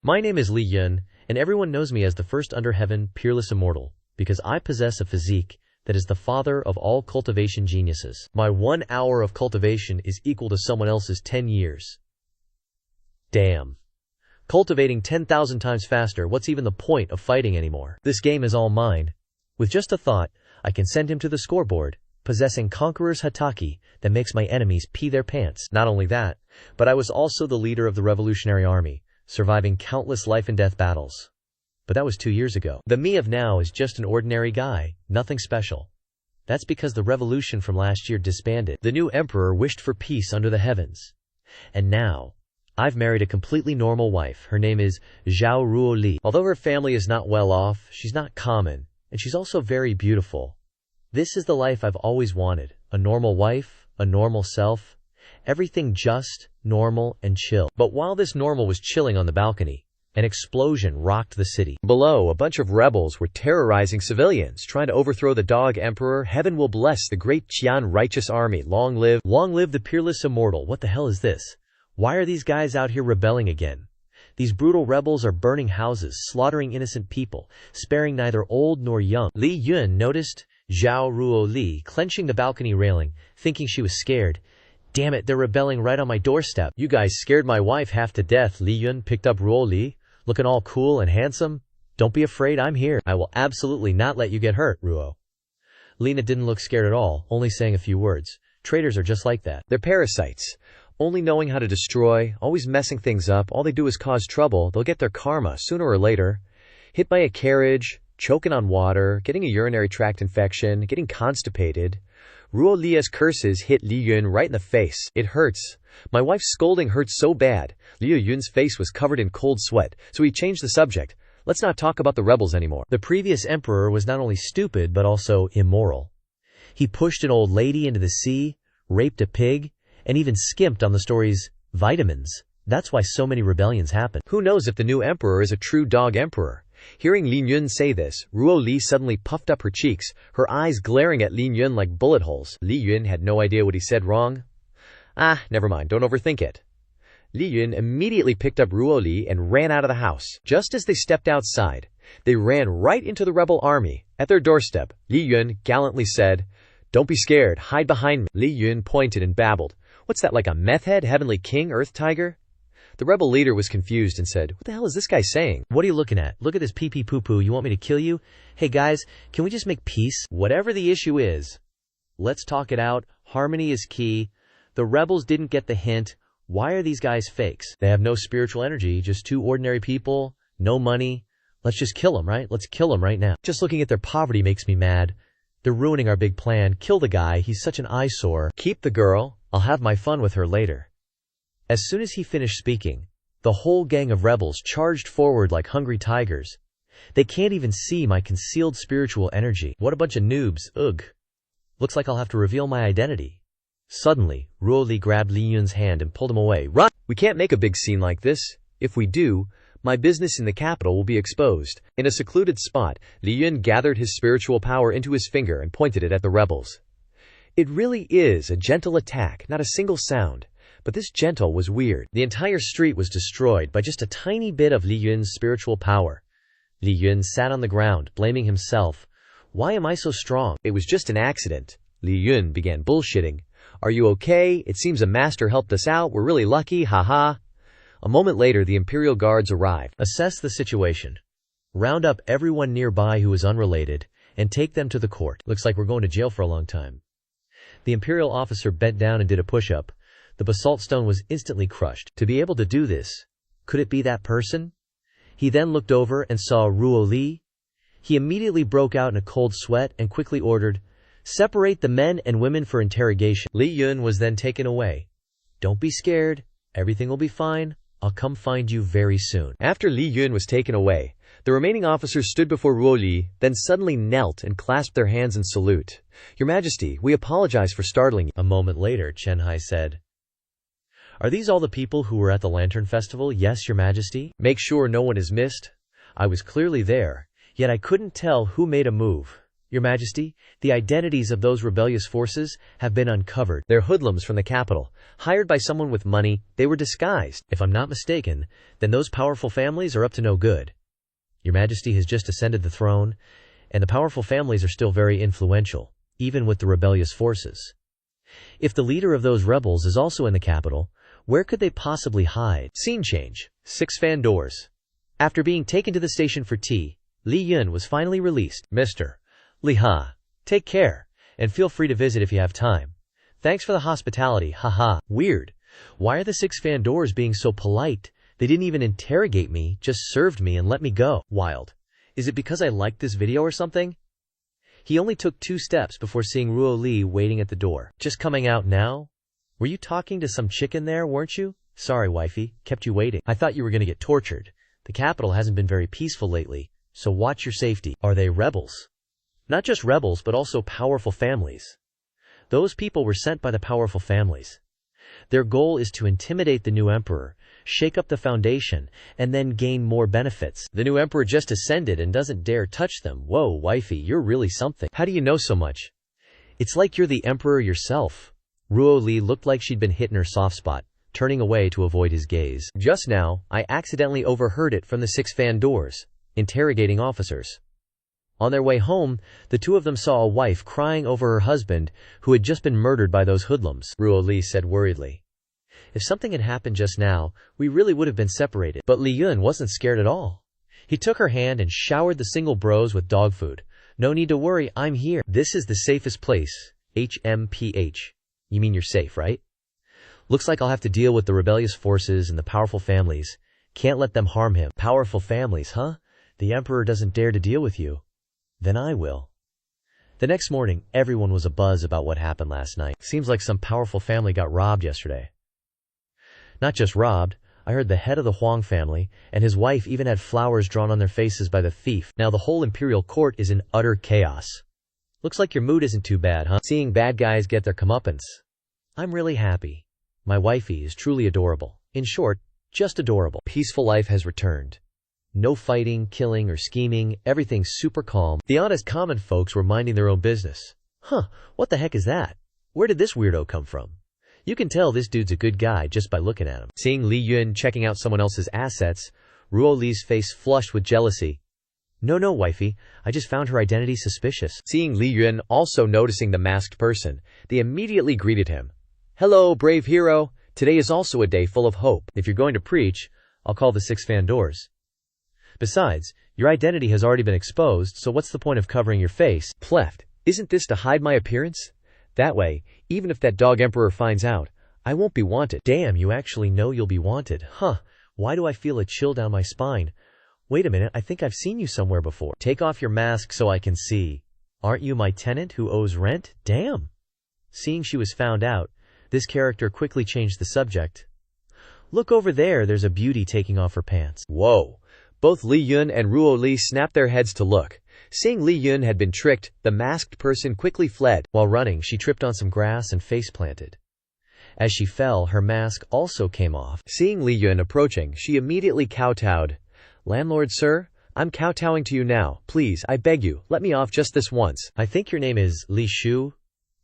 My name is Li Yun, and everyone knows me as the first under heaven peerless immortal, because I possess a physique that is the father of all cultivation geniuses. My 1 hour of cultivation is equal to someone else's 10 years. Damn. Cultivating 10,000 times faster, what's even the point of fighting anymore? This game is all mine. With just a thought, I can send him to the scoreboard, possessing Conqueror's Hataki that makes my enemies pee their pants. Not only that, but I was also the leader of the Revolutionary Army, surviving countless life and death battles. But that was 2 years ago. The me of now is just an ordinary guy, nothing special. That's because the revolution from last year disbanded. The new emperor wished for peace under the heavens. And now, I've married a completely normal wife. Her name is Zhao Ruo Li. Although her family is not well off, she's not common, and she's also very beautiful. This is the life I've always wanted. A normal wife, a normal self, everything just, normal, and chill. But while this normal was chilling on the balcony, an explosion rocked the city. Below, a bunch of rebels were terrorizing civilians, trying to overthrow the dog emperor. Heaven will bless the great Qian righteous army. Long live the peerless immortal. What the hell is this? Why are these guys out here rebelling again? These brutal rebels are burning houses, slaughtering innocent people, sparing neither old nor young. Li Yun noticed Zhao Ruo Li clenching the balcony railing, thinking she was scared. Damn it, they're rebelling right on my doorstep. You guys scared my wife half to death. Li Yun picked up Ruo Li, looking all cool and handsome. Don't be afraid, I'm here. I will absolutely not let you get hurt, Ruo. Lena didn't look scared at all, only saying a few words. Traitors are just like that. They're parasites. Only knowing how to destroy, always messing things up. All they do is cause trouble. They'll get their karma sooner or later. Hit by a carriage, choking on water, getting a urinary tract infection, getting constipated. Ruo Li's curses hit Li Yun right in the face. It hurts. My wife's scolding hurt so bad. Li Yun's face was covered in cold sweat, so he changed the subject. Let's not talk about the rebels anymore. The previous emperor was not only stupid, but also immoral. He pushed an old lady into the sea, raped a pig, and even skimped on the story's vitamins. That's why so many rebellions happen. Who knows if the new emperor is a true dog emperor? Hearing Li Yun say this, Ruo Li suddenly puffed up her cheeks, her eyes glaring at Li Yun like bullet holes. Li Yun had no idea what he said wrong. Never mind, don't overthink it. Li Yun immediately picked up Ruo Li and ran out of the house. Just as they stepped outside, they ran right into the rebel army. At their doorstep, Li Yun gallantly said, "Don't be scared, hide behind me." Li Yun pointed and babbled, "What's that, like a meth head, heavenly king, earth tiger?" The rebel leader was confused and said, "What the hell is this guy saying?" "What are you looking at? Look at this pee-pee poo-poo. You want me to kill you? Hey guys, can we just make peace? Whatever the issue is, let's talk it out. Harmony is key. The rebels didn't get the hint. Why are these guys fakes? They have no spiritual energy, just two ordinary people, no money. Let's just kill them, right? Let's kill them right now. Just looking at their poverty makes me mad. They're ruining our big plan. Kill the guy. He's such an eyesore. Keep the girl. I'll have my fun with her later." As soon as he finished speaking, the whole gang of rebels charged forward like hungry tigers. They can't even see my concealed spiritual energy. What a bunch of noobs. Ugh. Looks like I'll have to reveal my identity. Suddenly, Ruo Li grabbed Li Yun's hand and pulled him away. "Run! We can't make a big scene like this. If we do, my business in the capital will be exposed." In a secluded spot, Li Yun gathered his spiritual power into his finger and pointed it at the rebels. It really is a gentle attack, not a single sound. But this gentle was weird. The entire street was destroyed by just a tiny bit of Li Yun's spiritual power. Li Yun sat on the ground, blaming himself. Why am I so strong? It was just an accident. Li Yun began bullshitting. Are you okay? It seems a master helped us out. We're really lucky, haha. A moment later, the Imperial Guards arrived. Assess the situation. Round up everyone nearby who is unrelated, and take them to the court. Looks like we're going to jail for a long time. The Imperial officer bent down and did a push-up. The basalt stone was instantly crushed. To be able to do this, could it be that person? He then looked over and saw Ruo Li. He immediately broke out in a cold sweat and quickly ordered, "Separate the men and women for interrogation." Li Yun was then taken away. "Don't be scared. Everything will be fine. I'll come find you very soon." After Li Yun was taken away, the remaining officers stood before Ruo Li, then suddenly knelt and clasped their hands in salute. "Your Majesty, we apologize for startling you." A moment later, Chen Hai said, "Are these all the people who were at the Lantern Festival?" "Yes, Your Majesty." "Make sure no one is missed." "I was clearly there, yet I couldn't tell who made a move. Your Majesty, the identities of those rebellious forces have been uncovered. They're hoodlums from the capital, hired by someone with money. They were disguised. If I'm not mistaken, then those powerful families are up to no good. Your Majesty has just ascended the throne, and the powerful families are still very influential, even with the rebellious forces. If the leader of those rebels is also in the capital, where could they possibly hide? Scene change. 6 fan doors. After being taken to the station for tea, Li Yun was finally released. Mr. Li Ha, take care, and feel free to visit if you have time. Thanks for the hospitality, haha. Weird. Why are the 6 fan doors being so polite? They didn't even interrogate me, just served me and let me go. Wild. Is it because I liked this video or something? He only took 2 steps before seeing Ruo Li waiting at the door. Just coming out now? Were you talking to some chicken there, weren't you? Sorry, wifey, kept you waiting. I thought you were gonna get tortured. The capital hasn't been very peaceful lately, so watch your safety. Are they rebels? Not just rebels, but also powerful families. Those people were sent by the powerful families. Their goal is to intimidate the new emperor, shake up the foundation, and then gain more benefits. The new emperor just ascended and doesn't dare touch them. Whoa, wifey, you're really something. How do you know so much? It's like you're the emperor yourself. Ruo Li looked like she'd been hit in her soft spot, turning away to avoid his gaze. Just now, I accidentally overheard it from the 6 fan doors, interrogating officers. On their way home, the 2 of them saw a wife crying over her husband who had just been murdered by those hoodlums. Ruo Li said worriedly. If something had happened just now, we really would have been separated. But Li Yun wasn't scared at all. He took her hand and showered the single bros with dog food. No need to worry, I'm here. This is the safest place. HMPH. You mean you're safe, right? Looks like I'll have to deal with the rebellious forces and the powerful families. Can't let them harm him. Powerful families, huh? The emperor doesn't dare to deal with you. Then I will. The next morning, everyone was abuzz about what happened last night. Seems like some powerful family got robbed yesterday. Not just robbed, I heard the head of the Huang family and his wife even had flowers drawn on their faces by the thief. Now the whole imperial court is in utter chaos. Looks like your mood isn't too bad, huh? Seeing bad guys get their comeuppance. I'm really happy. My wifey is truly adorable. In short, just adorable. Peaceful life has returned. No fighting, killing, or scheming, everything's super calm. The honest common folks were minding their own business. Huh, what the heck is that? Where did this weirdo come from? You can tell this dude's a good guy just by looking at him. Seeing Li Yun checking out someone else's assets, Ruo Li's face flushed with jealousy. No, wifey, I just found her identity suspicious. Seeing Li Yun also noticing the masked person, they immediately greeted him. Hello, brave hero. Today is also a day full of hope. If you're going to preach, I'll call the 6 fan doors. Besides, your identity has already been exposed, so what's the point of covering your face? Pleft, isn't this to hide my appearance? That way, even if that dog emperor finds out, I won't be wanted. Damn, you actually know you'll be wanted. Huh, why do I feel a chill down my spine? Wait a minute, I think I've seen you somewhere before. Take off your mask so I can see. Aren't you my tenant who owes rent? Damn. Seeing she was found out, this character quickly changed the subject. Look over there, there's a beauty taking off her pants. Whoa. Both Li Yun and Ruo Li snapped their heads to look. Seeing Li Yun had been tricked, the masked person quickly fled. While running, she tripped on some grass and face planted. As she fell, her mask also came off. Seeing Li Yun approaching, she immediately kowtowed. Landlord, sir, I'm kowtowing to you now. Please, I beg you, let me off just this once. I think your name is Li Shu.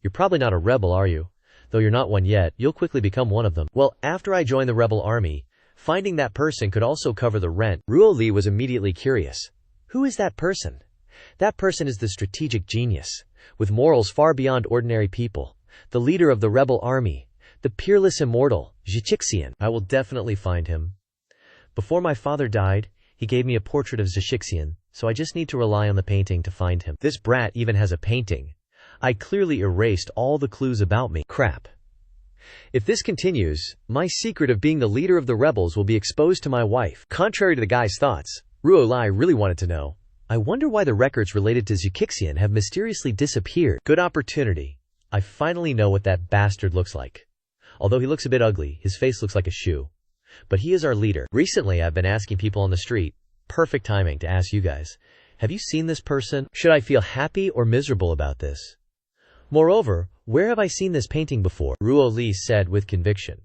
You're probably not a rebel, are you? Though you're not one yet, you'll quickly become one of them. Well, after I joined the rebel army, finding that person could also cover the rent. Ruo Li was immediately curious. Who is that person? That person is the strategic genius, with morals far beyond ordinary people, the leader of the rebel army, the peerless immortal, Zhixian. I will definitely find him. Before my father died, he gave me a portrait of Zhixian, so I just need to rely on the painting to find him. This brat even has a painting. I clearly erased all the clues about me. Crap. If this continues, my secret of being the leader of the rebels will be exposed to my wife. Contrary to the guy's thoughts, Ruo Li really wanted to know. I wonder why the records related to Zhixian have mysteriously disappeared. Good opportunity. I finally know what that bastard looks like. Although he looks a bit ugly, his face looks like a shoe. But he is our leader. Recently, I've been asking people on the street. Perfect timing to ask you guys. Have you seen this person? Should I feel happy or miserable about this? Moreover, where have I seen this painting before? Ruo Li said with conviction.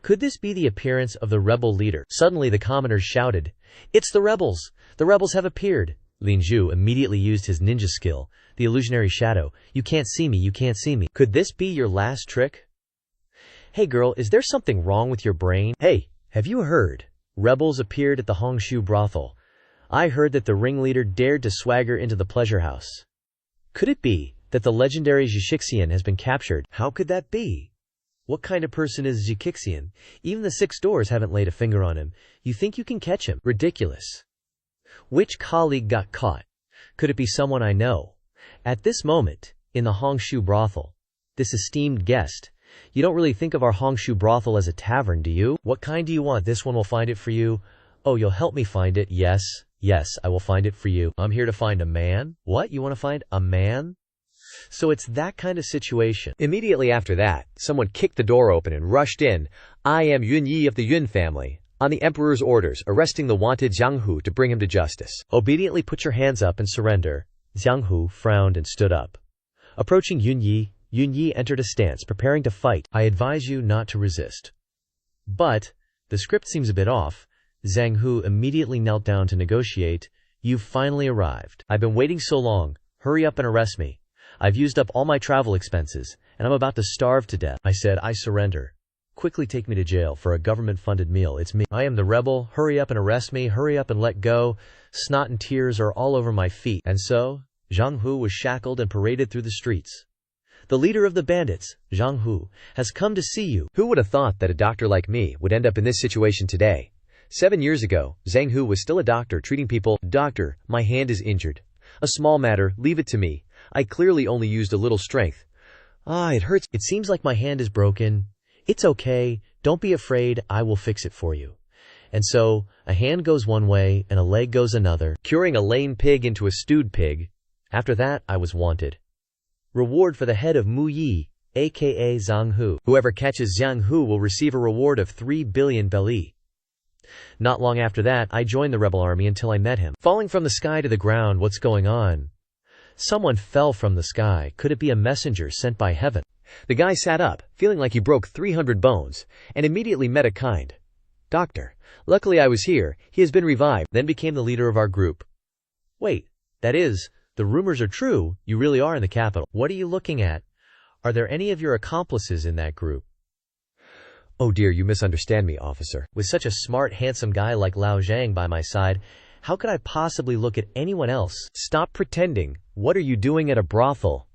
Could this be the appearance of the rebel leader? Suddenly the commoners shouted, It's the rebels! The rebels have appeared! Lin Zhu immediately used his ninja skill, the illusionary shadow. You can't see me, you can't see me. Could this be your last trick? Hey girl, is there something wrong with your brain? Hey, have you heard? Rebels appeared at the Hongshu brothel. I heard that the ringleader dared to swagger into the pleasure house. Could it be that the legendary Zhixian has been captured? How could that be? What kind of person is Zhixian? Even the 6 doors haven't laid a finger on him. You think you can catch him? Ridiculous. Which colleague got caught? Could it be someone I know? At this moment, in the Hongshu brothel, this esteemed guest, you don't really think of our Hongshu brothel as a tavern, do you? What kind do you want? This one will find it for you. Oh, you'll help me find it. Yes, I will find it for you. I'm here to find a man. What? You want to find a man? So it's that kind of situation. Immediately after that, someone kicked the door open and rushed in. I am Yun Yi of the Yun family. On the emperor's orders, arresting the wanted Zhang Hu to bring him to justice. Obediently put your hands up and surrender. Zhang Hu frowned and stood up. Approaching Yun Yi entered a stance, preparing to fight. I advise you not to resist. But the script seems a bit off. Zhang Hu immediately knelt down to negotiate. You've finally arrived. I've been waiting so long. Hurry up and arrest me. I've used up all my travel expenses, and I'm about to starve to death. I said, I surrender. Quickly take me to jail for a government-funded meal. It's me. I am the rebel. Hurry up and arrest me. Hurry up and let go. Snot and tears are all over my feet. And so, Zhang Hu was shackled and paraded through the streets. The leader of the bandits, Zhang Hu, has come to see you. Who would have thought that a doctor like me would end up in this situation today? 7 years ago, Zhang Hu was still a doctor treating people. Doctor, my hand is injured. A small matter, leave it to me. I clearly only used a little strength. It hurts. It seems like my hand is broken. It's okay. Don't be afraid. I will fix it for you. And so, a hand goes one way and a leg goes another, curing a lame pig into a stewed pig. After that, I was wanted. Reward for the head of Mu Yi, aka Zhang Hu. Whoever catches Zhang Hu will receive a reward of 3 billion belli. Not long after that, I joined the rebel army until I met him. Falling from the sky to the ground, what's going on? Someone fell from the sky. Could it be a messenger sent by heaven? The guy sat up, feeling like he broke 300 bones, and immediately met a kind doctor. Luckily I was here. He has been revived, then became the leader of our group. Wait, that is, the rumors are true. You really are in the capital. What are you looking at? Are there any of your accomplices in that group? Oh dear, you misunderstand me, officer. With such a smart, handsome guy like Lao Zhang by my side, how could I possibly look at anyone else? Stop pretending. What are you doing at a brothel?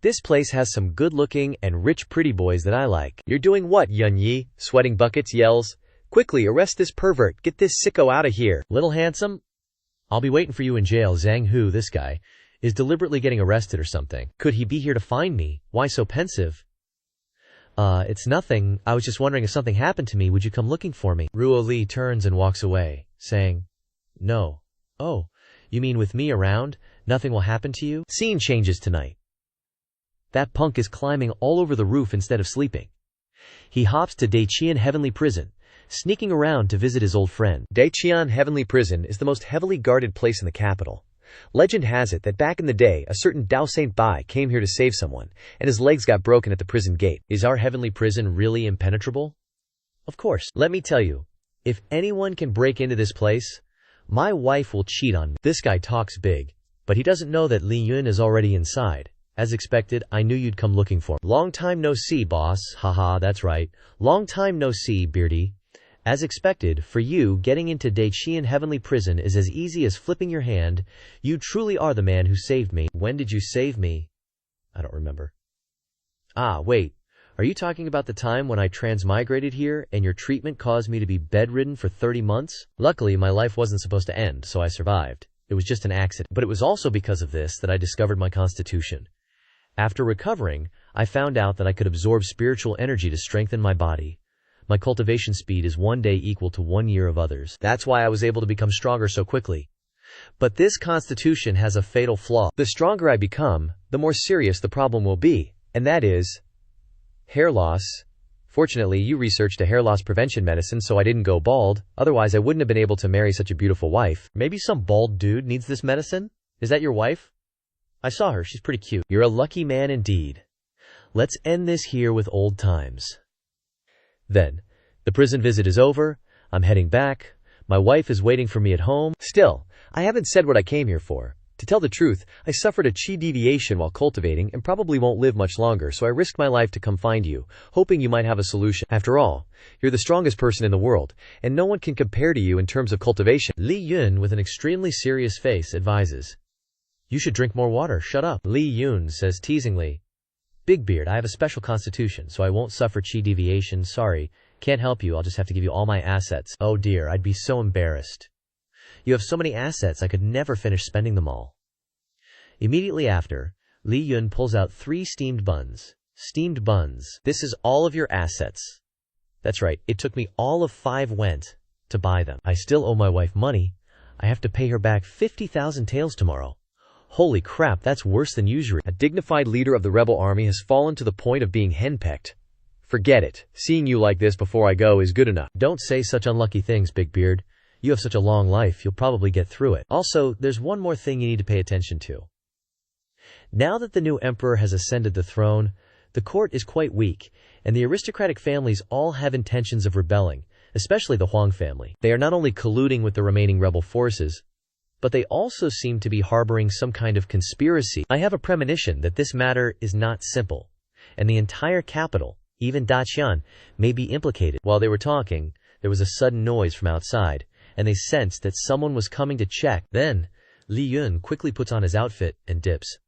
This place has some good-looking and rich pretty boys that I like. You're doing what, Yun Yi? Sweating buckets, yells. Quickly, arrest this pervert. Get this sicko out of here. Little handsome? I'll be waiting for you in jail. Zhang Hu, this guy, is deliberately getting arrested or something. Could he be here to find me? Why so pensive? It's nothing. I was just wondering if something happened to me. Would you come looking for me? Ruo Li turns and walks away, saying, No. Oh, you mean with me around, nothing will happen to you? Scene changes tonight. That punk is climbing all over the roof instead of sleeping. He hops to Daiqian Heavenly Prison, sneaking around to visit his old friend. Daiqian Heavenly Prison is the most heavily guarded place in the capital. Legend has it that back in the day, a certain Dao Saint Bai came here to save someone, and his legs got broken at the prison gate. Is our heavenly prison really impenetrable? Of course. Let me tell you, if anyone can break into this place, my wife will cheat on me. This guy talks big, but he doesn't know that Li Yun is already inside. As expected, I knew you'd come looking for me. Long time no see, boss. Haha, that's right. Long time no see, Beardy. As expected, for you, getting into Daiqian Heavenly Prison is as easy as flipping your hand. You truly are the man who saved me. When did you save me? I don't remember. Wait. Are you talking about the time when I transmigrated here and your treatment caused me to be bedridden for 30 months? Luckily, my life wasn't supposed to end, so I survived. It was just an accident. But it was also because of this that I discovered my constitution. After recovering, I found out that I could absorb spiritual energy to strengthen my body. My cultivation speed is 1 day equal to 1 year of others. That's why I was able to become stronger so quickly. But this constitution has a fatal flaw. The stronger I become, the more serious the problem will be, and that is hair loss. Fortunately, you researched a hair loss prevention medicine, so I didn't go bald. Otherwise, I wouldn't have been able to marry such a beautiful wife. Maybe some bald dude needs this medicine? Is that your wife? I saw her. She's pretty cute. You're a lucky man indeed. Let's end this here with old times. Then, the prison visit is over. I'm heading back. My wife is waiting for me at home. Stay Still, I haven't said what I came here for. To tell the truth, I suffered a chi deviation while cultivating and probably won't live much longer, so I risked my life to come find you, hoping you might have a solution. After all, you're the strongest person in the world, and no one can compare to you in terms of cultivation. Li Yun, with an extremely serious face, advises. You should drink more water, shut up. Li Yun says teasingly. Big Beard, I have a special constitution, so I won't suffer chi deviation, sorry. Can't help you, I'll just have to give you all my assets. Oh dear, I'd be so embarrassed. You have so many assets, I could never finish spending them all. Immediately after, Li Yun pulls out 3 steamed buns. Steamed buns. This is all of your assets. That's right, it took me all of 5 went to buy them. I still owe my wife money. I have to pay her back 50,000 taels tomorrow. Holy crap, that's worse than usual. A dignified leader of the rebel army has fallen to the point of being henpecked. Forget it. Seeing you like this before I go is good enough. Don't say such unlucky things, Big Beard. You have such a long life, you'll probably get through it. Also, there's one more thing you need to pay attention to. Now that the new emperor has ascended the throne, the court is quite weak, and the aristocratic families all have intentions of rebelling, especially the Huang family. They are not only colluding with the remaining rebel forces, but they also seem to be harboring some kind of conspiracy. I have a premonition that this matter is not simple, and the entire capital, even Daqian, may be implicated. While they were talking, there was a sudden noise from outside, and they sensed that someone was coming to check. Then, Li Yun quickly puts on his outfit and dips.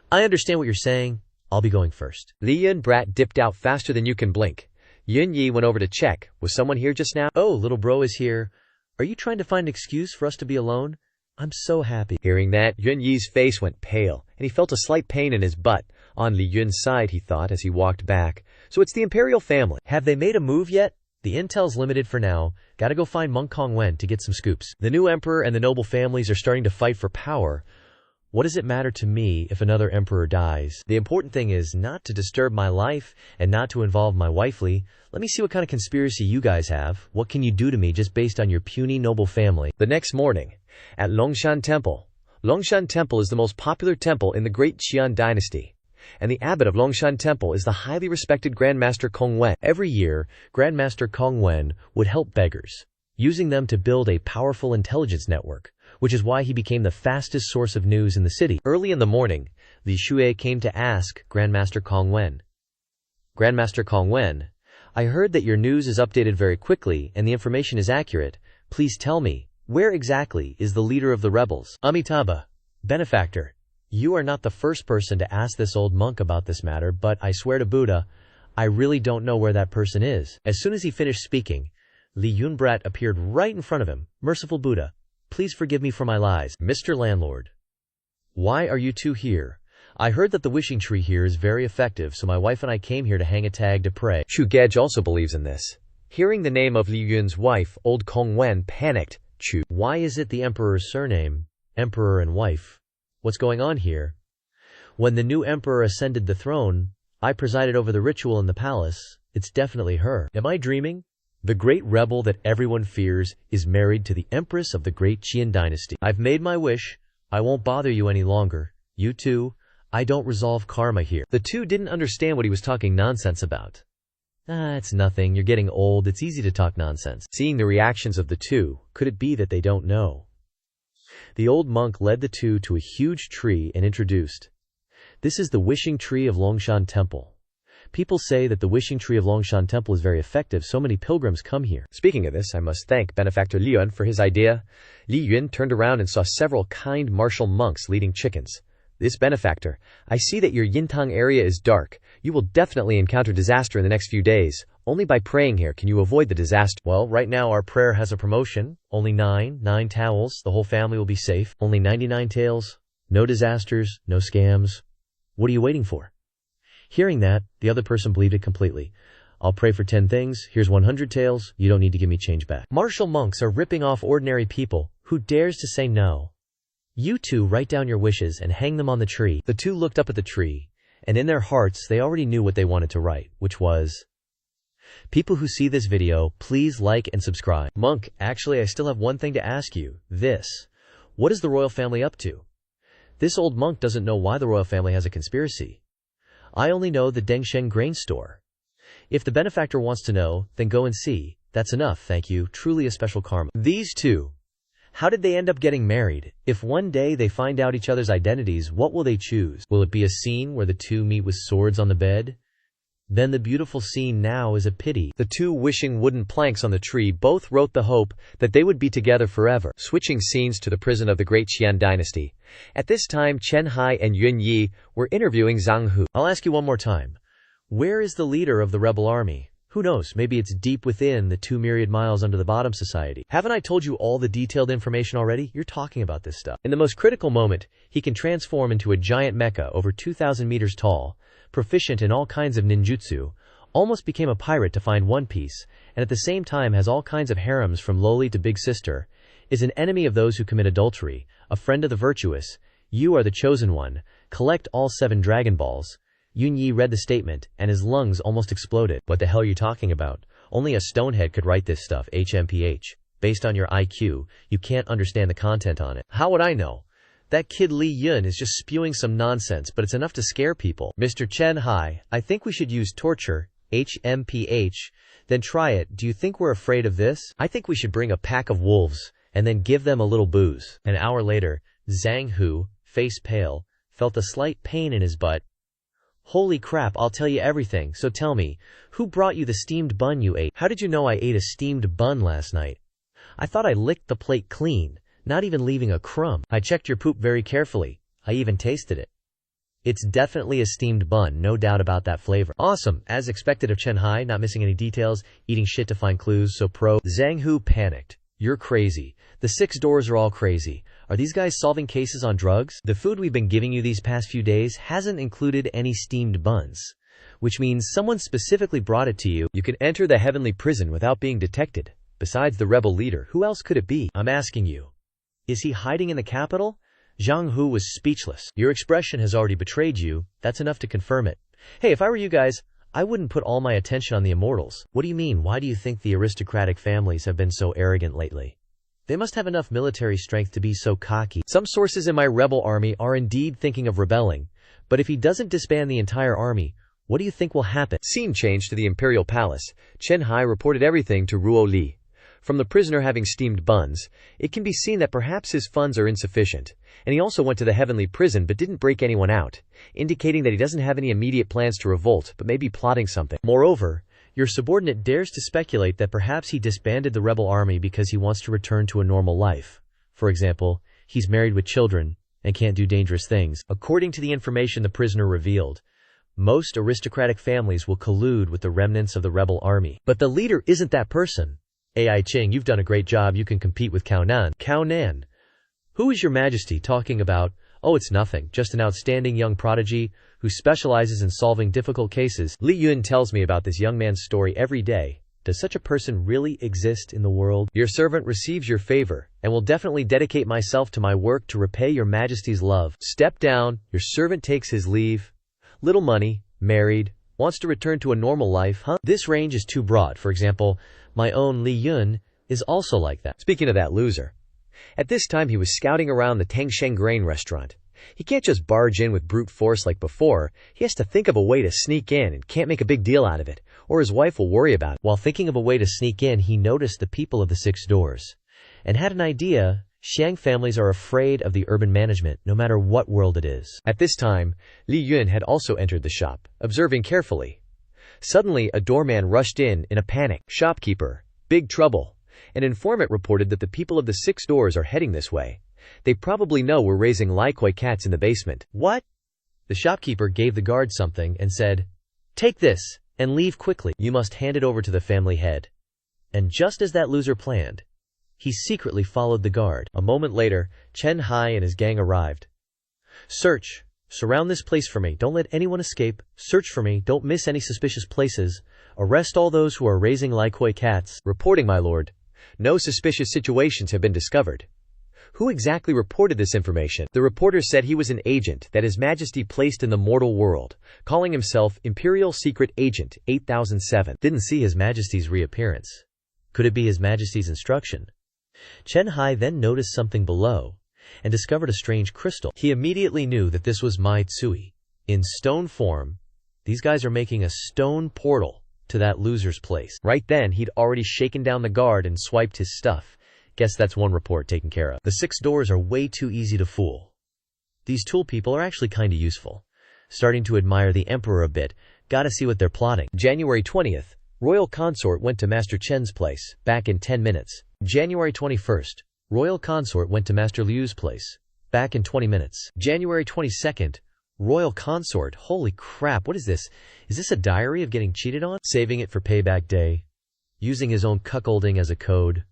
I understand what you're saying. I'll be going first. Li Yun brat dipped out faster than you can blink. Yun Yi went over to check. Was someone here just now? Oh, little bro is here. Are you trying to find an excuse for us to be alone? I'm so happy. Hearing that, Yun Yi's face went pale, and he felt a slight pain in his butt. On Li Yun's side, he thought as he walked back. So it's the imperial family. Have they made a move yet? The intel's limited for now. Gotta go find Monk Kongwen to get some scoops. The new emperor and the noble families are starting to fight for power. What does it matter to me if another emperor dies? The important thing is not to disturb my life and not to involve my wifely. Let me see what kind of conspiracy you guys have. What can you do to me just based on your puny noble family? The next morning, at Longshan Temple. Longshan Temple is the most popular temple in the Great Qian dynasty, and the abbot of Longshan Temple is the highly respected Grandmaster Kongwen. Every year, Grandmaster Kongwen would help beggars, using them to build a powerful intelligence network, which is why he became the fastest source of news in the city. Early in the morning, Li Shui came to ask Grandmaster Kongwen. Grandmaster Kongwen, I heard that your news is updated very quickly and the information is accurate. Please tell me, where exactly is the leader of the rebels? Amitabha, benefactor. You are not the first person to ask this old monk about this matter, but I swear to Buddha, I really don't know where that person is. As soon as he finished speaking, Li Yunbrat appeared right in front of him. Merciful Buddha, please forgive me for my lies. Mr. Landlord, why are you two here? I heard that the wishing tree here is very effective, so my wife and I came here to hang a tag to pray. Chu Gej also believes in this. Hearing the name of Li Yun's wife, old Kong Wen panicked. Chu, why is it the emperor's surname, emperor and wife? What's going on here? When the new emperor ascended the throne, I presided over the ritual in the palace. It's definitely her. Am I dreaming? The great rebel that everyone fears is married to the empress of the great Qian dynasty. I've made my wish. I won't bother you any longer. You two, I don't resolve karma here. The two didn't understand what he was talking nonsense about. It's nothing. You're getting old. It's easy to talk nonsense. Seeing the reactions of the two, could it be that they don't know? The old monk led the two to a huge tree and introduced. This is the wishing tree of Longshan Temple. People say that the wishing tree of Longshan Temple is very effective, so many pilgrims come here. Speaking of this, I must thank benefactor Li Yun for his idea. Li Yun turned around and saw several kind martial monks leading chickens. This benefactor, I see that your Yintang area is dark. You will definitely encounter disaster in the next few days. Only by praying here can you avoid the disaster. Well, right now our prayer has a promotion. Only 9 towels. The whole family will be safe. Only 99 taels. No disasters, no scams. What are you waiting for? Hearing that, the other person believed it completely. I'll pray for 10 things. Here's 100 taels. You don't need to give me change back. Martial monks are ripping off ordinary people. Who dares to say no? You two write down your wishes and hang them on the tree. The two looked up at the tree, and in their hearts they already knew what they wanted to write, which was, people who see this video, please like and subscribe. Monk, actually I still have one thing to ask you. What is the royal family up to? This old monk doesn't know why the royal family has a conspiracy. I only know the Dengsheng grain store. If the benefactor wants to know, then go and see. That's enough, thank you. Truly a special karma. These two How did they end up getting married? If one day they find out each other's identities, what will they choose? Will it be a scene where the two meet with swords on the bed? Then the beautiful scene now is a pity. The two wishing wooden planks on the tree both wrote the hope that they would be together forever. Switching scenes to the prison of the Great Qian dynasty. At this time, Chen Hai and Yun Yi were interviewing Zhang Hu. I'll ask you one more time. Where is the leader of the rebel army? Who knows, maybe it's deep within the 2 myriad miles under the bottom society. Haven't I told you all the detailed information already? You're talking about this stuff. In the most critical moment, he can transform into a giant mecha over 2,000 meters tall, proficient in all kinds of ninjutsu, almost became a pirate to find One Piece, and at the same time has all kinds of harems from lowly to big sister, is an enemy of those who commit adultery, a friend of the virtuous, you are the chosen one, collect all 7 Dragon Balls. Yun Yi read the statement, and his lungs almost exploded. What the hell are you talking about? Only a stonehead could write this stuff, HMPH. Based on your IQ, you can't understand the content on it. How would I know? That kid Li Yun is just spewing some nonsense, but it's enough to scare people. Mr. Chen Hai, I think we should use torture, HMPH. Then try it. Do you think we're afraid of this? I think we should bring a pack of wolves, and then give them a little booze. An hour later, Zhang Hu, face pale, felt a slight pain in his butt. Holy crap, I'll tell you everything, so tell me, who brought you the steamed bun you ate? How did you know I ate a steamed bun last night? I thought I licked the plate clean, not even leaving a crumb. I checked your poop very carefully. I even tasted it. It's definitely a steamed bun, no doubt about that flavor. Awesome, as expected of Chen Hai, not missing any details, eating shit to find clues, so pro. Zhang Hu panicked. You're crazy. The 6 doors are all crazy. Are these guys solving cases on drugs? The food we've been giving you these past few days hasn't included any steamed buns, which means someone specifically brought it to you. You can enter the heavenly prison without being detected. Besides the rebel leader, who else could it be? I'm asking you. Is he hiding in the capital? Zhang Hu was speechless. Your expression has already betrayed you. That's enough to confirm it. Hey, if I were you guys, I wouldn't put all my attention on the immortals. What do you mean? Why do you think the aristocratic families have been so arrogant lately? They must have enough military strength to be so cocky. Some sources in my rebel army are indeed thinking of rebelling, but if he doesn't disband the entire army, what do you think will happen? Scene change to the imperial palace. Chen Hai reported everything to Ruo Li. From the prisoner having steamed buns, it can be seen that perhaps his funds are insufficient, and he also went to the heavenly prison but didn't break anyone out, indicating that he doesn't have any immediate plans to revolt, but may be plotting something. Moreover, your subordinate dares to speculate that perhaps he disbanded the rebel army because he wants to return to a normal life. For example, he's married with children and can't do dangerous things. According to the information the prisoner revealed, most aristocratic families will collude with the remnants of the rebel army. But the leader isn't that person. Ai Ching, you've done a great job. You can compete with Cao Nan. Cao Nan? Who is your majesty talking about? Oh, it's nothing. Just an outstanding young prodigy who specializes in solving difficult cases. Li Yun tells me about this young man's story every day. Does such a person really exist in the world? Your servant receives your favor, and will definitely dedicate myself to my work to repay your majesty's love. Step down. Your servant takes his leave. Little money, married, wants to return to a normal life, huh? This range is too broad. For example, my own Li Yun is also like that. Speaking of that loser, at this time he was scouting around the Tangsheng grain restaurant. He can't just barge in with brute force like before. He has to think of a way to sneak in and can't make a big deal out of it, or his wife will worry about it. While thinking of a way to sneak in, he noticed the people of the 6 doors and had an idea. Xiang families are afraid of the urban management, no matter what world it is. At this time, Li Yun had also entered the shop, observing carefully. Suddenly, a doorman rushed in a panic. Shopkeeper, big trouble. An informant reported that the people of the 6 doors are heading this way. They probably know we're raising Likoi cats in the basement. What? The shopkeeper gave the guard something and said, "Take this, and leave quickly. You must hand it over to the family head." And just as that loser planned, he secretly followed the guard. A moment later, Chen Hai and his gang arrived. Search. Surround this place for me. Don't let anyone escape. Search for me. Don't miss any suspicious places. Arrest all those who are raising Likoi cats. Reporting, my lord. No suspicious situations have been discovered. Who exactly reported this information? The reporter said he was an agent that His Majesty placed in the mortal world, calling himself Imperial Secret Agent 8007. Didn't see His Majesty's reappearance. Could it be His Majesty's instruction? Chen Hai then noticed something below and discovered a strange crystal. He immediately knew that this was Mai Tsui. In stone form, these guys are making a stone portal to that loser's place. Right then, he'd already shaken down the guard and swiped his stuff, Guess that's one report taken care of. The 6 doors are way too easy to fool. These tool people are actually kinda useful. Starting to admire the emperor a bit. Gotta see what they're plotting. January 20th. Royal consort went to Master Chen's place. Back in 10 minutes. January 21st. Royal consort went to Master Liu's place. Back in 20 minutes. January 22nd. Royal consort. Holy crap, what is this? Is this a diary of getting cheated on? Saving it for payback day. Using his own cuckolding as a code.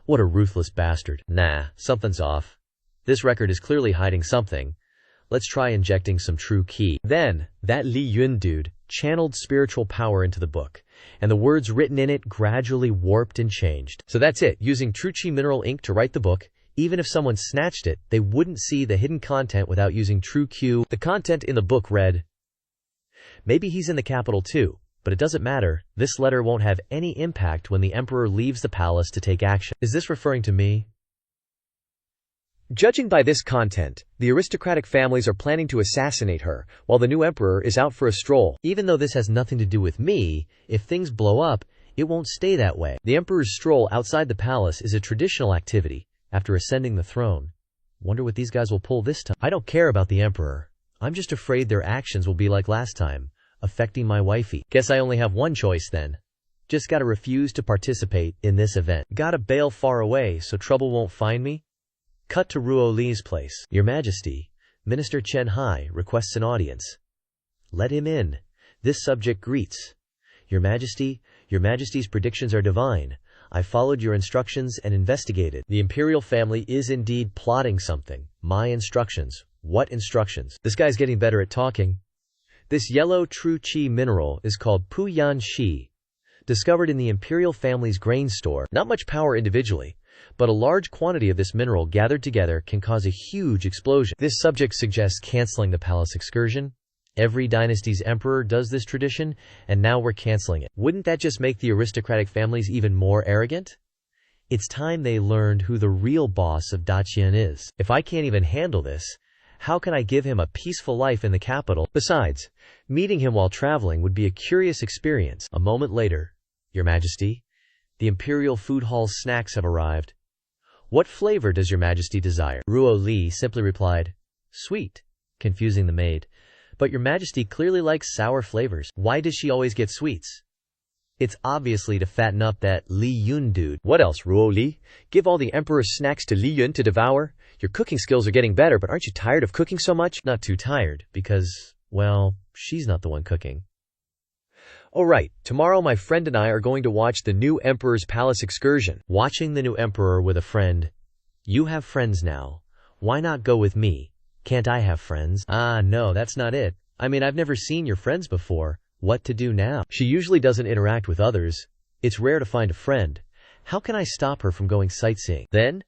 What a ruthless bastard. Nah, something's off. This record is clearly hiding something. Let's try injecting some true key. Then, that Li Yun dude channeled spiritual power into the book, and the words written in it gradually warped and changed. So that's it, using true chi mineral ink to write the book. Even if someone snatched it, they wouldn't see the hidden content without using true Q. The content in the book read, "Maybe he's in the capital too, but it doesn't matter. This letter won't have any impact when the emperor leaves the palace to take action." Is this referring to me? Judging by this content, the aristocratic families are planning to assassinate her, while the new emperor is out for a stroll. Even though this has nothing to do with me, if things blow up, it won't stay that way. The emperor's stroll outside the palace is a traditional activity after ascending the throne. Wonder what these guys will pull this time. I don't care about the emperor. I'm just afraid their actions will be like last time, affecting my wifey. Guess I only have one choice then. Just gotta refuse to participate in this event. Gotta bail far away so trouble won't find me. Cut to Ruo Li's place. Your Majesty, Minister Chen Hai requests an audience. Let him in. This subject greets. Your Majesty, Your Majesty's predictions are divine. I followed your instructions and investigated. The imperial family is indeed plotting something. My instructions. What instructions? This guy's getting better at talking. This yellow true chi mineral is called Pu Yan Shi. Discovered in the imperial family's grain store. Not much power individually, but a large quantity of this mineral gathered together can cause a huge explosion. This subject suggests canceling the palace excursion. Every dynasty's emperor does this tradition, and now we're canceling it. Wouldn't that just make the aristocratic families even more arrogant? It's time they learned who the real boss of Daqian is. If I can't even handle this, how can I give him a peaceful life in the capital? Besides, meeting him while traveling would be a curious experience. A moment later, Your Majesty, the Imperial Food Hall's snacks have arrived. What flavor does Your Majesty desire? Ruo Li simply replied, sweet, confusing the maid. But Your Majesty clearly likes sour flavors. Why does she always get sweets? It's obviously to fatten up that Li Yun dude. What else, Ruo Li? Give all the Emperor's snacks to Li Yun to devour? Your cooking skills are getting better, but aren't you tired of cooking so much? Not too tired, because, well, she's not the one cooking. Alright, tomorrow my friend and I are going to watch the new Emperor's Palace excursion. Watching the new Emperor with a friend. You have friends now. Why not go with me? Can't I have friends? Ah, no, that's not it. I mean, I've never seen your friends before. What to do now? She usually doesn't interact with others. It's rare to find a friend. How can I stop her from going sightseeing? Then,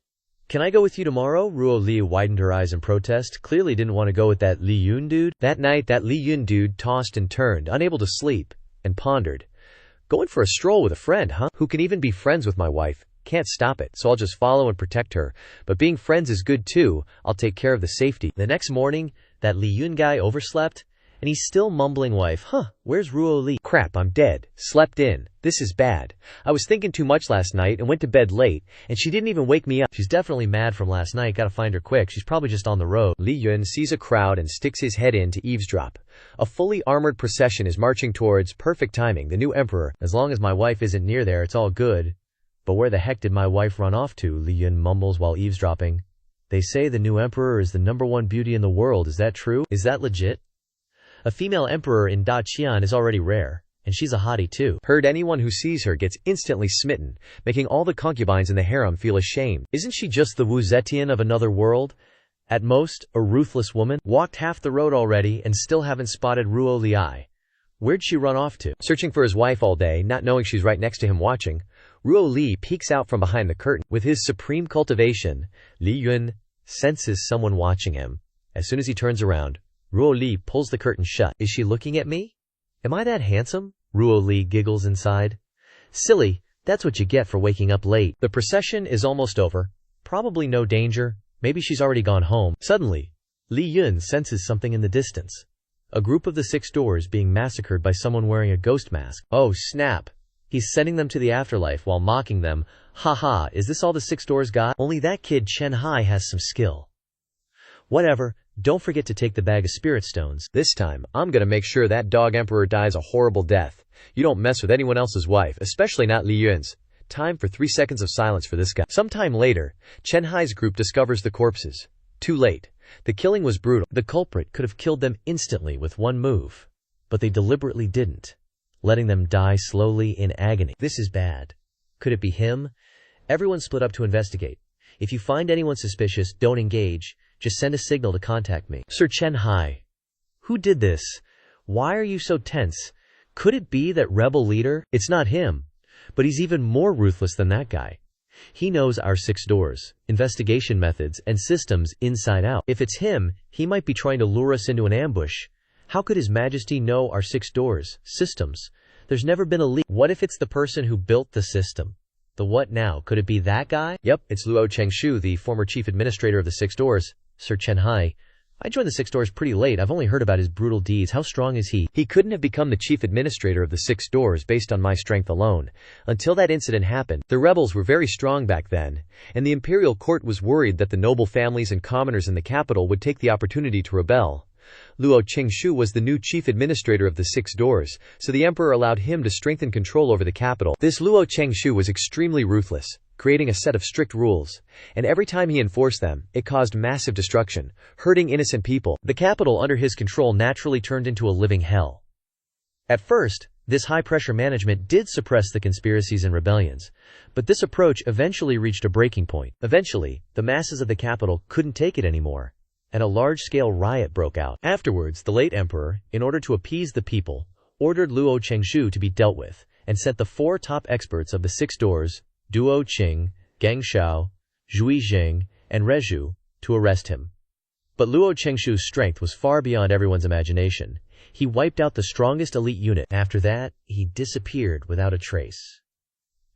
can I go with you tomorrow? Ruo Li widened her eyes in protest. Clearly didn't want to go with that Li Yun dude. That night, that Li Yun dude tossed and turned, unable to sleep, and pondered. Going for a stroll with a friend, huh? Who can even be friends with my wife? Can't stop it, so I'll just follow and protect her. But being friends is good too. I'll take care of the safety. The next morning, that Li Yun guy overslept, and he's still mumbling wife, where's Ruo Li? Crap, I'm dead. Slept in. This is bad. I was thinking too much last night and went to bed late, and she didn't even wake me up. She's definitely mad from last night. Gotta find her quick. She's probably just on the road. Li Yun sees a crowd and sticks his head in to eavesdrop. A fully armored procession is marching towards perfect timing, the new emperor. As long as my wife isn't near there, it's all good. But where the heck did my wife run off to? Li Yun mumbles while eavesdropping. They say the new emperor is the #1 beauty in the world. Is that true? Is that legit? A female emperor in Daqian is already rare, and she's a hottie too. Heard anyone who sees her gets instantly smitten, making all the concubines in the harem feel ashamed. Isn't she just the Wu Zetian of another world? At most, a ruthless woman. Walked half the road already and still haven't spotted Ruo Li. Where'd she run off to? Searching for his wife all day, not knowing she's right next to him watching, Ruo Li peeks out from behind the curtain. With his supreme cultivation, Li Yun senses someone watching him. As soon as he turns around, Ruo Li pulls the curtain shut. Is she looking at me? Am I that handsome? Ruo Li giggles inside. Silly, that's what you get for waking up late. The procession is almost over. Probably no danger. Maybe she's already gone home. Suddenly, Li Yun senses something in the distance. A group of the 6 doors being massacred by someone wearing a ghost mask. Oh snap. He's sending them to the afterlife while mocking them. Haha, is this all the six doors got? Only that kid Chen Hai has some skill. Whatever, don't forget to take the bag of spirit stones. This time, I'm gonna make sure that dog emperor dies a horrible death. You don't mess with anyone else's wife, especially not Li Yun's. Time for 3 seconds of silence for this guy. Sometime later, Chen Hai's group discovers the corpses. Too late. The killing was brutal. The culprit could have killed them instantly with one move, but they deliberately didn't, letting them die slowly in agony. This is bad. Could it be him? Everyone split up to investigate. If you find anyone suspicious, don't engage. Just send a signal to contact me. Sir Chen Hai. Who did this? Why are you so tense? Could it be that rebel leader? It's not him, but he's even more ruthless than that guy. He knows our 6 doors, investigation methods, and systems inside out. If it's him, he might be trying to lure us into an ambush. How could His Majesty know our 6 doors, systems? There's never been a leak. What if it's the person who built the system? The what now? Could it be that guy? Yep, it's Luo Chengshu, the former chief administrator of the 6 doors. Sir Chen Hai. I joined the 6 doors pretty late. I've only heard about his brutal deeds. How strong is he? He couldn't have become the chief administrator of the 6 doors based on my strength alone. Until that incident happened, the rebels were very strong back then, and the imperial court was worried that the noble families and commoners in the capital would take the opportunity to rebel. Luo Chengshu was the new chief administrator of the 6 doors, so the emperor allowed him to strengthen control over the capital. This Luo Chengshu was extremely ruthless, creating a set of strict rules, and every time he enforced them, it caused massive destruction, hurting innocent people. The capital under his control naturally turned into a living hell. At first, this high-pressure management did suppress the conspiracies and rebellions, but this approach eventually reached a breaking point. Eventually, the masses of the capital couldn't take it anymore, and a large-scale riot broke out. Afterwards, the late emperor, in order to appease the people, ordered Luo Chengshu to be dealt with, and sent the 4 top experts of the 6 doors, Duo Qing, Geng Shao, Zhui Zheng, and Rezhu, to arrest him. But Luo Chengshu's strength was far beyond everyone's imagination. He wiped out the strongest elite unit. After that, he disappeared without a trace.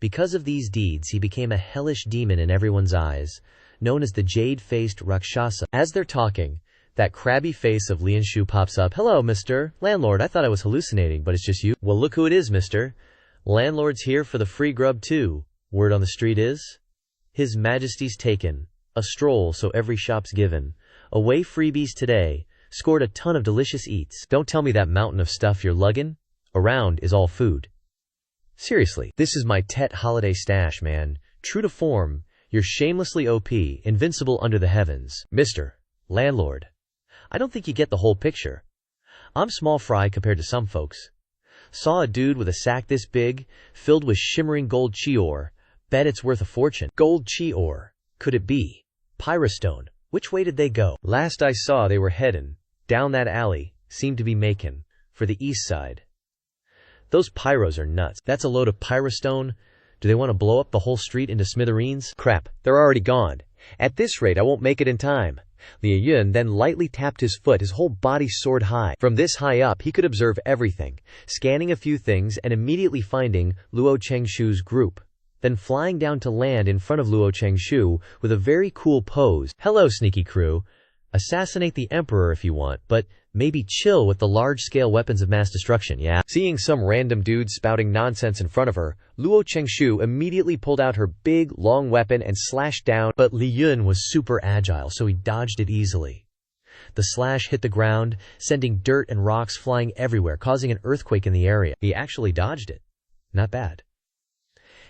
Because of these deeds, he became a hellish demon in everyone's eyes, known as the Jade-Faced Rakshasa. As they're talking, that crabby face of Lianshu pops up. Hello, Mr. Landlord. I thought I was hallucinating, but it's just you. Well, look who it is, Mr. Landlord's here for the free grub, too. Word on the street is, His Majesty's taken a stroll, so every shop's given away freebies today. Scored a ton of delicious eats. Don't tell me that mountain of stuff you're lugging around is all food. Seriously, this is my Tet holiday stash, man. True to form, you're shamelessly OP, invincible under the heavens. Mr. Landlord, I don't think you get the whole picture. I'm small fry compared to some folks. Saw a dude with a sack this big, filled with shimmering gold chi ore. Bet it's worth a fortune. Gold chi ore. Could it be Pyrostone? Which way did they go? Last I saw, they were heading down that alley, seemed to be making for the east side. Those pyros are nuts. That's a load of pyrostone. Do they want to blow up the whole street into smithereens? Crap, they're already gone. At this rate, I won't make it in time. Liu Yun then lightly tapped his foot, his whole body soared high. From this high up, he could observe everything, scanning a few things and immediately finding Luo Chengshu's group. Then flying down to land in front of Luo Chengshu with a very cool pose. Hello, sneaky crew. Assassinate the emperor if you want, but maybe chill with the large-scale weapons of mass destruction, yeah? Seeing some random dude spouting nonsense in front of her, Luo Chengshu immediately pulled out her big, long weapon and slashed down, but Li Yun was super agile, so he dodged it easily. The slash hit the ground, sending dirt and rocks flying everywhere, causing an earthquake in the area. He actually dodged it. Not bad.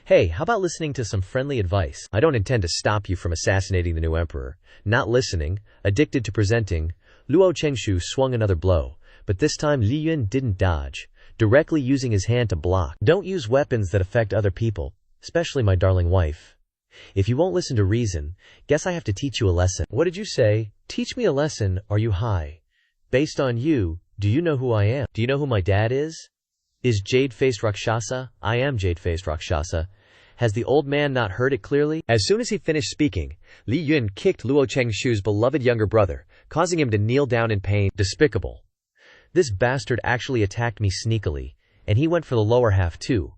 Hey, how about listening to some friendly advice? I don't intend to stop you from assassinating the new emperor. Not listening, addicted to presenting, Luo Chengshu swung another blow, but this time Li Yun didn't dodge, directly using his hand to block. Don't use weapons that affect other people, especially my darling wife. If you won't listen to reason, guess I have to teach you a lesson. What did you say? Teach me a lesson, are you high? Based on you, do you know who I am? Do you know who my dad is? Is Jade-Faced Rakshasa? I am Jade-Faced Rakshasa. Has the old man not heard it clearly? As soon as he finished speaking, Li Yun kicked Luo Chengshu's beloved younger brother, causing him to kneel down in pain. Despicable. This bastard actually attacked me sneakily, and he went for the lower half too.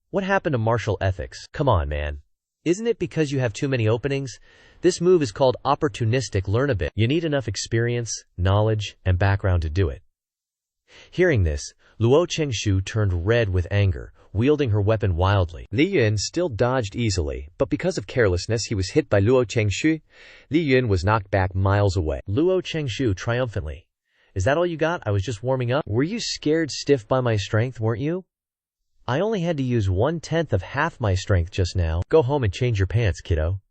What happened to martial ethics? Come on, man. Isn't it because you have too many openings? This move is called opportunistic. Learn a bit. You need enough experience, knowledge, and background to do it. Hearing this, Luo Chengshu turned red with anger, wielding her weapon wildly. Li Yun still dodged easily, but because of carelessness he was hit by Luo Chengshu. Li Yun was knocked back miles away. Luo Chengshu triumphantly. Is that all you got? I was just warming up. Were you scared stiff by my strength, weren't you? I only had to use 1/10 of half my strength just now. Go home and change your pants, kiddo.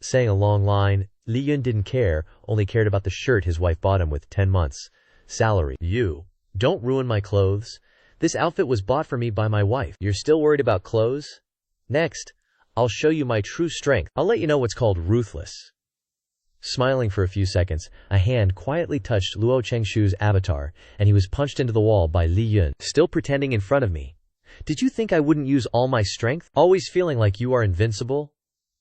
Saying a long line, Li Yun didn't care, only cared about the shirt his wife bought him with 10 months' salary. You, don't ruin my clothes. This outfit was bought for me by my wife. You're still worried about clothes? Next, I'll show you my true strength. I'll let you know what's called ruthless. Smiling for a few seconds, a hand quietly touched Luo Chengshu's avatar, and he was punched into the wall by Li Yun. Still pretending in front of me. Did you think I wouldn't use all my strength? Always feeling like you are invincible?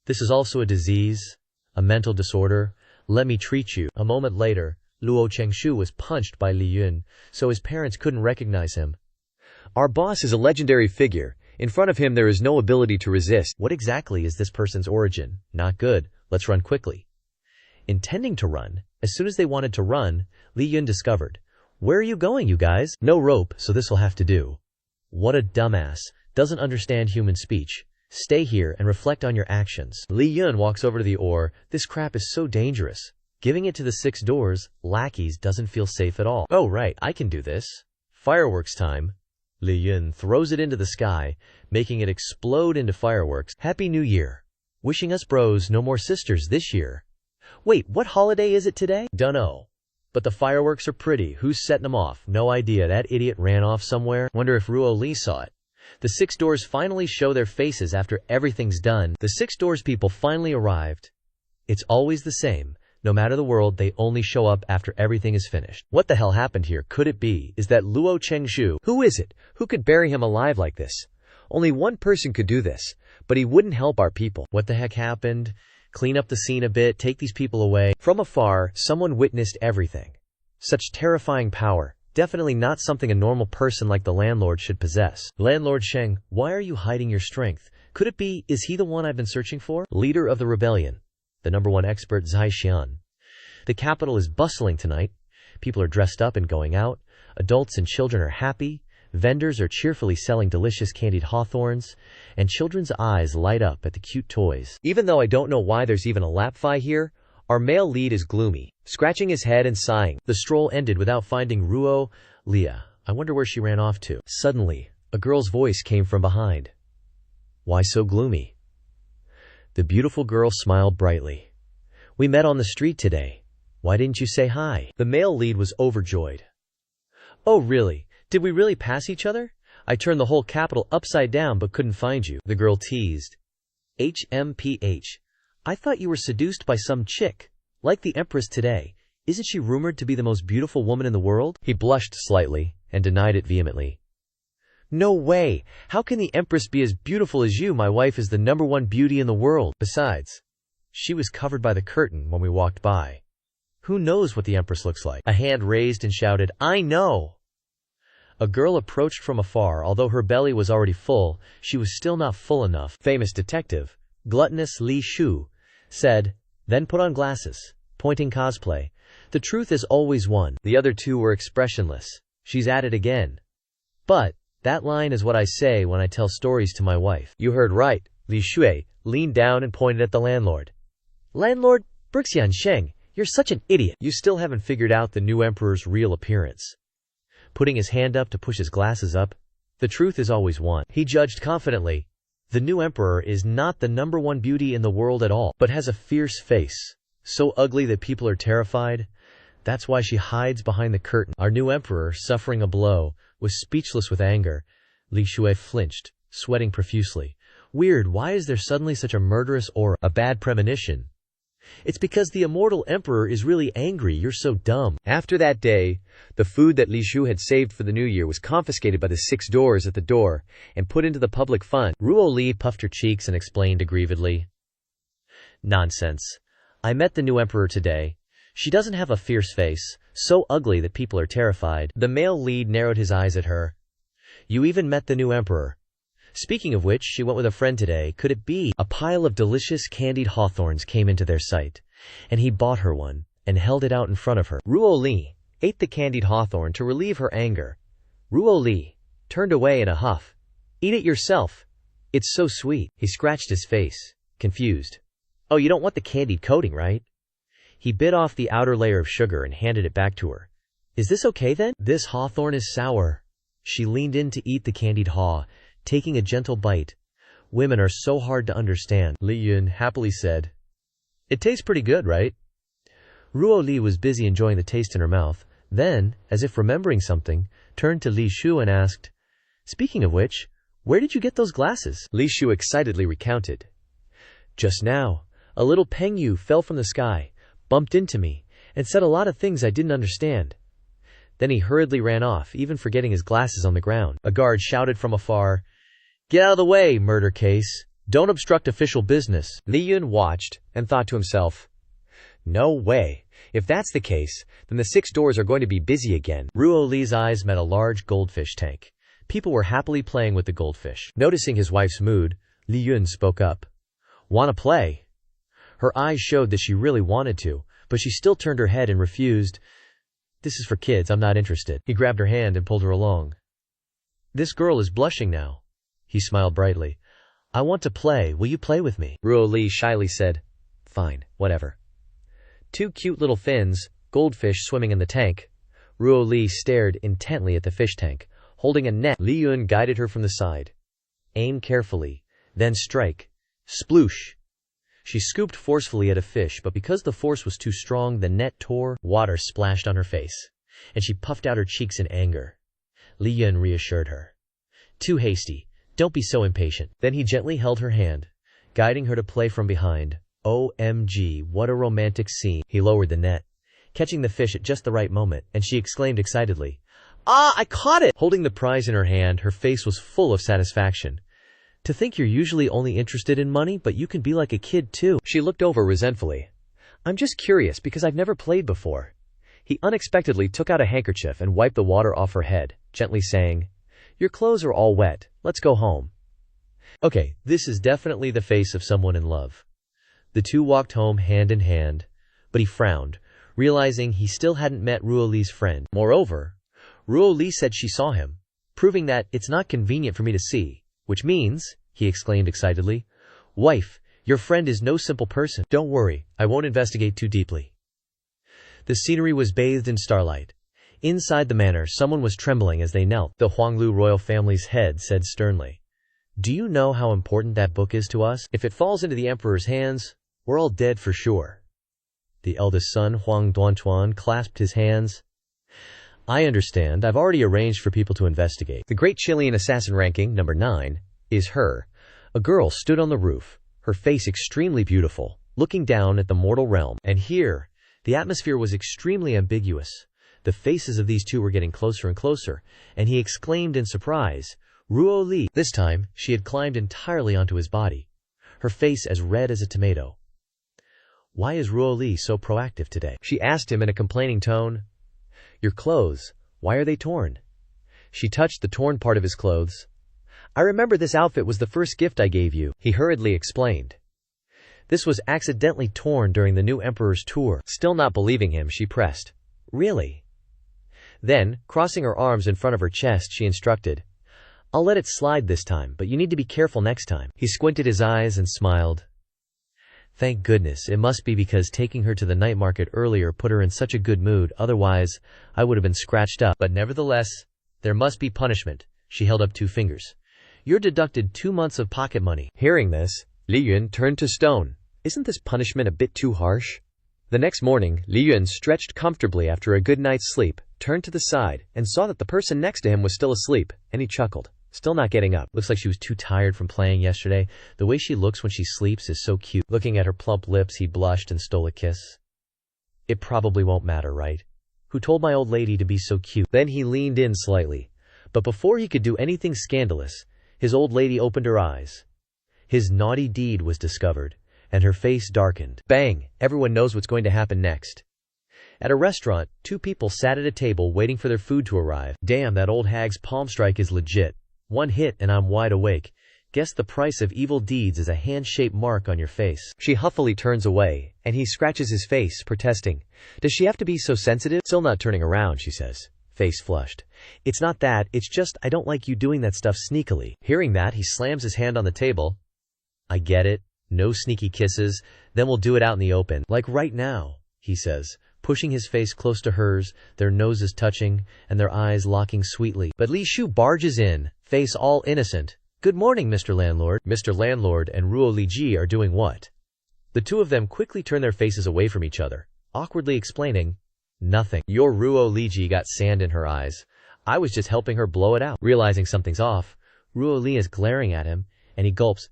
This is also a disease, a mental disorder. Let me treat you. A moment later, Luo Chengshu was punched by Li Yun, so his parents couldn't recognize him. Our boss is a legendary figure. In front of him there is no ability to resist. What exactly is this person's origin? Not good. Let's run quickly. Intending to run, as soon as they wanted to run, Li Yun discovered. Where are you going, you guys? No rope, so this'll have to do. What a dumbass. Doesn't understand human speech. Stay here and reflect on your actions. Li Yun walks over to the oar. This crap is so dangerous. Giving it to the 6 doors, lackeys doesn't feel safe at all. Oh right, I can do this. Fireworks time. Li Yun throws it into the sky, making it explode into fireworks. Happy New Year. Wishing us bros no more sisters this year. Wait, what holiday is it today? Dunno. But the fireworks are pretty. Who's setting them off? No idea. That idiot ran off somewhere. Wonder if Ruo Li saw it. The 6 doors finally show their faces after everything's done. The 6 doors people finally arrived. It's always the same. No matter the world, they only show up after everything is finished. What the hell happened here? Could it be? Is that Luo Chengshu? Who is it? Who could bury him alive like this? Only one person could do this, but he wouldn't help our people. What the heck happened? Clean up the scene a bit, take these people away. From afar, someone witnessed everything. Such terrifying power. Definitely not something a normal person like the landlord should possess. Landlord Sheng, why are you hiding your strength? Could it be, is he the one I've been searching for? Leader of the rebellion. The #1 expert Zai Xian. The capital is bustling tonight. People are dressed up and going out. Adults and children are happy. Vendors are cheerfully selling delicious candied hawthorns, and children's eyes light up at the cute toys. Even though I don't know why there's even a lapfi here, our male lead is gloomy, scratching his head and sighing. The stroll ended without finding Ruo Leah. I wonder where she ran off to. Suddenly, a girl's voice came from behind. Why so gloomy? The beautiful girl smiled brightly. We met on the street today. Why didn't you say hi? The male lead was overjoyed. Oh really? Did we really pass each other? I turned the whole capital upside down but couldn't find you. The girl teased. HMPH. I thought you were seduced by some chick. Like the Empress today. Isn't she rumored to be the most beautiful woman in the world? He blushed slightly and denied it vehemently. No way! How can the Empress be as beautiful as you? My wife is the #1 beauty in the world. Besides, she was covered by the curtain when we walked by. Who knows what the Empress looks like? A hand raised and shouted, I know! A girl approached from afar. Although her belly was already full, she was still not full enough. Famous detective, gluttonous Li Shu, said, then put on glasses. Pointing cosplay. The truth is always one. The other two were expressionless. She's at it again. But that line is what I say when I tell stories to my wife. You heard right. Li Shui leaned down and pointed at the landlord. Landlord, Brixian Sheng, you're such an idiot. You still haven't figured out the new emperor's real appearance. Putting his hand up to push his glasses up. The truth is always one. He judged confidently. The new emperor is not the #1 beauty in the world at all, but has a fierce face. So ugly that people are terrified. That's why she hides behind the curtain. Our new emperor, suffering a blow, was speechless with anger. Li Shui flinched, sweating profusely. Weird, why is there suddenly such a murderous aura? A bad premonition. It's because the immortal emperor is really angry. You're so dumb. After that day, the food that Li Shu had saved for the new year was confiscated by the 6 doors at the door and put into the public fund. Ruo Li puffed her cheeks and explained aggrievedly. Nonsense. I met the new emperor today. She doesn't have a fierce face, so ugly that people are terrified. The male lead narrowed his eyes at her. You even met the new emperor. Speaking of which, she went with a friend today. Could it be? A pile of delicious candied hawthorns came into their sight, and he bought her one and held it out in front of her. Ruo Li ate the candied hawthorn to relieve her anger. Ruo Li turned away in a huff. Eat it yourself. It's so sweet. He scratched his face, confused. Oh, you don't want the candied coating, right? He bit off the outer layer of sugar and handed it back to her. Is this okay then? This hawthorn is sour. She leaned in to eat the candied haw, taking a gentle bite. Women are so hard to understand, Li Yun happily said. It tastes pretty good, right? Ruo Li was busy enjoying the taste in her mouth, then, as if remembering something, turned to Li Shu and asked, Speaking of which, where did you get those glasses? Li Shu excitedly recounted. Just now, a little Pengyu fell from the sky, bumped into me, and said a lot of things I didn't understand. Then he hurriedly ran off, even forgetting his glasses on the ground. A guard shouted from afar, Get out of the way, murder case. Don't obstruct official business. Li Yun watched and thought to himself, No way. If that's the case, then the 6 doors are going to be busy again. Ruo Li's eyes met a large goldfish tank. People were happily playing with the goldfish. Noticing his wife's mood, Li Yun spoke up. Wanna play? Her eyes showed that she really wanted to, but she still turned her head and refused. This is for kids, I'm not interested. He grabbed her hand and pulled her along. This girl is blushing now. He smiled brightly. I want to play, will you play with me? Ruo Li shyly said, Fine, whatever. 2 cute little fins, goldfish swimming in the tank. Ruo Li stared intently at the fish tank, holding a net. Li Yun guided her from the side. Aim carefully, then strike. Sploosh! She scooped forcefully at a fish, but because the force was too strong, the net tore. Water splashed on her face, and she puffed out her cheeks in anger. Li Yun reassured her. Too hasty. Don't be so impatient. Then he gently held her hand, guiding her to play from behind. OMG, what a romantic scene. He lowered the net, catching the fish at just the right moment, and she exclaimed excitedly, Ah, I caught it! Holding the prize in her hand, her face was full of satisfaction. To think you're usually only interested in money, but you can be like a kid too. She looked over resentfully. I'm just curious because I've never played before. He unexpectedly took out a handkerchief and wiped the water off her head, gently saying, Your clothes are all wet. Let's go home. Okay, this is definitely the face of someone in love. The two walked home hand in hand, but he frowned, realizing he still hadn't met Ruo Li's friend. Moreover, Ruo Li said she saw him, proving that it's not convenient for me to see. Which means, he exclaimed excitedly, Wife, your friend is no simple person. Don't worry, I won't investigate too deeply. The scenery was bathed in starlight. Inside the manor, someone was trembling as they knelt. The Huanglu royal family's head said sternly, Do you know how important that book is to us? If it falls into the emperor's hands, we're all dead for sure. The eldest son, Huang Duanchuan, clasped his hands. I understand. I've already arranged for people to investigate. The great Chilean assassin ranking, number 9, is her. A girl stood on the roof, her face extremely beautiful, looking down at the mortal realm. And here, the atmosphere was extremely ambiguous. The faces of these two were getting closer and closer, and he exclaimed in surprise, Ruo Li. This time, she had climbed entirely onto his body, her face as red as a tomato. Why is Ruo Li so proactive today? She asked him in a complaining tone. Your clothes, why are they torn? She touched the torn part of his clothes. I remember this outfit was the first gift I gave you, he hurriedly explained. This was accidentally torn during the new emperor's tour. Still not believing him, she pressed. Really? Then, crossing her arms in front of her chest, she instructed, I'll let it slide this time, but you need to be careful next time. He squinted his eyes and smiled. Thank goodness, it must be because taking her to the night market earlier put her in such a good mood, otherwise, I would have been scratched up. But nevertheless, there must be punishment. She held up 2 fingers. You're deducted 2 months of pocket money. Hearing this, Li Yun turned to stone. Isn't this punishment a bit too harsh? The next morning, Li Yun stretched comfortably after a good night's sleep, turned to the side, and saw that the person next to him was still asleep, and he chuckled. Still not getting up. Looks like she was too tired from playing yesterday. The way she looks when she sleeps is so cute. Looking at her plump lips, he blushed and stole a kiss. It probably won't matter, right? Who told my old lady to be so cute? Then he leaned in slightly. But before he could do anything scandalous, his old lady opened her eyes. His naughty deed was discovered, and her face darkened. Bang! Everyone knows what's going to happen next. At a restaurant, 2 people sat at a table waiting for their food to arrive. Damn, that old hag's palm strike is legit. 1 hit and I'm wide awake. Guess the price of evil deeds is a hand-shaped mark on your face. She huffily turns away, and he scratches his face, protesting. Does she have to be so sensitive? Still not turning around, she says. face flushed. It's not that, it's just I don't like you doing that stuff sneakily. Hearing that, he slams his hand on the table. I get it. No sneaky kisses. Then we'll do it out in the open. Like right now, he says, pushing his face close to hers, their noses touching, and their eyes locking sweetly. But Li Shu barges in, face all innocent. Good morning, Mr. Landlord. Mr. Landlord and Ruo Liji are doing what? The two of them quickly turn their faces away from each other, awkwardly explaining, nothing. Your Ruo Liji got sand in her eyes. I was just helping her blow it out. Realizing something's off, Ruo Li is glaring at him, and he gulps.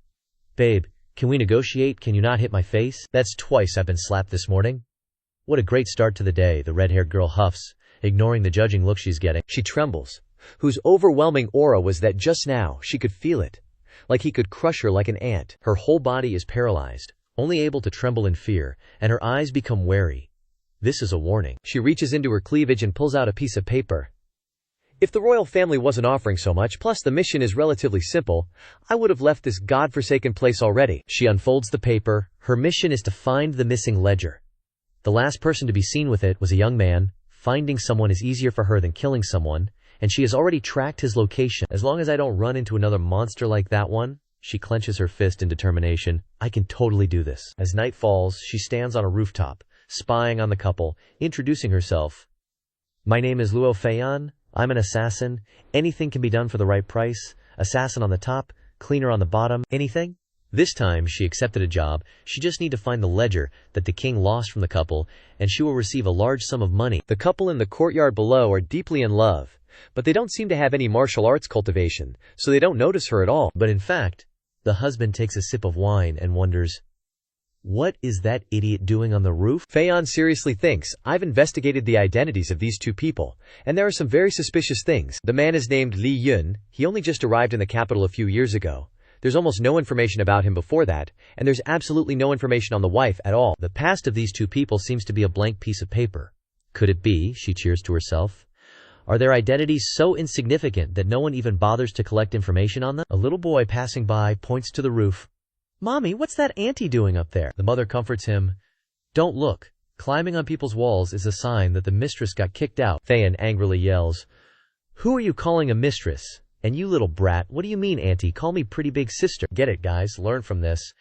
Babe, can we negotiate? Can you not hit my face? That's twice I've been slapped this morning. What a great start to the day, the red-haired girl huffs, ignoring the judging look she's getting. She trembles, whose overwhelming aura was that just now she could feel it, like he could crush her like an ant. Her whole body is paralyzed, only able to tremble in fear, and her eyes become wary. This is a warning. She reaches into her cleavage and pulls out a piece of paper. If the royal family wasn't offering so much, plus the mission is relatively simple, I would have left this godforsaken place already. She unfolds the paper. Her mission is to find the missing ledger. The last person to be seen with it was a young man. Finding someone is easier for her than killing someone, and she has already tracked his location. As long as I don't run into another monster like that one, she clenches her fist in determination. I can totally do this. As night falls, she stands on a rooftop, spying on the couple, introducing herself. My name is Luo Feiyan. I'm an assassin. Anything can be done for the right price. Assassin on the top, cleaner on the bottom. Anything? This time, she accepted a job. She just need to find the ledger that the king lost from the couple, and she will receive a large sum of money. The couple in the courtyard below are deeply in love, but they don't seem to have any martial arts cultivation, so they don't notice her at all. But in fact, the husband takes a sip of wine and wonders, what is that idiot doing on the roof? Feiyan seriously thinks, I've investigated the identities of these two people, and there are some very suspicious things. The man is named Li Yun. He only just arrived in the capital a few years ago. There's almost no information about him before that, and there's absolutely no information on the wife at all. The past of these two people seems to be a blank piece of paper. Could it be, she cheers to herself? Are their identities so insignificant that no one even bothers to collect information on them? A little boy passing by points to the roof. Mommy, what's that auntie doing up there? The mother comforts him. Don't look. Climbing on people's walls is a sign that the mistress got kicked out. Feiyan angrily yells. Who are you calling a mistress? And you little brat, what do you mean, auntie? Call me pretty big sister. Get it, guys. Learn from this.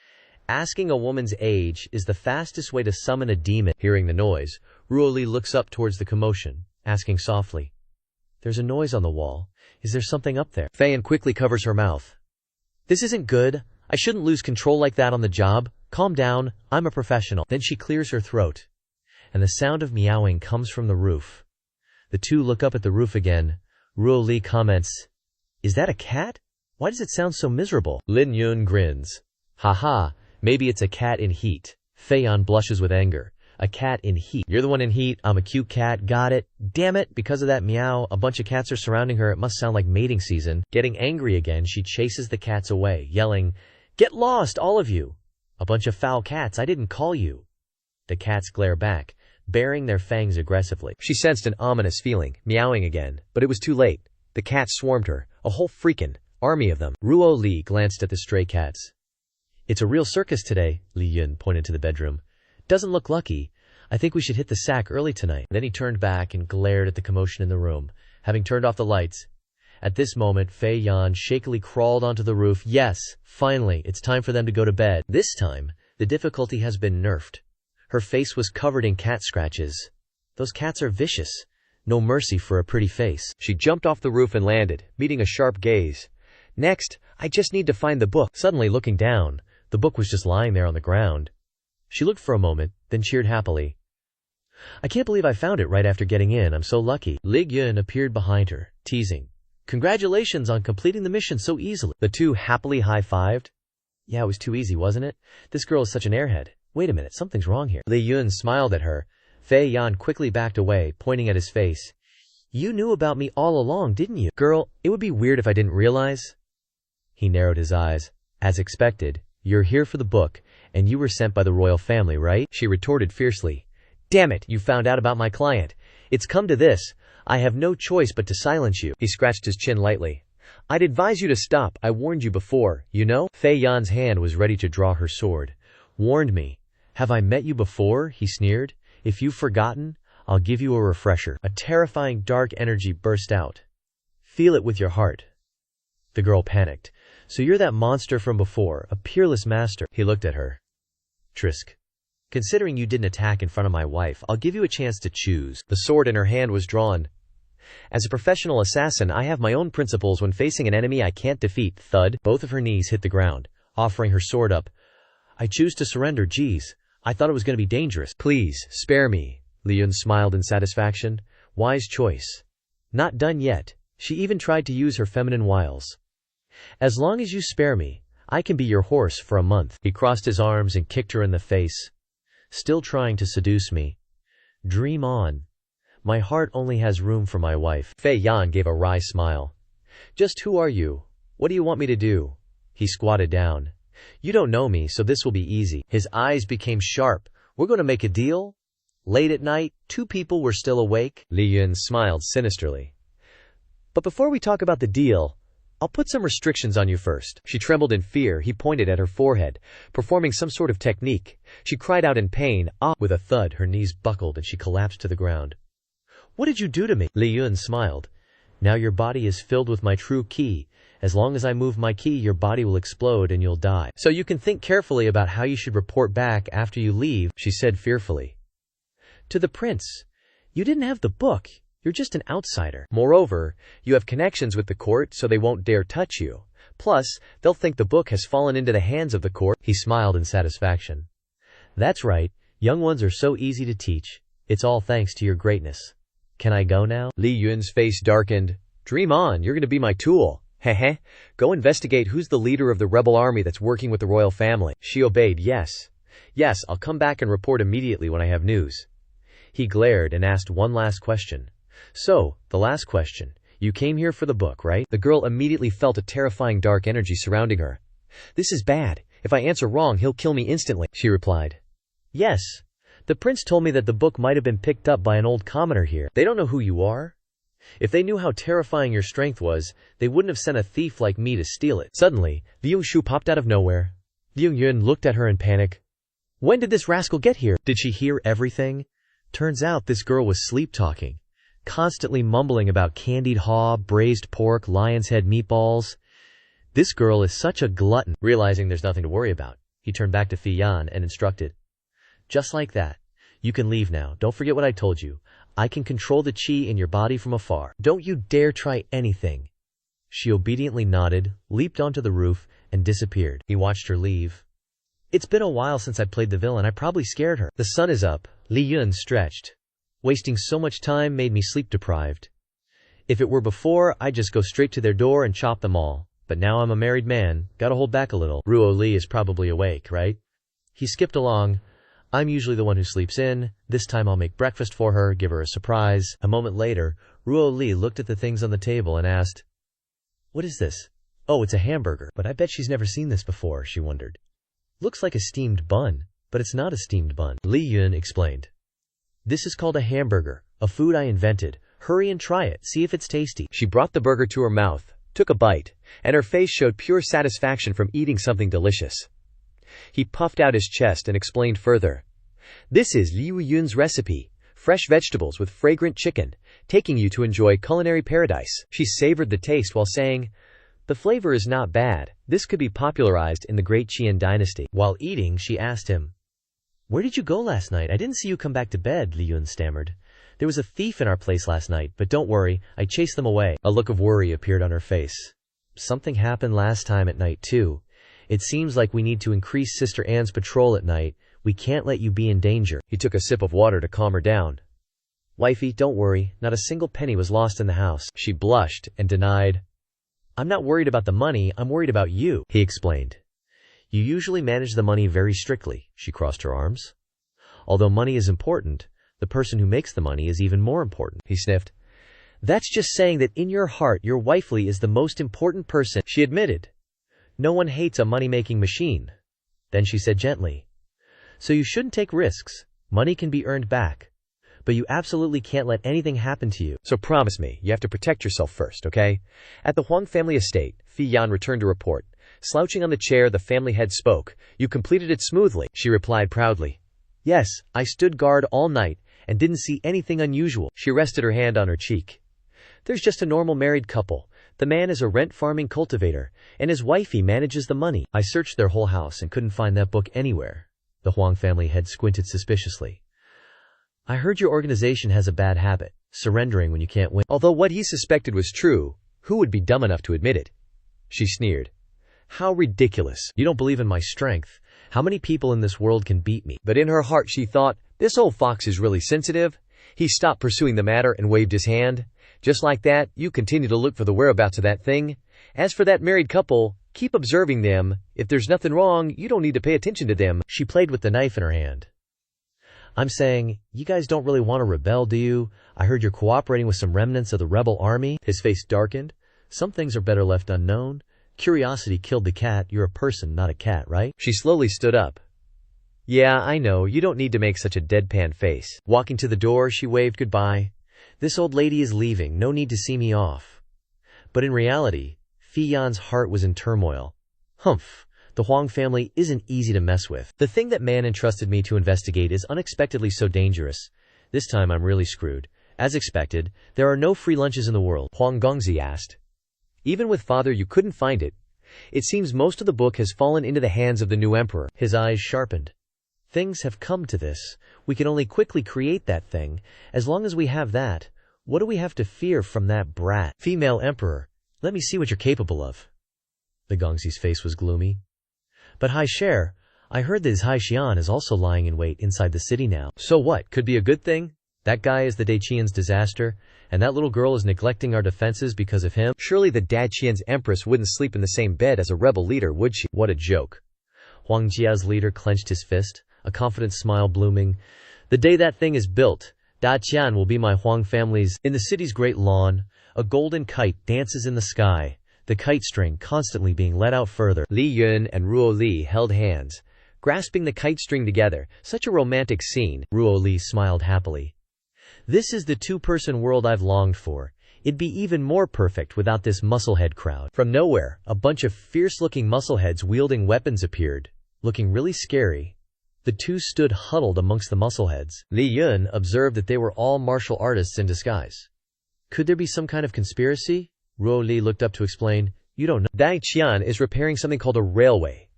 Asking a woman's age is the fastest way to summon a demon. Hearing the noise, Ruoli looks up towards the commotion, asking softly. There's a noise on the wall. Is there something up there? Feiyan quickly covers her mouth. This isn't good. I shouldn't lose control like that on the job. Calm down. I'm a professional. Then she clears her throat, and the sound of meowing comes from the roof. The two look up at the roof again. Ruoli comments, Is that a cat? Why does it sound so miserable? Lin Yun grins. Haha, maybe it's a cat in heat. Feiyan blushes with anger. A cat in heat. You're the one in heat. I'm a cute cat. Got it. Damn it. Because of that meow, a bunch of cats are surrounding her. It must sound like mating season. Getting angry again, she chases the cats away, yelling, Get lost, all of you. A bunch of foul cats. I didn't call you. The cats glare back, baring their fangs aggressively. She sensed an ominous feeling, meowing again, but it was too late. The cats swarmed her, a whole freakin' army of them. Ruo Li glanced at the stray cats. It's a real circus today, Li Yun pointed to the bedroom. Doesn't look lucky. I think we should hit the sack early tonight. Then he turned back and glared at the commotion in the room, having turned off the lights. At this moment, Feiyan shakily crawled onto the roof. Yes, finally, it's time for them to go to bed. This time, the difficulty has been nerfed. Her face was covered in cat scratches. Those cats are vicious. No mercy for a pretty face. She jumped off the roof and landed, meeting a sharp gaze. Next, I just need to find the book. Suddenly looking down, the book was just lying there on the ground. She looked for a moment, then cheered happily. I can't believe I found it right after getting in. I'm so lucky. Li Yun appeared behind her, teasing. Congratulations on completing the mission so easily. The two happily high-fived. Yeah, it was too easy, wasn't it? This girl is such an airhead. Wait a minute, something's wrong here. Li Yun smiled at her. Feiyan quickly backed away, pointing at his face. You knew about me all along, didn't you? Girl, it would be weird if I didn't realize. He narrowed his eyes. As expected, you're here for the book, and you were sent by the royal family, right? She retorted fiercely. Damn it, you found out about my client. It's come to this. I have no choice but to silence you. He scratched his chin lightly. I'd advise you to stop. I warned you before, you know? Feiyan's hand was ready to draw her sword. Warned me. Have I met you before? He sneered. If you've forgotten, I'll give you a refresher. A terrifying dark energy burst out. Feel it with your heart. The girl panicked. So you're that monster from before, a peerless master. He looked at her. Trisk. Considering you didn't attack in front of my wife, I'll give you a chance to choose. The sword in her hand was drawn. As a professional assassin, I have my own principles when facing an enemy I can't defeat. Thud. Both of her knees hit the ground, offering her sword up. I choose to surrender, geez. I thought it was going to be dangerous. Please, spare me. Li Yun smiled in satisfaction. Wise choice. Not done yet. She even tried to use her feminine wiles. As long as you spare me, I can be your horse for a month. He crossed his arms and kicked her in the face. Still trying to seduce me. Dream on. My heart only has room for my wife. Fei Yan gave a wry smile. Just who are you? What do you want me to do? He squatted down. You don't know me, so this will be easy. His eyes became sharp. We're going to make a deal? Late at night, two people were still awake. Li Yun smiled sinisterly. But before we talk about the deal, I'll put some restrictions on you first. She trembled in fear. He pointed at her forehead, performing some sort of technique. She cried out in pain. Ah! With a thud, her knees buckled and she collapsed to the ground. What did you do to me? Li Yun smiled. Now your body is filled with my true ki. As long as I move my ki, your body will explode and you'll die. So you can think carefully about how you should report back after you leave, she said fearfully. To the prince, you didn't have the book. You're just an outsider. Moreover, you have connections with the court, so they won't dare touch you. Plus, they'll think the book has fallen into the hands of the court. He smiled in satisfaction. That's right. Young ones are so easy to teach. It's all thanks to your greatness. Can I go now? Li Yun's face darkened. Dream on, you're going to be my tool. Heh. Go investigate who's the leader of the rebel army that's working with the royal family. She obeyed. Yes, I'll come back and report immediately when I have news. He glared and asked one last question. So, the last question. You came here for the book, right? The girl immediately felt a terrifying dark energy surrounding her. This is bad. If I answer wrong, he'll kill me instantly, she replied. Yes. The prince told me that the book might have been picked up by an old commoner here. They don't know who you are. If they knew how terrifying your strength was, they wouldn't have sent a thief like me to steal it. Suddenly, Liu Shu popped out of nowhere. Liu Yun looked at her in panic. When did this rascal get here? Did she hear everything? Turns out this girl was sleep-talking, constantly mumbling about candied haw, braised pork, lion's head meatballs. This girl is such a glutton. Realizing there's nothing to worry about, he turned back to Fei Yan and instructed. Just like that. You can leave now. Don't forget what I told you. I can control the chi in your body from afar. Don't you dare try anything. She obediently nodded, leaped onto the roof, and disappeared. He watched her leave. It's been a while since I played the villain. I probably scared her. The sun is up. Li Yun stretched. Wasting so much time made me sleep-deprived. If it were before, I'd just go straight to their door and chop them all. But now I'm a married man. Gotta hold back a little. Ruo Li is probably awake, right? He skipped along. I'm usually the one who sleeps in. This time I'll make breakfast for her, give her a surprise. A moment later, Ruo Li looked at the things on the table and asked, What is this? Oh, it's a hamburger. But I bet she's never seen this before, she wondered. Looks like a steamed bun, but it's not a steamed bun. Li Yun explained. This is called a hamburger, a food I invented. Hurry and try it, see if it's tasty. She brought the burger to her mouth, took a bite, and her face showed pure satisfaction from eating something delicious. He puffed out his chest and explained further. This is Liu Yun's recipe, fresh vegetables with fragrant chicken, taking you to enjoy culinary paradise. She savored the taste while saying, The flavor is not bad. This could be popularized in the Great Qian dynasty. While eating, she asked him, Where did you go last night? I didn't see you come back to bed, Li Yun stammered. There was a thief in our place last night, but don't worry, I chased them away. A look of worry appeared on her face. Something happened last time at night too. It seems like we need to increase Sister Anne's patrol at night. We can't let you be in danger. He took a sip of water to calm her down. Wifey, don't worry. Not a single penny was lost in the house. She blushed and denied. I'm not worried about the money. I'm worried about you, he explained. You usually manage the money very strictly. She crossed her arms. Although money is important, the person who makes the money is even more important. He sniffed. That's just saying that in your heart, your wifely is the most important person, she admitted. No one hates a money-making machine. Then she said gently, So you shouldn't take risks. Money can be earned back. But you absolutely can't let anything happen to you. So promise me, you have to protect yourself first, okay? At the Huang family estate, Fei Yan returned to report. Slouching on the chair, the family head spoke. You completed it smoothly, she replied proudly. Yes, I stood guard all night and didn't see anything unusual. She rested her hand on her cheek. There's just a normal married couple. The man is a rent-farming cultivator, and his wifey manages the money. I searched their whole house and couldn't find that book anywhere. The Huang family head squinted suspiciously. I heard your organization has a bad habit, surrendering when you can't win. Although what he suspected was true, who would be dumb enough to admit it? She sneered. How ridiculous. You don't believe in my strength. How many people in this world can beat me? But in her heart she thought, this old fox is really sensitive. He stopped pursuing the matter and waved his hand. Just like that, you continue to look for the whereabouts of that thing. As for that married couple, keep observing them. If there's nothing wrong, you don't need to pay attention to them. She played with the knife in her hand. I'm saying, you guys don't really want to rebel, do you? I heard you're cooperating with some remnants of the rebel army. His face darkened. Some things are better left unknown. Curiosity killed the cat. You're a person, not a cat, right? She slowly stood up. Yeah, I know. You don't need to make such a deadpan face. Walking to the door, she waved goodbye. This old lady is leaving. No need to see me off. But in reality, Fi Yan's heart was in turmoil. Humph. The Huang family isn't easy to mess with. The thing that man entrusted me to investigate is unexpectedly so dangerous. This time I'm really screwed. As expected, there are no free lunches in the world. Huang Gongzi asked. Even with father you couldn't find it. It seems most of the book has fallen into the hands of the new emperor. His eyes sharpened. Things have come to this. We can only quickly create that thing. As long as we have that, what do we have to fear from that brat? Female emperor, let me see what you're capable of. The Gongzi's face was gloomy. But Hai Sher, I heard that his Hai Xian is also lying in wait inside the city now. So what? Could be a good thing? That guy is the Daqian's disaster, and that little girl is neglecting our defenses because of him? Surely the Daqian's empress wouldn't sleep in the same bed as a rebel leader, would she? What a joke. Huang Jia's leader clenched his fist, a confident smile blooming. The day that thing is built, Daqian will be my Huang family's. In the city's great lawn, a golden kite dances in the sky, the kite string constantly being let out further. Li Yun and Ruo Li held hands, grasping the kite string together. Such a romantic scene. Ruo Li smiled happily. This is the two-person world I've longed for. It'd be even more perfect without this musclehead crowd. From nowhere, a bunch of fierce-looking muscleheads wielding weapons appeared, looking really scary. The two stood huddled amongst the muscleheads. Li Yun observed that they were all martial artists in disguise. Could there be some kind of conspiracy? Ruo Li looked up to explain. You don't know. Dai Qian is repairing something called a railway.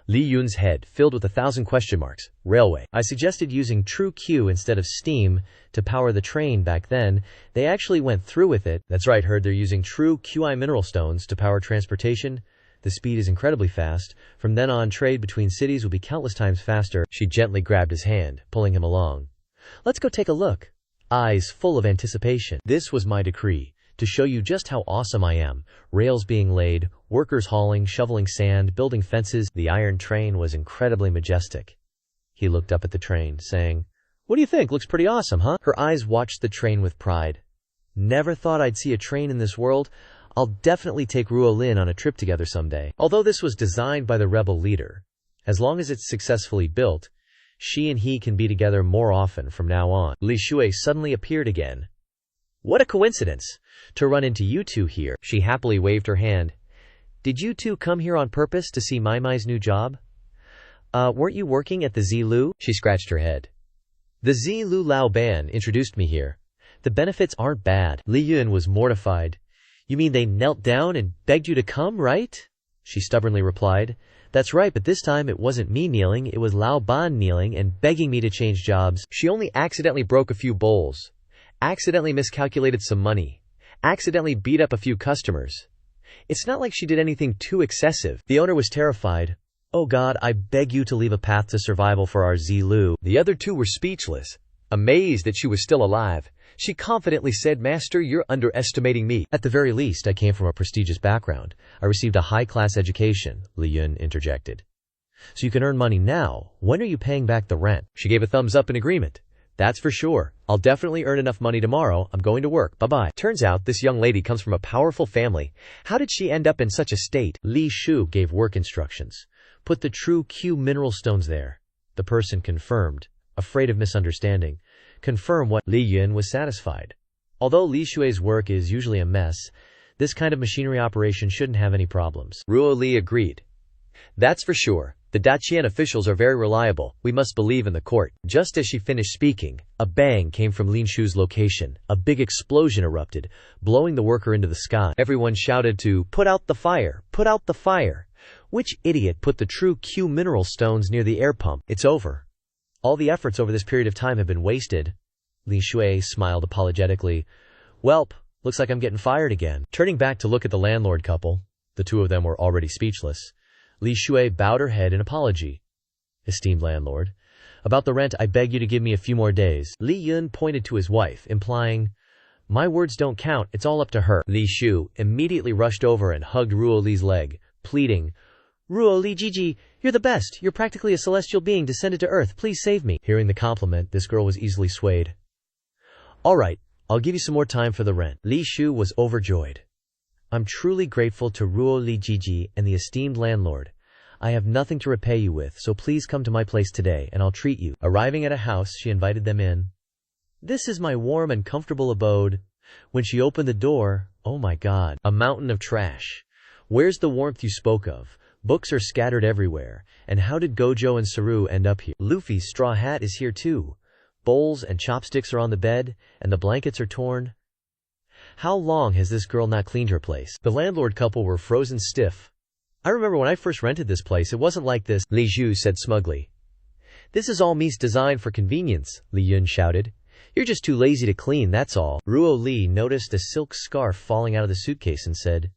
Li Yun's head filled with 1,000 question marks. Railway. I suggested using true Q instead of steam to power the train back then. They actually went through with it. That's right, heard they're using true QI mineral stones to power transportation. The speed is incredibly fast. From then on, trade between cities will be countless times faster. She gently grabbed his hand, pulling him along. Let's go take a look. Eyes full of anticipation. This was my decree, to show you just how awesome I am. Rails being laid, workers hauling, shoveling sand, building fences. The iron train was incredibly majestic. He looked up at the train, saying, What do you think? Looks pretty awesome, huh? Her eyes watched the train with pride. Never thought I'd see a train in this world. I'll definitely take Ruo Lin on a trip together someday. Although this was designed by the rebel leader, as long as it's successfully built, she and he can be together more often from now on. Li Shui suddenly appeared again. What a coincidence to run into you two here. She happily waved her hand. Did you two come here on purpose to see Mai Mai's new job? Weren't you working at the Zilu? She scratched her head. The Zilu Lao Ban introduced me here. The benefits aren't bad. Li Yun was mortified. You mean they knelt down and begged you to come, right? She stubbornly replied. That's right, but this time it wasn't me kneeling, it was Lao Ban kneeling and begging me to change jobs. She only accidentally broke a few bowls, accidentally miscalculated some money, accidentally beat up a few customers. It's not like she did anything too excessive. The owner was terrified. Oh God, I beg you to leave a path to survival for our Zilu. The other two were speechless, amazed that she was still alive. She confidently said, Master, you're underestimating me. At the very least, I came from a prestigious background. I received a high-class education, Li Yun interjected. So you can earn money now. When are you paying back the rent? She gave a thumbs up in agreement. That's for sure. I'll definitely earn enough money tomorrow. I'm going to work. Bye-bye. Turns out this young lady comes from a powerful family. How did she end up in such a state? Li Shu gave work instructions. Put the true Q mineral stones there. The person confirmed, afraid of misunderstanding. Confirm what? Li Yun was satisfied. Although Li Shui's work is usually a mess, this kind of machinery operation shouldn't have any problems. Ruo Li agreed. That's for sure. The Dacian officials are very reliable. We must believe in the court. Just as she finished speaking, a bang came from Lin Shu's location. A big explosion erupted, blowing the worker into the sky. Everyone shouted to, "Put out the fire! Put out the fire!" Which idiot put the true Q mineral stones near the air pump? It's over. All the efforts over this period of time have been wasted. Li Shui smiled apologetically. Welp, looks like I'm getting fired again. Turning back to look at the landlord couple, the two of them were already speechless. Li Shui bowed her head in apology. Esteemed landlord, about the rent I beg you to give me a few more days. Li Yun pointed to his wife, implying, my words don't count, it's all up to her. Li Shu immediately rushed over and hugged Ruo Li's leg, pleading, Ruo Li Gigi, you're the best. You're practically a celestial being descended to earth. Please save me. Hearing the compliment, this girl was easily swayed. All right, I'll give you some more time for the rent. Li Shu was overjoyed. I'm truly grateful to Ruo Li Gigi and the esteemed landlord. I have nothing to repay you with, so please come to my place today and I'll treat you. Arriving at a house, she invited them in. This is my warm and comfortable abode. When she opened the door, oh my god, a mountain of trash. Where's the warmth you spoke of? Books are scattered everywhere. And how did Gojo and Saru end up here? Luffy's straw hat is here too. Bowls and chopsticks are on the bed, and the blankets are torn. How long has this girl not cleaned her place? The landlord couple were frozen stiff. I remember when I first rented this place, it wasn't like this, Li Zhu said smugly. This is all Mies designed for convenience, Li Yun shouted. You're just too lazy to clean, that's all. Ruo Li noticed a silk scarf falling out of the suitcase and said,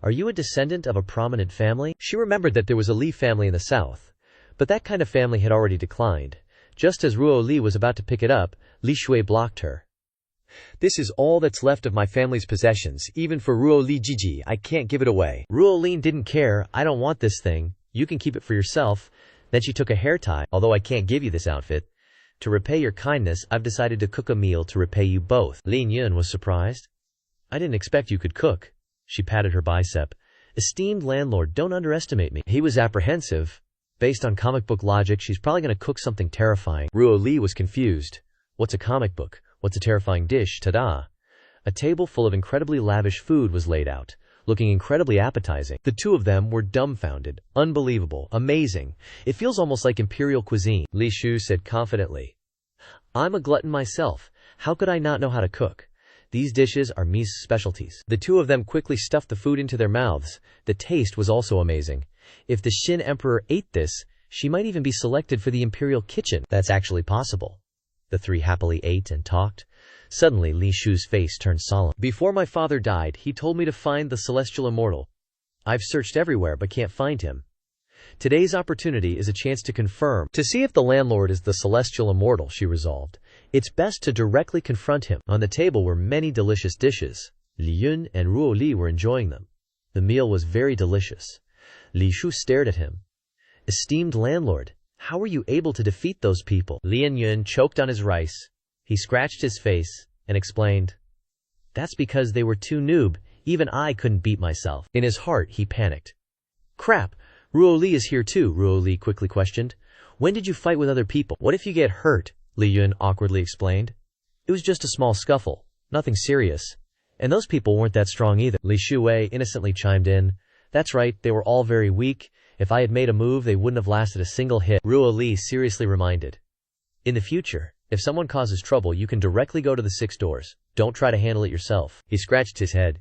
Are you a descendant of a prominent family? She remembered that there was a Li family in the south, but that kind of family had already declined. Just as Ruo Li was about to pick it up, Li Shui blocked her. This is all that's left of my family's possessions. Even for Ruo Li Gigi, I can't give it away. Ruo Lin didn't care. I don't want this thing. You can keep it for yourself. Then she took a hair tie. Although I can't give you this outfit. To repay your kindness, I've decided to cook a meal to repay you both. Lin Yun was surprised. I didn't expect you could cook. She patted her bicep. Esteemed landlord, don't underestimate me. He was apprehensive. Based on comic book logic, she's probably going to cook something terrifying. Ruo Li was confused. What's a comic book? What's a terrifying dish? Ta-da! A table full of incredibly lavish food was laid out, looking incredibly appetizing. The two of them were dumbfounded. Unbelievable. Amazing. It feels almost like imperial cuisine, Li Shu said confidently. I'm a glutton myself. How could I not know how to cook? These dishes are Mies' specialties. The two of them quickly stuffed the food into their mouths. The taste was also amazing. If the Shin Emperor ate this, she might even be selected for the imperial kitchen. That's actually possible. The three happily ate and talked. Suddenly, Li Shu's face turned solemn. Before my father died, he told me to find the celestial immortal. I've searched everywhere but can't find him. Today's opportunity is a chance to confirm, to see if the landlord is the celestial immortal, she resolved. It's best to directly confront him. On the table were many delicious dishes. Li Yun and Ruo Li were enjoying them. The meal was very delicious. Li Shu stared at him. Esteemed landlord, how were you able to defeat those people? Lin Yun choked on his rice. He scratched his face and explained, That's because they were too noob. Even I couldn't beat myself. In his heart, he panicked. Crap, Ruo Li is here too, Ruo Li quickly questioned. When did you fight with other people? What if you get hurt? Li Yun awkwardly explained. It was just a small scuffle. Nothing serious. And those people weren't that strong either. Li Shuwei innocently chimed in. That's right, they were all very weak. If I had made a move, they wouldn't have lasted a single hit. Ruo Li seriously reminded. In the future, if someone causes trouble, you can directly go to the 6 doors. Don't try to handle it yourself. He scratched his head.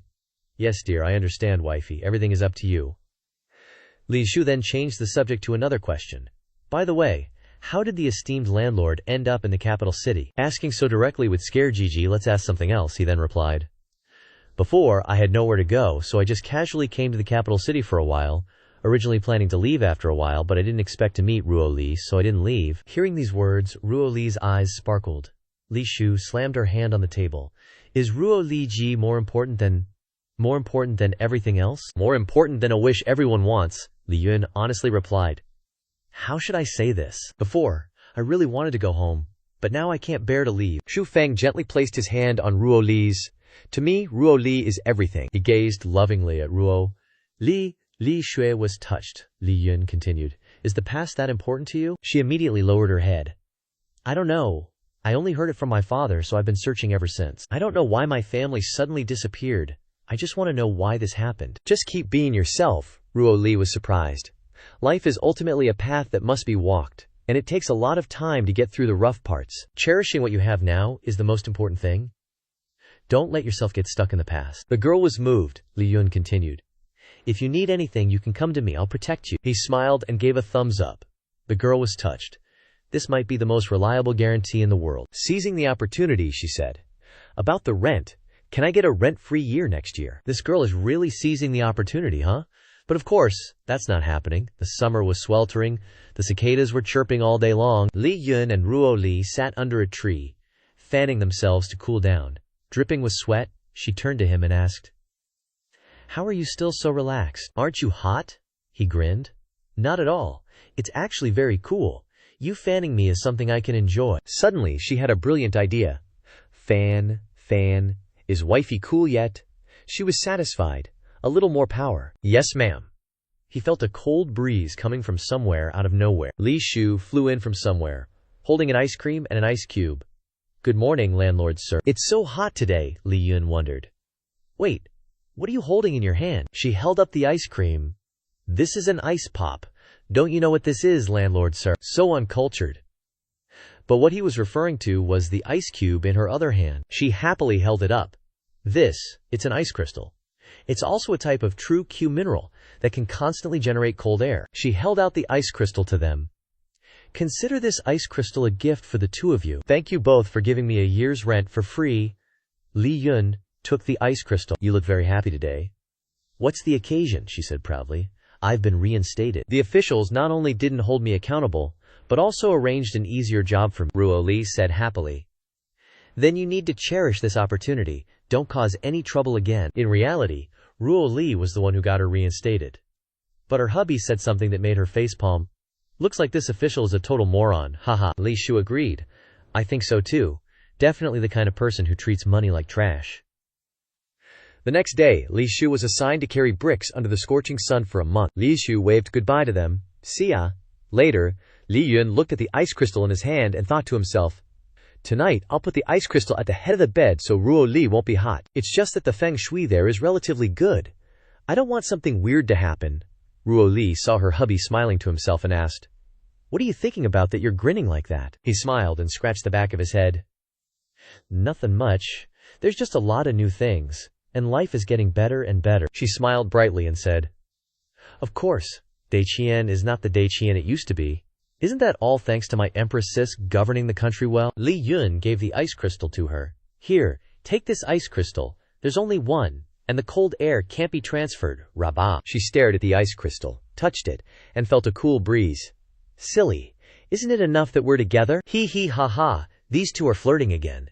Yes, dear, I understand, wifey. Everything is up to you. Li Shu then changed the subject to another question. By the way, how did the esteemed landlord end up in the capital city? Asking so directly would scare Gigi. Let's ask something else, he then replied. Before, I had nowhere to go, so I just casually came to the capital city for a while. Originally planning to leave after a while, but I didn't expect to meet Ruo Li, so I didn't leave. Hearing these words, Ruo Li's eyes sparkled. Li Shu slammed her hand on the table. Is Ruo Li Ji more important than everything else? More important than a wish everyone wants, Li Yun honestly replied. How should I say this? Before, I really wanted to go home, but now I can't bear to leave. Shu Feng gently placed his hand on Ruo Li's. To me, Ruo Li is everything. He gazed lovingly at Ruo Li. Li Shui was touched. Li Yun continued. Is the past that important to you? She immediately lowered her head. I don't know. I only heard it from my father, so I've been searching ever since. I don't know why my family suddenly disappeared. I just want to know why this happened. Just keep being yourself. Ruo Li was surprised. Life is ultimately a path that must be walked, and it takes a lot of time to get through the rough parts. Cherishing what you have now is the most important thing. Don't let yourself get stuck in the past. The girl was moved, Li Yun continued. If you need anything, you can come to me. I'll protect you. He smiled and gave a thumbs up. The girl was touched. This might be the most reliable guarantee in the world. Seizing the opportunity, she said. About the rent, can I get a rent-free year next year? This girl is really seizing the opportunity, huh? But of course, that's not happening. The summer was sweltering. The cicadas were chirping all day long. Li Yun and Ruo Li sat under a tree, fanning themselves to cool down. Dripping with sweat, she turned to him and asked, "How are you still so relaxed? Aren't you hot?" He grinned. "Not at all. It's actually very cool. You fanning me is something I can enjoy." Suddenly, she had a brilliant idea. Fan. Is wifey cool yet? She was satisfied. A little more power. "Yes, ma'am." He felt a cold breeze coming from somewhere out of nowhere. Li Shu flew in from somewhere, holding an ice cream and an ice cube. "Good morning, landlord sir." "It's so hot today," Li Yun wondered. "Wait, what are you holding in your hand?" She held up the ice cream. "This is an ice pop. Don't you know what this is, landlord sir?" So uncultured. But what he was referring to was the ice cube in her other hand. She happily held it up. It's an ice crystal. It's also a type of true Q mineral that can constantly generate cold air. She held out the ice crystal to them. "Consider this ice crystal a gift for the two of you. Thank you both for giving me a year's rent for free." Li Yun took the ice crystal. "You look very happy today." "What's the occasion?" she said proudly. "I've been reinstated. The officials not only didn't hold me accountable, but also arranged an easier job for me," Ruo Li said happily. "Then you need to cherish this opportunity. Don't cause any trouble again." In reality, Ruo Li was the one who got her reinstated. But her hubby said something that made her facepalm. "Looks like this official is a total moron, haha." Li Shu agreed. "I think so too. Definitely the kind of person who treats money like trash." The next day, Li Shu was assigned to carry bricks under the scorching sun for a month. Li Shu waved goodbye to them. "See ya." Later, Li Yun looked at the ice crystal in his hand and thought to himself, "Tonight, I'll put the ice crystal at the head of the bed so Ruo Li won't be hot. It's just that the feng shui there is relatively good. I don't want something weird to happen." Ruo Li saw her hubby smiling to himself and asked, "What are you thinking about that you're grinning like that?" He smiled and scratched the back of his head. "Nothing much. There's just a lot of new things, and life is getting better and better." She smiled brightly and said, "Of course, Daiqian is not the Daiqian it used to be. Isn't that all thanks to my Empress Sis governing the country well?" Li Yun gave the ice crystal to her. "Here, take this ice crystal. There's only one, and the cold air can't be transferred, Rabah." She stared at the ice crystal, touched it, and felt a cool breeze. "Silly. Isn't it enough that we're together? Hee ha ha. These two are flirting again."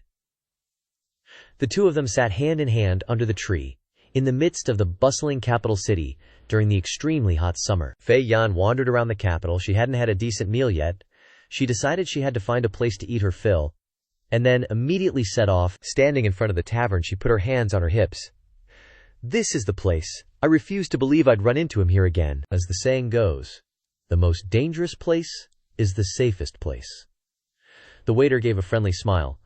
The two of them sat hand in hand under the tree, in the midst of the bustling capital city, during the extremely hot summer. Fei Yan wandered around the capital. She hadn't had a decent meal yet. She decided she had to find a place to eat her fill, and then immediately set off. Standing in front of the tavern, she put her hands on her hips. "This is the place. I refuse to believe I'd run into him here again." As the saying goes, the most dangerous place is the safest place. The waiter gave a friendly smile.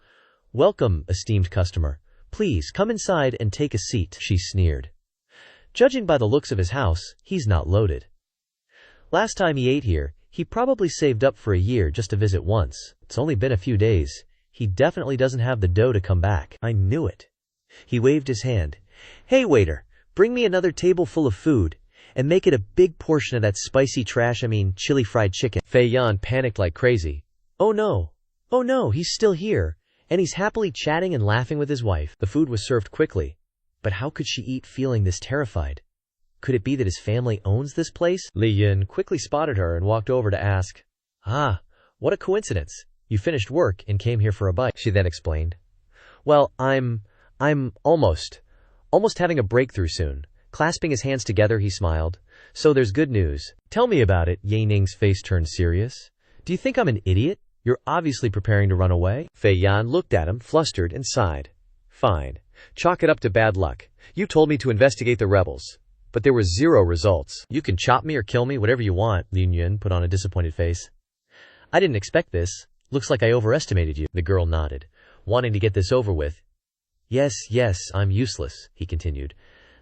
"Welcome, esteemed customer. Please come inside and take a seat," she sneered. "Judging by the looks of his house, he's not loaded. Last time he ate here, he probably saved up for a year just to visit once. It's only been a few days. He definitely doesn't have the dough to come back." "I knew it." He waved his hand. "Hey waiter, bring me another table full of food, and make it a big portion of that spicy chili fried chicken." Fei Yan panicked like crazy. Oh no, he's still here, and he's happily chatting and laughing with his wife." The food was served quickly. But how could she eat feeling this terrified? Could it be that his family owns this place? Li Yun quickly spotted her and walked over to ask, "Ah, what a coincidence. You finished work and came here for a bite." She then explained, "Well, I'm almost having a breakthrough soon." Clasping his hands together, he smiled. "So there's good news." "Tell me about it." Ye Ning's face turned serious. "Do you think I'm an idiot? You're obviously preparing to run away." Fei Yan looked at him, flustered, and sighed. "Fine. Chalk it up to bad luck. You told me to investigate the rebels, but there were 0 results." "You can chop me or kill me, whatever you want," Li Yun put on a disappointed face. "I didn't expect this. Looks like I overestimated you." The girl nodded, wanting to get this over with. Yes, I'm useless," he continued.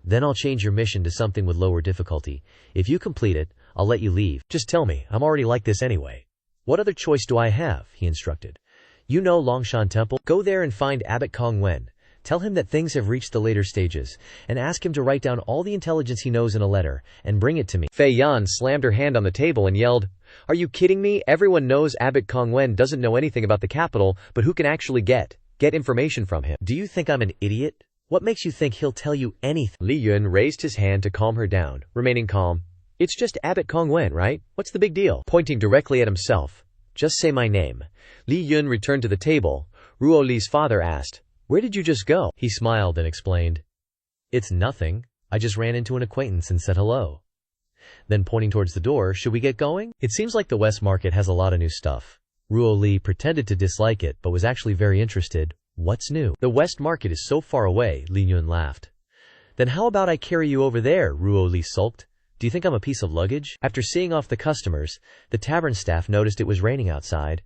"Then I'll change your mission to something with lower difficulty. If you complete it, I'll let you leave. Just tell me, I'm already like this anyway. What other choice do I have? He instructed. You know Longshan Temple? Go there and find Abbot Kong Wen. Tell him that things have reached the later stages, and ask him to write down all the intelligence he knows in a letter, and bring it to me. Fei Yan slammed her hand on the table and yelled, Are you kidding me? Everyone knows Abbot Kong Wen doesn't know anything about the capital, but who can actually get information from him? Do you think I'm an idiot? What makes you think he'll tell you anything? Li Yun raised his hand to calm her down, remaining calm. It's just Abbot Kong Wen, right? What's the big deal? Pointing directly at himself. Just say my name. Li Yun returned to the table. Ruo Li's father asked, Where did you just go? He smiled and explained, It's nothing. I just ran into an acquaintance and said hello. Then pointing towards the door, should we get going? It seems like the West Market has a lot of new stuff. Ruo Li pretended to dislike it, but was actually very interested. What's new? The West Market is so far away, Li Yun laughed. Then how about I carry you over there? Ruo Li sulked. Do you think I'm a piece of luggage? After seeing off the customers, the tavern staff noticed it was raining outside.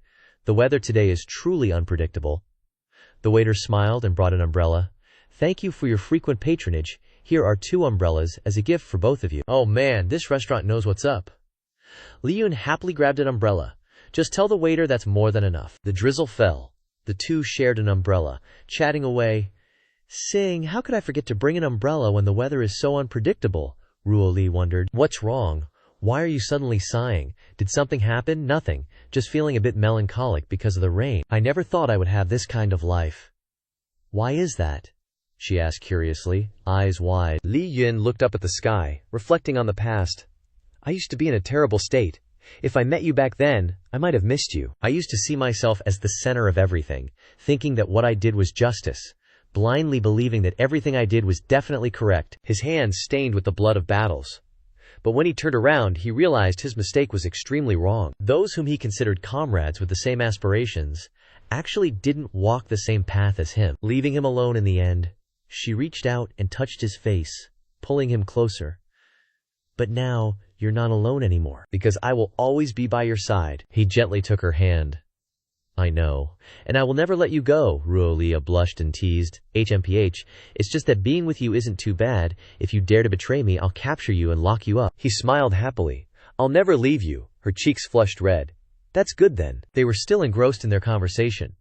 The weather today is truly unpredictable. The waiter smiled and brought an umbrella. Thank you for your frequent patronage. Here are 2 umbrellas as a gift for both of you. Oh man, this restaurant knows what's up. Li Yun happily grabbed an umbrella. Just tell the waiter that's more than enough. The drizzle fell. The 2 shared an umbrella, chatting away. Sing, how could I forget to bring an umbrella when the weather is so unpredictable? Ruo Li wondered. What's wrong? Why are you suddenly sighing? Did something happen? Nothing. Just feeling a bit melancholic because of the rain. I never thought I would have this kind of life. Why is that? She asked curiously, eyes wide. Li Yun looked up at the sky, reflecting on the past. I used to be in a terrible state. If I met you back then, I might have missed you. I used to see myself as the center of everything, thinking that what I did was justice, blindly believing that everything I did was definitely correct. His hands stained with the blood of battles. But when he turned around, he realized his mistake was extremely wrong. Those whom he considered comrades with the same aspirations actually didn't walk the same path as him. Leaving him alone in the end, she reached out and touched his face, pulling him closer. But now, you're not alone anymore, because I will always be by your side. He gently took her hand. I know, and I will never let you go, Ruo Li blushed and teased. HMPH, it's just that being with you isn't too bad. If you dare to betray me, I'll capture you and lock you up. He smiled happily. I'll never leave you. Her cheeks flushed red. That's good then. They were still engrossed in their conversation.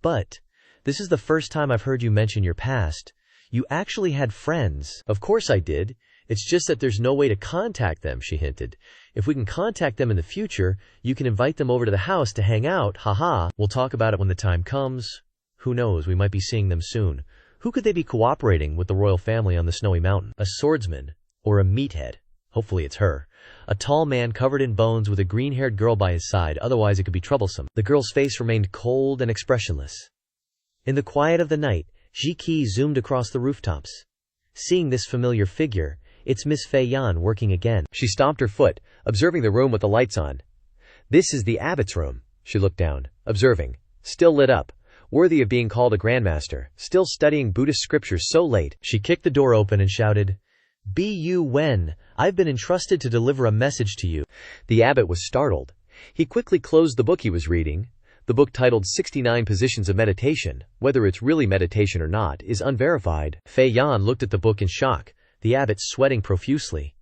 But, this is the first time I've heard you mention your past. You actually had friends. Of course I did. It's just that there's no way to contact them, she hinted. If we can contact them in the future, you can invite them over to the house to hang out, haha. We'll talk about it when the time comes. Who knows, we might be seeing them soon. Who could they be cooperating with the royal family on the snowy mountain? A swordsman, or a meathead. Hopefully it's her. A tall man covered in bones with a green-haired girl by his side, otherwise it could be troublesome. The girl's face remained cold and expressionless. In the quiet of the night, Ji Qi zoomed across the rooftops. Seeing this familiar figure, it's Miss Fei Yan working again. She stomped her foot, observing the room with the lights on. This is the abbot's room. She looked down, observing. Still lit up. Worthy of being called a grandmaster. Still studying Buddhist scriptures so late. She kicked the door open and shouted, Bu Wen, I've been entrusted to deliver a message to you. The abbot was startled. He quickly closed the book he was reading. The book titled 69 Positions of Meditation, whether it's really meditation or not, is unverified. Fei Yan looked at the book in shock. The abbot sweating profusely.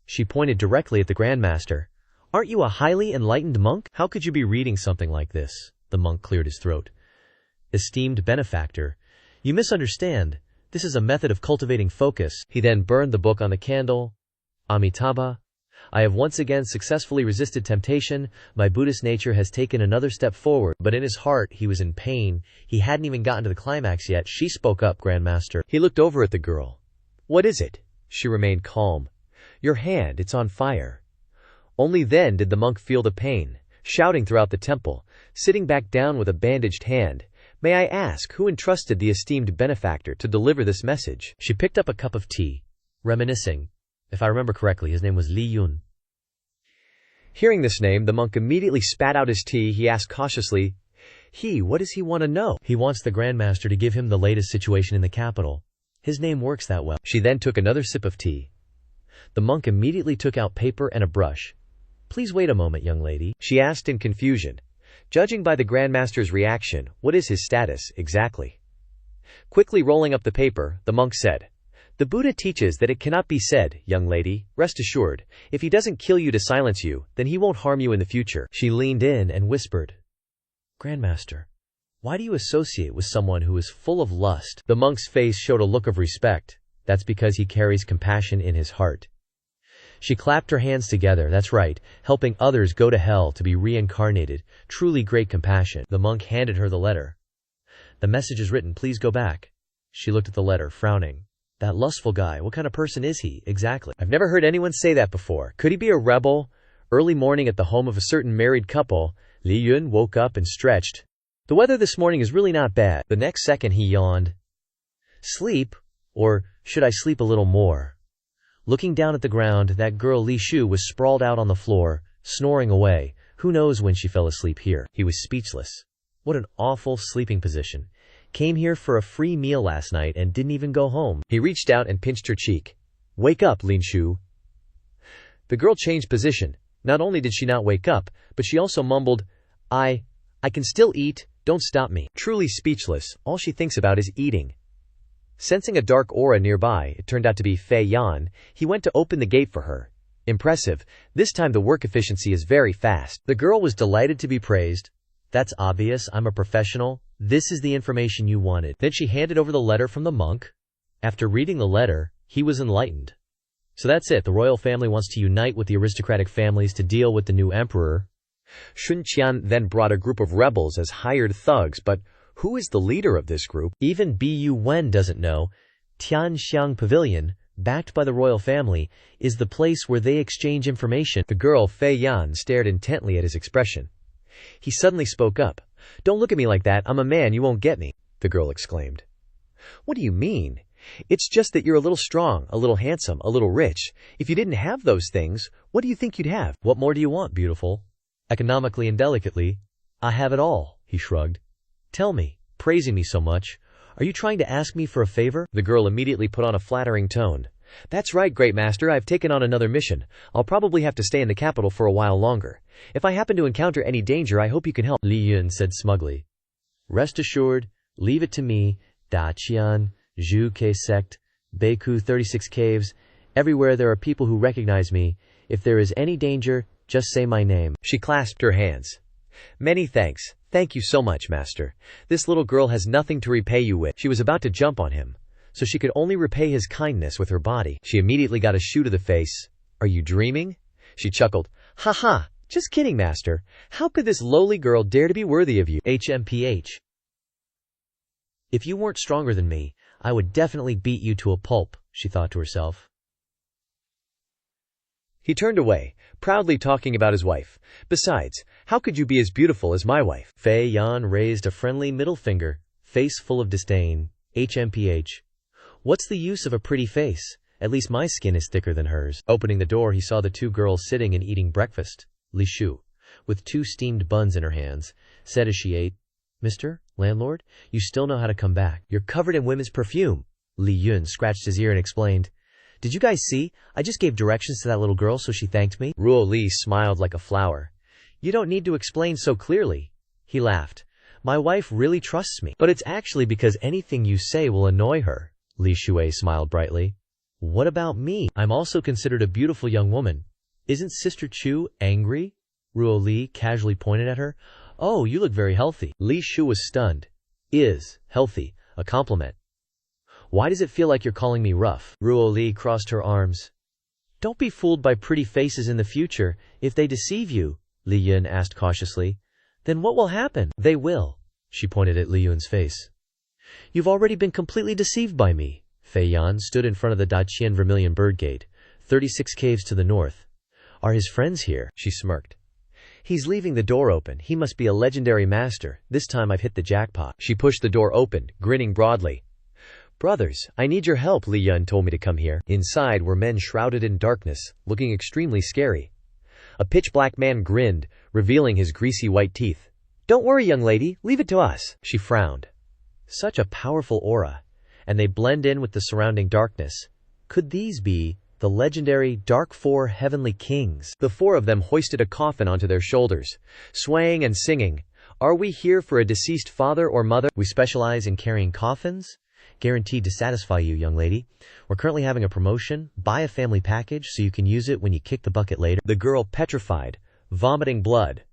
She pointed directly at the Grandmaster. Aren't you a highly enlightened monk? How could you be reading something like this? The monk cleared his throat. Esteemed benefactor, you misunderstand. This is a method of cultivating focus. He then burned the book on the candle. Amitabha, I have once again successfully resisted temptation. My Buddhist nature has taken another step forward. But in his heart, he was in pain. He hadn't even gotten to the climax yet. She spoke up, Grandmaster. He looked over at the girl. What is it? She remained calm. Your hand, it's on fire. Only then did the monk feel the pain, shouting throughout the temple, sitting back down with a bandaged hand. May I ask who entrusted the esteemed benefactor to deliver this message? She picked up a cup of tea, reminiscing. If I remember correctly, his name was Li Yun. Hearing this name, the monk immediately spat out his tea. He asked cautiously, what does he want to know? He wants the Grandmaster to give him the latest situation in the capital. His name works that well. She then took another sip of tea. The monk immediately took out paper and a brush. Please wait a moment, young lady, she asked in confusion. Judging by the Grandmaster's reaction, what is his status, exactly? Quickly rolling up the paper, the monk said, The Buddha teaches that it cannot be said, young lady, rest assured, if he doesn't kill you to silence you, then he won't harm you in the future. She leaned in and whispered, Grandmaster, why do you associate with someone who is full of lust? The monk's face showed a look of respect. That's because he carries compassion in his heart. She clapped her hands together. That's right, helping others go to hell to be reincarnated. Truly great compassion. The monk handed her the letter. The message is written. Please go back. She looked at the letter, frowning. That lustful guy, what kind of person is he, exactly? I've never heard anyone say that before. Could he be a rebel? Early morning at the home of a certain married couple, Li Yun woke up and stretched. The weather this morning is really not bad. The next second he yawned. Sleep? Or should I sleep a little more? Looking down at the ground, that girl Li Shu was sprawled out on the floor, snoring away. Who knows when she fell asleep here? He was speechless. What an awful sleeping position. Came here for a free meal last night and didn't even go home. He reached out and pinched her cheek. Wake up, Lin Shu. The girl changed position. Not only did she not wake up, but she also mumbled, I can still eat, don't stop me. Truly speechless, all she thinks about is eating. Sensing a dark aura nearby, it turned out to be Fei Yan, he went to open the gate for her. Impressive, this time the work efficiency is very fast. The girl was delighted to be praised. That's obvious, I'm a professional. This is the information you wanted. Then she handed over the letter from the monk. After reading the letter, he was enlightened. So that's it, the royal family wants to unite with the aristocratic families to deal with the new emperor. Sun Qian then brought a group of rebels as hired thugs, but who is the leader of this group? Even Bu Wen doesn't know. Tianxiang Pavilion, backed by the royal family, is the place where they exchange information. The girl Fei Yan stared intently at his expression. He suddenly spoke up. Don't look at me like that, I'm a man, you won't get me, the girl exclaimed. What do you mean? It's just that you're a little strong, a little handsome, a little rich. If you didn't have those things, what do you think you'd have? What more do you want, beautiful? Economically and delicately, I have it all, he shrugged. Tell me, praising me so much, are you trying to ask me for a favor? The girl immediately put on a flattering tone. That's right, great master, I've taken on another mission. I'll probably have to stay in the capital for a while longer. If I happen to encounter any danger, I hope you can help. Li Yun said smugly. Rest assured, leave it to me, Da Qian, Zhu Ke sect, Beiku 36 caves. Everywhere there are people who recognize me. If there is any danger, just say my name. She clasped her hands. Many thanks. Thank you so much, master. This little girl has nothing to repay you with. She was about to jump on him, so she could only repay his kindness with her body. She immediately got a shoe to the face. Are you dreaming? She chuckled. Ha ha, just kidding, master. How could this lowly girl dare to be worthy of you? HMPH. If you weren't stronger than me, I would definitely beat you to a pulp, she thought to herself. He turned away, proudly talking about his wife. Besides, how could you be as beautiful as my wife? Fei Yan raised a friendly middle finger, face full of disdain. HMPH. What's the use of a pretty face? At least my skin is thicker than hers. Opening the door, he saw the two girls sitting and eating breakfast. Li Shu, with 2 steamed buns in her hands, said as she ate, Mr. Landlord, you still know how to come back. You're covered in women's perfume. Li Yun scratched his ear and explained, Did you guys see? I just gave directions to that little girl, so she thanked me. Ruo Li smiled like a flower. You don't need to explain so clearly. He laughed. My wife really trusts me. But it's actually because anything you say will annoy her. Li Shui smiled brightly. What about me? I'm also considered a beautiful young woman. Isn't Sister Chu angry? Ruo Li casually pointed at her. Oh, you look very healthy. Li Shu was stunned. Is healthy a compliment? Why does it feel like you're calling me rough? Ruo Li crossed her arms. Don't be fooled by pretty faces in the future. If they deceive you, Li Yun asked cautiously, then what will happen? They will. She pointed at Li Yun's face. You've already been completely deceived by me. Fei Yan stood in front of the Daqian Vermilion Bird Gate, 36 caves to the north. Are his friends here? She smirked. He's leaving the door open. He must be a legendary master. This time I've hit the jackpot. She pushed the door open, grinning broadly. Brothers, I need your help, Li Yun told me to come here. Inside were men shrouded in darkness, looking extremely scary. A pitch-black man grinned, revealing his greasy white teeth. Don't worry, young lady, leave it to us. She frowned. Such a powerful aura, and they blend in with the surrounding darkness. Could these be the legendary Dark Four Heavenly Kings? The 4 of them hoisted a coffin onto their shoulders, swaying and singing. Are we here for a deceased father or mother? We specialize in carrying coffins? Guaranteed to satisfy you, young lady. We're currently having a promotion. Buy a family package so you can use it when you kick the bucket later. The girl petrified, vomiting blood.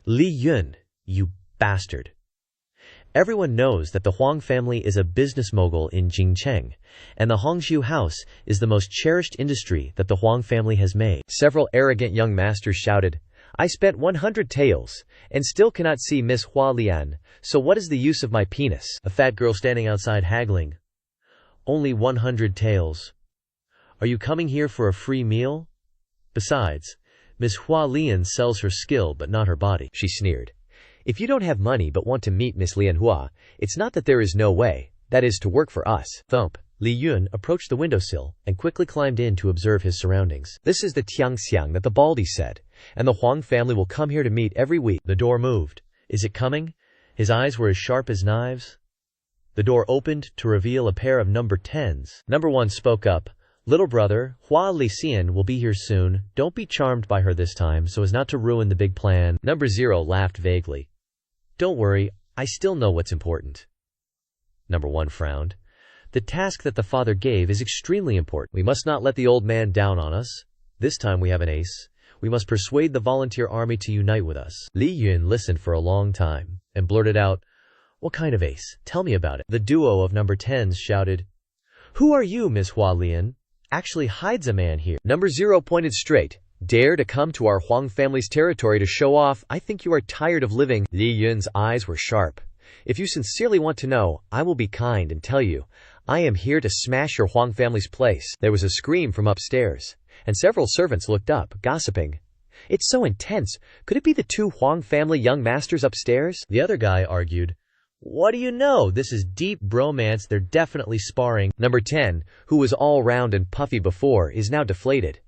Li Yun, you bastard. Everyone knows that the Huang family is a business mogul in Jingcheng, and the Hongxiu house is the most cherished industry that the Huang family has made. Several arrogant young masters shouted, I spent 100 taels, and still cannot see Miss Hua Lian, so what is the use of my penis? A fat girl standing outside haggling. Only 100 taels. Are you coming here for a free meal? Besides, Miss Hua Lian sells her skill but not her body. She sneered. If you don't have money but want to meet Miss Lian Hua, it's not that there is no way, that is to work for us. Thump. Li Yun approached the windowsill and quickly climbed in to observe his surroundings. This is the Tiangxiang that the Baldy said, and the Huang family will come here to meet every week. The door moved. Is it coming? His eyes were as sharp as knives. The door opened to reveal a pair of number 10s. Number 1 spoke up. Little brother, Hua Lixian will be here soon. Don't be charmed by her this time so as not to ruin the big plan. Number 0 laughed vaguely. Don't worry, I still know what's important. Number 1 frowned. The task that the father gave is extremely important. We must not let the old man down on us. This time we have an ace. We must persuade the volunteer army to unite with us. Li Yun listened for a long time and blurted out, What kind of ace? Tell me about it. The duo of number 10s shouted, Who are you, Miss Hua Lian? Actually hides a man here. Number 0 pointed straight. Dare to come to our Huang family's territory to show off. I think you are tired of living. Li Yun's eyes were sharp. If you sincerely want to know, I will be kind and tell you. I am here to smash your Huang family's place. There was a scream from upstairs, and several servants looked up, gossiping. It's so intense. Could it be the 2 Huang family young masters upstairs? The other guy argued. What do you know? This is deep bromance. They're definitely sparring. Number 10, who was all round and puffy before, is now deflated.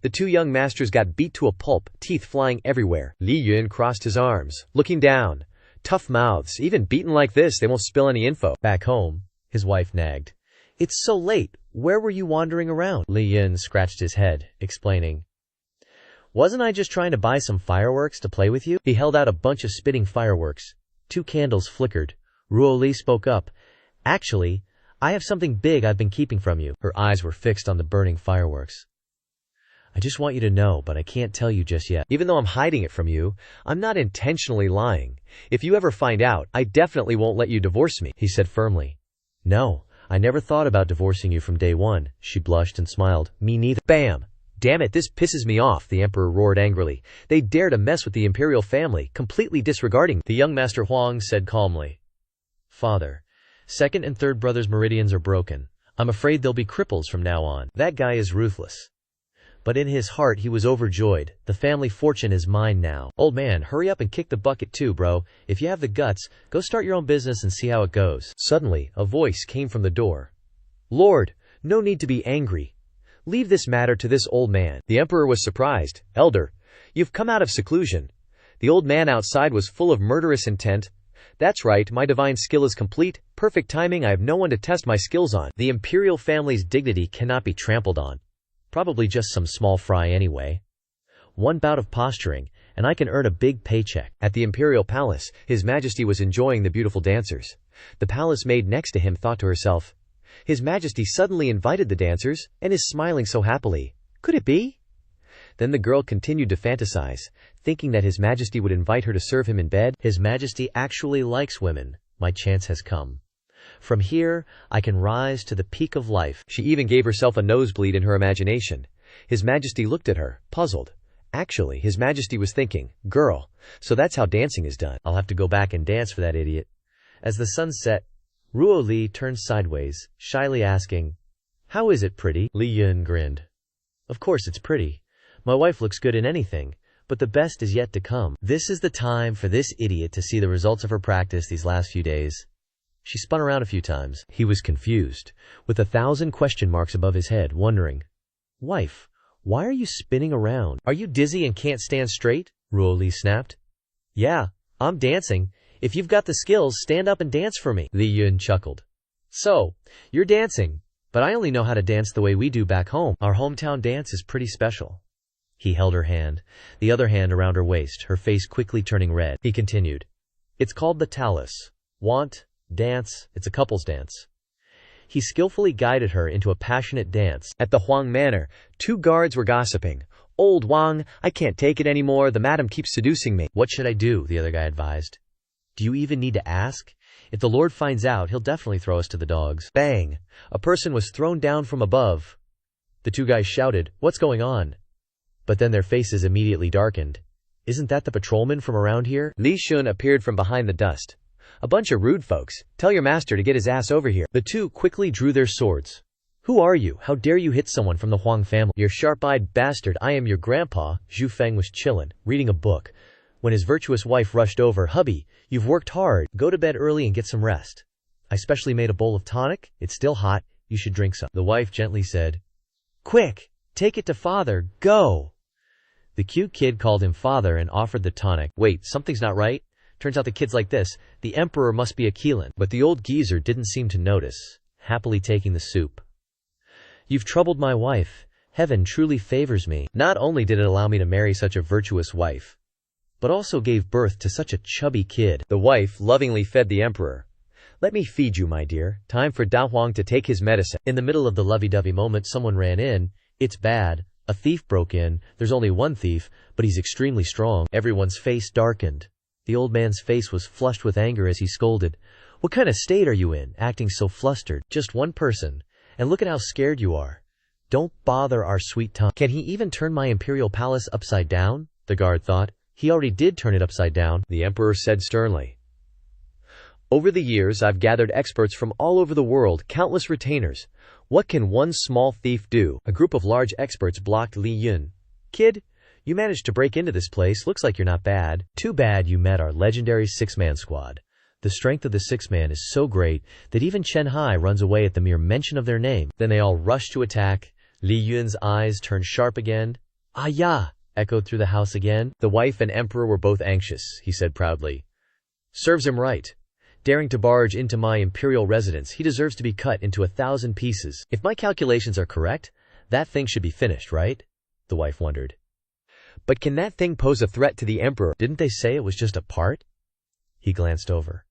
The 2 young masters got beat to a pulp, teeth flying everywhere. Li Yun crossed his arms, looking down. Tough mouths. Even beaten like this, they won't spill any info. Back home, his wife nagged. It's so late. Where were you wandering around? Li Yun scratched his head, explaining. Wasn't I just trying to buy some fireworks to play with you? He held out a bunch of spitting fireworks. 2 candles flickered. Ruo Li spoke up. Actually, I have something big I've been keeping from you. Her eyes were fixed on the burning fireworks. I just want you to know, but I can't tell you just yet. Even though I'm hiding it from you, I'm not intentionally lying. If you ever find out, I definitely won't let you divorce me, he said firmly. No, I never thought about divorcing you from day one. She blushed and smiled. Me neither. Bam! Damn it, this pisses me off, the emperor roared angrily. They dare to mess with the imperial family, completely disregarding. The young master Huang said calmly. Father, 2nd and 3rd brothers' meridians are broken. I'm afraid they'll be cripples from now on. That guy is ruthless. But in his heart he was overjoyed. The family fortune is mine now. Old man, hurry up and kick the bucket too, bro. If you have the guts, go start your own business and see how it goes. Suddenly, a voice came from the door. Lord, no need to be angry. Leave this matter to this old man. The emperor was surprised. Elder, you've come out of seclusion. The old man outside was full of murderous intent. That's right, my divine skill is complete. Perfect timing, I have no one to test my skills on. The imperial family's dignity cannot be trampled on. Probably just some small fry anyway. One bout of posturing, and I can earn a big paycheck. At the imperial palace, His Majesty was enjoying the beautiful dancers. The palace maid next to him thought to herself, His Majesty suddenly invited the dancers, and is smiling so happily. Could it be? Then the girl continued to fantasize, thinking that His Majesty would invite her to serve him in bed. His Majesty actually likes women. My chance has come. From here, I can rise to the peak of life. She even gave herself a nosebleed in her imagination. His Majesty looked at her, puzzled. Actually, His Majesty was thinking, girl, so that's how dancing is done. I'll have to go back and dance for that idiot. As the sun set, Ruo Li turned sideways, shyly asking, How is it, pretty? Li Yun grinned. Of course it's pretty. My wife looks good in anything, but the best is yet to come. This is the time for this idiot to see the results of her practice these last few days. She spun around a few times. He was confused, with 1,000 question marks above his head, wondering, Wife, why are you spinning around? Are you dizzy and can't stand straight? Ruo Li snapped. Yeah, I'm dancing. If you've got the skills, stand up and dance for me. Li Yun chuckled. So, you're dancing, but I only know how to dance the way we do back home. Our hometown dance is pretty special. He held her hand, the other hand around her waist, her face quickly turning red. He continued. It's called the talus. Want, dance, it's a couple's dance. He skillfully guided her into a passionate dance. At the Huang Manor, 2 guards were gossiping. "Old Wang, I can't take it anymore. The madam keeps seducing me." "What should I do?" the other guy advised. "Do you even need to ask? If the Lord finds out, he'll definitely throw us to the dogs." Bang! A person was thrown down from above. The 2 guys shouted, "What's going on?" But then their faces immediately darkened. "Isn't that the patrolman from around here?" Li Shun appeared from behind the dust. "A bunch of rude folks. Tell your master to get his ass over here." The 2 quickly drew their swords. "Who are you? How dare you hit someone from the Huang family?" "You sharp-eyed bastard, I am your grandpa." Zhu Feng was chillin', reading a book, when his virtuous wife rushed over. "Hubby, you've worked hard. Go to bed early and get some rest. I specially made a bowl of tonic. It's still hot. You should drink some." The wife gently said, "Quick, take it to father. Go." The cute kid called him father and offered the tonic. Wait, something's not right. Turns out the kid's like this. The emperor must be a Keelan. But the old geezer didn't seem to notice, happily taking the soup. "You've troubled my wife. Heaven truly favors me. Not only did it allow me to marry such a virtuous wife, but also gave birth to such a chubby kid." The wife lovingly fed the emperor. "Let me feed you, my dear. Time for Da Huang to take his medicine." In the middle of the lovey-dovey moment, someone ran in. "It's bad. A thief broke in. There's only one thief, but he's extremely strong." Everyone's face darkened. The old man's face was flushed with anger as he scolded. "What kind of state are you in, acting so flustered? Just one person. And look at how scared you are. Don't bother our sweet tongue." Can he even turn my imperial palace upside down? The guard thought. He already did turn it upside down. The emperor said sternly, "Over the years, I've gathered experts from all over the world, countless retainers. What can one small thief do?" A group of large experts blocked Li Yun. "Kid, you managed to break into this place. Looks like you're not bad. Too bad you met our legendary 6-man squad. The strength of the 6-man is so great that even Chen Hai runs away at the mere mention of their name." Then they all rushed to attack. Li Yun's eyes turned sharp again. "Ah ya!" echoed through the house again. The wife and emperor were both anxious, he said proudly. "Serves him right. Daring to barge into my imperial residence, he deserves to be cut into 1,000 pieces. If my calculations are correct, that thing should be finished, right?" The wife wondered. "But can that thing pose a threat to the emperor?" "Didn't they say it was just a part?" He glanced over.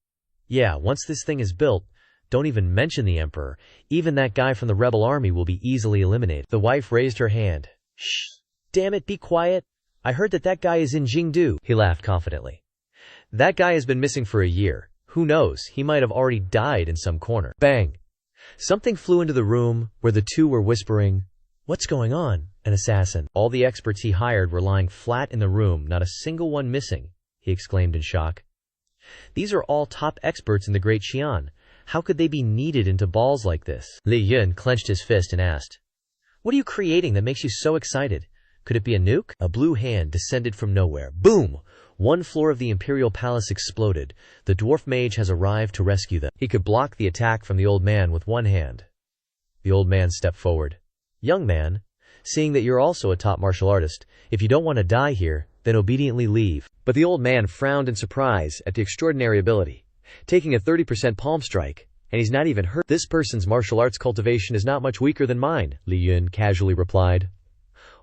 "Yeah, once this thing is built, don't even mention the emperor. Even that guy from the rebel army will be easily eliminated." The wife raised her hand. "Shh, damn it, be quiet. I heard that guy is in Jingdu." He laughed confidently. "That guy has been missing for a year. Who knows, he might have already died in some corner." Bang! Something flew into the room where the 2 were whispering, "What's going on? An assassin." All the experts he hired were lying flat in the room, not a single one missing, he exclaimed in shock. "These are all top experts in the Great Xi'an. How could they be kneaded into balls like this?" Li Yun clenched his fist and asked, "What are you creating that makes you so excited? Could it be a nuke?" A blue hand descended from nowhere. Boom! One floor of the imperial palace exploded. The dwarf mage has arrived to rescue them. He could block the attack from the old man with one hand. The old man stepped forward. "Young man, seeing that you're also a top martial artist, if you don't want to die here, then obediently leave." But the old man frowned in surprise at the extraordinary ability. Taking a 30% palm strike, and he's not even hurt. "This person's martial arts cultivation is not much weaker than mine," Li Yun casually replied.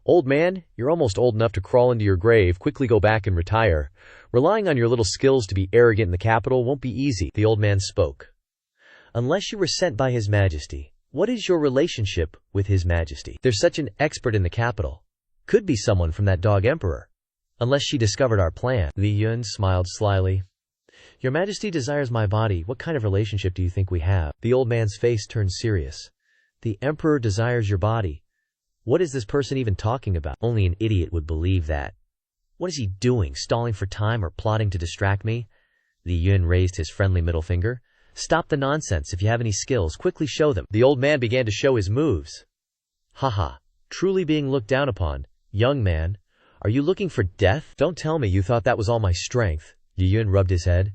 "Old man, you're almost old enough to crawl into your grave. Quickly go back and retire. Relying on your little skills to be arrogant in the capital won't be easy." The old man spoke. "Unless you were sent by His Majesty, what is your relationship with His Majesty? There's such an expert in the capital. Could be someone from that dog emperor. Unless she discovered our plan." Li Yun smiled slyly. "Your Majesty desires my body. What kind of relationship do you think we have?" The old man's face turned serious. "The emperor desires your body. What is this person even talking about? Only an idiot would believe that. What is he doing, stalling for time or plotting to distract me?" Li Yun raised his friendly middle finger. "Stop the nonsense. If you have any skills, quickly show them." The old man began to show his moves. "Haha, truly being looked down upon. Young man, are you looking for death? Don't tell me you thought that was all my strength." Li Yun rubbed his head.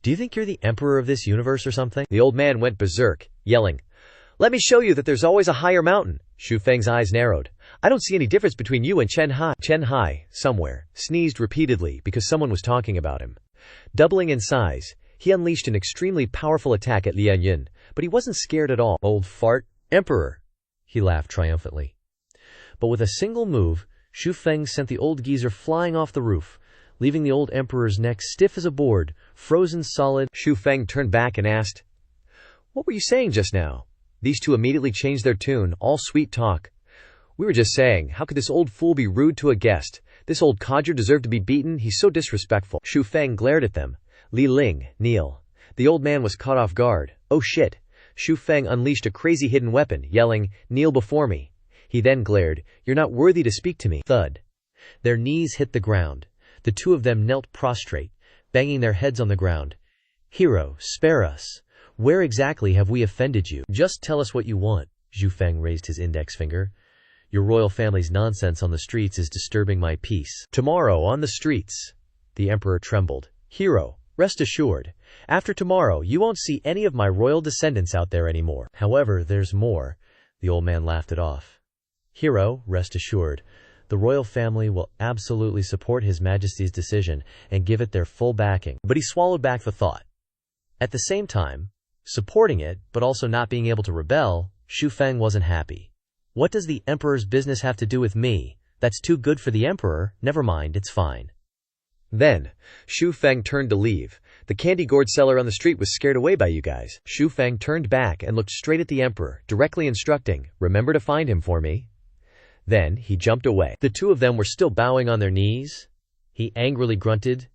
"Do you think you're the emperor of this universe or something?" The old man went berserk, yelling, "Let me show you that there's always a higher mountain." Xu Feng's eyes narrowed. "I don't see any difference between you and Chen Hai." Chen Hai, somewhere, sneezed repeatedly because someone was talking about him. Doubling in size, he unleashed an extremely powerful attack at Lian Yin, but he wasn't scared at all. "Old fart, emperor!" he laughed triumphantly. But with a single move, Xu Feng sent the old geezer flying off the roof, leaving the old emperor's neck stiff as a board, frozen solid. Xu Feng turned back and asked, "What were you saying just now?" These two immediately changed their tune, all sweet talk. We were just saying, how could this old fool be rude to a guest? This old codger deserved to be beaten, he's so disrespectful. Shu Feng glared at them. Li Ling, kneel. The old man was caught off guard. Oh shit. Shu Feng unleashed a crazy hidden weapon, yelling, kneel before me. He then glared, you're not worthy to speak to me. Thud. Their knees hit the ground. The two of them knelt prostrate, banging their heads on the ground. Hero, spare us. Where exactly have we offended you? Just tell us what you want. Zhu Feng raised his index finger. Your royal family's nonsense on the streets is disturbing my peace. Tomorrow on the streets. The emperor trembled. Hero, rest assured. After tomorrow, you won't see any of my royal descendants out there anymore. However, there's more. The old man laughed it off. Hero, rest assured. The royal family will absolutely support His Majesty's decision and give it their full backing. But he swallowed back the thought. At the same time, supporting it, but also not being able to rebel, Shu Feng wasn't happy. What does the emperor's business have to do with me? That's too good for the emperor. Never mind, it's fine. Then, Shu Feng turned to leave. The candy gourd seller on the street was scared away by you guys. Shu Feng turned back and looked straight at the emperor, directly instructing, remember to find him for me. Then, he jumped away. The two of them were still bowing on their knees. He angrily grunted.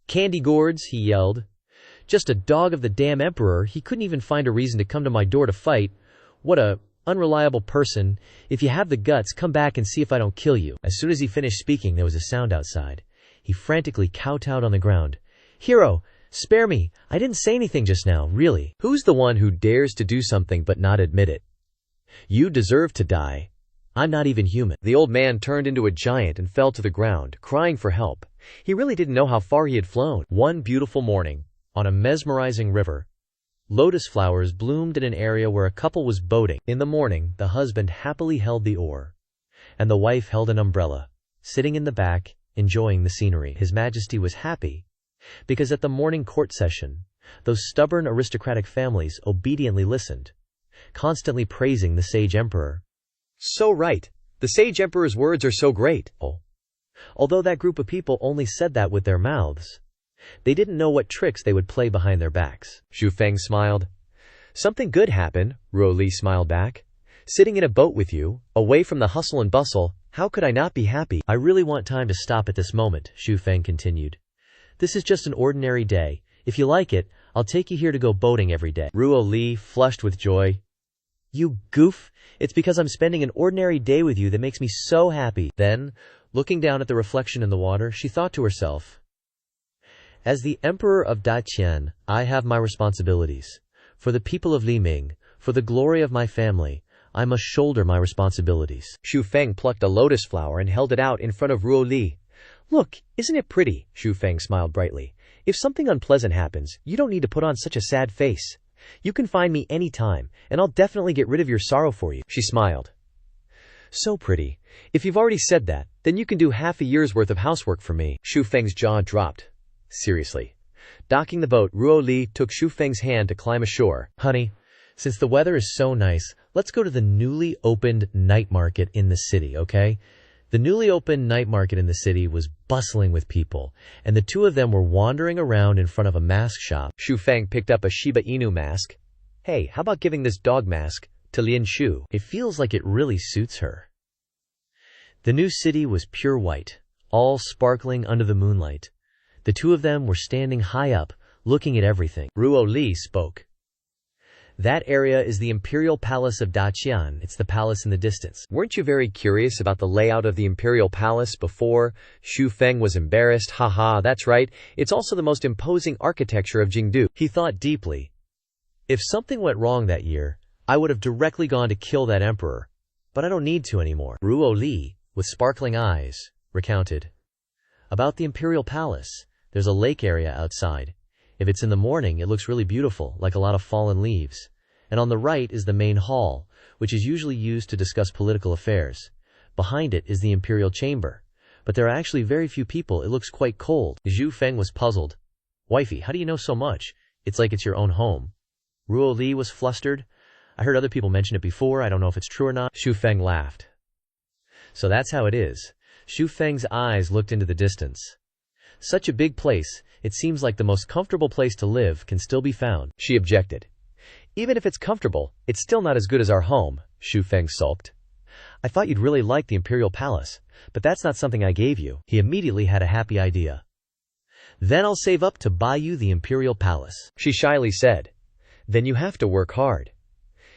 Candy gourds, he yelled. Just a dog of the damn emperor, he couldn't even find a reason to come to my door to fight. What a unreliable person. If you have the guts, come back and see if I don't kill you. As soon as he finished speaking, there was a sound outside. He frantically kowtowed on the ground. Hero, spare me. I didn't say anything just now, really. Who's the one who dares to do something but not admit it? You deserve to die. I'm not even human. The old man turned into a giant and fell to the ground, crying for help. He really didn't know how far he had flown. One beautiful morning, on a mesmerizing river, lotus flowers bloomed in an area where a couple was boating. In the morning, the husband happily held the oar, and the wife held an umbrella, sitting in the back, enjoying the scenery. His Majesty was happy, because at the morning court session, those stubborn aristocratic families obediently listened, constantly praising the sage emperor. So right. The sage emperor's words are so great. Although that group of people only said that with their mouths, they didn't know what tricks they would play behind their backs. Shu Feng smiled. Something good happened, Ruo Li smiled back. Sitting in a boat with you, away from the hustle and bustle, how could I not be happy? I really want time to stop at this moment, Shu Feng continued. This is just an ordinary day. If you like it, I'll take you here to go boating every day. Ruo Li flushed with joy. You goof! It's because I'm spending an ordinary day with you that makes me so happy. Then, looking down at the reflection in the water, she thought to herself, as the emperor of Daqian, I have my responsibilities. For the people of Liming, for the glory of my family, I must shoulder my responsibilities. Shu Feng plucked a lotus flower and held it out in front of Ruo Li. Look, isn't it pretty? Shu Feng smiled brightly. If something unpleasant happens, you don't need to put on such a sad face. You can find me any time, and I'll definitely get rid of your sorrow for you. She smiled. So pretty. If you've already said that, then you can do half a year's worth of housework for me. Shu Feng's jaw dropped. Seriously. Docking the boat, Ruo Li took Shu Feng's hand to climb ashore. Honey, since the weather is so nice, let's go to the newly opened night market in the city, okay? The newly opened night market in the city was bustling with people, and the two of them were wandering around in front of a mask shop. Shu Feng picked up a Shiba Inu mask. Hey, how about giving this dog mask to Lin Shu? It feels like it really suits her. The new city was pure white, all sparkling under the moonlight. The two of them were standing high up, looking at everything. Ruo Li spoke. That area is the Imperial Palace of Daqian. It's the palace in the distance. Weren't you very curious about the layout of the Imperial Palace before? Shu Feng was embarrassed. Haha, that's right. It's also the most imposing architecture of Jingdu. He thought deeply. If something went wrong that year, I would have directly gone to kill that emperor. But I don't need to anymore. Ruo Li, with sparkling eyes, recounted. About the Imperial Palace, there's a lake area outside. If it's in the morning, it looks really beautiful, like a lot of fallen leaves. And on the right is the main hall, which is usually used to discuss political affairs. Behind it is the Imperial Chamber. But there are actually very few people. It looks quite cold. Zhu Feng was puzzled. Wifey, how do you know so much? It's like it's your own home. Ruo Li was flustered. I heard other people mention it before. I don't know if it's true or not. Shu Feng laughed. So that's how it is. Shu Feng's eyes looked into the distance. Such a big place, it seems like the most comfortable place to live can still be found. She objected. Even if it's comfortable, it's still not as good as our home, Xu Feng sulked. I thought you'd really like the Imperial Palace, but that's not something I gave you. He immediately had a happy idea. Then I'll save up to buy you the Imperial Palace, she shyly said. Then you have to work hard.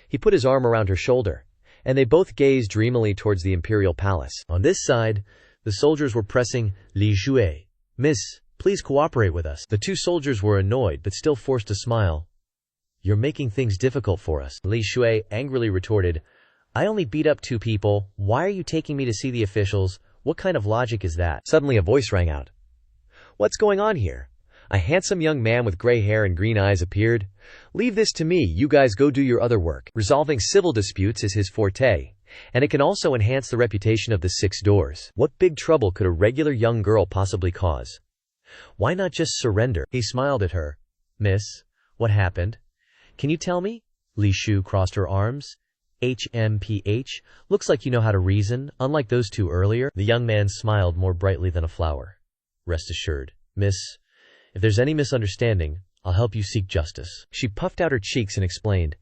He put his arm around her shoulder, and they both gazed dreamily towards the Imperial Palace. On this side, the soldiers were pressing Li Xue. Miss, please cooperate with us. The two soldiers were annoyed but still forced a smile. You're making things difficult for us, Li Xue angrily retorted. I only beat up 2 people. Why are you taking me to see the officials? What kind of logic is that? Suddenly a voice rang out. What's going on here? A handsome young man with gray hair and green eyes appeared. Leave this to me, you guys go do your other work. Resolving civil disputes is his forte, and it can also enhance the reputation of the 6 doors. What big trouble could a regular young girl possibly cause? Why not just surrender? He smiled at her. Miss, what happened? Can you tell me? Li Shu crossed her arms. HMPH, looks like you know how to reason, unlike those 2 earlier. The young man smiled more brightly than a flower. Rest assured, miss, if there's any misunderstanding, I'll help you seek justice. She puffed out her cheeks and explained,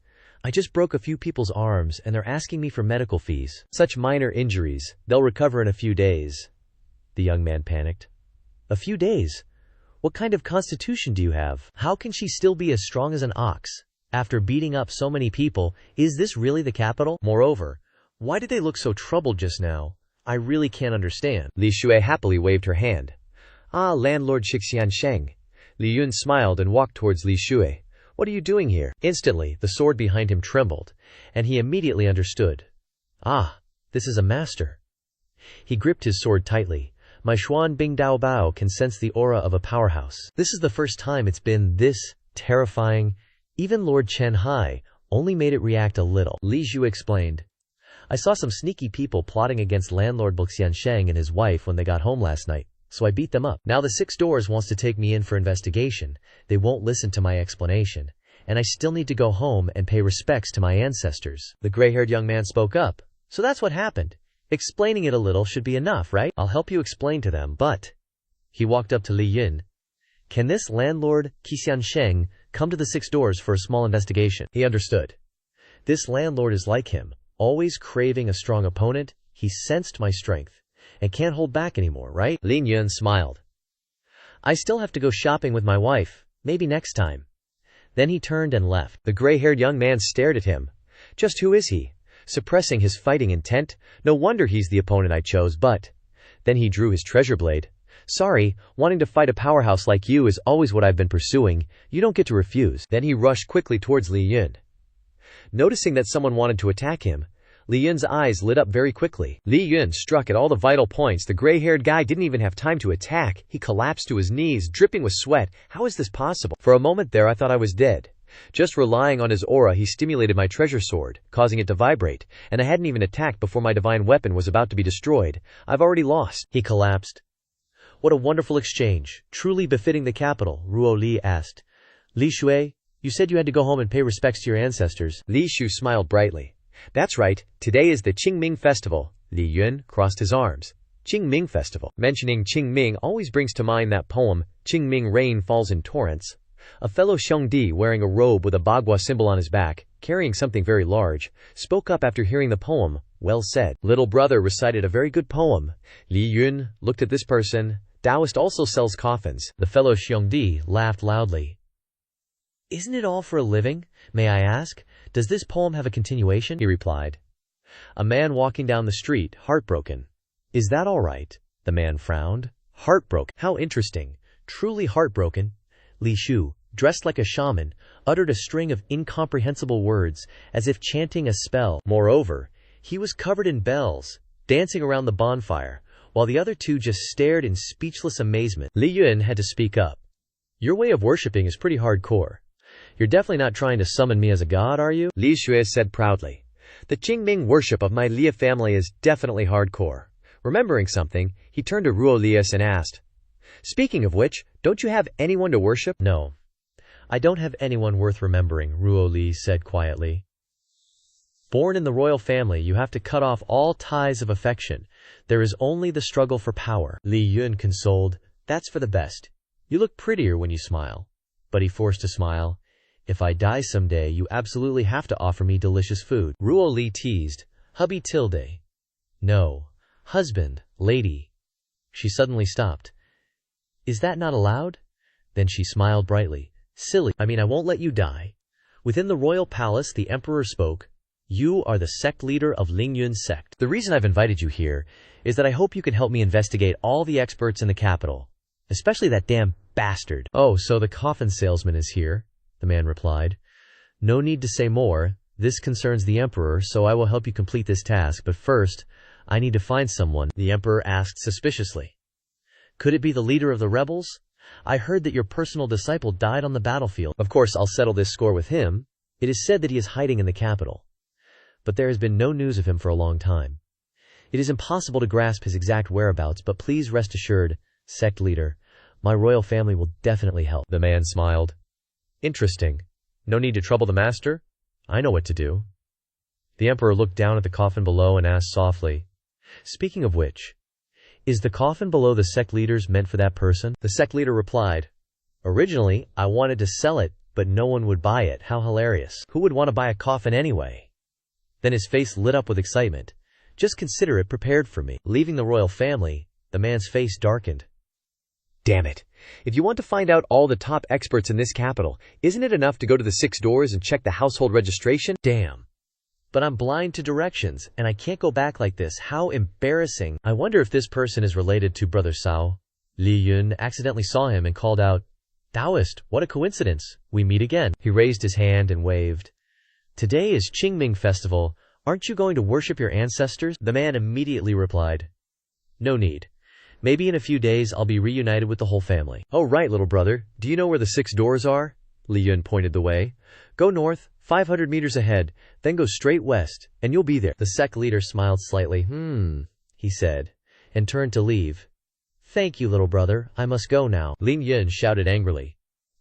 I just broke a few people's arms and they're asking me for medical fees. Such minor injuries, they'll recover in a few days. The young man panicked. A few days? What kind of constitution do you have? How can she still be as strong as an ox? After beating up so many people, is this really the capital? Moreover, why did they look so troubled just now? I really can't understand. Li Xue happily waved her hand. Ah, landlord Shixian Sheng. Li Yun smiled and walked towards Li Xue. What are you doing here? Instantly, the sword behind him trembled, and he immediately understood. Ah, this is a master. He gripped his sword tightly. My Xuan Bing Dao Bao can sense the aura of a powerhouse. This is the first time it's been this terrifying. Even Lord Chen Hai only made it react a little. Li Zhu explained. I saw some sneaky people plotting against landlord Buxian Sheng and his wife when they got home last night, so I beat them up. Now the 6 doors wants to take me in for investigation. They won't listen to my explanation, and I still need to go home and pay respects to my ancestors. The gray-haired young man spoke up. So that's what happened. Explaining it a little should be enough, right? I'll help you explain to them, but... He walked up to Li Yun. Can this landlord, Qixian Sheng, come to the 6 doors for a small investigation? He understood. This landlord is like him, always craving a strong opponent. He sensed my strength, and can't hold back anymore, right? Lin Yun smiled. I still have to go shopping with my wife, maybe next time. Then he turned and left. The gray-haired young man stared at him. Just who is he? Suppressing his fighting intent? No wonder he's the opponent I chose, but... Then he drew his treasure blade. Sorry, wanting to fight a powerhouse like you is always what I've been pursuing. You don't get to refuse. Then he rushed quickly towards Li Yun. Noticing that someone wanted to attack him, Li Yun's eyes lit up very quickly. Li Yun struck at all the vital points. The gray-haired guy didn't even have time to attack. He collapsed to his knees, dripping with sweat. How is this possible? For a moment there I thought I was dead. Just relying on his aura, he stimulated my treasure sword, causing it to vibrate, and I hadn't even attacked before my divine weapon was about to be destroyed. I've already lost. He collapsed. What a wonderful exchange, truly befitting the capital, Ruo Li asked. Li Xue, you said you had to go home and pay respects to your ancestors. Li Shu smiled brightly. That's right, today is the Qingming Festival. Li Yun crossed his arms. Qingming Festival. Mentioning Qingming always brings to mind that poem, Qingming Rain Falls in Torrents. A fellow Xiongdi wearing a robe with a bagua symbol on his back, carrying something very large, spoke up after hearing the poem. Well said. Little brother recited a very good poem. Li Yun looked at this person. Taoist also sells coffins. The fellow Xiongdi laughed loudly. Isn't it all for a living? May I ask? Does this poem have a continuation? He replied. A man walking down the street, heartbroken. Is that all right? The man frowned. Heartbroken. How interesting. Truly heartbroken. Li Shu, dressed like a shaman, uttered a string of incomprehensible words, as if chanting a spell. Moreover, he was covered in bells, dancing around the bonfire, while the other 2 just stared in speechless amazement. Li Yun had to speak up. Your way of worshipping is pretty hardcore. You're definitely not trying to summon me as a god, are you? Li Xue said proudly. The Qingming worship of my Lia family is definitely hardcore. Remembering something, he turned to Ruo Lias and asked, Speaking of which, don't you have anyone to worship? No. I don't have anyone worth remembering, Ruo Li said quietly. Born in the royal family, you have to cut off all ties of affection. There is only the struggle for power. Li Yun consoled. That's for the best. You look prettier when you smile. But he forced a smile. If I die someday, you absolutely have to offer me delicious food. Ruo Li teased. Hubby tilde. No. Husband, lady. She suddenly stopped. Is that not allowed? Then she smiled brightly. Silly, I won't let you die. Within the royal palace, the emperor spoke. You are the sect leader of Lingyun's sect. The reason I've invited you here is that I hope you can help me investigate all the experts in the capital, especially that damn bastard. Oh, so the coffin salesman is here, the man replied. No need to say more. This concerns the emperor, so I will help you complete this task, but first, I need to find someone, the emperor asked suspiciously. Could it be the leader of the rebels? I heard that your personal disciple died on the battlefield. Of course, I'll settle this score with him. It is said that he is hiding in the capital, but there has been no news of him for a long time. It is impossible to grasp his exact whereabouts, but please rest assured, sect leader, my royal family will definitely help. The man smiled. Interesting. No need to trouble the master? I know what to do. The emperor looked down at the coffin below and asked softly, Speaking of which, is the coffin below the sect leaders meant for that person? The sect leader replied, Originally, I wanted to sell it, but no one would buy it. How hilarious. Who would want to buy a coffin anyway? Then his face lit up with excitement. Just consider it prepared for me. Leaving the royal family, the man's face darkened. Damn it. If you want to find out all the top experts in this capital, isn't it enough to go to the 6 doors and check the household registration? Damn. But I'm blind to directions, and I can't go back like this. How embarrassing. I wonder if this person is related to Brother Sao. Li Yun accidentally saw him and called out, Taoist, what a coincidence. We meet again. He raised his hand and waved. Today is Qingming Festival. Aren't you going to worship your ancestors? The man immediately replied, No need. Maybe in a few days I'll be reunited with the whole family. Oh right, little brother. Do you know where the 6 doors are? Li Yun pointed the way. Go north, 500 meters ahead, then go straight west, and you'll be there. The sect leader smiled slightly. He said, and turned to leave. Thank you, little brother. I must go now. Li Yun shouted angrily.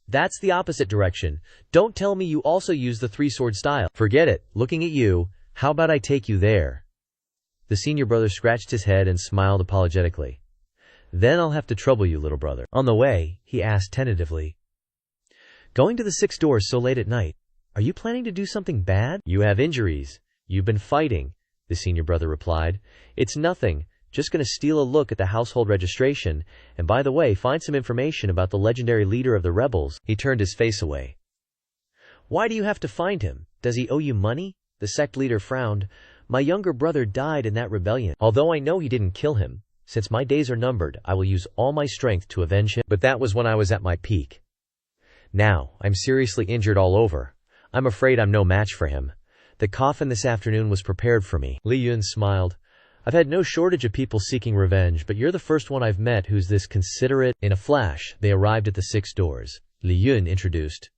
That's the opposite direction. Don't tell me you also use the 3-sword style. Forget it. Looking at you, how about I take you there? The senior brother scratched his head and smiled apologetically. Then I'll have to trouble you, little brother. On the way, he asked tentatively. Going to the 6 doors so late at night, are you planning to do something bad? You have injuries. You've been fighting, the senior brother replied. It's nothing. Just gonna steal a look at the household registration, and by the way, find some information about the legendary leader of the rebels. He turned his face away. Why do you have to find him? Does he owe you money? The sect leader frowned. My younger brother died in that rebellion. Although I know he didn't kill him, since my days are numbered, I will use all my strength to avenge him. But that was when I was at my peak. Now, I'm seriously injured all over. I'm afraid I'm no match for him. The coffin this afternoon was prepared for me. Li Yun smiled. I've had no shortage of people seeking revenge, but you're the first one I've met who's this considerate. In a flash, they arrived at the 6 doors. Li Yun introduced.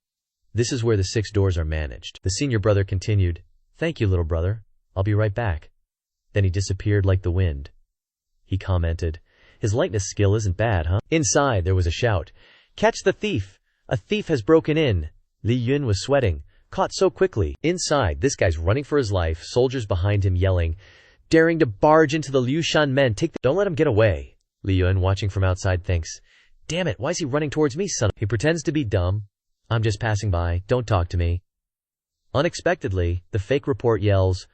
This is where the 6 doors are managed. The senior brother continued. Thank you, little brother. I'll be right back. Then he disappeared like the wind. He commented. His lightness skill isn't bad, huh? Inside, there was a shout. Catch the thief! A thief has broken in. Li Yun was sweating. Caught so quickly. Inside, this guy's running for his life, soldiers behind him yelling, daring to barge into the Liushan men. Don't let him get away. Li Yun, watching from outside, thinks, Damn it, why is he running towards me, son? He pretends to be dumb. I'm just passing by. Don't talk to me. Unexpectedly, the fake report yells,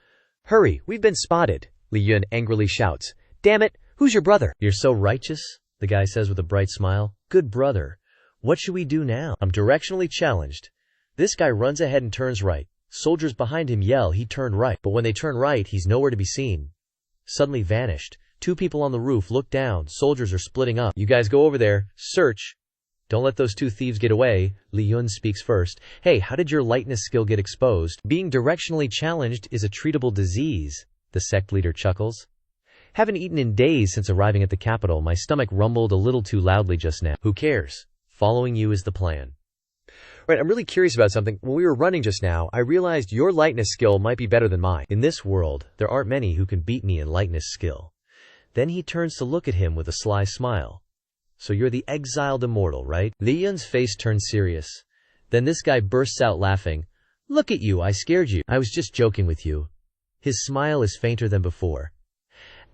Hurry, we've been spotted. Li Yun angrily shouts, Damn it, who's your brother? You're so righteous, the guy says with a bright smile. Good brother. What should we do now? I'm directionally challenged. This guy runs ahead and turns right. Soldiers behind him yell he turned right, but when they turn right, he's nowhere to be seen. Suddenly vanished. 2 people on the roof look down. Soldiers are splitting up. You guys go over there. Search. Don't let those 2 thieves get away. Li Yun speaks first. Hey, how did your lightness skill get exposed? Being directionally challenged is a treatable disease. The sect leader chuckles. Haven't eaten in days since arriving at the capital. My stomach rumbled a little too loudly just now. Who cares? Following you is the plan. Right, I'm really curious about something. When we were running just now, I realized your lightness skill might be better than mine. In this world, there aren't many who can beat me in lightness skill. Then he turns to look at him with a sly smile. So you're the exiled immortal, right? Li Yun's face turned serious. Then this guy bursts out laughing. Look at you, I scared you. I was just joking with you. His smile is fainter than before.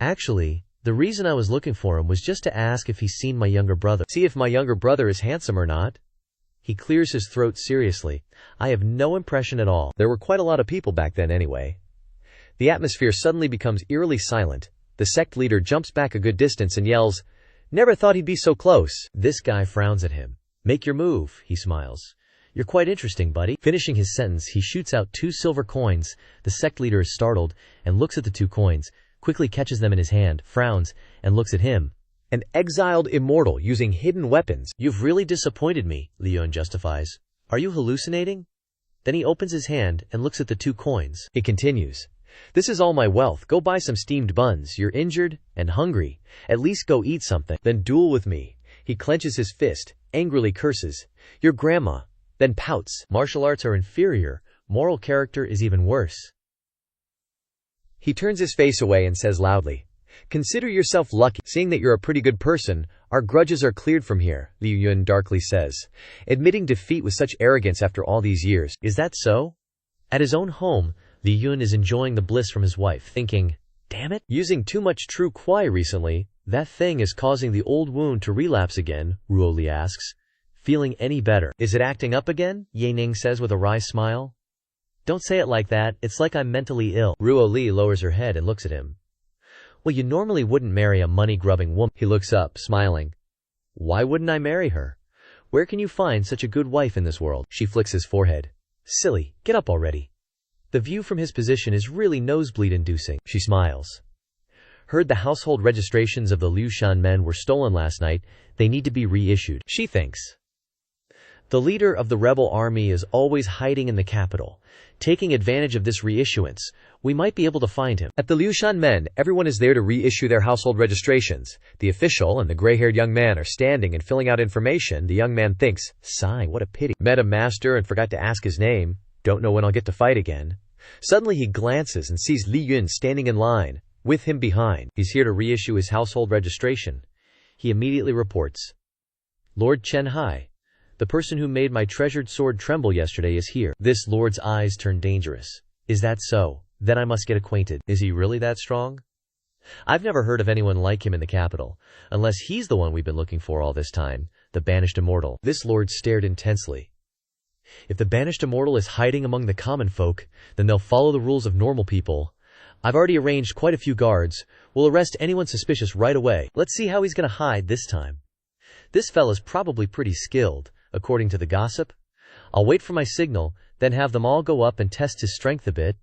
Actually, the reason I was looking for him was just to ask if he's seen my younger brother. See if my younger brother is handsome or not. He clears his throat seriously. I have no impression at all. There were quite a lot of people back then anyway. The atmosphere suddenly becomes eerily silent. The sect leader jumps back a good distance and yells, "Never thought he'd be so close." This guy frowns at him. Make your move, he smiles. You're quite interesting, buddy. Finishing his sentence, he shoots out 2 silver coins. The sect leader is startled and looks at the 2 coins, quickly catches them in his hand, frowns, and looks at him. An exiled immortal using hidden weapons. You've really disappointed me, Li Yun justifies. Are you hallucinating? Then he opens his hand and looks at the 2 coins. It continues. This is all my wealth. Go buy some steamed buns. You're injured and hungry. At least go eat something. Then duel with me. He clenches his fist, angrily curses. Your grandma. Then pouts. Martial arts are inferior. Moral character is even worse. He turns his face away and says loudly, Consider yourself lucky. Seeing that you're a pretty good person, our grudges are cleared from here, Li Yun darkly says, admitting defeat with such arrogance after all these years. Is that so? At his own home, Li Yun is enjoying the bliss from his wife, thinking, damn it, using too much true kwai recently, that thing is causing the old wound to relapse again, Ruo Li asks. Feeling any better? Is it acting up again? Ye Ning says with a wry smile. Don't say it like that, it's like I'm mentally ill. Ruo Li lowers her head and looks at him. Well, you normally wouldn't marry a money-grubbing woman. He looks up, smiling. Why wouldn't I marry her? Where can you find such a good wife in this world? She flicks his forehead. Silly, get up already. The view from his position is really nosebleed-inducing. She smiles. Heard the household registrations of the Liushan men were stolen last night. They need to be reissued. She thinks. The leader of the rebel army is always hiding in the capital. Taking advantage of this reissuance, we might be able to find him. At the Liushan men, everyone is there to reissue their household registrations. The official and the gray-haired young man are standing and filling out information. The young man thinks, sigh, what a pity. Met a master and forgot to ask his name. Don't know when I'll get to fight again. Suddenly he glances and sees Li Yun standing in line, with him behind. He's here to reissue his household registration. He immediately reports. Lord Chen Hai, the person who made my treasured sword tremble yesterday is here. This lord's eyes turn dangerous. Is that so? Then I must get acquainted. Is he really that strong? I've never heard of anyone like him in the capital, unless he's the one we've been looking for all this time, the banished immortal. This lord stared intensely. If the banished immortal is hiding among the common folk, then they'll follow the rules of normal people. I've already arranged quite a few guards. We'll arrest anyone suspicious right away. Let's see how he's gonna hide this time. This fella's probably pretty skilled, according to the gossip. I'll wait for my signal, then have them all go up and test his strength a bit.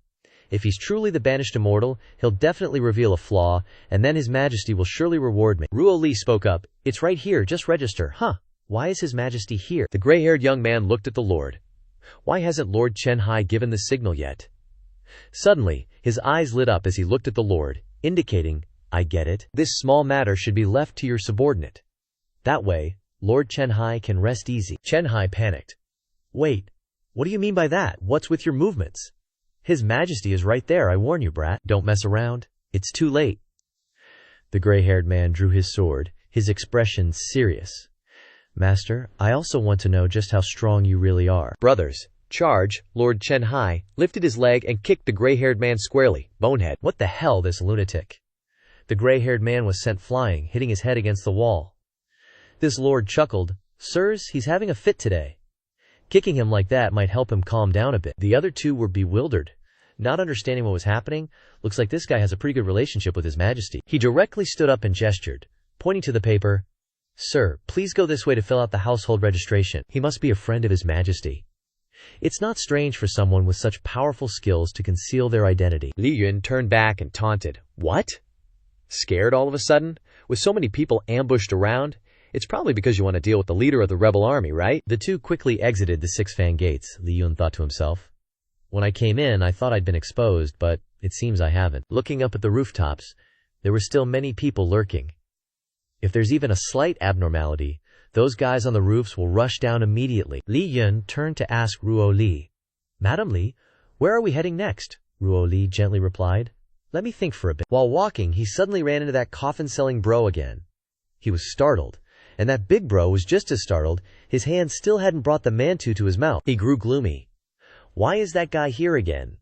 If he's truly the banished immortal, he'll definitely reveal a flaw, and then his majesty will surely reward me. Ruo Li spoke up. It's right here, just register. Huh, why is his majesty here? The gray-haired young man looked at the lord. Why hasn't Lord Chen Hai given the signal yet? Suddenly, his eyes lit up as he looked at the lord, indicating, I get it. This small matter should be left to your subordinate. That way, Lord Chen Hai can rest easy. Chen Hai panicked. Wait, what do you mean by that? What's with your movements? His majesty is right there, I warn you, brat. Don't mess around. It's too late. The gray-haired man drew his sword, his expression serious. Master, I also want to know just how strong you really are. Brothers, charge. Lord Chen Hai lifted his leg and kicked the gray-haired man squarely. Bonehead. What the hell, this lunatic? The gray-haired man was sent flying, hitting his head against the wall. This lord chuckled. Sirs, he's having a fit today. Kicking him like that might help him calm down a bit. The other two were bewildered. Not understanding what was happening, looks like this guy has a pretty good relationship with his majesty. He directly stood up and gestured, pointing to the paper. Sir, please go this way to fill out the household registration. He must be a friend of his majesty. It's not strange for someone with such powerful skills to conceal their identity. Li Yun turned back and taunted. What? Scared all of a sudden? With so many people ambushed around? It's probably because you want to deal with the leader of the rebel army, right? The two quickly exited the 6 fan gates, Li Yun thought to himself. When I came in, I thought I'd been exposed, but it seems I haven't. Looking up at the rooftops, there were still many people lurking. If there's even a slight abnormality, those guys on the roofs will rush down immediately. Li Yun turned to ask Ruo Li. Madam Li, where are we heading next? Ruo Li gently replied. Let me think for a bit. While walking, he suddenly ran into that coffin-selling bro again. He was startled, and that big bro was just as startled. His hand still hadn't brought the mantu to his mouth. He grew gloomy. Why is that guy here again?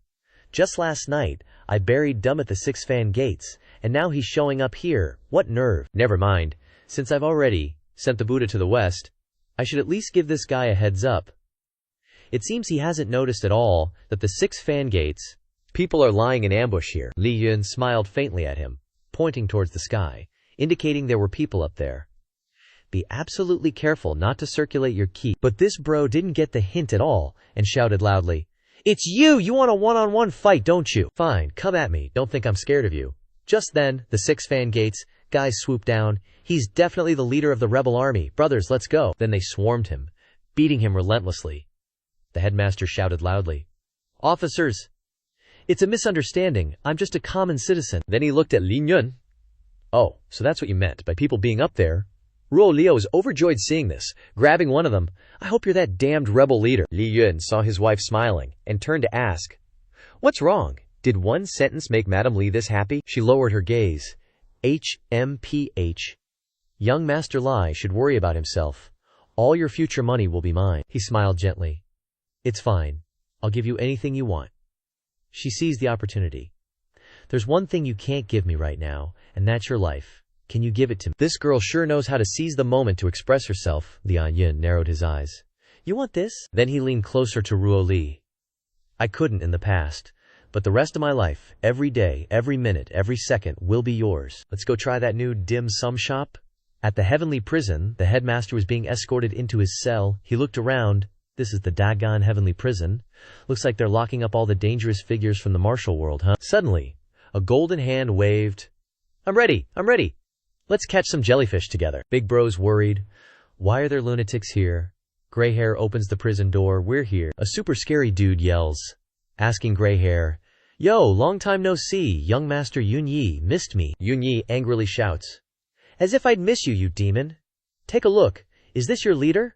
Just last night, I buried Dumb at the 6 fan gates, and now he's showing up here. What nerve? Never mind. Since I've already sent the Buddha to the west, I should at least give this guy a heads up. It seems he hasn't noticed at all that the 6 fan gates. People are lying in ambush here. Li Yun smiled faintly at him, pointing towards the sky, indicating there were people up there. Be absolutely careful not to circulate your ki. But this bro didn't get the hint at all and shouted loudly, "It's you! You want a one-on-one fight, don't you? Fine, come at me. Don't think I'm scared of you." Just then, the 6 fan gates guys swooped down. "He's definitely the leader of the rebel army. Brothers, let's go." Then they swarmed him, beating him relentlessly. The headmaster shouted loudly, "Officers, it's a misunderstanding. I'm just a common citizen." Then he looked at Li Yun. "Oh, so that's what you meant by people being up there." Ruo Leo was overjoyed seeing this, grabbing one of them. "I hope you're that damned rebel leader." Li Yun saw his wife smiling and turned to ask, "What's wrong? Did one sentence make Madame Li this happy?" She lowered her gaze. HMPH. Young Master Lai should worry about himself. All your future money will be mine. He smiled gently. "It's fine. I'll give you anything you want." She seized the opportunity. "There's one thing you can't give me right now, and that's your life. Can you give it to me?" This girl sure knows how to seize the moment to express herself. Lian Yin narrowed his eyes. "You want this?" Then he leaned closer to Ruo Li. "I couldn't in the past, but the rest of my life, every day, every minute, every second, will be yours. Let's go try that new dim sum shop." At the heavenly prison, the headmaster was being escorted into his cell. He looked around. This is the Dagon heavenly prison. Looks like they're locking up all the dangerous figures from the martial world, huh? Suddenly, a golden hand waved. I'm ready. Let's catch some jellyfish together." Big Bro's worried. Why are there lunatics here? Gray Hair opens the prison door. "We're here." A super scary dude yells, asking Gray Hair, "Yo, long time no see, young Master Yun Yi, missed me?" Yun Yi angrily shouts, "As if I'd miss you, you demon. Take a look. Is this your leader?"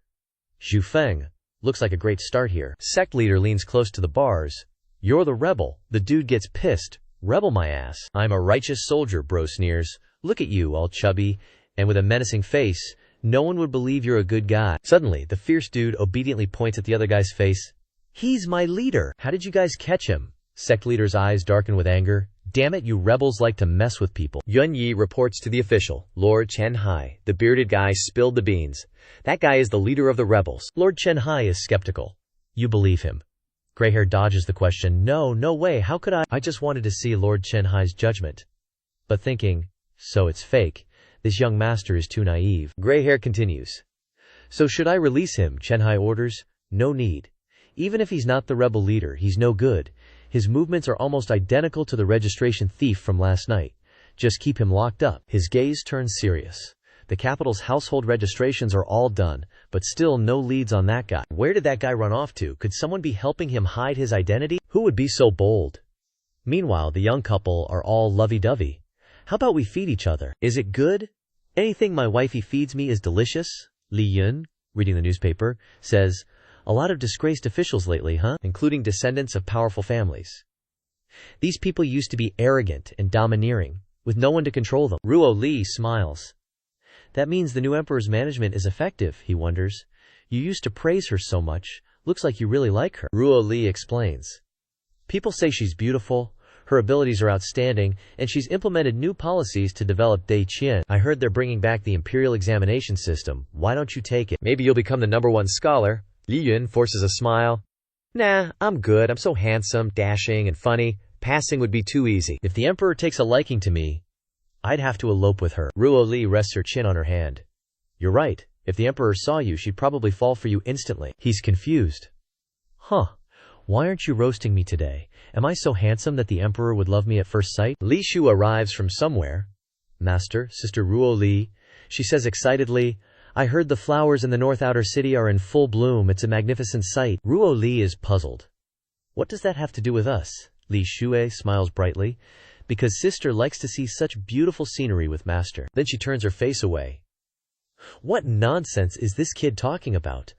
Zhu Feng. Looks like a great start here. Sect leader leans close to the bars. "You're the rebel." The dude gets pissed. "Rebel my ass. I'm a righteous soldier," Bro sneers. "Look at you, all chubby, and with a menacing face. No one would believe you're a good guy." Suddenly, the fierce dude obediently points at the other guy's face. "He's my leader. How did you guys catch him?" Sect leader's eyes darken with anger. "Damn it, you rebels like to mess with people." Yun Yi reports to the official. Lord Chen Hai, the bearded guy, spilled the beans. "That guy is the leader of the rebels." Lord Chen Hai is skeptical. "You believe him?" Gray Hair dodges the question. No way, how could I? I just wanted to see Lord Chen Hai's judgment. But thinking, so it's fake. This young master is too naive. Gray Hair continues. "So should I release him?" Chen Hai orders. "No need. Even if he's not the rebel leader, he's no good. His movements are almost identical to the registration thief from last night. Just keep him locked up." His gaze turns serious. The capital's household registrations are all done, but still no leads on that guy. Where did that guy run off to? Could someone be helping him hide his identity? Who would be so bold? Meanwhile, the young couple are all lovey-dovey. "How about we feed each other? Is it good? Anything my wifey feeds me is delicious." Li Yun, reading the newspaper, says, "A lot of disgraced officials lately, huh? Including descendants of powerful families. These people used to be arrogant and domineering, with no one to control them." Ruo Li smiles. "That means the new emperor's management is effective," he wonders. "You used to praise her so much. Looks like you really like her." Ruo Li explains. "People say she's beautiful. Her abilities are outstanding, and she's implemented new policies to develop Dai Qian. I heard they're bringing back the imperial examination system. Why don't you take it? Maybe you'll become the #1 scholar." Li Yun forces a smile. "Nah, I'm good. I'm so handsome, dashing, and funny. Passing would be too easy. If the emperor takes a liking to me, I'd have to elope with her." Ruo Li rests her chin on her hand. "You're right. If the emperor saw you, she'd probably fall for you instantly." He's confused. "Huh. Why aren't you roasting me today? Am I so handsome that the emperor would love me at first sight?" Li Shu arrives from somewhere. "Master, Sister Ruo Li," she says excitedly, "I heard the flowers in the North Outer City are in full bloom. It's a magnificent sight." Ruo Li is puzzled. "What does that have to do with us?" Li Shue smiles brightly. "Because sister likes to see such beautiful scenery with master." Then she turns her face away. What nonsense is this kid talking about?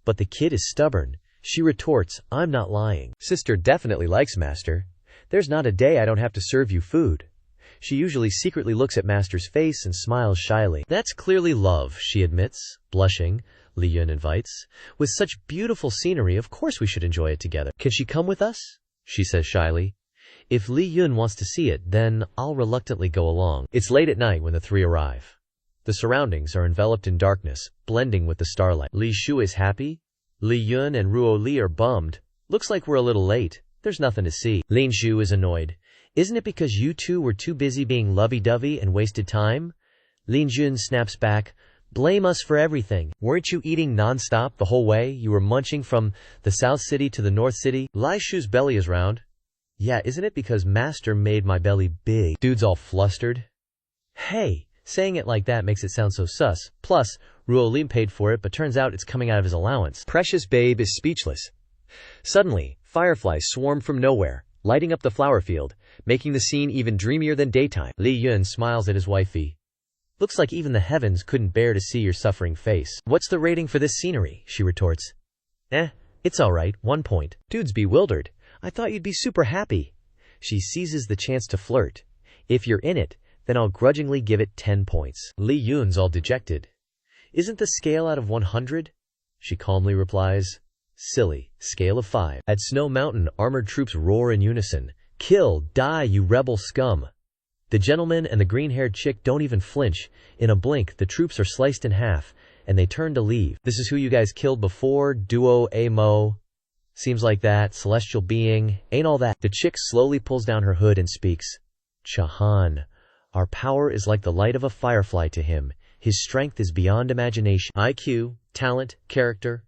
But the kid is stubborn. She retorts, "I'm not lying. Sister definitely likes master. There's not a day I don't have to serve you food." She usually secretly looks at master's face and smiles shyly. "That's clearly love," she admits, blushing. Li Yun invites. "With such beautiful scenery, of course we should enjoy it together. Can she come with us?" she says shyly. If Li Yun wants to see it, then I'll reluctantly go along. It's late at night when the three arrive. The surroundings are enveloped in darkness, blending with the starlight. Li Shu is happy. Li Yun and Ruo Li are bummed. Looks like we're a little late. There's nothing to see. Lin Shu is annoyed. Isn't it because you two were too busy being lovey-dovey and wasted time? Lin Jun snaps back. Blame us for everything. Weren't you eating non-stop the whole way? You were munching from the South City to the North City. Li Shu's belly is round. Yeah, isn't it because Master made my belly big? Dude's all flustered. Hey, saying it like that makes it sound so sus. Plus, Ruo Li paid for it, but turns out it's coming out of his allowance. Precious babe is speechless. Suddenly, fireflies swarm from nowhere, lighting up the flower field, making the scene even dreamier than daytime. Li Yun smiles at his wifey. Looks like even the heavens couldn't bear to see your suffering face. What's the rating for this scenery? She retorts. It's alright, 1 point. Dude's bewildered. I thought you'd be super happy. She seizes the chance to flirt. If you're in it, then I'll grudgingly give it 10 points. Li Yun's all dejected. Isn't the scale out of 100? She calmly replies. Silly. Scale of 5. At Snow Mountain, armored troops roar in unison. Kill, die, you rebel scum. The gentleman and the green-haired chick don't even flinch. In a blink, the troops are sliced in half, and they turn to leave. This is who you guys killed before, Duo Amo. Seems like that, celestial being, ain't all that. The chick slowly pulls down her hood and speaks. Chahan, our power is like the light of a firefly to him. His strength is beyond imagination. IQ, talent, character,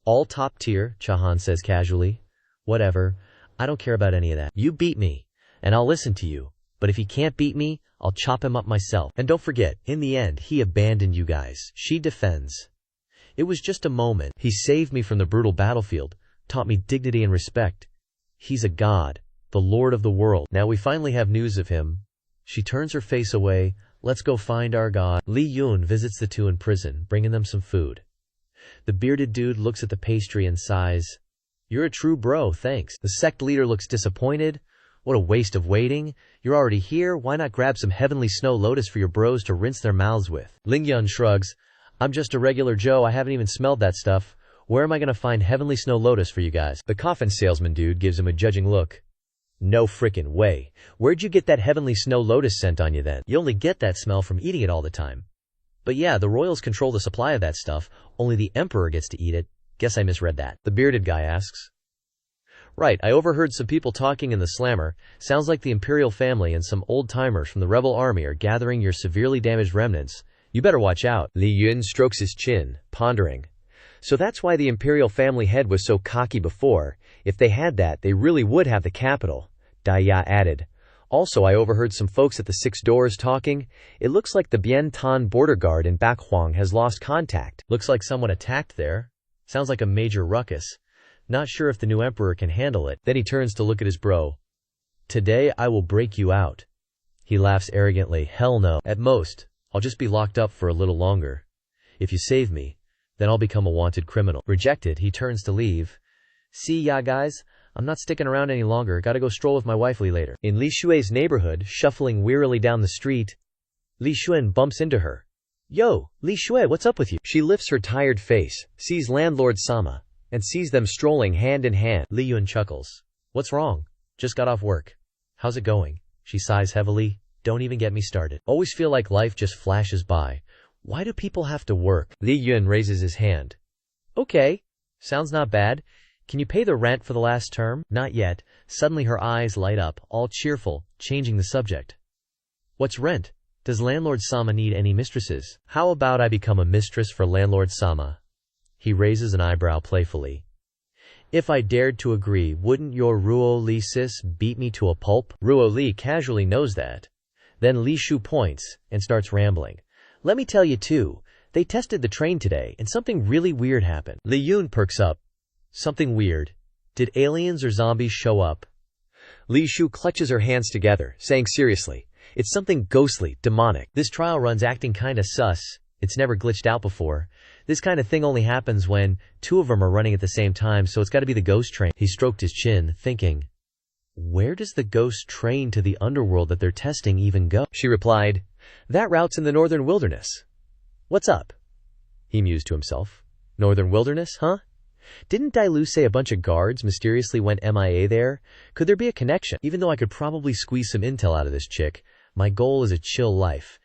all top tier, Chahan says casually. Whatever, I don't care about any of that. You beat me, and I'll listen to you. But if he can't beat me, I'll chop him up myself. And don't forget, in the end, he abandoned you guys. She defends. It was just a moment. He saved me from the brutal battlefield, taught me dignity and respect. He's a god, the lord of the world. Now we finally have news of him. She turns her face away. Let's go find our god. Li Yun visits the two in prison, bringing them some food. The bearded dude looks at the pastry and sighs. You're a true bro, thanks. The sect leader looks disappointed. What a waste of waiting. You're already here, why not grab some heavenly snow lotus for your bros to rinse their mouths with? Ling Yun shrugs. I'm just a regular Joe, I haven't even smelled that stuff. Where am I gonna find heavenly snow lotus for you guys? The coffin salesman dude gives him a judging look. No frickin' way. Where'd you get that heavenly snow lotus scent on you then? You only get that smell from eating it all the time. But yeah, the royals control the supply of that stuff, only the emperor gets to eat it. Guess I misread that. The bearded guy asks. Right, I overheard some people talking in the slammer. Sounds like the imperial family and some old-timers from the rebel army are gathering your severely damaged remnants. You better watch out. Li Yun strokes his chin, pondering. So that's why the imperial family head was so cocky before. If they had that, they really would have the capital, Daya added. Also, I overheard some folks at the Six Doors talking. It looks like the Bien Tan border guard in Bakhuang has lost contact. Looks like someone attacked there. Sounds like a major ruckus. Not sure if the new emperor can handle it. Then he turns to look at his bro. Today I will break you out. He laughs arrogantly. Hell no. At most, I'll just be locked up for a little longer. If you save me, then I'll become a wanted criminal. Rejected, he turns to leave. See ya guys, I'm not sticking around any longer. Gotta go stroll with my wifely later. In Li Shui's neighborhood, shuffling wearily down the street, Li Shuen bumps into her. Yo, Li Shui, what's up with you? She lifts her tired face, sees landlord Sama, and sees them strolling hand in hand. Li Yun chuckles. What's wrong? Just got off work. How's it going? She sighs heavily. Don't even get me started. Always feel like life just flashes by. Why do people have to work? Li Yun raises his hand. Okay. Sounds not bad. Can you pay the rent for the last term? Not yet. Suddenly her eyes light up, all cheerful, changing the subject. What's rent? Does landlord Sama need any mistresses? How about I become a mistress for landlord Sama? He raises an eyebrow playfully. If I dared to agree, wouldn't your Ruo Li sis beat me to a pulp? Ruo Li casually knows that. Then Li Shu points and starts rambling. Let me tell you too, they tested the train today and something really weird happened. Li Yun perks up. Something weird. Did aliens or zombies show up? Li Shu clutches her hands together, saying seriously, it's something ghostly, demonic. This trial run's acting kinda sus. It's never glitched out before. This kind of thing only happens when two of them are running at the same time, so it's gotta be the ghost train. He stroked his chin, thinking, where does the ghost train to the underworld that they're testing even go? She replied, that route's in the northern wilderness. What's up? He mused to himself. Northern wilderness, huh? Didn't Dailu say a bunch of guards mysteriously went MIA there? Could there be a connection? Even though I could probably squeeze some intel out of this chick, my goal is a chill life.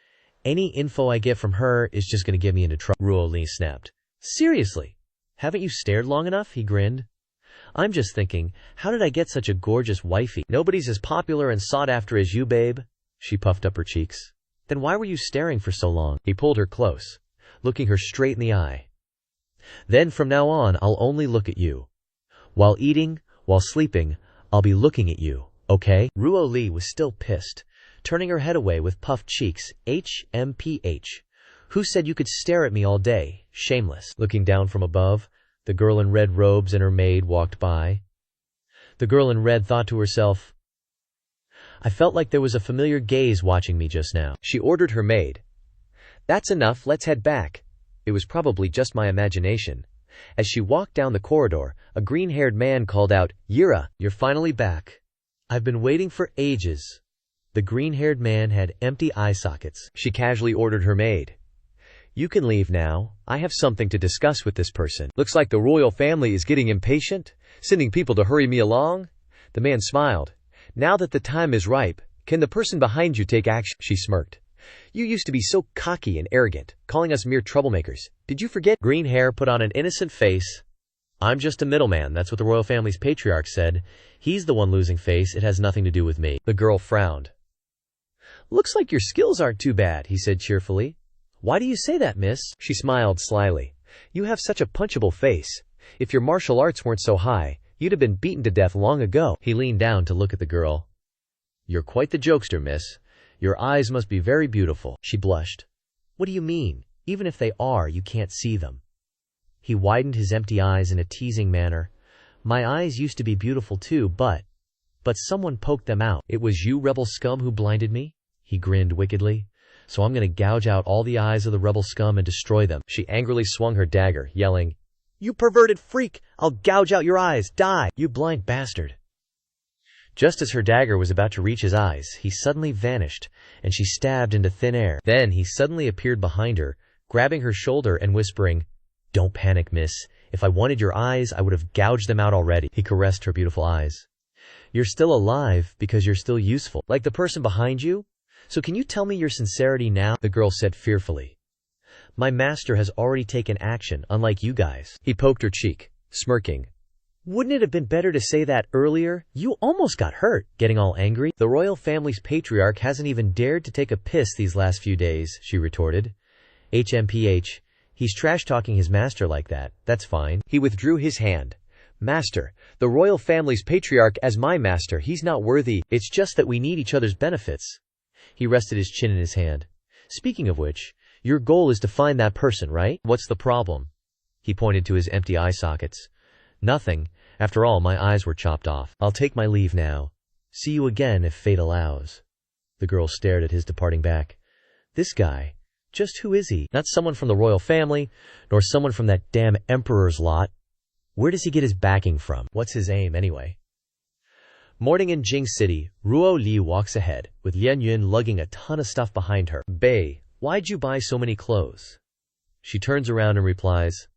Any info I get from her is just gonna get me into trouble, Ruo Li snapped. Seriously? Haven't you stared long enough? He grinned. I'm just thinking, how did I get such a gorgeous wifey? Nobody's as popular and sought after as you, babe. She puffed up her cheeks. Then why were you staring for so long? He pulled her close, looking her straight in the eye. Then from now on, I'll only look at you. While eating, while sleeping, I'll be looking at you, okay? Ruo Li was still pissed, turning her head away with puffed cheeks. HMPH. Who said you could stare at me all day? Shameless. Looking down from above, the girl in red robes and her maid walked by. The girl in red thought to herself, I felt like there was a familiar gaze watching me just now. She ordered her maid. That's enough, let's head back. It was probably just my imagination. As she walked down the corridor, a green-haired man called out, Yura, you're finally back. I've been waiting for ages. The green-haired man had empty eye sockets. She casually ordered her maid. You can leave now. I have something to discuss with this person. Looks like the royal family is getting impatient, sending people to hurry me along. The man smiled. Now that the time is ripe, can the person behind you take action? She smirked. You used to be so cocky and arrogant, calling us mere troublemakers. Did you forget? Green hair put on an innocent face. I'm just a middleman, that's what the royal family's patriarch said. He's the one losing face, it has nothing to do with me. The girl frowned. Looks like your skills aren't too bad, he said cheerfully. Why do you say that, miss? She smiled slyly. You have such a punchable face. If your martial arts weren't so high, you'd have been beaten to death long ago. He leaned down to look at the girl. You're quite the jokester, miss. Your eyes must be very beautiful. She blushed. What do you mean? Even if they are, you can't see them. He widened his empty eyes in a teasing manner. My eyes used to be beautiful too, but someone poked them out. It was you, rebel scum, who blinded me? He grinned wickedly. So I'm gonna gouge out all the eyes of the rebel scum and destroy them. She angrily swung her dagger, yelling, You perverted freak! I'll gouge out your eyes! Die! You blind bastard! Just as her dagger was about to reach his eyes, he suddenly vanished, and she stabbed into thin air. Then he suddenly appeared behind her, grabbing her shoulder and whispering, Don't panic, miss. If I wanted your eyes, I would have gouged them out already. He caressed her beautiful eyes. You're still alive because you're still useful. Like the person behind you? So can you tell me your sincerity now? The girl said fearfully. My master has already taken action, unlike you guys. He poked her cheek, smirking. Wouldn't it have been better to say that earlier? You almost got hurt. Getting all angry? The royal family's patriarch hasn't even dared to take a piss these last few days, she retorted. HMPH. He's trash-talking his master like that. That's fine. He withdrew his hand. Master, the royal family's patriarch as my master, he's not worthy. It's just that we need each other's benefits. He rested his chin in his hand. Speaking of which, your goal is to find that person, right? What's the problem? He pointed to his empty eye sockets. Nothing. After all, my eyes were chopped off. I'll take my leave now. See you again if fate allows. The girl stared at his departing back. This guy, just who is he? Not someone from the royal family, nor someone from that damn emperor's lot. Where does he get his backing from? What's his aim, anyway? Morning in Jing City, Ruo Li walks ahead, with Lian Yun lugging a ton of stuff behind her. Bae, why'd you buy so many clothes? She turns around and replies,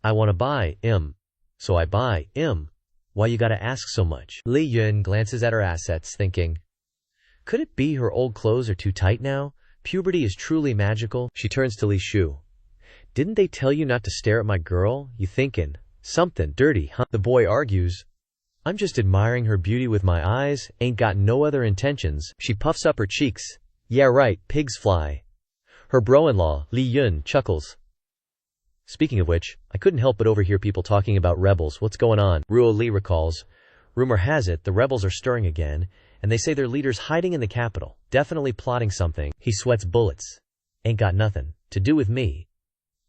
I want to buy, So I buy, Why you gotta ask so much? Li Yun glances at her assets, thinking, could it be her old clothes are too tight now? Puberty is truly magical. She turns to Li Shu. Didn't they tell you not to stare at my girl? You thinking, something dirty, huh? The boy argues, I'm just admiring her beauty with my eyes, ain't got no other intentions. She puffs up her cheeks. Yeah right, pigs fly. Her bro-in-law, Li Yun, chuckles. Speaking of which, I couldn't help but overhear people talking about rebels. What's going on? Ruo Li recalls. Rumor has it, the rebels are stirring again, and they say their leader's hiding in the capital, definitely plotting something. He sweats bullets. Ain't got nothing to do with me.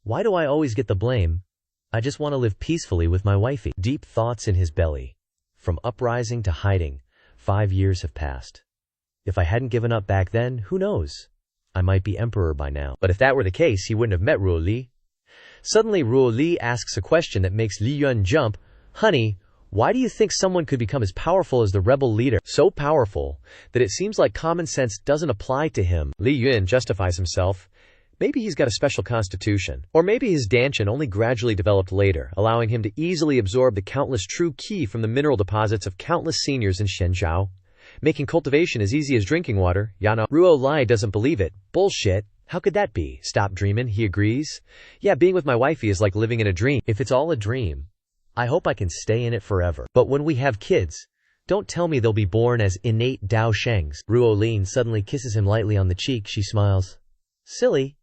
Why do I always get the blame? I just want to live peacefully with my wifey. Deep thoughts in his belly. From uprising to hiding, 5 years have passed. If I hadn't given up back then, who knows? I might be emperor by now. But if that were the case, he wouldn't have met Ruo Li. Suddenly, Ruo Li asks a question that makes Li Yun jump. Honey, why do you think someone could become as powerful as the rebel leader? So powerful that it seems like common sense doesn't apply to him. Li Yun justifies himself. Maybe he's got a special constitution. Or maybe his danchin only gradually developed later, allowing him to easily absorb the countless true qi from the mineral deposits of countless seniors in Shenzhou, making cultivation as easy as drinking water. Yana. Ruo Li doesn't believe it. Bullshit. How could that be? Stop dreaming, he agrees. Yeah, being with my wifey is like living in a dream. If it's all a dream, I hope I can stay in it forever. But when we have kids, don't tell me they'll be born as innate Dao Shengs. Ruo Lin suddenly kisses him lightly on the cheek. She smiles. Silly.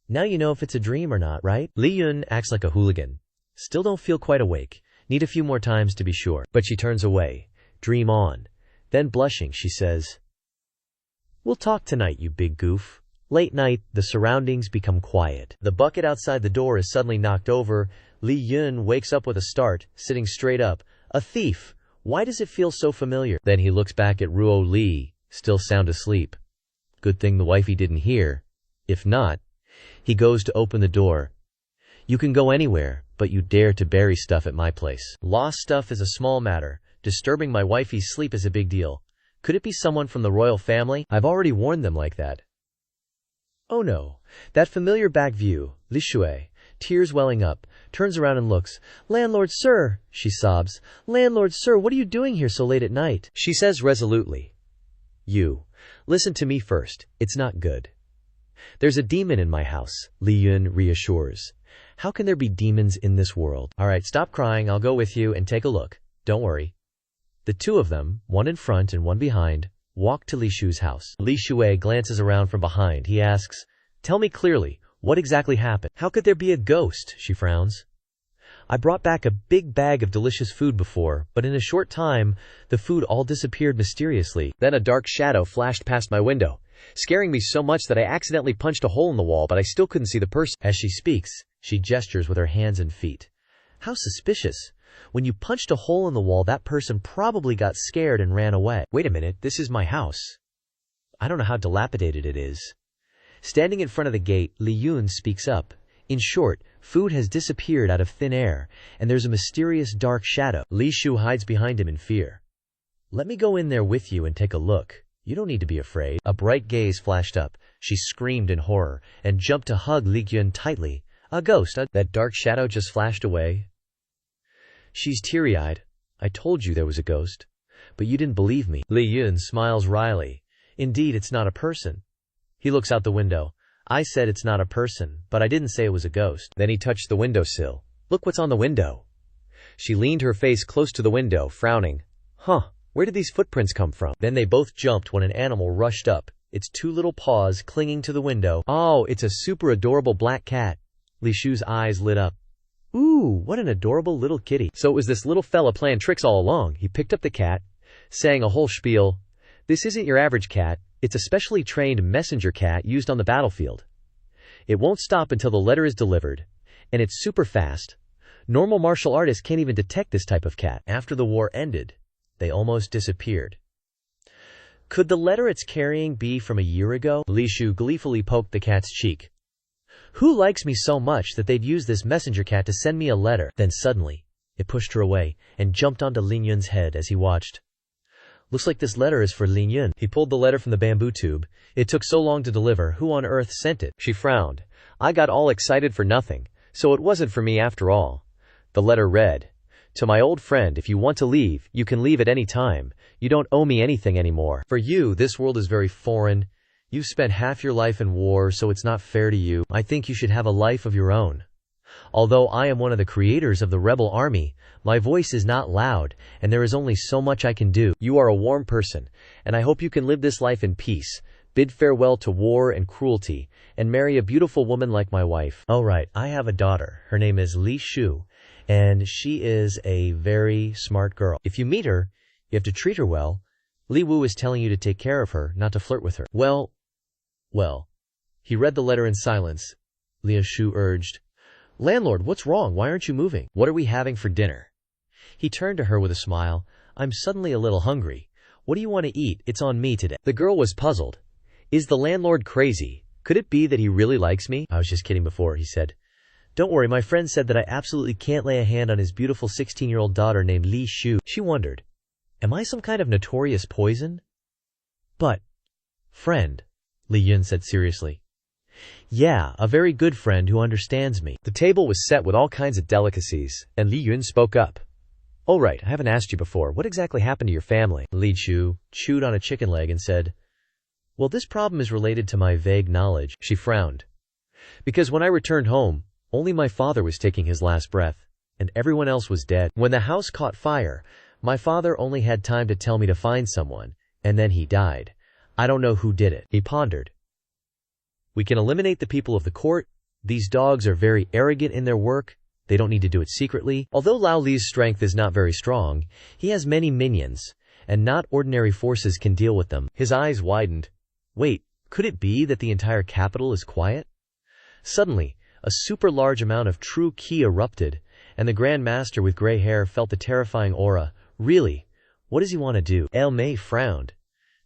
Now you know if it's a dream or not, right? Li Yun acts like a hooligan. Still don't feel quite awake. Need a few more times to be sure. But she turns away. Dream on. Then blushing, she says, "We'll talk tonight, you big goof." Late night, the surroundings become quiet. The bucket outside the door is suddenly knocked over. Li Yun wakes up with a start, sitting straight up. A thief! Why does it feel so familiar? Then he looks back at Ruo Li, still sound asleep. Good thing the wifey didn't hear. If not, he goes to open the door. "You can go anywhere, but you dare to bury stuff at my place." Lost stuff is a small matter. Disturbing my wifey's sleep is a big deal. Could it be someone from the royal family? I've already warned them like that. Oh no, that familiar back view. Li Shui, tears welling up, turns around and looks. "Landlord, sir," she sobs. "Landlord, sir, what are you doing here so late at night?" She says resolutely, "You, listen to me first. It's not good." "There's a demon in my house," Li Yun reassures. "How can there be demons in this world?" "All right, stop crying. I'll go with you and take a look. Don't worry." The two of them, one in front and one behind, walk to Li Shu's house. Li Shui glances around from behind. He asks, "Tell me clearly, what exactly happened?" "How could there be a ghost?" She frowns. "I brought back a big bag of delicious food before, but in a short time, the food all disappeared mysteriously. Then a dark shadow flashed past my window, scaring me so much that I accidentally punched a hole in the wall, but I still couldn't see the person." As she speaks, she gestures with her hands and feet. "How suspicious. When you punched a hole in the wall, that person probably got scared and ran away." "Wait a minute, this is my house. I don't know how dilapidated it is." Standing in front of the gate, Li Yun speaks up. "In short, food has disappeared out of thin air, and there's a mysterious dark shadow." Li Shu hides behind him in fear. "Let me go in there with you and take a look. You don't need to be afraid." A bright gaze flashed up. She screamed in horror and jumped to hug Li Yun tightly. "A ghost!" That dark shadow just flashed away. She's teary-eyed. "I told you there was a ghost, but you didn't believe me." Li Yun smiles wryly. "Indeed, it's not a person." He looks out the window. "I said it's not a person, but I didn't say it was a ghost." Then he touched the windowsill. "Look what's on the window." She leaned her face close to the window, frowning. "Huh, where did these footprints come from?" Then they both jumped when an animal rushed up, its two little paws clinging to the window. "Oh, it's a super adorable black cat." Li Shu's eyes lit up. "Ooh, what an adorable little kitty." So it was this little fella playing tricks all along. He picked up the cat, saying a whole spiel. "This isn't your average cat. It's a specially trained messenger cat used on the battlefield. It won't stop until the letter is delivered, and it's super fast. Normal martial artists can't even detect this type of cat." After the war ended, they almost disappeared. Could the letter it's carrying be from a year ago? Li Shu gleefully poked the cat's cheek. "Who likes me so much that they'd use this messenger cat to send me a letter?" Then suddenly, it pushed her away and jumped onto Lin Yun's head as he watched. "Looks like this letter is for Lin Yun." He pulled the letter from the bamboo tube. "It took so long to deliver. Who on earth sent it?" She frowned. "I got all excited for nothing, so it wasn't for me after all." The letter read, "To my old friend, if you want to leave, you can leave at any time. You don't owe me anything anymore. For you, this world is very foreign. You've spent half your life in war, so it's not fair to you. I think you should have a life of your own. Although I am one of the creators of the rebel army, my voice is not loud, and there is only so much I can do. You are a warm person, and I hope you can live this life in peace, bid farewell to war and cruelty, and marry a beautiful woman like my wife." "Oh right, I have a daughter. Her name is Li Shu, and she is a very smart girl. If you meet her, you have to treat her well. Li Wu is telling you to take care of her, not to flirt with her." Well. He read the letter in silence. Li Shu urged, "Landlord, what's wrong? Why aren't you moving? What are we having for dinner?" He turned to her with a smile. "I'm suddenly a little hungry. What do you want to eat? It's on me today." The girl was puzzled. Is the landlord crazy? Could it be that he really likes me? "I was just kidding before," he said. "Don't worry, my friend said that I absolutely can't lay a hand on his beautiful 16-year-old daughter named Li Shu." She wondered, am I some kind of notorious poison? "But, friend," Li Yun said seriously. "Yeah, a very good friend who understands me." The table was set with all kinds of delicacies, and Li Yun spoke up. "All right, I haven't asked you before. What exactly happened to your family?" Li Chu chewed on a chicken leg and said, Well, this problem is related to my vague knowledge. She frowned. Because when I returned home, only my father was taking his last breath, and everyone else was dead. When the house caught fire, my father only had time to tell me to find someone, and then he died. I don't know who did it. He pondered. We can eliminate the people of the court. These dogs are very arrogant in their work. They don't need to do it secretly. Although Lao Li's strength is not very strong, he has many minions, and not ordinary forces can deal with them. His eyes widened. Wait, could it be that the entire capital is quiet? Suddenly, a super large amount of true ki erupted, and the Grand Master with gray hair felt the terrifying aura. Really? What does he want to do? El Mei frowned.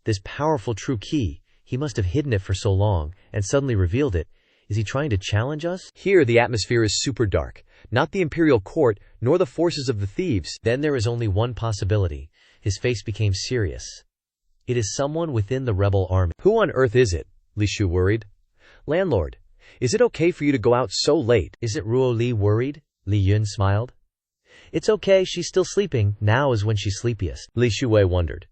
This powerful true ki, he must have hidden it for so long, and suddenly revealed it. Is he trying to challenge us? Here the atmosphere is super dark. Not the imperial court, nor the forces of the thieves. Then there is only one possibility. His face became serious. It is someone within the rebel army. Who on earth is it? Li Shu worried. Landlord, is it okay for you to go out so late? Isn't Ruo Li worried? Li Yun smiled. It's okay, she's still sleeping. Now is when she's sleepiest. Li Shuwei wondered.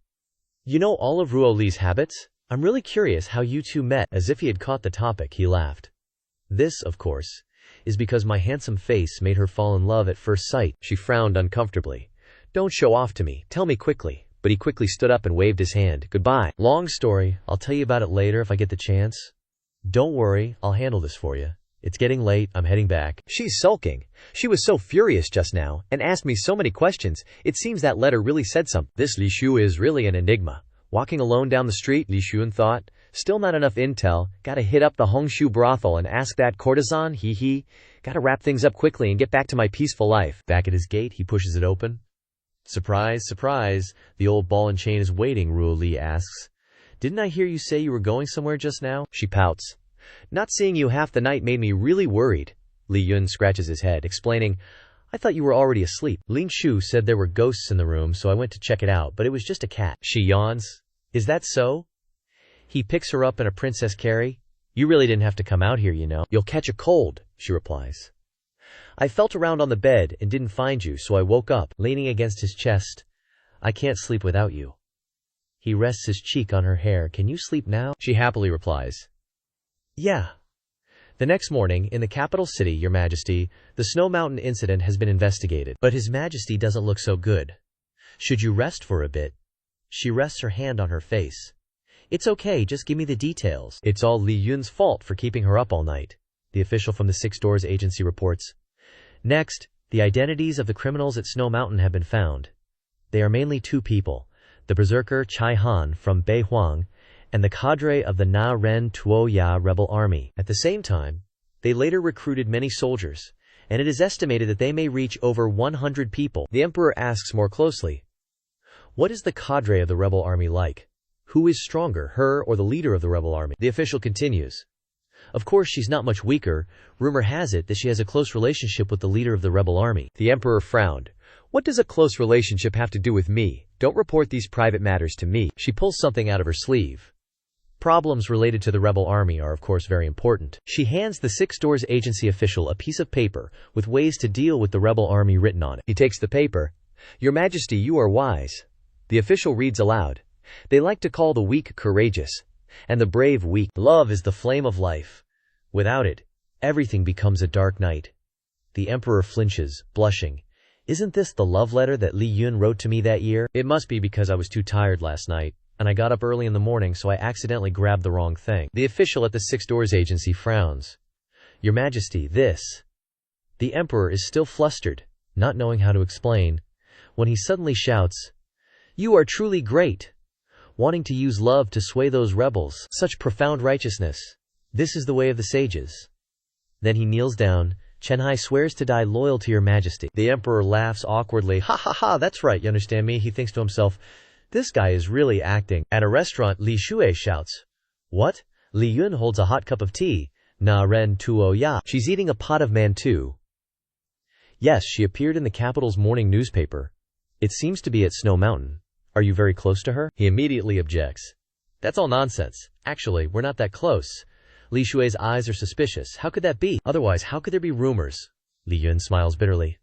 You know all of Ruo Li's habits? I'm really curious how you two met. As if he had caught the topic, he laughed. This, of course, is because my handsome face made her fall in love at first sight. She frowned uncomfortably. Don't show off to me. Tell me quickly. But he quickly stood up and waved his hand. Goodbye. Long story. I'll tell you about it later if I get the chance. Don't worry, I'll handle this for you. It's getting late, I'm heading back. She's sulking. She was so furious just now, and asked me so many questions. It seems that letter really said something. This Li Shu is really an enigma. Walking alone down the street, Li Shun thought. Still not enough intel. Gotta hit up the Hongshu brothel and ask that courtesan, hee. Gotta wrap things up quickly and get back to my peaceful life. Back at his gate, he pushes it open. Surprise, surprise. The old ball and chain is waiting, Ruo Li asks. Didn't I hear you say you were going somewhere just now? She pouts. Not seeing you half the night made me really worried. Li Yun scratches his head, explaining, I thought you were already asleep. Ling Shu said there were ghosts in the room, so I went to check it out, but it was just a cat. She yawns. Is that so? He picks her up in a princess carry. You really didn't have to come out here, you know. You'll catch a cold, she replies. I felt around on the bed and didn't find you, so I woke up, leaning against his chest. I can't sleep without you. He rests his cheek on her hair. Can you sleep now? She happily replies. Yeah. The next morning, in the capital city, Your Majesty, the Snow Mountain incident has been investigated. But His Majesty doesn't look so good. Should you rest for a bit? She rests her hand on her face. It's okay, just give me the details. It's all Li Yun's fault for keeping her up all night, the official from the Six Doors Agency reports. Next, the identities of the criminals at Snow Mountain have been found. They are mainly two people, the berserker Chai Han from Beihuang and the cadre of the Na Ren Tuo Ya rebel army. At the same time, they later recruited many soldiers, and it is estimated that they may reach over 100 people. The emperor asks more closely, what is the cadre of the rebel army like? Who is stronger, her or the leader of the rebel army? The official continues. Of course, she's not much weaker. Rumor has it that she has a close relationship with the leader of the rebel army. The emperor frowned. What does a close relationship have to do with me? Don't report these private matters to me. She pulls something out of her sleeve. Problems related to the rebel army are of course very important. She hands the Six Doors Agency official a piece of paper with ways to deal with the rebel army written on it. He takes the paper. Your Majesty, you are wise. The official reads aloud. They like to call the weak courageous, and the brave weak. Love is the flame of life. Without it, everything becomes a dark night. The emperor flinches, blushing. Isn't this the love letter that Li Yun wrote to me that year? It must be because I was too tired last night, and I got up early in the morning, so I accidentally grabbed the wrong thing. The official at the Six Doors Agency frowns. Your Majesty, this. The emperor is still flustered, not knowing how to explain, when he suddenly shouts, You are truly great! Wanting to use love to sway those rebels. Such profound righteousness. This is the way of the sages. Then he kneels down. Chenhai swears to die loyal to your Majesty. The emperor laughs awkwardly. Ha ha ha, that's right, you understand me? He thinks to himself, this guy is really acting. At a restaurant, Li Shuei shouts, What? Li Yun holds a hot cup of tea. Na ren tuo ya. She's eating a pot of mantou. Yes, she appeared in the capital's morning newspaper. It seems to be at Snow Mountain. Are you very close to her? He immediately objects. That's all nonsense. Actually, we're not that close. Li Shui's eyes are suspicious. How could that be? Otherwise, how could there be rumors? Li Yun smiles bitterly.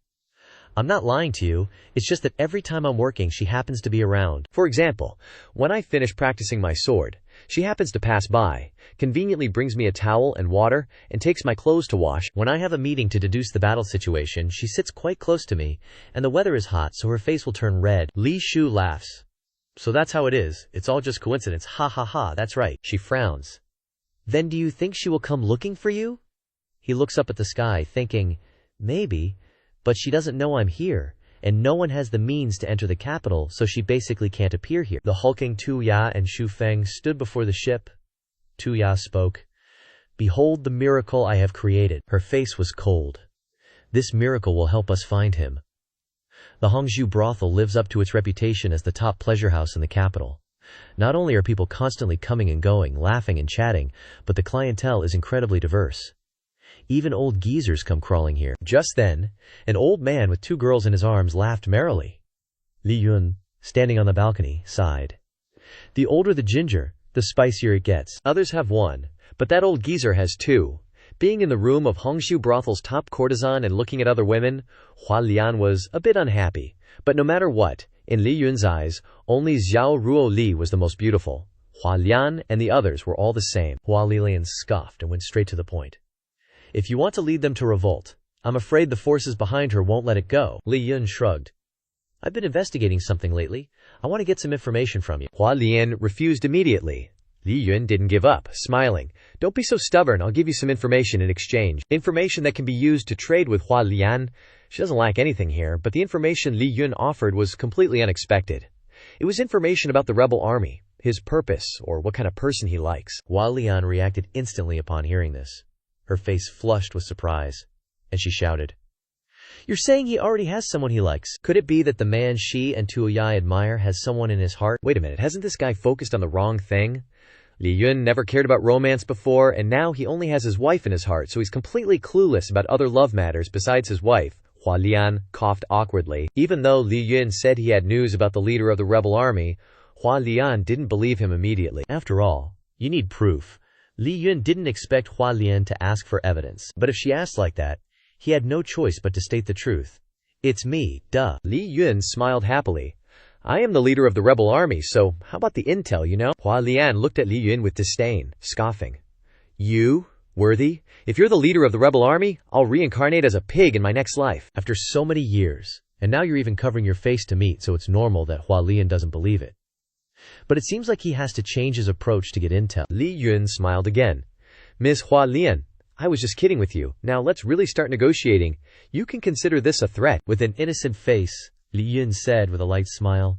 I'm not lying to you. It's just that every time I'm working, she happens to be around. For example, when I finish practicing my sword, She happens to pass by, conveniently brings me a towel and water, and takes my clothes to wash. When I have a meeting to deduce the battle situation, she sits quite close to me, and the weather is hot, so her face will turn red. Li Shu laughs. So that's how it is. It's all just coincidence. Ha ha ha, that's right. She frowns. Then do you think she will come looking for you? He looks up at the sky, thinking, maybe, but she doesn't know I'm here, and no one has the means to enter the capital, so she basically can't appear here. The hulking Tu Ya and Shu Feng stood before the ship. Tu Ya spoke. Behold the miracle I have created. Her face was cold. This miracle will help us find him. The Hongzhou brothel lives up to its reputation as the top pleasure house in the capital. Not only are people constantly coming and going, laughing and chatting, but the clientele is incredibly diverse. Even old geezers come crawling here. Just then, an old man with 2 girls in his arms laughed merrily. Li Yun, standing on the balcony, sighed. The older the ginger, the spicier it gets. Others have 1, but that old geezer has 2. Being in the room of Hongzhou brothel's top courtesan and looking at other women, Hua Lian was a bit unhappy. But no matter what, in Li Yun's eyes, only Xiao Ruo Li was the most beautiful. Hua Lian and the others were all the same. Hua Lian scoffed and went straight to the point. If you want to lead them to revolt, I'm afraid the forces behind her won't let it go. Li Yun shrugged. I've been investigating something lately. I want to get some information from you. Hua Lian refused immediately. Li Yun didn't give up, smiling. Don't be so stubborn, I'll give you some information in exchange. Information that can be used to trade with Hua Lian. She doesn't lack anything here, but the information Li Yun offered was completely unexpected. It was information about the rebel army, his purpose, or what kind of person he likes. Hua Lian reacted instantly upon hearing this. Her face flushed with surprise, and she shouted, You're saying he already has someone he likes? Could it be that the man she and Tu Ya admire has someone in his heart? Wait a minute, hasn't this guy focused on the wrong thing? Li Yun never cared about romance before, and now he only has his wife in his heart, so he's completely clueless about other love matters besides his wife. Hua Lian coughed awkwardly. Even though Li Yun said he had news about the leader of the rebel army, Hua Lian didn't believe him immediately. After all, you need proof. Li Yun didn't expect Hua Lian to ask for evidence, but if she asked like that, he had no choice but to state the truth. It's me, duh. Li Yun smiled happily. I am the leader of the rebel army, so how about the intel, you know? Hua Lian looked at Li Yun with disdain, scoffing. You? Worthy? If you're the leader of the rebel army, I'll reincarnate as a pig in my next life. After so many years, and now you're even covering your face to meet, so it's normal that Hua Lian doesn't believe it. But it seems like he has to change his approach to get intel. Li Yun smiled again. Miss Hua Lian, I was just kidding with you. Now let's really start negotiating. You can consider this a threat. With an innocent face, Li Yun said with a light smile,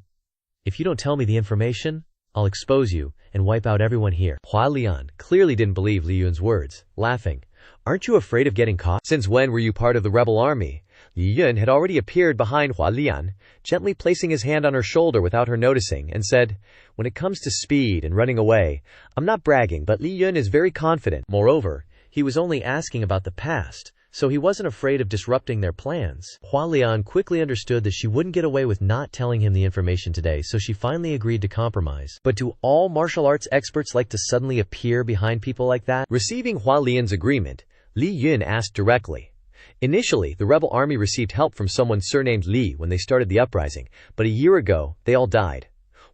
If you don't tell me the information, I'll expose you and wipe out everyone here. Hua Lian clearly didn't believe Li Yun's words, laughing. Aren't you afraid of getting caught? Since when were you part of the rebel army? Li Yun had already appeared behind Hua Lian, gently placing his hand on her shoulder without her noticing, and said, When it comes to speed and running away, I'm not bragging, but Li Yun is very confident. Moreover, he was only asking about the past, so he wasn't afraid of disrupting their plans. Hua Lian quickly understood that she wouldn't get away with not telling him the information today, so she finally agreed to compromise. But do all martial arts experts like to suddenly appear behind people like that? Receiving Hua Lian's agreement, Li Yun asked directly. Initially, the rebel army received help from someone surnamed Li when they started the uprising, but a year ago, they all died.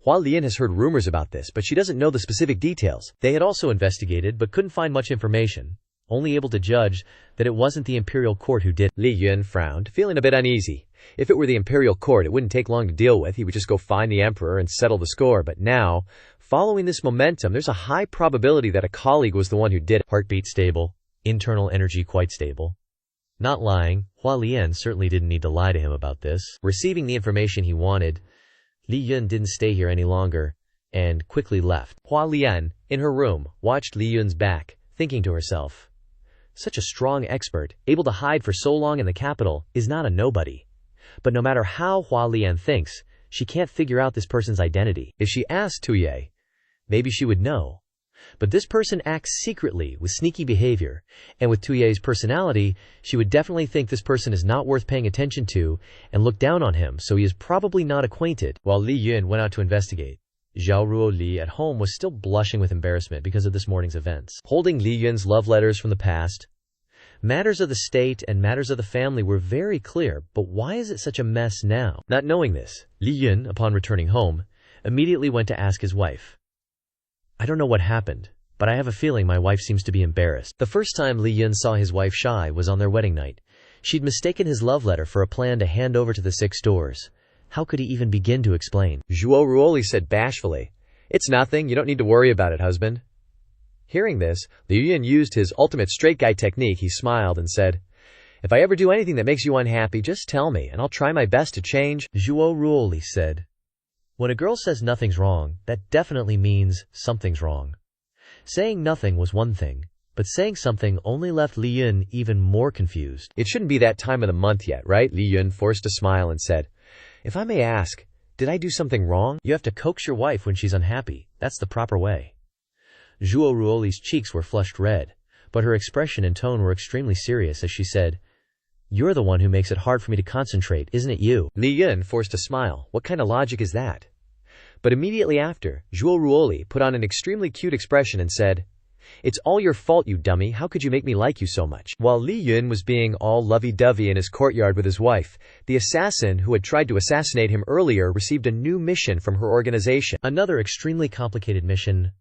Hua Lian has heard rumors about this, but she doesn't know the specific details. They had also investigated, but couldn't find much information, only able to judge that it wasn't the imperial court who did. Li Yun frowned, feeling a bit uneasy. If it were the imperial court, it wouldn't take long to deal with. He would just go find the emperor and settle the score. But now, following this momentum, there's a high probability that a colleague was the one who did it. Heartbeat stable, internal energy quite stable. Not lying, Hua Lian certainly didn't need to lie to him about this. Receiving the information he wanted, Li Yun didn't stay here any longer, and quickly left. Hua Lian, in her room, watched Li Yun's back, thinking to herself, Such a strong expert, able to hide for so long in the capital, is not a nobody. But no matter how Hua Lian thinks, she can't figure out this person's identity. If she asked Tu Ye, maybe she would know. But this person acts secretly with sneaky behavior, and with Tu Ye's personality, she would definitely think this person is not worth paying attention to and look down on him, so he is probably not acquainted. While Li Yun went out to investigate, Xiao Ruo Li at home was still blushing with embarrassment because of this morning's events. Holding Li Yun's love letters from the past, matters of the state and matters of the family were very clear, but why is it such a mess now? Not knowing this, Li Yun, upon returning home, immediately went to ask his wife, I don't know what happened, but I have a feeling my wife seems to be embarrassed. The first time Li Yun saw his wife shy was on their wedding night. She'd mistaken his love letter for a plan to hand over to the 6 stores. How could he even begin to explain? Zhuo Ruoli said bashfully, "It's nothing, you don't need to worry about it, husband." Hearing this, Liu Yun used his ultimate straight guy technique. He smiled and said, "If I ever do anything that makes you unhappy, just tell me, and I'll try my best to change." Zhuo Ruoli said, "When a girl says nothing's wrong, that definitely means something's wrong." Saying nothing was one thing, but saying something only left Li Yun even more confused. "It shouldn't be that time of the month yet, right?" Li Yun forced a smile and said, "If I may ask, did I do something wrong?" You have to coax your wife when she's unhappy. That's the proper way. Zhuo Ruoli's cheeks were flushed red, but her expression and tone were extremely serious as she said, "You're the one who makes it hard for me to concentrate, isn't it you?" Li Yun forced a smile. What kind of logic is that? But immediately after, Zhuo Ruoli put on an extremely cute expression and said, "It's all your fault, you dummy. How could you make me like you so much?" While Li Yun was being all lovey-dovey in his courtyard with his wife, the assassin who had tried to assassinate him earlier received a new mission from her organization. Another extremely complicated mission.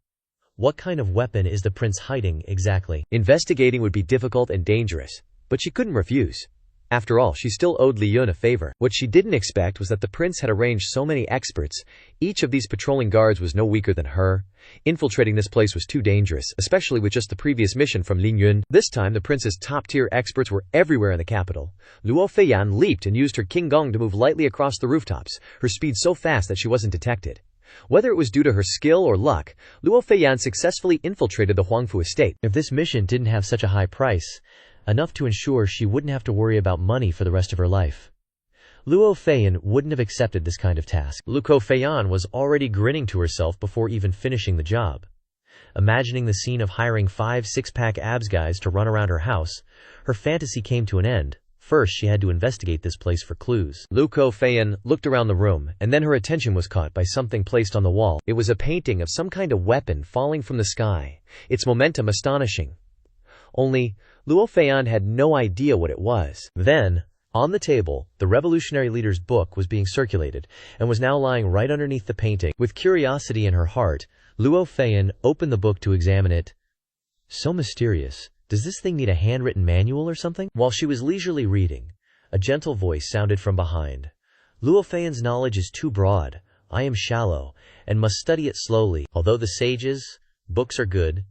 What kind of weapon is the prince hiding exactly? Investigating would be difficult and dangerous, but she couldn't refuse. After all, she still owed Li Yun a favor. What she didn't expect was that the prince had arranged so many experts. Each of these patrolling guards was no weaker than her. Infiltrating this place was too dangerous, especially with just the previous mission from Lin Yun. This time, the prince's top-tier experts were everywhere in the capital. Luo Feiyan leaped and used her King Gong to move lightly across the rooftops, her speed so fast that she wasn't detected. Whether it was due to her skill or luck, Luo Feiyan successfully infiltrated the Huangfu estate. If this mission didn't have such a high price, enough to ensure she wouldn't have to worry about money for the rest of her life, Luo Feiyan wouldn't have accepted this kind of task. Luo Feiyan was already grinning to herself before even finishing the job. Imagining the scene of hiring 5 six-pack abs guys to run around her house, her fantasy came to an end. First, she had to investigate this place for clues. Luo Feiyan looked around the room, and then her attention was caught by something placed on the wall. It was a painting of some kind of weapon falling from the sky, its momentum astonishing. Only, Luo Feiyan had no idea what it was. Then, on the table, the revolutionary leader's book was being circulated, and was now lying right underneath the painting. With curiosity in her heart, Luo Feiyan opened the book to examine it. So mysterious. Does this thing need a handwritten manual or something? While she was leisurely reading, a gentle voice sounded from behind. Luo Feiyan's knowledge is too broad. I am shallow, and must study it slowly. Although the sages, books are good,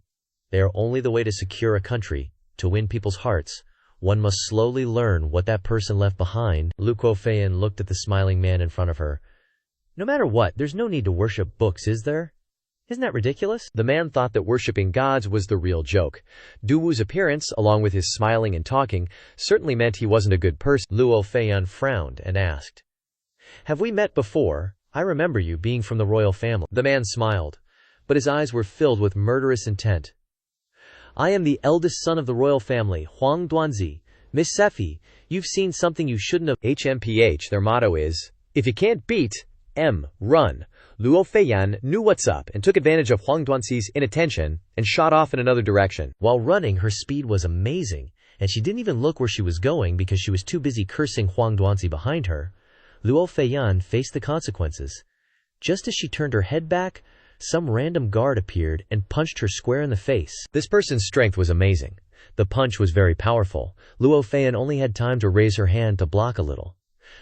they are only the way to secure a country, to win people's hearts. One must slowly learn what that person left behind. Luo Feiyan looked at the smiling man in front of her. No matter what, there's no need to worship books, is there? Isn't that ridiculous? The man thought that worshipping gods was the real joke. Duwu's appearance, along with his smiling and talking, certainly meant he wasn't a good person. Luo Feiyan frowned and asked, "Have we met before? I remember you being from the royal family." The man smiled, but his eyes were filled with murderous intent. "I am the eldest son of the royal family, Huang Duanzi. Miss Sefi, you've seen something you shouldn't have." HMPH, their motto is, "If you can't beat, run." Luo Feiyan knew what's up and took advantage of Huang Duanzi's inattention and shot off in another direction. While running, her speed was amazing, and she didn't even look where she was going because she was too busy cursing Huang Duanzi behind her. Luo Feiyan faced the consequences. Just as she turned her head back, some random guard appeared and punched her square in the face. This person's strength was amazing. The punch was very powerful. Luo Feiyan only had time to raise her hand to block a little.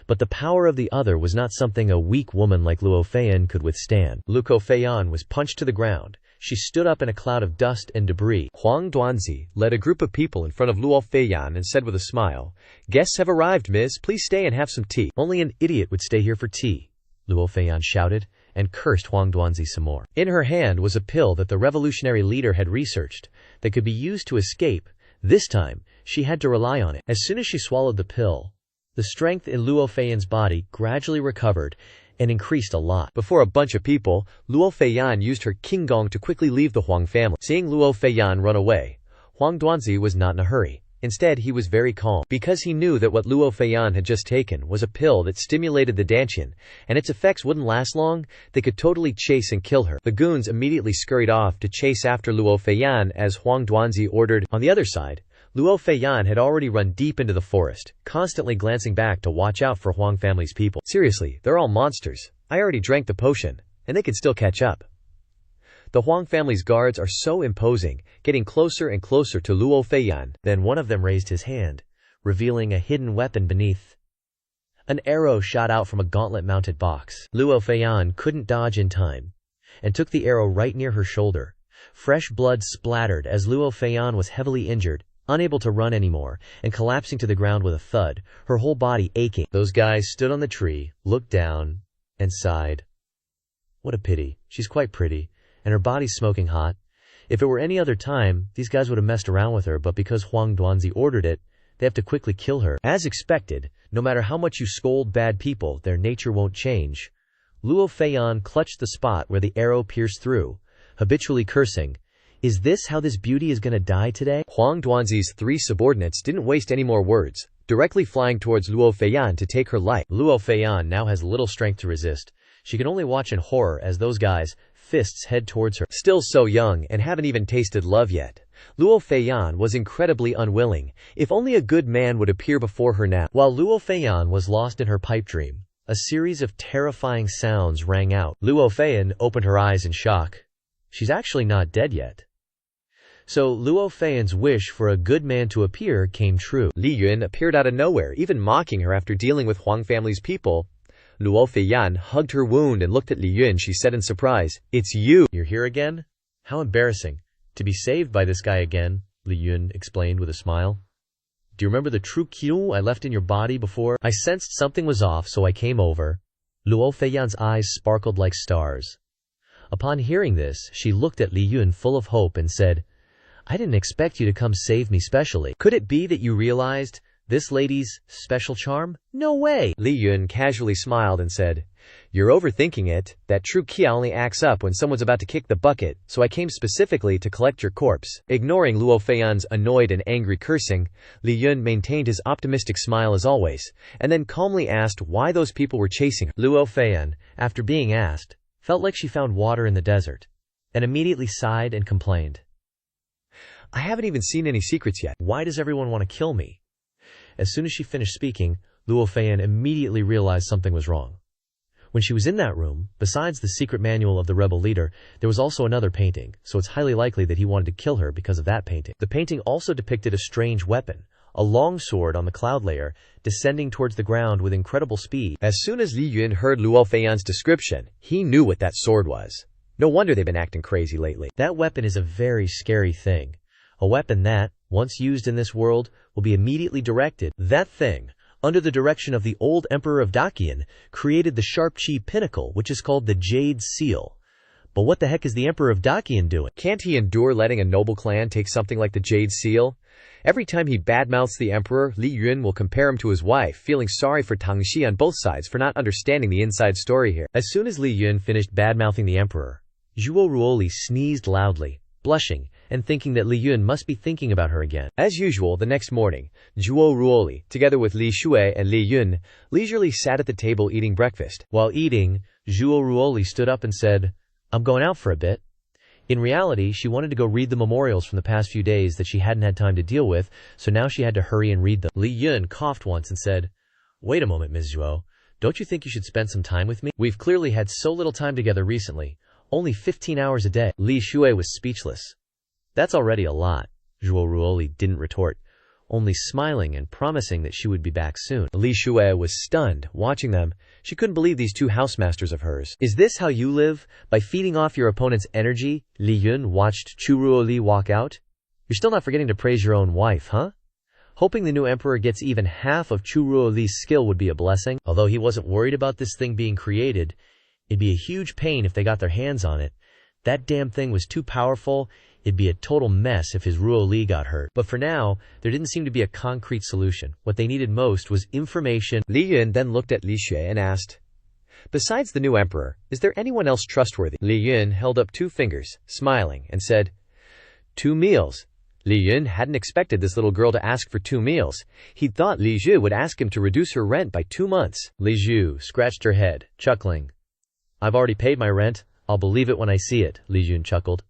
But the power of the other was not something a weak woman like Luo Feiyan could withstand. Luo Feiyan was punched to the ground. She stood up in a cloud of dust and debris. Huang Duanzi led a group of people in front of Luo Feiyan and said with a smile, "Guests have arrived, miss. Please stay and have some tea." "Only an idiot would stay here for tea," Luo Feiyan shouted, and cursed Huang Duanzi some more. In her hand was a pill that the revolutionary leader had researched that could be used to escape. This time, she had to rely on it. As soon as she swallowed the pill, the strength in Luo Feiyan's body gradually recovered and increased a lot. Before a bunch of people, Luo Feiyan used her King Gong to quickly leave the Huang family. Seeing Luo Feiyan run away, Huang Duanzi was not in a hurry. Instead, he was very calm, because he knew that what Luo Feiyan had just taken was a pill that stimulated the Dantian, and its effects wouldn't last long. They could totally chase and kill her. The goons immediately scurried off to chase after Luo Feiyan as Huang Duanzi ordered. On the other side, Luo Feiyan had already run deep into the forest, constantly glancing back to watch out for Huang family's people. Seriously, they're all monsters. I already drank the potion, and they can still catch up. The Huang family's guards are so imposing, getting closer and closer to Luo Feiyan. Then one of them raised his hand, revealing a hidden weapon beneath. An arrow shot out from a gauntlet-mounted box. Luo Feiyan couldn't dodge in time, and took the arrow right near her shoulder. Fresh blood splattered as Luo Feiyan was heavily injured, unable to run anymore, and collapsing to the ground with a thud, her whole body aching. Those guys stood on the tree, looked down, and sighed. What a pity. She's quite pretty, and her body's smoking hot. If it were any other time, these guys would have messed around with her, but because Huang Duanzi ordered it, they have to quickly kill her. As expected, no matter how much you scold bad people, their nature won't change. Luo Feiyan clutched the spot where the arrow pierced through, habitually cursing, "Is this how this beauty is gonna die today?" Huang Duanzi's 3 subordinates didn't waste any more words, directly flying towards Luo Feiyan to take her life. Luo Feiyan now has little strength to resist. She can only watch in horror as those guys' fists head towards her. Still so young and haven't even tasted love yet, Luo Feiyan was incredibly unwilling. If only a good man would appear before her now. While Luo Feiyan was lost in her pipe dream, a series of terrifying sounds rang out. Luo Feiyan opened her eyes in shock. She's actually not dead yet. So Luo Feiyan's wish for a good man to appear came true. Li Yun appeared out of nowhere, even mocking her after dealing with Huang family's people. Luo Feiyan hugged her wound and looked at Li Yun. She said in surprise, "It's you." "You're here again? How embarrassing. To be saved by this guy again," Li Yun explained with a smile. "Do you remember the true Qiu I left in your body before? I sensed something was off, so I came over." Luo Feiyan's eyes sparkled like stars. Upon hearing this, she looked at Li Yun full of hope and said, "I didn't expect you to come save me specially. Could it be that you realized this lady's special charm?" "No way!" Li Yun casually smiled and said, "You're overthinking it. That true Qia only acts up when someone's about to kick the bucket, so I came specifically to collect your corpse." Ignoring Luo Feiyan's annoyed and angry cursing, Li Yun maintained his optimistic smile as always, and then calmly asked why those people were chasing her. Luo Feiyan, after being asked, felt like she found water in the desert, and immediately sighed and complained. "I haven't even seen any secrets yet. Why does everyone want to kill me?" As soon as she finished speaking, Luo Feiyan immediately realized something was wrong. When she was in that room, besides the secret manual of the rebel leader, there was also another painting, so it's highly likely that he wanted to kill her because of that painting. The painting also depicted a strange weapon, a long sword on the cloud layer, descending towards the ground with incredible speed. As soon as Li Yun heard Luo Feiyan's description, he knew what that sword was. No wonder they've been acting crazy lately. That weapon is a very scary thing. A weapon that, once used in this world, will be immediately directed. That thing, under the direction of the old Emperor of Dakian, created the Sharp Chi Pinnacle, which is called the Jade Seal. But what the heck is the Emperor of Dakian doing? Can't he endure letting a noble clan take something like the Jade Seal? Every time he badmouths the Emperor, Li Yun will compare him to his wife, feeling sorry for Tang Xi on both sides for not understanding the inside story here. As soon as Li Yun finished badmouthing the Emperor, Zhuo Ruoli sneezed loudly, blushing, and thinking that Li Yun must be thinking about her again. As usual, the next morning, Zhuo Ruoli, together with Li Shui and Li Yun, leisurely sat at the table eating breakfast. While eating, Zhuo Ruoli stood up and said, "I'm going out for a bit." In reality, she wanted to go read the memorials from the past few days that she hadn't had time to deal with, so now she had to hurry and read them. Li Yun coughed once and said, "Wait a moment, Ms. Zhuo. Don't you think you should spend some time with me? We've clearly had so little time together recently, only 15 hours a day." Li Shui was speechless. "That's already a lot," Zhuo Ruoli didn't retort, only smiling and promising that she would be back soon. Li Shui was stunned, watching them. She couldn't believe these two housemasters of hers. "Is this how you live? By feeding off your opponent's energy?" Li Yun watched Chu Ruoli walk out. "You're still not forgetting to praise your own wife, huh?" Hoping the new emperor gets even half of Chu Ruoli's skill would be a blessing. Although he wasn't worried about this thing being created, it'd be a huge pain if they got their hands on it. That damn thing was too powerful. It'd be a total mess if his Ruoli got hurt. But for now, there didn't seem to be a concrete solution. What they needed most was information. Li Yun then looked at Li Shui and asked, "Besides the new emperor, is there anyone else trustworthy?" Li Yun held up 2 fingers, smiling, and said, 2 meals. Li Yun hadn't expected this little girl to ask for 2 meals. He'd thought Li Zhu would ask him to reduce her rent by 2 months. Li Zhu scratched her head, chuckling. "I've already paid my rent. I'll believe it when I see it," Li Yun chuckled.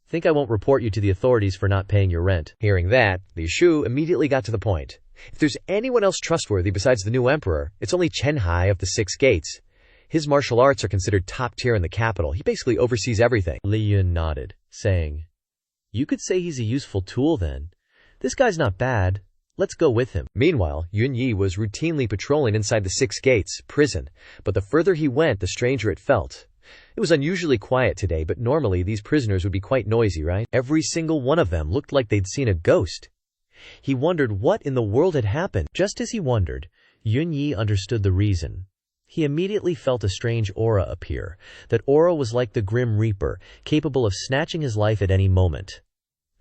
"Think I won't report you to the authorities for not paying your rent." Hearing that, Li Shu immediately got to the point. If there's anyone else trustworthy besides the new emperor, it's only Chen Hai of the 6 gates. His martial arts are considered top tier in the capital. He basically oversees everything. Li Yun nodded, saying, "You could say he's a useful tool then. This guy's not bad. Let's go with him." Meanwhile, Yun Yi was routinely patrolling inside the Six Gates prison, but the further he went, the stranger it felt. It was unusually quiet today, but normally these prisoners would be quite noisy, right? Every single one of them looked like they'd seen a ghost. He wondered what in the world had happened. Just as he wondered, Yun Yi understood the reason. He immediately felt a strange aura appear. That aura was like the Grim Reaper, capable of snatching his life at any moment.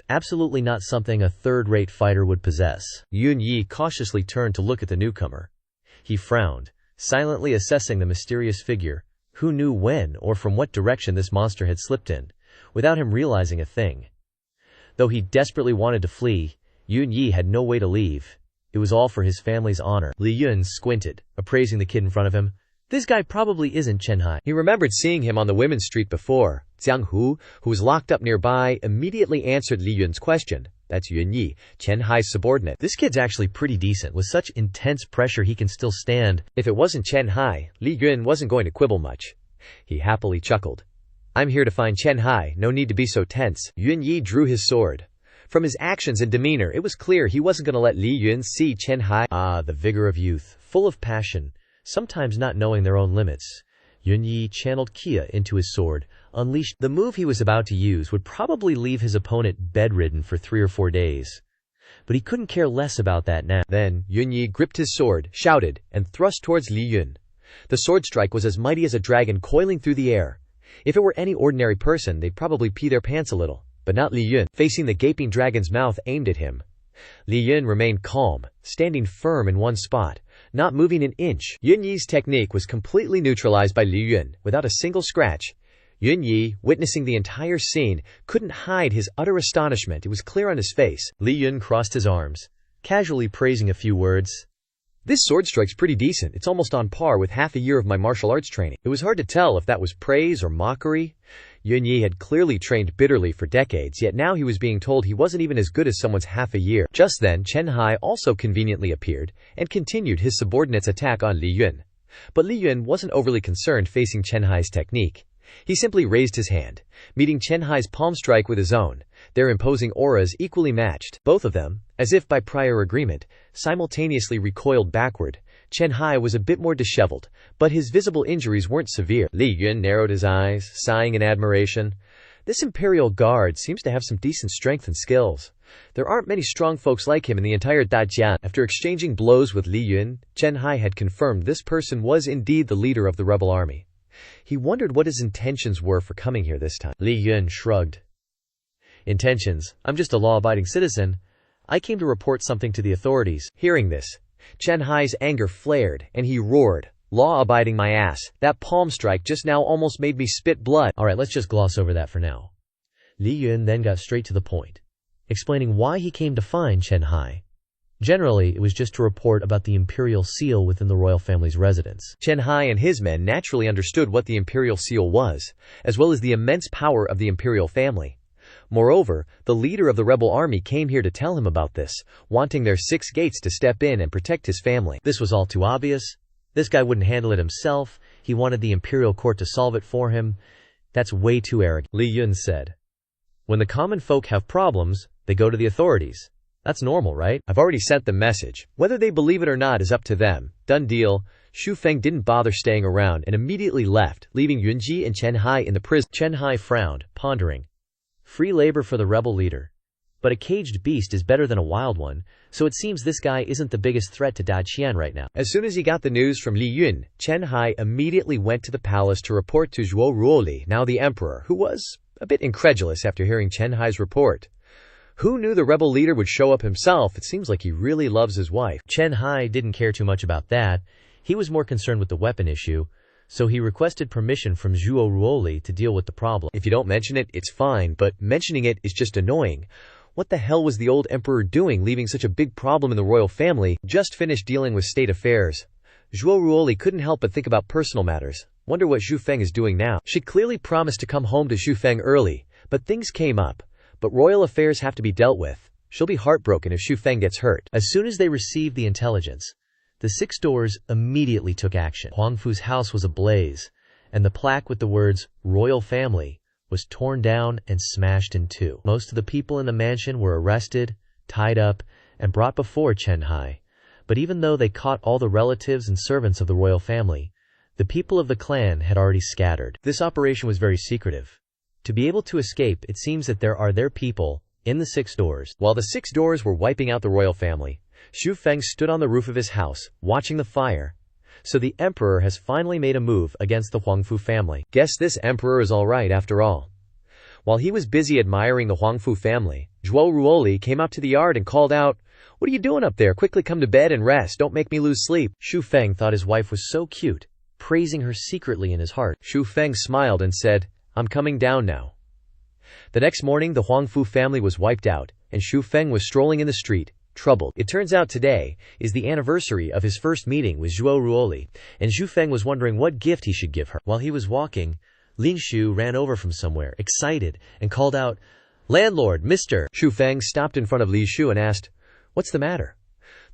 Absolutely not something a third-rate fighter would possess. Yun Yi cautiously turned to look at the newcomer. He frowned, silently assessing the mysterious figure. Who knew when or from what direction this monster had slipped in, without him realizing a thing. Though he desperately wanted to flee, Yun Yi had no way to leave. It was all for his family's honor. Li Yun squinted, appraising the kid in front of him. This guy probably isn't Chen Hai. He remembered seeing him on the women's street before. Jiang Hu, who was locked up nearby, immediately answered Li Yun's question. That's Yun Yi, Chen Hai's subordinate. This kid's actually pretty decent. With such intense pressure he can still stand. If it wasn't Chen Hai, Li Yun wasn't going to quibble much. He happily chuckled. I'm here to find Chen Hai, no need to be so tense. Yun Yi drew his sword. From his actions and demeanor, it was clear he wasn't going to let Li Yun see Chen Hai. Ah, the vigor of youth, full of passion, sometimes not knowing their own limits. Yun Yi channeled Kia into his sword, unleashed. The move he was about to use would probably leave his opponent bedridden for 3 or 4 days. But he couldn't care less about that now. Then, Yun Yi gripped his sword, shouted, and thrust towards Li Yun. The sword strike was as mighty as a dragon coiling through the air. If it were any ordinary person, they'd probably pee their pants a little. But not Li Yun, facing the gaping dragon's mouth aimed at him. Li Yun remained calm, standing firm in one spot, not moving an inch. Yun Yi's technique was completely neutralized by Li Yun, without a single scratch. Yun Yi, witnessing the entire scene, couldn't hide his utter astonishment. It was clear on his face. Li Yun crossed his arms, casually praising a few words. This sword strike's pretty decent. It's almost on par with half a year of my martial arts training. It was hard to tell if that was praise or mockery. Yun Yi had clearly trained bitterly for decades, yet now he was being told he wasn't even as good as someone's half a year. Just then, Chen Hai also conveniently appeared, and continued his subordinate's attack on Li Yun. But Li Yun wasn't overly concerned facing Chen Hai's technique. He simply raised his hand, meeting Chen Hai's palm strike with his own. Their imposing auras equally matched. Both of them, as if by prior agreement, simultaneously recoiled backward. Chen Hai was a bit more disheveled, but his visible injuries weren't severe. Li Yun narrowed his eyes, sighing in admiration. This Imperial Guard seems to have some decent strength and skills. There aren't many strong folks like him in the entire Dajian. After exchanging blows with Li Yun, Chen Hai had confirmed this person was indeed the leader of the rebel army. He wondered what his intentions were for coming here this time. Li Yun shrugged. Intentions? I'm just a law-abiding citizen. I came to report something to the authorities. Hearing this, Chen Hai's anger flared, and he roared, "Law-abiding my ass. That palm strike just now almost made me spit blood." Alright, let's just gloss over that for now. Li Yun then got straight to the point, explaining why he came to find Chen Hai. Generally, it was just to report about the imperial seal within the royal family's residence. Chen Hai and his men naturally understood what the imperial seal was, as well as the immense power of the imperial family. Moreover, the leader of the rebel army came here to tell him about this, wanting their 6 gates to step in and protect his family. This was all too obvious. This guy wouldn't handle it himself. He wanted the imperial court to solve it for him. That's way too arrogant, Li Yun said. When the common folk have problems, they go to the authorities. That's normal, right? I've already sent the message. Whether they believe it or not is up to them. Done deal. Xu Feng didn't bother staying around and immediately left, leaving Yunji and Chen Hai in the prison. Chen Hai frowned, pondering. Free labor for the rebel leader. But a caged beast is better than a wild one, so it seems this guy isn't the biggest threat to Daqian right now. As soon as he got the news from Li Yun, Chen Hai immediately went to the palace to report to Zhuo Ruoli, now the emperor, who was a bit incredulous after hearing Chen Hai's report. Who knew the rebel leader would show up himself? It seems like he really loves his wife. Chen Hai didn't care too much about that. He was more concerned with the weapon issue, so he requested permission from Zhuo Ruoli to deal with the problem. If you don't mention it, it's fine, but mentioning it is just annoying. What the hell was the old emperor doing, leaving such a big problem in the royal family? Just finished dealing with state affairs. Zhuo Ruoli couldn't help but think about personal matters. Wonder what Xu Feng is doing now. She clearly promised to come home to Xu Feng early, but things came up. But royal affairs have to be dealt with. She'll be heartbroken if Xu Feng gets hurt. As soon as they received the intelligence, The 6 doors immediately took action. Huang Fu's house was ablaze, and the plaque with the words "Royal Family" was torn down and smashed in two. Most of the people in the mansion were arrested, tied up, and brought before Chen Hai. But even though they caught all the relatives and servants of the royal family, the people of the clan had already scattered. This operation was very secretive. To be able to escape, it seems that there are their people in the 6 doors. While the 6 doors were wiping out the royal family, Xu Feng stood on the roof of his house, watching the fire. So the emperor has finally made a move against the Huangfu family. Guess this emperor is alright after all. While he was busy admiring the Huangfu family, Zhuo Ruoli came out to the yard and called out, "What are you doing up there? Quickly come to bed and rest. Don't make me lose sleep." Xu Feng thought his wife was so cute, praising her secretly in his heart. Xu Feng smiled and said, "I'm coming down now." The next morning, the Huangfu family was wiped out, and Xu Feng was strolling in the street, troubled. It turns out today is the anniversary of his first meeting with Zhuo Ruoli, and Xu Feng was wondering what gift he should give her. While he was walking, Lin Shu ran over from somewhere, excited, and called out, "Landlord, mister!" Xu Feng stopped in front of Li Shu and asked, "What's the matter?"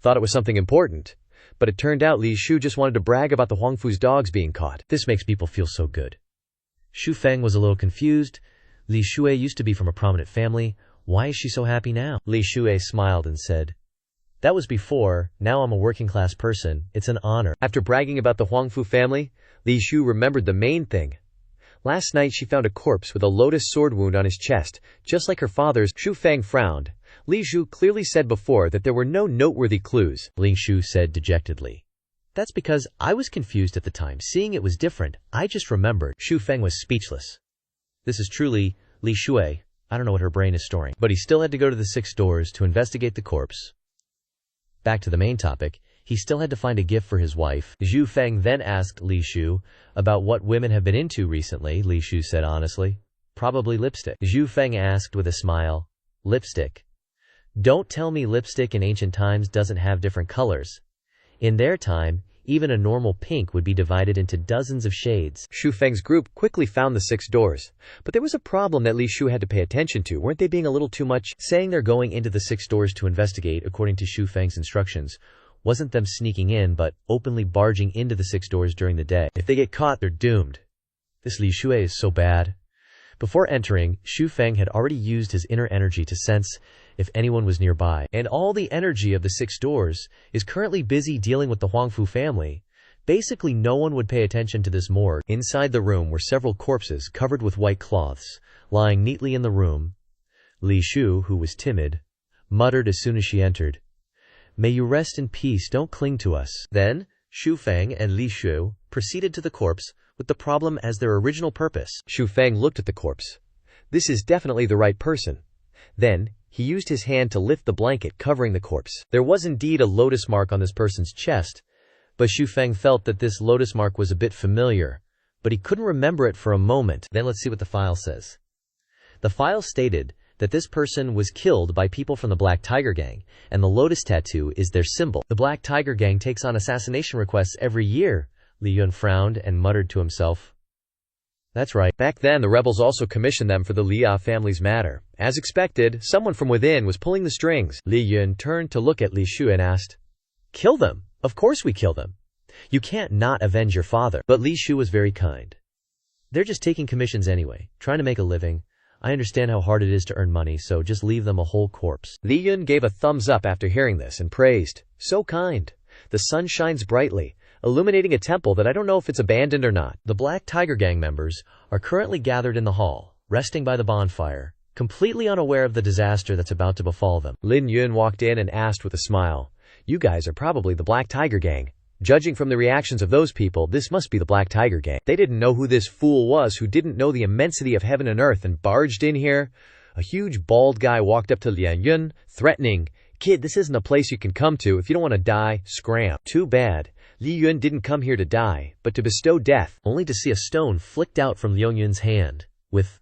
Thought it was something important, but it turned out Li Shu just wanted to brag about the Huangfu's dogs being caught. This makes people feel so good. Xu Feng was a little confused. Li Shue used to be from a prominent family. Why is she so happy now? Li Shue smiled and said, "That was before. Now I'm a working-class person. It's an honor." After bragging about the Huangfu family, Li Shu remembered the main thing. Last night she found a corpse with a lotus sword wound on his chest, just like her father's. Xu Feng frowned. Li Shu clearly said before that there were no noteworthy clues. Ling Shu said dejectedly, "That's because I was confused at the time. Seeing it was different, I just remembered." Xu Feng was speechless. This is truly Li Shue. I don't know what her brain is storing. But he still had to go to the 6 doors to investigate the corpse. Back to the main topic, he still had to find a gift for his wife. Xu Feng then asked Li Shu about what women have been into recently. Li Shu said honestly, "Probably lipstick." Xu Feng asked with a smile, "Lipstick? Don't tell me lipstick in ancient times doesn't have different colors. In their time, even a normal pink would be divided into dozens of shades." Xu Feng's group quickly found the 6 doors, but there was a problem that Li Shu had to pay attention to. Weren't they being a little too much? Saying they're going into the 6 doors to investigate according to Xu Feng's instructions wasn't them sneaking in, but openly barging into the 6 doors during the day. If they get caught, they're doomed. This Li Shue is so bad. Before entering, Xu Feng had already used his inner energy to sense if anyone was nearby, and all the energy of the 6 doors is currently busy dealing with the Huangfu family. Basically, no one would pay attention to this morgue. Inside the room were several corpses covered with white cloths, lying neatly in the room. Li Shu, who was timid, muttered as soon as she entered, "May you rest in peace, don't cling to us." Then, Xu Feng and Li Shu proceeded to the corpse with the problem as their original purpose. Xu Feng looked at the corpse. This is definitely the right person. Then, he used his hand to lift the blanket covering the corpse. There was indeed a lotus mark on this person's chest, but Xu Feng felt that this lotus mark was a bit familiar, but he couldn't remember it for a moment. Then let's see what the file says. The file stated that this person was killed by people from the Black Tiger Gang, and the lotus tattoo is their symbol. The Black Tiger Gang takes on assassination requests every year. Li Yun frowned and muttered to himself, "That's right." Back then, the rebels also commissioned them for the Liao family's matter. As expected, someone from within was pulling the strings. Li Yun turned to look at Li Shu and asked, "Kill them? Of course we kill them. You can't not avenge your father." But Li Shu was very kind. "They're just taking commissions anyway, trying to make a living. I understand how hard it is to earn money, so just leave them a whole corpse." Li Yun gave a thumbs up after hearing this and praised, "So kind. The sun shines brightly, illuminating a temple that I don't know if it's abandoned or not." The Black Tiger Gang members are currently gathered in the hall, resting by the bonfire, completely unaware of the disaster that's about to befall them. Lin Yun walked in and asked with a smile, "You guys are probably the Black Tiger Gang. Judging from the reactions of those people, this must be the Black Tiger Gang." They didn't know who this fool was who didn't know the immensity of heaven and earth and barged in here. A huge bald guy walked up to Lian Yun, threatening, "Kid, this isn't a place you can come to. If you don't want to die, scram." Too bad. Li Yun didn't come here to die, but to bestow death, only to see a stone flicked out from Liu Yun's hand, with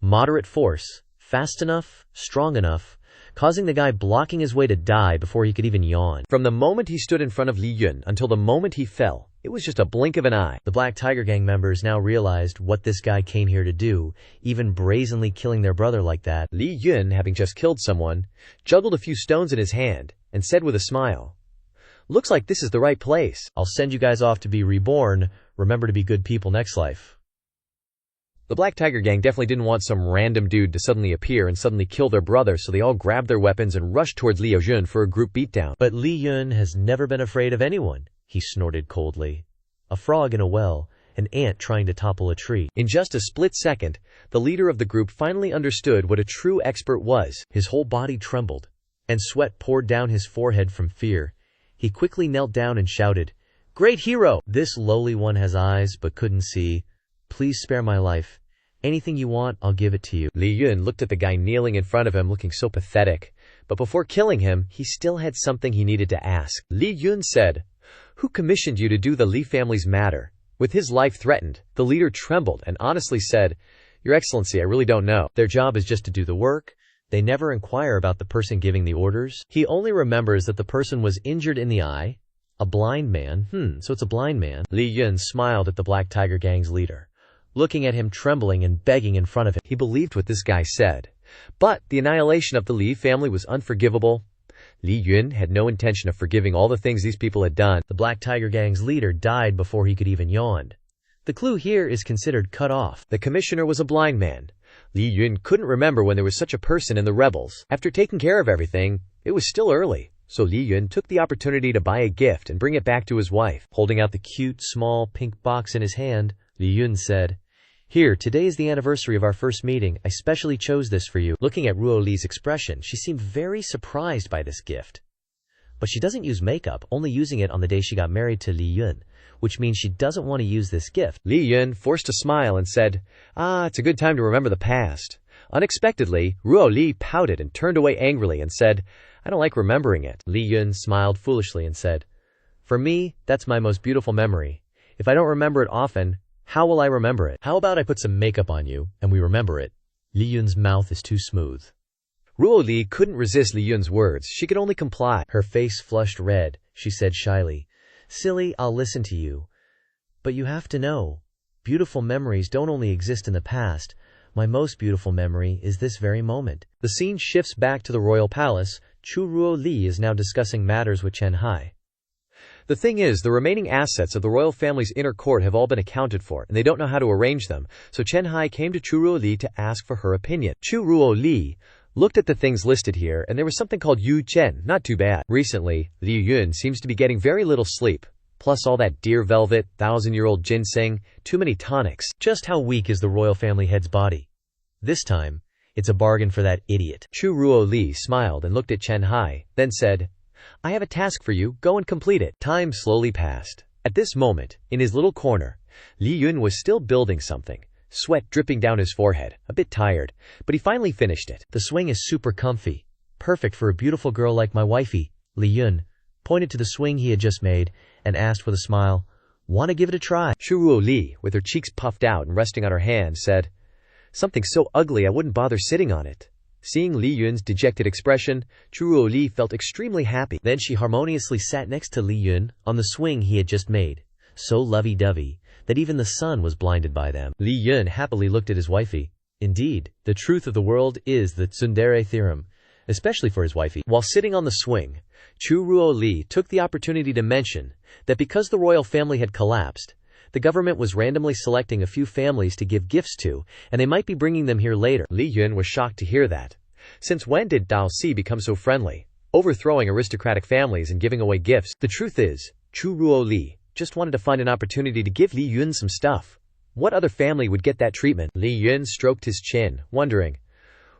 moderate force, fast enough, strong enough, causing the guy blocking his way to die before he could even yawn. From the moment he stood in front of Li Yun until the moment he fell, it was just a blink of an eye. The Black Tiger Gang members now realized what this guy came here to do, even brazenly killing their brother like that. Li Yun, having just killed someone, juggled a few stones in his hand and said with a smile, Looks like this is the right place. I'll send you guys off to be reborn. Remember to be good people next life. The Black Tiger Gang definitely didn't want some random dude to suddenly appear and suddenly kill their brother, so they all grabbed their weapons and rushed towards Liu Jun for a group beatdown. But Li Yun has never been afraid of anyone, he snorted coldly. A frog in a well, an ant trying to topple a tree. In just a split second, the leader of the group finally understood what a true expert was. His whole body trembled, and sweat poured down his forehead from fear. He quickly knelt down and shouted, "Great hero!" This lowly one has eyes but couldn't see. Please spare my life. Anything you want, I'll give it to you. Li Yun looked at the guy kneeling in front of him looking so pathetic. But before killing him, he still had something he needed to ask. Li Yun said, "Who commissioned you to do the Li family's matter?" With his life threatened, the leader trembled and honestly said, "Your Excellency, I really don't know." Their job is just to do the work. They never inquire about the person giving the orders. He only remembers that the person was injured in the eye. A blind man. So it's a blind man. Li Yun smiled at the Black Tiger Gang's leader, looking at him trembling and begging in front of him. He believed what this guy said. But the annihilation of the Li family was unforgivable. Li Yun had no intention of forgiving all the things these people had done. The Black Tiger Gang's leader died before he could even yawn. The clue here is considered cut off. The commissioner was a blind man. Li Yun couldn't remember when there was such a person in the rebels. After taking care of everything, it was still early. So Li Yun took the opportunity to buy a gift and bring it back to his wife. Holding out the cute, small, pink box in his hand, Li Yun said, "Here, today is the anniversary of our first meeting. I specially chose this for you." Looking at Ruo Li's expression, she seemed very surprised by this gift. But she doesn't use makeup, only using it on the day she got married to Li Yun, which means she doesn't want to use this gift. Li Yun forced a smile and said, "It's a good time to remember the past." Unexpectedly, Ruo Li pouted and turned away angrily and said, "I don't like remembering it." Li Yun smiled foolishly and said, "For me, that's my most beautiful memory. If I don't remember it often, how will I remember it? How about I put some makeup on you, and we remember it?" Li Yun's mouth is too smooth. Ruo Li couldn't resist Li Yun's words. She could only comply. Her face flushed red. She said shyly, "Silly, I'll listen to you. But you have to know, beautiful memories don't only exist in the past. My most beautiful memory is this very moment." The scene shifts back to the royal palace. Chu Ruo Li is now discussing matters with Chen Hai. The thing is, the remaining assets of the royal family's inner court have all been accounted for, and they don't know how to arrange them, so Chen Hai came to Chu Ruo Li to ask for her opinion. Chu Ruo Li looked at the things listed here, and there was something called Yu Chen. Not too bad. Recently, Liu Yun seems to be getting very little sleep. Plus all that deer velvet, 1,000-year-old ginseng, too many tonics. Just how weak is the royal family head's body? This time, it's a bargain for that idiot. Chu Ruo Li smiled and looked at Chen Hai, then said, "I have a task for you. Go and complete it." Time slowly passed. At this moment, in his little corner, Li Yun was still building something, sweat dripping down his forehead, a bit tired, but he finally finished it. "The swing is super comfy. Perfect for a beautiful girl like my wifey." Li Yun pointed to the swing he had just made and asked with a smile, "Want to give it a try?" Chu Ruo Li, with her cheeks puffed out and resting on her hand, said, "Something so ugly I wouldn't bother sitting on it." Seeing Li Yun's dejected expression, Chu Ruo Li felt extremely happy. Then she harmoniously sat next to Li Yun on the swing he had just made, so lovey-dovey that even the sun was blinded by them. Li Yun happily looked at his wifey. Indeed, the truth of the world is the tsundere theorem, especially for his wifey. While sitting on the swing, Chu Ruo Li took the opportunity to mention that because the royal family had collapsed, the government was randomly selecting a few families to give gifts to, and they might be bringing them here later. Li Yun was shocked to hear that. Since when did Dao Si become so friendly, overthrowing aristocratic families and giving away gifts? The truth is, Chu Ruo Li just wanted to find an opportunity to give Li Yun some stuff. What other family would get that treatment? Li Yun stroked his chin, wondering,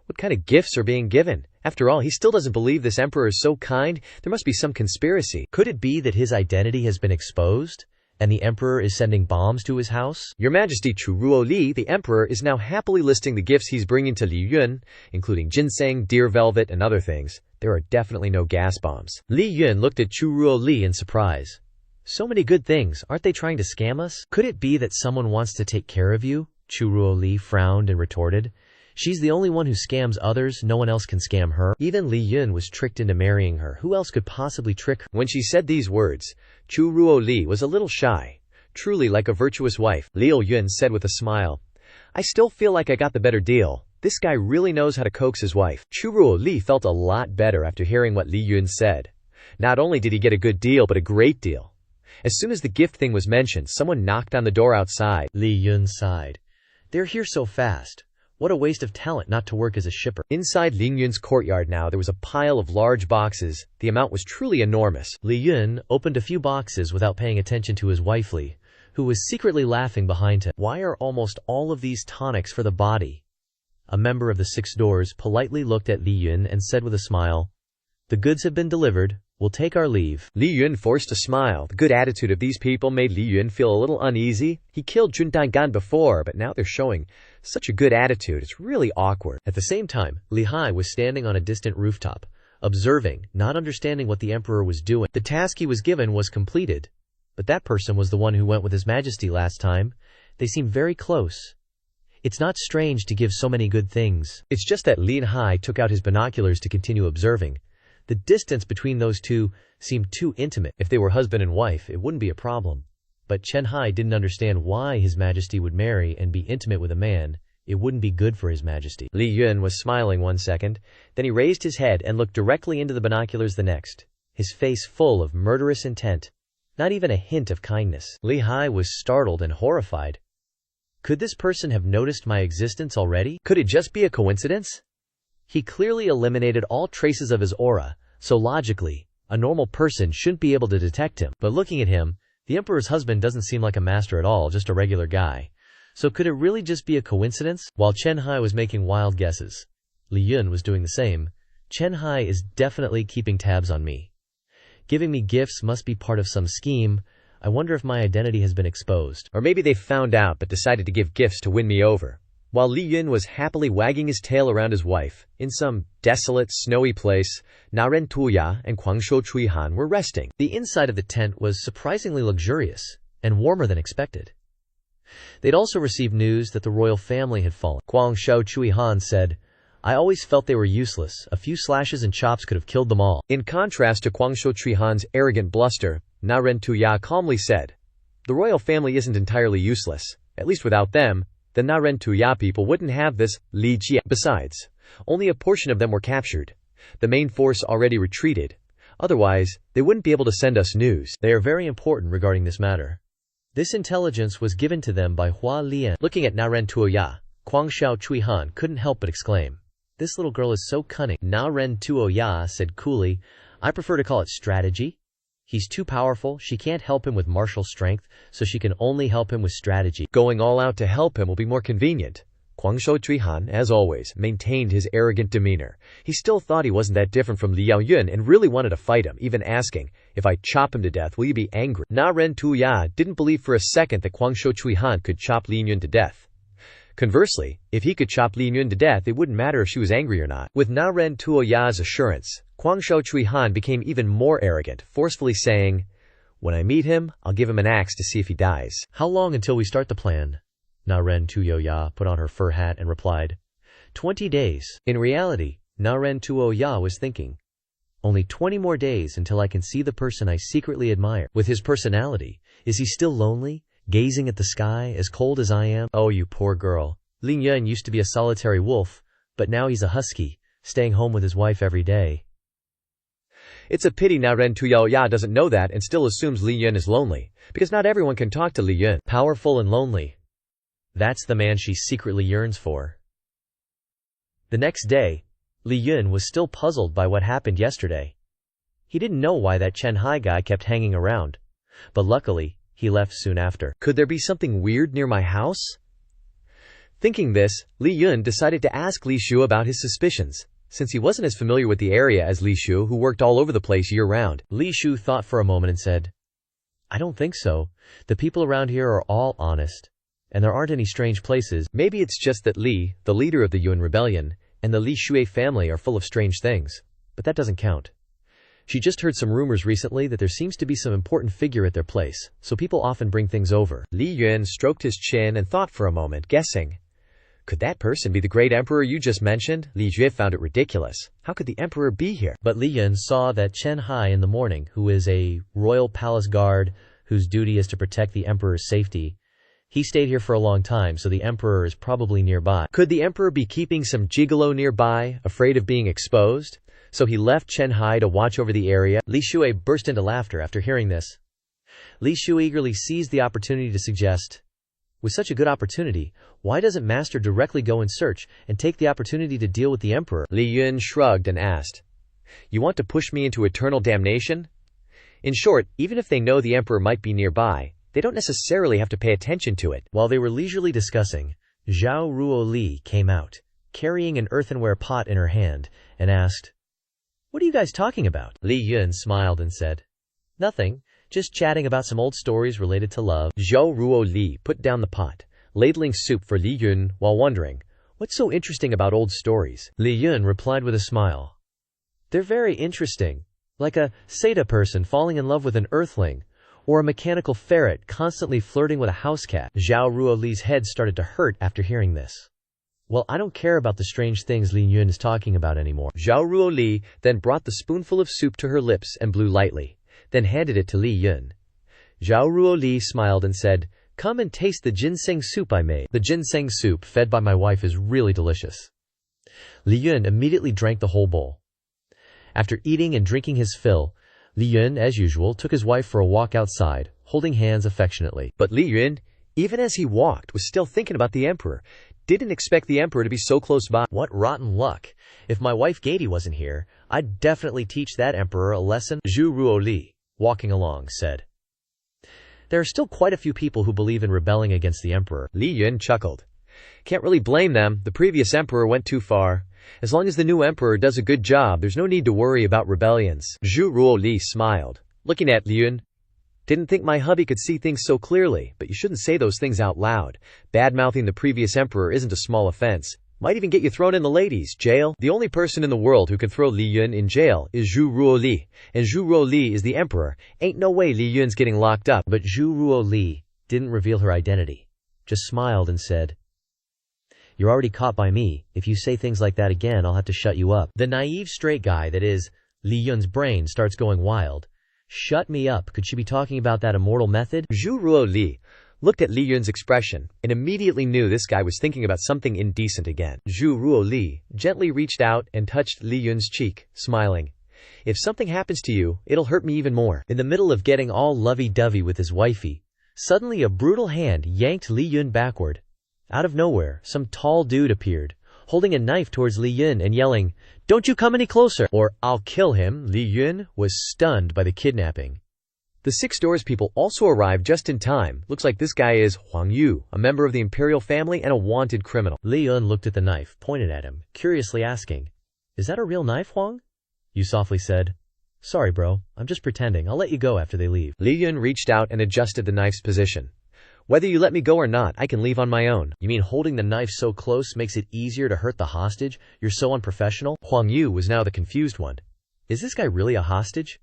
what kind of gifts are being given? After all, he still doesn't believe this emperor is so kind. There must be some conspiracy. Could it be that his identity has been exposed, and the emperor is sending bombs to his house? Your Majesty, Chu Ruo Li, the emperor, is now happily listing the gifts he's bringing to Li Yun, including ginseng, deer velvet, and other things. There are definitely no gas bombs. Li Yun looked at Chu Ruo Li in surprise. So many good things. Aren't they trying to scam us? Could it be that someone wants to take care of you? Chu Ruo Li frowned and retorted. She's the only one who scams others. No one else can scam her. Even Li Yun was tricked into marrying her. Who else could possibly trick her? When she said these words, Chu Ruo Li was a little shy. Truly like a virtuous wife. Liu Yun said with a smile, "I still feel like I got the better deal. This guy really knows how to coax his wife." Chu Ruo Li felt a lot better after hearing what Li Yun said. Not only did he get a good deal, but a great deal. As soon as the gift thing was mentioned, someone knocked on the door outside. Li Yun sighed. They're here so fast. What a waste of talent not to work as a shipper. Inside Ling Yun's courtyard now, there was a pile of large boxes. The amount was truly enormous. Li Yun opened a few boxes without paying attention to his wife Li, who was secretly laughing behind him. Why are almost all of these tonics for the body? A member of the Six Doors politely looked at Li Yun and said with a smile, "The goods have been delivered. We'll take our leave." Li Yun forced a smile. The good attitude of these people made Li Yun feel a little uneasy. He killed Jun Gan before, but now they're showing such a good attitude. It's really awkward. At the same time, Li Hai was standing on a distant rooftop, observing, not understanding what the emperor was doing. The task he was given was completed, but that person was the one who went with His Majesty last time. They seemed very close. It's not strange to give so many good things. It's just that Li Hai took out his binoculars to continue observing. The distance between those two seemed too intimate. If they were husband and wife, it wouldn't be a problem. But Chen Hai didn't understand why His Majesty would marry and be intimate with a man. It wouldn't be good for His Majesty. Li Yun was smiling one second, then he raised his head and looked directly into the binoculars the next, his face full of murderous intent. Not even a hint of kindness. Li Hai was startled and horrified. Could this person have noticed my existence already? Could it just be a coincidence? He clearly eliminated all traces of his aura, so logically, a normal person shouldn't be able to detect him. But looking at him, the emperor's husband doesn't seem like a master at all, just a regular guy. So could it really just be a coincidence? While Chen Hai was making wild guesses, Li Yun was doing the same. Chen Hai is definitely keeping tabs on me. Giving me gifts must be part of some scheme. I wonder if my identity has been exposed. Or maybe they found out but decided to give gifts to win me over. While Li Yun was happily wagging his tail around his wife, in some desolate, snowy place, Naren Tuya and Guangshou Chuihan were resting. The inside of the tent was surprisingly luxurious and warmer than expected. They'd also received news that the royal family had fallen. Guangshou Chuihan said, "I always felt they were useless. A few slashes and chops could have killed them all." In contrast to Guangshou Chuihan's arrogant bluster, Naren Tuya calmly said, "The royal family isn't entirely useless. At least without them, the Naren Tuya people wouldn't have this Li Jia. Besides, only a portion of them were captured. The main force already retreated. Otherwise, they wouldn't be able to send us news. They are very important regarding this matter. This intelligence was given to them by Hua Lian." Looking at Naren Tuoya, Guangshou Chuihan couldn't help but exclaim, "This little girl is so cunning." Naren Tuoya said coolly, "I prefer to call it strategy. He's too powerful, she can't help him with martial strength, so she can only help him with strategy. Going all out to help him will be more convenient." Guangshou Chuihan, as always, maintained his arrogant demeanor. He still thought he wasn't that different from Liao Yun and really wanted to fight him, even asking, "If I chop him to death, will you be angry?" Naren Tuya didn't believe for a second that Guangshou Chuihan could chop Li Yun to death. Conversely, if he could chop Li Yun to death, it wouldn't matter if she was angry or not. With Naren Tuoya's assurance, Guangshou Chuihan became even more arrogant, forcefully saying, "When I meet him, I'll give him an axe to see if he dies." "How long until we start the plan?" Naren Tuoya put on her fur hat and replied, 20 days. In reality, Naren Tuoya was thinking, only 20 more days until I can see the person I secretly admire. With his personality, is he still lonely, gazing at the sky, as cold as I am? Oh, you poor girl. Ling Yun used to be a solitary wolf, but now he's a husky, staying home with his wife every day. It's a pity Naren Tuoya doesn't know that and still assumes Li Yun is lonely, because not everyone can talk to Li Yun. Powerful and lonely. That's the man she secretly yearns for. The next day, Li Yun was still puzzled by what happened yesterday. He didn't know why that Chen Hai guy kept hanging around, but luckily, he left soon after. Could there be something weird near my house? Thinking this, Li Yun decided to ask Li Shu about his suspicions, since he wasn't as familiar with the area as Li Shu, who worked all over the place year-round. Li Shu thought for a moment and said, "I don't think so. The people around here are all honest, and there aren't any strange places. Maybe it's just that Li, the leader of the Yuan rebellion, and the Li Shui family are full of strange things. But that doesn't count. She just heard some rumors recently that there seems to be some important figure at their place, so people often bring things over." Li Yun stroked his chin and thought for a moment, guessing, could that person be the great emperor you just mentioned? Li Jue found it ridiculous. How could the emperor be here? But Li Yun saw that Chen Hai in the morning, who is a royal palace guard whose duty is to protect the emperor's safety. He stayed here for a long time, so the emperor is probably nearby. Could the emperor be keeping some gigolo nearby, afraid of being exposed? so he left Chen Hai to watch over the area. Li Shui burst into laughter after hearing this. Li Shui eagerly seized the opportunity to suggest, with such a good opportunity, why doesn't Master directly go in search and take the opportunity to deal with the Emperor? Li Yun shrugged and asked, "You want to push me into eternal damnation?" In short, even if they know the Emperor might be nearby, they don't necessarily have to pay attention to it. While they were leisurely discussing, Zhao Ruoli came out, carrying an earthenware pot in her hand, and asked, "What are you guys talking about?" Li Yun smiled and said, "Nothing, just chatting about some old stories related to love." Zhao Ruoli put down the pot, ladling soup for Li Yun while wondering, what's so interesting about old stories? Li Yun replied with a smile, "They're very interesting, like a Seta person falling in love with an earthling, or a mechanical ferret constantly flirting with a house cat." Zhao Ruoli's head started to hurt after hearing this. "Well, I don't care about the strange things Li Yun is talking about anymore." Zhao Ruoli then brought the spoonful of soup to her lips and blew lightly, then handed it to Li Yun. Zhao Ruoli smiled and said, "Come and taste the ginseng soup I made." "The ginseng soup fed by my wife is really delicious." Li Yun immediately drank the whole bowl. After eating and drinking his fill, Li Yun, as usual, took his wife for a walk outside, holding hands affectionately. But Li Yun, even as he walked, was still thinking about the Emperor. Didn't expect the Emperor to be so close by. What rotten luck. If my wife Gady wasn't here, I'd definitely teach that Emperor a lesson. Zhu Ruoli, walking along, said, "There are still quite a few people who believe in rebelling against the Emperor." Li Yun chuckled. "Can't really blame them. The previous Emperor went too far. As long as the new Emperor does a good job, there's no need to worry about rebellions." Zhu Ruoli smiled, looking at Li Yun. "Didn't think my hubby could see things so clearly, but you shouldn't say those things out loud. Bad-mouthing the previous Emperor isn't a small offense. Might even get you thrown in the ladies' jail." The only person in the world who can throw Li Yun in jail is Zhu Ruoli, and Zhu Ruoli is the Emperor. Ain't no way Li Yun's getting locked up. But Zhu Ruoli didn't reveal her identity, just smiled and said, "You're already caught by me. If you say things like that again, I'll have to shut you up." The naive straight guy, that is, Li Yun's brain, starts going wild. Shut me up. Could she be talking about that immortal method? Zhu Ruoli looked at Li Yun's expression and immediately knew this guy was thinking about something indecent again. Zhu Ruoli gently reached out and touched Li Yun's cheek, smiling. "If something happens to you, it'll hurt me even more." In the middle of getting all lovey-dovey with his wifey, suddenly a brutal hand yanked Li Yun backward. Out of nowhere, some tall dude appeared, holding a knife towards Li Yun and yelling, "Don't you come any closer, or I'll kill him." Li Yun was stunned by the kidnapping. The Six Doors people also arrived just in time. Looks like this guy is Huang Yu, a member of the imperial family and a wanted criminal. Li Yun looked at the knife, pointed at him, curiously asking, "Is that a real knife, Huang?" Yu softly said, "Sorry, bro, I'm just pretending. I'll let you go after they leave." Li Yun reached out and adjusted the knife's position. "Whether you let me go or not, I can leave on my own." "You mean holding the knife so close makes it easier to hurt the hostage? You're so unprofessional?" Huang Yu was now the confused one. Is this guy really a hostage?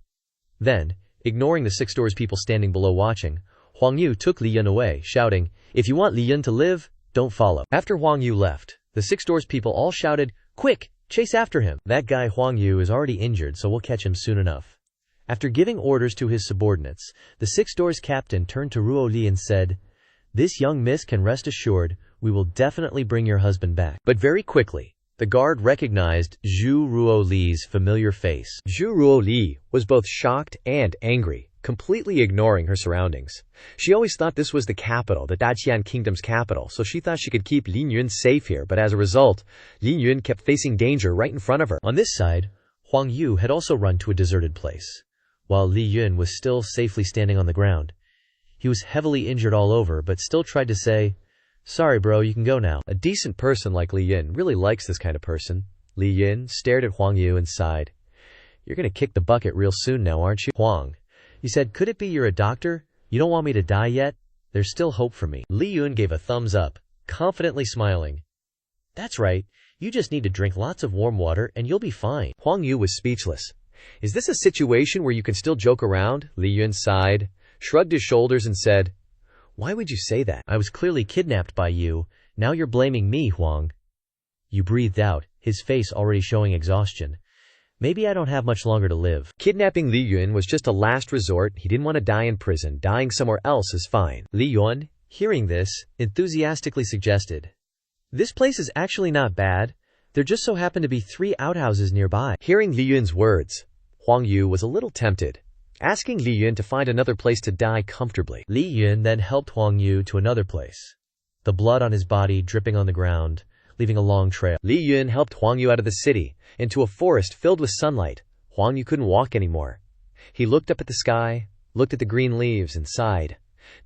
Then, ignoring the Six Doors people standing below watching, Huang Yu took Li Yun away, shouting, "If you want Li Yun to live, don't follow." After Huang Yu left, the Six Doors people all shouted, "Quick, chase after him. That guy Huang Yu is already injured, so we'll catch him soon enough." After giving orders to his subordinates, the Six Doors captain turned to Ruoli and said, "This young miss can rest assured, we will definitely bring your husband back." But very quickly, the guard recognized Zhu Ruoli's familiar face. Zhu Ruoli was both shocked and angry, completely ignoring her surroundings. She always thought this was the capital, the Daqian Kingdom's capital, so she thought she could keep Li Yun safe here, but as a result, Li Yun kept facing danger right in front of her. On this side, Huang Yu had also run to a deserted place, while Li Yun was still safely standing on the ground. He was heavily injured all over, but still tried to say, "Sorry, bro, you can go now." A decent person like Li Yun really likes this kind of person. Li Yun stared at Huang Yu and sighed. "You're gonna kick the bucket real soon now, aren't you?" "Huang," he said, "could it be you're a doctor? You don't want me to die yet? There's still hope for me." Li Yun gave a thumbs up, confidently smiling. "That's right. You just need to drink lots of warm water and you'll be fine." Huang Yu was speechless. "Is this a situation where you can still joke around?" Li Yun sighed, shrugged his shoulders and said, "Why would you say that?" "I was clearly kidnapped by you. Now you're blaming me, Huang." Yu breathed out, his face already showing exhaustion. "Maybe I don't have much longer to live." Kidnapping Li Yun was just a last resort. He didn't want to die in prison. Dying somewhere else is fine. Li Yun, hearing this, enthusiastically suggested, "This place is actually not bad. There just so happened to be 3 outhouses nearby. Hearing Li Yun's words, Huang Yu was a little tempted, asking Li Yun to find another place to die comfortably. Li Yun then helped Huang Yu to another place, the blood on his body dripping on the ground, leaving a long trail. Li Yun helped Huang Yu out of the city, into a forest filled with sunlight. Huang Yu couldn't walk anymore. He looked up at the sky, looked at the green leaves, and sighed.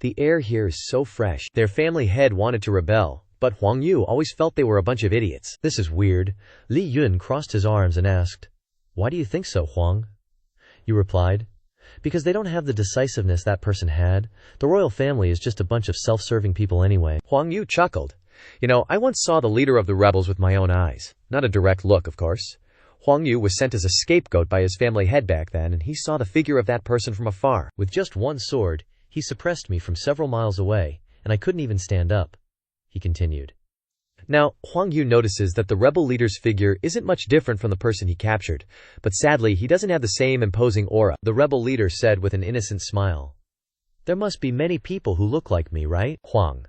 The air here is so fresh. Their family head wanted to rebel, but Huang Yu always felt they were a bunch of idiots. This is weird. Li Yun crossed his arms and asked, "Why do you think so, Huang?" You replied, "Because they don't have the decisiveness that person had. The royal family is just a bunch of self-serving people anyway." Huang Yu chuckled. I once saw the leader of the rebels with my own eyes. Not a direct look, of course. Huang Yu was sent as a scapegoat by his family head back then, and he saw the figure of that person from afar. With just one sword, he suppressed me from several miles away, and I couldn't even stand up, he continued. Now, Huang Yu notices that the rebel leader's figure isn't much different from the person he captured, but sadly, he doesn't have the same imposing aura. The rebel leader said with an innocent smile, "There must be many people who look like me, right?" Huang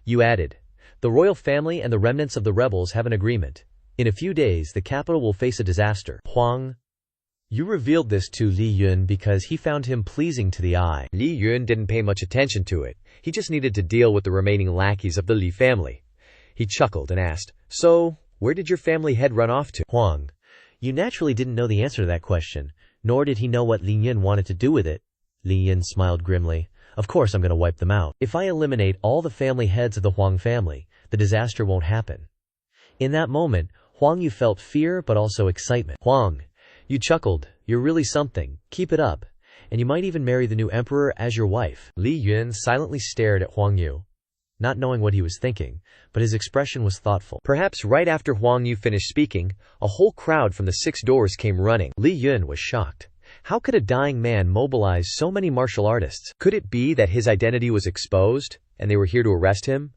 Yu added, "The royal family and the remnants of the rebels have an agreement. In a few days, the capital will face a disaster." Huang Yu revealed this to Li Yun because he found him pleasing to the eye. Li Yun didn't pay much attention to it. He just needed to deal with the remaining lackeys of the Li family. He chuckled and asked, "So, where did your family head run off to?" Huang Yu naturally didn't know the answer to that question, nor did he know what Li Yun wanted to do with it. Li Yun smiled grimly. "Of course I'm going to wipe them out. If I eliminate all the family heads of the Huang family, the disaster won't happen." In that moment, Huang Yu felt fear but also excitement. Huang Yu chuckled, "You're really something. Keep it up. And you might even marry the new emperor as your wife." Li Yun silently stared at Huang Yu, not knowing what he was thinking, but his expression was thoughtful. Perhaps right after Huang Yu finished speaking, a whole crowd from the 6 doors came running. Li Yun was shocked. How could a dying man mobilize so many martial artists? Could it be that his identity was exposed, and they were here to arrest him?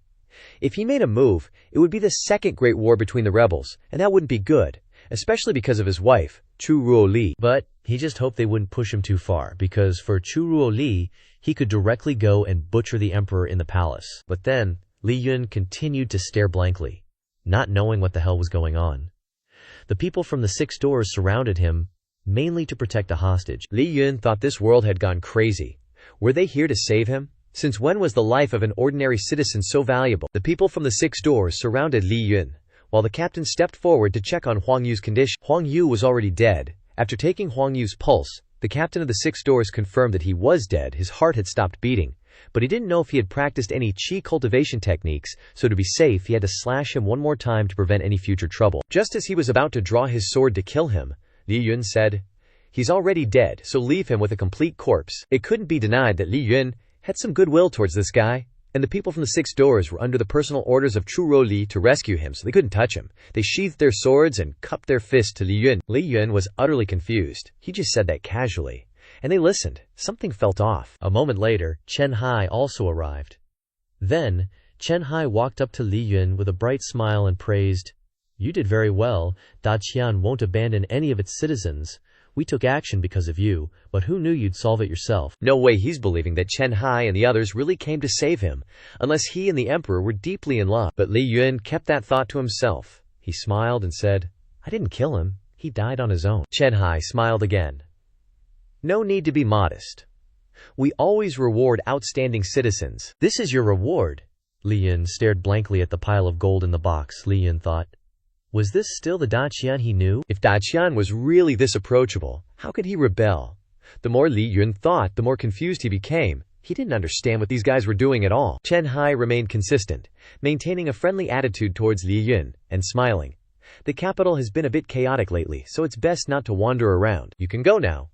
If he made a move, it would be the second great war between the rebels, and that wouldn't be good, especially because of his wife, Chu Ruo Li. But he just hoped they wouldn't push him too far, because for Chu Ruo Li, he could directly go and butcher the emperor in the palace. But then, Li Yun continued to stare blankly, not knowing what the hell was going on. The people from the 6 doors surrounded him, mainly to protect a hostage. Li Yun thought this world had gone crazy. Were they here to save him? Since when was the life of an ordinary citizen so valuable? The people from the 6 doors surrounded Li Yun, while the captain stepped forward to check on Huang Yu's condition. Huang Yu was already dead. After taking Huang Yu's pulse, the captain of the 6 doors confirmed that he was dead. His heart had stopped beating, but he didn't know if he had practiced any qi cultivation techniques, so to be safe he had to slash him one more time to prevent any future trouble. Just as he was about to draw his sword to kill him, Li Yun said, "He's already dead, so leave him with a complete corpse." It couldn't be denied that Li Yun had some goodwill towards this guy, and the people from the 6 doors were under the personal orders of Chu Ruo Li to rescue him, so they couldn't touch him. They sheathed their swords and cupped their fists to Li Yun. Li Yun was utterly confused. He just said that casually, and they listened. Something felt off. A moment later, Chen Hai also arrived. Then, Chen Hai walked up to Li Yun with a bright smile and praised, "You did very well. Daqian won't abandon any of its citizens. We took action because of you, but who knew you'd solve it yourself?" No way he's believing that Chen Hai and the others really came to save him, unless he and the emperor were deeply in love. But Li Yun kept that thought to himself. He smiled and said, "I didn't kill him. He died on his own." Chen Hai smiled again. "No need to be modest. We always reward outstanding citizens." "This is your reward." Li Yun stared blankly at the pile of gold in the box. Li Yun thought, was this still the Daqian he knew? If Daqian was really this approachable, how could he rebel? The more Li Yun thought, the more confused he became. He didn't understand what these guys were doing at all. Chen Hai remained consistent, maintaining a friendly attitude towards Li Yun, and smiling. "The capital has been a bit chaotic lately, so it's best not to wander around. You can go now."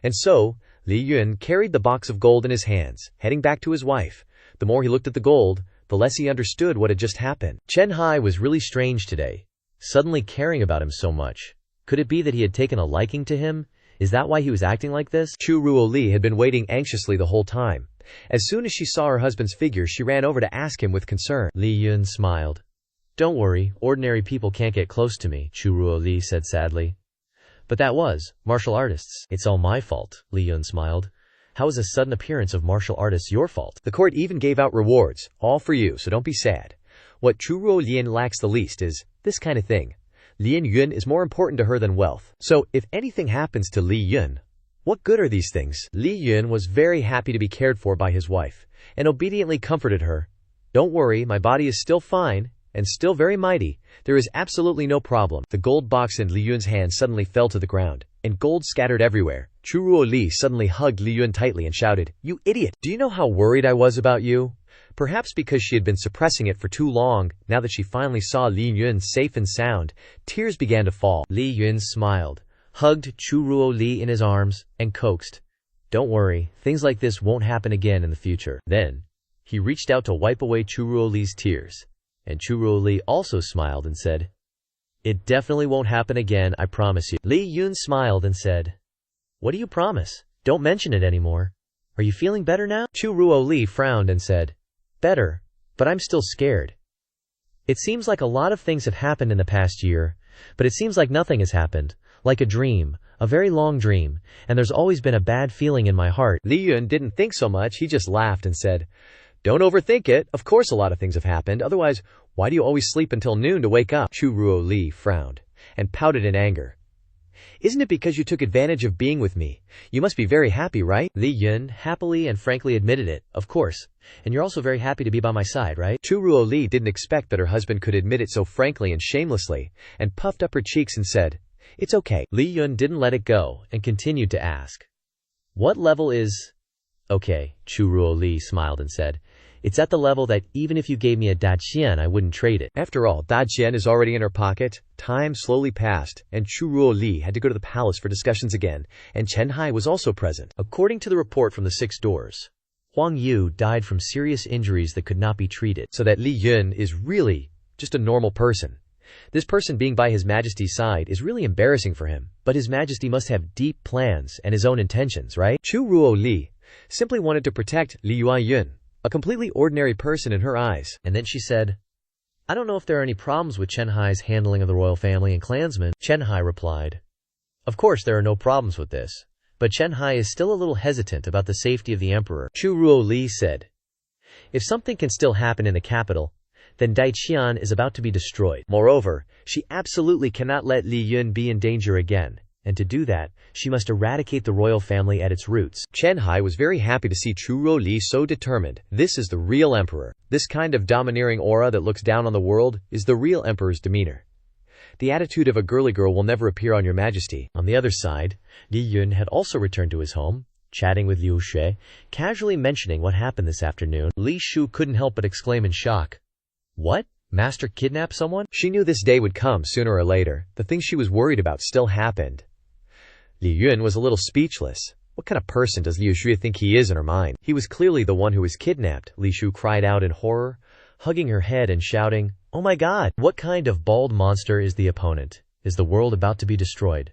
And so, Li Yun carried the box of gold in his hands, heading back to his wife. The more he looked at the gold, the less he understood what had just happened. Chen Hai was really strange today, suddenly caring about him so much. Could it be that he had taken a liking to him? Is that why he was acting like this? Chu Ruo Li had been waiting anxiously the whole time. As soon as she saw her husband's figure, she ran over to ask him with concern. Li Yun smiled. "Don't worry, ordinary people can't get close to me," Chu Ruo Li said sadly. "But that was martial artists. It's all my fault," Li Yun smiled. "How is a sudden appearance of martial artists your fault?" "The court even gave out rewards, all for you, so don't be sad. What Chu Ruo Lian lacks the least is this kind of thing. Li Yun is more important to her than wealth. So, if anything happens to Li Yun, what good are these things? Li Yun was very happy to be cared for by his wife, and obediently comforted her. Don't worry, my body is still fine, and still very mighty. There is absolutely no problem. The gold box in Li Yun's hand suddenly fell to the ground, and gold scattered everywhere. Churuo Li suddenly hugged Li Yun tightly and shouted, "You idiot! Do you know how worried I was about you?" Perhaps because she had been suppressing it for too long, now that she finally saw Li Yun safe and sound, tears began to fall. Li Yun smiled, hugged Churuo Li in his arms, and coaxed, "Don't worry, things like this won't happen again in the future." Then, he reached out to wipe away Churuo Li's tears, and Churuo Li also smiled and said, "It definitely won't happen again, I promise you." Li Yun smiled and said, "What do you promise? Don't mention it anymore. Are you feeling better now?" Churuo Li frowned and said, "Better, but I'm still scared. It seems like a lot of things have happened in the past year, but it seems like nothing has happened. Like a dream, a very long dream, and there's always been a bad feeling in my heart." Li Yun didn't think so much, he just laughed and said, "Don't overthink it. Of course a lot of things have happened, otherwise why do you always sleep until noon to wake up?" Churuo Li frowned and pouted in anger. "Isn't it because you took advantage of being with me? You must be very happy, right?" Li Yun happily and frankly admitted it, "Of course. And you're also very happy to be by my side, right?" Churuo Li didn't expect that her husband could admit it so frankly and shamelessly, and puffed up her cheeks and said, "It's okay." Li Yun didn't let it go and continued to ask, "What level is—" "Okay," Churuo Li smiled and said, "It's at the level that even if you gave me a daqian, I wouldn't trade it." After all, daqian is already in her pocket. Time slowly passed, and Churuo Li had to go to the palace for discussions again, and Chen Hai was also present. According to the report from the 6 doors, Huang Yu died from serious injuries that could not be treated. So that Li Yun is really just a normal person. This person being by His Majesty's side is really embarrassing for him. But His Majesty must have deep plans and his own intentions, right? Churuo Li simply wanted to protect Li Yun, a completely ordinary person in her eyes. And then she said, "I don't know if there are any problems with Chen Hai's handling of the royal family and clansmen." Chen Hai replied, "Of course there are no problems with this, but Chen Hai is still a little hesitant about the safety of the emperor." Churuo Li said, "If something can still happen in the capital, then Daiqian is about to be destroyed. Moreover, she absolutely cannot let Li Yun be in danger again, and to do that, she must eradicate the royal family at its roots." Chen Hai was very happy to see Churuo Li so determined. This is the real emperor. This kind of domineering aura that looks down on the world is the real emperor's demeanor. The attitude of a girly girl will never appear on your majesty. On the other side, Li Yun had also returned to his home, chatting with Liu Xue, casually mentioning what happened this afternoon. Li Shu couldn't help but exclaim in shock, "What? Master kidnapped someone?" She knew this day would come sooner or later. The things she was worried about still happened. Li Yun was a little speechless. What kind of person does Liu Xue think he is in her mind? He was clearly the one who was kidnapped. Li Shu cried out in horror, hugging her head and shouting, "Oh my God! What kind of bald monster is the opponent? Is the world about to be destroyed?"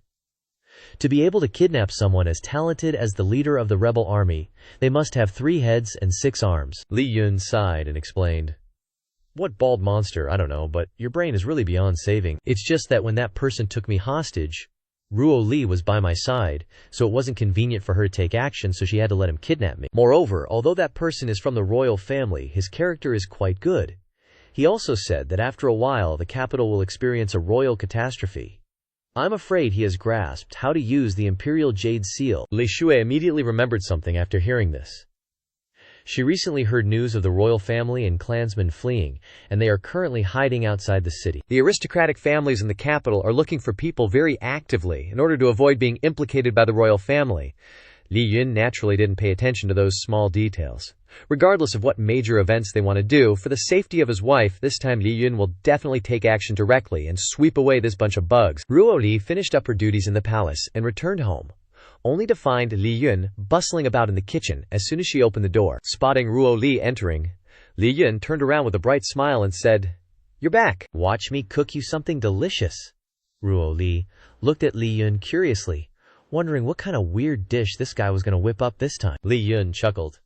To be able to kidnap someone as talented as the leader of the rebel army, they must have 3 heads and 6 arms. Li Yun sighed and explained, "What bald monster? I don't know, but your brain is really beyond saving. It's just that when that person took me hostage, Ruo Li was by my side, so it wasn't convenient for her to take action, so she had to let him kidnap me. Moreover, although that person is from the royal family, his character is quite good. He also said that after a while the capital will experience a royal catastrophe. I'm afraid he has grasped how to use the imperial jade seal." Li Shui immediately remembered something after hearing this. She recently heard news of the royal family and clansmen fleeing, and they are currently hiding outside the city. The aristocratic families in the capital are looking for people very actively in order to avoid being implicated by the royal family. Li Yun naturally didn't pay attention to those small details. Regardless of what major events they want to do, for the safety of his wife, this time Li Yun will definitely take action directly and sweep away this bunch of bugs. Ruo Li finished up her duties in the palace and returned home, only to find Li Yun bustling about in the kitchen as soon as she opened the door. Spotting Ruo Li entering, Li Yun turned around with a bright smile and said, "You're back. Watch me cook you something delicious." Ruo Li looked at Li Yun curiously, wondering what kind of weird dish this guy was going to whip up this time. Li Yun chuckled.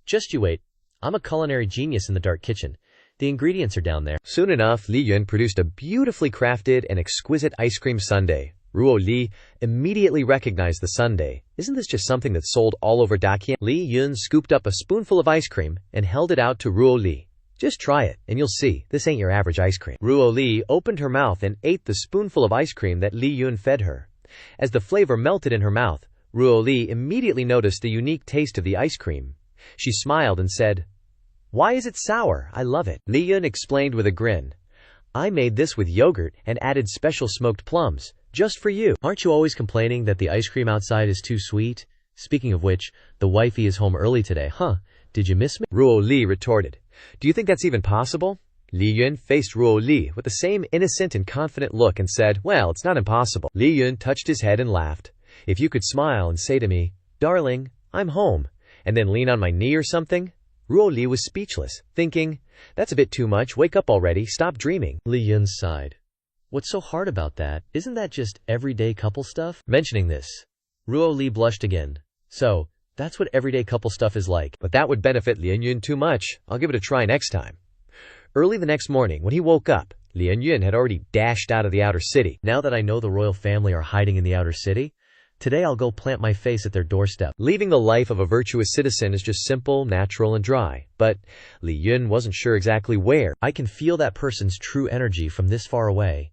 "Just you wait. I'm a culinary genius in the dark kitchen. The ingredients are down there." Soon enough, Li Yun produced a beautifully crafted and exquisite ice cream sundae. Ruo Li immediately recognized the sundae. Isn't this just something that's sold all over Daqian? Li Yun scooped up a spoonful of ice cream and held it out to Ruo Li. Just try it, and you'll see, this ain't your average ice cream. Ruo Li opened her mouth and ate the spoonful of ice cream that Li Yun fed her. As the flavor melted in her mouth, Ruo Li immediately noticed the unique taste of the ice cream. She smiled and said, "Why is it sour? I love it." Li Yun explained with a grin, "I made this with yogurt and added special smoked plums, just for you." Aren't you always complaining that the ice cream outside is too sweet? Speaking of which, the wifey is home early today, huh? Did you miss me? Ruo Li retorted, "Do you think that's even possible?" Li Yun faced Ruo Li with the same innocent and confident look and said, "Well, it's not impossible." Li Yun touched his head and laughed. "If you could smile and say to me, 'Darling, I'm home,' and then lean on my knee or something?" Ruo Li was speechless, thinking, "That's a bit too much. Wake up already. Stop dreaming." Li Yun sighed. What's so hard about that? Isn't that just everyday couple stuff? Mentioning this, Ruo Li blushed again. So, that's what everyday couple stuff is like. But that would benefit Li Yun too much. I'll give it a try next time. Early the next morning, when he woke up, Li Yun had already dashed out of the outer city. Now that I know the royal family are hiding in the outer city, today I'll go plant my face at their doorstep. Leaving the life of a virtuous citizen is just simple, natural, and dry. But Li Yun wasn't sure exactly where. I can feel that person's true energy from this far away.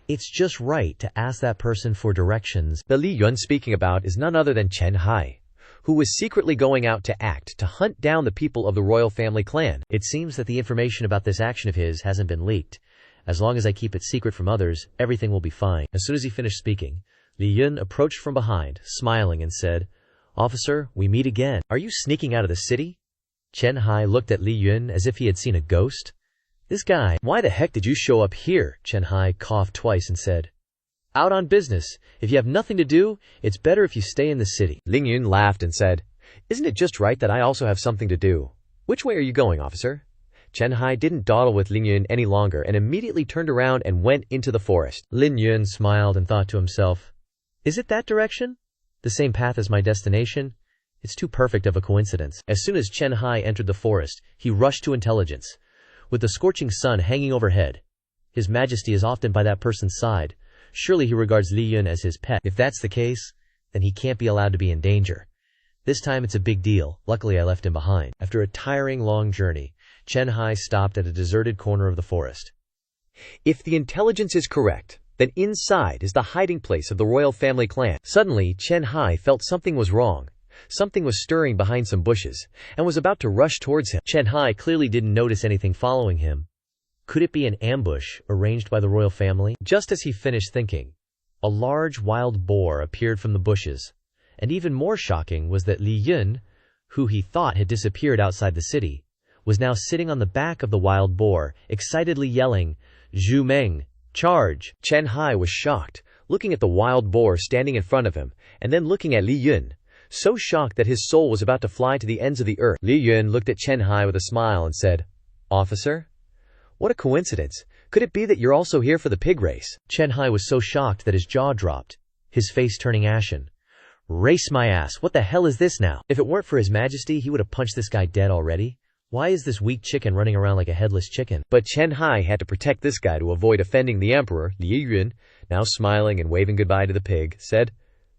It's just right to ask that person for directions. The Li Yun speaking about is none other than Chen Hai, who was secretly going out to hunt down the people of the royal family clan. It seems that the information about this action of his hasn't been leaked. As long as I keep it secret from others, everything will be fine. As soon as he finished speaking, Li Yun approached from behind, smiling, and said, "Officer, we meet again. Are you sneaking out of the city?" Chen Hai looked at Li Yun as if he had seen a ghost. This guy, why the heck did you show up here? Chen Hai coughed twice and said, "Out on business. If you have nothing to do, it's better if you stay in the city." Li Yun laughed and said, "Isn't it just right that I also have something to do? Which way are you going, officer?" Chen Hai didn't dawdle with Li Yun any longer and immediately turned around and went into the forest. Li Yun smiled and thought to himself, "Is it that direction? The same path as my destination? It's too perfect of a coincidence." As soon as Chen Hai entered the forest, he rushed to intelligence. With the scorching sun hanging overhead, His Majesty is often by that person's side. Surely he regards Li Yun as his pet. If that's the case, then he can't be allowed to be in danger. This time it's a big deal. Luckily I left him behind. After a tiring long journey, Chen Hai stopped at a deserted corner of the forest. If the intelligence is correct, then inside is the hiding place of the royal family clan. Suddenly, Chen Hai felt something was wrong. Something was stirring behind some bushes, and was about to rush towards him. Chen Hai clearly didn't notice anything following him. Could it be an ambush arranged by the royal family? Just as he finished thinking, a large wild boar appeared from the bushes. And even more shocking was that Li Yun, who he thought had disappeared outside the city, was now sitting on the back of the wild boar, excitedly yelling, "Zhu Meng, charge!" Chen Hai was shocked, looking at the wild boar standing in front of him, and then looking at Li Yun, so shocked that his soul was about to fly to the ends of the earth. Li Yun looked at Chen Hai with a smile and said, "Officer? What a coincidence. Could it be that you're also here for the pig race?" Chen Hai was so shocked that his jaw dropped, his face turning ashen. Race my ass, what the hell is this now? If it weren't for His Majesty, he would have punched this guy dead already. Why is this weak chicken running around like a headless chicken? But Chen Hai had to protect this guy to avoid offending the emperor. Li Yun, now smiling and waving goodbye to the pig, said,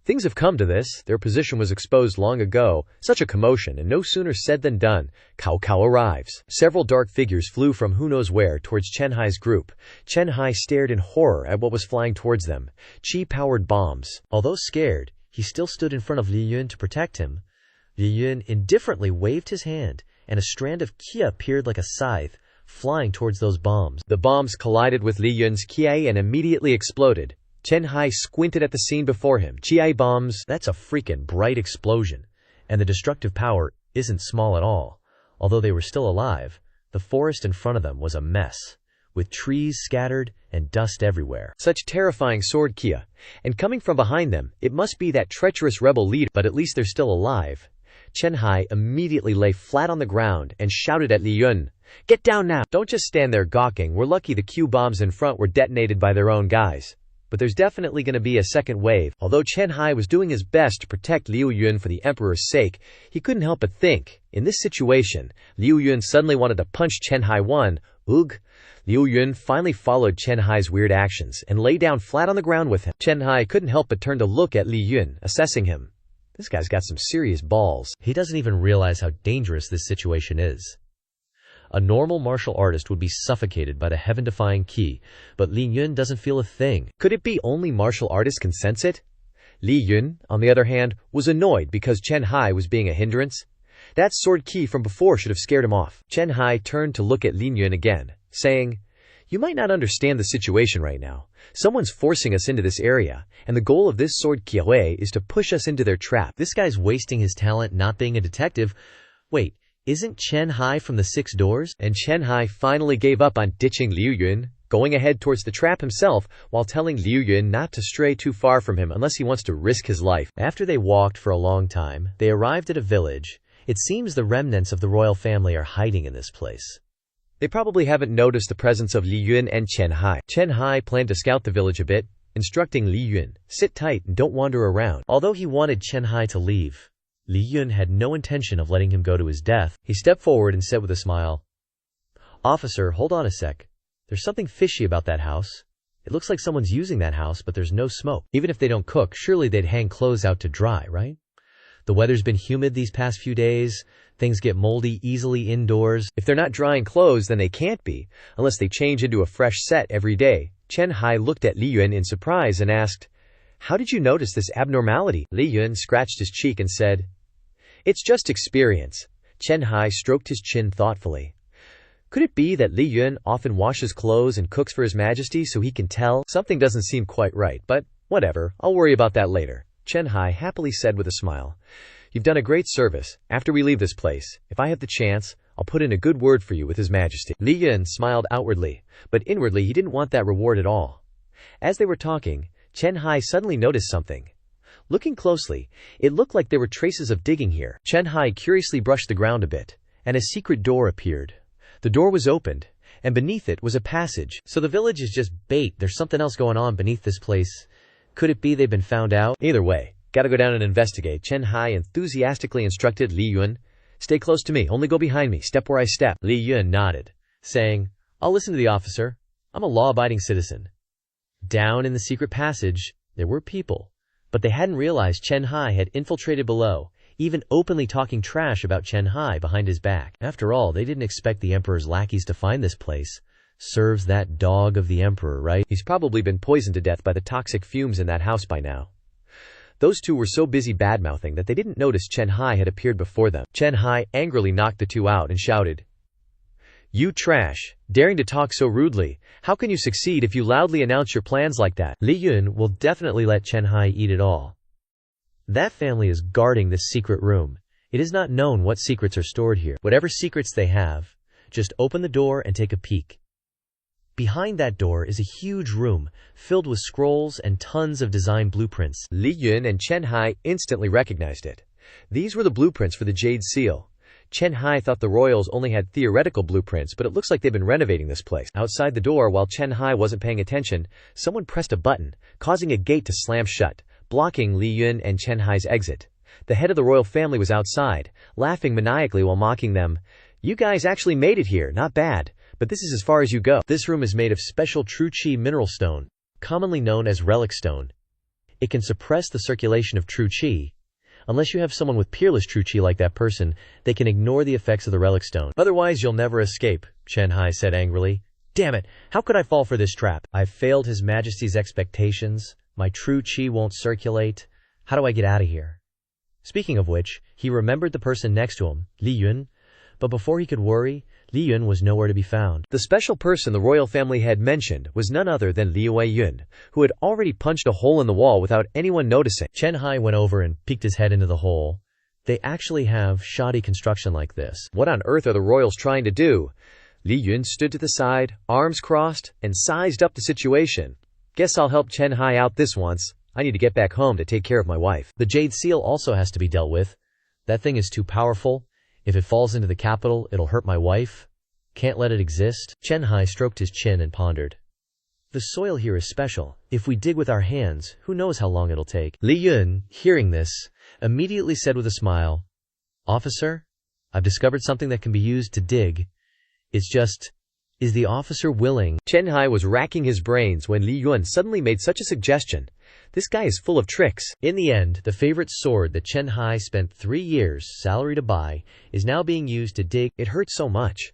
"Things have come to this. Their position was exposed long ago. Such a commotion, and no sooner said than done. Cao Cao arrives." Several dark figures flew from who knows where towards Chen Hai's group. Chen Hai stared in horror at what was flying towards them. Qi-powered bombs. Although scared, he still stood in front of Li Yun to protect him. Li Yun indifferently waved his hand, and a strand of qi appeared like a scythe, flying towards those bombs. The bombs collided with Li Yun's qi and immediately exploded. Chen Hai squinted at the scene before him. Qi bombs. That's a freaking bright explosion. And the destructive power isn't small at all. Although they were still alive, the forest in front of them was a mess, with trees scattered and dust everywhere. Such terrifying sword qi. And coming from behind them, it must be that treacherous rebel leader. But at least they're still alive. Chen Hai immediately lay flat on the ground and shouted at Li Yun, "Get down now! Don't just stand there gawking. We're lucky the Q bombs in front were detonated by their own guys. But there's definitely going to be a second wave." Although Chen Hai was doing his best to protect Liu Yun for the emperor's sake, he couldn't help but think, in this situation, Liu Yun suddenly wanted to punch Chen Hai one. Ugh. Liu Yun finally followed Chen Hai's weird actions and lay down flat on the ground with him. Chen Hai couldn't help but turn to look at Li Yun, assessing him. This guy's got some serious balls. He doesn't even realize how dangerous this situation is. A normal martial artist would be suffocated by the heaven-defying ki, but Li Yun doesn't feel a thing. Could it be only martial artists can sense it? Li Yun, on the other hand, was annoyed because Chen Hai was being a hindrance. That sword ki from before should have scared him off. Chen Hai turned to look at Li Yun again, saying, "You might not understand the situation right now. Someone's forcing us into this area, and the goal of this sword kiawe is to push us into their trap." This guy's wasting his talent not being a detective. Wait, isn't Chen Hai from the Six Doors? And Chen Hai finally gave up on ditching Liu Yun, going ahead towards the trap himself while telling Liu Yun not to stray too far from him unless he wants to risk his life. After they walked for a long time, they arrived at a village. It seems the remnants of the royal family are hiding in this place. They probably haven't noticed the presence of Li Yun and Chen Hai. Chen Hai planned to scout the village a bit, instructing Li Yun, "Sit tight and don't wander around." Although he wanted Chen Hai to leave, Li Yun had no intention of letting him go to his death. He stepped forward and said with a smile, "Officer, hold on a sec. There's something fishy about that house. It looks like someone's using that house, but there's no smoke. Even if they don't cook, surely they'd hang clothes out to dry, right? The weather's been humid these past few days. Things get moldy easily indoors. If they're not drying clothes, then they can't be, unless they change into a fresh set every day." Chen Hai looked at Li Yun in surprise and asked, "How did you notice this abnormality?" Li Yun scratched his cheek and said, "It's just experience." Chen Hai stroked his chin thoughtfully. Could it be that Li Yun often washes clothes and cooks for His Majesty so he can tell? Something doesn't seem quite right, but whatever, I'll worry about that later. Chen Hai happily said with a smile, "You've done a great service. After we leave this place, if I have the chance, I'll put in a good word for you with His Majesty." Li Yun smiled outwardly, but inwardly he didn't want that reward at all. As they were talking, Chen Hai suddenly noticed something. Looking closely, it looked like there were traces of digging here. Chen Hai curiously brushed the ground a bit, and a secret door appeared. The door was opened, and beneath it was a passage. So the village is just bait. There's something else going on beneath this place. Could it be they've been found out? Either way, gotta go down and investigate. Chen Hai enthusiastically instructed Li Yun, "Stay close to me, only go behind me, step where I step." Li Yun nodded, saying, "I'll listen to the officer. I'm a law-abiding citizen." Down in the secret passage, there were people, but they hadn't realized Chen Hai had infiltrated below, even openly talking trash about Chen Hai behind his back. After all, they didn't expect the emperor's lackeys to find this place. Serves that dog of the emperor, right? He's probably been poisoned to death by the toxic fumes in that house by now. Those two were so busy bad-mouthing that they didn't notice Chen Hai had appeared before them. Chen Hai angrily knocked the two out and shouted, "You trash, daring to talk so rudely. How can you succeed if you loudly announce your plans like that?" Li Yun will definitely let Chen Hai eat it all. That family is guarding this secret room. It is not known what secrets are stored here. Whatever secrets they have, just open the door and take a peek. Behind that door is a huge room filled with scrolls and tons of design blueprints. Li Yun and Chen Hai instantly recognized it. These were the blueprints for the Jade Seal. Chen Hai thought the royals only had theoretical blueprints, but it looks like they've been renovating this place. Outside the door, while Chen Hai wasn't paying attention, someone pressed a button, causing a gate to slam shut, blocking Li Yun and Chen Hai's exit. The head of the royal family was outside, laughing maniacally while mocking them. "You guys actually made it here, not bad. But this is as far as you go." This room is made of special true chi mineral stone, commonly known as relic stone. It can suppress the circulation of true chi. Unless you have someone with peerless true chi like that person, they can ignore the effects of the relic stone. "Otherwise you'll never escape," Chen Hai said angrily. "Damn it, how could I fall for this trap? I've failed His Majesty's expectations. My true chi won't circulate. How do I get out of here?" Speaking of which, he remembered the person next to him, Li Yun, but before he could worry, Li Yun was nowhere to be found. The special person the royal family had mentioned was none other than Liu Yun, who had already punched a hole in the wall without anyone noticing. Chen Hai went over and peeked his head into the hole. They actually have shoddy construction like this. What on earth are the royals trying to do? Li Yun stood to the side, arms crossed, and sized up the situation. "Guess I'll help Chen Hai out this once. I need to get back home to take care of my wife." The Jade Seal also has to be dealt with. That thing is too powerful. If it falls into the capital, it'll hurt my wife. Can't let it exist. Chen Hai stroked his chin and pondered. The soil here is special. If we dig with our hands, who knows how long it'll take. Li Yun, hearing this, immediately said with a smile, "Officer, I've discovered something that can be used to dig. It's just, is the officer willing?" Chen Hai was racking his brains when Li Yun suddenly made such a suggestion. This guy is full of tricks. In the end, the favorite sword that Chen Hai spent 3 years' salary to buy is now being used to dig. It hurts so much.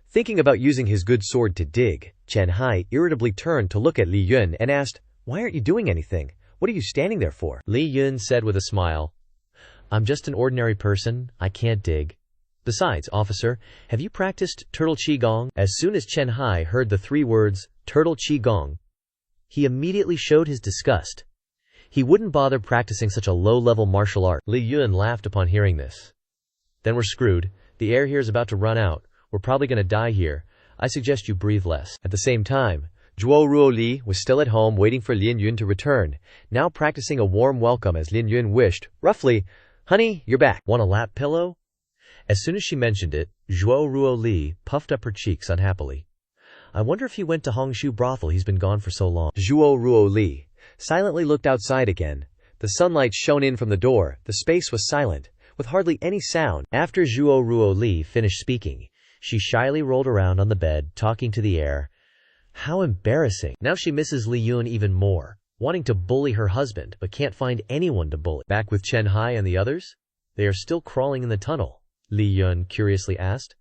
Thinking about using his good sword to dig, Chen Hai irritably turned to look at Li Yun and asked, "Why aren't you doing anything? What are you standing there for?" Li Yun said with a smile, "I'm just an ordinary person. I can't dig. Besides, officer, have you practiced turtle qigong?" As soon as Chen Hai heard the 3 words, turtle qigong, he immediately showed his disgust. He wouldn't bother practicing such a low-level martial art. Li Yun laughed upon hearing this. "Then we're screwed. The air here is about to run out. We're probably going to die here. I suggest you breathe less." At the same time, Zhuo Ruoli was still at home waiting for Lin Yun to return, now practicing a warm welcome as Lin Yun wished, roughly, "Honey, you're back. Want a lap pillow?" As soon as she mentioned it, Zhuo Ruoli puffed up her cheeks unhappily. "I wonder if he went to Hongshu brothel. He's been gone for so long." Zhuo Ruoli silently looked outside again. The sunlight shone in from the door. The space was silent, with hardly any sound. After Zhuo Ruoli finished speaking, she shyly rolled around on the bed, talking to the air. How embarrassing. Now she misses Li Yun even more, wanting to bully her husband, but can't find anyone to bully. Back with Chen Hai and the others? They are still crawling in the tunnel, Li Yun curiously asked.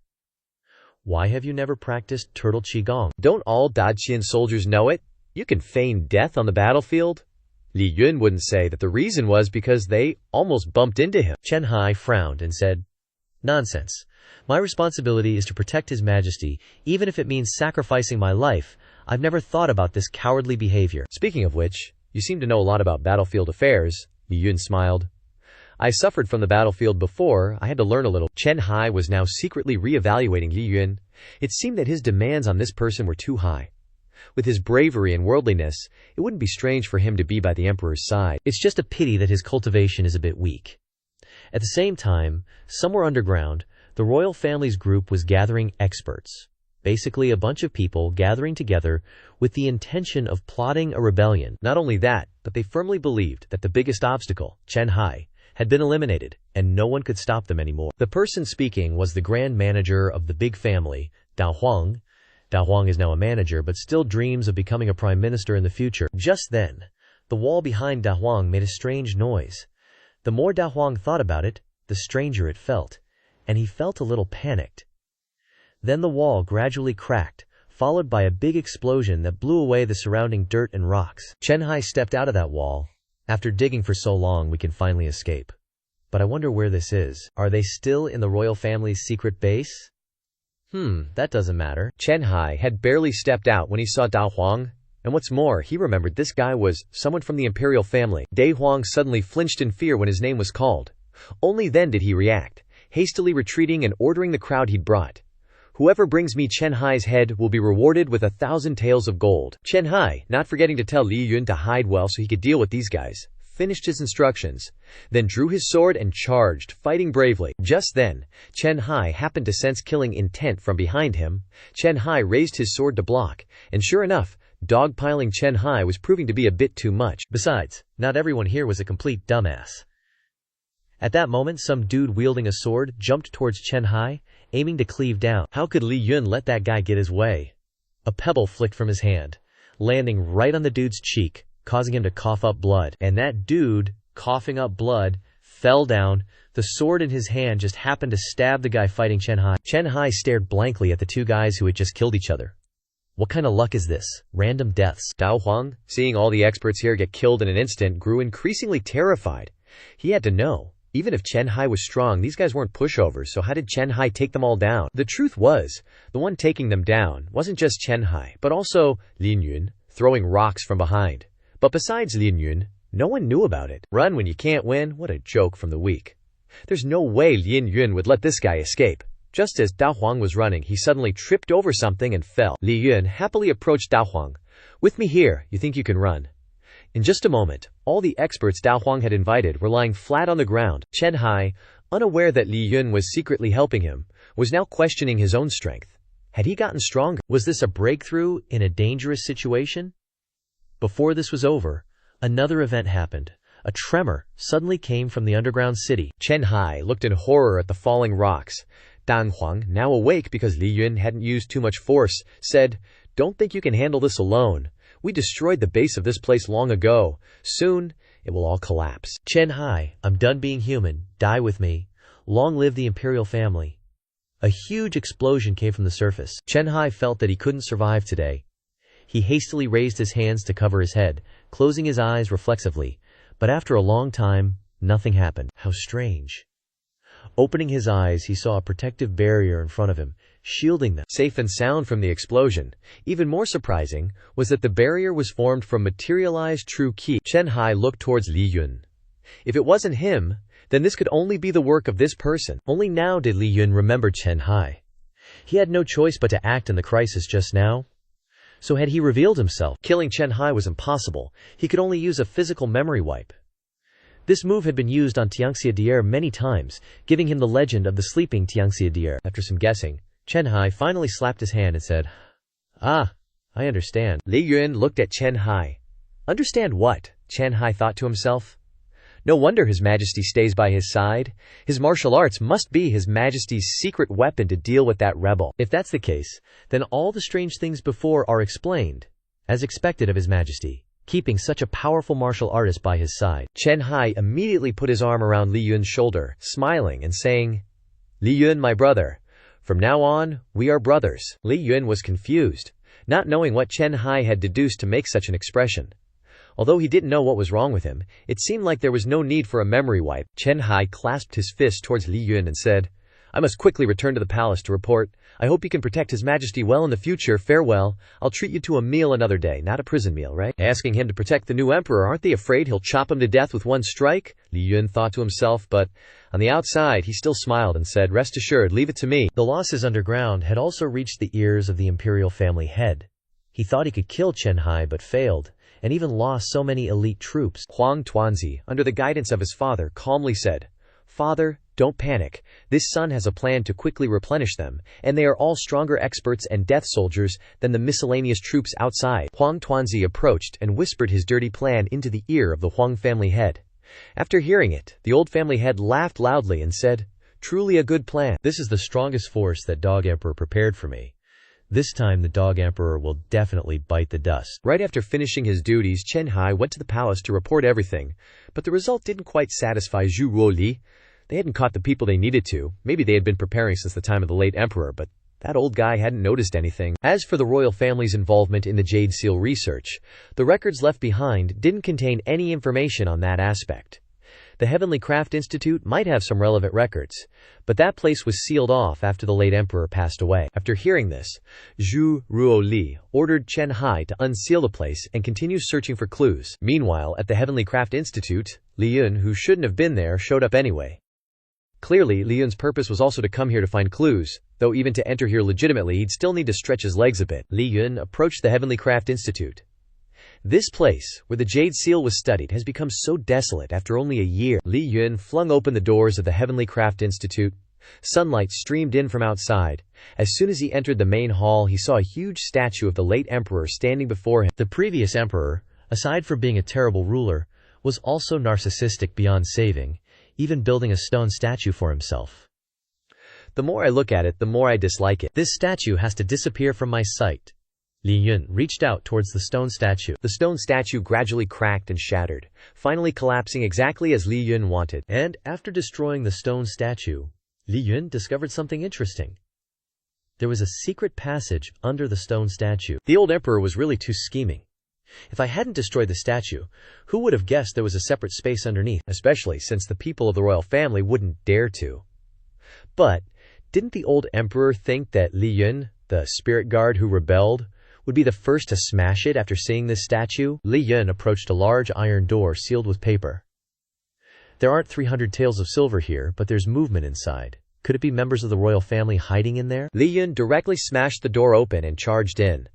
"Why have you never practiced turtle qigong?" "Don't all Daqian soldiers know it? You can feign death on the battlefield?" Li Yun wouldn't say that the reason was because they almost bumped into him. Chen Hai frowned and said, "Nonsense. My responsibility is to protect His Majesty, even if it means sacrificing my life. I've never thought about this cowardly behavior." "Speaking of which, you seem to know a lot about battlefield affairs," Li Yun smiled. "I suffered from the battlefield before. I had to learn a little." Chen Hai was now secretly re-evaluating Li Yun. It seemed that his demands on this person were too high. With his bravery and worldliness, it wouldn't be strange for him to be by the emperor's side. It's just a pity that his cultivation is a bit weak. At the same time, somewhere underground, the royal family's group was gathering experts. Basically a bunch of people gathering together with the intention of plotting a rebellion. Not only that, but they firmly believed that the biggest obstacle, Chen Hai, had been eliminated, and no one could stop them anymore. The person speaking was the grand manager of the big family, Dao Huang. Dao Huang is now a manager, but still dreams of becoming a prime minister in the future. Just then, the wall behind Dao Huang made a strange noise. The more Dao Huang thought about it, the stranger it felt, and he felt a little panicked. Then the wall gradually cracked, followed by a big explosion that blew away the surrounding dirt and rocks. Chen Hai stepped out of that wall. "After digging for so long, we can finally escape. But I wonder where this is. Are they still in the royal family's secret base? That doesn't matter." Chen Hai had barely stepped out when he saw Dao Huang, and what's more, he remembered this guy was someone from the imperial family. Dai Huang suddenly flinched in fear when his name was called. Only then did he react, hastily retreating and ordering the crowd he'd brought. "Whoever brings me Chen Hai's head will be rewarded with 1,000 taels of gold." Chen Hai, not forgetting to tell Li Yun to hide well so he could deal with these guys, finished his instructions, then drew his sword and charged, fighting bravely. Just then, Chen Hai happened to sense killing intent from behind him. Chen Hai raised his sword to block, and sure enough, dogpiling Chen Hai was proving to be a bit too much. Besides, not everyone here was a complete dumbass. At that moment, some dude wielding a sword jumped towards Chen Hai, aiming to cleave down. How could Li Yun let that guy get his way? A pebble flicked from his hand, landing right on the dude's cheek, causing him to cough up blood. And that dude, coughing up blood, fell down. The sword in his hand just happened to stab the guy fighting Chen Hai. Chen Hai stared blankly at the two guys who had just killed each other. What kind of luck is this? Random deaths. Dao Huang, seeing all the experts here get killed in an instant, grew increasingly terrified. He had to know, even if Chen Hai was strong, these guys weren't pushovers, so how did Chen Hai take them all down? The truth was, the one taking them down wasn't just Chen Hai, but also Lin Yun, throwing rocks from behind. But besides Lin Yun, no one knew about it. Run when you can't win? What a joke from the weak. There's no way Lin Yun would let this guy escape. Just as Dao Huang was running, he suddenly tripped over something and fell. Li Yun happily approached Dao Huang. "With me here, you think you can run?" In just a moment, all the experts Dao Huang had invited were lying flat on the ground. Chen Hai, unaware that Li Yun was secretly helping him, was now questioning his own strength. Had he gotten stronger? Was this a breakthrough in a dangerous situation? Before this was over, another event happened. A tremor suddenly came from the underground city. Chen Hai looked in horror at the falling rocks. Dan Huang, now awake because Li Yun hadn't used too much force, said, "Don't think you can handle this alone. We destroyed the base of this place long ago. Soon, it will all collapse." Chen Hai, I'm done being human. Die with me. Long live the imperial family. A huge explosion came from the surface. Chen Hai felt that he couldn't survive today. He hastily raised his hands to cover his head, closing his eyes reflexively, but after a long time, nothing happened. How strange. Opening his eyes, he saw a protective barrier in front of him, shielding them safe and sound from the explosion. Even more surprising was that the barrier was formed from materialized true ki. Chen Hai looked towards Li Yun. If it wasn't him, then this could only be the work of this person. Only now did Li Yun remember Chen Hai. He had no choice but to act in the crisis just now. So had he revealed himself, killing Chen Hai was impossible. He could only use a physical memory wipe. This move had been used on Tianxia Dier many times, giving him the legend of the sleeping Tianxia Dier. After some guessing, Chen Hai finally slapped his hand and said, "Ah, I understand." Li Yun looked at Chen Hai. Understand what? Chen Hai thought to himself. No wonder His Majesty stays by his side. His martial arts must be His Majesty's secret weapon to deal with that rebel. If that's the case, then all the strange things before are explained, as expected of His Majesty, keeping such a powerful martial artist by his side. Chen Hai immediately put his arm around Li Yun's shoulder, smiling and saying, "Li Yun, my brother. From now on, we are brothers." Li Yun was confused, not knowing what Chen Hai had deduced to make such an expression. Although he didn't know what was wrong with him, it seemed like there was no need for a memory wipe. Chen Hai clasped his fist towards Li Yun and said, "I must quickly return to the palace to report. I hope you can protect His Majesty well in the future. Farewell. I'll treat you to a meal another day, not a prison meal, right?" Asking him to protect the new emperor, aren't they afraid he'll chop him to death with one strike? Li Yun thought to himself, but on the outside he still smiled and said, "Rest assured, leave it to me." The losses underground had also reached the ears of the imperial family head. He thought he could kill Chen Hai but failed, and even lost so many elite troops. Huang Tuanzi, under the guidance of his father, calmly said, "Father, don't panic. This son has a plan to quickly replenish them, and they are all stronger experts and death soldiers than the miscellaneous troops outside." Huang Tuanzi approached and whispered his dirty plan into the ear of the Huang family head. After hearing it, the old family head laughed loudly and said, "Truly a good plan. This is the strongest force that Dog Emperor prepared for me. This time the Dog Emperor will definitely bite the dust." Right after finishing his duties, Chen Hai went to the palace to report everything, but the result didn't quite satisfy Zhu Ruoli. They hadn't caught the people they needed to. Maybe they had been preparing since the time of the late emperor, but that old guy hadn't noticed anything. As for the royal family's involvement in the Jade Seal research, the records left behind didn't contain any information on that aspect. The Heavenly Craft Institute might have some relevant records, but that place was sealed off after the late emperor passed away. After hearing this, Zhu Ruoli ordered Chen Hai to unseal the place and continue searching for clues. Meanwhile, at the Heavenly Craft Institute, Li Yun, who shouldn't have been there, showed up anyway. Clearly, Li Yun's purpose was also to come here to find clues, though even to enter here legitimately he'd still need to stretch his legs a bit. Li Yun approached the Heavenly Craft Institute. This place, where the Jade Seal was studied, has become so desolate after only a year. Li Yun flung open the doors of the Heavenly Craft Institute. Sunlight streamed in from outside. As soon as he entered the main hall, he saw a huge statue of the late emperor standing before him. The previous emperor, aside from being a terrible ruler, was also narcissistic beyond saving, even building a stone statue for himself. The more I look at it, the more I dislike it. This statue has to disappear from my sight. Li Yun reached out towards the stone statue. The stone statue gradually cracked and shattered, finally collapsing exactly as Li Yun wanted. And after destroying the stone statue, Li Yun discovered something interesting. There was a secret passage under the stone statue. The old emperor was really too scheming. If I hadn't destroyed the statue, who would have guessed there was a separate space underneath? Especially since the people of the royal family wouldn't dare to. But didn't the old emperor think that Li Yun, the spirit guard who rebelled, would be the first to smash it after seeing this statue? Li Yun approached a large iron door sealed with paper. There aren't 300 taels of silver here, but there's movement inside. Could it be members of the royal family hiding in there? Li Yun directly smashed the door open and charged in.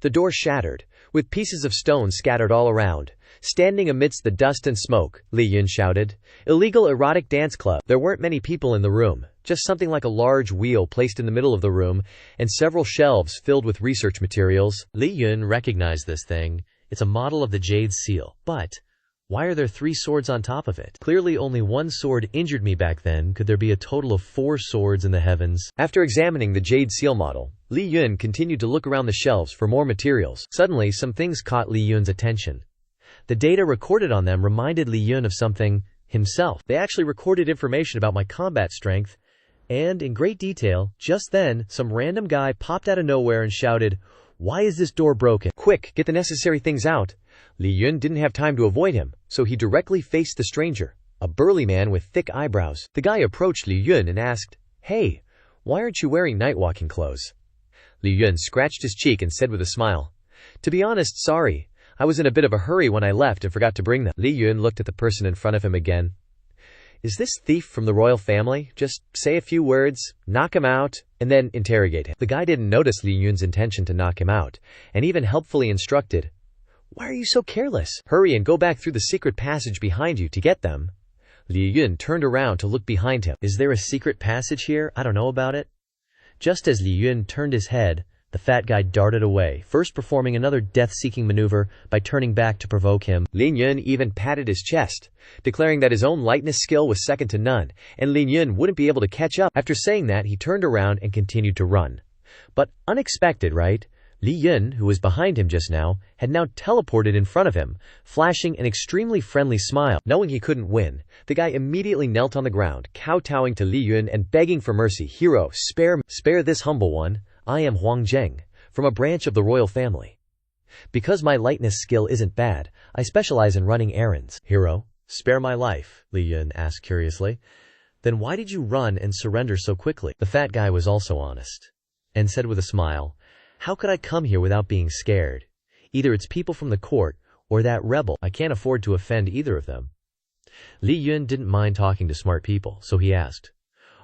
The door shattered, with pieces of stone scattered all around. Standing amidst the dust and smoke, Li Yun shouted, "Illegal erotic dance club." There weren't many people in the room, just something like a large wheel placed in the middle of the room, and several shelves filled with research materials. Li Yun recognized this thing. It's a model of the Jade Seal. But why are there 3 swords on top of it? Clearly only one sword injured me back then. Could there be a total of 4 swords in the heavens? After examining the Jade Seal model, Li Yun continued to look around the shelves for more materials. Suddenly, some things caught Li Yun's attention. The data recorded on them reminded Li Yun of something himself. They actually recorded information about my combat strength And in great detail, just then, some random guy popped out of nowhere and shouted, "Why is this door broken? Quick, get the necessary things out." Li Yun didn't have time to avoid him, so he directly faced the stranger, a burly man with thick eyebrows. The guy approached Li Yun and asked, "Hey, why aren't you wearing night walking clothes?" Li Yun scratched his cheek and said with a smile, "To be honest, sorry. I was in a bit of a hurry when I left and forgot to bring them." Li Yun looked at the person in front of him again. "Is this thief from the royal family? Just say a few words, knock him out, and then interrogate him." The guy didn't notice Li Yun's intention to knock him out, and even helpfully instructed, "Why are you so careless? Hurry and go back through the secret passage behind you to get them." Li Yun turned around to look behind him. Is there a secret passage here? I don't know about it. Just as Li Yun turned his head, the fat guy darted away, first performing another death-seeking maneuver by turning back to provoke him. Li Yun even patted his chest, declaring that his own lightness skill was second to none, and Li Yun wouldn't be able to catch up. After saying that, he turned around and continued to run. But unexpected, right? Li Yun, who was behind him just now, had now teleported in front of him, flashing an extremely friendly smile. Knowing he couldn't win, the guy immediately knelt on the ground, kowtowing to Li Yun and begging for mercy. "Hero, spare this humble one. I am Huang Zheng, from a branch of the royal family. Because my lightness skill isn't bad, I specialize in running errands." "Hero, spare my life?" Li Yun asked curiously. "Then why did you run and surrender so quickly?" The fat guy was also honest, and said with a smile, "How could I come here without being scared? Either it's people from the court, or that rebel. I can't afford to offend either of them." Li Yun didn't mind talking to smart people, so he asked,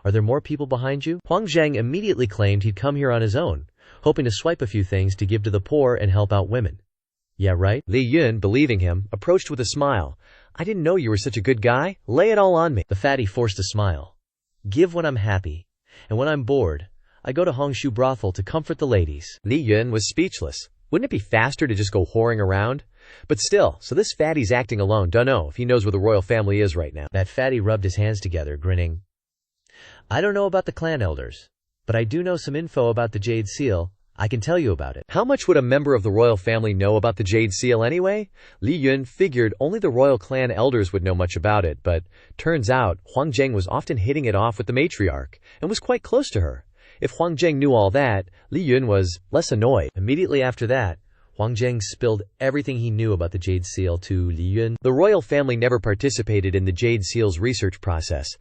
"Are there more people behind you?" Huang Zheng immediately claimed he'd come here on his own, hoping to swipe a few things to give to the poor and help out women. "Yeah, right?" Li Yun, believing him, approached with a smile. "I didn't know you were such a good guy. Lay it all on me." The fatty forced a smile. "Give when I'm happy, and when I'm bored, I go to Hongshu brothel to comfort the ladies." Li Yun was speechless. Wouldn't it be faster to just go whoring around? But still, so this fatty's acting alone. Dunno if he knows where the royal family is right now. That fatty rubbed his hands together, grinning. "I don't know about the clan elders, but I do know some info about the Jade Seal. I can tell you about it." How much would a member of the royal family know about the Jade Seal anyway? Li Yun figured only the royal clan elders would know much about it, but turns out Huang Zheng was often hitting it off with the matriarch, and was quite close to her. If Huang Zheng knew all that, Li Yun was less annoyed. Immediately after that, Huang Zheng spilled everything he knew about the Jade Seal to Li Yun. The royal family never participated in the Jade Seal's research process,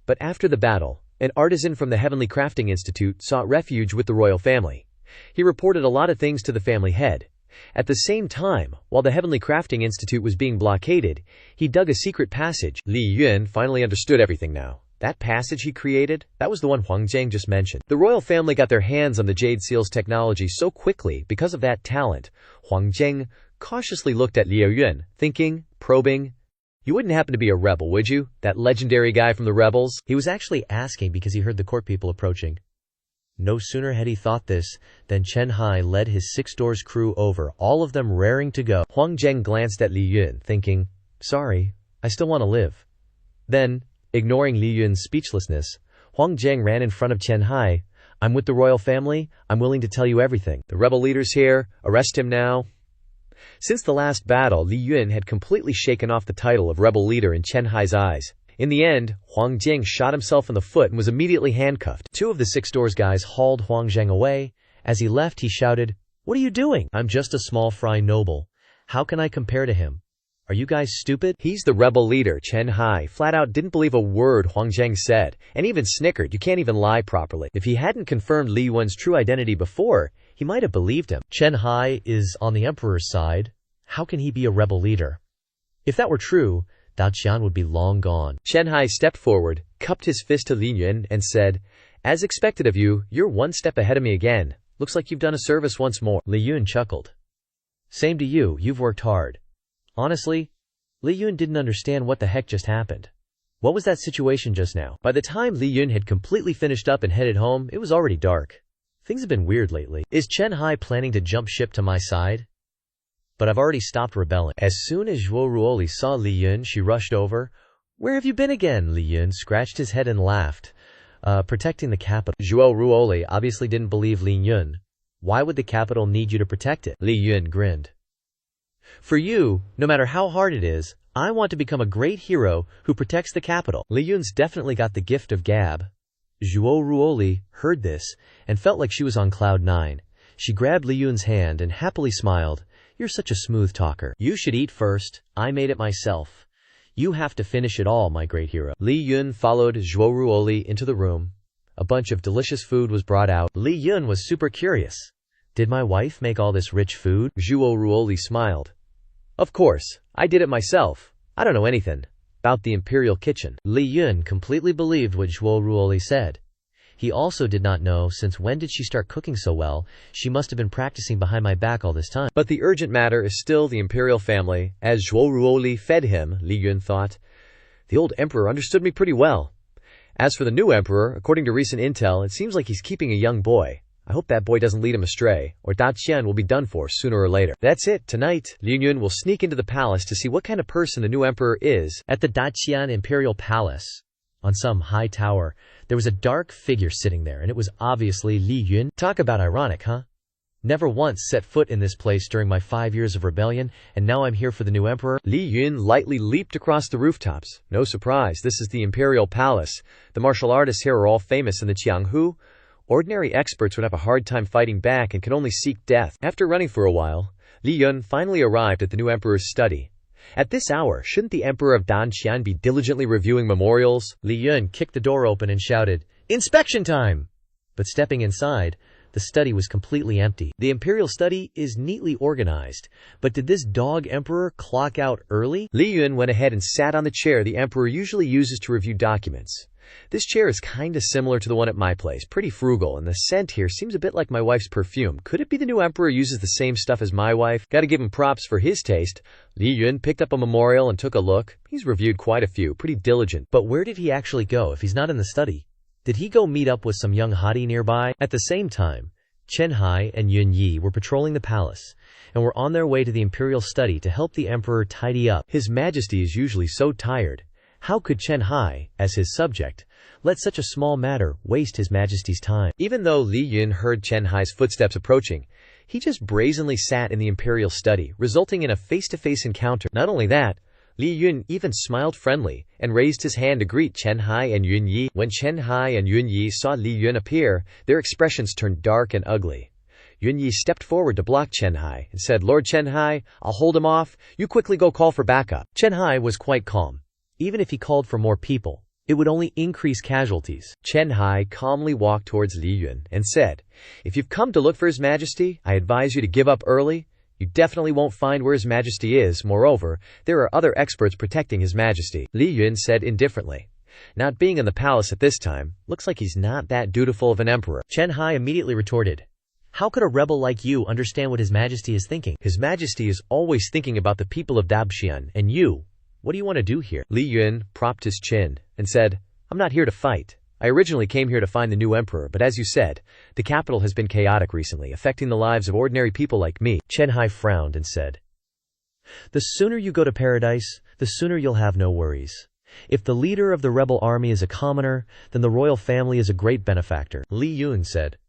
but after the battle, an artisan from the Heavenly Crafting Institute sought refuge with the royal family. He reported a lot of things to the family head. At the same time, while the Heavenly Crafting Institute was being blockaded, he dug a secret passage. Li Yun finally understood everything now. That passage he created, that was the one Huang Zheng just mentioned. The royal family got their hands on the Jade Seal's technology so quickly because of that talent. Huang Zheng cautiously looked at Liu Yun, thinking, probing, "You wouldn't happen to be a rebel, would you? That legendary guy from the rebels?" He was actually asking because he heard the court people approaching. No sooner had he thought this than Chen Hai led his 6 doors crew over, all of them raring to go. Huang Zheng glanced at Li Yun, thinking, "Sorry, I still want to live." Then, ignoring Li Yun's speechlessness, Huang Zheng ran in front of Chen Hai. "I'm with the royal family. I'm willing to tell you everything. The rebel leader's here. Arrest him now." Since the last battle, Li Yun had completely shaken off the title of rebel leader in Chen Hai's eyes. In the end, Huang Zheng shot himself in the foot and was immediately handcuffed. 2 of the 6 doors guys hauled Huang Zheng away. As he left, he shouted, "What are you doing? I'm just a small fry noble. How can I compare to him? Are you guys stupid?" "He's the rebel leader." Chen Hai flat out didn't believe a word Huang Zheng said, and even snickered. You can't even lie properly. If he hadn't confirmed Li Yun's true identity before, he might have believed him. Chen Hai is on the emperor's side. How can he be a rebel leader? If that were true, Dao Qian would be long gone. Chen Hai stepped forward, cupped his fist to Li Yun, and said, "As expected of you, you're 1 step ahead of me again. Looks like you've done a service once more." Li Yun chuckled. "Same to you, you've worked hard." Honestly, Li Yun didn't understand what the heck just happened. What was that situation just now? By the time Li Yun had completely finished up and headed home, it was already dark. Things have been weird lately. Is Chen Hai planning to jump ship to my side? But I've already stopped rebelling. As soon as Zhuo Ruoli saw Li Yun, she rushed over. "Where have you been again?" Li Yun scratched his head and laughed. Protecting the capital." Zhuo Ruoli obviously didn't believe Li Yun. "Why would the capital need you to protect it?" Li Yun grinned. "For you, no matter how hard it is, I want to become a great hero who protects the capital." Li Yun's definitely got the gift of gab. Zhuo Ruoli heard this and felt like she was on cloud nine. She grabbed Li Yun's hand and happily smiled. "You're such a smooth talker. You should eat first. I made it myself. You have to finish it all, my great hero." Li Yun followed Zhuo Ruoli into the room. A bunch of delicious food was brought out. Li Yun was super curious. "Did my wife make all this rich food?" Zhuo Ruoli smiled. "Of course, I did it myself. I don't know anything about the imperial kitchen." Li Yun completely believed what Zhuo Ruoli said. He also did not know since when did she start cooking so well. She must have been practicing behind my back all this time. But the urgent matter is still the imperial family. As Zhuo Ruoli fed him, Li Yun thought, "The old emperor understood me pretty well. As for the new emperor, according to recent intel, it seems like he's keeping a young boy. I hope that boy doesn't lead him astray, or Da Qian will be done for sooner or later." That's it. Tonight, Li Yun will sneak into the palace to see what kind of person the new emperor is. At the Da Qian Imperial Palace, on some high tower, there was a dark figure sitting there, and it was obviously Li Yun. Talk about ironic, huh? Never once set foot in this place during my 5 years of rebellion, and now I'm here for the new emperor. Li Yun lightly leaped across the rooftops. No surprise, this is the Imperial Palace. The martial artists here are all famous in the Qianghu. Ordinary experts would have a hard time fighting back and can only seek death. After running for a while, Li Yun finally arrived at the new emperor's study. At this hour, shouldn't the emperor of Danqian be diligently reviewing memorials? Li Yun kicked the door open and shouted, "Inspection time!" But stepping inside, the study was completely empty. The imperial study is neatly organized, but did this dog emperor clock out early? Li Yun went ahead and sat on the chair the emperor usually uses to review documents. This chair is kinda similar to the one at my place, pretty frugal, and the scent here seems a bit like my wife's perfume. Could it be the new emperor uses the same stuff as my wife? Gotta give him props for his taste. Li Yun picked up a memorial and took a look. He's reviewed quite a few, pretty diligent. But where did he actually go if he's not in the study? Did he go meet up with some young hottie nearby? At the same time, Chen Hai and Yun Yi were patrolling the palace, and were on their way to the imperial study to help the emperor tidy up. His Majesty is usually so tired. How could Chen Hai, as his subject, let such a small matter waste His Majesty's time? Even though Li Yun heard Chen Hai's footsteps approaching, he just brazenly sat in the imperial study, resulting in a face-to-face encounter. Not only that, Li Yun even smiled friendly and raised his hand to greet Chen Hai and Yun Yi. When Chen Hai and Yun Yi saw Li Yun appear, their expressions turned dark and ugly. Yun Yi stepped forward to block Chen Hai and said, "Lord Chen Hai, I'll hold him off. You quickly go call for backup." Chen Hai was quite calm. Even if he called for more people, it would only increase casualties. Chen Hai calmly walked towards Li Yun and said, "If you've come to look for His Majesty, I advise you to give up early. You definitely won't find where His Majesty is. Moreover, there are other experts protecting His Majesty." Li Yun said indifferently. Not being in the palace at this time, looks like he's not that dutiful of an emperor. Chen Hai immediately retorted, "How could a rebel like you understand what His Majesty is thinking? His Majesty is always thinking about the people of Dabxian, and you, what do you want to do here?" Li Yun propped his chin and said, "I'm not here to fight. I originally came here to find the new emperor, but as you said, the capital has been chaotic recently, affecting the lives of ordinary people like me." Chen Hai frowned and said, "The sooner you go to paradise, the sooner you'll have no worries. If the leader of the rebel army is a commoner, then the royal family is a great benefactor." Li Yun said,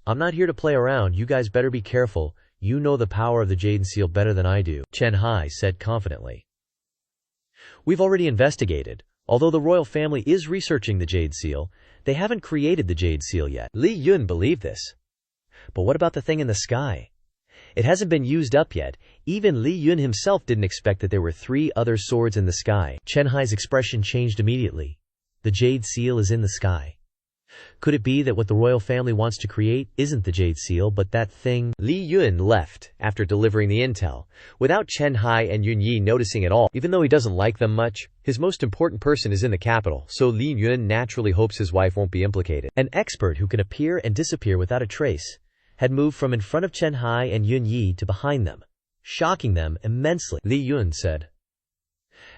"I'm not here to play around. You guys better be careful. You know the power of the Jade Seal better than I do." Chen Hai said confidently, "We've already investigated. Although the royal family is researching the Jade Seal, they haven't created the Jade Seal yet." Li Yun believed this. But what about the thing in the sky? It hasn't been used up yet. Even Li Yun himself didn't expect that there were 3 other swords in the sky. Chen Hai's expression changed immediately. The Jade Seal is in the sky. Could it be that what the royal family wants to create isn't the Jade Seal, but that thing? Li Yun left after delivering the intel, without Chen Hai and Yun Yi noticing at all. Even though he doesn't like them much, his most important person is in the capital, so Li Yun naturally hopes his wife won't be implicated. An expert who can appear and disappear without a trace had moved from in front of Chen Hai and Yun Yi to behind them, shocking them immensely. Li Yun said,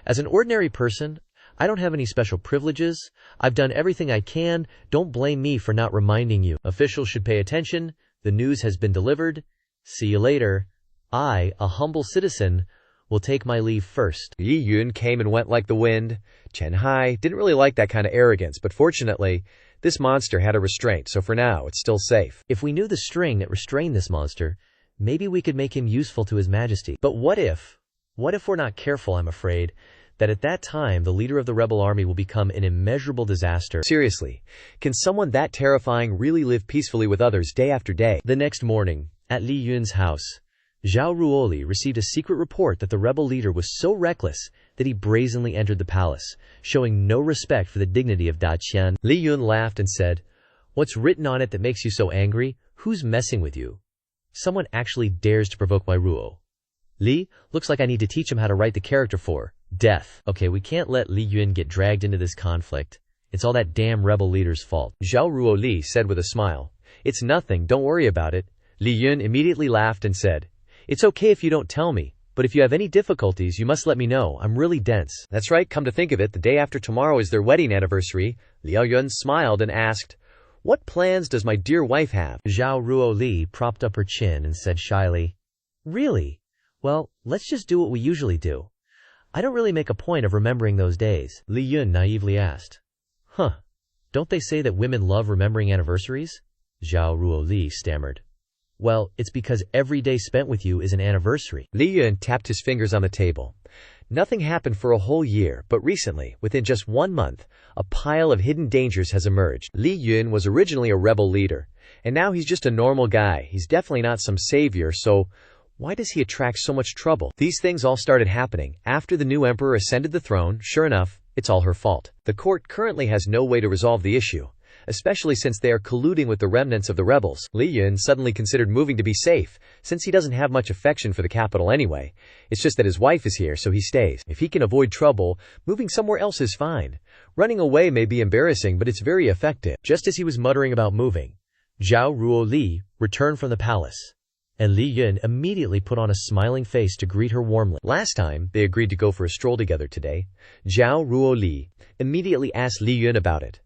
"As an ordinary person, I don't have any special privileges. I've done everything I can. Don't blame me for not reminding you. Officials should pay attention. The news has been delivered. See you later. I, a humble citizen, will take my leave first." Li Yun came and went like the wind. Chen Hai didn't really like that kind of arrogance, but fortunately, this monster had a restraint, so for now, it's still safe. If we knew the string that restrained this monster, maybe we could make him useful to His Majesty. But what if we're not careful, I'm afraid? that at that time the leader of the rebel army will become an immeasurable disaster. Seriously, can someone that terrifying really live peacefully with others day after day? The next morning, at Li Yun's house, Zhao Ruoli received a secret report that the rebel leader was so reckless that he brazenly entered the palace, showing no respect for the dignity of Da Qian. Li Yun laughed and said, "What's written on it that makes you so angry? Who's messing with you? Someone actually dares to provoke my Ruo. Li, looks like I need to teach him how to write the character for death." Okay, we can't let Li Yun get dragged into this conflict. It's all that damn rebel leader's fault. Zhao Ruoli said with a smile. "It's nothing, don't worry about it." Li Yun immediately laughed and said, "It's okay if you don't tell me, but if you have any difficulties, you must let me know. I'm really dense." That's right, come to think of it, the day after tomorrow is their wedding anniversary. Liao Yun smiled and asked, "What plans does my dear wife have?" Zhao Ruoli propped up her chin and said shyly, "Really? Well, let's just do what we usually do. I don't really make a point of remembering those days." Li Yun naively asked, "Huh, don't they say that women love remembering anniversaries?" Zhao Ruoli stammered. "Well, it's because every day spent with you is an anniversary." Li Yun tapped his fingers on the table. Nothing happened for a whole year, but recently, within just 1 month, a pile of hidden dangers has emerged. Li Yun was originally a rebel leader, and now he's just a normal guy. He's definitely not some savior, so why does he attract so much trouble? These things all started happening after the new emperor ascended the throne. Sure enough, it's all her fault. The court currently has no way to resolve the issue, especially since they are colluding with the remnants of the rebels. Li Yun suddenly considered moving to be safe, since he doesn't have much affection for the capital anyway. It's just that his wife is here, so he stays. If he can avoid trouble, moving somewhere else is fine. Running away may be embarrassing, but it's very effective. Just as he was muttering about moving, Zhao Ruoli returned from the palace, and Li Yun immediately put on a smiling face to greet her warmly. Last time, they agreed to go for a stroll together today. Zhao Ruoli immediately asked Li Yun about it.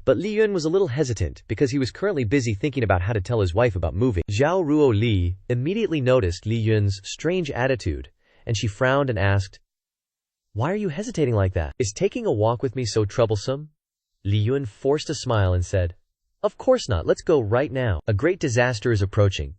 But Li Yun was a little hesitant because he was currently busy thinking about how to tell his wife about moving. Zhao Ruoli immediately noticed Li Yun's strange attitude, and she frowned and asked, "Why are you hesitating like that? Is taking a walk with me so troublesome?" Li Yun forced a smile and said, "Of course not, let's go right now. A great disaster is approaching.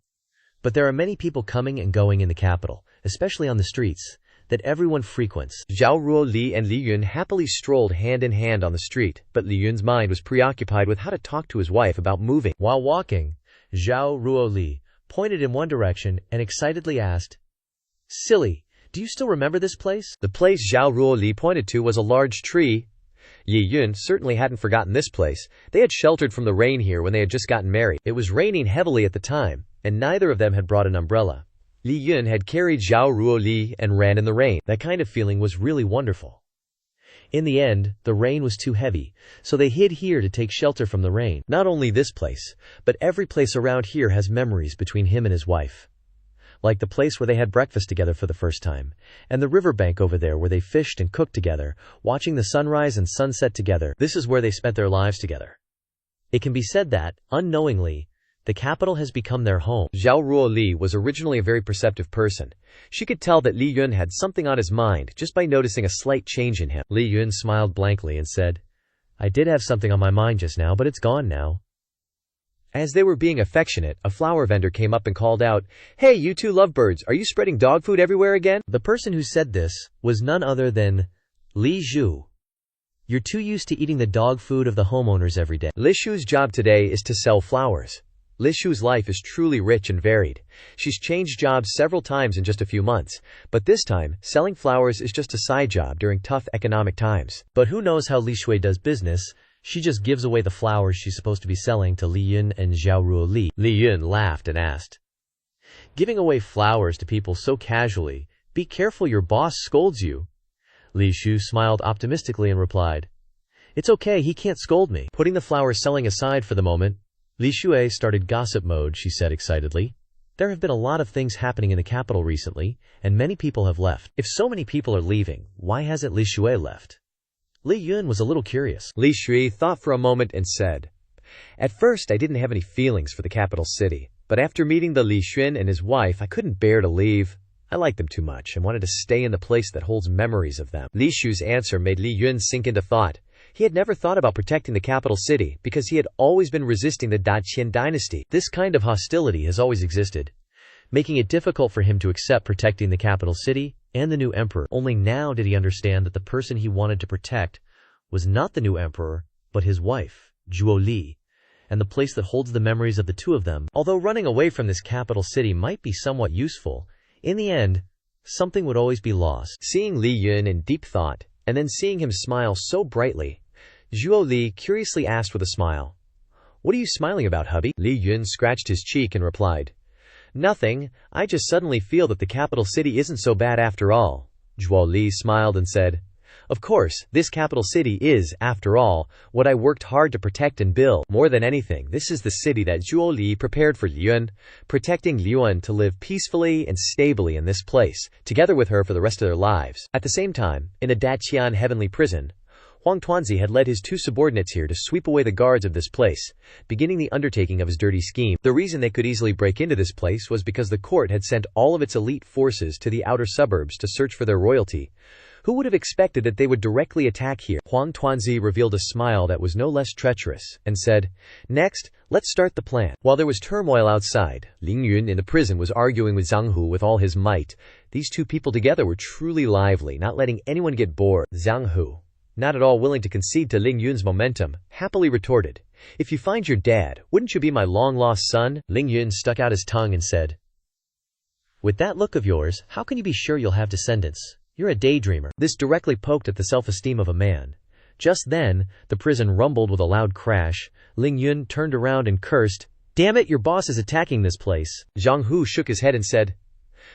But there are many people coming and going in the capital, especially on the streets that everyone frequents." Zhao Ruoli and Li Yun happily strolled hand in hand on the street, but Li Yun's mind was preoccupied with how to talk to his wife about moving. While walking, Zhao Ruoli pointed in one direction and excitedly asked, "Silly, do you still remember this place?" The place Zhao Ruoli pointed to was a large tree. Li Yun certainly hadn't forgotten this place. They had sheltered from the rain here when they had just gotten married. It was raining heavily at the time, and neither of them had brought an umbrella. Li Yun had carried Zhao Ruoli and ran in the rain. That kind of feeling was really wonderful. In the end, the rain was too heavy, so they hid here to take shelter from the rain. Not only this place, but every place around here has memories between him and his wife. Like the place where they had breakfast together for the first time, and the riverbank over there where they fished and cooked together, watching the sunrise and sunset together. This is where they spent their lives together. It can be said that, unknowingly, the capital has become their home. Zhao Ruoli was originally a very perceptive person. She could tell that Li Yun had something on his mind just by noticing a slight change in him. Li Yun smiled blankly and said, "I did have something on my mind just now, but it's gone now." As they were being affectionate, a flower vendor came up and called out, "Hey, you two lovebirds, are you spreading dog food everywhere again?" The person who said this was none other than Li Zhu. "You're too used to eating the dog food of the homeowners every day." Li Shu's job today is to sell flowers. Li Shu's life is truly rich and varied. She's changed jobs several times in just a few months, but this time, selling flowers is just a side job during tough economic times. But who knows how Li Shui does business? She just gives away the flowers she's supposed to be selling to Li Yun and Zhao Ruoli. Li Yun laughed and asked, "Giving away flowers to people so casually, be careful your boss scolds you." Li Shu smiled optimistically and replied, "It's okay, he can't scold me." Putting the flower selling aside for the moment, Li Shui started gossip mode, she said excitedly. "There have been a lot of things happening in the capital recently, and many people have left. If so many people are leaving, why hasn't Li Shui left?" Li Yun was a little curious. Li Shui thought for a moment and said, "At first I didn't have any feelings for the capital city, but after meeting the Li Xun and his wife, I couldn't bear to leave. I liked them too much and wanted to stay in the place that holds memories of them." Li Shu's answer made Li Yun sink into thought. He had never thought about protecting the capital city because he had always been resisting the Daqian dynasty. This kind of hostility has always existed, making it difficult for him to accept protecting the capital city and the new emperor. Only now did he understand that the person he wanted to protect was not the new emperor, but his wife, Zhuo Li, and the place that holds the memories of the two of them. Although running away from this capital city might be somewhat useful, in the end, something would always be lost. Seeing Li Yun in deep thought, and then seeing him smile so brightly, Zhuo Li curiously asked with a smile, "What are you smiling about, hubby?" Li Yun scratched his cheek and replied, "Nothing, I just suddenly feel that the capital city isn't so bad after all." Zhuo Li smiled and said, "Of course, this capital city is, after all, what I worked hard to protect and build. More than anything, this is the city that Zhuo Li prepared for Liyuan, protecting Liyuan to live peacefully and stably in this place, together with her for the rest of their lives." At the same time, in the Daqian heavenly prison, Huang Tuanzi had led his two subordinates here to sweep away the guards of this place, beginning the undertaking of his dirty scheme. The reason they could easily break into this place was because the court had sent all of its elite forces to the outer suburbs to search for their royalty. Who would have expected that they would directly attack here? Huang Tuanzi revealed a smile that was no less treacherous, and said, "Next, let's start the plan." While there was turmoil outside, Ling Yun in the prison was arguing with Zhang Hu with all his might. These two people together were truly lively, not letting anyone get bored. Zhang Hu, not at all willing to concede to Ling Yun's momentum, happily retorted, "If you find your dad, wouldn't you be my long-lost son?" Ling Yun stuck out his tongue and said, "With that look of yours, how can you be sure you'll have descendants? You're a daydreamer." This directly poked at the self-esteem of a man. Just then, the prison rumbled with a loud crash. Ling Yun turned around and cursed, "Damn it, your boss is attacking this place." Zhang Hu shook his head and said,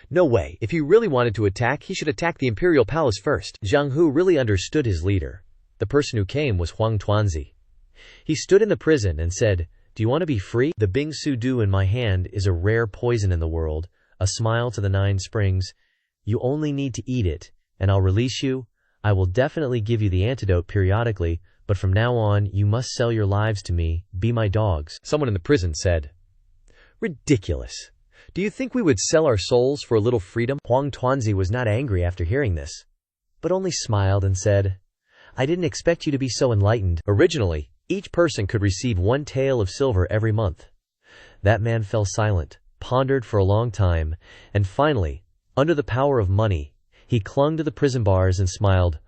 "No way, if he really wanted to attack, he should attack the imperial palace first." Zhang Hu really understood his leader. The person who came was Huang Tuanzi. He stood in the prison and said, "Do you want to be free? The Bingsu Du in my hand is a rare poison in the world, a smile to the 9 springs. You only need to eat it, and I'll release you. I will definitely give you the antidote periodically, but from now on, you must sell your lives to me, be my dogs." Someone in the prison said, "Ridiculous. Do you think we would sell our souls for a little freedom?" Huang Tuanzi was not angry after hearing this, but only smiled and said, "I didn't expect you to be so enlightened. Originally, each person could receive 1 tael of silver every month." That man fell silent, pondered for a long time, and finally, under the power of money, he clung to the prison bars and smiled,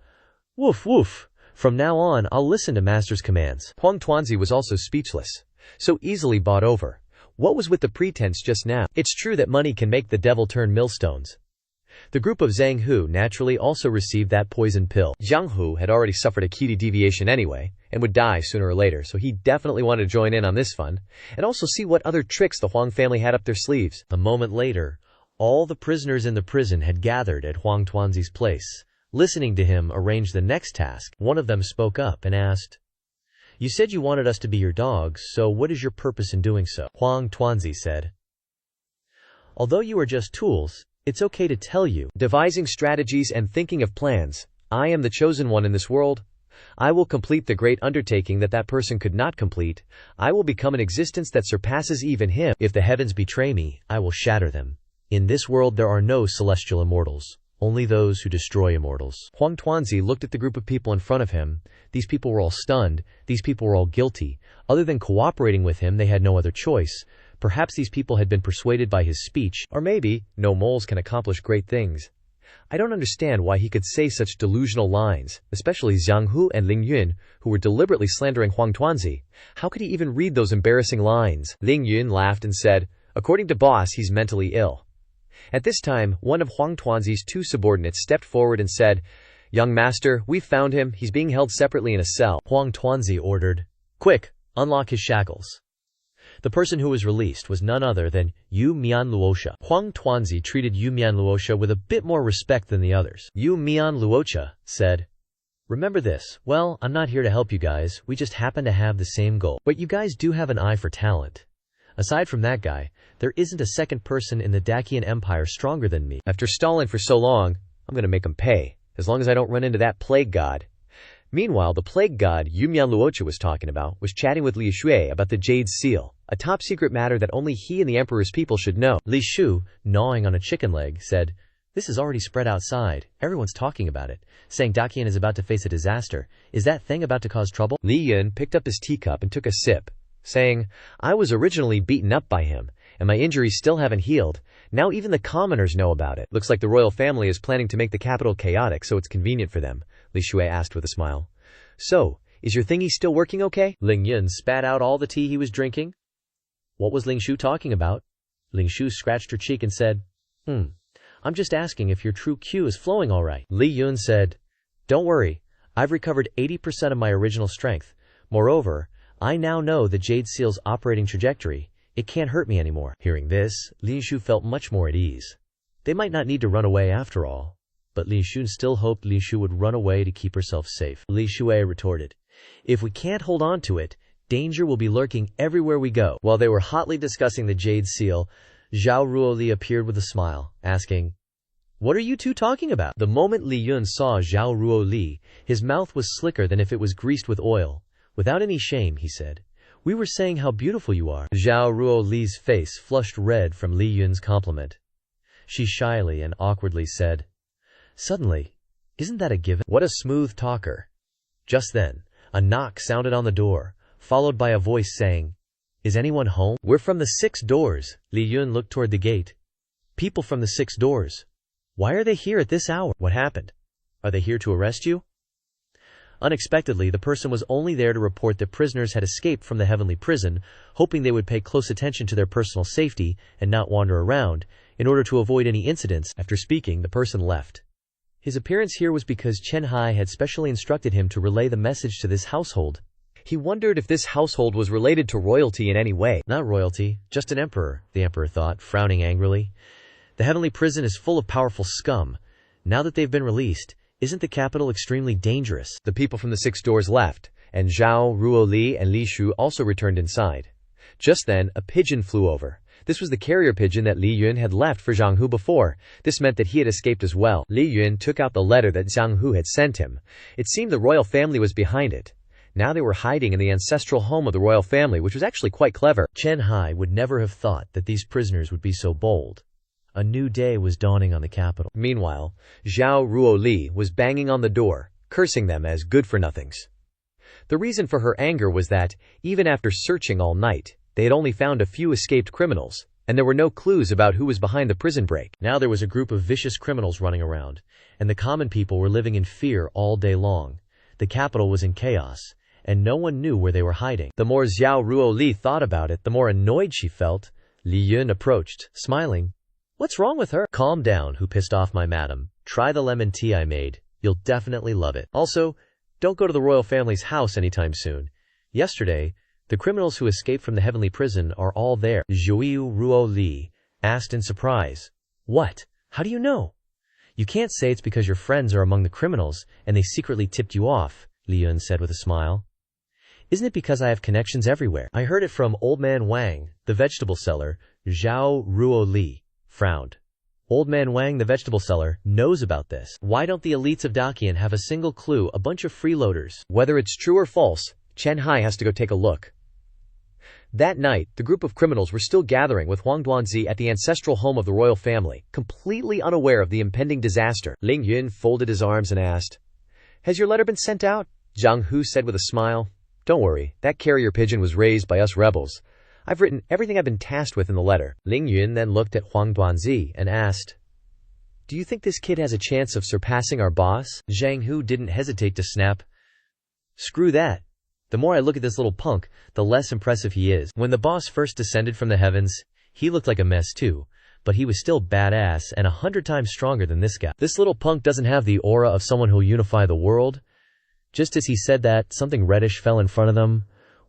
"Woof woof, from now on I'll listen to master's commands." Huang Tuanzi was also speechless, so easily bought over. What was with the pretense just now? It's true that money can make the devil turn millstones. The group of Zhang Hu naturally also received that poison pill. Zhang Hu had already suffered a QT deviation anyway, and would die sooner or later, so he definitely wanted to join in on this fun, and also see what other tricks the Huang family had up their sleeves. A moment later, all the prisoners in the prison had gathered at Huang Tuanzi's place. Listening to him arrange the next task, one of them spoke up and asked, "You said you wanted us to be your dogs, so what is your purpose in doing so?" Huang Tuanzi said, "Although you are just tools, it's okay to tell you. Devising strategies and thinking of plans, I am the chosen one in this world. I will complete the great undertaking that person could not complete. I will become an existence that surpasses even him. If the heavens betray me, I will shatter them. In this world there are no celestial immortals, only those who destroy immortals." Huang Tuanzi looked at the group of people in front of him. These people were all stunned. These people were all guilty. Other than cooperating with him, they had no other choice. Perhaps these people had been persuaded by his speech, or maybe, no moles can accomplish great things. I don't understand why he could say such delusional lines, especially Zhang Hu and Ling Yun, who were deliberately slandering Huang Tuanzi. How could he even read those embarrassing lines? Ling Yun laughed and said, "According to boss, he's mentally ill." At this time, one of Huang Tuanzi's 2 subordinates stepped forward and said, "Young master, we've found him. He's being held separately in a cell." Huang Tuanzi ordered, "Quick, unlock his shackles." The person who was released was none other than Yu Mian Luosha. Huang Tuanzi treated Yu Mian Luosha with a bit more respect than the others. Yu Mian Luosha said, "Remember this, well, I'm not here to help you guys, we just happen to have the same goal. But you guys do have an eye for talent. Aside from that guy, there isn't a second person in the Dacian Empire stronger than me. After stalling for so long, I'm going to make him pay, as long as I don't run into that plague god." Meanwhile, the plague god Yu Mian Luocha was talking about was chatting with Li Shui about the Jade Seal, a top-secret matter that only he and the Emperor's people should know. Li Shu, gnawing on a chicken leg, said, "This is already spread outside. Everyone's talking about it, saying Dacian is about to face a disaster. Is that thing about to cause trouble?" Li Yun picked up his teacup and took a sip, saying, "I was originally beaten up by him, and my injuries still haven't healed. Now even the commoners know about it. Looks like the royal family is planning to make the capital chaotic so it's convenient for them, Li Shui asked with a smile. So, is your thingy still working okay? Ling Yun spat out all the tea he was drinking. What was Ling Shu talking about? Ling Shu scratched her cheek and said, I'm just asking if your true Q is flowing all right. Li Yun said, don't worry, I've recovered 80% of my original strength. Moreover, I now know the Jade Seal's operating trajectory. It can't hurt me anymore. Hearing this, Li Shu felt much more at ease. They might not need to run away after all. But Li Shu still hoped Li Shu would run away to keep herself safe. Li Shui retorted, if we can't hold on to it, danger will be lurking everywhere we go. While they were hotly discussing the Jade Seal, Zhao Ruoli appeared with a smile, asking, what are you two talking about? The moment Li Yun saw Zhao Ruoli, his mouth was slicker than if it was greased with oil. Without any shame, he said, we were saying how beautiful you are. Zhao Ruoli's face flushed red from Li Yun's compliment. She shyly and awkwardly said, suddenly, isn't that a given? What a smooth talker. Just then, a knock sounded on the door, followed by a voice saying, is anyone home? We're from the 6 doors. Li Yun looked toward the gate. People from the 6 doors. Why are they here at this hour? What happened? Are they here to arrest you? Unexpectedly, the person was only there to report that prisoners had escaped from the heavenly prison, hoping they would pay close attention to their personal safety and not wander around, in order to avoid any incidents. After speaking, the person left. His appearance here was because Chen Hai had specially instructed him to relay the message to this household. He wondered if this household was related to royalty in any way. Not royalty, just an emperor, the emperor thought, frowning angrily. The heavenly prison is full of powerful scum. Now that they've been released, isn't the capital extremely dangerous? The people from the 6 doors left, and Zhao Ruoli and Li Shu also returned inside. Just then, a pigeon flew over. This was the carrier pigeon that Li Yun had left for Zhang Hu before. This meant that he had escaped as well. Li Yun took out the letter that Zhang Hu had sent him. It seemed the royal family was behind it. Now they were hiding in the ancestral home of the royal family, which was actually quite clever. Chen Hai would never have thought that these prisoners would be so bold. A new day was dawning on the capital. Meanwhile, Zhao Ruoli was banging on the door, cursing them as good-for-nothings. The reason for her anger was that, even after searching all night, they had only found a few escaped criminals, and there were no clues about who was behind the prison break. Now there was a group of vicious criminals running around, and the common people were living in fear all day long. The capital was in chaos, and no one knew where they were hiding. The more Zhao Ruoli thought about it, the more annoyed she felt. Li Yun approached, smiling. What's wrong with her? Calm down, who pissed off my madam. Try the lemon tea I made. You'll definitely love it. Also, don't go to the royal family's house anytime soon. Yesterday, the criminals who escaped from the heavenly prison are all there. Zhou Ruoli asked in surprise. What? How do you know? You can't say it's because your friends are among the criminals and they secretly tipped you off, Li Yun said with a smile. Isn't it because I have connections everywhere? I heard it from Old Man Wang, the vegetable seller. Zhao Ruoli frowned. Old Man Wang, the vegetable seller, knows about this. Why don't the elites of Dakian have a single clue, a bunch of freeloaders? Whether it's true or false, Chen Hai has to go take a look. That night, the group of criminals were still gathering with Huang Duanzi at the ancestral home of the royal family, completely unaware of the impending disaster. Ling Yun folded his arms and asked, Has your letter been sent out? Zhang Hu said with a smile. Don't worry, that carrier pigeon was raised by us rebels. I've written everything I've been tasked with in the letter. Ling Yun then looked at Huang Duanzi and asked, Do you think this kid has a chance of surpassing our boss? Zhang Hu didn't hesitate to snap. Screw that. The more I look at this little punk, the less impressive he is. When the boss first descended from the heavens, he looked like a mess too, but he was still badass and 100 times stronger than this guy. This little punk doesn't have the aura of someone who'll unify the world. Just as he said that, something reddish fell in front of them.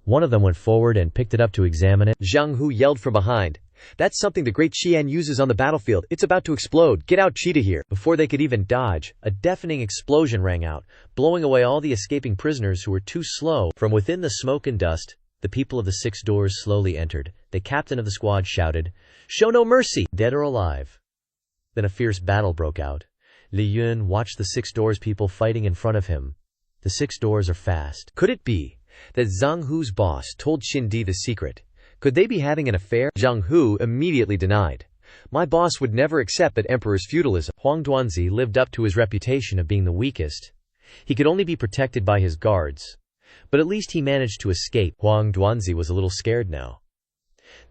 One of them went forward and picked it up to examine it. Zhang Hu yelled from behind. That's something the great Qian uses on the battlefield. It's about to explode. Get out, Cheetah here. Before they could even dodge, a deafening explosion rang out, blowing away all the escaping prisoners who were too slow. From within the smoke and dust, the people of the 6 doors slowly entered. The captain of the squad shouted, Show no mercy, dead or alive. Then a fierce battle broke out. Li Yun watched the 6 doors people fighting in front of him. The 6 doors are fast. Could it be that Zhang Hu's boss told Xindi the secret? Could they be having an affair? Zhang Hu immediately denied. My boss would never accept that emperor's feudalism. Huang Duanzi lived up to his reputation of being the weakest. He could only be protected by his guards. But at least he managed to escape. Huang Duanzi was a little scared now.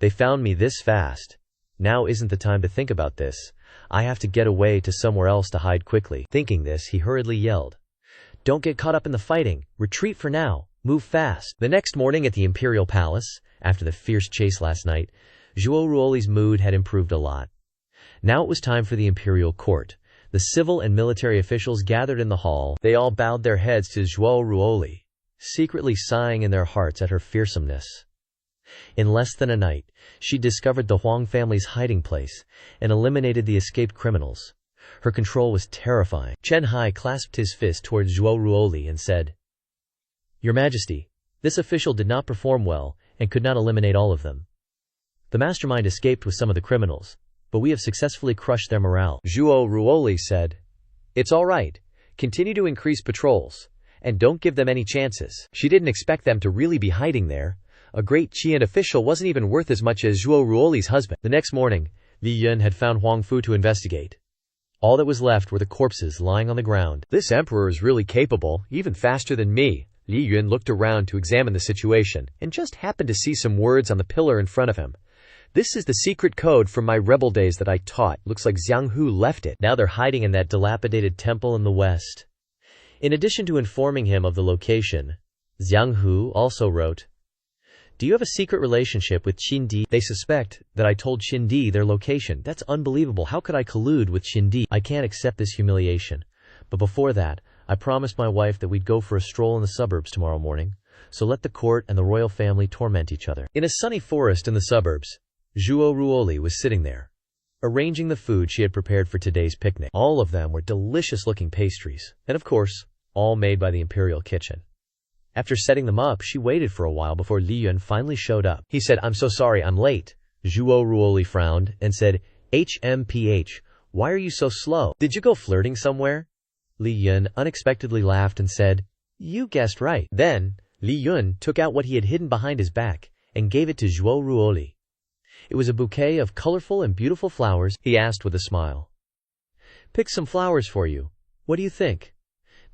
They found me this fast. Now isn't the time to think about this. I have to get away to somewhere else to hide quickly. Thinking this, he hurriedly yelled, "Don't get caught up in the fighting. Retreat for now. Move fast." The next morning at the Imperial Palace, after the fierce chase last night, Zhuo Ruoli's mood had improved a lot. Now it was time for the Imperial Court. The civil and military officials gathered in the hall. They all bowed their heads to Zhuo Ruoli, secretly sighing in their hearts at her fearsomeness. In less than a night, she discovered the Huang family's hiding place and eliminated the escaped criminals. Her control was terrifying. Chen Hai clasped his fist towards Zhuo Ruoli and said, "Your Majesty, this official did not perform well and could not eliminate all of them. The mastermind escaped with some of the criminals, but we have successfully crushed their morale." Zhuo Ruoli said, "It's all right. Continue to increase patrols, and don't give them any chances." She didn't expect them to really be hiding there. A great Qian official wasn't even worth as much as Zhuo Ruoli's husband. The next morning, Li Yun had found Huang Fu to investigate. All that was left were the corpses lying on the ground. "This emperor is really capable, even faster than me." Li Yun looked around to examine the situation, and just happened to see some words on the pillar in front of him. "This is the secret code from my rebel days that I taught. Looks like Xiang Hu left it." Now they're hiding in that dilapidated temple in the west. In addition to informing him of the location, Xiang Hu also wrote, "Do you have a secret relationship with Qin Di? They suspect that I told Qin Di their location. That's unbelievable. How could I collude with Qin Di? I can't accept this humiliation. But before that, I promised my wife that we'd go for a stroll in the suburbs tomorrow morning. So let the court and the royal family torment each other." In a sunny forest in the suburbs, Zhuo Ruoli was sitting there, arranging the food she had prepared for today's picnic. All of them were delicious-looking pastries, and of course, all made by the imperial kitchen. After setting them up, she waited for a while before Li Yun finally showed up. He said, "I'm so sorry, I'm late." Zhuo Ruoli frowned and said, "HMPH, why are you so slow? Did you go flirting somewhere?" Li Yun unexpectedly laughed and said, "You guessed right." Then, Li Yun took out what he had hidden behind his back and gave it to Zhuo Ruoli. It was a bouquet of colorful and beautiful flowers. He asked with a smile, "Pick some flowers for you. What do you think?"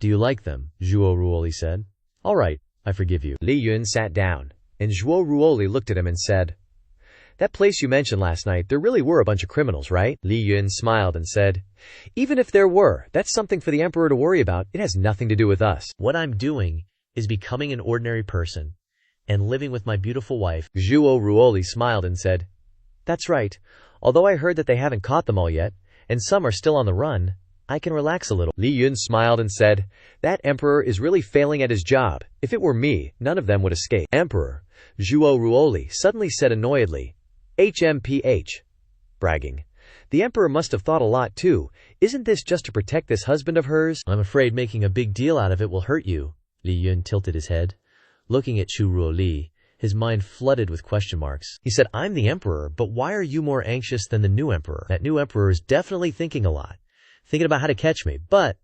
"Do you like them?" Zhuo Ruoli said. "All right, I forgive you." Li Yun sat down, and Zhuo Ruoli looked at him and said, "That place you mentioned last night, there really were a bunch of criminals, right?" Li Yun smiled and said, "Even if there were, that's something for the emperor to worry about. It has nothing to do with us. What I'm doing is becoming an ordinary person and living with my beautiful wife." Zhuo Ruoli smiled and said, "That's right. Although I heard that they haven't caught them all yet, and some are still on the run, I can relax a little." Li Yun smiled and said, "That emperor is really failing at his job. If it were me, none of them would escape." "Emperor," Zhuo Ruoli suddenly said annoyedly, "HMPH. Bragging. The emperor must have thought a lot too. Isn't this just to protect this husband of hers?" "I'm afraid making a big deal out of it will hurt you." Li Yun tilted his head, looking at Zhuo Ruoli, his mind flooded with question marks. He said, "I'm the emperor, but why are you more anxious than the new emperor? That new emperor is definitely thinking a lot, thinking about how to catch me, but..."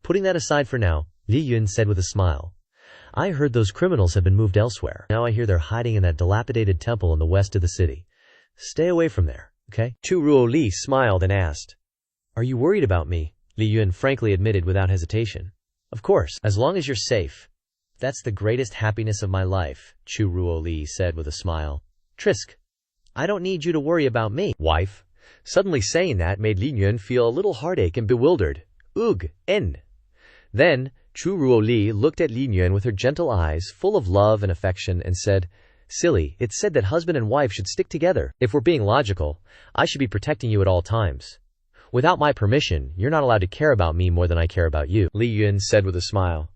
Putting that aside for now, Li Yun said with a smile, "I heard those criminals have been moved elsewhere. Now I hear they're hiding in that dilapidated temple in the west of the city. Stay away from there, okay?" Zhuo Ruoli smiled and asked, "Are you worried about me?" Li Yun frankly admitted without hesitation. "Of course, as long as you're safe. That's the greatest happiness of my life," Zhuo Ruoli said with a smile. "Trisk, I don't need you to worry about me." "Wife?" Suddenly saying that made Li Yun feel a little heartache and bewildered. "Ugh, N." Then, Zhuo Ruoli looked at Li Yun with her gentle eyes full of love and affection and said, "Silly, it's said that husband and wife should stick together. If we're being logical, I should be protecting you at all times. Without my permission, you're not allowed to care about me more than I care about you." Li Yun said with a smile,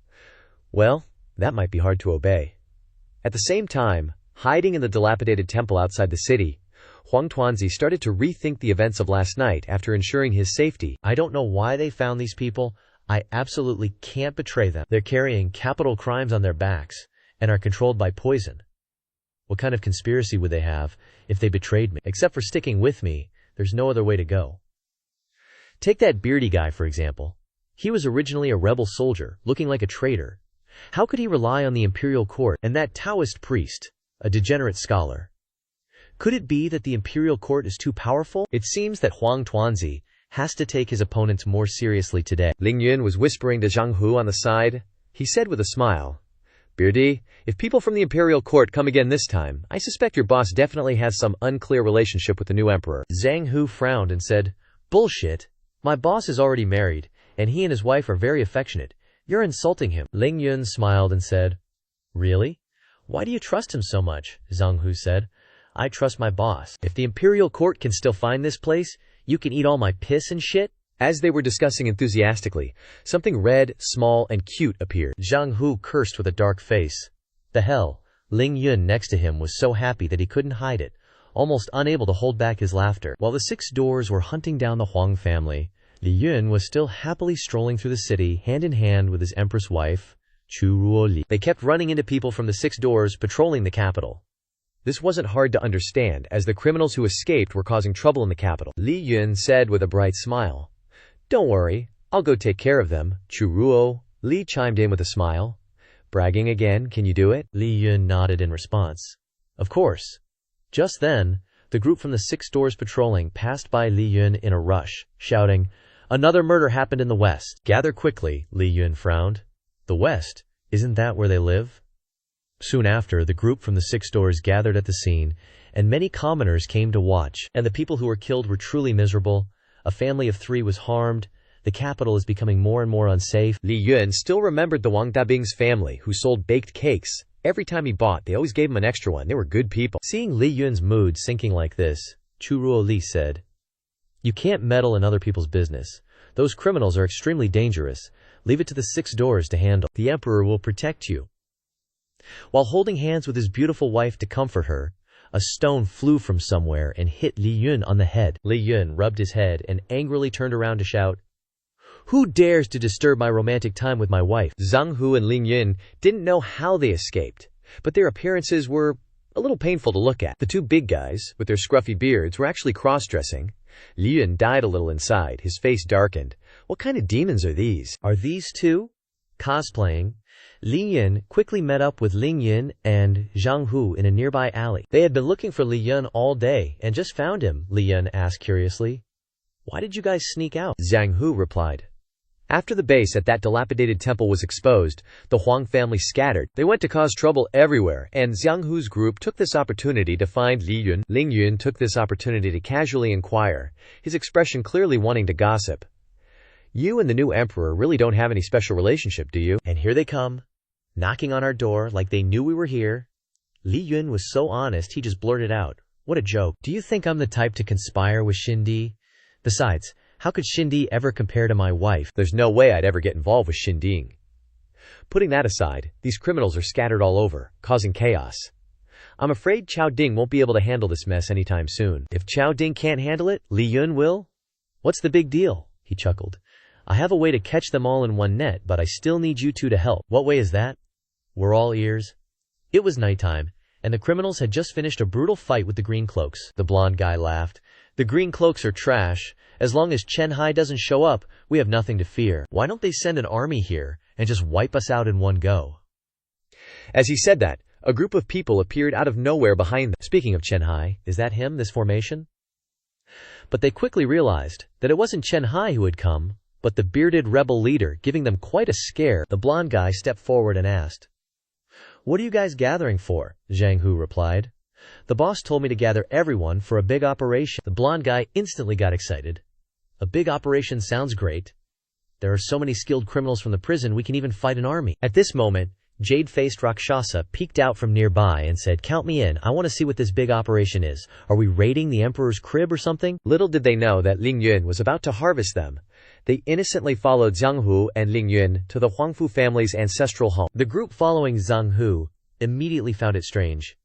"Well, that might be hard to obey." At the same time, hiding in the dilapidated temple outside the city, Huang Tuanzi started to rethink the events of last night after ensuring his safety. "I don't know why they found these people. I absolutely can't betray them. They're carrying capital crimes on their backs and are controlled by poison. What kind of conspiracy would they have if they betrayed me? Except for sticking with me, there's no other way to go. Take that beardy guy, for example. He was originally a rebel soldier, looking like a traitor. How could he rely on the imperial court? And that Taoist priest, a degenerate scholar. Could it be that the imperial court is too powerful? It seems that Huang Tuanzi has to take his opponents more seriously today." Ling Yun was whispering to Zhang Hu on the side. He said with a smile, Beardy, if people from the imperial court come again this time, I suspect your boss definitely has some unclear relationship with the new emperor. Zhang Hu frowned and said, "Bullshit. My boss is already married, and he and his wife are very affectionate. You're insulting him." Ling Yun smiled and said, "Really? Why do you trust him so much?" Zhang Hu said, "I trust my boss. If the imperial court can still find this place, you can eat all my piss and shit." As they were discussing enthusiastically, something red, small, and cute appeared. Zhang Hu cursed with a dark face. The hell? Ling Yun next to him was so happy that he couldn't hide it, almost unable to hold back his laughter. While the six doors were hunting down the Huang family, Li Yun was still happily strolling through the city hand in hand with his empress wife, Chu Ruoli. They kept running into people from the six doors patrolling the capital. This wasn't hard to understand, as the criminals who escaped were causing trouble in the capital. Li Yun said with a bright smile, "Don't worry, I'll go take care of them." Chu Ruo, Li chimed in with a smile. "Bragging again, can you do it?" Li Yun nodded in response. "Of course." Just then, the group from the six doors patrolling passed by Li Yun in a rush, shouting, "Another murder happened in the west." "Gather quickly," Li Yun frowned. "The west? Isn't that where they live?" Soon after, the group from the six doors gathered at the scene, and many commoners came to watch, and the people who were killed were truly miserable. A family of 3 was harmed. The capital is becoming more and more unsafe. Li Yun still remembered the Wang Dabing's family, who sold baked cakes. Every time he bought, they always gave him an extra one. They were good people. Seeing Li Yun's mood sinking like this, Chu Ruo Li said, "You can't meddle in other people's business. Those criminals are extremely dangerous. Leave it to the six doors to handle. The emperor will protect you." While holding hands with his beautiful wife to comfort her, a stone flew from somewhere and hit Li Yun on the head. Li Yun rubbed his head and angrily turned around to shout, "Who dares to disturb my romantic time with my wife?" Zhang Hu and Ling Yun didn't know how they escaped, but their appearances were a little painful to look at. The two big guys, with their scruffy beards, were actually cross-dressing. Li Yun died a little inside, his face darkened. What kind of demons are these? Are these two cosplaying? Li Yun quickly met up with Ling Yun and Zhang Hu in a nearby alley. They had been looking for Li Yun all day and just found him, Li Yun asked curiously. "Why did you guys sneak out?" Zhang Hu replied. After the base at that dilapidated temple was exposed, the Huang family scattered. They went to cause trouble everywhere, and Zhang Hu's group took this opportunity to find Li Yun. Ling Yun took this opportunity to casually inquire, his expression clearly wanting to gossip. "You and the new emperor really don't have any special relationship, do you?" "And here they come, knocking on our door like they knew we were here." Li Yun was so honest he just blurted out, "What a joke. Do you think I'm the type to conspire with Xindi? Besides, how could Xindi ever compare to my wife?" "There's no way I'd ever get involved with Xinding." Putting that aside, these criminals are scattered all over, causing chaos. I'm afraid Chao Ding won't be able to handle this mess anytime soon. "If Chao Ding can't handle it, Li Yun will? What's the big deal?" He chuckled. "I have a way to catch them all in one net, but I still need you two to help." "What way is that?" We're all ears. It was nighttime, and the criminals had just finished a brutal fight with the green cloaks. The blonde guy laughed. "The green cloaks are trash. As long as Chen Hai doesn't show up, we have nothing to fear. Why don't they send an army here and just wipe us out in one go?" As he said that, a group of people appeared out of nowhere behind them. "Speaking of Chen Hai, is that him, this formation?" But they quickly realized that it wasn't Chen Hai who had come, but the bearded rebel leader, giving them quite a scare. The blonde guy stepped forward and asked, "What are you guys gathering for?" Zhang Hu replied, "The boss told me to gather everyone for a big operation." The blonde guy instantly got excited. "A big operation sounds great. There are so many skilled criminals from the prison we can even fight an army." At this moment, jade-faced Rakshasa peeked out from nearby and said, "Count me in. I want to see what this big operation is. Are we raiding the emperor's crib or something?" Little did they know that Ling Yun was about to harvest them. They innocently followed Zhang Hu and Ling Yun to the Huangfu family's ancestral home. The group following Zhang Hu immediately found it strange.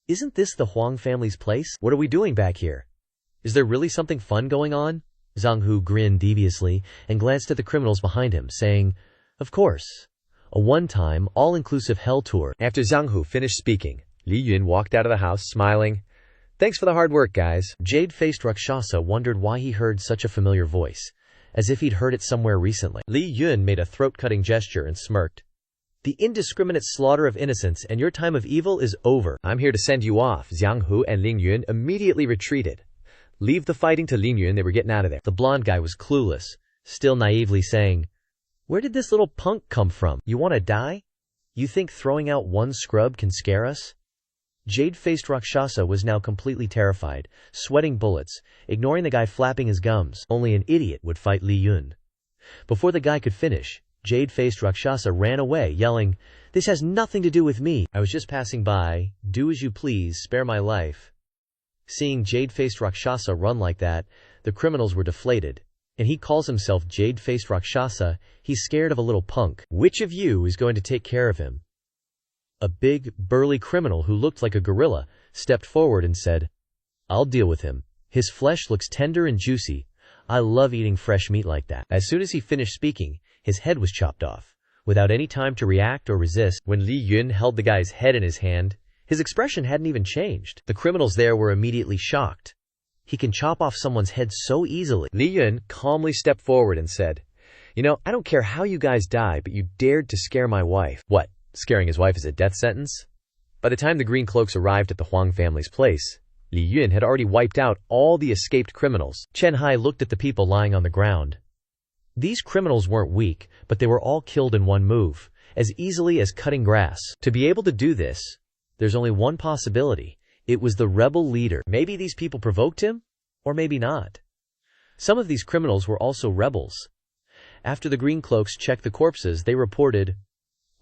"Isn't this the Huang family's place? What are we doing back here? Is there really something fun going on?" Zhang Hu grinned deviously and glanced at the criminals behind him, saying, "Of course. A one-time, all-inclusive hell tour." After Zhang Hu finished speaking, Li Yun walked out of the house, smiling. "Thanks for the hard work, guys." Jade-faced Rakshasa wondered why he heard such a familiar voice, as if he'd heard it somewhere recently. Li Yun made a throat-cutting gesture and smirked. "The indiscriminate slaughter of innocents and your time of evil is over. I'm here to send you off." Zhang Hu and Ling Yun immediately retreated. "Leave the fighting to Ling Yun, they were getting out of there." The blonde guy was clueless, still naively saying, "Where did this little punk come from? You want to die?" You think throwing out one scrub can scare us? Jade-faced Rakshasa was now completely terrified, sweating bullets, ignoring the guy flapping his gums. Only an idiot would fight Li Yun. Before the guy could finish, Jade-faced Rakshasa ran away, yelling, "This has nothing to do with me. I was just passing by. Do as you please, spare my life." Seeing Jade-faced Rakshasa run like that, the criminals were deflated. And he calls himself Jade-faced Rakshasa. He's scared of a little punk. Which of you is going to take care of him? A big, burly criminal who looked like a gorilla stepped forward and said, "I'll deal with him. His flesh looks tender and juicy. I love eating fresh meat like that." As soon as he finished speaking, his head was chopped off. Without any time to react or resist, when Li Yun held the guy's head in his hand, his expression hadn't even changed. The criminals there were immediately shocked. He can chop off someone's head so easily. Li Yun calmly stepped forward and said, I don't care how you guys die, but you dared to scare my wife." What, scaring his wife is a death sentence? By the time the Green Cloaks arrived at the Huang family's place, Li Yun had already wiped out all the escaped criminals. Chen Hai looked at the people lying on the ground. These criminals weren't weak, but they were all killed in one move, as easily as cutting grass. To be able to do this, there's only one possibility. It was the rebel leader. Maybe these people provoked him, or maybe not. Some of these criminals were also rebels. After the Green Cloaks checked the corpses, they reported,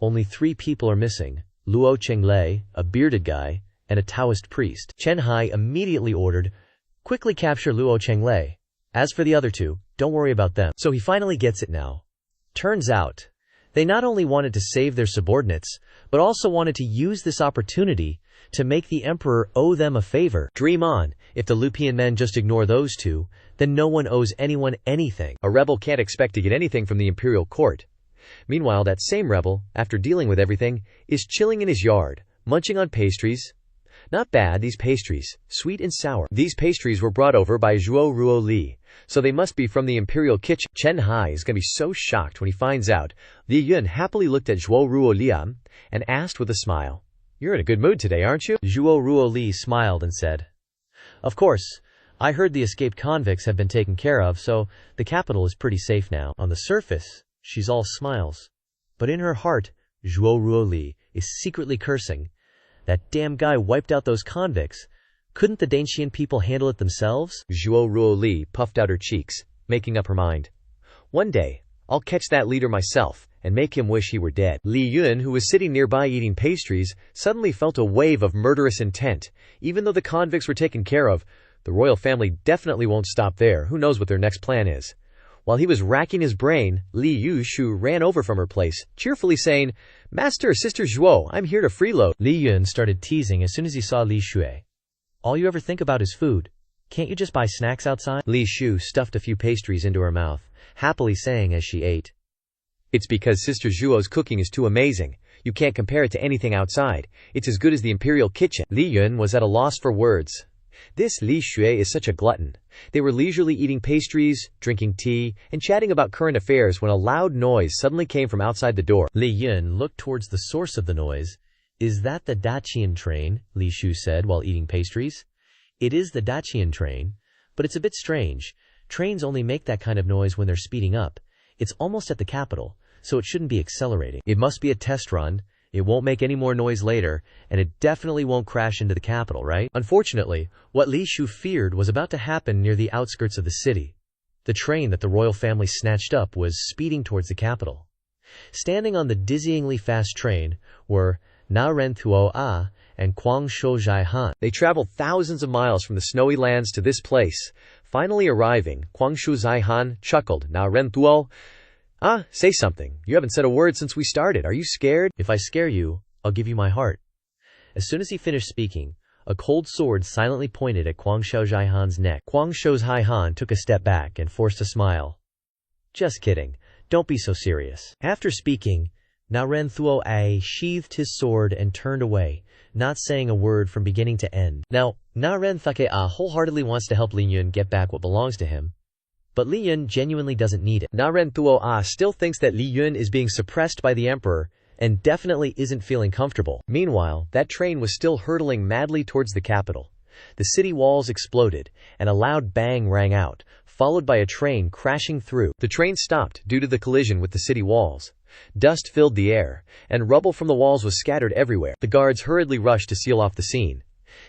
"Only 3 people are missing, Luo Chenglei, a bearded guy, and a Taoist priest." Chen Hai immediately ordered, "Quickly capture Luo Chenglei. As for the other 2, don't worry about them." So he finally gets it now. Turns out, they not only wanted to save their subordinates, but also wanted to use this opportunity to make the emperor owe them a favor. Dream on. If the Lupian men just ignore those 2, then no one owes anyone anything. A rebel can't expect to get anything from the imperial court. Meanwhile, that same rebel, after dealing with everything, is chilling in his yard, munching on pastries. Not bad, these pastries, sweet and sour. These pastries were brought over by Zhuo Ruo Li, so they must be from the imperial kitchen. Chen Hai is going to be so shocked when he finds out. Li Yun happily looked at Zhuo Ruo Liam and asked with a smile, "You're in a good mood today, aren't you?" Zhuo Ruo Li smiled and said, "Of course. I heard the escaped convicts have been taken care of, so the capital is pretty safe now." On the surface, she's all smiles. But in her heart, Zhuo Ruo Li is secretly cursing. That damn guy wiped out those convicts. Couldn't the Dacian people handle it themselves? Zhuo Ruo Li puffed out her cheeks, making up her mind. "One day, I'll catch that leader myself and make him wish he were dead." Li Yun, who was sitting nearby eating pastries, suddenly felt a wave of murderous intent. Even though the convicts were taken care of, the royal family definitely won't stop there. Who knows what their next plan is? While he was racking his brain, Li Yushu ran over from her place, cheerfully saying, "Master, Sister Zhuo, I'm here to freeload." Li Yun started teasing as soon as he saw Li Shui. "All you ever think about is food. Can't you just buy snacks outside?" Li Shu stuffed a few pastries into her mouth, happily saying as she ate, "It's because Sister Zhuo's cooking is too amazing. You can't compare it to anything outside. It's as good as the imperial kitchen." Li Yun was at a loss for words. This Li Shui is such a glutton. They were leisurely eating pastries, drinking tea, and chatting about current affairs when a loud noise suddenly came from outside the door. Li Yun looked towards the source of the noise. "Is that the Dacian train?" Li Shu said while eating pastries. "It is the Dacian train, but it's a bit strange. Trains only make that kind of noise when they're speeding up. It's almost at the capital, so it shouldn't be accelerating. It must be a test run. It won't make any more noise later, and it definitely won't crash into the capital, right?" Unfortunately, what Li Shu feared was about to happen near the outskirts of the city. The train that the royal family snatched up was speeding towards the capital. Standing on the dizzyingly fast train were Na Ren Thuo A and Kwang Shou Zhai Han. They traveled thousands of miles from the snowy lands to this place. Finally arriving, Kwang Shou Zhai Han chuckled. "Na Ren Thuo, say something. You haven't said a word since we started. Are you scared?" "If I scare you, I'll give you my heart." As soon as he finished speaking, a cold sword silently pointed at Kwang Shou Zhai Han's neck. Kwang Shou Zhai Han took a step back and forced a smile. "Just kidding. Don't be so serious." After speaking, Na Ren Thuo A sheathed his sword and turned away, not saying a word from beginning to end. Now, Na Ren Thuke A wholeheartedly wants to help Li Yun get back what belongs to him. But Li Yun genuinely doesn't need it. Na Ren Thuo A still thinks that Li Yun is being suppressed by the emperor and definitely isn't feeling comfortable. Meanwhile, that train was still hurtling madly towards the capital. The city walls exploded, and a loud bang rang out, followed by a train crashing through. The train stopped due to the collision with the city walls. Dust filled the air, and rubble from the walls was scattered everywhere. The guards hurriedly rushed to seal off the scene.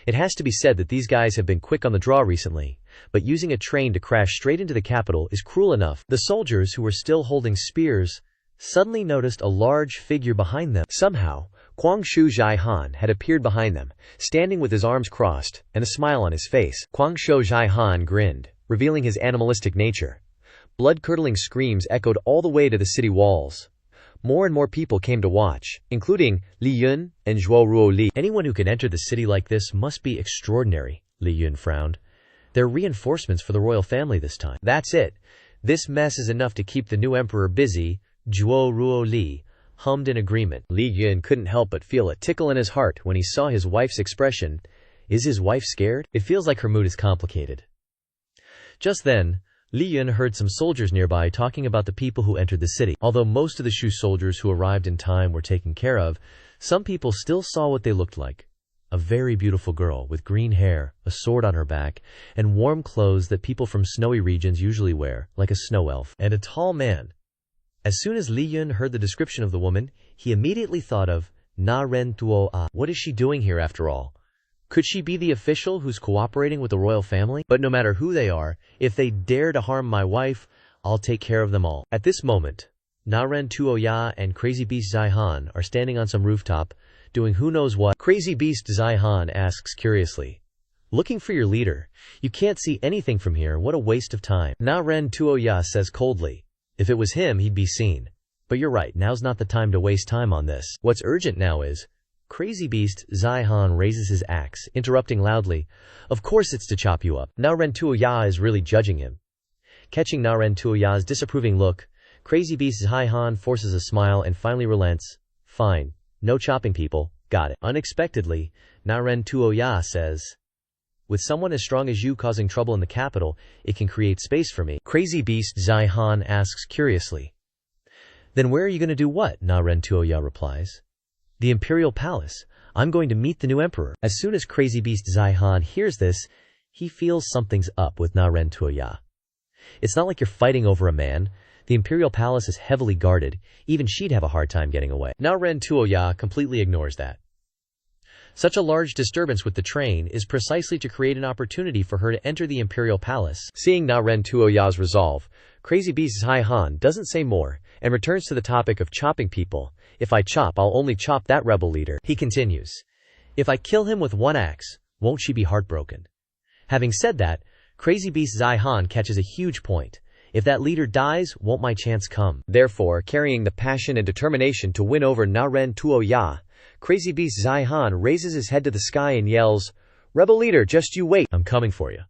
It has to be said that these guys have been quick on the draw recently, but using a train to crash straight into the capital is cruel enough. The soldiers, who were still holding spears, suddenly noticed a large figure behind them. Somehow, Kwang Shu Zhai Han had appeared behind them, standing with his arms crossed and a smile on his face. Kwang Shu Zhai Han grinned, revealing his animalistic nature. Blood-curdling screams echoed all the way to the city walls. More and more people came to watch, including Li Yun and Zhuo Ruoli. Anyone who can enter the city like this must be extraordinary, Li Yun frowned. They're reinforcements for the royal family this time. That's it. This mess is enough to keep the new emperor busy, Zhuo Ruoli hummed in agreement. Li Yun couldn't help but feel a tickle in his heart when he saw his wife's expression. Is his wife scared? It feels like her mood is complicated. Just then, Li Yun heard some soldiers nearby talking about the people who entered the city. Although most of the Shu soldiers who arrived in time were taken care of, some people still saw what they looked like. A very beautiful girl with green hair, a sword on her back, and warm clothes that people from snowy regions usually wear, like a snow elf, and a tall man. As soon as Li Yun heard the description of the woman, he immediately thought of Na Ren Tuo A. What is she doing here after all? Could she be the official who's cooperating with the royal family? But no matter who they are, if they dare to harm my wife, I'll take care of them all. At this moment, Na Ren Tuo Ya and Crazy Beast Zai Han are standing on some rooftop, doing who knows what. Crazy Beast Zai Han asks curiously, "Looking for your leader? You can't see anything from here, what a waste of time." Na Ren Tuo Ya says coldly, "If it was him, he'd be seen. But you're right, now's not the time to waste time on this. What's urgent now is..." Crazy Beast Zai Han raises his axe, interrupting loudly, "Of course it's to chop you up." Na Ren Tuo Ya is really judging him. Catching Na Ren Tuo Ya's disapproving look, Crazy Beast Zai Han forces a smile and finally relents. "Fine. No chopping people. Got it." Unexpectedly, Na Ren Tuo Ya says, "With someone as strong as you causing trouble in the capital, it can create space for me." Crazy Beast Zai Han asks curiously, "Then where are you going to do what?" Na Ren Tuo Ya replies, "The Imperial Palace. I'm going to meet the new emperor." As soon as Crazy Beast Zai Han hears this, he feels something's up with Na Ren Tuo Ya. It's not like you're fighting over a man. The Imperial Palace is heavily guarded. Even she'd have a hard time getting away. Na Ren Tuo Ya completely ignores that. Such a large disturbance with the train is precisely to create an opportunity for her to enter the Imperial Palace. Seeing Na Ren Tuo Ya's resolve, Crazy Beast Zai Han doesn't say more and returns to the topic of chopping people. "If I chop, I'll only chop that rebel leader." He continues, "If I kill him with one axe, won't she be heartbroken?" Having said that, Crazy Beast Zai Han catches a huge point. If that leader dies, won't my chance come? Therefore, carrying the passion and determination to win over Na Ren Tuo Ya, Crazy Beast Zai Han raises his head to the sky and yells, "Rebel leader, just you wait. I'm coming for you."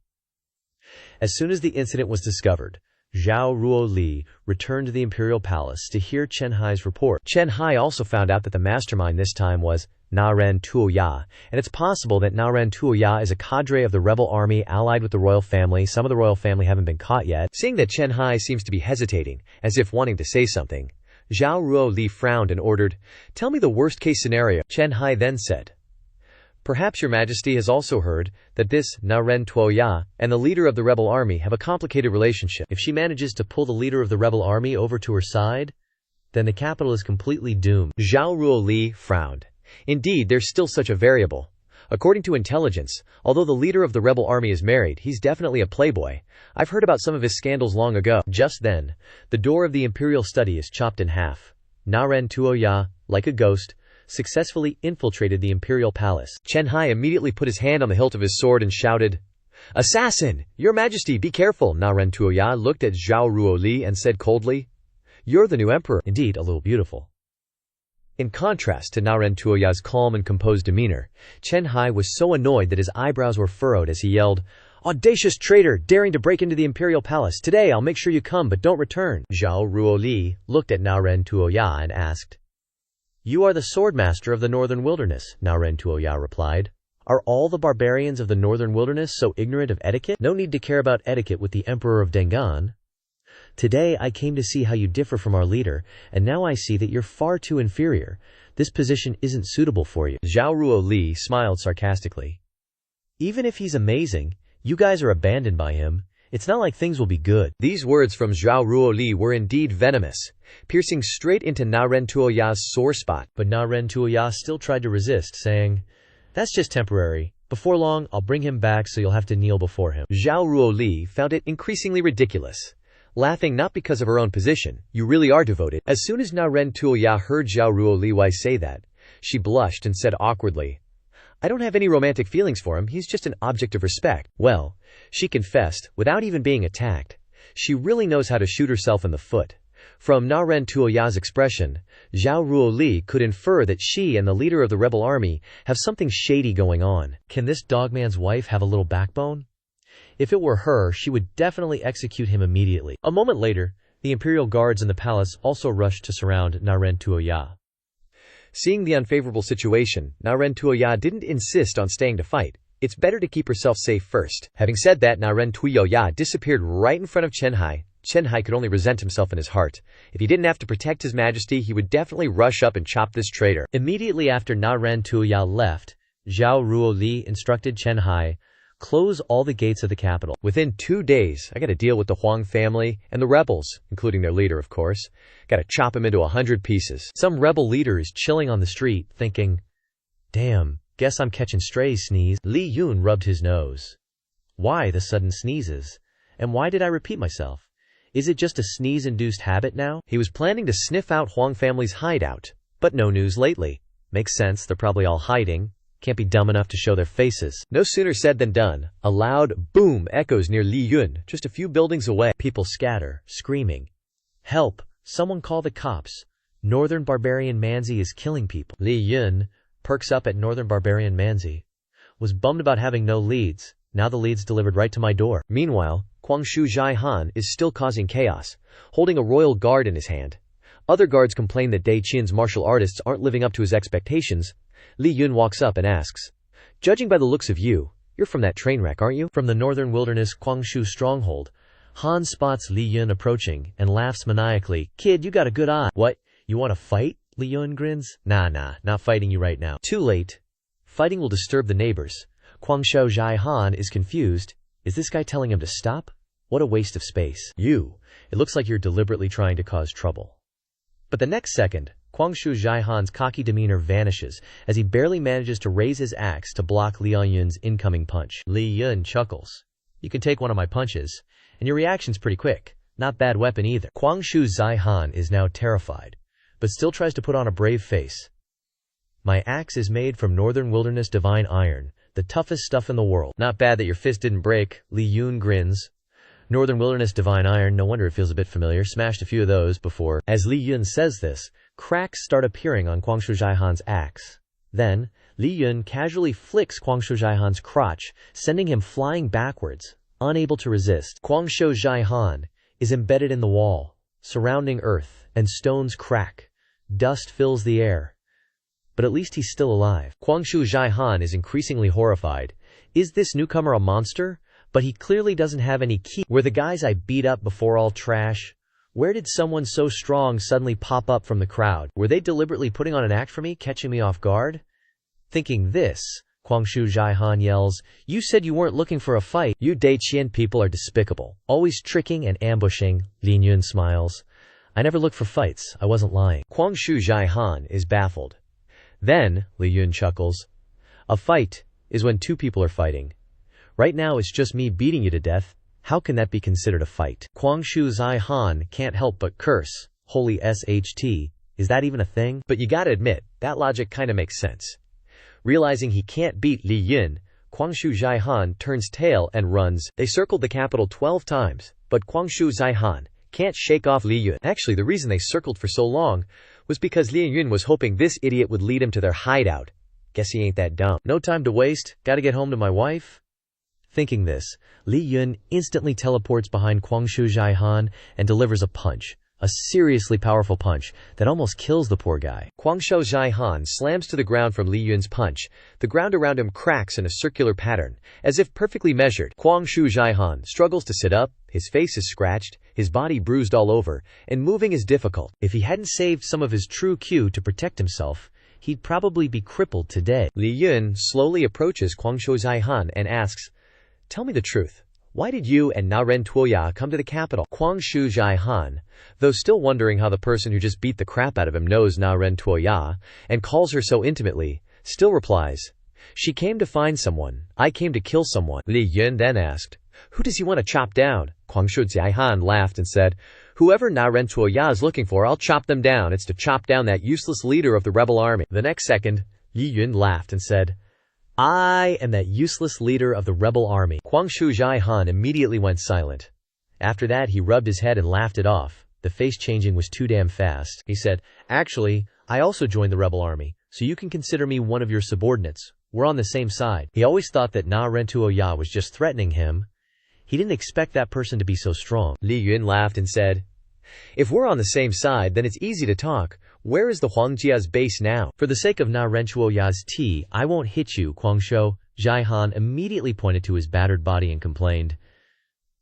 As soon as the incident was discovered, Zhao Ruoli returned to the Imperial Palace to hear Chen Hai's report. Chen Hai also found out that the mastermind this time was Na Ren Tuo Ya, and it's possible that Na Ren Tuo Ya is a cadre of the rebel army allied with the royal family. Some of the royal family haven't been caught yet. Seeing that Chen Hai seems to be hesitating, as if wanting to say something, Zhao Ruoli frowned and ordered, "Tell me the worst-case scenario." Chen Hai then said, "Perhaps your majesty has also heard that this Na Ren Tuo Ya and the leader of the rebel army have a complicated relationship. If she manages to pull the leader of the rebel army over to her side, then the capital is completely doomed." Zhao Ruoli frowned. Indeed, there's still such a variable. According to intelligence, although the leader of the rebel army is married, he's definitely a playboy. I've heard about some of his scandals long ago. Just then, the door of the imperial study is chopped in half. Na Ren Tuo Ya, like a ghost, successfully infiltrated the imperial palace. Chen Hai immediately put his hand on the hilt of his sword and shouted, "Assassin! Your Majesty, be careful!" Na Ren Tuo Ya looked at Zhao Ruoli and said coldly, "You're the new emperor." Indeed, a little beautiful. In contrast to Na Ren Tuo Ya's calm and composed demeanor, Chen Hai was so annoyed that his eyebrows were furrowed as he yelled, "Audacious traitor, daring to break into the imperial palace! Today I'll make sure you come, but don't return." Zhao Ruoli looked at Na Ren Tuo Ya and asked, "You are the swordmaster of the northern wilderness," Na Ren Tuo Ya replied. "Are all the barbarians of the northern wilderness so ignorant of etiquette? No need to care about etiquette with the emperor of Dengan. Today I came to see how you differ from our leader, and now I see that you're far too inferior. This position isn't suitable for you." Zhao Ruoli smiled sarcastically. "Even if he's amazing, you guys are abandoned by him. It's not like things will be good. These words from Zhao Ruoli were indeed venomous, piercing straight into Na Ren Tuoya's sore spot. But Na Ren Tuoya still tried to resist, saying, "That's just temporary. Before long, I'll bring him back so you'll have to kneel before him." Zhao Ruoli found it increasingly ridiculous, laughing not because of her own position. You really are devoted. As soon as Na Ren Tuoya heard Zhao Ruoli say that, she blushed and said awkwardly, "I don't have any romantic feelings for him, he's just an object of respect." Well, she confessed, without even being attacked. She really knows how to shoot herself in the foot. From Na Ren Tuoya's expression, Zhao Ruoli could infer that she and the leader of the rebel army have something shady going on. Can this dogman's wife have a little backbone? If it were her, she would definitely execute him immediately. A moment later, the imperial guards in the palace also rushed to surround Na Ren Tuoya. Seeing the unfavorable situation, Na Ren Tuoya didn't insist on staying to fight. It's better to keep herself safe first. Having said that, Na Ren Tuoya disappeared right in front of Chen Hai. Chen Hai could only resent himself in his heart. If he didn't have to protect his majesty, he would definitely rush up and chop this traitor. Immediately after Na Ren Tuoya left, Zhao Ruoli instructed Chen Hai, "Close all the gates of the capital. Within 2 days, I gotta deal with the Huang family and the rebels, including their leader, of course. Gotta chop him into 100 pieces." Some rebel leader is chilling on the street, thinking, "Damn, guess I'm catching strays." Sneeze. Li Yun rubbed his nose. Why the sudden sneezes? And why did I repeat myself? Is it just a sneeze-induced habit now? He was planning to sniff out Huang family's hideout, but no news lately. Makes sense, they're probably all hiding. Can't be dumb enough to show their faces. No sooner said than done. A loud boom echoes near Li Yun, just a few buildings away. People scatter, screaming, "Help! Someone call the cops! Northern Barbarian Manzi is killing people." Li Yun perks up at Northern Barbarian Manzi. Was bummed about having no leads. Now the leads delivered right to my door. Meanwhile, Kwangshu Zhaihan is still causing chaos, holding a royal guard in his hand. Other guards complain that Dai Qian's martial artists aren't living up to his expectations. Li Yun walks up and asks, "Judging by the looks of you, you're from that train wreck, aren't you?" From the northern wilderness Kwangshu stronghold, Han spots Li Yun approaching and laughs maniacally. "Kid, you got a good eye." "What? You want to fight?" Li Yun grins. Nah, not fighting you right now." Too late. Fighting will disturb the neighbors. Kwangshu Zhaihan is confused. Is this guy telling him to stop? What a waste of space. "You. It looks like you're deliberately trying to cause trouble." But the next second, Kwangshu Zhaihan's cocky demeanor vanishes as he barely manages to raise his axe to block Li Yun's incoming punch. Li Yun chuckles. "You can take one of my punches, and your reaction's pretty quick. Not bad weapon either." Kwangshu Zhaihan is now terrified, but still tries to put on a brave face. "My axe is made from northern wilderness divine iron, the toughest stuff in the world." "Not bad that your fist didn't break." Li Yun grins. "Northern wilderness divine iron, no wonder it feels a bit familiar. Smashed a few of those before." As Li Yun says this, cracks start appearing on Kwangshu Zhaihan's axe. Then, Li Yun casually flicks Kwangshu Zhaihan's crotch, sending him flying backwards, unable to resist. Kwangshu Zhaihan is embedded in the wall. Surrounding earth and stones crack. Dust fills the air. But at least he's still alive. Kwangshu Zhaihan is increasingly horrified. Is this newcomer a monster? But he clearly doesn't have any key. Were the guys I beat up before all trash? Where did someone so strong suddenly pop up from the crowd? Were they deliberately putting on an act for me, catching me off guard? Thinking this, Kwangshu Zhaihan yells, "You said you weren't looking for a fight. You Dai Qian people are despicable. Always tricking and ambushing." Li Yun smiles. "I never look for fights. I wasn't lying." Kwangshu Zhaihan is baffled. Then, Li Yun chuckles, "A fight is when two people are fighting. Right now it's just me beating you to death. How can that be considered a fight?" Kwangshu Zhaihan can't help but curse. Holy SHT, is that even a thing? But you gotta admit, that logic kinda makes sense. Realizing he can't beat Li Yun, Kwangshu Zhaihan turns tail and runs. They circled the capital 12 times, but Kwangshu Zhaihan can't shake off Li Yun. Actually, the reason they circled for so long was because Li Yun was hoping this idiot would lead him to their hideout. Guess he ain't that dumb. No time to waste, gotta get home to my wife. Thinking this, Li Yun instantly teleports behind Kwangshu Zhaihan and delivers a punch. A seriously powerful punch that almost kills the poor guy. Kwangshu Zhaihan slams to the ground from Li Yun's punch. The ground around him cracks in a circular pattern, as if perfectly measured. Kwangshu Zhaihan struggles to sit up, his face is scratched, his body bruised all over, and moving is difficult. If he hadn't saved some of his true Q to protect himself, he'd probably be crippled today. Li Yun slowly approaches Kwangshu Zhaihan and asks, "Tell me the truth. Why did you and Na Ren Tuoya come to the capital? Kwang Shu Zhai Han, though still wondering how the person who just beat the crap out of him knows Na Ren Tuoya and calls her so intimately, still replies, "She came to find someone. I came to kill someone." Li Yun then asked, "Who does he want to chop down?" Kwang Shu Zhai Han laughed and said, "Whoever Na Ren Tuoya is looking for, I'll chop them down. It's to chop down that useless leader of the rebel army." The next second, Li Yun laughed and said, "I am that useless leader of the rebel army." Kwang Shu Zhai Han immediately went silent. After that, he rubbed his head and laughed it off. The face changing was too damn fast. He said, "Actually, I also joined the rebel army, so you can consider me one of your subordinates. We're on the same side." He always thought that Na Ren Tuoya was just threatening him. He didn't expect that person to be so strong. Li Yun laughed and said, "If we're on the same side, then it's easy to talk. Where is the Huangjia's base now?" "For the sake of Na Ren Tuoya's tea, I won't hit you." Kwang Shu Zhai Han immediately pointed to his battered body and complained,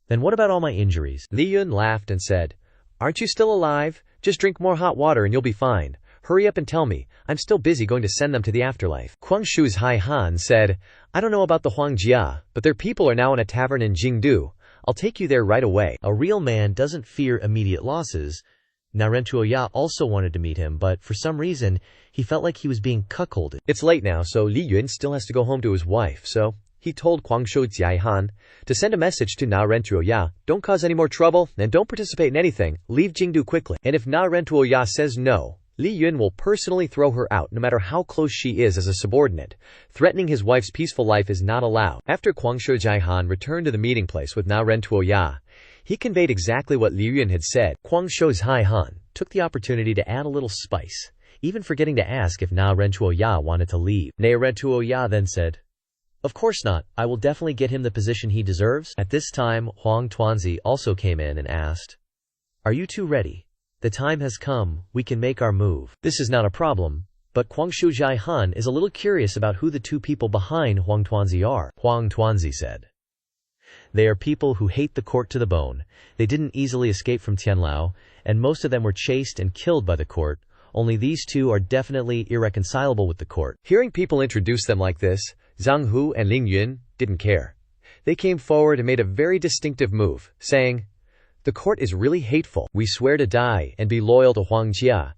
"Then what about all my injuries?" Li Yun laughed and said, "Aren't you still alive? Just drink more hot water and you'll be fine. Hurry up and tell me. I'm still busy going to send them to the afterlife." Kwang Shu Zhai Han said, "I don't know about the Huangjia, but their people are now in a tavern in Jingdu. I'll take you there right away." A real man doesn't fear immediate losses. Na Ren Tuoya also wanted to meet him, but for some reason, he felt like he was being cuckolded. It's late now, so Li Yun still has to go home to his wife, so he told Kwang Shu Zhai Han to send a message to Na Ren Tuoya, "Don't cause any more trouble, and don't participate in anything. Leave Jingdu quickly." And if Na Ren Tuoya says no, Li Yun will personally throw her out no matter how close she is as a subordinate. Threatening his wife's peaceful life is not allowed. After Kwang Shu Zhai Han returned to the meeting place with Na Ren Tuoya, he conveyed exactly what Li Yun had said. Kwang Shu Zhai Han took the opportunity to add a little spice, even forgetting to ask if Na Ren Tuoya wanted to leave. Na Ren Tuoya then said, "Of course not. I will definitely get him the position he deserves." At this time, Huang Tuanzi also came in and asked, "Are you two ready? The time has come. We can make our move." This is not a problem, but Kwang Shu Zhai Han is a little curious about who the two people behind Huang Tuanzi are. Huang Tuanzi said, "They are people who hate the court to the bone. They didn't easily escape from Tianlao, and most of them were chased and killed by the court. Only these two are definitely irreconcilable with the court." Hearing people introduce them like this, Zhang Hu and Ling Yun didn't care. They came forward and made a very distinctive move, saying, "The court is really hateful. We swear to die and be loyal to Huang Jia."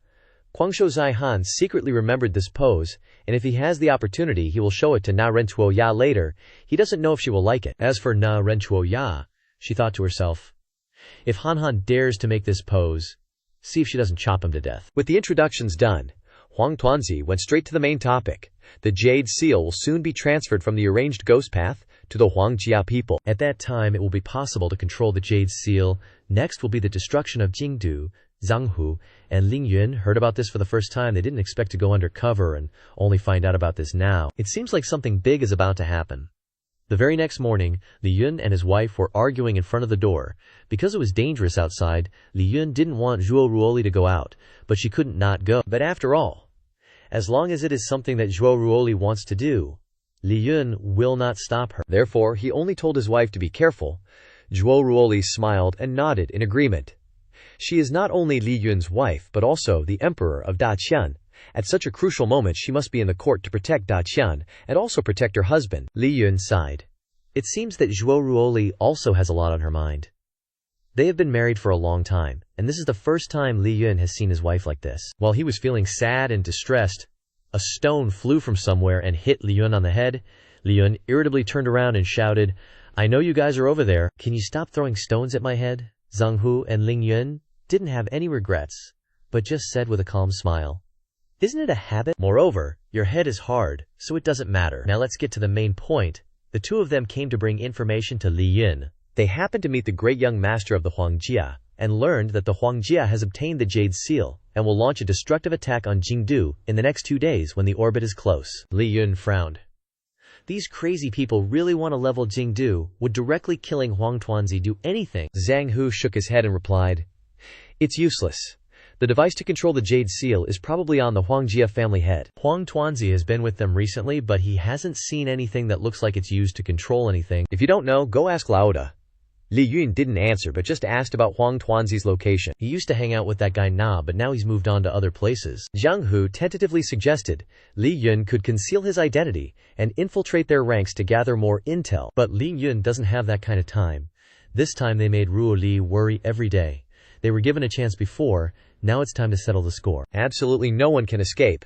Kwang Shu Zhai Han secretly remembered this pose, and if he has the opportunity he will show it to Na Ren Tuoya later. He doesn't know if she will like it. As for Na Ren Tuoya, she thought to herself, if Han Han dares to make this pose, see if she doesn't chop him to death. With the introductions done, Huang Tuanzi went straight to the main topic. The Jade Seal will soon be transferred from the arranged ghost path to the Huangjia people. At that time, it will be possible to control the Jade Seal. Next will be the destruction of Jingdu. Zhang Hu and Ling Yun heard about this for the first time. They didn't expect to go undercover and only find out about this now. It seems like something big is about to happen. The very next morning, Li Yun and his wife were arguing in front of the door. Because it was dangerous outside, Li Yun didn't want Zhuo Ruoli to go out, but she couldn't not go. But after all, as long as it is something that Zhuo Ruoli wants to do, Li Yun will not stop her. Therefore, he only told his wife to be careful. Zhuo Ruoli smiled and nodded in agreement. She is not only Li Yun's wife, but also the emperor of Daqian. At such a crucial moment, she must be in the court to protect Daqian and also protect her husband. Li Yun sighed. It seems that Zhuo Ruoli also has a lot on her mind. They have been married for a long time, and this is the first time Li Yun has seen his wife like this. While he was feeling sad and distressed, a stone flew from somewhere and hit Li Yun on the head. Li Yun irritably turned around and shouted, "I know you guys are over there. Can you stop throwing stones at my head?" Zhang Hu and Ling Yun didn't have any regrets, but just said with a calm smile, "Isn't it a habit? Moreover, your head is hard, so it doesn't matter." Now let's get to the main point. The two of them came to bring information to Li Yun. They happened to meet the great young master of the Huangjia, and learned that the Huangjia has obtained the Jade Seal, and will launch a destructive attack on Jingdu in the next 2 days when the orbit is close. Li Yun frowned. These crazy people really want to level Jingdu. Would directly killing Huang Tuanzi do anything? Zhang Hu shook his head and replied, "It's useless. The device to control the Jade Seal is probably on the Huangjia family head." Huang Tuanzi has been with them recently, but he hasn't seen anything that looks like it's used to control anything. If you don't know, go ask Laoda. Li Yun didn't answer but just asked about Huang Tuanzi's location. He used to hang out with that guy Na, but now he's moved on to other places. Zhang Hu tentatively suggested Li Yun could conceal his identity and infiltrate their ranks to gather more intel. But Li Yun doesn't have that kind of time. This time they made Ruo Li worry every day. They were given a chance before, now it's time to settle the score. Absolutely no one can escape.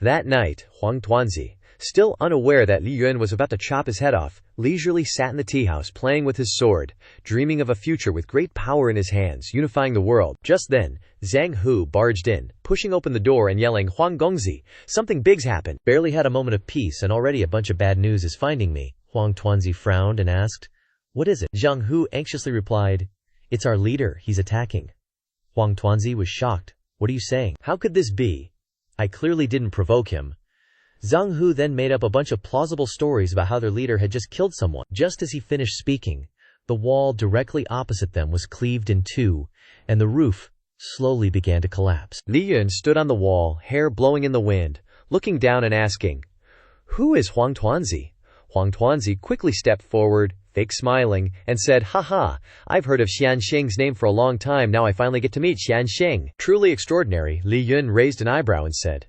That night, Huang Tuanzi, still unaware that Li Yun was about to chop his head off, leisurely sat in the tea house playing with his sword, dreaming of a future with great power in his hands, unifying the world. Just then, Zhang Hu barged in, pushing open the door and yelling, "Huang Gongzi, something big's happened." Barely had a moment of peace and already a bunch of bad news is finding me. Huang Tuanzi frowned and asked, "What is it?" Zhang Hu anxiously replied, "It's our leader, he's attacking." Huang Tuanzi was shocked. "What are you saying? How could this be? I clearly didn't provoke him." Zhang Hu then made up a bunch of plausible stories about how their leader had just killed someone. Just as he finished speaking, the wall directly opposite them was cleaved in two, and the roof slowly began to collapse. Li Yun stood on the wall, hair blowing in the wind, looking down and asking, "Who is Huang Tuanzi?" Huang Tuanzi quickly stepped forward, fake smiling, and said, "Haha, I've heard of Xianxing's name for a long time, now I finally get to meet Xianxing." Truly extraordinary. Li Yun raised an eyebrow and said,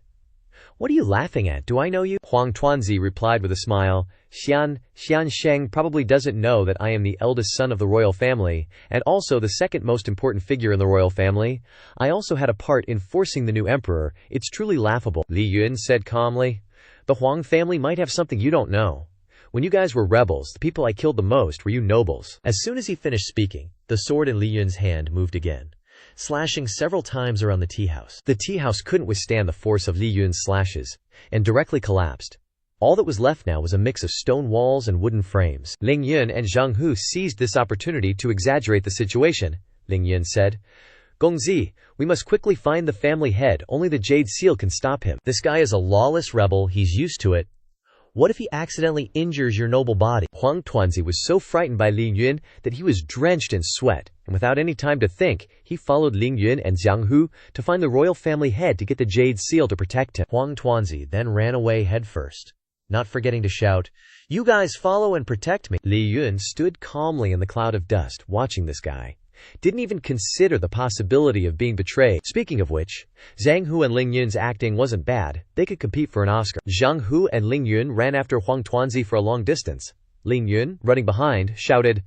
"What are you laughing at? Do I know you?" Huang Tuanzi replied with a smile, Xianxing probably doesn't know that I am the eldest son of the royal family, and also the second most important figure in the royal family. I also had a part in forcing the new emperor. It's truly laughable." Li Yun said calmly, "The Huang family might have something you don't know. When you guys were rebels, the people I killed the most were you nobles." As soon as he finished speaking, the sword in Li Yun's hand moved again, slashing several times around the tea house. The tea house couldn't withstand the force of Li Yun's slashes, and directly collapsed. All that was left now was a mix of stone walls and wooden frames. Ling Yun and Zhang Hu seized this opportunity to exaggerate the situation. Ling Yun said, "Gongzi, we must quickly find the family head, only the Jade Seal can stop him." "This guy is a lawless rebel, he's used to it. What if he accidentally injures your noble body?" Huang Tuanzi was so frightened by Ling Yun that he was drenched in sweat, and without any time to think, he followed Ling Yun and Zhang Hu to find the royal family head to get the Jade Seal to protect him. Huang Tuanzi then ran away headfirst, not forgetting to shout, "You guys follow and protect me." Li Yun stood calmly in the cloud of dust, watching this guy. Didn't even consider the possibility of being betrayed. Speaking of which, Zhang Hu and Ling Yun's acting wasn't bad. They could compete for an Oscar. Zhang Hu and Ling Yun ran after Huang Tuanzi for a long distance. Ling Yun, running behind, shouted,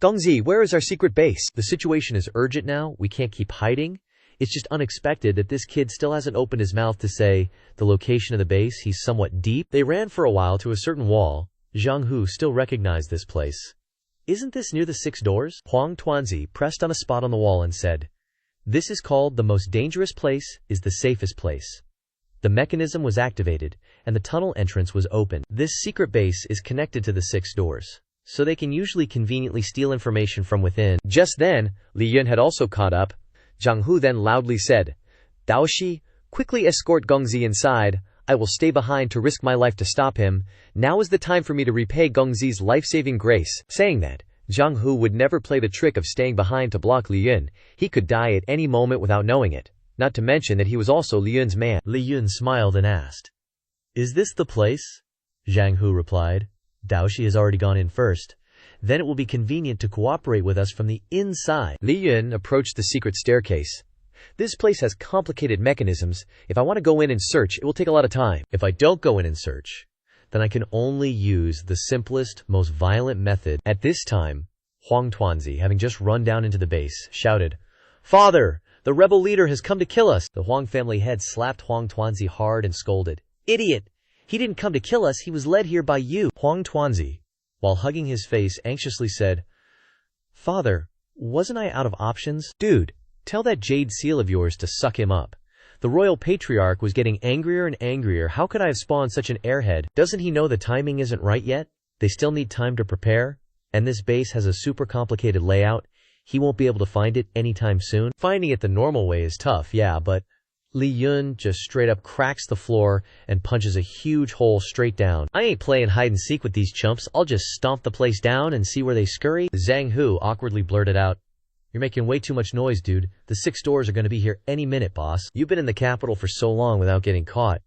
"Gongzi, where is our secret base?" "The situation is urgent now. We can't keep hiding. It's just unexpected that this kid still hasn't opened his mouth to say the location of the base. He's somewhat deep." They ran for a while to a certain wall. Zhang Hu still recognized this place. "Isn't this near the 6 doors?" Huang Tuanzi pressed on a spot on the wall and said, "This is called the most dangerous place is the safest place." The mechanism was activated, and the tunnel entrance was open. This secret base is connected to the 6 doors, so they can usually conveniently steal information from within. Just then, Li Yun had also caught up. Zhang Hu then loudly said, "Daoshi, quickly escort Gongzi inside. I will stay behind to risk my life to stop him. Now is the time for me to repay Gongzi's life-saving grace." Saying that, Zhang Hu would never play the trick of staying behind to block Li Yun. He could die at any moment without knowing it. Not to mention that he was also Li Yun's man. Li Yun smiled and asked, "Is this the place?" Zhang Hu replied, "Daoshi has already gone in first. Then it will be convenient to cooperate with us from the inside." Li Yun approached the secret staircase. "This place has complicated mechanisms. If I want to go in and search, it will take a lot of time. If I don't go in and search, then I can only use the simplest, most violent method." At this time, Huang Tuanzi, having just run down into the base, shouted, "Father, the rebel leader has come to kill us." The Huang family head slapped Huang Tuanzi hard and scolded, "Idiot! He didn't come to kill us, he was led here by you." Huang Tuanzi, while hugging his face, anxiously said, "Father, wasn't I out of options?" "Dude, tell that Jade Seal of yours to suck him up. The royal patriarch was getting angrier and angrier. How could I have spawned such an airhead? Doesn't he know the timing isn't right yet? They still need time to prepare. And this base has a super complicated layout. He won't be able to find it anytime soon. Finding it the normal way is tough, yeah, but..." Li Yun just straight up cracks the floor and punches a huge hole straight down. "I ain't playing hide and seek with these chumps. I'll just stomp the place down and see where they scurry." Zhang Hu awkwardly blurted out, "You're making way too much noise, dude. The 6 doors are going to be here any minute, boss. You've been in the capital for so long without getting caught.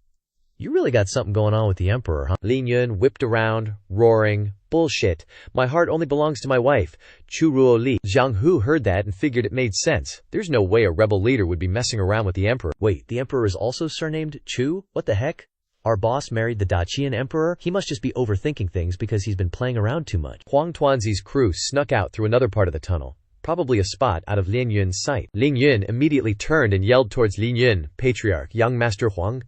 You really got something going on with the emperor, huh?" Li Yun whipped around, roaring, Bullshit. My heart only belongs to my wife. Chu Ruo Li. Zhang Hu heard that and figured it made sense. There's no way a rebel leader would be messing around with the emperor. Wait, the emperor is also surnamed Chu? What the heck? Our boss married the Dacian emperor? He must just be overthinking things because he's been playing around too much. Huang Tuanzi's crew snuck out through another part of the tunnel, probably a spot out of Lin Yun's sight. Lin Yun immediately turned and yelled towards Lin Yun, Patriarch, young Master Huang.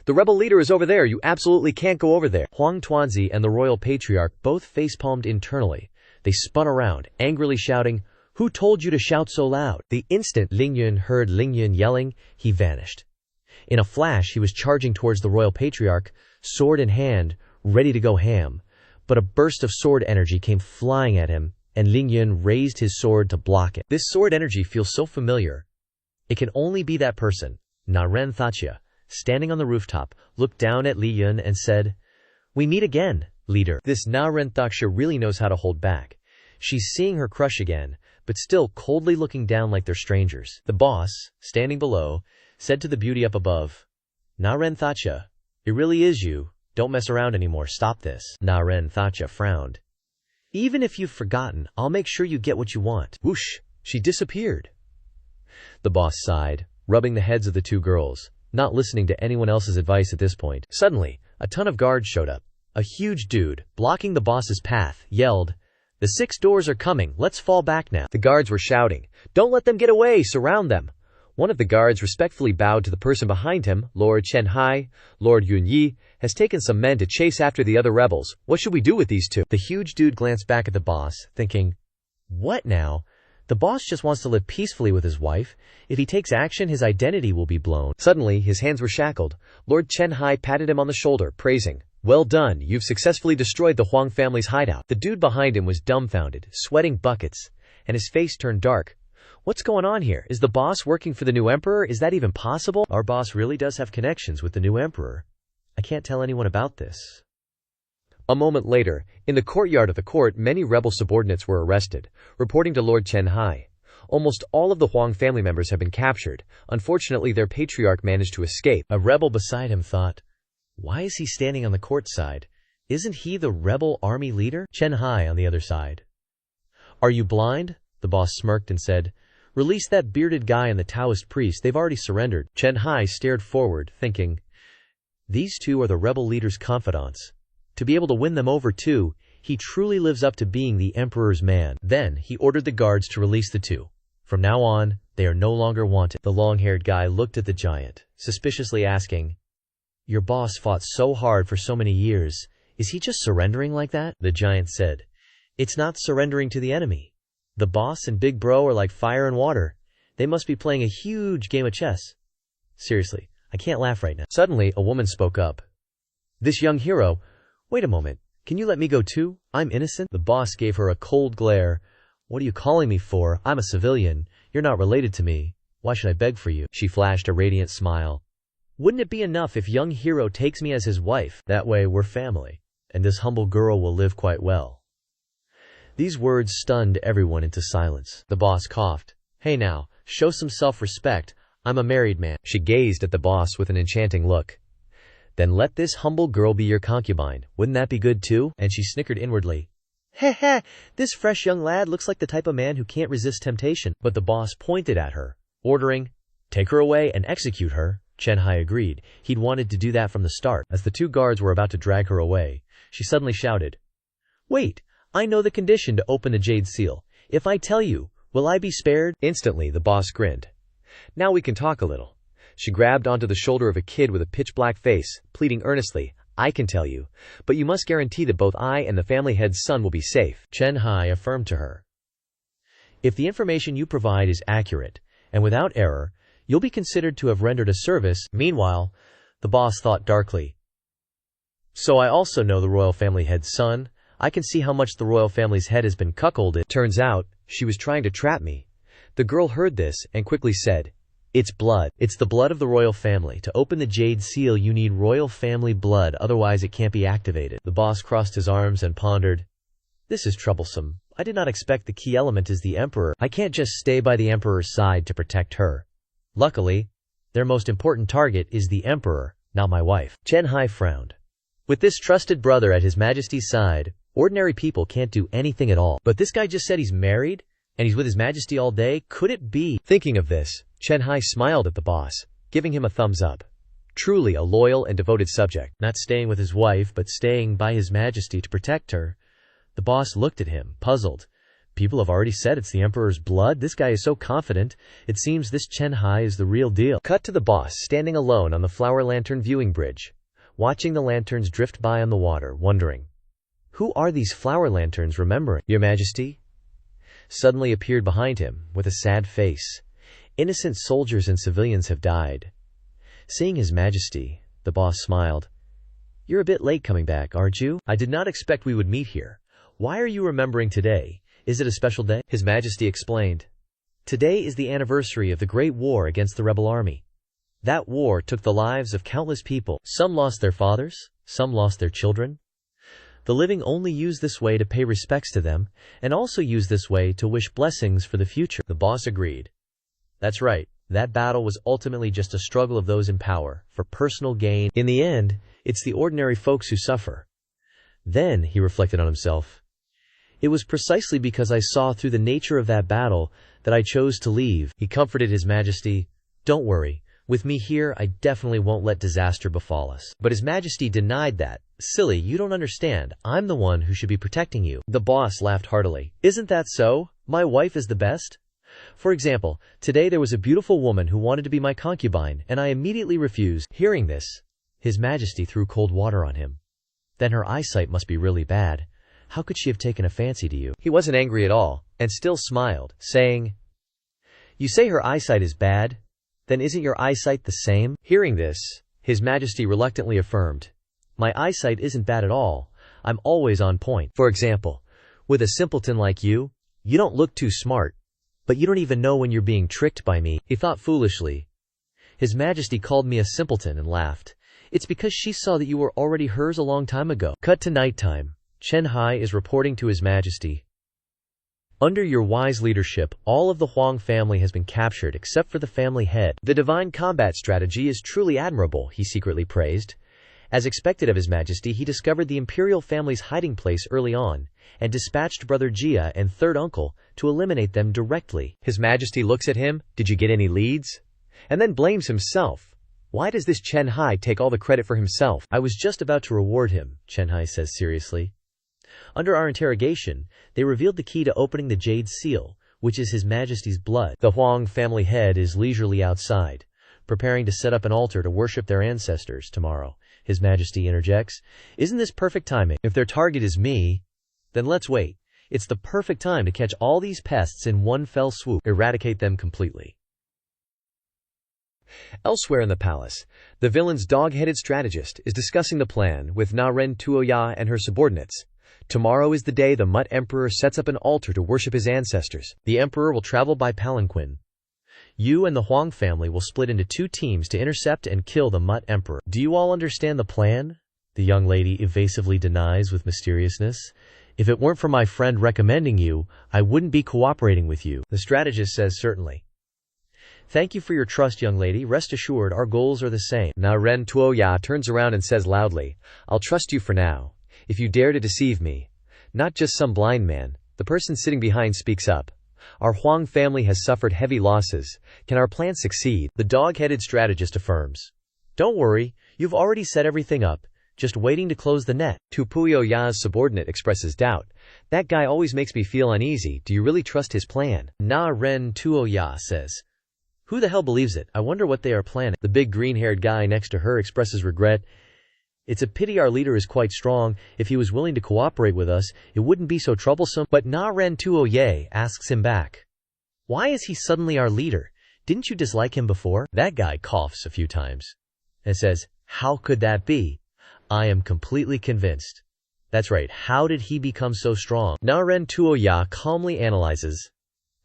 The rebel leader is over there, you absolutely can't go over there. Huang Tuanzi and the royal patriarch both facepalmed internally. They spun around, angrily shouting, "Who told you to shout so loud?" The instant Lin Yun heard Lin Yun yelling, he vanished. In a flash, he was charging towards the royal patriarch, sword in hand, ready to go ham. But a burst of sword energy came flying at him, and Lin Yun raised his sword to block it. This sword energy feels so familiar. It can only be that person, Naren Thachia, standing on the rooftop, looked down at Li Yun and said, "We meet again, leader." This Naren Thachia really knows how to hold back. She's seeing her crush again, but still coldly looking down like they're strangers. The boss, standing below, said to the beauty up above, "Naren Thachia, it really is you. Don't mess around anymore. Stop this." Naren Thachia frowned. "Even if you've forgotten, I'll make sure you get what you want." Whoosh! She disappeared. The boss sighed, rubbing the heads of the two girls, not listening to anyone else's advice at this point. Suddenly, a ton of guards showed up. A huge dude, blocking the boss's path, yelled, "The 6 doors are coming. Let's fall back now." The guards were shouting, "Don't let them get away! Surround them!" One of the guards respectfully bowed to the person behind him. "Lord Chen Hai, Lord Yun Yi, has taken some men to chase after the other rebels. What should we do with these two?" The huge dude glanced back at the boss, thinking, "What now? The boss just wants to live peacefully with his wife. If he takes action, his identity will be blown." Suddenly, his hands were shackled. Lord Chen Hai patted him on the shoulder, praising, "Well done, you've successfully destroyed the Huang family's hideout." The dude behind him was dumbfounded, sweating buckets, and his face turned dark. "What's going on here? Is the boss working for the new emperor? Is that even possible?" "Our boss really does have connections with the new emperor. I can't tell anyone about this." A moment later, in the courtyard of the court, many rebel subordinates were arrested, reporting to Lord Chen Hai. Almost all of the Huang family members have been captured. Unfortunately, their patriarch managed to escape. A rebel beside him thought, "Why is he standing on the court side? Isn't he the rebel army leader?" Chen Hai on the other side. "Are you blind?" The boss smirked and said, "Release that bearded guy and the Taoist priest. They've already surrendered." Chen Hai stared forward, thinking, "These two are the rebel leader's confidants. To be able to win them over too, he truly lives up to being the emperor's man." Then he ordered the guards to release the two. From now on, they are no longer wanted. The long-haired guy looked at the giant, suspiciously asking, "Your boss fought so hard for so many years. Is he just surrendering like that?" The giant said, "It's not surrendering to the enemy. The boss and Big Bro are like fire and water. They must be playing a huge game of chess. Seriously, I can't laugh right now." Suddenly, a woman spoke up. "This young hero, wait a moment, can you let me go too? I'm innocent." The boss gave her a cold glare. "What are you calling me for? I'm a civilian. You're not related to me. Why should I beg for you?" She flashed a radiant smile. "Wouldn't it be enough if young hero takes me as his wife? That way we're family, and this humble girl will live quite well." These words stunned everyone into silence. The boss coughed. "Hey now, show some self-respect. I'm a married man." She gazed at the boss with an enchanting look. "Then let this humble girl be your concubine. Wouldn't that be good too?" And she snickered inwardly. "Heh heh, this fresh young lad looks like the type of man who can't resist temptation." But the boss pointed at her, ordering, "Take her away and execute her." Chen Hai agreed. He'd wanted to do that from the start. As the two guards were about to drag her away, she suddenly shouted, "Wait! I know the condition to open the jade seal. If I tell you, will I be spared?" Instantly, the boss grinned. "Now we can talk a little." She grabbed onto the shoulder of a kid with a pitch-black face, pleading earnestly, "I can tell you, but you must guarantee that both I and the family head's son will be safe." Chen Hai affirmed to her, "If the information you provide is accurate and without error, you'll be considered to have rendered a service." Meanwhile, the boss thought darkly, "So I also know the royal family head's son. I can see how much the royal family's head has been cuckolded. Turns out, she was trying to trap me." The girl heard this and quickly said, "It's blood. It's the blood of the royal family. To open the jade seal, you need royal family blood, otherwise it can't be activated." The boss crossed his arms and pondered, "This is troublesome. I did not expect the key element is the emperor. I can't just stay by the emperor's side to protect her. Luckily, their most important target is the emperor, not my wife." Chen Hai frowned. With this trusted brother at His Majesty's side, ordinary people can't do anything at all. But this guy just said he's married, and he's with His Majesty all day? Could it be? Thinking of this, Chen Hai smiled at the boss, giving him a thumbs up. Truly a loyal and devoted subject. Not staying with his wife, but staying by His Majesty to protect her. The boss looked at him, puzzled. People have already said it's the Emperor's blood. This guy is so confident. It seems this Chen Hai is the real deal. Cut to the boss standing alone on the flower lantern viewing bridge, watching the lanterns drift by on the water, wondering, who are these flower lanterns remembering? Your Majesty? Suddenly appeared behind him, with a sad face. Innocent soldiers and civilians have died. Seeing His Majesty, the boss smiled. You're a bit late coming back, aren't you? I did not expect we would meet here. Why are you remembering today? Is it a special day? His Majesty explained. Today is the anniversary of the Great War against the rebel army. That war took the lives of countless people. Some lost their fathers, some lost their children. The living only use this way to pay respects to them, and also use this way to wish blessings for the future. The boss agreed. That's right. That battle was ultimately just a struggle of those in power, for personal gain. In the end, it's the ordinary folks who suffer. Then, he reflected on himself. It was precisely because I saw through the nature of that battle that I chose to leave. He comforted His Majesty. Don't worry. With me here, I definitely won't let disaster befall us. But His Majesty denied that. Silly, you don't understand. I'm the one who should be protecting you. The boss laughed heartily. Isn't that so? My wife is the best. For example, today there was a beautiful woman who wanted to be my concubine, and I immediately refused. Hearing this, His Majesty threw cold water on him. Then her eyesight must be really bad. How could she have taken a fancy to you? He wasn't angry at all, and still smiled, saying, You say her eyesight is bad? Then isn't your eyesight the same? Hearing this, His Majesty reluctantly affirmed, My eyesight isn't bad at all. I'm always on point. For example, with a simpleton like you don't look too smart, but you don't even know when you're being tricked by me. He thought foolishly. His Majesty called me a simpleton and laughed. It's because she saw that you were already hers a long time ago. Cut to nighttime. Chen Hai is reporting to His Majesty. Under your wise leadership, all of the Huang family has been captured except for the family head. The divine combat strategy is truly admirable, he secretly praised. As expected of His Majesty, he discovered the imperial family's hiding place early on, and dispatched Brother Jia and third uncle to eliminate them directly. His Majesty looks at him, did you get any leads? And then blames himself. Why does this Chen Hai take all the credit for himself? I was just about to reward him, Chen Hai says seriously. Under our interrogation, they revealed the key to opening the jade seal, which is His Majesty's blood. The Huang family head is leisurely outside, preparing to set up an altar to worship their ancestors tomorrow. His Majesty interjects, Isn't this perfect timing? If their target is me, then let's wait. It's the perfect time to catch all these pests in one fell swoop. Eradicate them completely. Elsewhere in the palace, the villain's dog-headed strategist is discussing the plan with Na Ren Tuoya and her subordinates. Tomorrow is the day the Mutt Emperor sets up an altar to worship his ancestors. The Emperor will travel by palanquin. You and the Huang family will split into 2 teams to intercept and kill the Mutt Emperor. Do you all understand the plan? The young lady evasively denies with mysteriousness. If it weren't for my friend recommending you, I wouldn't be cooperating with you. The strategist says certainly. Thank you for your trust, young lady. Rest assured, our goals are the same. Na Ren Tuoya turns around and says loudly, I'll trust you for now. If you dare to deceive me, not just some blind man, the person sitting behind speaks up. Our Huang family has suffered heavy losses. Can our plan succeed? The dog-headed strategist affirms. Don't worry, you've already set everything up, just waiting to close the net. Tupuyo Ya's subordinate expresses doubt. That guy always makes me feel uneasy. Do you really trust his plan? Na Ren Tuoya says. Who the hell believes it? I wonder what they are planning. The big green-haired guy next to her expresses regret. It's a pity our leader is quite strong. If he was willing to cooperate with us, it wouldn't be so troublesome. But Na Ren Tuoye asks him back. Why is he suddenly our leader? Didn't you dislike him before? That guy coughs a few times and says, How could that be? I am completely convinced. That's right, how did he become so strong? Na Ren Tuoya calmly analyzes.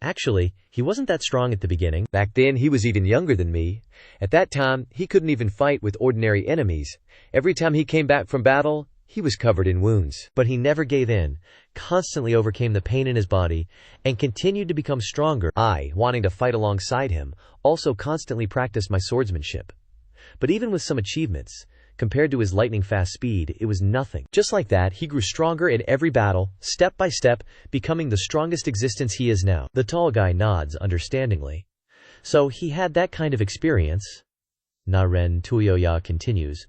Actually, he wasn't that strong at the beginning. Back then, he was even younger than me. At that time, he couldn't even fight with ordinary enemies. Every time he came back from battle, he was covered in wounds. But he never gave in, constantly overcame the pain in his body, and continued to become stronger. I, wanting to fight alongside him, also constantly practiced my swordsmanship. But even with some achievements, Compared to his lightning-fast speed, it was nothing. Just like that, he grew stronger in every battle, step by step, becoming the strongest existence he is now. The tall guy nods understandingly. So he had that kind of experience. Naren Tuoya continues.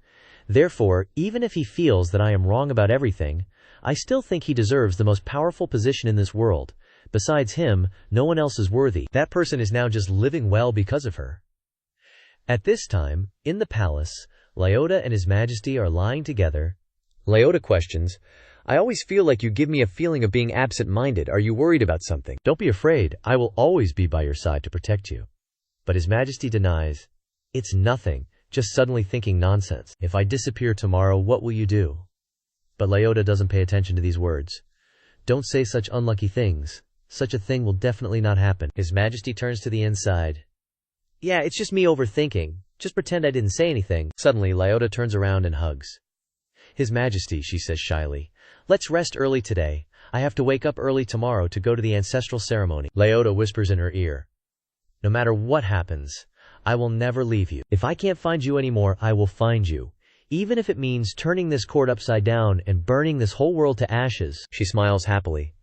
Therefore, even if he feels that I am wrong about everything, I still think he deserves the most powerful position in this world. Besides him, no one else is worthy. That person is now just living well because of her. At this time, in the palace, Lyota and His Majesty are lying together. Lyota questions, I always feel like you give me a feeling of being absent-minded. Are you worried about something? Don't be afraid. I will always be by your side to protect you. But His Majesty denies. It's nothing, just suddenly thinking nonsense. If I disappear tomorrow, what will you do? But Lyota doesn't pay attention to these words. Don't say such unlucky things. Such a thing will definitely not happen. His Majesty turns to the inside. Yeah, it's just me overthinking. Just pretend I didn't say anything. Suddenly, Lyota turns around and hugs. His Majesty, she says shyly. Let's rest early today. I have to wake up early tomorrow to go to the ancestral ceremony. Lyota whispers in her ear. No matter what happens, I will never leave you. If I can't find you anymore, I will find you. Even if it means turning this court upside down and burning this whole world to ashes. She smiles happily.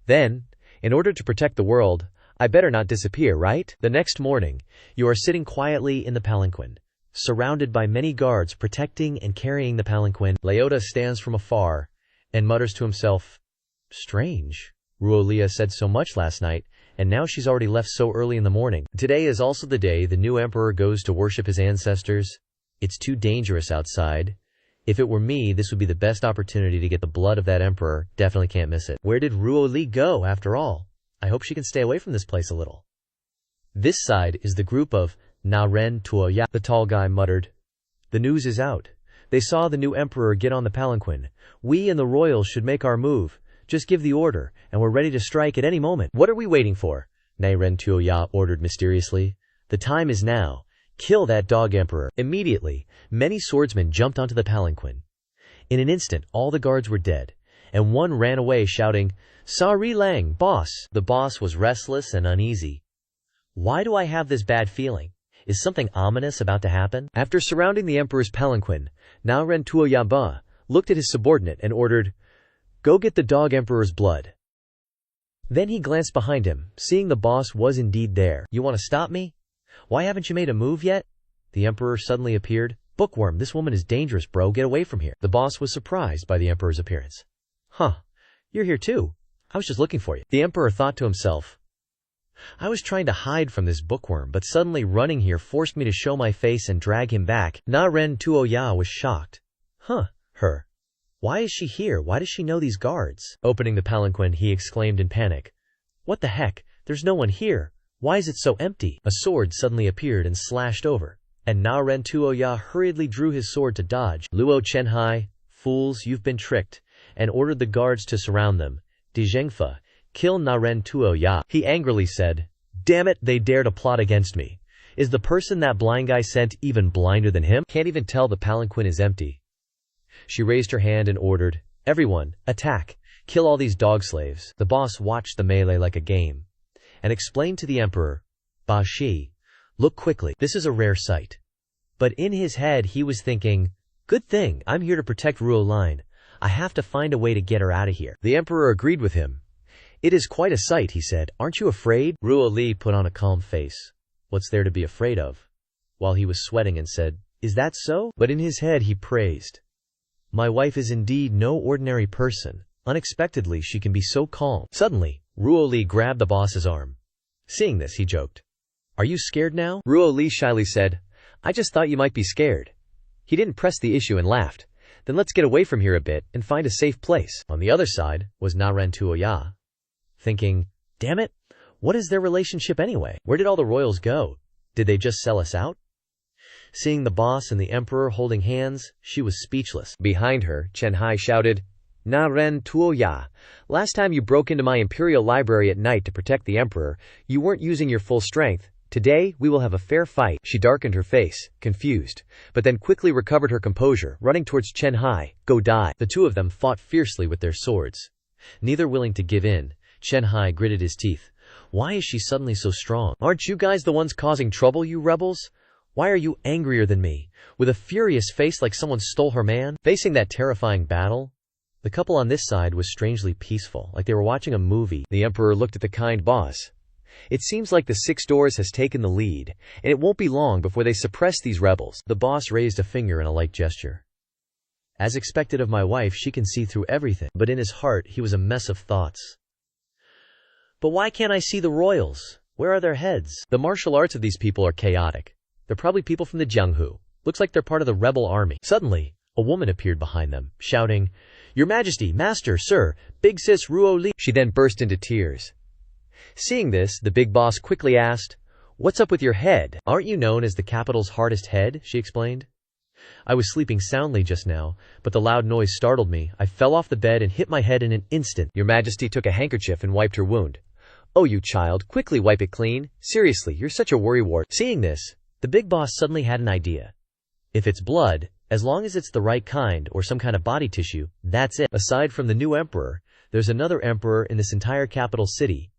Then, in order to protect the world, I better not disappear, right? The next morning, you are sitting quietly in the palanquin, surrounded by many guards protecting and carrying the palanquin. Lyota stands from afar and mutters to himself, Strange. Ruolia said so much last night, and now she's already left so early in the morning. Today is also the day the new emperor goes to worship his ancestors. It's too dangerous outside. If it were me, this would be the best opportunity to get the blood of that emperor. Definitely can't miss it. Where did Ruoli go, after all? I hope she can stay away from this place a little. This side is the group of Naren Tuoya. The tall guy muttered. The news is out. They saw the new emperor get on the palanquin. We and the royals should make our move. Just give the order, and we're ready to strike at any moment. What are we waiting for? Naren Tuoya ordered mysteriously. The time is now. Kill that dog emperor. Immediately, many swordsmen jumped onto the palanquin. In an instant, all the guards were dead, and one ran away shouting, Sari Lang, boss! The boss was restless and uneasy. Why do I have this bad feeling? Is something ominous about to happen? After surrounding the emperor's palanquin, Naren Tuoyaba looked at his subordinate and ordered, Go get the dog emperor's blood. Then he glanced behind him, seeing the boss was indeed there. You want to stop me? Why haven't you made a move yet? The emperor suddenly appeared. Bookworm, this woman is dangerous, bro. Get away from here. The boss was surprised by the emperor's appearance. Huh, you're here too. I was just looking for you. The emperor thought to himself, I was trying to hide from this bookworm, but suddenly running here forced me to show my face and drag him back. Naren Tuoya was shocked. Her. Why is she here? Why does she know these guards? Opening the palanquin, he exclaimed in panic. What the heck? There's no one here. Why is it so empty? A sword suddenly appeared and slashed over, and Naren Tuoya hurriedly drew his sword to dodge. Luo Chenhai, fools, you've been tricked, and ordered the guards to surround them. Dijengfa, kill Naren Tuoya. He angrily said, Damn it, they dare to plot against me. Is the person that blind guy sent even blinder than him? Can't even tell the palanquin is empty. She raised her hand and ordered, Everyone, attack. Kill all these dog slaves. The boss watched the melee like a game, and explained to the emperor, Ba Shi, look quickly. This is a rare sight. But in his head he was thinking, Good thing, I'm here to protect Ruo Line. I have to find a way to get her out of here. The emperor agreed with him. It is quite a sight, he said. Aren't you afraid? Ruo Li put on a calm face. What's there to be afraid of? While he was sweating and said, Is that so? But in his head he praised. My wife is indeed no ordinary person. Unexpectedly she can be so calm. Suddenly, Ruo Li grabbed the boss's arm. Seeing this, he joked. Are you scared now? Ruo Li shyly said, I just thought you might be scared. He didn't press the issue and laughed. Then let's get away from here a bit and find a safe place. On the other side was Naren Tuoya, thinking, Damn it, what is their relationship anyway? Where did all the royals go? Did they just sell us out? Seeing the boss and the emperor holding hands, she was speechless. Behind her, Chen Hai shouted, Naren Tuoya, last time you broke into my imperial library at night to protect the emperor, you weren't using your full strength. Today, we will have a fair fight. She darkened her face, confused, but then quickly recovered her composure, running towards Chen Hai. Go die. The two of them fought fiercely with their swords. Neither willing to give in, Chen Hai gritted his teeth. Why is she suddenly so strong? Aren't you guys the ones causing trouble, you rebels? Why are you angrier than me? With a furious face like someone stole her man? Facing that terrifying battle, the couple on this side was strangely peaceful, like they were watching a movie. The emperor looked at the kind boss. It seems like the Six Doors has taken the lead, and it won't be long before they suppress these rebels. The boss raised a finger in a light gesture. As expected of my wife, she can see through everything. But in his heart, he was a mess of thoughts. But why can't I see the royals? Where are their heads? The martial arts of these people are chaotic. They're probably people from the Jianghu. Looks like they're part of the rebel army. Suddenly, a woman appeared behind them, shouting, "Your Majesty, Master, Sir, Big Sis Ruo Li." She then burst into tears. Seeing this, the big boss quickly asked, "What's up with your head?" "Aren't you known as the capital's hardest head?" she explained. "I was sleeping soundly just now, but the loud noise startled me. I fell off the bed and hit my head in an instant." Your Majesty took a handkerchief and wiped her wound. "Oh, you child, quickly wipe it clean. Seriously, you're such a worrywart." Seeing this, the big boss suddenly had an idea. If it's blood, as long as it's the right kind or some kind of body tissue, that's it. Aside from the new emperor, there's another emperor in this entire capital city.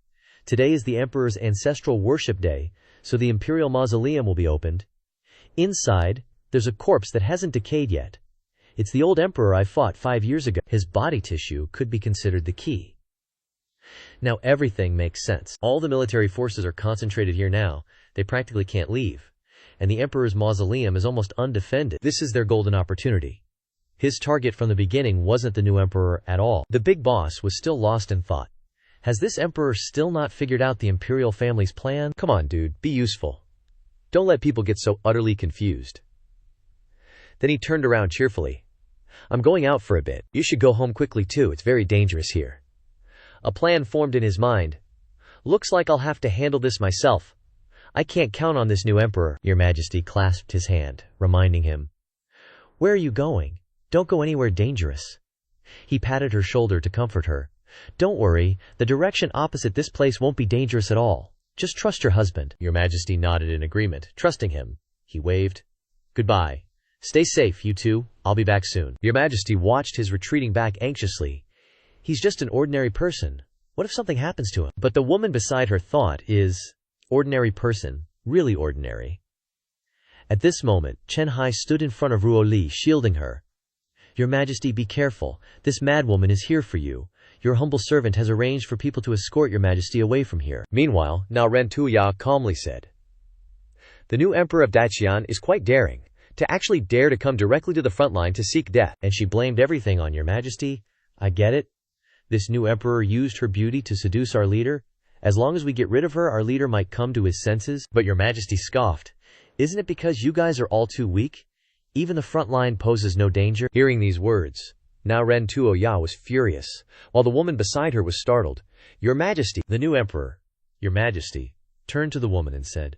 Today is the emperor's ancestral worship day, so the imperial mausoleum will be opened. Inside, there's a corpse that hasn't decayed yet. It's the old emperor I fought 5 years ago. His body tissue could be considered the key. Now everything makes sense. All the military forces are concentrated here now. They practically can't leave. And the emperor's mausoleum is almost undefended. This is their golden opportunity. His target from the beginning wasn't the new emperor at all. The big boss was still lost in thought. Has this emperor still not figured out the imperial family's plan? Come on, dude, be useful. Don't let people get so utterly confused. Then he turned around cheerfully. "I'm going out for a bit. You should go home quickly too. It's very dangerous here." A plan formed in his mind. "Looks like I'll have to handle this myself. I can't count on this new emperor." Your Majesty clasped his hand, reminding him. "Where are you going? Don't go anywhere dangerous." He patted her shoulder to comfort her. "Don't worry, the direction opposite this place won't be dangerous at all. Just trust your husband." Your Majesty nodded in agreement, trusting him. He waved. "Goodbye. Stay safe, you two. I'll be back soon." Your Majesty watched his retreating back anxiously. He's just an ordinary person. What if something happens to him? But the woman beside her thought is, ordinary person, really ordinary. At this moment, Chen Hai stood in front of Ruo Li, shielding her. "Your Majesty, be careful. This madwoman is here for you. Your humble servant has arranged for people to escort Your Majesty away from here." Meanwhile, Now Ren Tuya calmly said, "The new emperor of Daqian is quite daring, to actually dare to come directly to the front line to seek death." And she blamed everything on Your Majesty. "I get it. This new emperor used her beauty to seduce our leader. As long as we get rid of her, our leader might come to his senses." But Your Majesty scoffed. "Isn't it because you guys are all too weak? Even the front line poses no danger." Hearing these words, Now Ren Tuoya was furious, while the woman beside her was startled. "Your Majesty." The new emperor, Your Majesty, turned to the woman and said,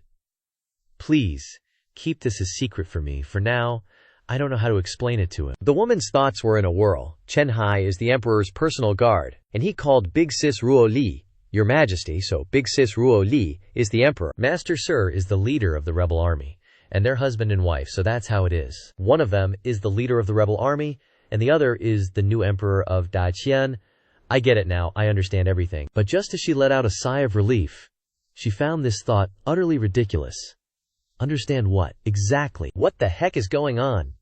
"Please, keep this a secret for me. For now, I don't know how to explain it to him." The woman's thoughts were in a whirl. Chen Hai is the emperor's personal guard, and he called Big Sis Ruo Li Your Majesty, so Big Sis Ruo Li is the emperor. Master Sir is the leader of the rebel army, and they're husband and wife, so that's how it is. One of them is the leader of the rebel army, and the other is the new emperor of Daqian. I get it now, I understand everything. But just as she let out a sigh of relief, she found this thought utterly ridiculous. Understand what? Exactly. What the heck is going on?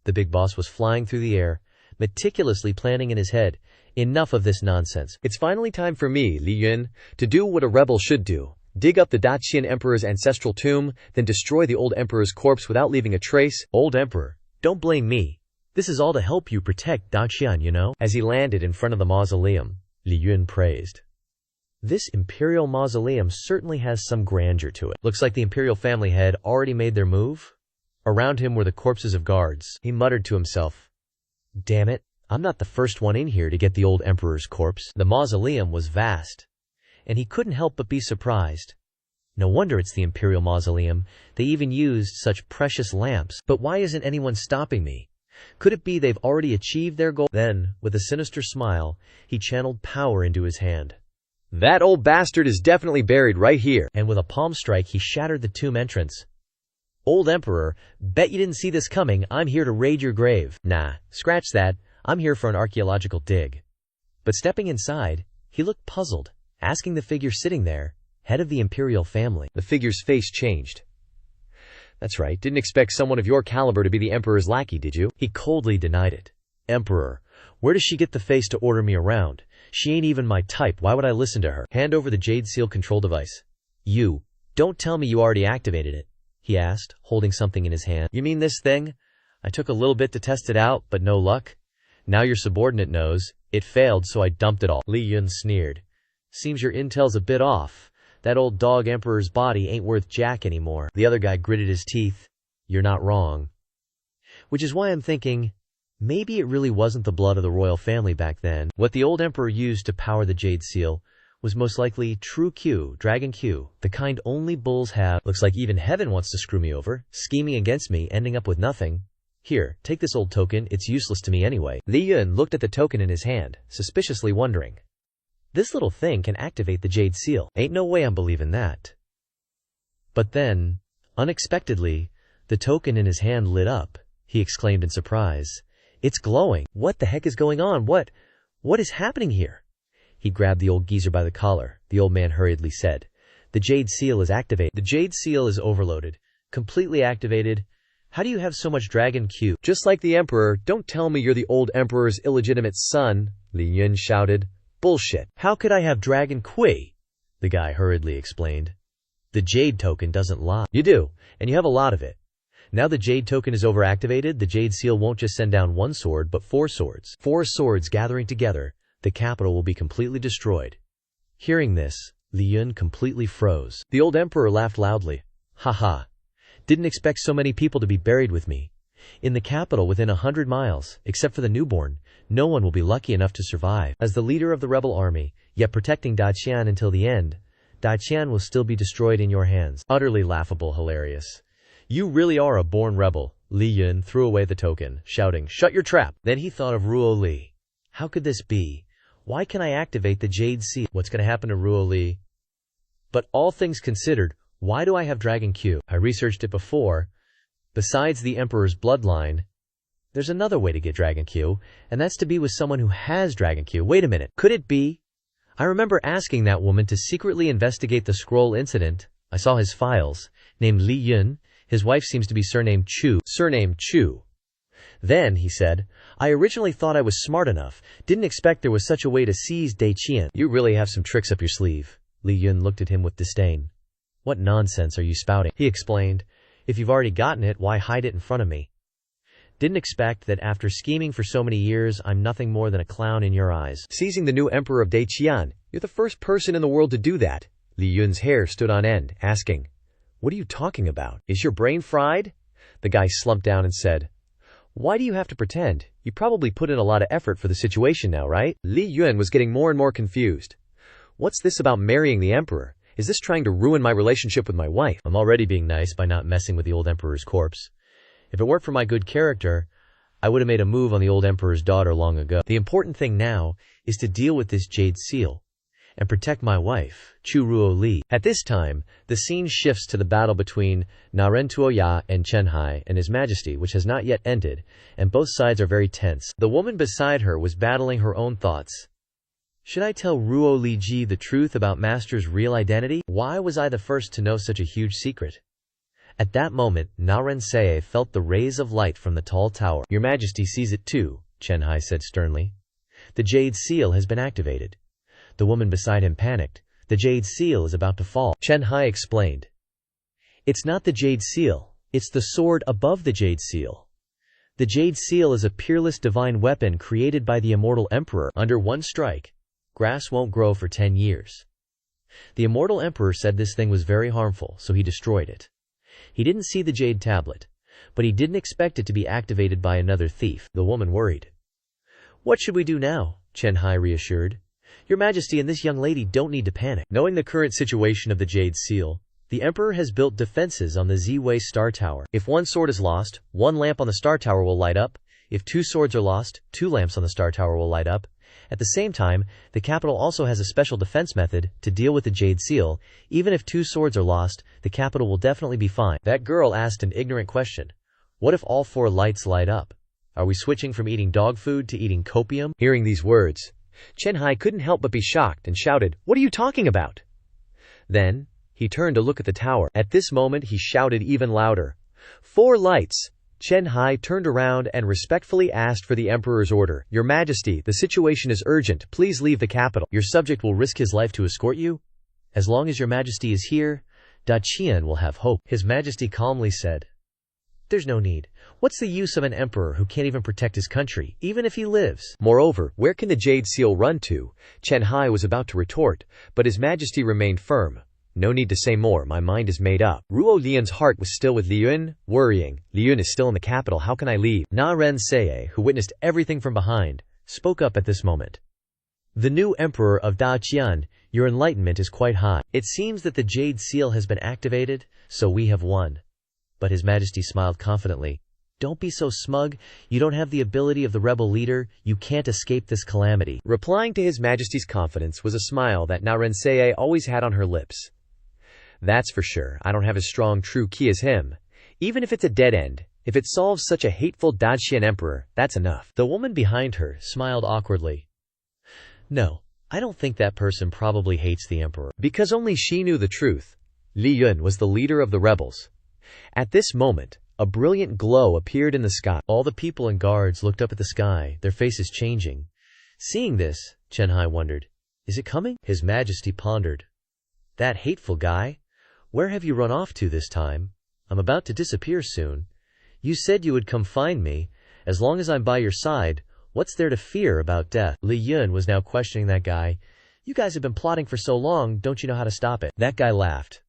The big boss was flying through the air, meticulously planning in his head. Enough of this nonsense. It's finally time for me, Li Yun, to do what a rebel should do. Dig up the Daqian emperor's ancestral tomb, then destroy the old emperor's corpse without leaving a trace. Old emperor, don't blame me. This is all to help you protect Daqian, you know? As he landed in front of the mausoleum, Li Yun praised. This imperial mausoleum certainly has some grandeur to it. Looks like the imperial family had already made their move. Around him were the corpses of guards. He muttered to himself, "Damn it, I'm not the first one in here to get the old emperor's corpse." The mausoleum was vast, and he couldn't help but be surprised. No wonder it's the imperial mausoleum. They even used such precious lamps. But why isn't anyone stopping me? Could it be they've already achieved their goal? Then, with a sinister smile, he channeled power into his hand. "That old bastard is definitely buried right here." And with a palm strike, he shattered the tomb entrance. "Old Emperor, bet you didn't see this coming. I'm here to raid your grave." "Nah, scratch that. I'm here for an archaeological dig." But stepping inside, he looked puzzled, asking the figure sitting there, head of the imperial family. The figure's face changed. That's right, didn't expect someone of your caliber to be the Emperor's lackey, did you? He coldly denied it. Emperor, where does she get the face to order me around? She ain't even my type, why would I listen to her? Hand over the Jade Seal control device. You, don't tell me you already activated it, he asked, holding something in his hand. You mean this thing? I took a little bit to test it out, but no luck. Now your subordinate knows. It failed, so I dumped it all. Li Yun sneered. Seems your intel's a bit off. That old dog Emperor's body ain't worth jack anymore. The other guy gritted his teeth. You're not wrong. Which is why I'm thinking, maybe it really wasn't the blood of the royal family back then. What the old Emperor used to power the Jade Seal was most likely true Q, Dragon Q, the kind only bulls have. Looks like even heaven wants to screw me over, scheming against me, ending up with nothing. Here, take this old token, it's useless to me anyway. Li Yun looked at the token in his hand, suspiciously wondering. This little thing can activate the Jade Seal. Ain't no way I'm believing that. But then, unexpectedly, the token in his hand lit up. He exclaimed in surprise. It's glowing. What the heck is going on? What is happening here? He grabbed the old geezer by the collar. The old man hurriedly said, The Jade Seal is activated. The Jade Seal is overloaded. Completely activated. How do you have so much Dragon Q? Just like the Emperor, don't tell me you're the old Emperor's illegitimate son, Li Yun shouted. Bullshit. How could I have Dragon Qui? The guy hurriedly explained. The Jade token doesn't lie. You do, and you have a lot of it. Now the Jade token is overactivated, the Jade Seal won't just send down one sword, but 4 swords. 4 swords gathering together, the capital will be completely destroyed. Hearing this, Li Yun completely froze. The old Emperor laughed loudly. Ha ha. Didn't expect so many people to be buried with me. In the capital within 100 miles, except for the newborn, no one will be lucky enough to survive. As the leader of the rebel army, yet protecting Daqian until the end, Daqian will still be destroyed in your hands. Utterly laughable, hilarious. You really are a born rebel. Li Yun threw away the token, shouting, Shut your trap! Then he thought of Ruo Li. How could this be? Why can I activate the Jade Seal? What's going to happen to Ruo Li? But all things considered, why do I have Dragon Q? I researched it before. Besides the Emperor's bloodline, there's another way to get Dragon Q, and that's to be with someone who has Dragon Q. Wait a minute, could it be? I remember asking that woman to secretly investigate the scroll incident. I saw his files. Named Li Yun. His wife seems to be surnamed Chu. Then, he said, I originally thought I was smart enough. Didn't expect there was such a way to seize Daqian. You really have some tricks up your sleeve. Li Yun looked at him with disdain. What nonsense are you spouting? He explained. If you've already gotten it, why hide it in front of me? Didn't expect that after scheming for so many years, I'm nothing more than a clown in your eyes. Seizing the new Emperor of Daqian, you're the first person in the world to do that. Li Yun's hair stood on end, asking, What are you talking about? Is your brain fried? The guy slumped down and said, Why do you have to pretend? You probably put in a lot of effort for the situation now, right? Li Yun was getting more and more confused. What's this about marrying the Emperor? Is this trying to ruin my relationship with my wife? I'm already being nice by not messing with the old Emperor's corpse. If it weren't for my good character, I would have made a move on the old Emperor's daughter long ago. The important thing now is to deal with this Jade Seal and protect my wife, Chu Ruo Li. At this time, the scene shifts to the battle between Naren Tuoya and Chen Hai and His Majesty, which has not yet ended, and both sides are very tense. The woman beside her was battling her own thoughts. Should I tell Ruo Li Ji the truth about Master's real identity? Why was I the first to know such a huge secret? At that moment, Naren Sae felt the rays of light from the tall tower. Your Majesty sees it too, Chen Hai said sternly. The Jade Seal has been activated. The woman beside him panicked. The Jade Seal is about to fall. Chen Hai explained. It's not the Jade Seal. It's the sword above the Jade Seal. The Jade Seal is a peerless divine weapon created by the immortal Emperor. Under one strike, grass won't grow for 10 years. The immortal Emperor said this thing was very harmful, so he destroyed it. He didn't see the Jade Tablet, but he didn't expect it to be activated by another thief. The woman worried. What should we do now? Chen Hai reassured. Your Majesty and this young lady don't need to panic. Knowing the current situation of the Jade Seal, the Emperor has built defenses on the Z-Way Star Tower. If one sword is lost, 1 lamp on the Star Tower will light up. If 2 swords are lost, 2 lamps on the Star Tower will light up. At the same time, the capital also has a special defense method to deal with the Jade Seal. Even if 2 swords are lost, the capital will definitely be fine. That girl asked an ignorant question. What if all 4 lights light up? Are we switching from eating dog food to eating copium? Hearing these words, Chen Hai couldn't help but be shocked and shouted, What are you talking about? Then, he turned to look at the tower. At this moment he shouted even louder, 4 lights. Chen Hai turned around and respectfully asked for the Emperor's order. Your Majesty, the situation is urgent. Please leave the capital. Your subject will risk his life to escort you? As long as your Majesty is here, Da Qian will have hope. His Majesty calmly said. There's no need. What's the use of an emperor who can't even protect his country, even if he lives? Moreover, where can the Jade Seal run to? Chen Hai was about to retort, but His Majesty remained firm. No need to say more, my mind is made up. Ruo Lian's heart was still with Li Yun, worrying. Li Yun is still in the capital, how can I leave? Na Ren Seye, who witnessed everything from behind, spoke up at this moment. The new emperor of Da Qian, your enlightenment is quite high. It seems that the Jade Seal has been activated, so we have won. But His Majesty smiled confidently. Don't be so smug. You don't have the ability of the rebel leader. You can't escape this calamity. Replying to His Majesty's confidence was a smile that Na Ren Seye always had on her lips. That's for sure. I don't have as strong true ki as him. Even if it's a dead end, if it solves such a hateful Dacian emperor, that's enough. The woman behind her smiled awkwardly. No, I don't think that person probably hates the emperor. Because only she knew the truth. Li Yun was the leader of the rebels. At this moment, a brilliant glow appeared in the sky. All the people and guards looked up at the sky, their faces changing. Seeing this, Chen Hai wondered, is it coming? His Majesty pondered. That hateful guy? Where have you run off to this time? I'm about to disappear soon. You said you would come find me. As long as I'm by your side, what's there to fear about death? Li Yun was now questioning that guy. You guys have been plotting for so long, don't you know how to stop it? That guy laughed.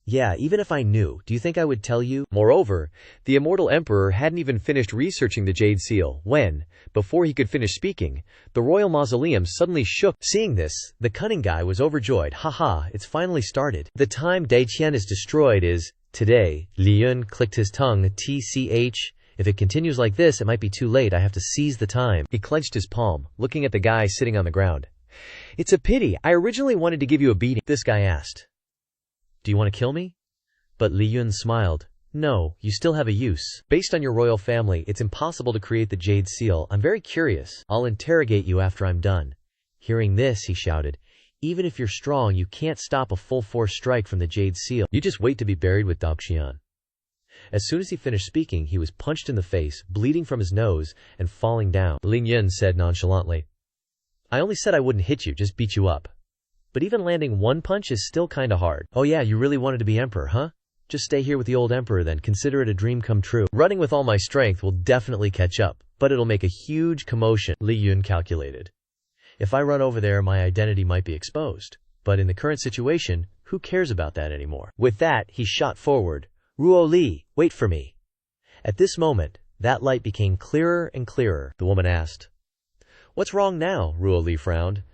Yeah, even if I knew, do you think I would tell you? Moreover, the immortal emperor hadn't even finished researching the Jade Seal when, before he could finish speaking, the royal mausoleum suddenly shook. Seeing this, the cunning guy was overjoyed. Haha, it's finally started. The time Daiqian is destroyed is today. Li Yun clicked his tongue. TCH. If it continues like this, it might be too late. I have to seize the time. He clenched his palm, looking at the guy sitting on the ground. It's a pity. I originally wanted to give you a beating. This guy asked. Do you want to kill me? But Li Yun smiled. No, you still have a use. Based on your royal family, it's impossible to create the Jade Seal. I'm very curious. I'll interrogate you after I'm done. Hearing this, he shouted, even if you're strong, you can't stop a full-force strike from the Jade Seal. You just wait to be buried with Daoxian. As soon as he finished speaking, he was punched in the face, bleeding from his nose, and falling down. Li Yun said nonchalantly, I only said I wouldn't hit you, just beat you up. But even landing one punch is still kinda hard. Oh yeah, you really wanted to be emperor, huh? Just stay here with the old emperor then, consider it a dream come true. Running with all my strength will definitely catch up, but it'll make a huge commotion, Li Yun calculated. If I run over there, my identity might be exposed. But in the current situation, who cares about that anymore? With that, he shot forward. Ruo Li, wait for me. At this moment, that light became clearer and clearer. The woman asked. What's wrong now? Ruo Li frowned.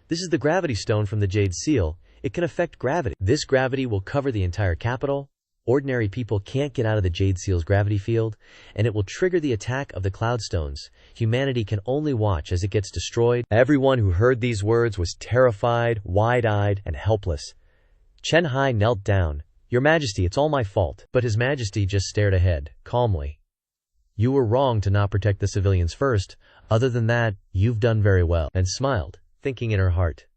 This is the gravity stone from the Jade Seal. It can affect gravity. This gravity will cover the entire capital. Ordinary people can't get out of the Jade Seal's gravity field, and it will trigger the attack of the Cloudstones. Humanity can only watch as it gets destroyed. Everyone who heard these words was terrified, wide-eyed, and helpless. Chen Hai knelt down. Your Majesty, it's all my fault. But His Majesty just stared ahead, calmly. You were wrong to not protect the civilians first. Other than that, you've done very well. And smiled, thinking in her heart.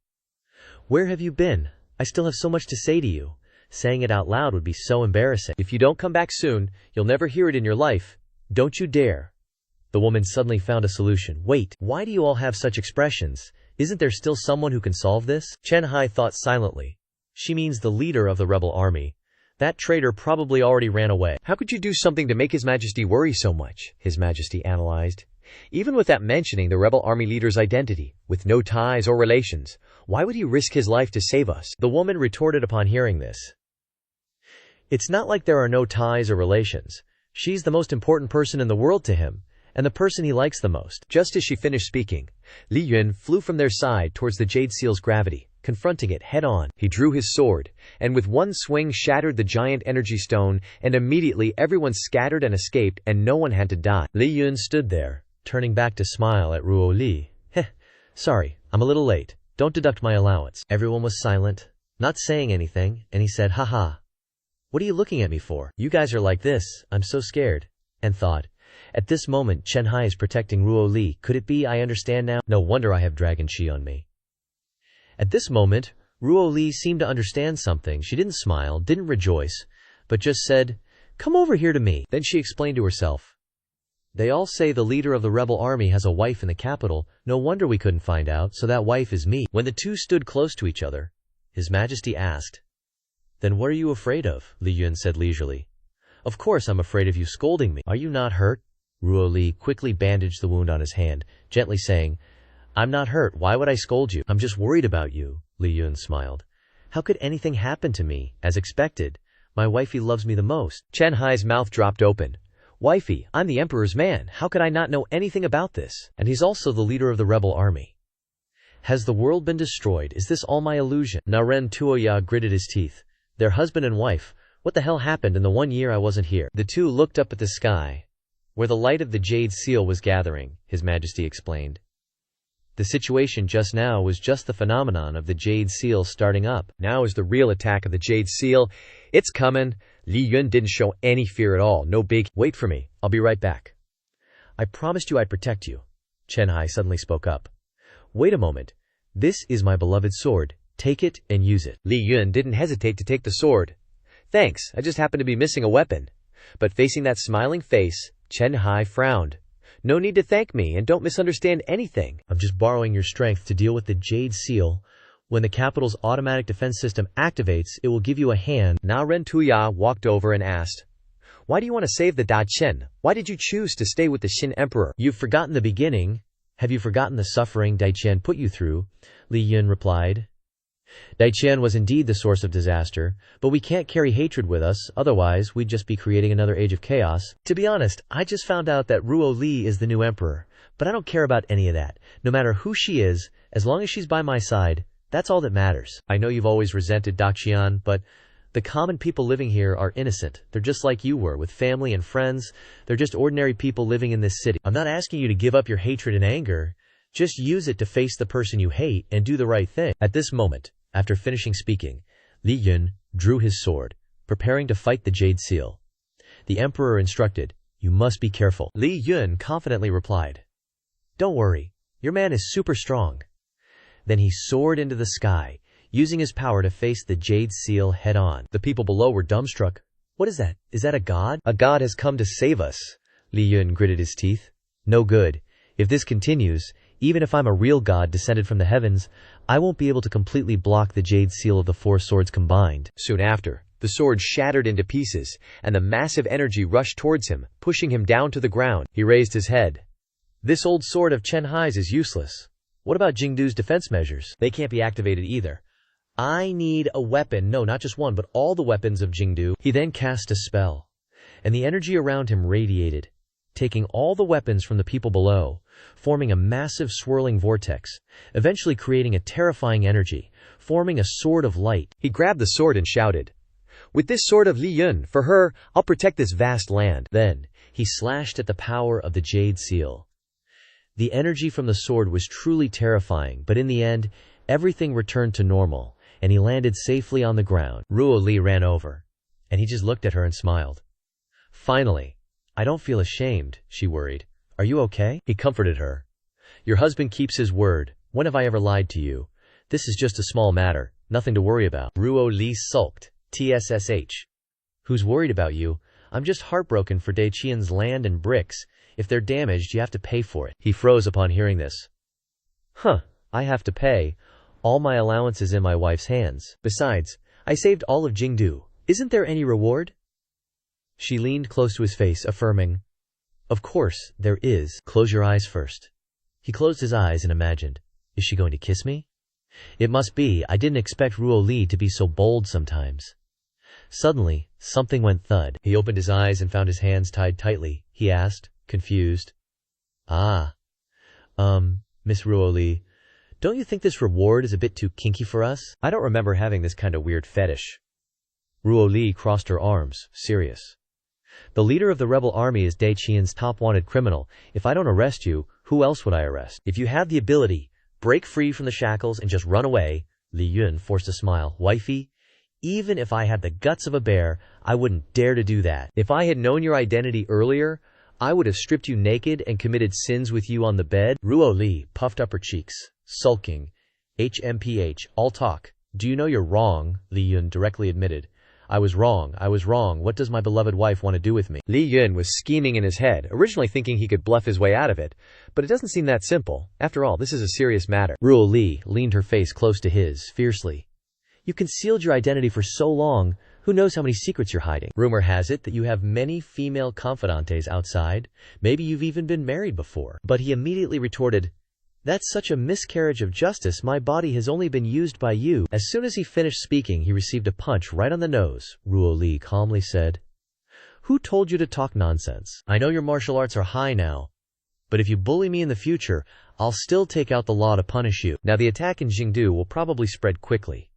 Where have you been? I still have so much to say to you. Saying it out loud would be so embarrassing. If you don't come back soon, you'll never hear it in your life. Don't you dare. The woman suddenly found a solution. Wait, why do you all have such expressions? Isn't there still someone who can solve this? Chen Hai thought silently. She means the leader of the rebel army. That traitor probably already ran away. How could you do something to make His Majesty worry so much? His Majesty analyzed. Even without mentioning the rebel army leader's identity, with no ties or relations, why would he risk his life to save us? The woman retorted upon hearing this. It's not like there are no ties or relations. She's the most important person in the world to him, and the person he likes the most. Just as she finished speaking, Li Yun flew from their side towards the Jade Seal's gravity, confronting it head-on. He drew his sword, and with one swing shattered the giant energy stone, and immediately everyone scattered and escaped, and no one had to die. Li Yun stood there, turning back to smile at Ruo Li. Heh, sorry, I'm a little late. Don't deduct my allowance. Everyone was silent, not saying anything, and he said, haha. What are you looking at me for? You guys are like this, I'm so scared. And thought, at this moment Chen Hai is protecting Ruo Li. Could it be I understand now? No wonder I have dragon chi on me. At this moment, Ruo Li seemed to understand something. She didn't smile, didn't rejoice, but just said, Come over here to me. Then she explained to herself. They all say the leader of the rebel army has a wife in the capital. No wonder we couldn't find out, so that wife is me. When the two stood close to each other, His Majesty asked, Then what are you afraid of? Li Yun said leisurely. Of course I'm afraid of you scolding me. Are you not hurt? Ruo Li quickly bandaged the wound on his hand, gently saying, I'm not hurt. Why would I scold you? I'm just worried about you. Li Yun smiled. How could anything happen to me? As expected. My wifey loves me the most. Chen Hai's mouth dropped open. Wifey, I'm the emperor's man. How could I not know anything about this? And he's also the leader of the rebel army. Has the world been destroyed? Is this all my illusion? Naren Tuoya gritted his teeth. They're husband and wife. What the hell happened in the 1 year I wasn't here? The two looked up at the sky, where the light of the jade seal was gathering, His Majesty explained. The situation just now was just the phenomenon of the jade seal starting up. Now is the real attack of the jade seal. It's coming. Li Yun didn't show any fear at all. No big. Wait for me. I'll be right back. I promised you I'd protect you. Chen Hai suddenly spoke up. Wait a moment. This is my beloved sword. Take it and use it. Li Yun didn't hesitate to take the sword. Thanks. I just happened to be missing a weapon. But facing that smiling face, Chen Hai frowned. No need to thank me, and don't misunderstand anything. I'm just borrowing your strength to deal with the jade seal. When the capital's automatic defense system activates, it will give you a hand. Na Ren Tuya walked over and asked, Why do you want to save the Da Chen? Why did you choose to stay with the Xin Emperor? You've forgotten the beginning. Have you forgotten the suffering Dai Qian put you through? Li Yun replied. Dai Qian was indeed the source of disaster, but we can't carry hatred with us, otherwise we'd just be creating another age of chaos. To be honest, I just found out that Ruo Li is the new emperor, but I don't care about any of that. No matter who she is, as long as she's by my side, that's all that matters. I know you've always resented Daqian, but the common people living here are innocent. They're just like you were, with family and friends. They're just ordinary people living in this city. I'm not asking you to give up your hatred and anger. Just use it to face the person you hate and do the right thing. At this moment, after finishing speaking, Li Yun drew his sword, preparing to fight the jade seal. The emperor instructed, You must be careful. Li Yun confidently replied, Don't worry, your man is super strong. Then he soared into the sky, using his power to face the jade seal head-on. The people below were dumbstruck. What is that? Is that a god? A god has come to save us. Li Yun gritted his teeth. No good. If this continues, even if I'm a real god descended from the heavens, I won't be able to completely block the jade seal of the four swords combined. Soon after, the sword shattered into pieces, and the massive energy rushed towards him, pushing him down to the ground. He raised his head. This old sword of Chen Hai's is useless. What about Jingdu's defense measures? They can't be activated either. I need a weapon, no, not just one, but all the weapons of Jingdu. He then cast a spell, and the energy around him radiated, taking all the weapons from the people below, forming a massive swirling vortex, eventually creating a terrifying energy, forming a sword of light. He grabbed the sword and shouted, With this sword of Li Yun, for her, I'll protect this vast land. Then, he slashed at the power of the jade seal. The energy from the sword was truly terrifying, but in the end, everything returned to normal, and he landed safely on the ground. Ruo Li ran over, and he just looked at her and smiled. Finally, I don't feel ashamed, she worried. Are you okay? He comforted her. Your husband keeps his word. When have I ever lied to you? This is just a small matter, nothing to worry about. Ruo Li sulked. TSSH. Who's worried about you? I'm just heartbroken for Daiqian's land and bricks. If they're damaged, you have to pay for it. He froze upon hearing this. Huh, I have to pay. All my allowance is in my wife's hands. Besides, I saved all of Jingdu. Isn't there any reward? She leaned close to his face, affirming, Of course, there is. Close your eyes first. He closed his eyes and imagined, Is she going to kiss me? It must be. I didn't expect Ruo Li to be so bold sometimes. Suddenly, something went thud. He opened his eyes and found his hands tied tightly. He asked, confused, Miss Ruo Li, don't you think this reward is a bit too kinky for us? I don't remember having this kind of weird fetish. Ruo Li crossed her arms, serious. The leader of the rebel army is Daiqian's top wanted criminal. If I don't arrest you, who else would I arrest? If you have the ability, break free from the shackles and just run away. Li Yun forced a smile. Wifey, even if I had the guts of a bear, I wouldn't dare to do that. If I had known your identity earlier, I would have stripped you naked and committed sins with you on the bed. Ruo Li puffed up her cheeks, sulking. HMPH, all talk. Do you know you're wrong? Li Yun directly admitted. I was wrong, what does my beloved wife want to do with me? Li Yun was scheming in his head, originally thinking he could bluff his way out of it, but it doesn't seem that simple. After all, this is a serious matter. Ruo Li leaned her face close to his, fiercely. You concealed your identity for so long, who knows how many secrets you're hiding? Rumor has it that you have many female confidantes outside, maybe you've even been married before. But he immediately retorted, that's such a miscarriage of justice, my body has only been used by you. As soon as he finished speaking, he received a punch right on the nose. Ruo Li calmly said, who told you to talk nonsense? I know your martial arts are high now, but if you bully me in the future, I'll still take out the law to punish you. Now the attack in Jingdu will probably spread quickly.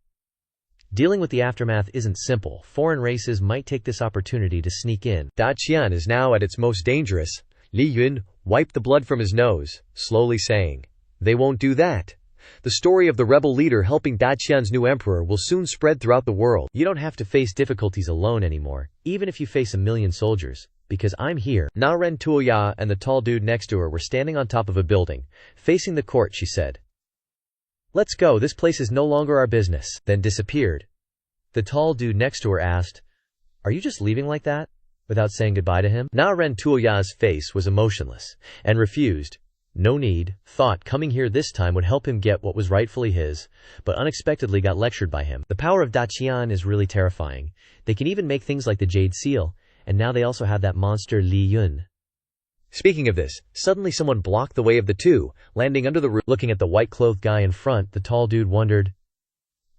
Dealing with the aftermath isn't simple. Foreign races might take this opportunity to sneak in. Da Qian is now at its most dangerous. Li Yun wiped the blood from his nose, slowly saying, they won't do that. The story of the rebel leader helping Da Qian's new emperor will soon spread throughout the world. You don't have to face difficulties alone anymore, even if you face 1,000,000 soldiers, because I'm here. Na Ren Tuoya and the tall dude next to her were standing on top of a building, facing the court. She said, let's go, this place is no longer our business, then disappeared. The tall dude next to her asked, are you just leaving like that, without saying goodbye to him? Na Ren Tuoya's face was emotionless, and refused. No need, thought coming here this time would help him get what was rightfully his, but unexpectedly got lectured by him. The power of Da Qian is really terrifying. They can even make things like the Jade Seal, and now they also have that monster Li Yun. Speaking of this, suddenly someone blocked the way of the two, landing under the roof. Looking at the white-clothed guy in front, the tall dude wondered,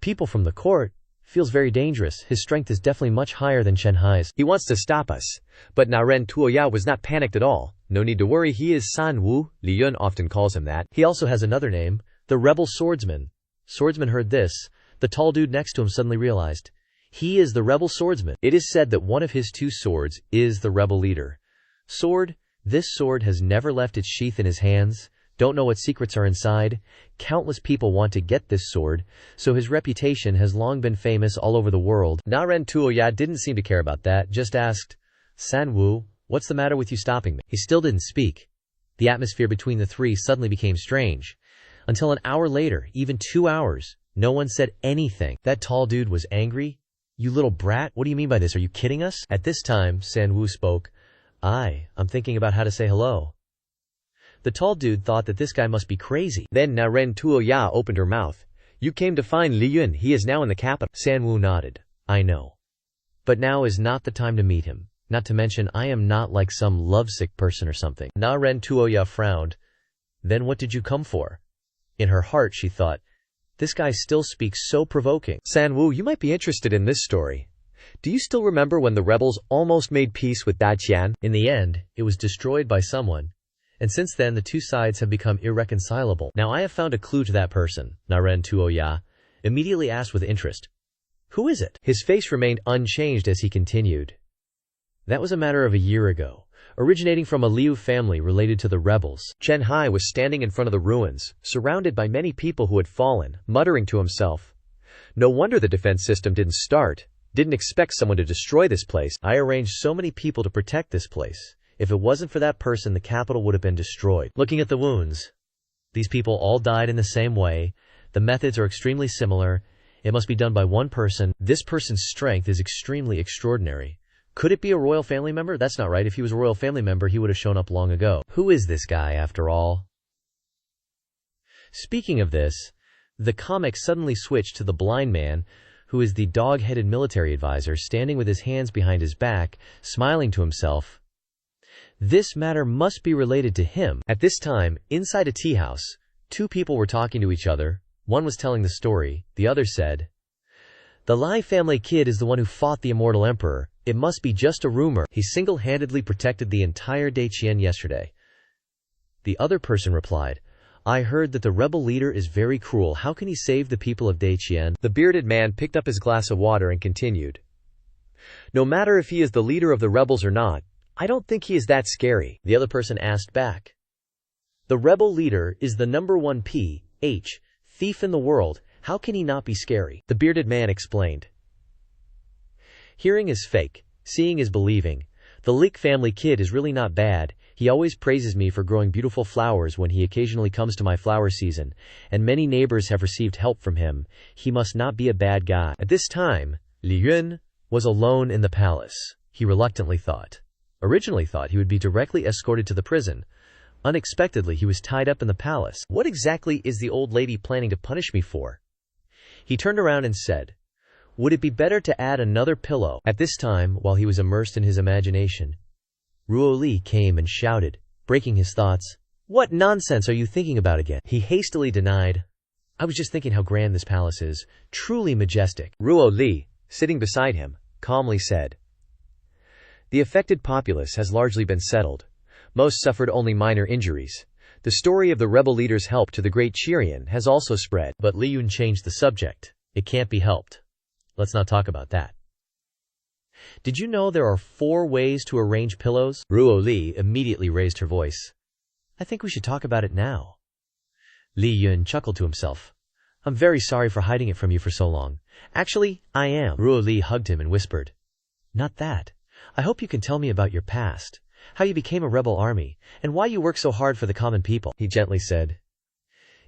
people from the court? Feels very dangerous. His strength is definitely much higher than Chen Hai's. He wants to stop us. But Na Ren Tuoya was not panicked at all. No need to worry, he is San Wu. Li Yun often calls him that. He also has another name, the Rebel Swordsman. Swordsman heard this. The tall dude next to him suddenly realized, he is the Rebel Swordsman. It is said that one of his 2 swords is the rebel leader. Sword, this sword has never left its sheath in his hands. Don't know what secrets are inside. Countless people want to get this sword, so his reputation has long been famous all over the world. Na Ren Tuoya didn't seem to care about that, just asked, San Wu, what's the matter with you stopping me? He still didn't speak. The atmosphere between the three suddenly became strange. Until an hour later, even 2 hours, no one said anything. That tall dude was angry. You little brat, what do you mean by this? Are you kidding us? At this time, San Wu spoke. I'm thinking about how to say hello. The tall dude thought that this guy must be crazy. Then Na Ren Tuoya opened her mouth. You came to find Li Yun, he is now in the capital. San Wu nodded. I know. But now is not the time to meet him. Not to mention, I am not like some lovesick person or something. Na Ren Tuoya frowned. Then what did you come for? In her heart, she thought, this guy still speaks so provoking. San Wu, you might be interested in this story. Do you still remember when the rebels almost made peace with Da Qian? In the end, it was destroyed by someone. And since then, the 2 sides have become irreconcilable. Now I have found a clue to that person, Na Ren Tuoya immediately asked with interest. Who is it? His face remained unchanged as he continued. That was a matter of a year ago, originating from a Liu family related to the rebels. Chen Hai was standing in front of the ruins, surrounded by many people who had fallen, muttering to himself. No wonder the defense system didn't start. Didn't expect someone to destroy this place. I arranged so many people to protect this place. If it wasn't for that person, the capital would have been destroyed. Looking at the wounds, these people all died in the same way. The methods are extremely similar. It must be done by one person. This person's strength is extremely extraordinary. Could it be a royal family member? That's not right. If he was a royal family member, he would have shown up long ago. Who is this guy, after all? Speaking of this, the comic suddenly switched to the blind man, who is the dog-headed military advisor, standing with his hands behind his back, smiling to himself. This matter must be related to him. At this time, inside a tea house, 2 people were talking to each other. One was telling the story. The other said, the Lai family kid is the one who fought the immortal emperor. It must be just a rumor. He single-handedly protected the entire Daiqian yesterday. The other person replied, I heard that the rebel leader is very cruel. How can he save the people of Daiqian? The bearded man picked up his glass of water and continued. No matter if he is the leader of the rebels or not, I don't think he is that scary. The other person asked back. The rebel leader is the #1 thief in the world. How can he not be scary? The bearded man explained. Hearing is fake. Seeing is believing. The Lick family kid is really not bad. He always praises me for growing beautiful flowers when he occasionally comes to my flower season, and many neighbors have received help from him. He must not be a bad guy. At this time, Li Yun was alone in the palace. He reluctantly thought. Originally thought he would be directly escorted to the prison. Unexpectedly, he was tied up in the palace. What exactly is the old lady planning to punish me for? He turned around and said, "Would it be better to add another pillow?" At this time, while he was immersed in his imagination, Ruo Li came and shouted, breaking his thoughts. "What nonsense are you thinking about again?" He hastily denied, "I was just thinking how grand this palace is. Truly majestic." Ruo Li, sitting beside him, calmly said, "The affected populace has largely been settled. Most suffered only minor injuries. The story of the rebel leader's help to the great Chirian has also spread." But Li Yun changed the subject. "It can't be helped. Let's not talk about that. Did you know there are 4 ways to arrange pillows?" Ruo Li immediately raised her voice. "I think we should talk about it now." Li Yun chuckled to himself. "I'm very sorry for hiding it from you for so long. Actually, I am." Ruo Li hugged him and whispered, "Not that. I hope you can tell me about your past, how you became a rebel army, and why you work so hard for the common people." He gently said,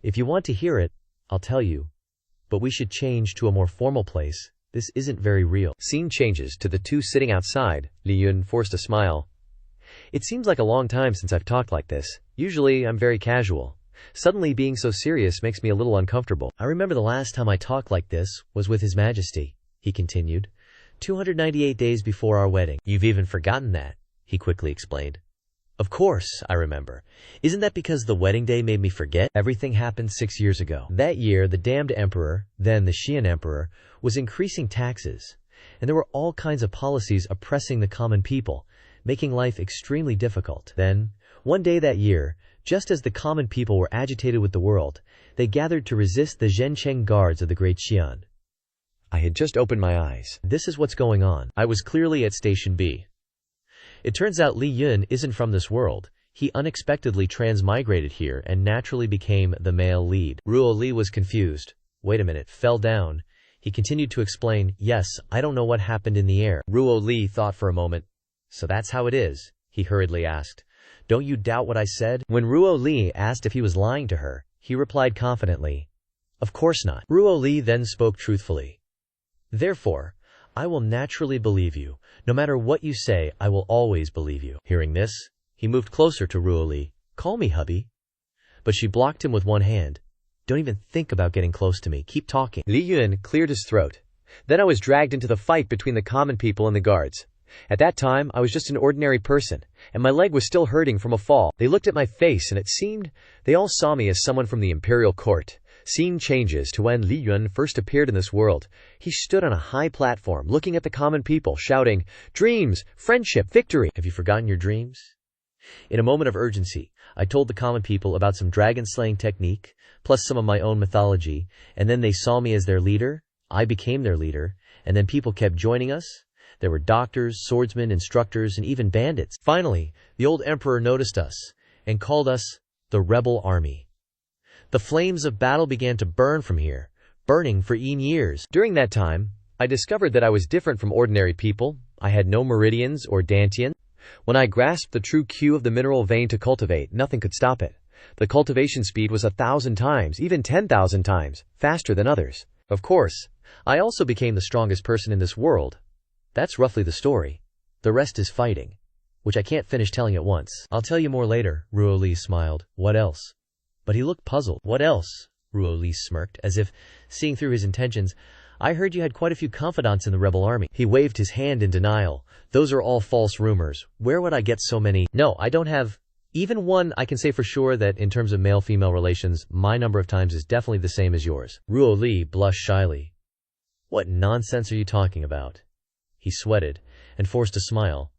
"If you want to hear it, I'll tell you. But we should change to a more formal place. This isn't very real." Scene changes to the two sitting outside. Li Yun forced a smile. "It seems like a long time since I've talked like this. Usually, I'm very casual. Suddenly being so serious makes me a little uncomfortable." "I remember the last time I talked like this was with His Majesty," he continued, 298 days before our wedding." "You've even forgotten that," he quickly explained. "Of course, I remember. Isn't that because the wedding day made me forget? Everything happened 6 years ago. That year, the damned emperor, then the Xian emperor, was increasing taxes, and there were all kinds of policies oppressing the common people, making life extremely difficult. Then, one day that year, just as the common people were agitated with the world, they gathered to resist the Zhencheng guards of the great Xian." I had just opened my eyes. This is what's going on. I was clearly at Station B. It turns out Li Yun isn't from this world. He unexpectedly transmigrated here and naturally became the male lead. Ruo Li was confused. "Wait a minute, fell down." He continued to explain, "Yes, I don't know what happened in the air." Ruo Li thought for a moment. "So that's how it is?" he hurriedly asked. "Don't you doubt what I said?" When Ruo Li asked if he was lying to her, he replied confidently, "Of course not." Ruo Li then spoke truthfully. "Therefore, I will naturally believe you. No matter what you say, I will always believe you." Hearing this, he moved closer to Ruo Li. "Call me hubby." But she blocked him with one hand. "Don't even think about getting close to me. Keep talking." Li Yun cleared his throat. "Then I was dragged into the fight between the common people and the guards. At that time, I was just an ordinary person, and my leg was still hurting from a fall. They looked at my face, and it seemed they all saw me as someone from the imperial court." Scene changes to when Li Yun first appeared in this world. He stood on a high platform, looking at the common people, shouting, "Dreams, friendship, victory." "Have you forgotten your dreams?" "In a moment of urgency, I told the common people about some dragon-slaying technique, plus some of my own mythology, and then they saw me as their leader. I became their leader, and then people kept joining us. There were doctors, swordsmen, instructors, and even bandits. Finally, the old emperor noticed us and called us the Rebel Army. The flames of battle began to burn from here, burning for years. During that time, I discovered that I was different from ordinary people. I had no meridians or dantian. When I grasped the true Q of the mineral vein to cultivate, nothing could stop it. The cultivation speed was 1,000 times, even 10,000 times, faster than others. Of course, I also became the strongest person in this world. That's roughly the story. The rest is fighting, which I can't finish telling at once. I'll tell you more later." Ruo Li smiled. "What else?" But he looked puzzled. "What else?" Ruo Li smirked, as if seeing through his intentions. "I heard you had quite a few confidants in the rebel army." He waved his hand in denial. "Those are all false rumors. Where would I get so many? No, I don't have even one. I can say for sure that in terms of male-female relations, my number of times is definitely the same as yours." Ruo Li blushed shyly. "What nonsense are you talking about?" He sweated and forced a smile.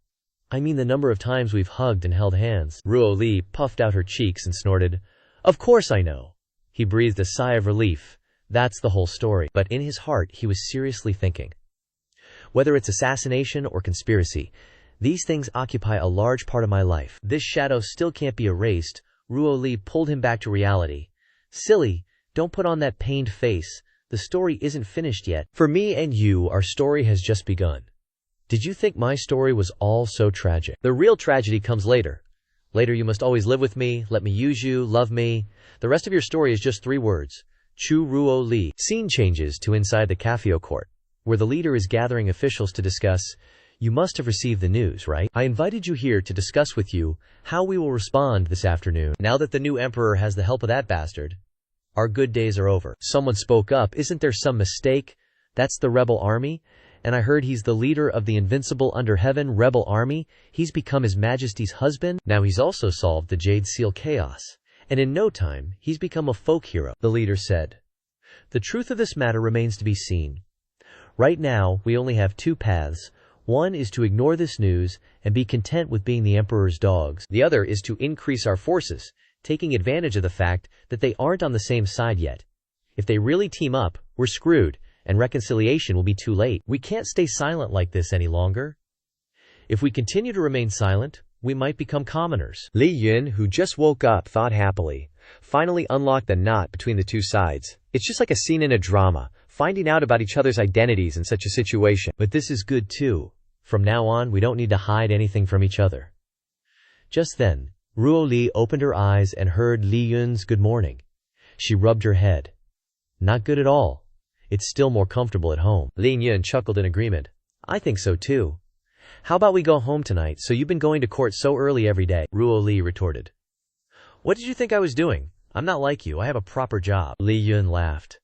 "I mean the number of times we've hugged and held hands." Ruo Li puffed out her cheeks and snorted. "Of course I know." He breathed a sigh of relief. That's the whole story. But in his heart, he was seriously thinking. Whether it's assassination or conspiracy, these things occupy a large part of my life. This shadow still can't be erased. Ruo Li pulled him back to reality. "Silly, don't put on that pained face. The story isn't finished yet. For me and you, our story has just begun. Did you think my story was all so tragic? The real tragedy comes later. Later you must always live with me, let me use you, love me. The rest of your story is just 3 words. Chu Ruo Li." Scene changes to inside the Cafio court. where the leader is gathering officials to discuss. You must have received the news, right? I invited you here to discuss with you how we will respond this afternoon. Now that the new emperor has the help of that bastard, our good days are over. Someone spoke up. Isn't there some mistake? That's the rebel army? And I heard he's the leader of the invincible under heaven rebel army. He's become His Majesty's husband. Now he's also solved the Jade Seal chaos. And in no time, he's become a folk hero, the leader said. The truth of this matter remains to be seen. Right now, we only have two paths. One is to ignore this news and be content with being the emperor's dogs. The other is to increase our forces, taking advantage of the fact that they aren't on the same side yet. If they really team up, we're screwed, and reconciliation will be too late. We can't stay silent like this any longer. If we continue to remain silent, we might become commoners. Li Yun, who just woke up, thought happily. Finally unlocked the knot between the two sides. It's just like a scene in a drama, finding out about each other's identities in such a situation. But this is good too. From now on, we don't need to hide anything from each other. Just then, Ruo Li opened her eyes and heard Li Yun's good morning. She rubbed her head. Not good at all. It's still more comfortable at home. Li Yun chuckled in agreement. I think so too. How about we go home tonight, so you've been going to court so early every day? Ruo Li retorted. What did you think I was doing? I'm not like you. I have a proper job. Li Yun laughed.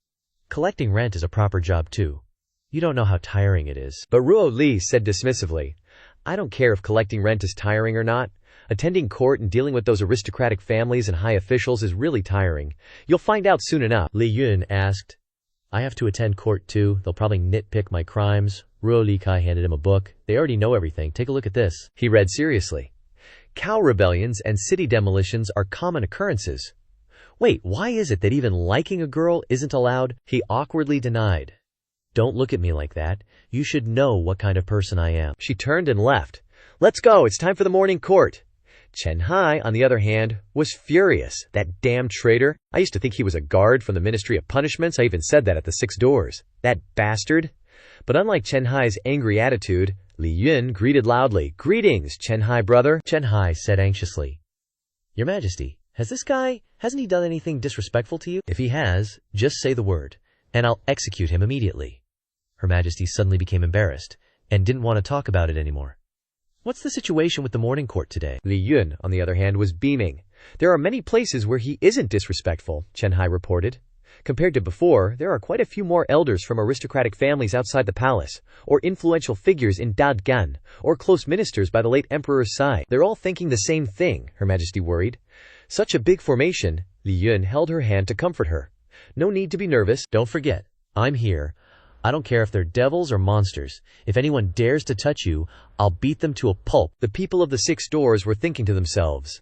Collecting rent is a proper job too. You don't know how tiring it is. But Ruo Li said dismissively, I don't care if collecting rent is tiring or not. Attending court and dealing with those aristocratic families and high officials is really tiring. You'll find out soon enough. Li Yun asked, I have to attend court too. They'll probably nitpick my crimes. Ruo Li Kai handed him a book. They already know everything. Take a look at this. He read seriously. Cow rebellions and city demolitions are common occurrences. Wait, why is it that even liking a girl isn't allowed? He awkwardly denied. Don't look at me like that. You should know what kind of person I am. She turned and left. Let's go. It's time for the morning court. Chen Hai, on the other hand, was furious. That damn traitor. I used to think he was a guard from the Ministry of Punishments. I even said that at the 6 doors. That bastard. But unlike Chen Hai's angry attitude, Li Yun greeted loudly. Greetings, Chen Hai brother. Chen Hai said anxiously. Your Majesty, hasn't he done anything disrespectful to you? If he has, just say the word, and I'll execute him immediately. Her Majesty suddenly became embarrassed and didn't want to talk about it anymore. What's the situation with the morning court today? Li Yun, on the other hand, was beaming. There are many places where he isn't disrespectful, Chen Hai reported. Compared to before, there are quite a few more elders from aristocratic families outside the palace, or influential figures in Dadgan, or close ministers by the late emperor's side. They're all thinking the same thing, Her Majesty worried. Such a big formation. Li Yun held her hand to comfort her. No need to be nervous. Don't forget, I'm here. I don't care if they're devils or monsters. If anyone dares to touch you, I'll beat them to a pulp. The people of the 6 doors were thinking to themselves.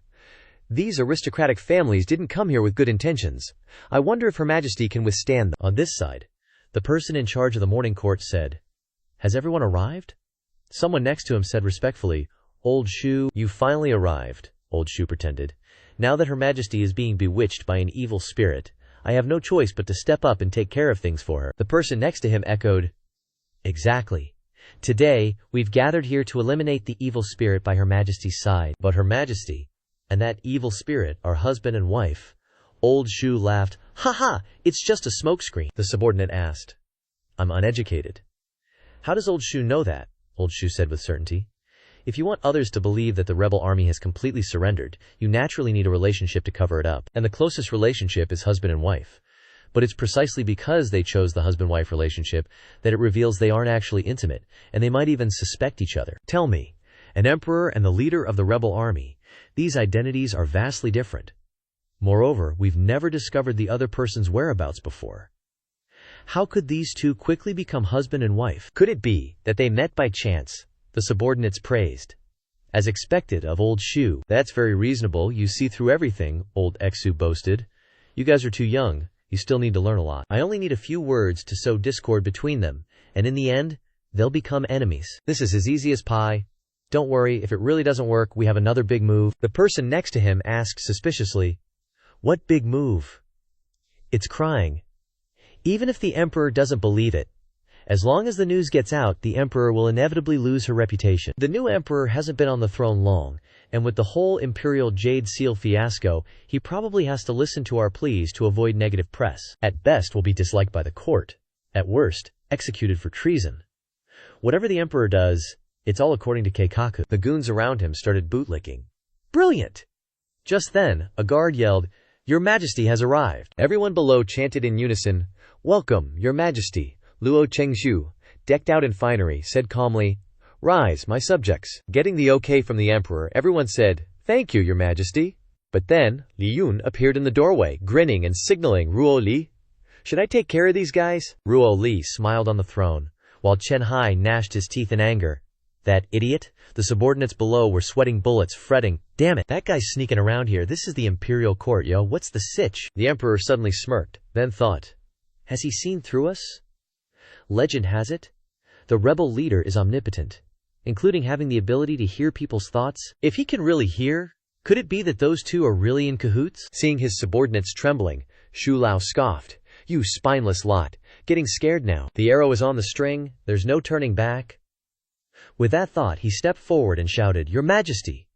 These aristocratic families didn't come here with good intentions. I wonder if Her Majesty can withstand them. On this side, the person in charge of the morning court said, Has everyone arrived? Someone next to him said respectfully, Old Shu, you finally arrived, Old Shu pretended. Now that Her Majesty is being bewitched by an evil spirit, I have no choice but to step up and take care of things for her. The person next to him echoed, Exactly. Today, we've gathered here to eliminate the evil spirit by Her Majesty's side. But Her Majesty and that evil spirit are husband and wife. Old Shu laughed. Ha ha, it's just a smokescreen. The subordinate asked. I'm uneducated. How does Old Shu know that? Old Shu said with certainty. If you want others to believe that the rebel army has completely surrendered, you naturally need a relationship to cover it up. And the closest relationship is husband and wife. But it's precisely because they chose the husband-wife relationship that it reveals they aren't actually intimate, and they might even suspect each other. Tell me, an emperor and the leader of the rebel army, these identities are vastly different. Moreover, we've never discovered the other person's whereabouts before. How could these two quickly become husband and wife? Could it be that they met by chance? The subordinates praised. As expected of Old Shu. That's very reasonable. You see through everything, Old Exu boasted. You guys are too young. You still need to learn a lot. I only need a few words to sow discord between them, and in the end, they'll become enemies. This is as easy as pie. Don't worry, if it really doesn't work, we have another big move. The person next to him asked suspiciously, What big move? It's crying. Even if the emperor doesn't believe it, as long as the news gets out, the emperor will inevitably lose her reputation. The new emperor hasn't been on the throne long, and with the whole imperial Jade Seal fiasco, he probably has to listen to our pleas to avoid negative press. At best, we'll be disliked by the court. at worst, executed for treason. Whatever the emperor does, it's all according to Keikaku. The goons around him started bootlicking. Brilliant! Just then, a guard yelled, "Your Majesty has arrived." Everyone below chanted in unison, "Welcome, Your Majesty." Luo Chengzhu, decked out in finery, said calmly, "Rise, my subjects." Getting the okay from the emperor, everyone said, "Thank you, Your Majesty." But then, Li Yun appeared in the doorway, grinning and signaling Ruo Li. "Should I take care of these guys?" Ruo Li smiled on the throne, while Chen Hai gnashed his teeth in anger. That idiot? The subordinates below were sweating bullets, fretting, "Damn it, that guy's sneaking around here. This is the imperial court, yo. What's the sitch?" The emperor suddenly smirked, then thought, Has he seen through us? Legend has it, the rebel leader is omnipotent, including having the ability to hear people's thoughts. If he can really hear, could it be that those two are really in cahoots? Seeing his subordinates trembling, Shu Lao scoffed, "You spineless lot, getting scared now. The arrow is on the string, there's no turning back." With that thought, he stepped forward and shouted, "Your Majesty!"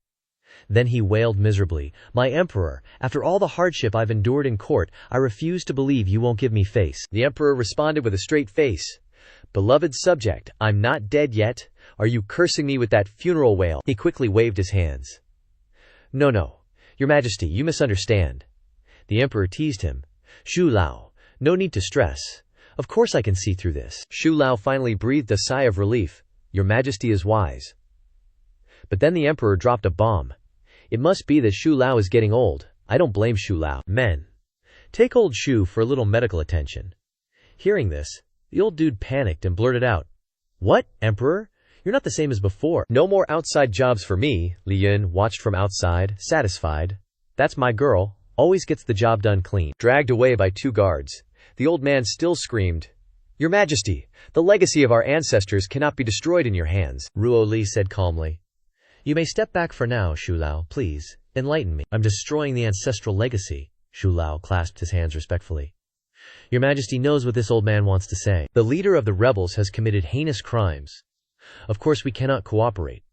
Then he wailed miserably, "My emperor, after all the hardship I've endured in court, I refuse to believe you won't give me face." The emperor responded with a straight face, "Beloved subject, I'm not dead yet. Are you cursing me with that funeral wail?" He quickly waved his hands. No, Your Majesty, you misunderstand." The emperor teased him. "Shu Lao, no need to stress. Of course I can see through this." Shu Lao finally breathed a sigh of relief. "Your Majesty is wise." But then the emperor dropped a bomb. "It must be that Shu Lao is getting old. I don't blame Shu Lao." Men, take old Shu for a little medical attention. Hearing this, the old dude panicked and blurted out, "What, Emperor? You're not the same as before." "No more outside jobs for me." Li Yun watched from outside, satisfied. "That's my girl, always gets the job done clean." Dragged away by two guards, the old man still screamed, "Your Majesty, the legacy of our ancestors cannot be destroyed in your hands." Ruo Li said calmly, "You may step back for now, Shu Lao, please. Enlighten me." "I'm destroying the ancestral legacy." Shu Lao clasped his hands respectfully. "Your Majesty knows what this old man wants to say. The leader of the rebels has committed heinous crimes. Of course we cannot cooperate.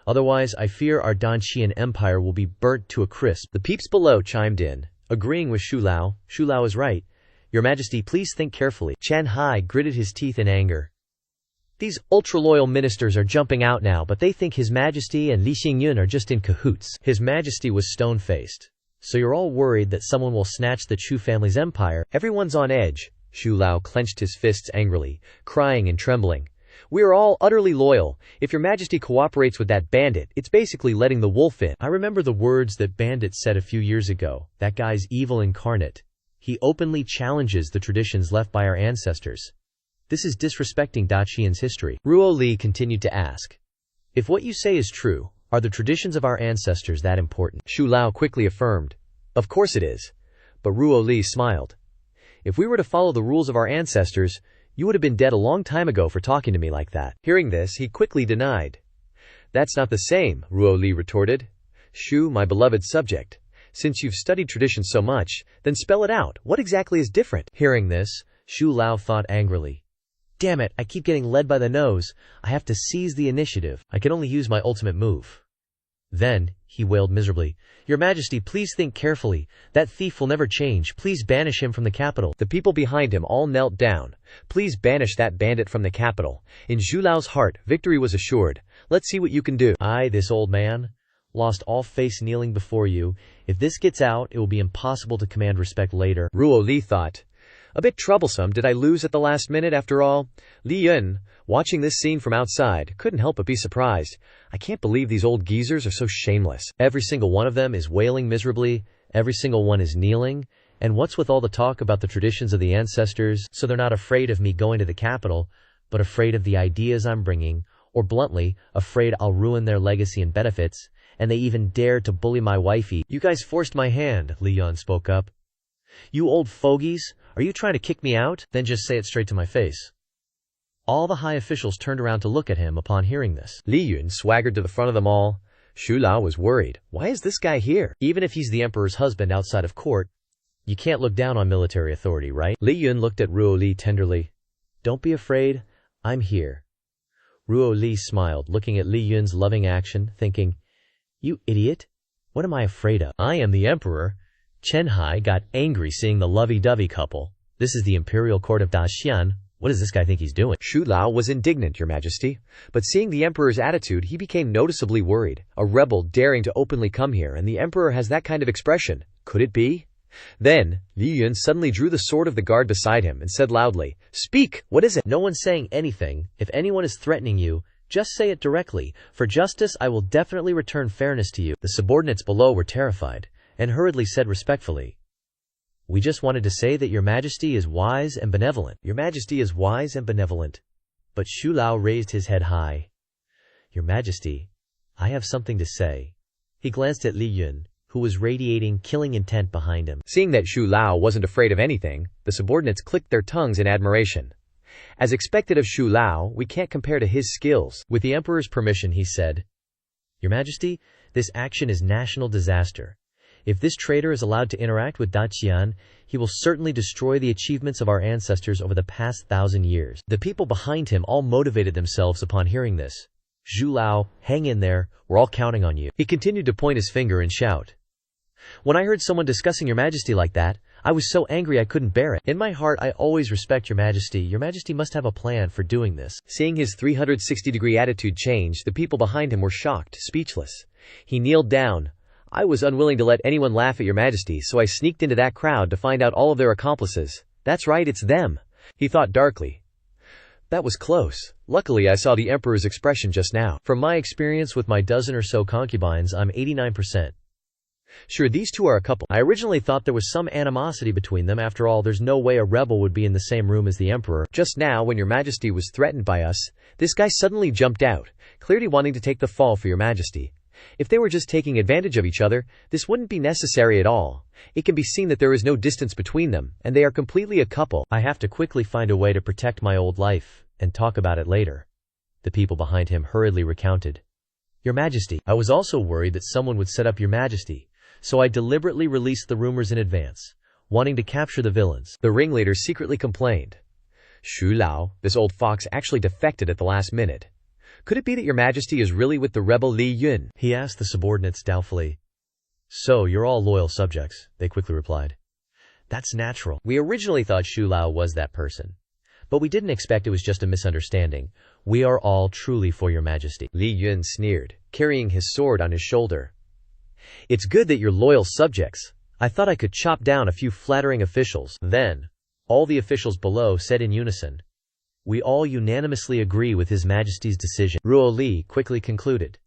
Otherwise, I fear our Danqian Empire will be burnt to a crisp." The peeps below chimed in, agreeing with Shu Lao. "Shu Lao is right. Your Majesty, please think carefully." Chen Hai gritted his teeth in anger. "These ultra-loyal ministers are jumping out now, but they think His Majesty and Li Xingyun are just in cahoots." His Majesty was stone-faced. "So you're all worried that someone will snatch the Chu family's empire?" Everyone's on edge. Shu Lao clenched his fists angrily, crying and trembling. "We are all utterly loyal. If Your Majesty cooperates with that bandit, it's basically letting the wolf in." I remember the words that Bandit said a few years ago. That guy's evil incarnate. He openly challenges the traditions left by our ancestors. This is disrespecting Dacian's history. Ruo Li continued to ask, "If what you say is true, are the traditions of our ancestors that important?" Shu Lao quickly affirmed, "Of course it is." But Ruo Li smiled. "If we were to follow the rules of our ancestors, you would have been dead a long time ago for talking to me like that." Hearing this, he quickly denied. "That's not the same," Ruo Li retorted. "Shu, my beloved subject, since you've studied tradition so much, then spell it out. What exactly is different?" Hearing this, Shu Lao thought angrily, "Damn it, I keep getting led by the nose. I have to seize the initiative. I can only use my ultimate move." Then, he wailed miserably, "Your Majesty, please think carefully. That thief will never change. Please banish him from the capital." The people behind him all knelt down. "Please banish that bandit from the capital." In Shu Lao's heart, victory was assured. "Let's see what you can do." This old man, lost all face kneeling before you. If this gets out, it will be impossible to command respect later. Ruo Li thought, "A bit troublesome. Did I lose at the last minute after all?" Li Yun, watching this scene from outside, couldn't help but be surprised. "I can't believe these old geezers are so shameless." Every single one of them is wailing miserably, every single one is kneeling, and what's with all the talk about the traditions of the ancestors? So they're not afraid of me going to the capital, but afraid of the ideas I'm bringing, or bluntly, afraid I'll ruin their legacy and benefits, and they even dared to bully my wifey. "You guys forced my hand," Li Yun spoke up. "You old fogies, are you trying to kick me out? Then just say it straight to my face." All the high officials turned around to look at him upon hearing this. Li Yun swaggered to the front of them all. Shu Lao was worried. Why is this guy here? Even if he's the emperor's husband outside of court, you can't look down on military authority, right? Li Yun looked at Ruo Li tenderly. "Don't be afraid, I'm here." Ruo Li smiled, looking at Li Yun's loving action, thinking, "You idiot, what am I afraid of? I am the emperor." Chen Hai got angry seeing the lovey-dovey couple. This is the imperial court of Daxian. What does this guy think he's doing? Shu Lao was indignant, Your Majesty, but seeing the Emperor's attitude, he became noticeably worried. A rebel daring to openly come here, and the Emperor has that kind of expression. Could it be? Then, Li Yun suddenly drew the sword of the guard beside him and said loudly, "Speak! What is it?" No one's saying anything. If anyone is threatening you, just say it directly. For justice, I will definitely return fairness to you. The subordinates below were terrified, and hurriedly said respectfully, "We just wanted to say that Your Majesty is wise and benevolent." Your Majesty is wise and benevolent. But Shu Lao raised his head high. Your Majesty, I have something to say. He glanced at Li Yun, who was radiating killing intent behind him. Seeing that Shu Lao wasn't afraid of anything, the subordinates clicked their tongues in admiration. As expected of Shu Lao, we can't compare to his skills. With the Emperor's permission, he said, Your Majesty, this action is national disaster. If this traitor is allowed to interact with Daqian, he will certainly destroy the achievements of our ancestors over the past 1,000 years. The people behind him all motivated themselves upon hearing this. Zhu Lao, hang in there, we're all counting on you. He continued to point his finger and shout. When I heard someone discussing Your Majesty like that, I was so angry I couldn't bear it. In my heart, I always respect Your Majesty. Your Majesty must have a plan for doing this. Seeing his 360-degree attitude change, the people behind him were shocked, speechless. He kneeled down. I was unwilling to let anyone laugh at Your Majesty, so I sneaked into that crowd to find out all of their accomplices. That's right, it's them. He thought darkly. That was close. Luckily, I saw the Emperor's expression just now. From my experience with my dozen or so concubines, I'm 89%. Sure, these two are a couple. I originally thought there was some animosity between them. After all, there's no way a rebel would be in the same room as the Emperor. Just now, when Your Majesty was threatened by us, this guy suddenly jumped out, clearly wanting to take the fall for Your Majesty. If they were just taking advantage of each other, this wouldn't be necessary at all. It can be seen that there is no distance between them, and they are completely a couple. I have to quickly find a way to protect my old life, and talk about it later. The people behind him hurriedly recounted. Your Majesty, I was also worried that someone would set up Your Majesty, so I deliberately released the rumors in advance, wanting to capture the villains. The ringleader secretly complained. Shu Lao, this old fox, actually defected at the last minute. Could it be that Your Majesty is really with the rebel Li Yun? He asked the subordinates doubtfully. So, you're all loyal subjects, they quickly replied. That's natural. We originally thought Shu Lao was that person, but we didn't expect it was just a misunderstanding. We are all truly for Your Majesty. Li Yun sneered, carrying his sword on his shoulder. It's good that you're loyal subjects. I thought I could chop down a few flattering officials. Then, all the officials below said in unison, We all unanimously agree with His Majesty's decision. Ruo Li quickly concluded.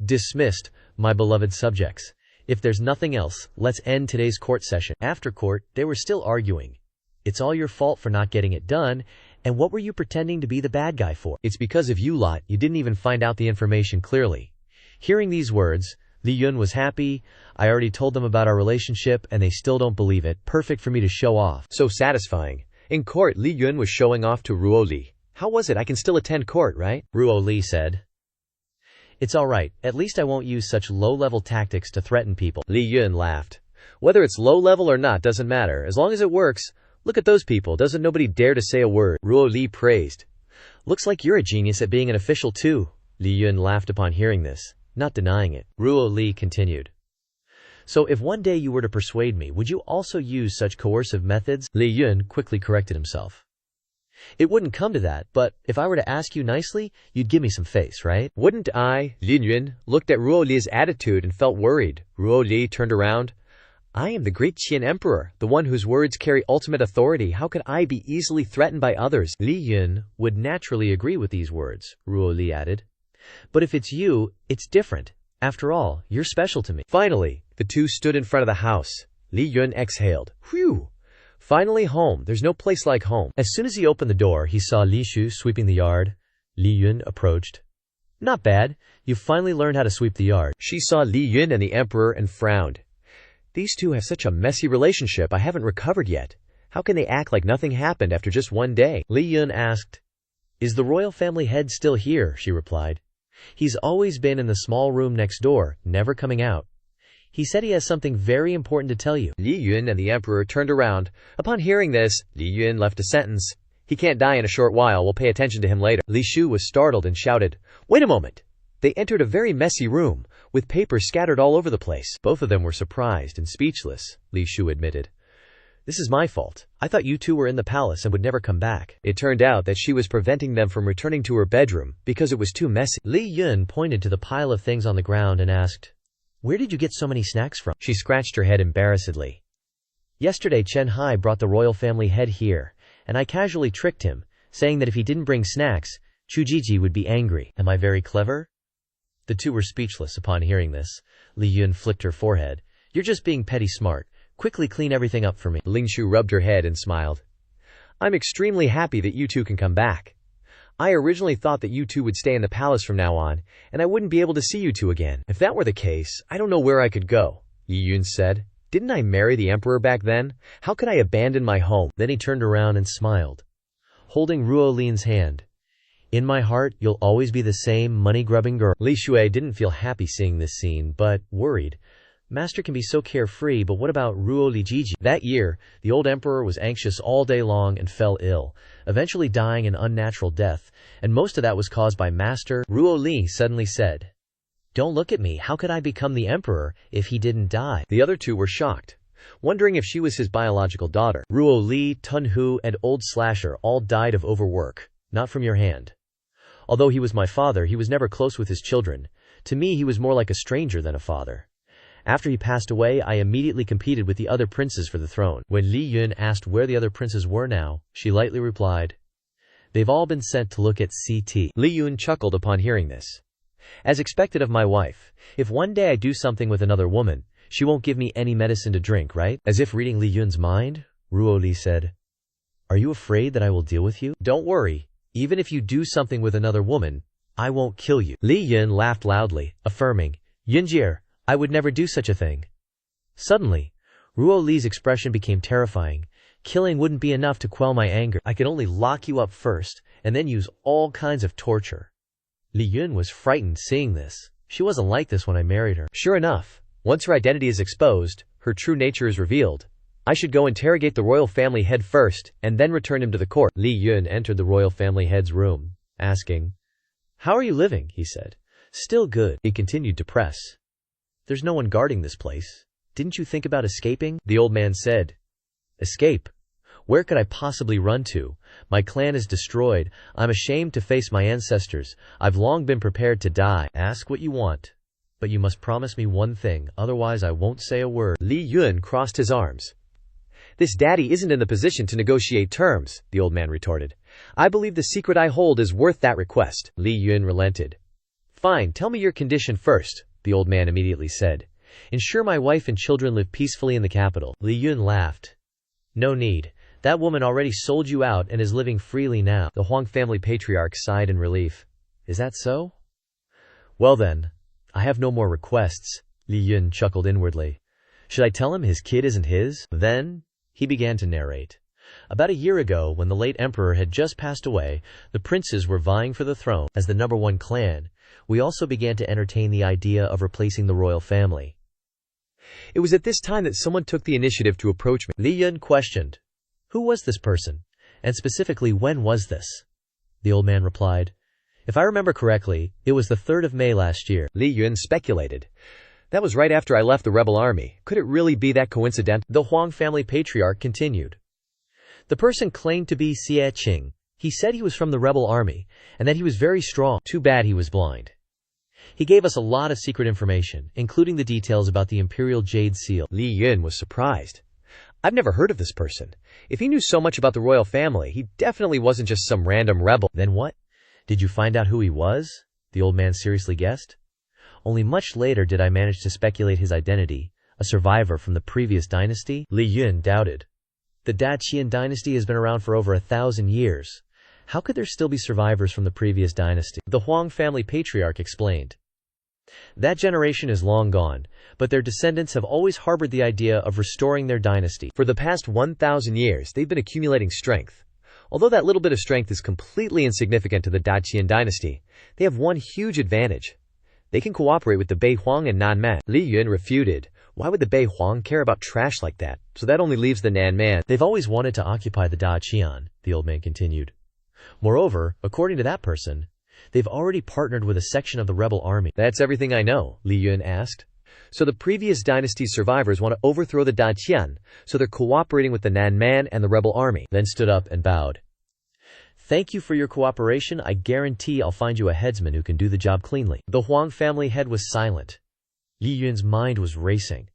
Dismissed, my beloved subjects. If there's nothing else, let's end today's court session. After court, they were still arguing. It's all your fault for not getting it done, and what were you pretending to be the bad guy for? It's because of you lot, you didn't even find out the information clearly. Hearing these words, Li Yun was happy. I already told them about our relationship, and they still don't believe it. Perfect for me to show off. So satisfying. In court, Li Yun was showing off to Ruo Li. How was it? I can still attend court, right? Ruo Li said. It's all right. At least I won't use such low-level tactics to threaten people. Li Yun laughed. Whether it's low-level or not doesn't matter. As long as it works. Look at those people. Doesn't nobody dare to say a word? Ruo Li praised. Looks like you're a genius at being an official too. Li Yun laughed upon hearing this, not denying it. Ruo Li continued. So if one day you were to persuade me, would you also use such coercive methods? Li Yun quickly corrected himself. It wouldn't come to that, but if I were to ask you nicely, you'd give me some face, right? Wouldn't I? Li Yun looked at Ruo Li's attitude and felt worried. Ruo Li turned around. I am the great Qian Emperor, the one whose words carry ultimate authority. How could I be easily threatened by others? Li Yun would naturally agree with these words, Ruo Li added. But if it's you, it's different. After all, you're special to me. Finally, the two stood in front of the house. Li Yun exhaled. Whew! Finally home. There's no place like home. As soon as he opened the door, he saw Li Shu sweeping the yard. Li Yun approached. Not bad. You've finally learned how to sweep the yard. She saw Li Yun and the Emperor and frowned. These two have such a messy relationship. I haven't recovered yet. How can they act like nothing happened after just one day? Li Yun asked. Is the royal family head still here? She replied. He's always been in the small room next door, never coming out. He said he has something very important to tell you. Li Yun and the Emperor turned around. Upon hearing this, Li Yun left a sentence. He can't die in a short while. We'll pay attention to him later. Li Shu was startled and shouted, Wait a moment! They entered a very messy room, with paper scattered all over the place. Both of them were surprised and speechless, Li Shu admitted. This is my fault. I thought you two were in the palace and would never come back. It turned out that she was preventing them from returning to her bedroom because it was too messy. Li Yun pointed to the pile of things on the ground and asked, "Where did you get so many snacks from?" She scratched her head embarrassedly. "Yesterday Chen Hai brought the royal family head here, and I casually tricked him, saying that if he didn't bring snacks, Chujiji would be angry. Am I very clever?" The two were speechless upon hearing this. Li Yun flicked her forehead. "You're just being petty smart. Quickly clean everything up for me." Ling Shu rubbed her head and smiled. "I'm extremely happy that you two can come back. I originally thought that you two would stay in the palace from now on, and I wouldn't be able to see you two again. If that were the case, I don't know where I could go," Yi Yun said. "Didn't I marry the emperor back then? How could I abandon my home?" Then he turned around and smiled, holding Ruo Lin's hand. "In my heart, you'll always be the same money-grubbing girl." Li Shui didn't feel happy seeing this scene, but worried. Master can be so carefree, but what about Ruo Lijiji? That year, the old emperor was anxious all day long and fell ill, eventually dying an unnatural death, and most of that was caused by Master. Ruo Li suddenly said, "Don't look at me, how could I become the emperor if he didn't die?" The other two were shocked, wondering if she was his biological daughter. "Ruo Li, Tun Hu, and Old Slasher all died of overwork, not from your hand. Although he was my father, he was never close with his children. To me, he was more like a stranger than a father. After he passed away, I immediately competed with the other princes for the throne." When Li Yun asked where the other princes were now, she lightly replied, "They've all been sent to look at CT." Li Yun chuckled upon hearing this. "As expected of my wife, if one day I do something with another woman, she won't give me any medicine to drink, right?" As if reading Li Yun's mind, Ruo Li said, "Are you afraid that I will deal with you? Don't worry, even if you do something with another woman, I won't kill you." Li Yun laughed loudly, affirming, "Yunjie, I would never do such a thing." Suddenly, Ruo Li's expression became terrifying. "Killing wouldn't be enough to quell my anger. I could only lock you up first, and then use all kinds of torture." Li Yun was frightened seeing this. She wasn't like this when I married her. Sure enough, once her identity is exposed, her true nature is revealed. I should go interrogate the royal family head first, and then return him to the court. Li Yun entered the royal family head's room, asking, "How are you living?" he said. "Still good," he continued to press. "There's no one guarding this place. Didn't you think about escaping?" The old man said. "Escape? Where could I possibly run to? My clan is destroyed. I'm ashamed to face my ancestors. I've long been prepared to die. Ask what you want, but you must promise me one thing, otherwise I won't say a word." Li Yun crossed his arms. "This daddy isn't in the position to negotiate terms," the old man retorted. "I believe the secret I hold is worth that request." Li Yun relented. "Fine, tell me your condition first," the old man immediately said. "Ensure my wife and children live peacefully in the capital." Li Yun laughed. "No need. That woman already sold you out and is living freely now." The Huang family patriarch sighed in relief. "Is that so? Well then, I have no more requests." Li Yun chuckled inwardly. "Should I tell him his kid isn't his?" Then he began to narrate. About a year ago, when the late emperor had just passed away, the princes were vying for the throne. As the #1 clan, we also began to entertain the idea of replacing the royal family. It was at this time that someone took the initiative to approach me. Li Yun questioned, "Who was this person? And specifically, when was this?" The old man replied, "If I remember correctly, it was the 3rd of May last year." Li Yun speculated. "That was right after I left the rebel army. Could it really be that coincidental?" The Huang family patriarch continued. "The person claimed to be Xie Qing. He said he was from the rebel army, and that he was very strong. Too bad he was blind. He gave us a lot of secret information, including the details about the Imperial Jade Seal." Li Yun was surprised. "I've never heard of this person. If he knew so much about the royal family, he definitely wasn't just some random rebel." "Then what? Did you find out who he was?" the old man seriously guessed. "Only much later did I manage to speculate his identity, a survivor from the previous dynasty." Li Yun doubted. "The Daqian dynasty has been around for over 1,000 years. How could there still be survivors from the previous dynasty?" The Huang family patriarch explained. "That generation is long gone, but their descendants have always harbored the idea of restoring their dynasty. For the past 1,000 years, they've been accumulating strength. Although that little bit of strength is completely insignificant to the Daqian dynasty, they have one huge advantage. They can cooperate with the Bei Huang and Nan Man." Li Yun refuted. "Why would the Bei Huang care about trash like that? So that only leaves the Nan Man." "They've always wanted to occupy the Daqian," the old man continued. "Moreover, according to that person, they've already partnered with a section of the rebel army." "That's everything I know," Li Yun asked. So the previous dynasty's survivors want to overthrow the Daqian, so they're cooperating with the Nan Man and the rebel army. Then stood up and bowed. Thank you for your cooperation. I guarantee I'll find you a headsman who can do the job cleanly. The Huang family head was silent. Li Yun's mind was racing.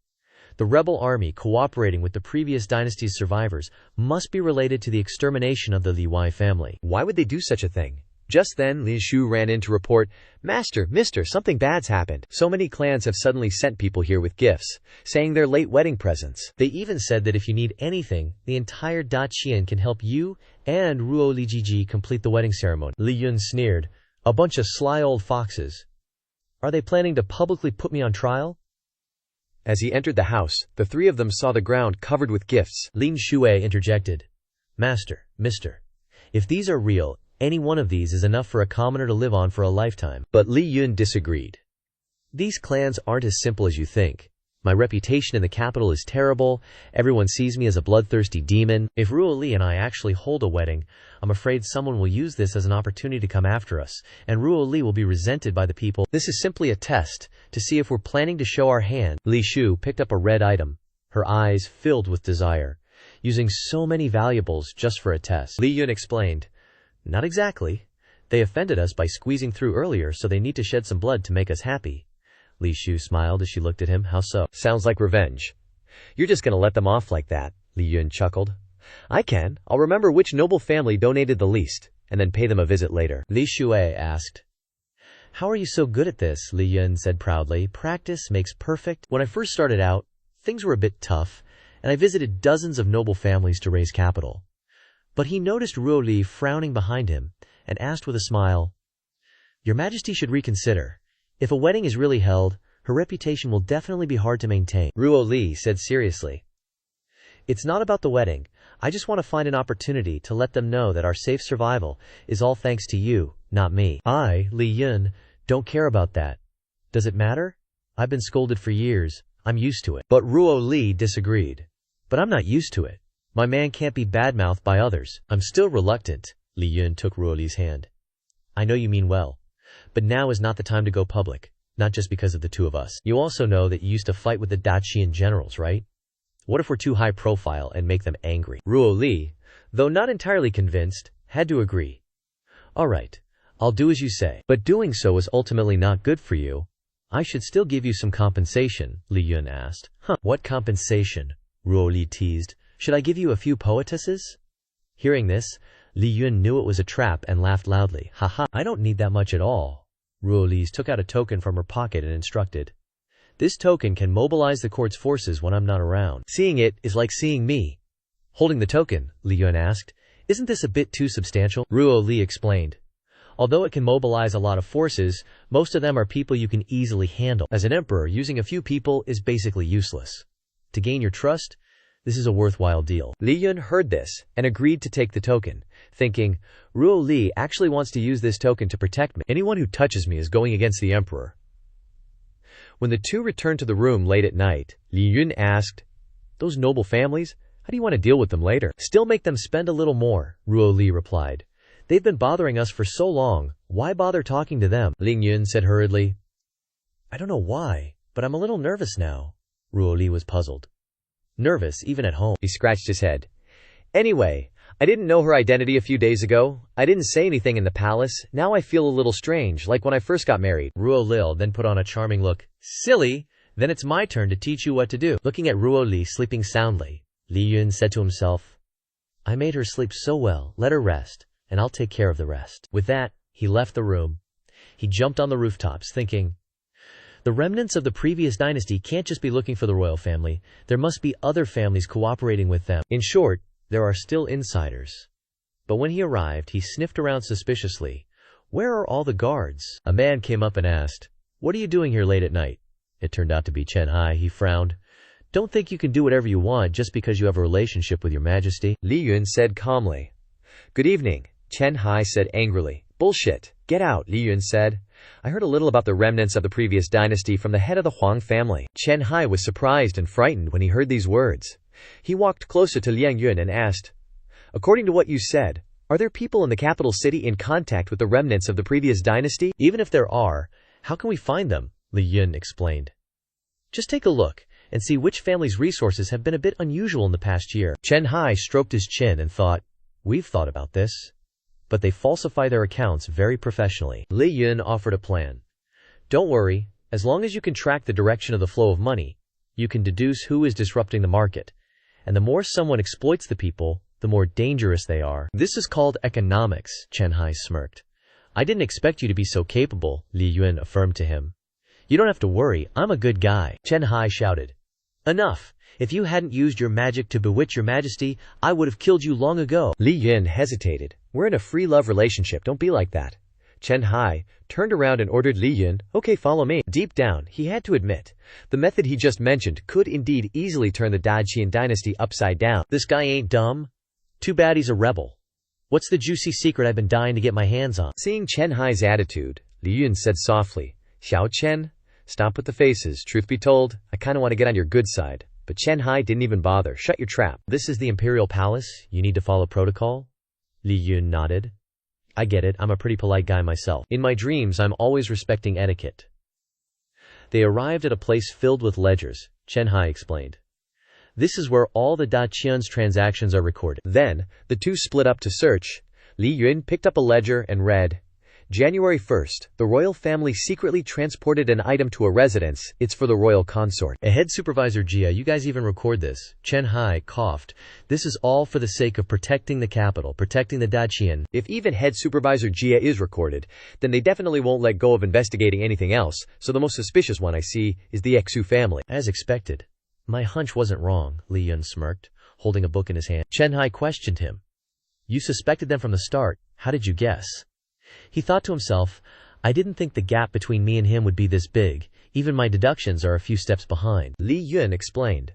The rebel army cooperating with the previous dynasty's survivors must be related to the extermination of the Li Wei family. Why would they do such a thing? Just then, Li Shu ran in to report, Mister, something bad's happened. So many clans have suddenly sent people here with gifts, saying they're late wedding presents. They even said that if you need anything, the entire Daqian can help you and Ruo Li Jiji complete the wedding ceremony. Li Yun sneered, a bunch of sly old foxes. Are they planning to publicly put me on trial? As he entered the house, the three of them saw the ground covered with gifts. Lin Shui interjected, Mister, if these are real, any one of these is enough for a commoner to live on for a lifetime. But Li Yun disagreed. These clans aren't as simple as you think. My reputation in the capital is terrible. Everyone sees me as a bloodthirsty demon. If Ruo Li and I actually hold a wedding, I'm afraid someone will use this as an opportunity to come after us, and Ruo Li will be resented by the people. This is simply a test to see if we're planning to show our hand. Li Shu picked up a red item, her eyes filled with desire. Using so many valuables just for a test. Li Yun explained, Not exactly. They offended us by squeezing through earlier, so they need to shed some blood to make us happy. Li Shu smiled as she looked at him. How so? Sounds like revenge. You're just gonna let them off like that, Li Yun chuckled. I'll remember which noble family donated the least, and then pay them a visit later. Li Shui asked. How are you so good at this? Li Yun said proudly. Practice makes perfect. When I first started out, things were a bit tough, and I visited dozens of noble families to raise capital. But he noticed Ruo Li frowning behind him, and asked with a smile, Your Majesty should reconsider. If a wedding is really held, her reputation will definitely be hard to maintain. Ruo Li said seriously. It's not about the wedding. I just want to find an opportunity to let them know that our safe survival is all thanks to you, not me. I, Li Yun, don't care about that. Does it matter? I've been scolded for years. I'm used to it. But Ruo Li disagreed. But I'm not used to it. My man can't be badmouthed by others. I'm still reluctant. Li Yun took Ruo Li's hand. I know you mean well. But now is not the time to go public, not just because of the two of us. You also know that you used to fight with the Daqian generals, right? What if we're too high profile and make them angry? Ruo Li, though not entirely convinced, had to agree. All right, I'll do as you say. But doing so is ultimately not good for you. I should still give you some compensation, Li Yun asked. What compensation? Ruo Li teased. Should I give you a few poetesses? Hearing this, Li Yun knew it was a trap and laughed loudly. I don't need that much at all. Ruo Li took out a token from her pocket and instructed. This token can mobilize the court's forces when I'm not around. Seeing it is like seeing me. Holding the token, Li Yun asked, isn't this a bit too substantial? Ruo Li explained. Although it can mobilize a lot of forces, most of them are people you can easily handle. As an emperor, using a few people is basically useless. To gain your trust, this is a worthwhile deal. Li Yun heard this and agreed to take the token, thinking, Ruo Li actually wants to use this token to protect me. Anyone who touches me is going against the emperor. When the two returned to the room late at night, Li Yun asked, Those noble families, how do you want to deal with them later? Still make them spend a little more, Ruo Li replied. They've been bothering us for so long, why bother talking to them? Li Yun said hurriedly. I don't know why, but I'm a little nervous now. Ruo Li was puzzled. Nervous, even at home. He scratched his head. Anyway, I didn't know her identity a few days ago. I didn't say anything in the palace. Now I feel a little strange, like when I first got married. Ruo Li then put on a charming look. Silly! Then it's my turn to teach you what to do. Looking at Ruo Li sleeping soundly, Li Yun said to himself, I made her sleep so well, let her rest, and I'll take care of the rest. With that, he left the room. He jumped on the rooftops, thinking, the remnants of the previous dynasty can't just be looking for the royal family. There must be other families cooperating with them. In short, there are still insiders. But when he arrived, he sniffed around suspiciously. Where are all the guards? A man came up and asked, What are you doing here late at night? It turned out to be Chen Hai. He frowned. Don't think you can do whatever you want just because you have a relationship with your majesty. Li Yun said calmly. Good evening, Chen Hai said angrily. Bullshit. Get out, Li Yun said. I heard a little about the remnants of the previous dynasty from the head of the Huang family. Chen Hai was surprised and frightened when he heard these words. He walked closer to Liang Yun and asked, According to what you said, are there people in the capital city in contact with the remnants of the previous dynasty? Even if there are, how can we find them? Li Yun explained. Just take a look and see which family's resources have been a bit unusual in the past year. Chen Hai stroked his chin and thought, we've thought about this. But they falsify their accounts very professionally. Li Yun offered a plan. Don't worry, as long as you can track the direction of the flow of money, you can deduce who is disrupting the market. And the more someone exploits the people, the more dangerous they are. This is called economics, Chen Hai smirked. I didn't expect you to be so capable, Li Yun affirmed to him. You don't have to worry, I'm a good guy, Chen Hai shouted. Enough! If you hadn't used your magic to bewitch your majesty, I would have killed you long ago. Li Yun hesitated. We're in a free love relationship, don't be like that. Chen Hai turned around and ordered Li Yun, okay, follow me. Deep down, he had to admit, the method he just mentioned could indeed easily turn the Daqian dynasty upside down. This guy ain't dumb. Too bad he's a rebel. What's the juicy secret I've been dying to get my hands on? Seeing Chen Hai's attitude, Li Yun said softly, Xiao Chen, stop with the faces. Truth be told, I kinda want to get on your good side. But Chen Hai didn't even bother. Shut your trap. This is the Imperial Palace. You need to follow protocol? Li Yun nodded. I get it. I'm a pretty polite guy myself. In my dreams, I'm always respecting etiquette. They arrived at a place filled with ledgers, Chen Hai explained. This is where all the Daqian's transactions are recorded. Then, the two split up to search. Li Yun picked up a ledger and read, January 1st, the royal family secretly transported an item to a residence. It's for the royal consort. A head supervisor Jia, you guys even record this. Chen Hai coughed. This is all for the sake of protecting the capital, protecting the Daqian. If even head supervisor Jia is recorded, then they definitely won't let go of investigating anything else, so the most suspicious one I see is the Xu family. As expected. My hunch wasn't wrong, Li Yun smirked, holding a book in his hand. Chen Hai questioned him. You suspected them from the start. How did you guess? He thought to himself, I didn't think the gap between me and him would be this big. Even my deductions are a few steps behind. Li Yun explained.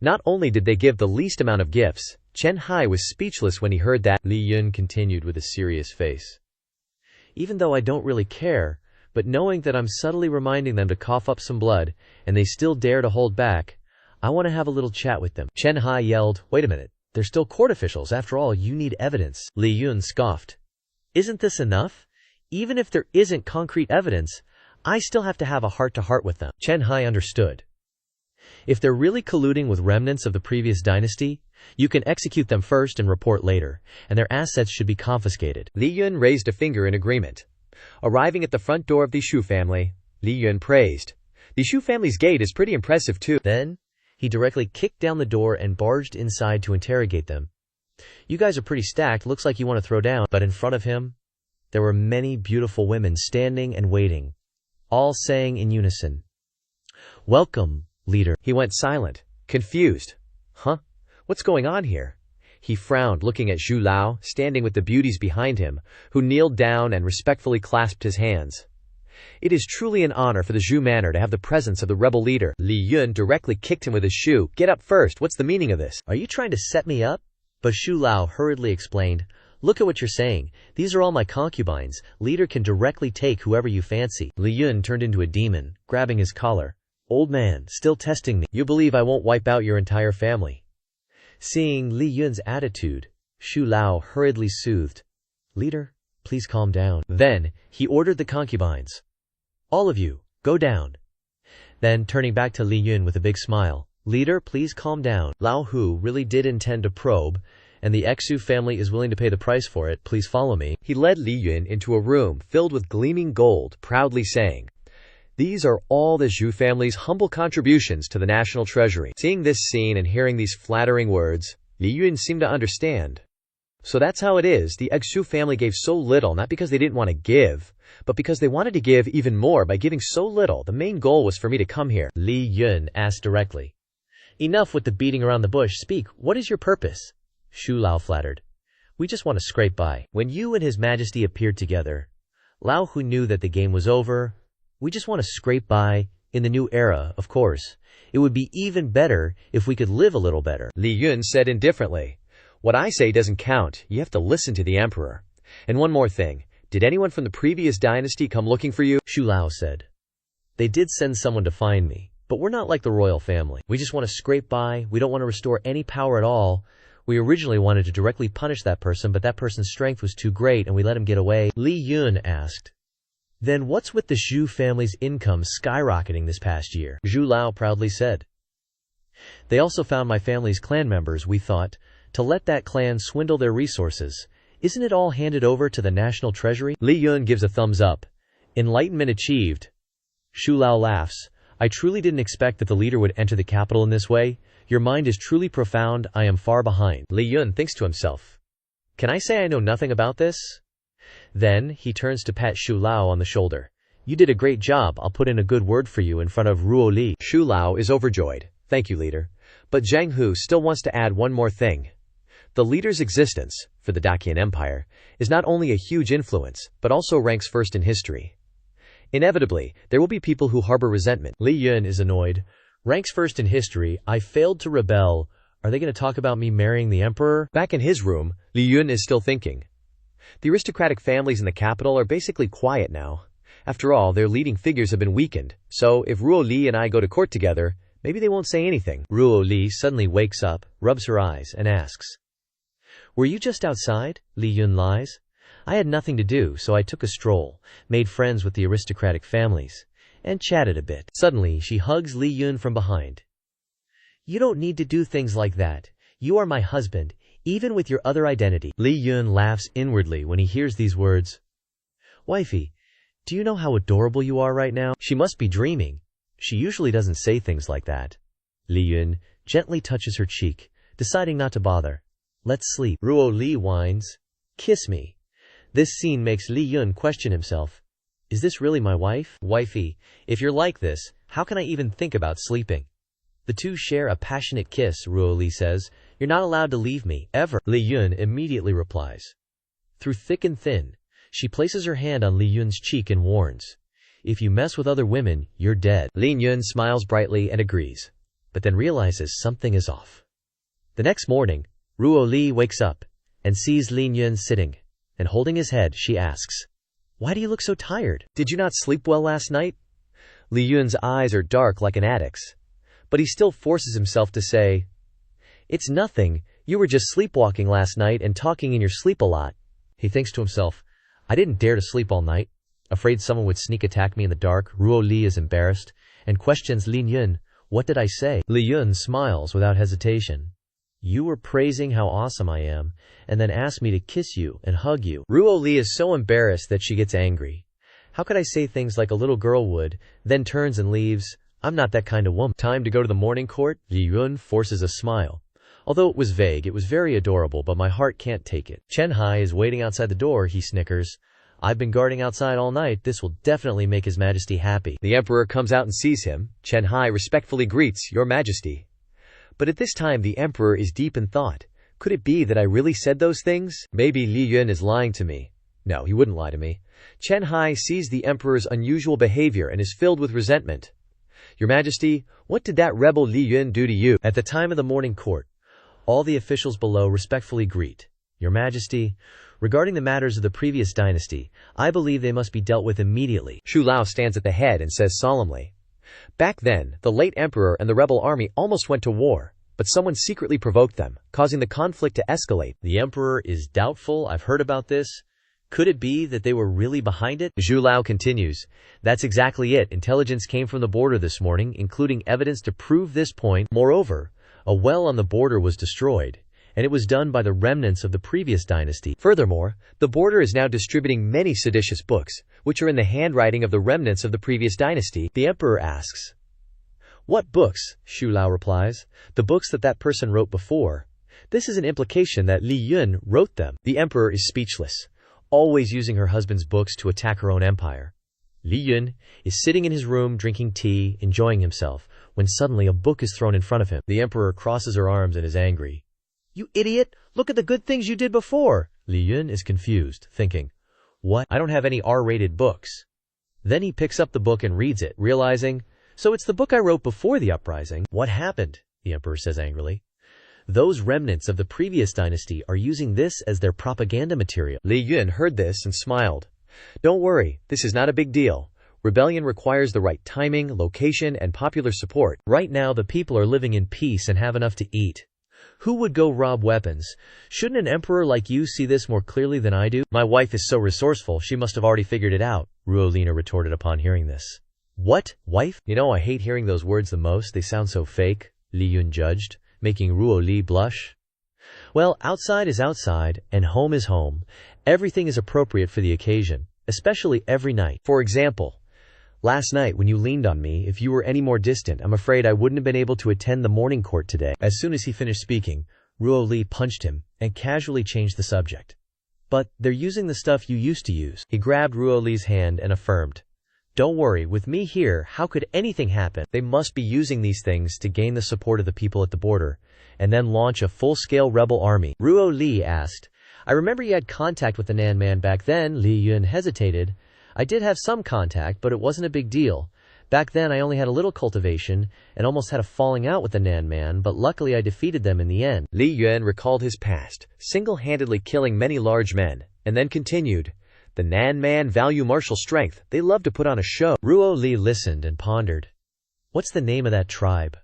Not only did they give the least amount of gifts, Chen Hai was speechless when he heard that. Li Yun continued with a serious face. Even though I don't really care, but knowing that I'm subtly reminding them to cough up some blood, and they still dare to hold back, I want to have a little chat with them. Chen Hai yelled, wait a minute, they're still court officials. After all, you need evidence. Li Yun scoffed. Isn't this enough? Even if there isn't concrete evidence, I still have to have a heart-to-heart with them. Chen Hai understood. If they're really colluding with remnants of the previous dynasty, you can execute them first and report later, and their assets should be confiscated. Li Yun raised a finger in agreement. Arriving at the front door of the Shu family, Li Yun praised. The Shu family's gate is pretty impressive too. Then, he directly kicked down the door and barged inside to interrogate them. You guys are pretty stacked, looks like you want to throw down. But in front of him, there were many beautiful women standing and waiting, all saying in unison, Welcome, leader. He went silent, confused. Huh? What's going on here? He frowned, looking at Zhu Lao, standing with the beauties behind him, who kneeled down and respectfully clasped his hands. It is truly an honor for the Zhu manor to have the presence of the rebel leader. Li Yun directly kicked him with his shoe. Get up first. What's the meaning of this? Are you trying to set me up? But Zhu Lao hurriedly explained, Look at what you're saying. These are all my concubines. Leader can directly take whoever you fancy. Li Yun turned into a demon, grabbing his collar. Old man, still testing me. You believe I won't wipe out your entire family? Seeing Li Yun's attitude, Zhu Lao hurriedly soothed. Leader, please calm down. Then, he ordered the concubines. All of you, go down. Then, turning back to Li Yun with a big smile. Leader, please calm down. Lao Hu really did intend to probe, and the Xu family is willing to pay the price for it. Please follow me. He led Li Yun into a room filled with gleaming gold, proudly saying, These are all the Zhu family's humble contributions to the national treasury. Seeing this scene and hearing these flattering words, Li Yun seemed to understand. So that's how it is. The Xu family gave so little, not because they didn't want to give, but because they wanted to give even more by giving so little. The main goal was for me to come here. Li Yun asked directly. Enough with the beating around the bush. Speak, what is your purpose? Zhu Lao flattered. We just want to scrape by. When you and His Majesty appeared together, Lao Hu knew that the game was over. We just want to scrape by. In the new era, of course. It would be even better if we could live a little better. Li Yun said indifferently. What I say doesn't count. You have to listen to the emperor. And one more thing. Did anyone from the previous dynasty come looking for you? Zhu Lao said. They did send someone to find me. But we're not like the royal family. We just want to scrape by. We don't want to restore any power at all. We originally wanted to directly punish that person, but that person's strength was too great and we let him get away. Li Yun asked, Then what's with the Zhu family's income skyrocketing this past year? Zhu Lao proudly said. They also found my family's clan members, we thought, to let that clan swindle their resources. Isn't it all handed over to the national treasury? Li Yun gives a thumbs up. Enlightenment achieved. Zhu Lao laughs. I truly didn't expect that the leader would enter the capital in this way. Your mind is truly profound, I am far behind. Li Yun thinks to himself. Can I say I know nothing about this? Then, he turns to pat Zhu Lao on the shoulder. You did a great job, I'll put in a good word for you in front of Ruo Li. Zhu Lao is overjoyed. Thank you, leader. But Zhang Hu still wants to add one more thing. The leader's existence, for the Daqian Empire, is not only a huge influence, but also ranks first in history. Inevitably, there will be people who harbor resentment. Li Yun is annoyed. Ranks first in history, I failed to rebel. Are they going to talk about me marrying the emperor? Back in his room, Li Yun is still thinking. The aristocratic families in the capital are basically quiet now. After all, their leading figures have been weakened, so if Ruo Li and I go to court together, maybe they won't say anything. Ruo Li suddenly wakes up, rubs her eyes, and asks, Were you just outside? Li Yun lies. I had nothing to do, so I took a stroll, made friends with the aristocratic families, and chatted a bit. Suddenly, she hugs Li Yun from behind. You don't need to do things like that. You are my husband, even with your other identity. Li Yun laughs inwardly when he hears these words. Wifey, do you know how adorable you are right now? She must be dreaming. She usually doesn't say things like that. Li Yun gently touches her cheek, deciding not to bother. Let's sleep. Ruo Li whines. Kiss me. This scene makes Li Yun question himself. Is this really my wife? Wifey, if you're like this, how can I even think about sleeping? The two share a passionate kiss, Ruo Li says. You're not allowed to leave me, ever. Li Yun immediately replies. Through thick and thin, she places her hand on Li Yun's cheek and warns. If you mess with other women, you're dead. Li Yun smiles brightly and agrees, but then realizes something is off. The next morning, Ruo Li wakes up and sees Li Yun sitting, and holding his head, she asks, Why do you look so tired? Did you not sleep well last night? Li Yun's eyes are dark like an addict's, but he still forces himself to say, It's nothing, you were just sleepwalking last night and talking in your sleep a lot. He thinks to himself, I didn't dare to sleep all night. Afraid someone would sneak attack me in the dark, Ruo Li is embarrassed, and questions Li Yun, What did I say? Li Yun smiles without hesitation. You were praising how awesome I am, and then asked me to kiss you and hug you. Ruo Li is so embarrassed that she gets angry. How could I say things like a little girl would, then turns and leaves? I'm not that kind of woman. Time to go to the morning court? Li Yun forces a smile. Although it was vague, it was very adorable, but my heart can't take it. Chen Hai is waiting outside the door, he snickers. I've been guarding outside all night, this will definitely make His Majesty happy. The Emperor comes out and sees him. Chen Hai respectfully greets, Your Majesty. But at this time the Emperor is deep in thought. Could it be that I really said those things? Maybe Li Yun is lying to me. No, he wouldn't lie to me. Chen Hai sees the Emperor's unusual behavior and is filled with resentment. Your Majesty, what did that rebel Li Yun do to you? At the time of the morning court, all the officials below respectfully greet. Your Majesty, regarding the matters of the previous dynasty, I believe they must be dealt with immediately. Zhu Lao stands at the head and says solemnly, Back then, the late emperor and the rebel army almost went to war, but someone secretly provoked them, causing the conflict to escalate. The emperor is doubtful, I've heard about this. Could it be that they were really behind it? Zhu Lao continues, That's exactly it. Intelligence came from the border this morning, including evidence to prove this point. Moreover, a well on the border was destroyed, and it was done by the remnants of the previous dynasty. Furthermore, the border is now distributing many seditious books, which are in the handwriting of the remnants of the previous dynasty. The emperor asks, What books? Zhu Lao replies, The books that person wrote before. This is an implication that Li Yun wrote them. The emperor is speechless, always using her husband's books to attack her own empire. Li Yun is sitting in his room drinking tea, enjoying himself, when suddenly a book is thrown in front of him. The emperor crosses her arms and is angry. You idiot! Look at the good things you did before! Li Yun is confused, thinking, What? I don't have any R-rated books. Then he picks up the book and reads it, realizing, So it's the book I wrote before the uprising. What happened? The emperor says angrily. Those remnants of the previous dynasty are using this as their propaganda material. Li Yun heard this and smiled. Don't worry, this is not a big deal. Rebellion requires the right timing, location, and popular support. Right now the people are living in peace and have enough to eat. Who would go rob weapons? Shouldn't an emperor like you see this more clearly than I do? My wife is so resourceful, she must have already figured it out, Ruolina retorted upon hearing this. What? Wife? You know, I hate hearing those words the most. They sound so fake, Li Yun judged, making Ruo Li blush. Well, outside is outside, and home is home. Everything is appropriate for the occasion, especially every night. For example, last night when you leaned on me, if you were any more distant, I'm afraid I wouldn't have been able to attend the morning court today. As soon as he finished speaking, Ruo Li punched him and casually changed the subject. But they're using the stuff you used to use. He grabbed Ruo Li's hand and affirmed, "Don't worry, with me here, how could anything happen? They must be using these things to gain the support of the people at the border, and then launch a full-scale rebel army." Ruo Li asked, "I remember you had contact with the Nan Man back then." Li Yun hesitated. "I did have some contact, but it wasn't a big deal. Back then I only had a little cultivation and almost had a falling out with the Nan Man, but luckily I defeated them in the end." Li Yun recalled his past, single-handedly killing many large men, and then continued, "The Nan Man value martial strength. They love to put on a show." Ruo Li listened and pondered. What's the name of that tribe?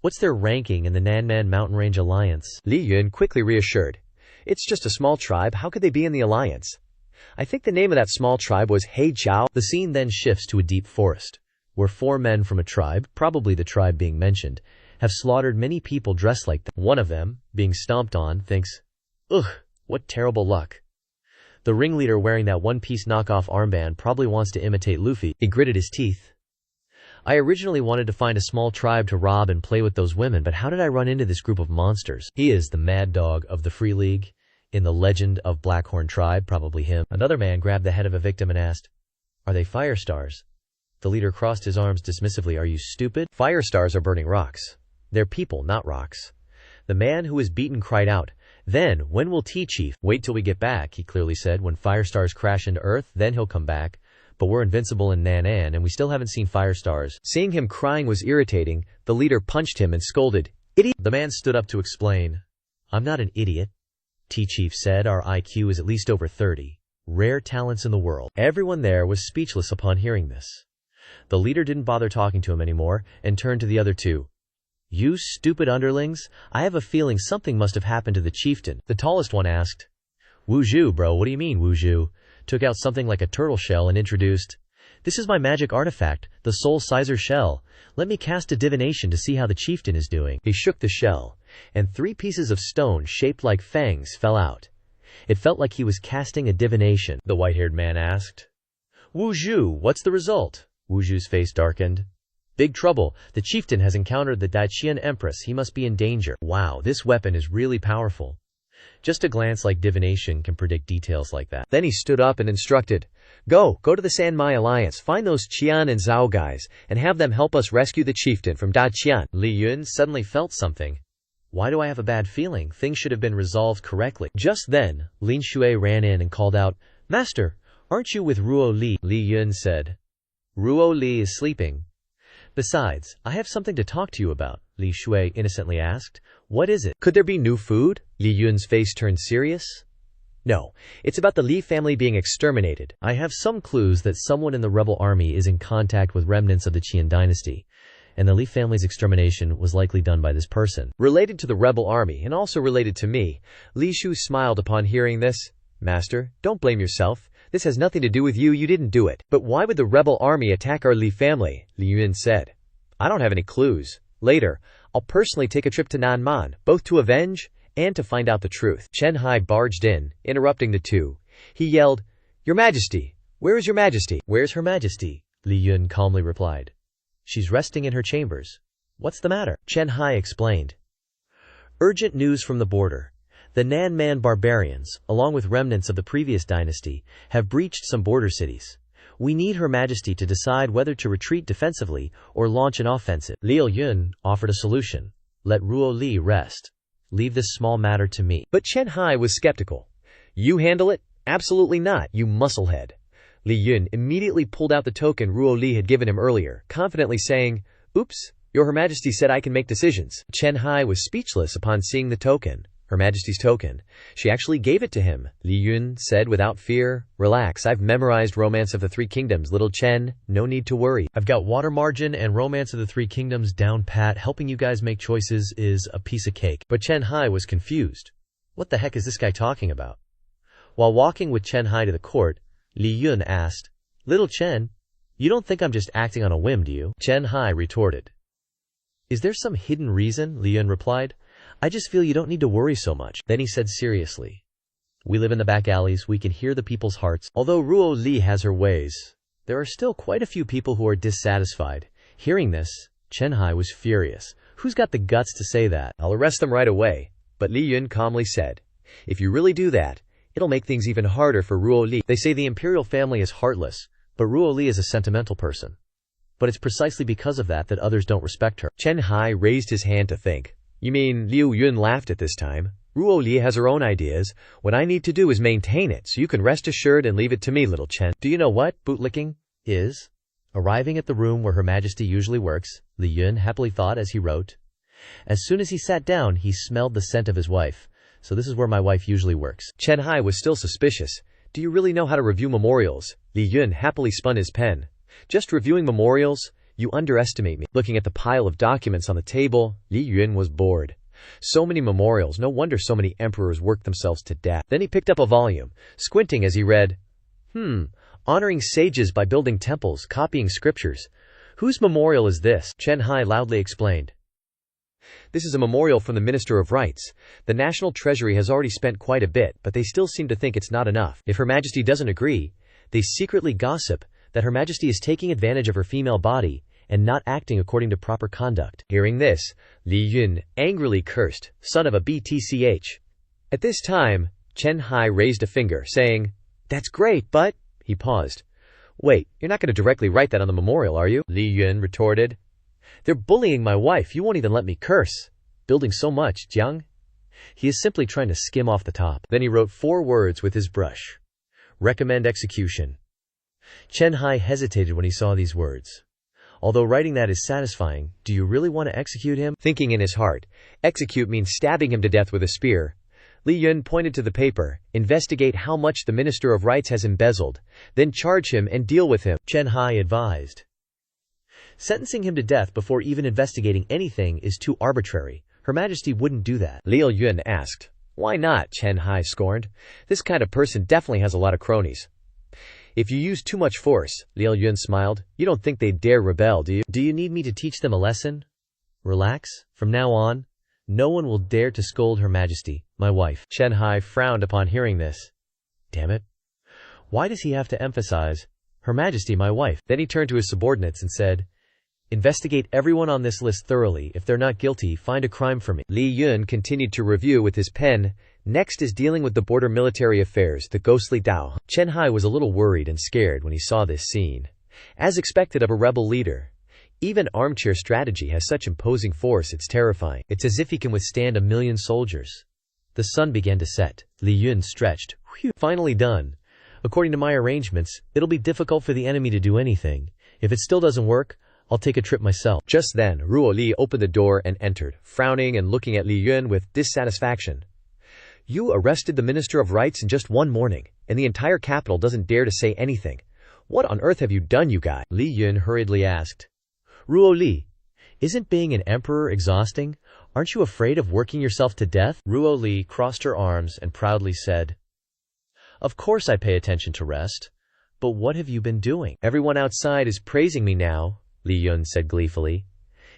What's their ranking in the Nan Man Mountain Range Alliance? Li Yun quickly reassured, "It's just a small tribe. How could they be in the alliance? I think the name of that small tribe was Hei Chao." The scene then shifts to a deep forest, where 4 men from a tribe, probably the tribe being mentioned, have slaughtered many people dressed like them. One of them, being stomped on, thinks, "Ugh, what terrible luck." The ringleader wearing that one-piece knockoff armband probably wants to imitate Luffy. He gritted his teeth. "I originally wanted to find a small tribe to rob and play with those women, but how did I run into this group of monsters? He is the mad dog of the Free League. In the legend of Blackhorn tribe, probably him." Another man grabbed the head of a victim and asked, "Are they fire stars?" The leader crossed his arms dismissively. "Are you stupid? Fire stars are burning rocks. They're people, not rocks." The man who was beaten cried out, "Then, when will Chief?" "Wait till we get back," he clearly said. "When fire stars crash into Earth, then he'll come back. But we're invincible in Nanan, and we still haven't seen fire stars." Seeing him crying was irritating. The leader punched him and scolded, "Idiot!" The man stood up to explain. "I'm not an idiot," Chief said. "Our IQ is at least over 30. Rare talents in the world." Everyone there was speechless upon hearing this. The leader didn't bother talking to him anymore and turned to the other 2. "You stupid underlings, I have a feeling something must have happened to the chieftain." The tallest one asked, "Wuju, bro, what do you mean, Wuju?" Took out something like a turtle shell and introduced, "This is my magic artifact, the Soul Sizer Shell. Let me cast a divination to see how the chieftain is doing." He shook the shell, and 3 pieces of stone shaped like fangs fell out. It felt like he was casting a divination. The white-haired man asked, "Wuju, what's the result?" Wuju's face darkened. "Big trouble. The chieftain has encountered the Daiqian Empress. He must be in danger." Wow, this weapon is really powerful. Just a glance like divination can predict details like that. Then he stood up and instructed, Go to the San Mai Alliance, find those Qian and Zhao guys, and have them help us rescue the chieftain from Daiqian." Li Yun suddenly felt something. Why do I have a bad feeling? Things should have been resolved correctly. Just then, Lin Shui ran in and called out, "Master, aren't you with Ruo Li?" Li Yun said, "Ruo Li is sleeping. Besides, I have something to talk to you about," Li Shui innocently asked. "What is it?" "Could there be new food?" Li Yun's face turned serious. "No, it's about the Li family being exterminated. I have some clues that someone in the rebel army is in contact with remnants of the Qian dynasty, and the Li family's extermination was likely done by this person." "Related to the rebel army, and also related to me." Li Shu smiled upon hearing this. "Master, don't blame yourself. This has nothing to do with you. You didn't do it." "But why would the rebel army attack our Li family?" Li Yun said. "I don't have any clues. Later, I'll personally take a trip to Nanman, both to avenge and to find out the truth." Chen Hai barged in, interrupting the 2. He yelled, "Your Majesty! Where is your Majesty?" "Where's Her Majesty?" Li Yun calmly replied. "She's resting in her chambers." "What's the matter?" Chen Hai explained. "Urgent news from the border. The Nan Man barbarians, along with remnants of the previous dynasty, have breached some border cities. We need Her Majesty to decide whether to retreat defensively or launch an offensive." Liu Yun offered a solution. "Let Ruo Li rest. Leave this small matter to me." But Chen Hai was skeptical. "You handle it? Absolutely not, you musclehead." Li Yun immediately pulled out the token Ruo Li had given him earlier, confidently saying, "Oops, your Her Majesty said I can make decisions." Chen Hai was speechless upon seeing the token. Her Majesty's token. She actually gave it to him. Li Yun said without fear, "Relax, I've memorized Romance of the Three Kingdoms, little Chen. No need to worry. I've got Water Margin and Romance of the Three Kingdoms down pat. Helping you guys make choices is a piece of cake." But Chen Hai was confused. What the heck is this guy talking about? While walking with Chen Hai to the court, Li Yun asked, Little Chen, you don't think I'm just acting on a whim, do you? Chen Hai retorted. Is there some hidden reason? Li Yun replied. I just feel you don't need to worry so much. Then he said seriously. We live in the back alleys, we can hear the people's hearts. Although Ruo Li has her ways, there are still quite a few people who are dissatisfied. Hearing this, Chen Hai was furious. Who's got the guts to say that? I'll arrest them right away. But Li Yun calmly said, if you really do that, it'll make things even harder for Ruo Li. They say the imperial family is heartless, but Ruo Li is a sentimental person. But it's precisely because of that others don't respect her. Chen Hai raised his hand to think. You mean Liu Yun laughed at this time? Ruo Li has her own ideas. What I need to do is maintain it, so you can rest assured and leave it to me, little Chen. Do you know what bootlicking is? Arriving at the room where Her Majesty usually works, Li Yun happily thought as he wrote. As soon as he sat down, he smelled the scent of his wife. So this is where my wife usually works. Chen Hai was still suspicious. Do you really know how to review memorials? Li Yun happily spun his pen. Just reviewing memorials? You underestimate me. Looking at the pile of documents on the table, Li Yun was bored. So many memorials, no wonder so many emperors worked themselves to death. Then he picked up a volume, squinting as he read. Honoring sages by building temples, copying scriptures. Whose memorial is this? Chen Hai loudly explained. This is a memorial from the Minister of Rights. The National Treasury has already spent quite a bit, but they still seem to think it's not enough. If Her Majesty doesn't agree, they secretly gossip that Her Majesty is taking advantage of her female body and not acting according to proper conduct. Hearing this, Li Yun angrily cursed, son of a BTCH. At this time, Chen Hai raised a finger, saying, That's great, but... He paused. Wait, you're not going to directly write that on the memorial, are you? Li Yun retorted. They're bullying my wife, you won't even let me curse. Building so much, Jiang. He is simply trying to skim off the top. Then he wrote 4 words with his brush. Recommend execution. Chen Hai hesitated when he saw these words. Although writing that is satisfying, do you really want to execute him? Thinking in his heart, execute means stabbing him to death with a spear. Li Yun pointed to the paper, investigate how much the Minister of Rights has embezzled, then charge him and deal with him, Chen Hai advised. Sentencing him to death before even investigating anything is too arbitrary. Her Majesty wouldn't do that. Li Yun asked. Why not? Chen Hai scorned. This kind of person definitely has a lot of cronies. If you use too much force, Li Yun smiled, you don't think they'd dare rebel, do you? Do you need me to teach them a lesson? Relax. From now on, no one will dare to scold Her Majesty, my wife. Chen Hai frowned upon hearing this. Damn it. Why does he have to emphasize, Her Majesty, my wife? Then he turned to his subordinates and said, Investigate everyone on this list thoroughly. If they're not guilty, find a crime for me. Li Yun continued to review with his pen. Next is dealing with the border military affairs, the ghostly Dao. Chen Hai was a little worried and scared when he saw this scene. As expected of a rebel leader, even armchair strategy has such imposing force it's terrifying. It's as if he can withstand 1,000,000 soldiers. The sun began to set. Li Yun stretched. Whew, finally done. According to my arrangements, it'll be difficult for the enemy to do anything. If it still doesn't work, I'll take a trip myself. Just then, Ruo Li opened the door and entered, frowning and looking at Li Yun with dissatisfaction. You arrested the Minister of Rights in just 1 morning, and the entire capital doesn't dare to say anything. What on earth have you done, you guy? Li Yun hurriedly asked. Ruo Li, isn't being an emperor exhausting? Aren't you afraid of working yourself to death? Ruo Li crossed her arms and proudly said, Of course I pay attention to rest. But what have you been doing? Everyone outside is praising me now, Li Yun said gleefully.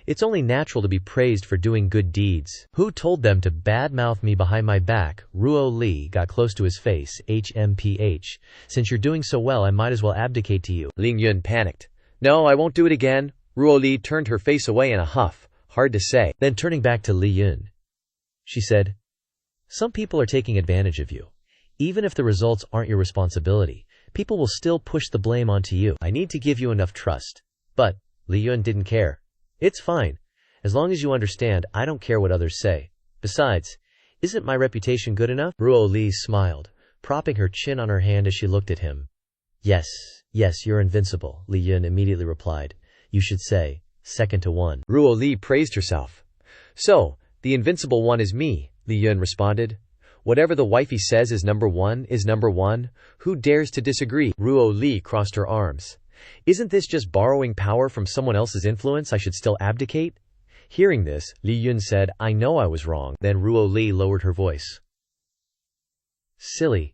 It's only natural to be praised for doing good deeds. Who told them to badmouth me behind my back? Ruo Li got close to his face. HMPH. Since you're doing so well, I might as well abdicate to you. Li Yun panicked. No, I won't do it again. Ruo Li turned her face away in a huff. Hard to say. Then turning back to Li Yun, she said, Some people are taking advantage of you. Even if the results aren't your responsibility, people will still push the blame onto you. I need to give you enough trust. But Li Yun didn't care. It's fine. As long as you understand, I don't care what others say. Besides, isn't my reputation good enough? Ruo Li smiled, propping her chin on her hand as she looked at him. Yes, you're invincible, Li Yun immediately replied. You should say, 2nd to 1. Ruo Li praised herself. So, the invincible one is me, Li Yun responded. Whatever the wifey says is number 1 is number 1. Who dares to disagree? Ruo Li crossed her arms. Isn't this just borrowing power from someone else's influence? I should still abdicate? Hearing this, Li Yun said, I know I was wrong. Then Ruo Li lowered her voice. Silly.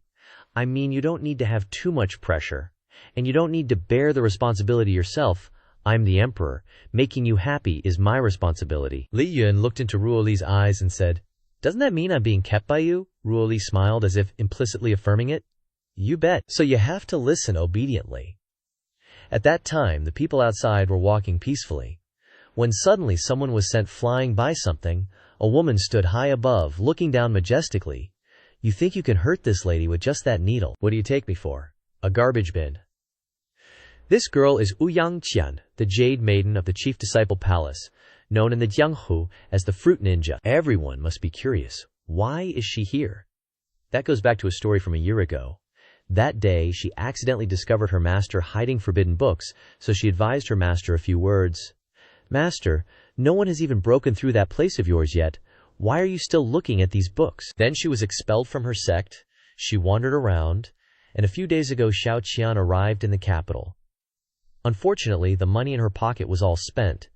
I mean, you don't need to have too much pressure. And you don't need to bear the responsibility yourself. I'm the emperor. Making you happy is my responsibility. Li Yun looked into Ruo Li's eyes and said, "Doesn't that mean I'm being kept by you?" Ruo Li smiled as if implicitly affirming it. "You bet. So you have to listen obediently." At that time, the people outside were walking peacefully, when suddenly someone was sent flying by something. A woman stood high above, looking down majestically. "You think you can hurt this lady with just that needle? What do you take me for? A garbage bin?" This girl is Ouyang Qian, the Jade Maiden of the Chief Disciple Palace, known in the Jianghu as the Fruit Ninja. Everyone must be curious. Why is she here? That goes back to a story from a year ago. That day, she accidentally discovered her master hiding forbidden books, so she advised her master a few words. "Master, no one has even broken through that place of yours yet. Why are you still looking at these books?" Then she was expelled from her sect. She wandered around, and a few days ago Xiao Qian arrived in the capital. Unfortunately, the money in her pocket was all spent,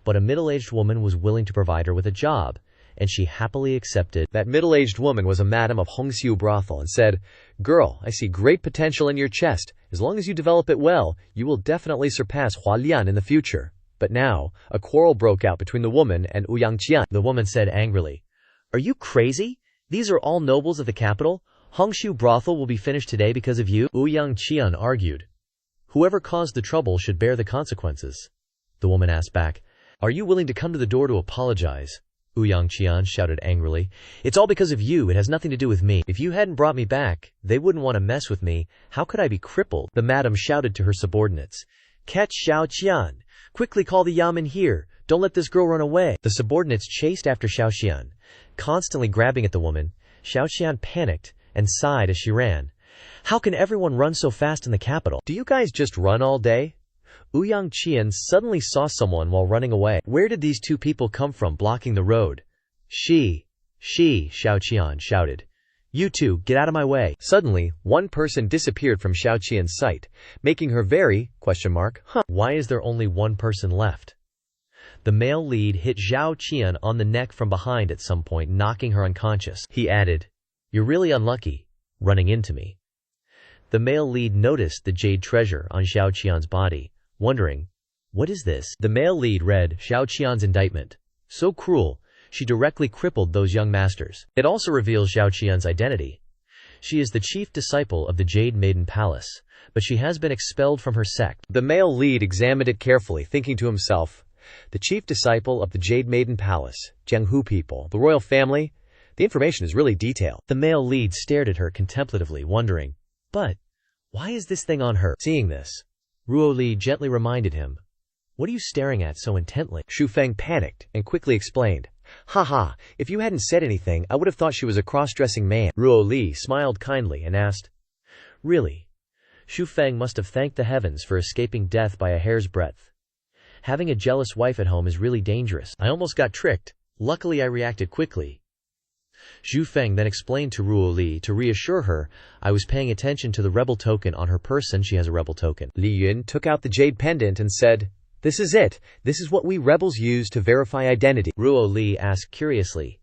but a middle-aged woman was willing to provide her with a job, and she happily accepted. That middle-aged woman was a madam of Hongxiu brothel and said, "Girl, I see great potential in your chest. As long as you develop it well, you will definitely surpass Hualian in the future." But now, a quarrel broke out between the woman and Ouyang Qian. The woman said angrily, "Are you crazy? These are all nobles of the capital. Hongxiu brothel will be finished today because of you." Ouyang Qian argued, "Whoever caused the trouble should bear the consequences." The woman asked back, "Are you willing to come to the door to apologize?" Ouyang Qian shouted angrily, "It's all because of you. It has nothing to do with me. If you hadn't brought me back, they wouldn't want to mess with me. How could I be crippled?" The madam shouted to her subordinates, "Catch Xiao Qian! Quickly call the yamen here. Don't let this girl run away." The subordinates chased after Xiao Qian, constantly grabbing at the woman. Xiao Qian panicked and sighed as she ran. "How can everyone run so fast in the capital? Do you guys just run all day?" Ouyang Qian suddenly saw someone while running away. Where did these two people come from blocking the road? She, Xiao Qian shouted. "You two, get out of my way." Suddenly, one person disappeared from Xiao Qian's sight, making her very, Why is there only one person left? The male lead hit Xiao Qian on the neck from behind at some point, knocking her unconscious. He added, "You're really unlucky, running into me." The male lead noticed the jade treasure on Xiao Qian's body, wondering, "What is this?" The male lead read Xiao Qian's indictment. So cruel, she directly crippled those young masters. It also reveals Xiao Qian's identity. She is the chief disciple of the Jade Maiden Palace, but she has been expelled from her sect. The male lead examined it carefully, thinking to himself, "The chief disciple of the Jade Maiden Palace, Jianghu people, the royal family, the information is really detailed." The male lead stared at her contemplatively, wondering, "But why is this thing on her?" Seeing this, Ruo Li gently reminded him, "What are you staring at so intently?" Xu Feng panicked and quickly explained, "Haha, if you hadn't said anything, I would have thought she was a cross-dressing man." Ruo Li smiled kindly and asked, "Really?" Xu Feng must have thanked the heavens for escaping death by a hair's breadth. Having a jealous wife at home is really dangerous. I almost got tricked. Luckily I reacted quickly. Xu Feng then explained to Ruo Li to reassure her, "I was paying attention to the rebel token on her person. She has a rebel token." Li Yun took out the jade pendant and said, "This is it. This is what we rebels use to verify identity." Ruo Li asked curiously,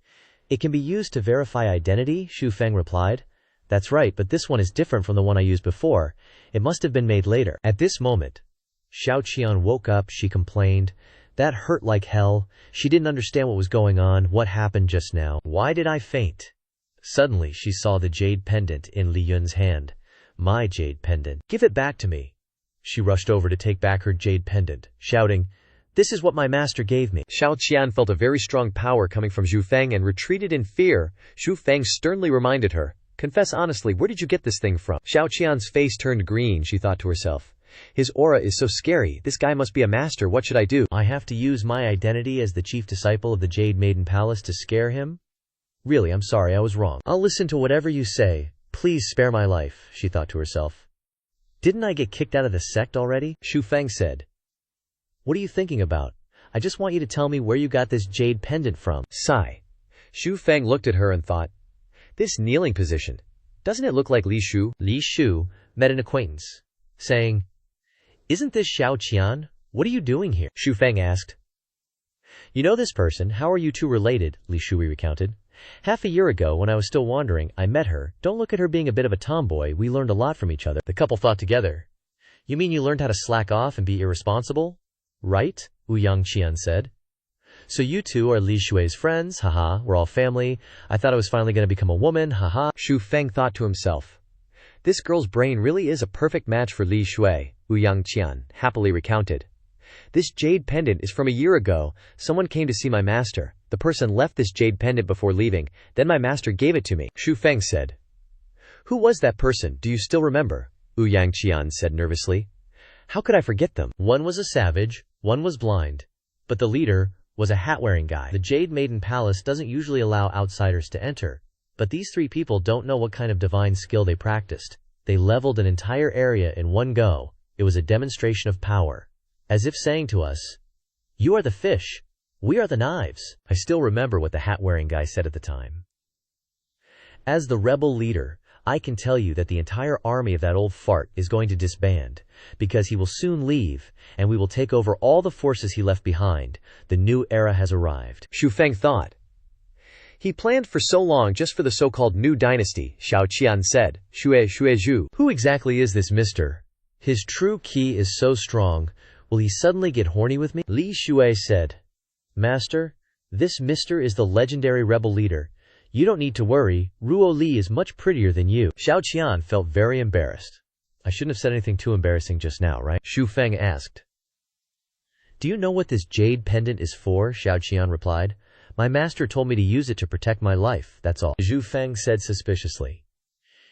"It can be used to verify identity?" Xu Feng replied, "That's right, but this one is different from the one I used before. It must have been made later." At this moment, Xiao Qian woke up. She complained, "That hurt like hell." She didn't understand what was going on. What happened just now? Why did I faint? Suddenly, she saw the jade pendant in Li Yun's hand. "My jade pendant. Give it back to me." She rushed over to take back her jade pendant, shouting, "This is what my master gave me." Xiao Qian felt a very strong power coming from Xu Feng and retreated in fear. Xu Feng sternly reminded her, "Confess honestly, where did you get this thing from?" Xiao Qian's face turned green. She thought to herself, "His aura is so scary. This guy must be a master. What should I do? I have to use my identity as the chief disciple of the Jade Maiden Palace to scare him? Really, I'm sorry, I was wrong. I'll listen to whatever you say. Please spare my life," she thought to herself. "Didn't I get kicked out of the sect already?" Xu Feng said, "What are you thinking about? I just want you to tell me where you got this jade pendant from." Sigh. Xu Feng looked at her and thought, "This kneeling position, doesn't it look like Li Shu?" Li Shu met an acquaintance, saying, "Isn't this Xiao Qian? What are you doing here?" Xu Feng asked. "You know this person. How are you two related?" Li Shui recounted. "Half a year ago, when I was still wandering, I met her. Don't look at her being a bit of a tomboy. We learned a lot from each other." The couple thought together. You mean you learned how to slack off and be irresponsible? Right? Wu Yangqian said. So you two are Li Shui's friends, haha, we're all family. I thought I was finally going to become a woman, haha. Xu Feng thought to himself. This girl's brain really is a perfect match for Li Shui, Wu Yangqian happily recounted. This jade pendant is from a year ago. Someone came to see my master. The person left this jade pendant before leaving, then my master gave it to me, Xu Feng said. Who was that person, do you still remember? Wu Yangqian said nervously. How could I forget them? One was a savage, one was blind. But the leader was a hat-wearing guy. The Jade Maiden Palace doesn't usually allow outsiders to enter, but these three people don't know what kind of divine skill they practiced. They leveled an entire area in one go. It was a demonstration of power, as if saying to us, "You are the fish, we are the knives." I still remember what the hat-wearing guy said at the time. As the rebel leader, I can tell you that the entire army of that old fart is going to disband, because he will soon leave, and we will take over all the forces he left behind. The new era has arrived, Xu Feng thought. He planned for so long just for the so-called new dynasty, Xiao Qian said. Xue Zhu. Who exactly is this mister? His true ki is so strong. Will he suddenly get horny with me? Li Shui said. Master, this mister is the legendary rebel leader. You don't need to worry, Ruo Li is much prettier than you. Xiao Qian felt very embarrassed. I shouldn't have said anything too embarrassing just now, right? Xu Feng asked. Do you know what this jade pendant is for? Xiao Qian replied. My master told me to use it to protect my life, that's all. Xu Feng said suspiciously.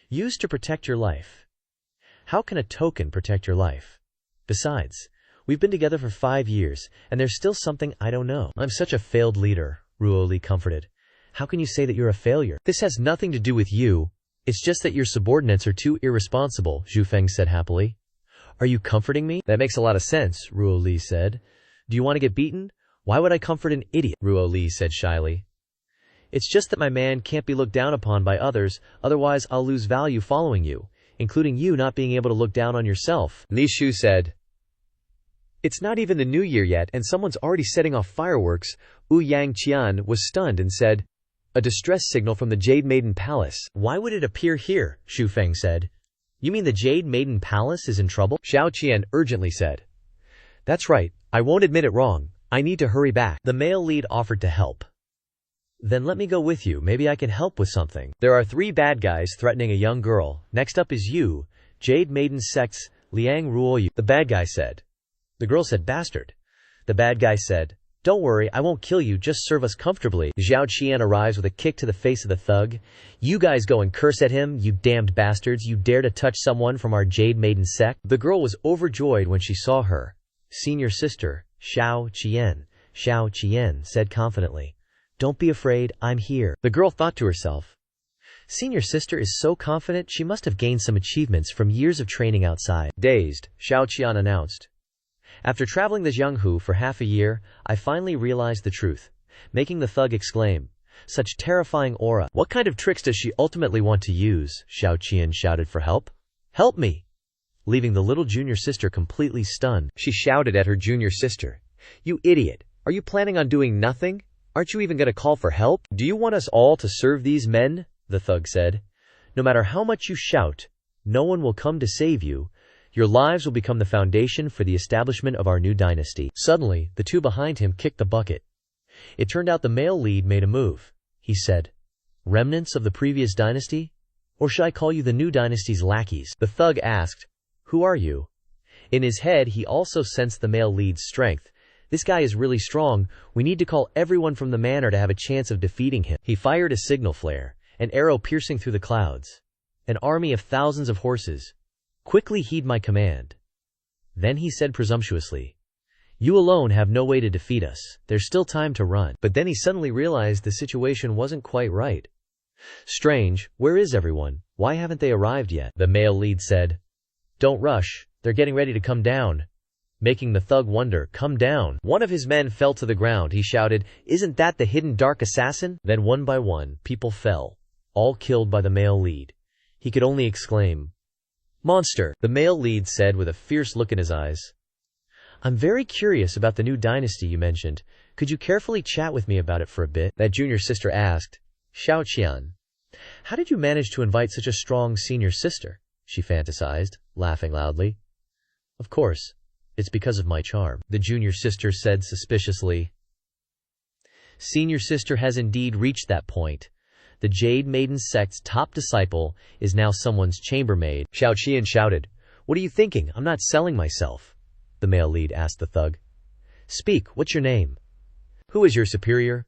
Used to protect your life? How can a token protect your life? Besides, we've been together for 5 years, and there's still something I don't know. I'm such a failed leader, Ruo Li comforted. How can you say that you're a failure? This has nothing to do with you. It's just that your subordinates are too irresponsible, Xu Feng said happily. Are you comforting me? That makes a lot of sense, Ruo Li said. Do you want to get beaten? Why would I comfort an idiot? Ruo Li said shyly. It's just that my man can't be looked down upon by others, otherwise I'll lose value following you, including you not being able to look down on yourself. Li Shu said. It's not even the new year yet and someone's already setting off fireworks. Wu Yangqian was stunned and said, a distress signal from the Jade Maiden Palace. Why would it appear here? Xu Feng said. You mean the Jade Maiden Palace is in trouble? Xiao Qian urgently said. That's right, I won't admit it wrong. I need to hurry back. The male lead offered to help. Then let me go with you, maybe I can help with something. There are 3 bad guys threatening a young girl. Next up is you, Jade Maiden Sect's Liang Ruoyu. The bad guy said. The girl said, bastard. The bad guy said, don't worry, I won't kill you, just serve us comfortably. Xiao Qian arrives with a kick to the face of the thug. You guys go and curse at him, you damned bastards, you dare to touch someone from our Jade Maiden sect? The girl was overjoyed when she saw her senior sister, Xiao Qian said confidently. Don't be afraid, I'm here. The girl thought to herself. Senior sister is so confident, she must have gained some achievements from years of training outside. Dazed, Xiao Qian announced. After traveling the Jianghu for half a year, I finally realized the truth, making the thug exclaim, such terrifying aura. What kind of tricks does she ultimately want to use? Xiao Qian shouted for help. Help me! Leaving the little junior sister completely stunned. She shouted at her junior sister. You idiot! Are you planning on doing nothing? Aren't you even going to call for help? Do you want us all to serve these men? The thug said. No matter how much you shout, no one will come to save you. Your lives will become the foundation for the establishment of our new dynasty. Suddenly, the 2 behind him kicked the bucket. It turned out the male lead made a move. He said, remnants of the previous dynasty? Or should I call you the new dynasty's lackeys? The thug asked, who are you? In his head, he also sensed the male lead's strength. This guy is really strong. We need to call everyone from the manor to have a chance of defeating him. He fired a signal flare, an arrow piercing through the clouds. An army of thousands of horses. Quickly heed my command. Then he said presumptuously, you alone have no way to defeat us. There's still time to run. But then he suddenly realized the situation wasn't quite right. Strange, where is everyone? Why haven't they arrived yet? The male lead said, don't rush, they're getting ready to come down. Making the thug wonder, come down. One of his men fell to the ground. He shouted, isn't that the hidden dark assassin? Then one by one, people fell, all killed by the male lead. He could only exclaim, monster, the male lead said with a fierce look in his eyes. I'm very curious about the new dynasty you mentioned. Could you carefully chat with me about it for a bit? That junior sister asked. Xiao Qian. How did you manage to invite such a strong senior sister? She fantasized, laughing loudly. Of course, it's because of my charm, the junior sister said suspiciously. Senior sister has indeed reached that point. The Jade Maiden sect's top disciple is now someone's chambermaid. Xiao Qian shouted. What are you thinking? I'm not selling myself. The male lead asked the thug. Speak, what's your name? Who is your superior?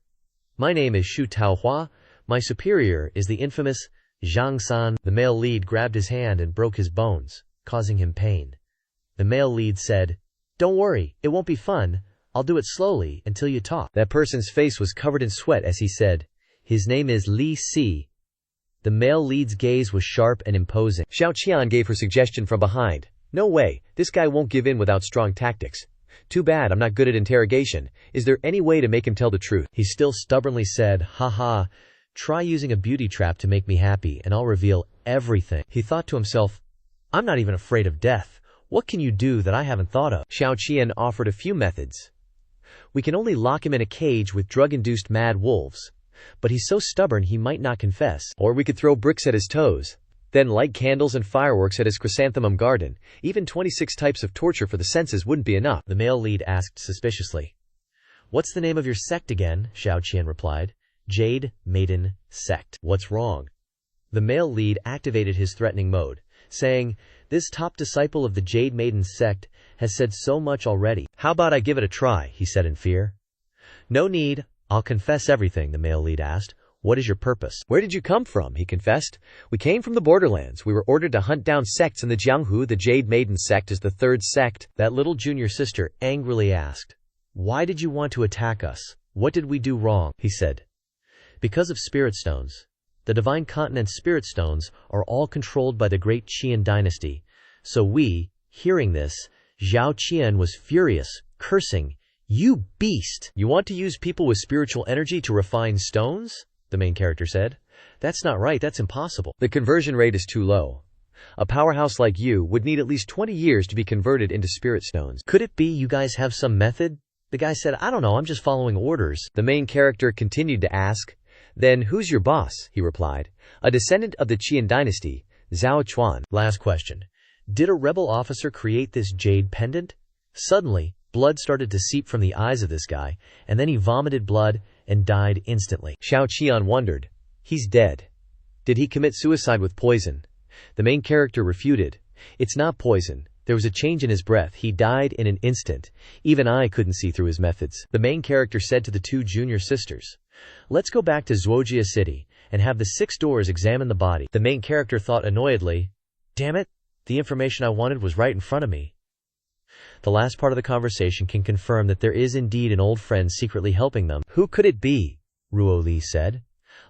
My name is Shu Taohua. My superior is the infamous Zhang San. The male lead grabbed his hand and broke his bones, causing him pain. The male lead said, Don't worry, it won't be fun. I'll do it slowly until you talk. That person's face was covered in sweat as he said, His name is Li Si. The male lead's gaze was sharp and imposing. Xiao Qian gave her suggestion from behind. No way, this guy won't give in without strong tactics. Too bad I'm not good at interrogation. Is there any way to make him tell the truth? He still stubbornly said, Haha, try using a beauty trap to make me happy and I'll reveal everything. He thought to himself, I'm not even afraid of death. What can you do that I haven't thought of? Xiao Qian offered a few methods. We can only lock him in a cage with drug-induced mad wolves. But he's so stubborn he might not confess. Or we could throw bricks at his toes. Then light candles and fireworks at his chrysanthemum garden. Even 26 types of torture for the senses wouldn't be enough. The male lead asked suspiciously. What's the name of your sect again? Xiao Qian replied. Jade Maiden Sect. What's wrong? The male lead activated his threatening mode, saying, This top disciple of the Jade Maiden Sect has said so much already. How about I give it a try? He said in fear. No need. I'll confess everything, the male lead asked. What is your purpose? Where did you come from? He confessed. We came from the borderlands. We were ordered to hunt down sects in the Jianghu. The Jade Maiden sect is the third sect. That little junior sister angrily asked. Why did you want to attack us? What did we do wrong? He said. Because of spirit stones. The divine continent's spirit stones are all controlled by the great Qian dynasty. So we, hearing this, Zhao Qian was furious, cursing, You beast! You want to use people with spiritual energy to refine stones? The main character said. That's not right, that's impossible. The conversion rate is too low. A powerhouse like you would need at least 20 years to be converted into spirit stones. Could it be you guys have some method? The guy said, I don't know, I'm just following orders. The main character continued to ask. Then who's your boss? He replied. A descendant of the Qian dynasty, Zhao Chuan. Last question. Did a rebel officer create this jade pendant? Suddenly, blood started to seep from the eyes of this guy, and then he vomited blood and died instantly. Xiao Qian wondered. He's dead. Did he commit suicide with poison? The main character refuted. It's not poison. There was a change in his breath. He died in an instant. Even I couldn't see through his methods. The main character said to the two junior sisters, Let's go back to Zuojia City and have the 6 doors examine the body. The main character thought annoyedly, Damn it, the information I wanted was right in front of me. The last part of the conversation can confirm that there is indeed an old friend secretly helping them. Who could it be? Ruo Li said.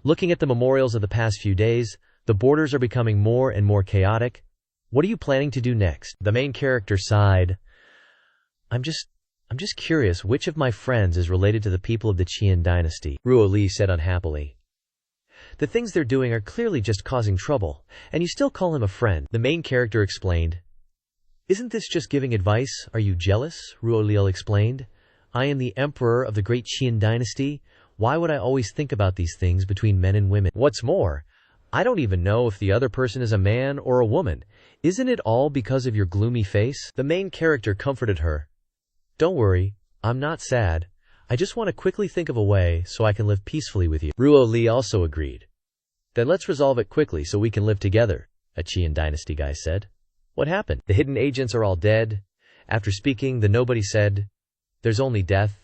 Looking at the memorials of the past few days, the borders are becoming more and more chaotic. What are you planning to do next? The main character sighed. I'm just curious which of my friends is related to the people of the Qian dynasty, Ruo Li said unhappily. The things they're doing are clearly just causing trouble, and you still call him a friend. The main character explained. Isn't this just giving advice? Are you jealous? Ruo Li explained. I am the emperor of the great Qian dynasty. Why would I always think about these things between men and women? What's more, I don't even know if the other person is a man or a woman. Isn't it all because of your gloomy face? The main character comforted her. Don't worry, I'm not sad. I just want to quickly think of a way so I can live peacefully with you. Ruo Li also agreed. Then let's resolve it quickly so we can live together, a Qian dynasty guy said. What happened? The hidden agents are all dead. After speaking, the nobody said, There's only death.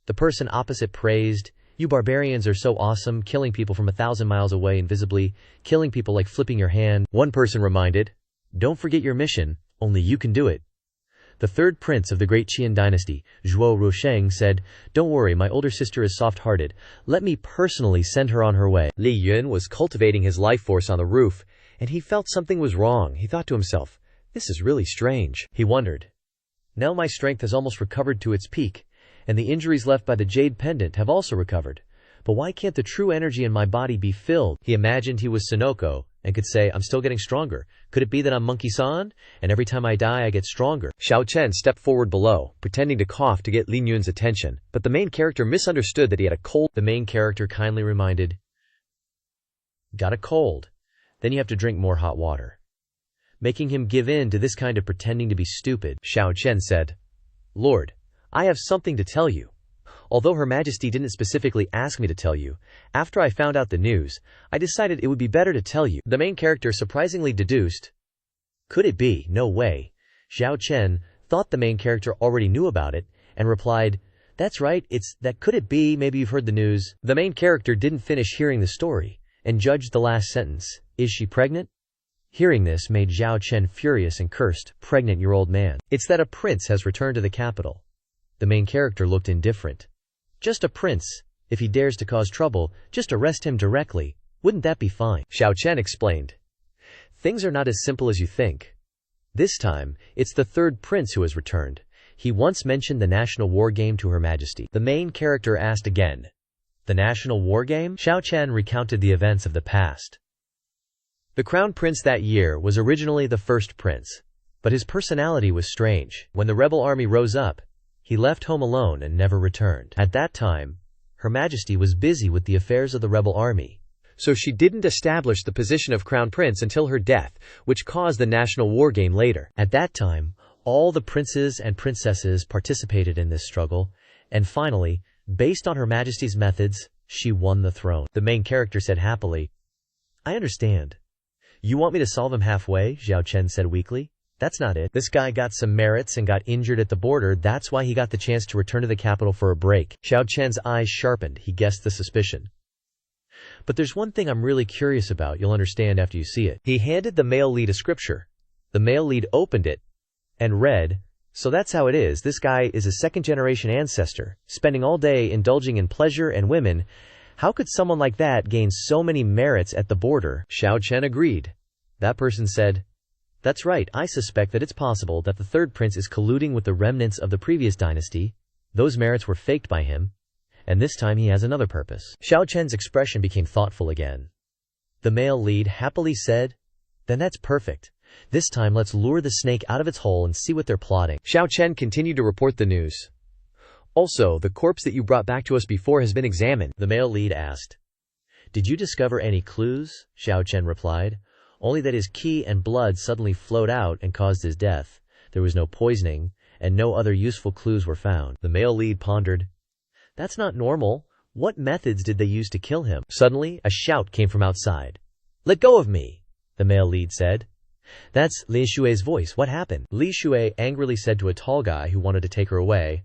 The person opposite praised, You barbarians are so awesome, killing people from 1,000 miles away invisibly, killing people like flipping your hand. One person reminded, Don't forget your mission, only you can do it. The third prince of the great Qian dynasty, Zhuo Rusheng, said, Don't worry, my older sister is soft-hearted. Let me personally send her on her way. Li Yun was cultivating his life force on the roof, and he felt something was wrong. He thought to himself, This is really strange. He wondered. Now my strength has almost recovered to its peak, and the injuries left by the jade pendant have also recovered. But why can't the true energy in my body be filled? He imagined he was Sonoko and could say, I'm still getting stronger. Could it be that I'm Monkey-san? And every time I die, I get stronger. Xiao Chen stepped forward below, pretending to cough to get Li Yun's attention, but the main character misunderstood that he had a cold. The main character kindly reminded, Got a cold. Then you have to drink more hot water. making him give in to this kind of pretending to be stupid. Xiao Chen said, "Lord, I have something to tell you. Although Her Majesty didn't specifically ask me to tell you, after I found out the news, I decided it would be better to tell you." The main character surprisingly deduced, "Could it be? No way." Xiao Chen thought the main character already knew about it, and replied, "That's right, it's that could it be, maybe you've heard the news." The main character didn't finish hearing the story, and judged the last sentence, "Is she pregnant?" Hearing this made Xiao Chen furious and cursed, "Pregnant-year-old man. It's that a prince has returned to the capital." The main character looked indifferent. "Just a prince. If he dares to cause trouble, just arrest him directly. Wouldn't that be fine?" Xiao Chen explained, "Things are not as simple as you think. This time, it's the third prince who has returned. He once mentioned the national war game to Her Majesty." The main character asked again, "The national war game?" Xiao Chen recounted the events of the past. The crown prince that year was originally the first prince, but his personality was strange. When the rebel army rose up, he left home alone and never returned. At that time, Her Majesty was busy with the affairs of the rebel army, so she didn't establish the position of crown prince until her death, which caused the national war game later. At that time, all the princes and princesses participated in this struggle, and finally, based on Her Majesty's methods, she won the throne. The main character said happily, "I understand. You want me to solve him halfway?" Xiao Chen said weakly. "That's not it. This guy got some merits and got injured at the border. That's why he got the chance to return to the capital for a break." Xiao Chen's eyes sharpened. He guessed the suspicion. "But there's one thing I'm really curious about. You'll understand after you see it." He handed the male lead a scripture. The male lead opened it and read, "So that's how it is. This guy is a second-generation ancestor, spending all day indulging in pleasure and women. How could someone like that gain so many merits at the border?" Xiao Chen agreed. That person said, "That's right, I suspect that it's possible that the third prince is colluding with the remnants of the previous dynasty. Those merits were faked by him, and this time he has another purpose." Xiao Chen's expression became thoughtful again. The male lead happily said, "Then that's perfect. This time let's lure the snake out of its hole and see what they're plotting." Xiao Chen continued to report the news. "Also, the corpse that you brought back to us before has been examined." The male lead asked, "Did you discover any clues?" Xiao Chen replied, "Only that his qi and blood suddenly flowed out and caused his death. There was no poisoning, and no other useful clues were found." The male lead pondered. "That's not normal. What methods did they use to kill him?" Suddenly, a shout came from outside. "Let go of me," the male lead said. "That's Li Shui's voice. What happened?" Li Shui angrily said to a tall guy who wanted to take her away,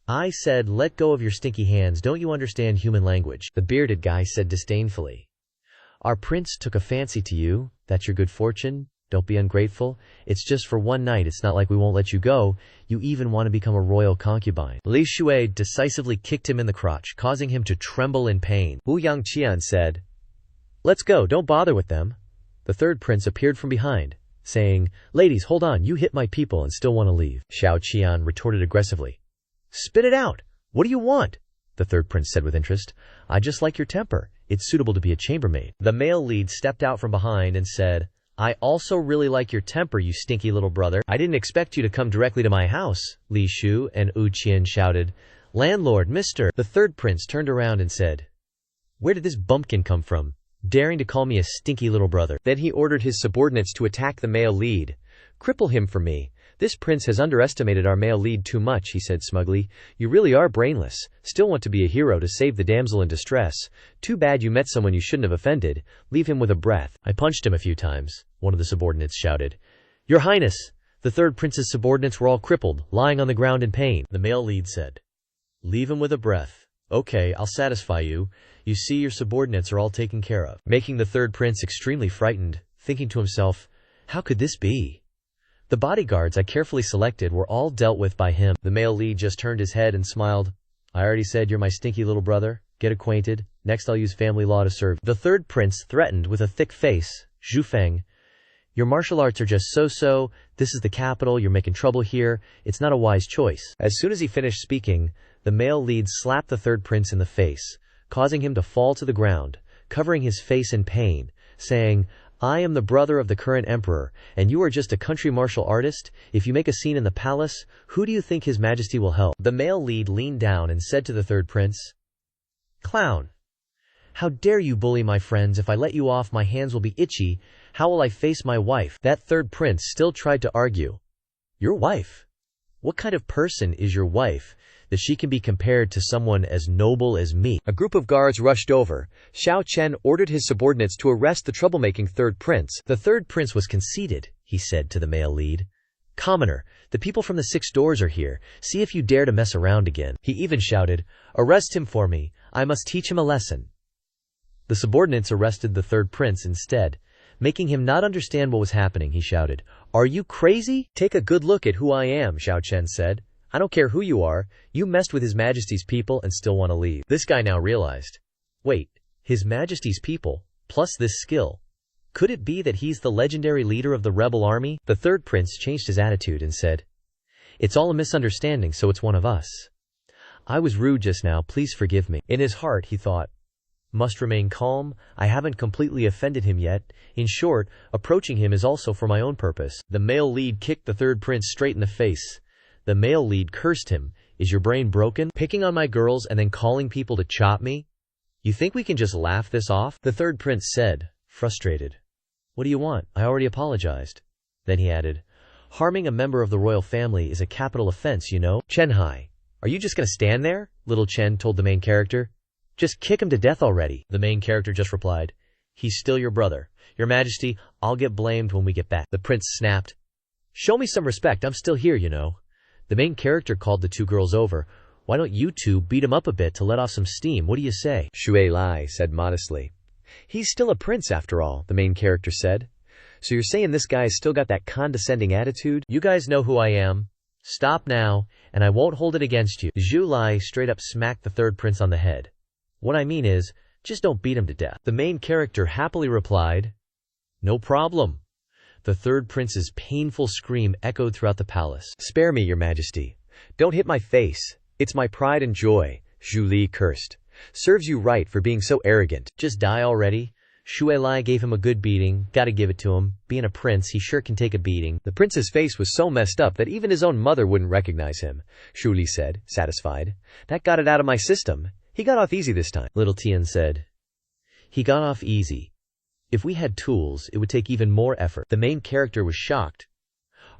"I said let go of your stinky hands. Don't you understand human language?" The bearded guy said disdainfully, "Our prince took a fancy to you. That's your good fortune. Don't be ungrateful. It's just for one night. It's not like we won't let you go. You even want to become a royal concubine." Li Shui decisively kicked him in the crotch, causing him to tremble in pain. Wu Yangqian said, "Let's go, don't bother with them." The third prince appeared from behind, saying, "Ladies, hold on, you hit my people and still want to leave." Xiao Qian retorted aggressively, "Spit it out! What do you want?" The third prince said with interest, "I just like your temper. It's suitable to be a chambermaid." The male lead stepped out from behind and said, "I also really like your temper, you stinky little brother." "I didn't expect you to come directly to my house," Li Shu and Wu Qian shouted. "Landlord, mister." The third prince turned around and said, "Where did this bumpkin come from, daring to call me a stinky little brother?" Then he ordered his subordinates to attack the male lead. "Cripple him for me. This prince has underestimated our male lead too much," he said smugly. "You really are brainless. Still want to be a hero to save the damsel in distress. Too bad you met someone you shouldn't have offended. Leave him with a breath." "I punched him a few times," one of the subordinates shouted. "Your Highness!" The third prince's subordinates were all crippled, lying on the ground in pain. The male lead said, "Leave him with a breath. Okay, I'll satisfy you. You see, your subordinates are all taken care of." Making the third prince extremely frightened, thinking to himself, "How could this be? The bodyguards I carefully selected were all dealt with by him." The male lead just turned his head and smiled. "I already said you're my stinky little brother. Get acquainted. Next I'll use family law to serve." The third prince threatened with a thick face, "Zhu Feng, your martial arts are just so-so. This is the capital. You're making trouble here. It's not a wise choice." As soon as he finished speaking, the male lead slapped the third prince in the face, causing him to fall to the ground, covering his face in pain, saying, "I am the brother of the current emperor, and you are just a country martial artist. If you make a scene in the palace, who do you think His Majesty will help?" The male lead leaned down and said to the third prince, "Clown, how dare you bully my friends? If I let you off, my hands will be itchy. How will I face my wife? That third prince still tried to argue. Your wife? What kind of person is your wife that she can be compared to someone as noble as me? A group of guards rushed over. Xiao Chen ordered his subordinates to arrest the troublemaking third prince. The third prince was conceited, he said to the male lead. Commoner, the people from the 6 doors are here. See if you dare to mess around again. He even shouted, arrest him for me. I must teach him a lesson. The subordinates arrested the third prince instead. Making him not understand what was happening, he shouted, are you crazy? Take a good look at who I am, Xiao Chen said. I don't care who you are. You messed with His Majesty's people and still want to leave. This guy now realized. Wait, His Majesty's people, plus this skill. Could it be that he's the legendary leader of the rebel army? The third prince changed his attitude and said, it's all a misunderstanding, so it's one of us. I was rude just now, please forgive me. In his heart, he thought, must remain calm. I haven't completely offended him yet. In short, approaching him is also for my own purpose. The male lead kicked the third prince straight in the face. The male lead cursed him. Is your brain broken? Picking on my girls and then calling people to chop me? You think we can just laugh this off? The third prince said, frustrated. What do you want? I already apologized. Then he added, harming a member of the royal family is a capital offense, you know. Chen Hai, are you just gonna stand there? Little Chen told the main character. Just kick him to death already. The main character just replied, he's still your brother. Your Majesty, I'll get blamed when we get back. The prince snapped. Show me some respect, I'm still here, you know. The main character called the 2 girls over. Why don't you 2 beat him up a bit to let off some steam? What do you say? Shui Lai said modestly. He's still a prince after all, the main character said. So you're saying this guy's still got that condescending attitude? You guys know who I am. Stop now, and I won't hold it against you. Zhu Lai straight up smacked the third prince on the head. What I mean is, just don't beat him to death. The main character happily replied, no problem. The third prince's painful scream echoed throughout the palace. Spare me, Your Majesty. Don't hit my face. It's my pride and joy, Zhu Li cursed. Serves you right for being so arrogant. Just die already. Shui Lai gave him a good beating. Gotta give it to him. Being a prince, he sure can take a beating. The prince's face was so messed up that even his own mother wouldn't recognize him, Zhu Li said, satisfied. That got it out of my system. He got off easy this time. Little Tian said. He got off easy. If we had tools, it would take even more effort. The main character was shocked.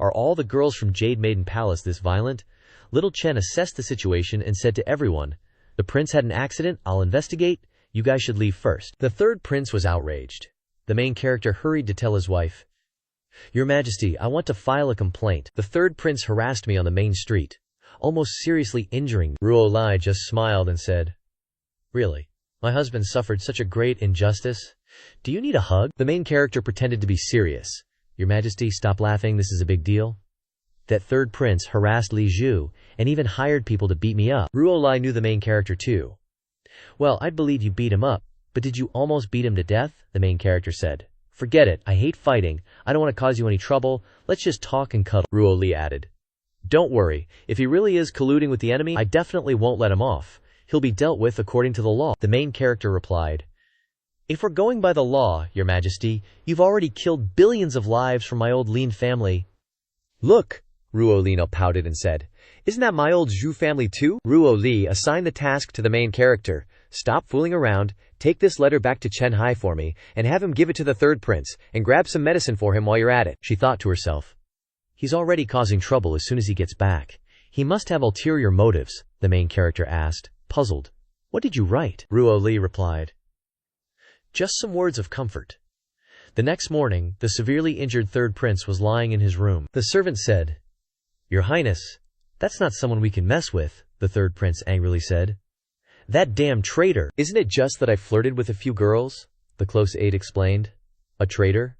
Are all the girls from Jade Maiden Palace this violent? Little Chen assessed the situation and said to everyone, the prince had an accident, I'll investigate. You guys should leave first. The third prince was outraged. The main character hurried to tell his wife, Your Majesty, I want to file a complaint. The third prince harassed me on the main street, almost seriously injuring me. Ruo Lai just smiled and said, really? My husband suffered such a great injustice. Do you need a hug? The main character pretended to be serious. Your Majesty, stop laughing, this is a big deal. That third prince harassed Li Zhu and even hired people to beat me up. Ruo Lai knew the main character too. Well, I'd believe you beat him up, but did you almost beat him to death? The main character said. Forget it, I hate fighting. I don't want to cause you any trouble. Let's just talk and cuddle. Ruo Li added. Don't worry, if he really is colluding with the enemy, I definitely won't let him off. He'll be dealt with according to the law. The main character replied, if we're going by the law, Your Majesty, you've already killed billions of lives from my old Lin family. Look, Ruo Li pouted and said, isn't that my old Zhu family too? Ruo Li assigned the task to the main character. Stop fooling around, take this letter back to Chen Hai for me, and have him give it to the third prince, and grab some medicine for him while you're at it. She thought to herself, he's already causing trouble as soon as he gets back. He must have ulterior motives, the main character asked, puzzled. What did you write? Ruo Li replied, just some words of comfort. The next morning, the severely injured third prince was lying in his room. The servant said, Your Highness, that's not someone we can mess with, the third prince angrily said. That damn traitor. Isn't it just that I flirted with a few girls? The close aide explained. A traitor?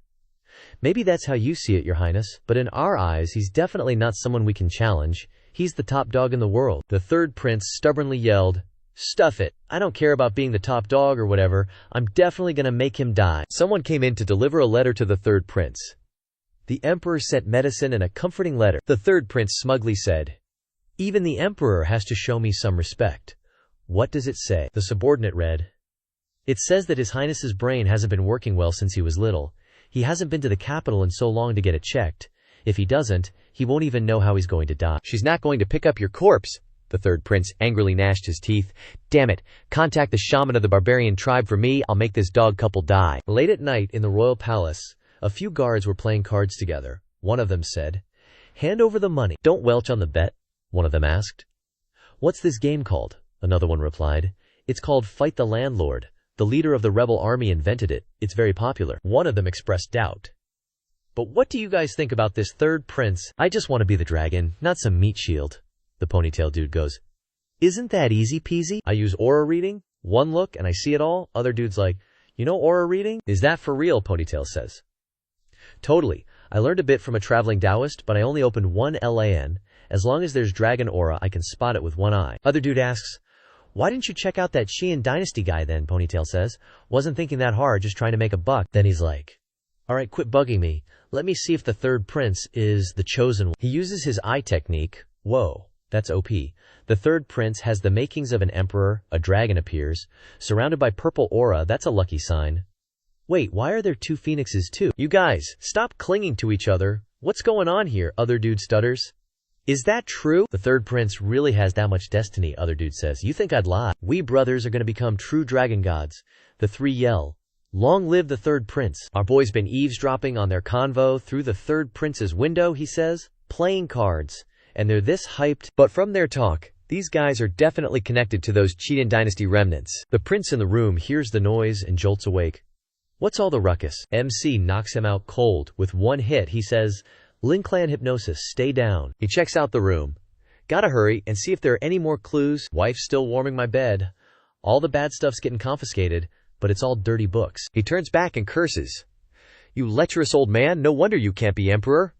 Maybe that's how you see it, Your Highness, but in our eyes he's definitely not someone we can challenge. He's the top dog in the world. The third prince stubbornly yelled, Stuff it. I don't care about being the top dog or whatever. I'm definitely gonna make him die. Someone came in to deliver a letter to the third prince. The emperor sent medicine and a comforting letter. The third prince smugly said, Even the emperor has to show me some respect. What does it say? The subordinate read, It says that His Highness's brain hasn't been working well since he was little. He hasn't been to the capital in so long to get it checked. If he doesn't, he won't even know how he's going to die. She's not going to pick up your corpse. The third prince angrily gnashed his teeth. Damn it, contact the shaman of the barbarian tribe for me, I'll make this dog couple die. Late at night in the royal palace, A few guards were playing cards together. One of them said, "Hand over the money." "Don't welch on the bet," one of them asked. "What's this game called?" Another one replied. "It's called Fight the Landlord. The leader of the rebel army invented it. It's very popular." One of them expressed doubt. "But what do you guys think about this third prince?" "I just want to be the dragon, not some meat shield." The ponytail dude goes, "Isn't that easy peasy? I use aura reading. One look and I see it all." Other dude's like, "You know aura reading?" "Is that for real?" Ponytail says. "Totally. I learned a bit from a traveling Taoist, but I only opened one LAN. As long as there's dragon aura, I can spot it with one eye." Other dude asks, "Why didn't you check out that Qian dynasty guy then?" Ponytail says. "Wasn't thinking that hard, just trying to make a buck." Then he's like, "Alright, quit bugging me. Let me see if the third prince is the chosen one." He uses his eye technique. Whoa, that's OP. The third prince has the makings of an emperor. A dragon appears, surrounded by purple aura. That's a lucky sign. Wait, why are there two phoenixes too? "You guys, stop clinging to each other. What's going on here?" Other dude stutters. "Is that true? The third prince really has that much destiny." Other dude says. "You think I'd lie? We brothers are gonna become true dragon gods." The three yell, "Long live the third prince." "Our boy's been eavesdropping on their convo through the third prince's window," he says, "playing cards. And they're this hyped." But from their talk, these guys are definitely connected to those Qian dynasty remnants. The prince in the room hears the noise and jolts awake. "What's all the ruckus?" MC knocks him out cold. With one hit, he says, "Lin Clan hypnosis, stay down." He checks out the room. "Gotta hurry and see if there are any more clues. Wife's still warming my bed. All the bad stuff's getting confiscated, but it's all dirty books." He turns back and curses. "You lecherous old man, no wonder you can't be emperor."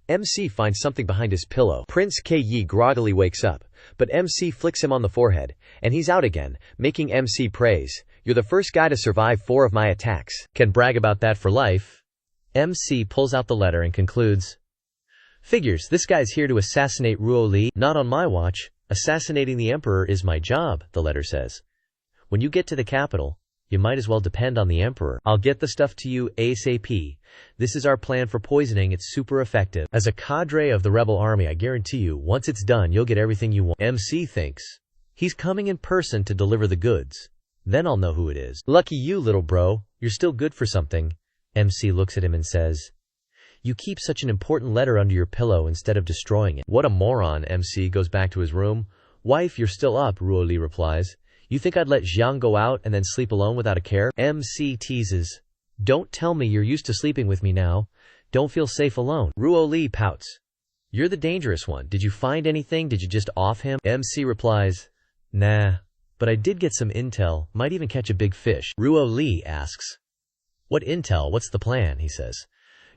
MC finds something behind his pillow. Prince Yi groggily wakes up, but MC flicks him on the forehead, and he's out again, making MC praise. "You're the first guy to survive 4 of my attacks. Can brag about that for life." MC pulls out the letter and concludes, "Figures, this guy's here to assassinate Ruo Li. Not on my watch. Assassinating the emperor is my job," the letter says. "When you get to the capital, you might as well depend on the emperor. I'll get the stuff to you ASAP. This is our plan for poisoning. It's super effective. As a cadre of the rebel army, I guarantee you, once it's done, you'll get everything you want." MC thinks, "He's coming in person to deliver the goods. Then I'll know who it is." "Lucky you, little bro. You're still good for something." MC looks at him and says, "You keep such an important letter under your pillow instead of destroying it." "What a moron." MC goes back to his room. "Wife, you're still up," Ruo Li replies. "You think I'd let Jiang go out and then sleep alone without a care?" MC teases, "Don't tell me you're used to sleeping with me now. Don't feel safe alone." Ruo Li pouts. "You're the dangerous one. Did you find anything? Did you just off him?" MC replies, "Nah, but I did get some intel. Might even catch a big fish." Ruo Li asks, "What intel? What's the plan?" He says,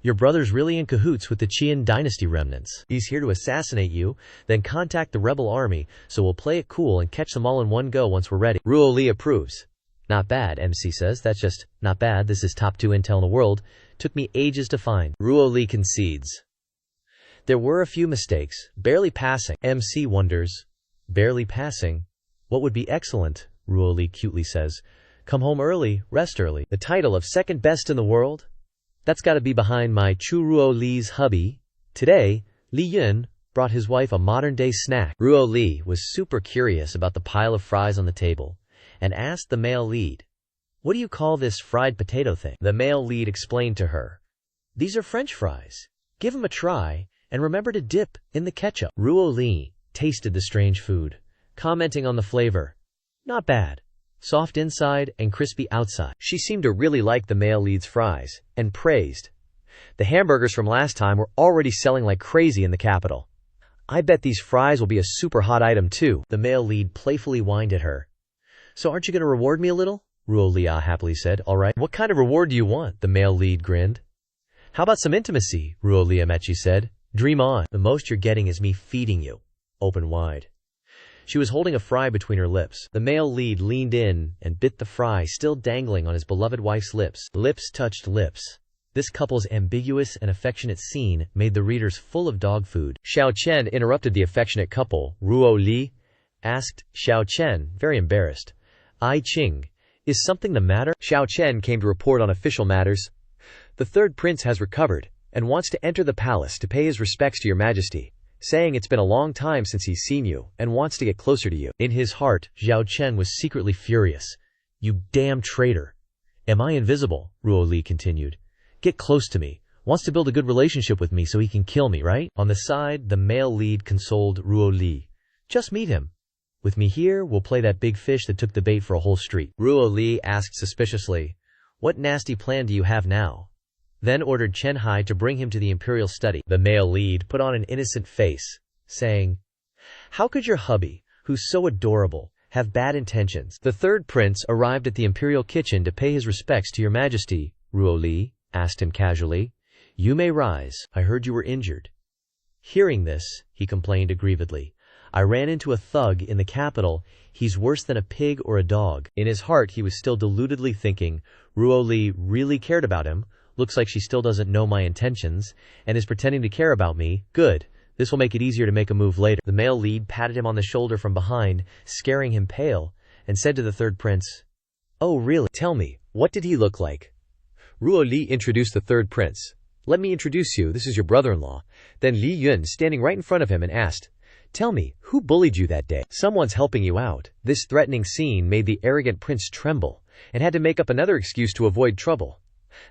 "Your brother's really in cahoots with the Qian dynasty remnants. He's here to assassinate you, then contact the rebel army, so we'll play it cool and catch them all in one go once we're ready." Ruo Li approves. "Not bad," MC says. "That's just not bad. This is top 2 intel in the world. Took me ages to find." Ruo Li concedes. "There were a few mistakes. Barely passing." MC wonders. "Barely passing? What would be excellent?" Ruo Li cutely says. "Come home early, rest early." The title of second best in the world? That's gotta be behind my Chu Ruo Li's hubby. Today, Li Yun brought his wife a modern-day snack. Ruo Li was super curious about the pile of fries on the table and asked the male lead, "What do you call this fried potato thing?" The male lead explained to her, "These are French fries. Give them a try and remember to dip in the ketchup." Ruo Li tasted the strange food, commenting on the flavor. "Not bad. Soft inside and crispy outside." She seemed to really like the male lead's fries, and praised, "The hamburgers from last time were already selling like crazy in the capital. I bet these fries will be a super hot item too." The male lead playfully whined at her. "So aren't you going to reward me a little?" Ruo Li happily said. "Alright, what kind of reward do you want?" The male lead grinned. "How about some intimacy?" Ruo Li Amechi said. "Dream on. The most you're getting is me feeding you. Open wide." She was holding a fry between her lips. The male lead leaned in and bit the fry still dangling on his beloved wife's lips. Lips touched lips. This couple's ambiguous and affectionate scene made the readers full of dog food. Xiao Chen interrupted the affectionate couple. Ruo Li asked Xiao Chen, very embarrassed, "I Ching, is something the matter?" Xiao Chen came to report on official matters. "The third prince has recovered and wants to enter the palace to pay his respects to your majesty, saying it's been a long time since he's seen you and wants to get closer to you." In his heart, Xiao Chen was secretly furious. "You damn traitor. Am I invisible?" Ruo Li continued. get close to me. Wants to build a good relationship with me so he can kill me, right? On the side, the male lead consoled Ruo Li. Just meet him. With me here, we'll play that big fish that took the bait for a whole street. Ruo Li asked suspiciously, what nasty plan do you have now? Then ordered Chen Hai to bring him to the imperial study. The male lead put on an innocent face, saying, how could your hubby, who's so adorable, have bad intentions? The third prince arrived at the imperial kitchen to pay his respects to your majesty. Ruo Li asked him casually, you may rise. I heard you were injured. Hearing this, he complained aggrievedly, I ran into a thug in the capital. He's worse than a pig or a dog. In his heart, he was still deludedly thinking, Ruo Li really cared about him. Looks like she still doesn't know my intentions and is pretending to care about me. Good. This will make it easier to make a move later. The male lead patted him on the shoulder from behind, scaring him pale, and said to the third prince, oh really? Tell me, what did he look like? Ruo Li introduced the third prince. Let me introduce you, this is your brother-in-law. Then Li Yun standing right in front of him and asked, tell me, who bullied you that day? Someone's helping you out. This threatening scene made the arrogant prince tremble, and had to make up another excuse to avoid trouble.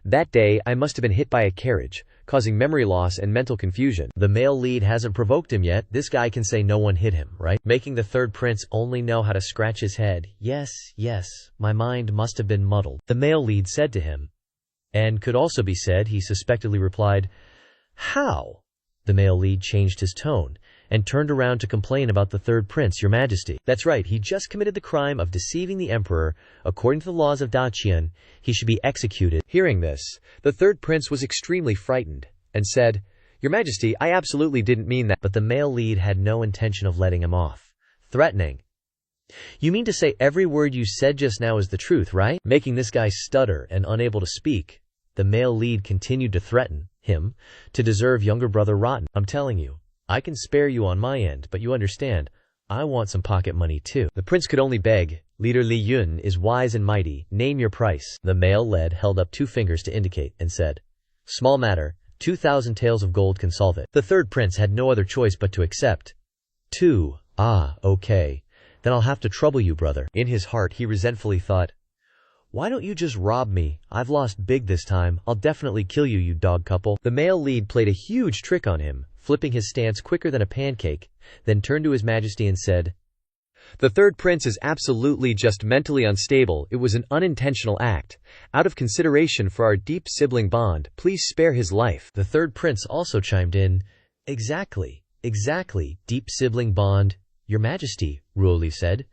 That day, I must have been hit by a carriage, causing memory loss and mental confusion. The male lead hasn't provoked him yet. This guy can say no one hit him, right? Making the third prince only know how to scratch his head. Yes, my mind must have been muddled. The male lead said to him, and could also be said, he suspectedly replied, how? The male lead changed his tone and turned around to complain about the third prince, your majesty. That's right, he just committed the crime of deceiving the emperor. According to the laws of Daqian, he should be executed. Hearing this, the third prince was extremely frightened and said, your majesty, I absolutely didn't mean that. But the male lead had no intention of letting him off, threatening, you mean to say every word you said just now is the truth, right? Making this guy stutter and unable to speak, the male lead continued to threaten him to deserve younger brother rotten. I'm telling you, I can spare you on my end, but you understand, I want some pocket money too. The prince could only beg, leader Li Yun is wise and mighty, name your price. The male lead held up 2 fingers to indicate and said, small matter, 2,000 taels of gold can solve it. The third prince had no other choice but to accept. 2, okay. Then I'll have to trouble you, brother. In his heart, he resentfully thought, why don't you just rob me? I've lost big this time. I'll definitely kill you, you dog couple. The male lead played a huge trick on him, flipping his stance quicker than a pancake, then turned to his majesty and said, the third prince is absolutely just mentally unstable. It was an unintentional act. Out of consideration for our deep sibling bond, please spare his life. The third prince also chimed in, exactly, deep sibling bond, your majesty, Ruo Li said.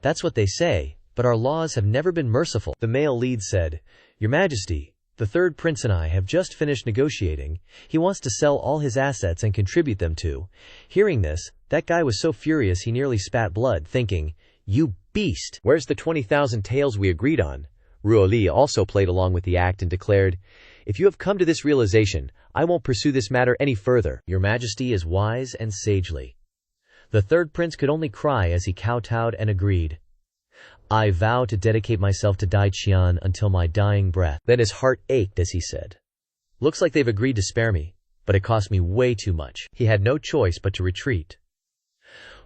That's what they say, but our laws have never been merciful. The male lead said, your majesty, the third prince and I have just finished negotiating. He wants to sell all his assets and contribute them to. Hearing this, that guy was so furious he nearly spat blood, thinking, you beast! Where's the 20,000 taels we agreed on? Ruo Li also played along with the act and declared, if you have come to this realization, I won't pursue this matter any further. Your majesty is wise and sagely. The third prince could only cry as he kowtowed and agreed. I vow to dedicate myself to Dai Qian until my dying breath. Then his heart ached as he said, looks like they've agreed to spare me, but it cost me way too much. He had no choice but to retreat.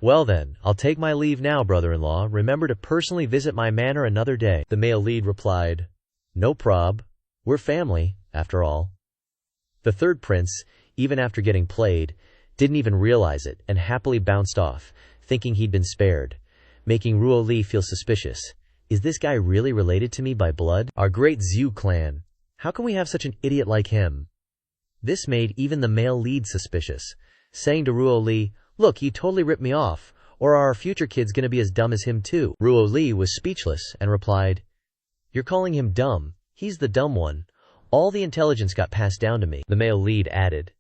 Well then, I'll take my leave now, brother-in-law. Remember to personally visit my manor another day. The male lead replied, no prob. We're family, after all. The third prince, even after getting played, didn't even realize it and happily bounced off, thinking he'd been spared, making Ruo Li feel suspicious. Is this guy really related to me by blood? Our great Zhu clan. How can we have such an idiot like him? This made even the male lead suspicious, saying to Ruo Li, look, he totally ripped me off, or are our future kids gonna be as dumb as him too? Ruo Li was speechless and replied, you're calling him dumb. He's the dumb one. All the intelligence got passed down to me. The male lead added,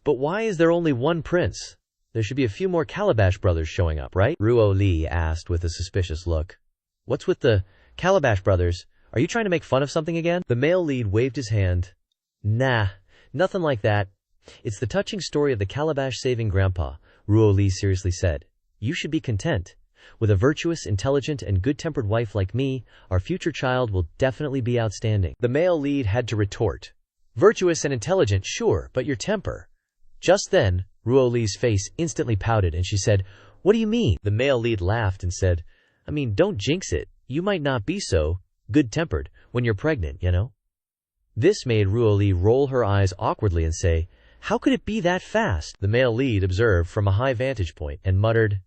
but why is there only one prince? There should be a few more Calabash brothers showing up, right? Ruo Li asked with a suspicious look. What's with the Calabash brothers? Are you trying to make fun of something again? The male lead waved his hand. Nah, nothing like that. It's the touching story of the Calabash saving Grandpa, Ruo Li seriously said. You should be content. With a virtuous, intelligent, and good-tempered wife like me, our future child will definitely be outstanding. The male lead had to retort. Virtuous and intelligent, sure, but your temper. Just then, Ruo Li's face instantly pouted and she said, what do you mean? The male lead laughed and said, I mean, don't jinx it. You might not be so good-tempered when you're pregnant, you know? This made Ruoli roll her eyes awkwardly and say, "How could it be that fast?" The male lead observed from a high vantage point and muttered,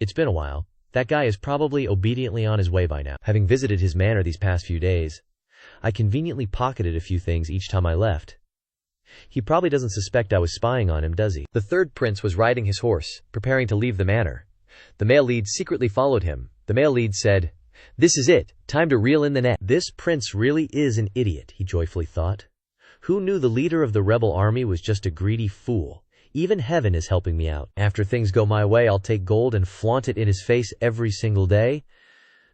"It's been a while. That guy is probably obediently on his way by now. Having visited his manor these past few days, I conveniently pocketed a few things each time I left. He probably doesn't suspect I was spying on him, does he?" The third prince was riding his horse, preparing to leave the manor. The male lead secretly followed him. The male lead said, "This is it. Time to reel in the net." This prince really is an idiot, he joyfully thought. Who knew the leader of the rebel army was just a greedy fool? Even heaven is helping me out. After things go my way, I'll take gold and flaunt it in his face every single day.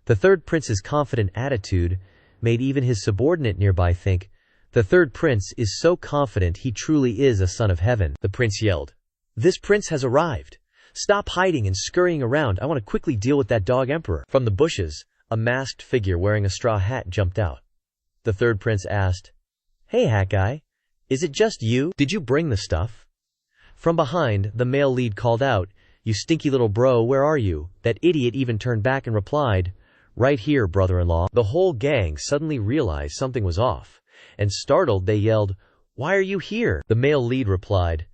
The third prince's confident attitude made even his subordinate nearby think, the third prince is so confident he truly is a son of heaven. The prince yelled, "This prince has arrived. Stop hiding and scurrying around. I want to quickly deal with that dog emperor." From the bushes, a masked figure wearing a straw hat jumped out. The third prince asked, "Hey, hat guy, is it just you? Did you bring the stuff?" From behind, the male lead called out, "You stinky little bro, where are you?" That idiot even turned back and replied, "Right here, brother-in-law." The whole gang suddenly realized something was off, and startled they yelled, "Why are you here?" The male lead replied,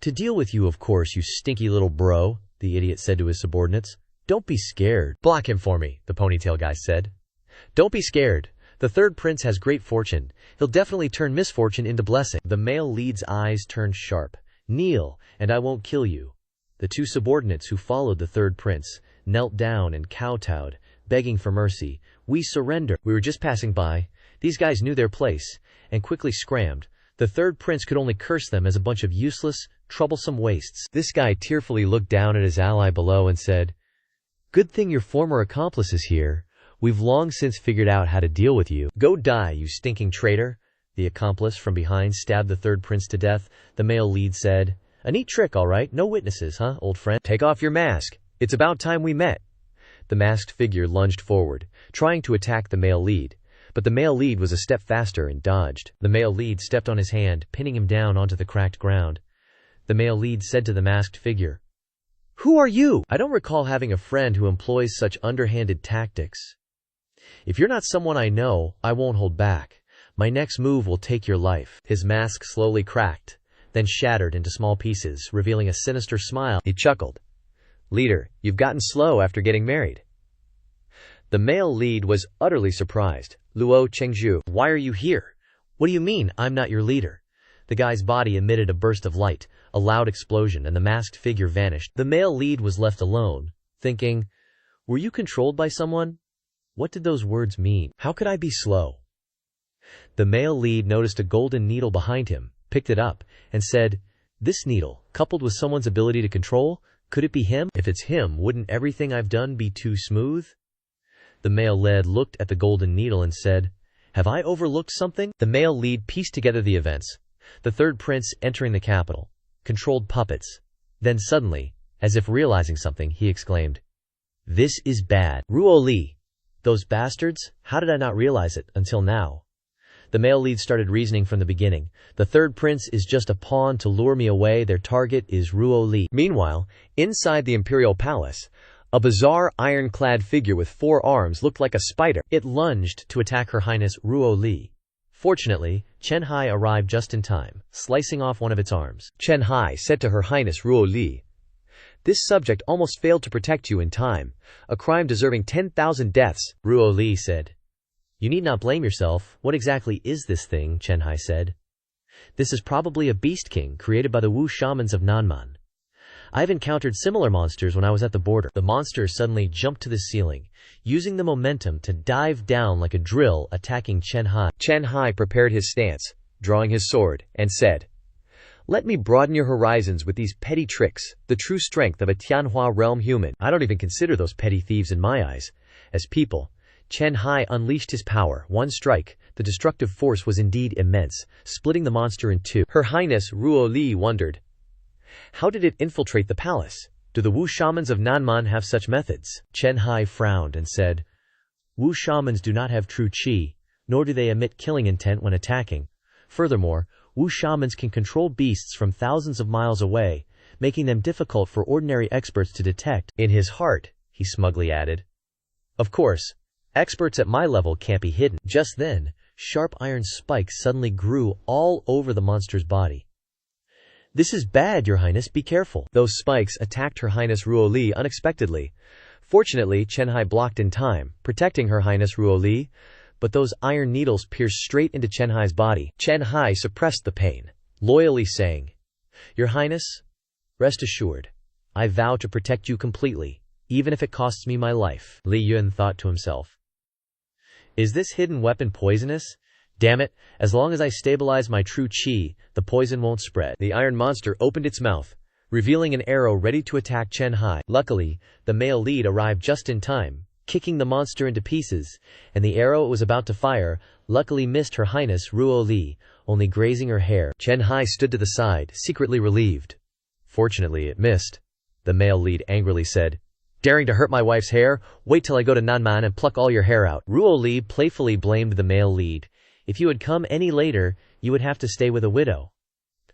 "To deal with you, of course, you stinky little bro," the idiot said to his subordinates. "Don't be scared." "Block him for me," the ponytail guy said. "Don't be scared. The third prince has great fortune. He'll definitely turn misfortune into blessing." The male lead's eyes turned sharp. "Kneel, and I won't kill you." The two subordinates who followed the third prince knelt down and kowtowed, begging for mercy. "We surrender. We were just passing by." These guys knew their place, and quickly scrammed. The third prince could only curse them as a bunch of useless, troublesome wastes. This guy tearfully looked down at his ally below and said, "Good thing your former accomplice is here. We've long since figured out how to deal with you." "Go die, you stinking traitor." The accomplice from behind stabbed the third prince to death. The male lead said, "A neat trick, all right. No witnesses, huh, old friend? Take off your mask. It's about time we met." The masked figure lunged forward, trying to attack the male lead, but the male lead was a step faster and dodged. The male lead stepped on his hand, pinning him down onto the cracked ground. The male lead said to the masked figure, "Who are you? I don't recall having a friend who employs such underhanded tactics. If you're not someone I know, I won't hold back. My next move will take your life." His mask slowly cracked, then shattered into small pieces, revealing a sinister smile. He chuckled. "Leader, you've gotten slow after getting married." The male lead was utterly surprised. "Luo Chengzhu, why are you here?" "What do you mean, I'm not your leader?" The guy's body emitted a burst of light, a loud explosion, and the masked figure vanished. The male lead was left alone, thinking, "Were you controlled by someone? What did those words mean? How could I be slow?" The male lead noticed a golden needle behind him, picked it up, and said, "This needle, coupled with someone's ability to control, could it be him? If it's him, wouldn't everything I've done be too smooth?" The male lead looked at the golden needle and said, "Have I overlooked something?" The male lead pieced together the events. The third prince entering the capital, controlled puppets. Then suddenly, as if realizing something, he exclaimed, "This is bad. Ruo Li, those bastards, how did I not realize it until now?" The male lead started reasoning from the beginning. The third prince is just a pawn to lure me away. Their target is Ruo Li. Meanwhile, inside the imperial palace, a bizarre iron-clad figure with 4 arms looked like a spider. It lunged to attack Her Highness Ruo Li. Fortunately, Chen Hai arrived just in time, slicing off one of its arms. Chen Hai said to Her Highness Ruo Li, "This subject almost failed to protect you in time, a crime deserving 10,000 deaths." Ruo Li said, "You need not blame yourself. What exactly is this thing?" Chen Hai said. "This is probably a beast king created by the Wu shamans of Nanman. I've encountered similar monsters when I was at the border." The monster suddenly jumped to the ceiling, using the momentum to dive down like a drill, attacking Chen Hai. Chen Hai prepared his stance, drawing his sword, and said, "Let me broaden your horizons with these petty tricks, the true strength of a Tianhua realm human. I don't even consider those petty thieves in my eyes as people." Chen Hai unleashed his power. One strike, the destructive force was indeed immense, splitting the monster in two. Her Highness Ruo Li wondered, how did it infiltrate the palace? Do the Wu shamans of Nanman have such methods? Chen Hai frowned and said, "Wu shamans do not have true qi, nor do they emit killing intent when attacking. Furthermore, Wu shamans can control beasts from thousands of miles away, making them difficult for ordinary experts to detect." In his heart, he smugly added, "Of course, experts at my level can't be hidden." Just then, Sharp iron spikes suddenly grew all over the monster's body. "This is bad, Your Highness, be careful." Those spikes attacked Her Highness Ruo Li unexpectedly. Fortunately, Chen Hai blocked in time, protecting Her Highness Ruo Li, but those iron needles pierced straight into Chen Hai's body. Chen Hai suppressed the pain, loyally saying, "Your Highness, rest assured, I vow to protect you completely, even if it costs me my life." Li Yun thought to himself. Is this hidden weapon poisonous? Damn it, as long as I stabilize my true chi, the poison won't spread. The iron monster opened its mouth, revealing an arrow ready to attack Chen Hai. Luckily, the male lead arrived just in time, kicking the monster into pieces, and the arrow it was about to fire luckily missed Her Highness Ruo Li, only grazing her hair. Chen Hai stood to the side, secretly relieved. Fortunately, it missed. The male lead angrily said, "Daring to hurt my wife's hair? Wait till I go to Nanman and pluck all your hair out." Ruo Li playfully blamed the male lead. "If you had come any later, you would have to stay with a widow."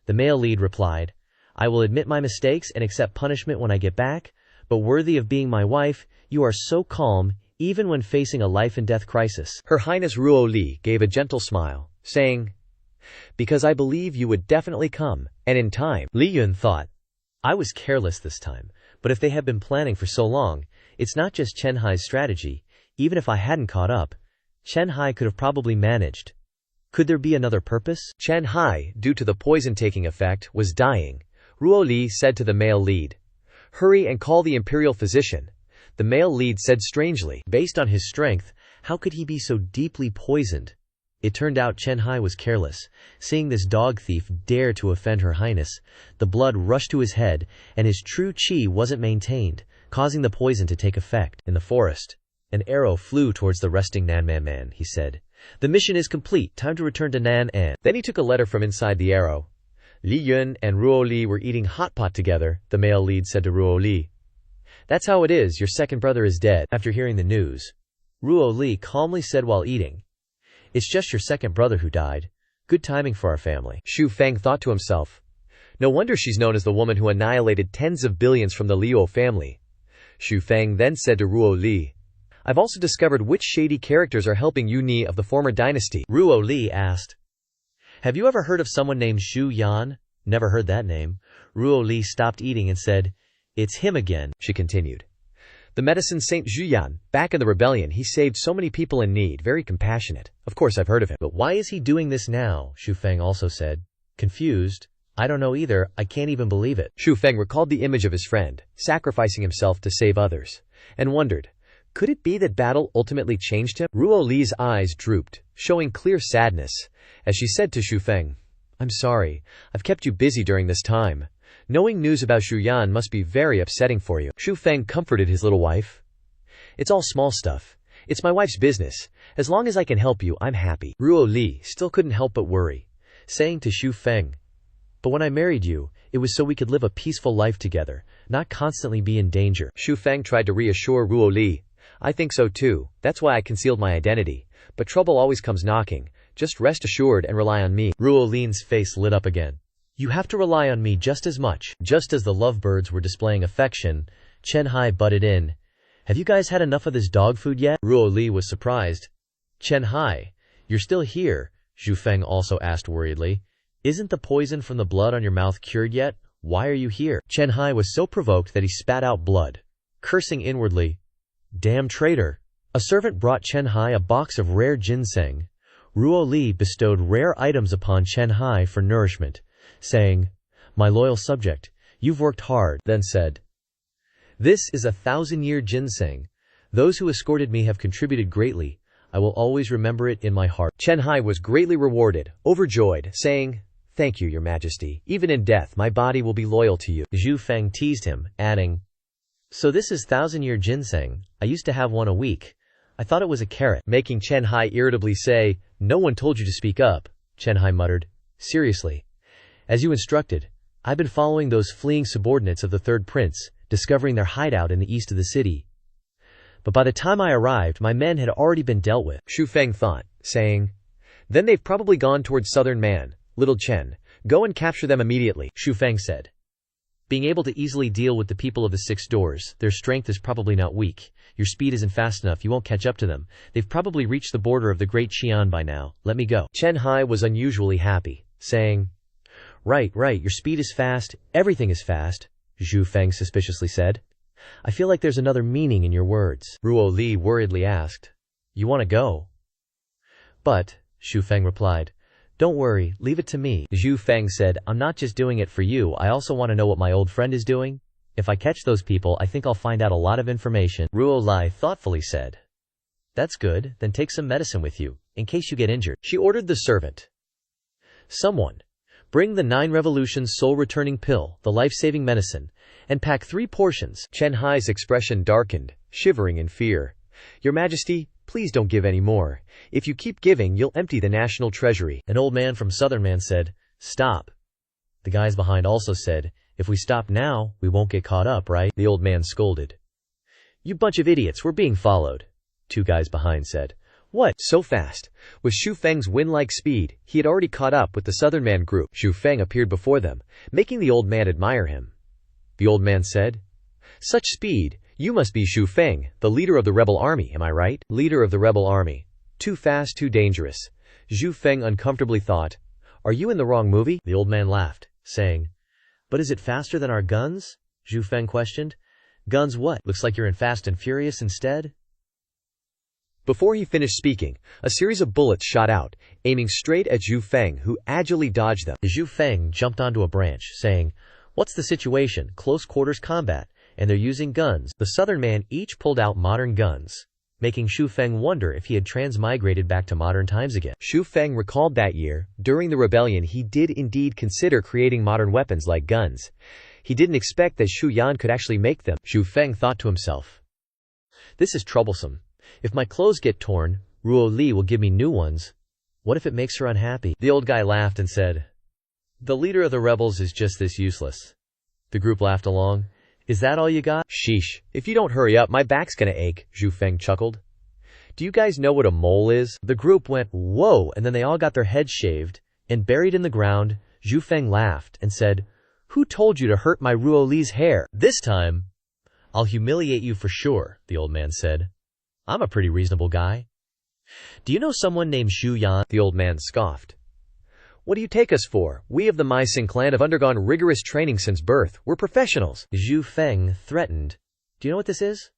The male lead replied, "I will admit my mistakes and accept punishment when I get back, but worthy of being my wife, you are so calm, even when facing a life-and-death crisis." Her Highness Ruo Li gave a gentle smile, saying, "Because I believe you would definitely come, and in time." Li Yun thought, "I was careless this time, but if they have been planning for so long, it's not just Chen Hai's strategy. Even if I hadn't caught up, Chen Hai could have probably managed. Could there be another purpose?" Chen Hai, due to the poison-taking effect, was dying. Ruo Li said to the male lead, "Hurry and call the imperial physician." The male lead said strangely, based on his strength, how could he be so deeply poisoned? It turned out Chen Hai was careless. Seeing this dog thief dare to offend Her Highness, the blood rushed to his head, and his true chi wasn't maintained, causing the poison to take effect. In the forest, an arrow flew towards the resting Nanman man. He said, "The mission is complete. Time to return to Nan'an." Then he took a letter from inside the arrow. Li Yun and Ruo Li were eating hot pot together. The male lead said to Ruo Li, "That's how it is. Your second brother is dead." After hearing the news, Ruo Li calmly said while eating, "It's just your second brother who died. Good timing for our family." Xu Feng thought to himself, "No wonder she's known as the woman who annihilated tens of billions from the Liu family." Xu Feng then said to Ruo Li, "I've also discovered which shady characters are helping Yu Ni of the former dynasty." Ruo Li asked, "Have you ever heard of someone named Xu Yan?" "Never heard that name." Ruo Li stopped eating and said, "It's him again." She continued, "The medicine Saint Xu Yan, back in the rebellion, he saved so many people in need, very compassionate. Of course I've heard of him." "But why is he doing this now?" Xu Feng also said, confused. "I don't know either, I can't even believe it." Xu Feng recalled the image of his friend, sacrificing himself to save others, and wondered, could it be that battle ultimately changed him? Ruo Li's eyes drooped, showing clear sadness, as she said to Xu Feng, "I'm sorry, I've kept you busy during this time. Knowing news about Xu Yan must be very upsetting for you." Xu Feng comforted his little wife. "It's all small stuff. It's my wife's business. As long as I can help you, I'm happy." Ruo Li still couldn't help but worry, saying to Xu Feng, "But when I married you, it was so we could live a peaceful life together, not constantly be in danger." Xu Feng tried to reassure Ruo Li, "I think so too. That's why I concealed my identity. But trouble always comes knocking. Just rest assured and rely on me." Ruo Lin's face lit up again. "You have to rely on me just as much." Just as the lovebirds were displaying affection, Chen Hai butted in. "Have you guys had enough of this dog food yet?" Ruo Li was surprised. "Chen Hai, you're still here?" Xu Feng also asked worriedly. "Isn't the poison from the blood on your mouth cured yet? Why are you here?" Chen Hai was so provoked that he spat out blood, cursing inwardly, "Damn traitor." A servant brought Chen Hai a box of rare ginseng. Ruo Li bestowed rare items upon Chen Hai for nourishment, saying, "My loyal subject, you've worked hard," then said, "This is 1,000-year ginseng. Those who escorted me have contributed greatly. I will always remember it in my heart." Chen Hai was greatly rewarded, overjoyed, saying, "Thank you, your majesty. Even in death, my body will be loyal to you." Xu Feng teased him, adding, "So this is 1,000-year ginseng. I used to have one a week. I thought it was a carrot." Making Chen Hai irritably say, "No one told you to speak up," Chen Hai muttered, "Seriously. As you instructed, I've been following those fleeing subordinates of the third prince, discovering their hideout in the east of the city. But by the time I arrived, my men had already been dealt with." Xu Feng thought, saying, "Then they've probably gone towards southern Man. Little Chen, go and capture them immediately." Xu Feng said, being able to easily deal with the people of the six doors. Their strength is probably not weak. Your speed isn't fast enough, you won't catch up to them. They've probably reached the border of the Great Xi'an by now. Let me go. Chen Hai was unusually happy, saying, Right, your speed is fast, everything is fast, Zhu Feng suspiciously said. I feel like there's another meaning in your words. Ruo Li worriedly asked, You want to go? But, Zhu Feng replied, Don't worry, leave it to me. Zhu Feng said, I'm not just doing it for you, I also want to know what my old friend is doing. If I catch those people, I think I'll find out a lot of information. Ruo Li thoughtfully said, That's good, then take some medicine with you, in case you get injured. She ordered the servant. Someone, bring the 9 revolutions soul-returning pill, the life-saving medicine, and pack 3 portions. Chen Hai's expression darkened, shivering in fear. Your Majesty, please don't give any more. If you keep giving, you'll empty the national treasury. An old man from Southern Man said, Stop. The guys behind also said, If we stop now, we won't get caught up, right? The old man scolded. You bunch of idiots, we're being followed. 2 guys behind said. What? So fast? With Zhu Feng's wind-like speed, he had already caught up with the Southern Man group. Zhu Feng appeared before them, making the old man admire him. The old man said, Such speed, you must be Zhu Feng, the leader of the rebel army, am I right? Leader of the rebel army. Too fast, too dangerous. Zhu Feng uncomfortably thought, Are you in the wrong movie? The old man laughed, saying, But is it faster than our guns? Zhu Feng questioned. Guns what? Looks like you're in Fast and Furious instead? Before he finished speaking, a series of bullets shot out, aiming straight at Zhu Feng, who agilely dodged them. Zhu Feng jumped onto a branch, saying, What's the situation? Close quarters combat, and they're using guns. The Southern Man each pulled out modern guns, making Zhu Feng wonder if he had transmigrated back to modern times again. Zhu Feng recalled that year, during the rebellion, he did indeed consider creating modern weapons like guns. He didn't expect that Xu Yan could actually make them. Zhu Feng thought to himself, This is troublesome. If my clothes get torn, Ruo Li will give me new ones. What if it makes her unhappy? The old guy laughed and said, The leader of the rebels is just this useless. The group laughed along. Is that all you got? Sheesh, if you don't hurry up, my back's gonna ache, Zhu Feng chuckled. Do you guys know what a mole is? The group went, Whoa, and then they all got their heads shaved and buried in the ground. Zhu Feng laughed and said, Who told you to hurt my Ruo Li's hair? This time, I'll humiliate you for sure, the old man said. I'm a pretty reasonable guy. Do you know someone named Xu Yan? The old man scoffed. What do you take us for? We of the Mai Sing clan have undergone rigorous training since birth. We're professionals. Zhu Feng threatened. Do you know what this is?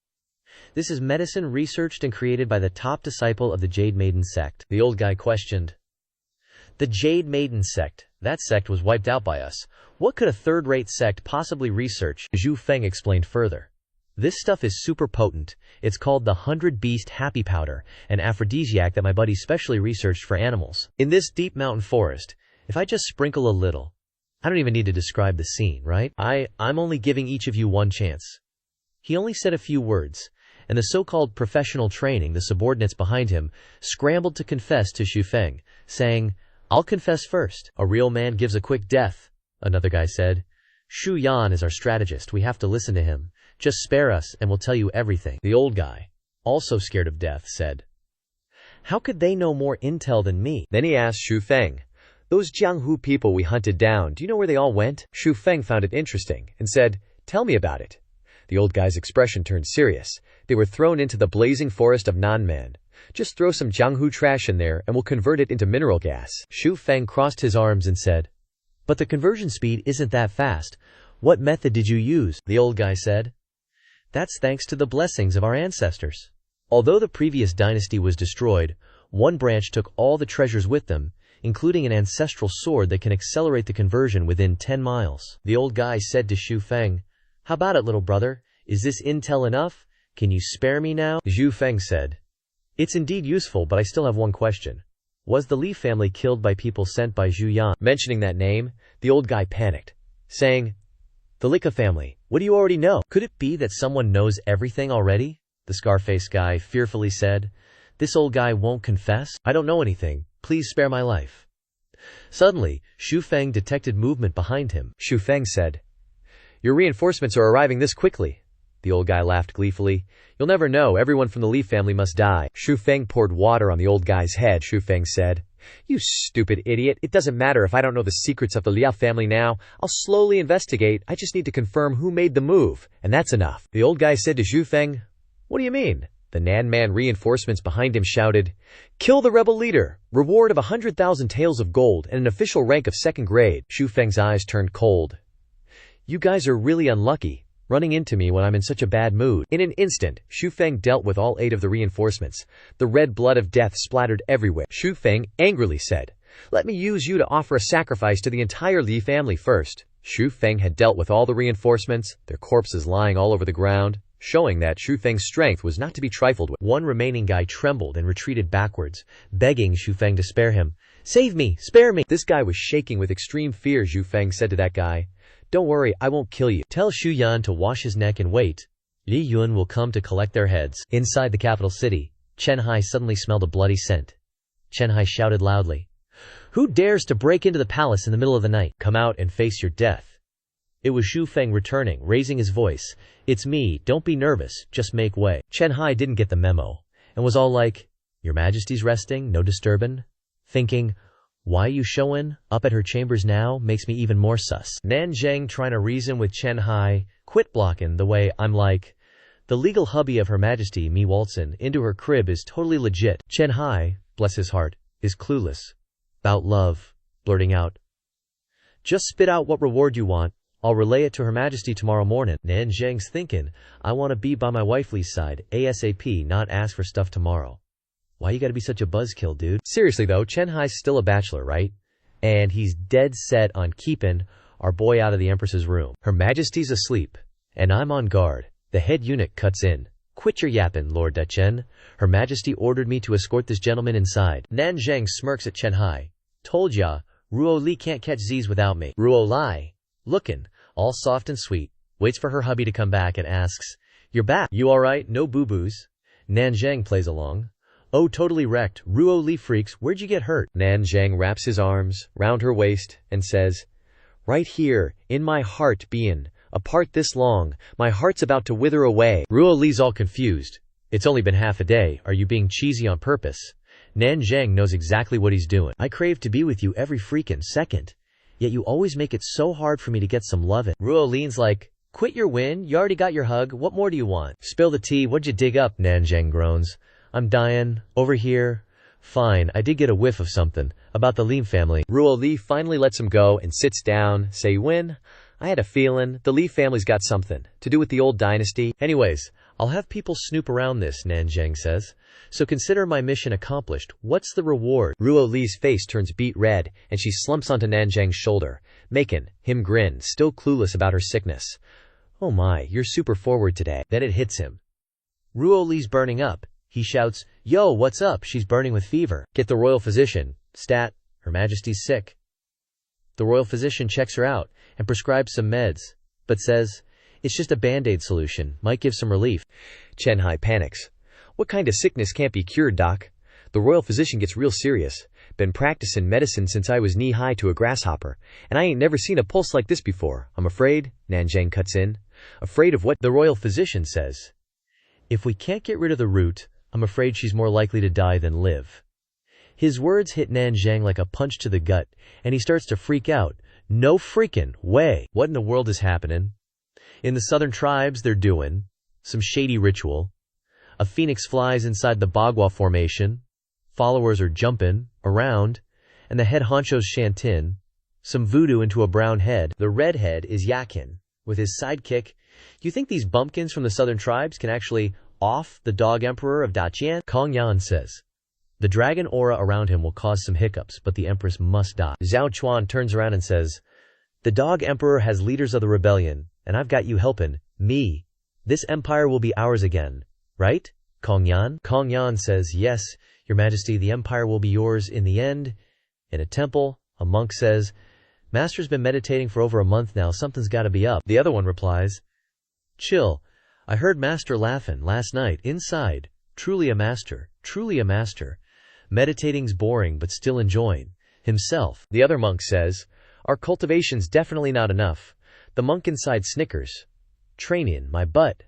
This is medicine researched and created by the top disciple of the Jade Maiden sect. The old guy questioned. The Jade Maiden sect. That sect was wiped out by us. What could a third-rate sect possibly research? Zhu Feng explained further. This stuff is super potent. It's called the 100-Beast Happy Powder, an aphrodisiac that my buddy specially researched for animals. In this deep mountain forest, if I just sprinkle a little, I don't even need to describe the scene, right? I'm only giving each of you one chance. He only said a few words, and the so-called professional training, the subordinates behind him, scrambled to confess to Zhu Feng, saying, I'll confess first. A real man gives a quick death, another guy said. Xu Yan is our strategist. We have to listen to him. Just spare us, and we'll tell you everything. The old guy, also scared of death, said, How could they know more intel than me? Then he asked Zhu Feng, Those Jianghu people we hunted down, do you know where they all went? Zhu Feng found it interesting, and said, Tell me about it. The old guy's expression turned serious. They were thrown into the blazing forest of Nanman. Just throw some Jianghu trash in there, and we'll convert it into mineral gas. Zhu Feng crossed his arms and said, But the conversion speed isn't that fast. What method did you use? The old guy said, That's thanks to the blessings of our ancestors. Although the previous dynasty was destroyed, one branch took all the treasures with them, including an ancestral sword that can accelerate the conversion within 10 miles. The old guy said to Zhu Feng, How about it, little brother? Is this intel enough? Can you spare me now? Zhu Feng said, It's indeed useful, but I still have one question. Was the Li family killed by people sent by Xu Yan? Mentioning that name, the old guy panicked, saying, The Lika family, what do you already know? Could it be that someone knows everything already? The Scarface guy fearfully said. This old guy won't confess? I don't know anything. Please spare my life. Suddenly, Zhu Feng detected movement behind him. Zhu Feng said, Your reinforcements are arriving this quickly. The old guy laughed gleefully. You'll never know, everyone from the Li family must die. Zhu Feng poured water on the old guy's head. Zhu Feng said, You stupid idiot. It doesn't matter if I don't know the secrets of the Liao family now. I'll slowly investigate. I just need to confirm who made the move, and that's enough. The old guy said to Zhu Feng, "What do you mean?" The Nan Man reinforcements behind him shouted, "Kill the rebel leader! Reward of 100,000 taels of gold and an official rank of 2nd grade." Zhu Feng's eyes turned cold. "You guys are really unlucky, running into me when I'm in such a bad mood." In an instant, Zhu Feng dealt with all 8 of the reinforcements. The red blood of death splattered everywhere. Zhu Feng angrily said, "Let me use you to offer a sacrifice to the entire Li family first." Zhu Feng had dealt with all the reinforcements, their corpses lying all over the ground, showing that Zhu Feng's strength was not to be trifled with. One remaining guy trembled and retreated backwards, begging Zhu Feng to spare him. "Save me! Spare me!" This guy was shaking with extreme fear. Zhu Feng said to that guy, "Don't worry, I won't kill you. Tell Xu Yan to wash his neck and wait. Li Yun will come to collect their heads." Inside the capital city, Chen Hai suddenly smelled a bloody scent. Chen Hai shouted loudly, "Who dares to break into the palace in the middle of the night? Come out and face your death." It was Zhu Feng returning, raising his voice. "It's me, don't be nervous, just make way." Chen Hai didn't get the memo, and was all like, "Your Majesty's resting, no disturbin'?" Thinking, why you showin' up at her chambers now makes me even more sus. Nan Zheng trying to reason with Chen Hai, "Quit blockin' the way I'm like. The legal hubby of Her Majesty me waltzin' into her crib is totally legit." Chen Hai, bless his heart, is clueless. About love, blurting out, "Just spit out what reward you want. I'll relay it to Her Majesty tomorrow morning." Nan Zheng's thinking, "I want to be by my wifely's side, ASAP, not ask for stuff tomorrow." Why you gotta be such a buzzkill, dude? Seriously though, Chen Hai's still a bachelor, right? And he's dead set on keeping our boy out of the Empress's room. Her Majesty's asleep, and I'm on guard. The head eunuch cuts in. "Quit your yappin', Lord Dachen. Her Majesty ordered me to escort this gentleman inside." Nan Zheng smirks at Chen Hai. "Told ya, Ruo Li can't catch Z's without me." Ruo Lai, looking all soft and sweet, waits for her hubby to come back and asks, "You're back. You alright? No boo-boos?" Nan Zheng plays along. "Oh, totally wrecked. Ruo Li freaks, where'd you get hurt?" Nan Zheng wraps his arms round her waist and says, "Right here, in my heart bein', apart this long, my heart's about to wither away." Ruo Li's all confused. "It's only been half a day. Are you being cheesy on purpose?" Nan Zheng knows exactly what he's doing. "I crave to be with you every freaking second. Yet you always make it so hard for me to get some lovin'." Ruo Li's like, "Quit your win. You already got your hug. What more do you want?" "Spill the tea. What'd you dig up?" Nan Zheng groans. "I'm dying. Over here." "Fine, I did get a whiff of something. About the Lim family." Ruo Li finally lets him go and sits down. "Say when? I had a feeling the Li family's got something to do with the old dynasty. Anyways, I'll have people snoop around this," Nan Zheng says. "So consider my mission accomplished. What's the reward?" Ruo Li's face turns beet red, and she slumps onto Nan Zheng's shoulder, making him grin, still clueless about her sickness. "Oh my, you're super forward today." Then it hits him. Ruo Li's burning up. He shouts, "Yo, what's up? She's burning with fever. Get the royal physician. Stat, Her Majesty's sick." The royal physician checks her out and prescribes some meds, but says, "It's just a band-aid solution. Might give some relief." Chen Hai panics. "What kind of sickness can't be cured, doc?" The royal physician gets real serious. "Been practicing medicine since I was knee-high to a grasshopper, and I ain't never seen a pulse like this before. I'm afraid," Nan Zheng cuts in. "Afraid of what?" The royal physician says. "If we can't get rid of the root, I'm afraid she's more likely to die than live." His words hit Nan Zheng like a punch to the gut, and he starts to freak out. No freaking way. What in the world is happening? In the southern tribes, they're doing some shady ritual. A phoenix flies inside the Bagua formation. Followers are jumping around, and the head honcho's chantin some voodoo into a brown head. The redhead is Yakin, with his sidekick. "You think these bumpkins from the southern tribes can actually off the dog emperor of Daqian?" Kong Yan says. "The dragon aura around him will cause some hiccups, but the empress must die." Zhao Chuan turns around and says, "The dog emperor has leaders of the rebellion, and I've got you helping me. This empire will be ours again, right, Kong Yan?" Kong Yan says, "Yes, Your Majesty, the empire will be yours in the end." In a temple, a monk says, "Master's been meditating for over a month now. Something's got to be up." The other one replies, "Chill. I heard Master laughing last night inside. Truly a master, truly a master. Meditating's boring but still enjoying himself." The other monk says, "Our cultivation's definitely not enough." The monk inside snickers. "Training my butt.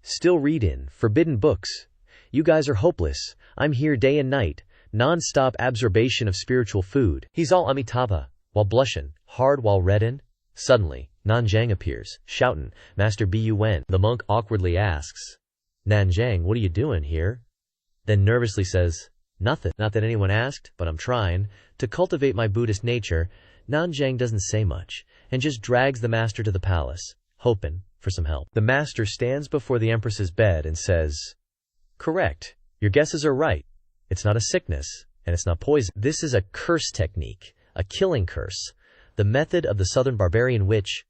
Still reading forbidden books. You guys are hopeless. I'm here day and night. non-stop absorption of spiritual food. He's all Amitabha, while blushin', hard while reddin'. Suddenly, Nanjang appears, shoutin', Master Bun. The monk awkwardly asks, Nanjang, what are you doing here? Then nervously says, nothing. Not that anyone asked, but I'm trying to cultivate my Buddhist nature. Nanjang doesn't say much, and just drags the master to the palace, hoping for some help. The master stands before the empress's bed and says, correct, your guesses are right. It's not a sickness, and it's not poison. This is a curse technique, a killing curse, the method of the southern barbarian witch.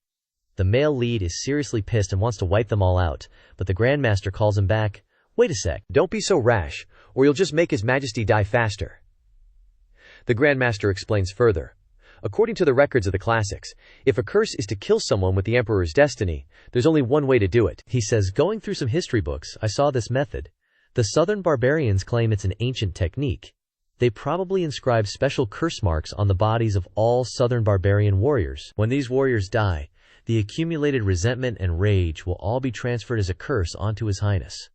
The male lead is seriously pissed and wants to wipe them all out, but the Grandmaster calls him back. Wait a sec. Don't be so rash, or you'll just make His Majesty die faster. The Grandmaster explains further. According to the records of the classics, if a curse is to kill someone with the Emperor's destiny, there's only one way to do it. He says, going through some history books, I saw this method. The southern barbarians claim it's an ancient technique. They probably inscribe special curse marks on the bodies of all southern barbarian warriors. When these warriors die, the accumulated resentment and rage will all be transferred as a curse onto His Highness.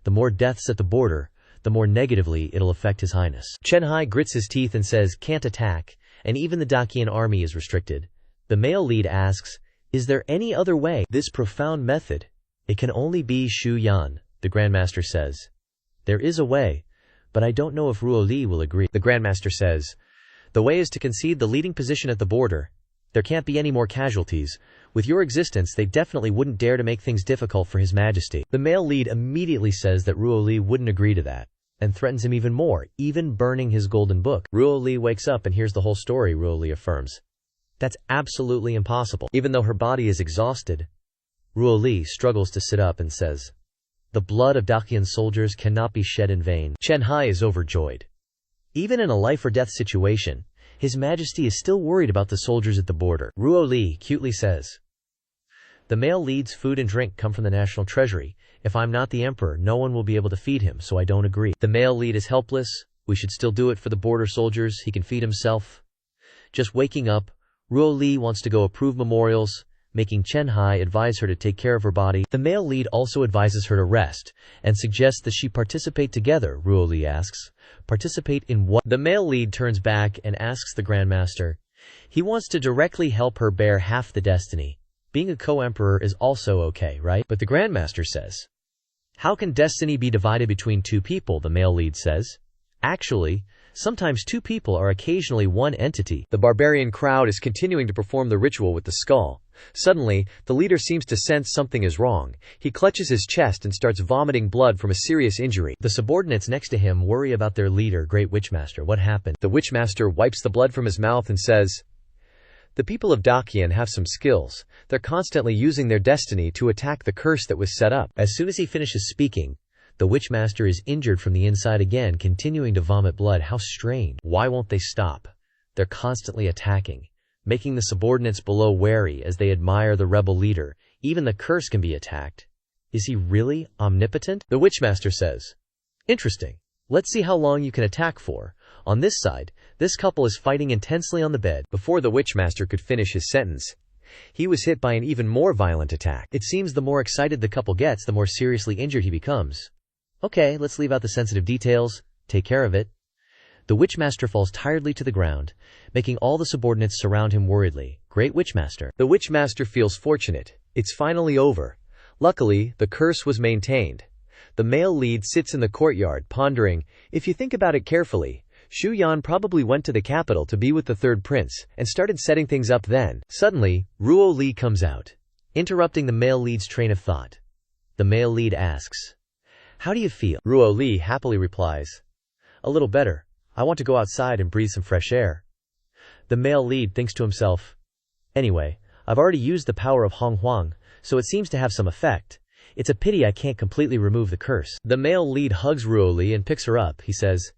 The more deaths at the border, the more negatively it'll affect His Highness. Chen Hai grits his teeth and says, can't attack, and even the Dacian army is restricted. The male lead asks, is there any other way? This profound method, it can only be Shu Yan, the Grandmaster says. There is a way, but I don't know if Ruo Li will agree. The Grandmaster says, the way is to concede the leading position at the border. There can't be any more casualties. With your existence, they definitely wouldn't dare to make things difficult for His Majesty. The male lead immediately says that Ruo Li wouldn't agree to that, and threatens him even more, even burning his golden book. Ruo Li wakes up and hears the whole story. Ruo Li affirms, that's absolutely impossible. Even though her body is exhausted, Ruo Li struggles to sit up and says, the blood of Dacian soldiers cannot be shed in vain. Chen Hai is overjoyed. Even in a life-or-death situation, His Majesty is still worried about the soldiers at the border. Ruo Li cutely says, the male lead's food and drink come from the national treasury. If I'm not the emperor, no one will be able to feed him, so I don't agree. The male lead is helpless. We should still do it for the border soldiers. He can feed himself. Just waking up, Ruo Li wants to go approve memorials, making Chen Hai advise her to take care of her body. The male lead also advises her to rest, and suggests that she participate together. Ruo Li asks, participate in what? The male lead turns back and asks the Grandmaster. He wants to directly help her bear half the destiny. Being a co-emperor is also okay, right? But the Grandmaster says, how can destiny be divided between two people? The male lead says, actually, sometimes two people are occasionally one entity. The barbarian crowd is continuing to perform the ritual with the skull. Suddenly, the leader seems to sense something is wrong. He clutches his chest and starts vomiting blood from a serious injury. The subordinates next to him worry about their leader. Great Witchmaster, what happened? The Witchmaster wipes the blood from his mouth and says, the people of Dacian have some skills. They're constantly using their destiny to attack the curse that was set up. As soon as he finishes speaking, the Witchmaster is injured from the inside again, continuing to vomit blood. How strange. Why won't they stop? They're constantly attacking, making the subordinates below wary as they admire the rebel leader. Even the curse can be attacked. Is he really omnipotent? The Witchmaster says, interesting. Let's see how long you can attack for. On this side, this couple is fighting intensely on the bed. Before the Witchmaster could finish his sentence, he was hit by an even more violent attack. It seems the more excited the couple gets, the more seriously injured he becomes. Okay, let's leave out the sensitive details. Take care of it. The Witchmaster falls tiredly to the ground, making all the subordinates surround him worriedly. Great Witchmaster. The Witchmaster feels fortunate. It's finally over. Luckily, the curse was maintained. The male lead sits in the courtyard, pondering. If you think about it carefully, Shu Yan probably went to the capital to be with the third prince, and started setting things up then. Suddenly, Ruo Li comes out, interrupting the male lead's train of thought. The male lead asks, how do you feel? Ruo Li happily replies, a little better. I want to go outside and breathe some fresh air. The male lead thinks to himself, anyway, I've already used the power of Hong Huang, so it seems to have some effect. It's a pity I can't completely remove the curse. The male lead hugs Ruo Li and picks her up. He says,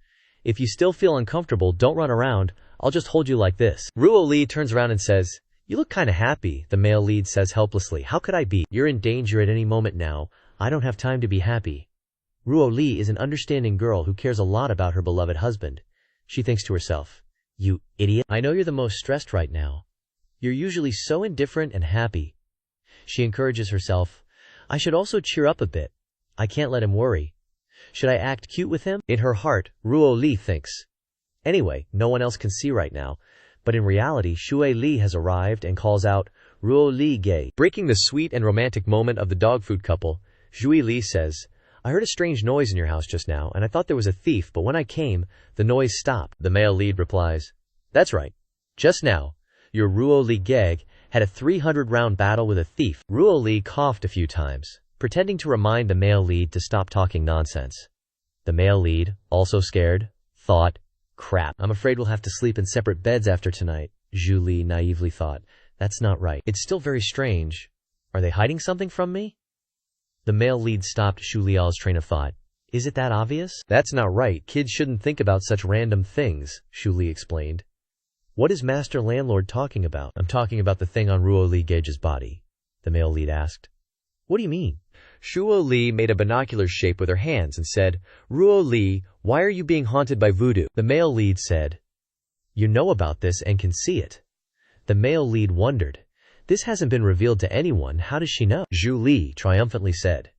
if you still feel uncomfortable, don't run around. I'll just hold you like this. Ruo Li turns around and says, you look kinda happy. The male lead says helplessly, how could I be? You're in danger at any moment now. I don't have time to be happy. Ruo Li is an understanding girl who cares a lot about her beloved husband. She thinks to herself, you idiot. I know you're the most stressed right now. You're usually so indifferent and happy. She encourages herself, I should also cheer up a bit. I can't let him worry. Should I act cute with him? In her heart, Ruo Li thinks. Anyway, no one else can see right now. But in reality, Shui Li has arrived and calls out, Ruo Li gay. Breaking the sweet and romantic moment of the dog food couple, Shui Li says, I heard a strange noise in your house just now, and I thought there was a thief, but when I came, the noise stopped. The male lead replies, That's right. Just now, your Ruo Li gag had a 300-round battle with a thief. Ruo Li coughed a few times, pretending to remind the male lead to stop talking nonsense. The male lead, also scared, thought, Crap, I'm afraid we'll have to sleep in separate beds after tonight. Zhu Li naively thought, That's not right. It's still very strange. Are they hiding something from me? The male lead stopped Shu Liao's train of thought. Is it that obvious? That's not right. Kids shouldn't think about such random things, Shu Li explained. What is Master Landlord talking about? I'm talking about the thing on Ruo Li Gage's body, the male lead asked. What do you mean? Shuo Li made a binocular shape with her hands and said, Ruo Li, why are you being haunted by voodoo? The male lead said, You know about this and can see it. The male lead wondered. This hasn't been revealed to anyone, how does she know? Zhu Li triumphantly said,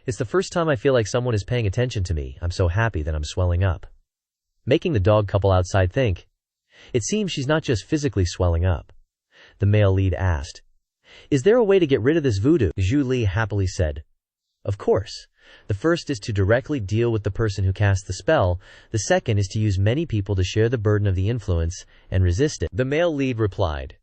It's the first time I feel like someone is paying attention to me. I'm so happy that I'm swelling up. Making the dog couple outside think. It seems she's not just physically swelling up. The male lead asked, Is there a way to get rid of this voodoo? Zhu Li happily said, Of course. The first is to directly deal with the person who cast the spell. The second is to use many people to share the burden of the influence and resist it. The male lead replied,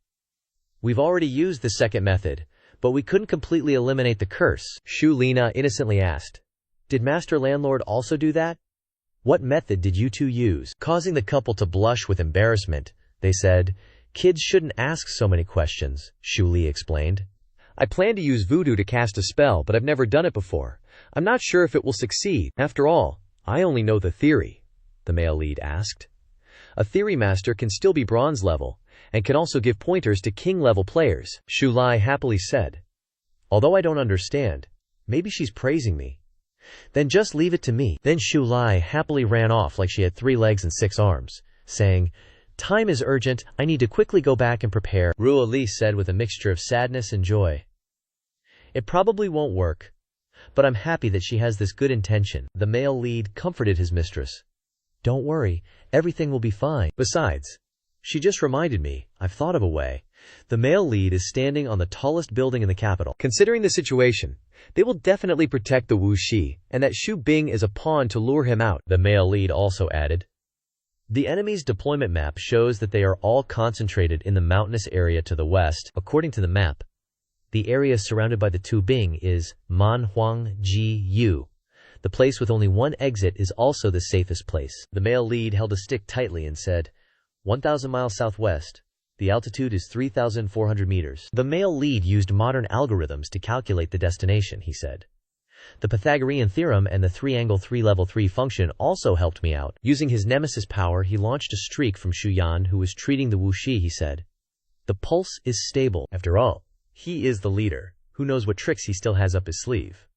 We've already used the second method, but we couldn't completely eliminate the curse. Shu Lina innocently asked, Did Master Landlord also do that? What method did you two use? Causing the couple to blush with embarrassment, they said, Kids shouldn't ask so many questions, Shu Li explained. I plan to use voodoo to cast a spell, but I've never done it before. I'm not sure if it will succeed. After all, I only know the theory, the male lead asked. A theory master can still be bronze level, and can also give pointers to king-level players, Shu Lai happily said. Although I don't understand, maybe she's praising me. Then just leave it to me. Then Shu Lai happily ran off like she had 3 legs and 6 arms, saying, Time is urgent, I need to quickly go back and prepare, Ruo Li said with a mixture of sadness and joy. It probably won't work, but I'm happy that she has this good intention. The male lead comforted his mistress. Don't worry, everything will be fine. Besides, she just reminded me, I've thought of a way. The male lead is standing on the tallest building in the capital. Considering the situation, they will definitely protect the Wu Shi, and that Xu Bing is a pawn to lure him out, the male lead also added. The enemy's deployment map shows that they are all concentrated in the mountainous area to the west. According to the map, the area surrounded by the Tu Bing is Manhwa Gu. The place with only one exit is also the safest place. The male lead held a stick tightly and said, 1,000 miles southwest. The altitude is 3,400 meters. The male lead used modern algorithms to calculate the destination, he said. The Pythagorean theorem and the 3-angle 3-level 3 function also helped me out. Using his nemesis power, he launched a streak from Xu Yan, who was treating the Wu Shi, he said. The pulse is stable. After all, he is the leader. Who knows what tricks he still has up his sleeve?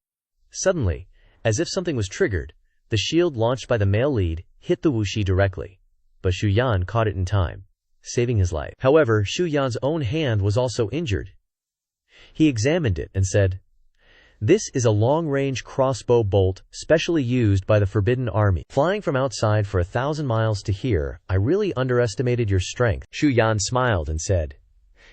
Suddenly, as if something was triggered, the shield launched by the male lead hit the Wu Shi directly, but Xu Yan caught it in time, saving his life. However, Xu Yan's own hand was also injured. He examined it and said, This is a long-range crossbow bolt specially used by the Forbidden Army. Flying from outside for 1,000 miles to here, I really underestimated your strength. Xu Yan smiled and said,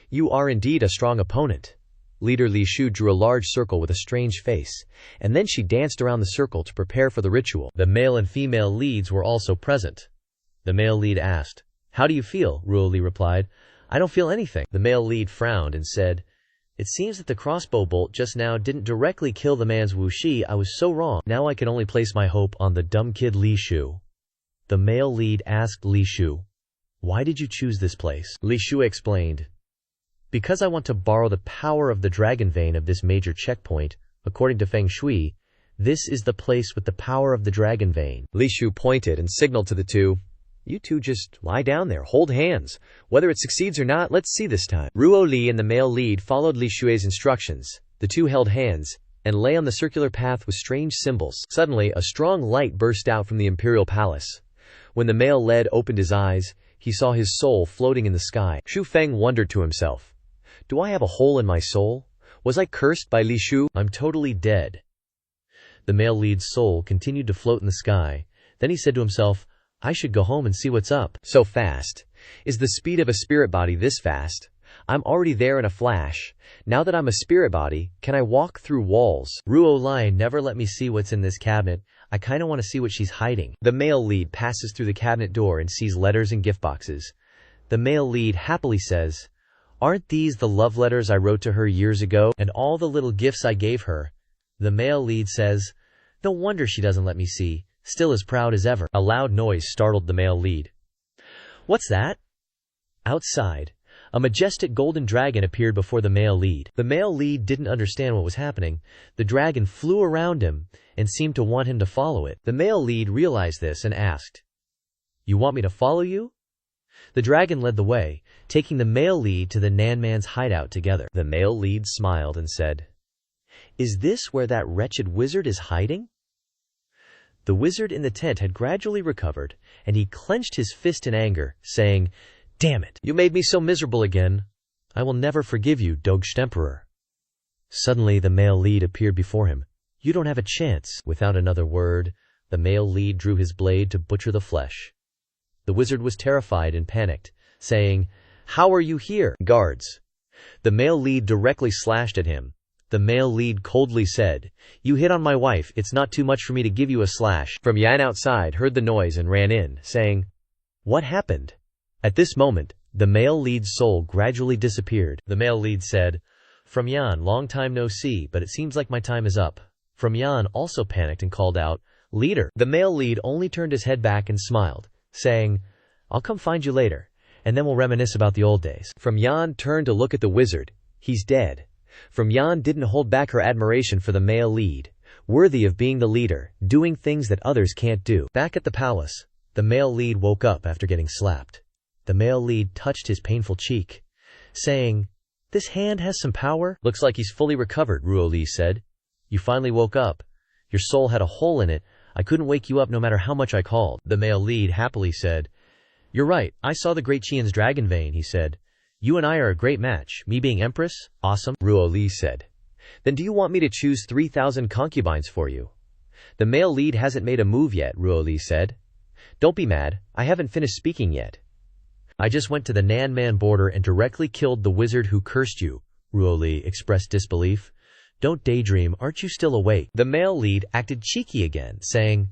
You are indeed a strong opponent. Leader Li Shu drew a large circle with a strange face, and then she danced around the circle to prepare for the ritual. The male and female leads were also present. The male lead asked, How do you feel? Ruo Li replied, I don't feel anything. The male lead frowned and said, It seems that the crossbow bolt just now didn't directly kill the man's Wu Shi. I was so wrong. Now I can only place my hope on the dumb kid Li Shu. The male lead asked Li Shu, Why did you choose this place? Li Shu explained, Because I want to borrow the power of the dragon vein of this major checkpoint. According to Feng Shui, this is the place with the power of the dragon vein. Li Shu pointed and signaled to the two, You two just lie down there, hold hands. Whether it succeeds or not, let's see this time. Ruo Li and the male lead followed Li Shui's instructions. The two held hands and lay on the circular path with strange symbols. Suddenly, a strong light burst out from the imperial palace. When the male lead opened his eyes, he saw his soul floating in the sky. Xu Feng wondered to himself, Do I have a hole in my soul? Was I cursed by Li Shu? I'm totally dead. The male lead's soul continued to float in the sky. Then he said to himself, I should go home and see what's up. So fast. Is the speed of a spirit body this fast? I'm already there in a flash. Now that I'm a spirit body, can I walk through walls? Ruo Lai never let me see what's in this cabinet. I kinda wanna see what she's hiding. The male lead passes through the cabinet door and sees letters and gift boxes. The male lead happily says, Aren't these the love letters I wrote to her years ago? And all the little gifts I gave her? The male lead says, No wonder she doesn't let me see, still as proud as ever. A loud noise startled the male lead. What's that? Outside, a majestic golden dragon appeared before the male lead. The male lead didn't understand what was happening. The dragon flew around him and seemed to want him to follow it. The male lead realized this and asked, You want me to follow you? The dragon led the way, taking the male lead to the Nan Man's hideout together. The male lead smiled and said, Is this where that wretched wizard is hiding? The wizard in the tent had gradually recovered, and he clenched his fist in anger, saying, Damn it! You made me so miserable again. I will never forgive you, Dogstemperer. Suddenly the male lead appeared before him. You don't have a chance. Without another word, the male lead drew his blade to butcher the flesh. The wizard was terrified and panicked, saying, How are you here? Guards. The male lead directly slashed at him. The male lead coldly said, You hit on my wife, it's not too much for me to give you a slash. From Yan outside heard the noise and ran in, saying, What happened? At this moment, the male lead's soul gradually disappeared. The male lead said, From Yan, long time no see, but it seems like my time is up. From Yan also panicked and called out, Leader. The male lead only turned his head back and smiled, saying, I'll come find you later, and then we'll reminisce about the old days. From Yan turned to look at the wizard. He's dead. From Yan didn't hold back her admiration for the male lead, worthy of being the leader, doing things that others can't do. Back at the palace, the male lead woke up after getting slapped. The male lead touched his painful cheek, saying, This hand has some power? Looks like he's fully recovered, Ruo Li said. You finally woke up. Your soul had a hole in it. I couldn't wake you up no matter how much I called. The male lead happily said, You're right, I saw the great Qian's dragon vein, he said. You and I are a great match, me being empress, awesome. Ruo Li said, Then do you want me to choose 3,000 concubines for you? The male lead hasn't made a move yet, Ruo Li said. Don't be mad, I haven't finished speaking yet. I just went to the Nan Man border and directly killed the wizard who cursed you, Ruo Li expressed disbelief. Don't daydream, aren't you still awake? The male lead acted cheeky again, saying,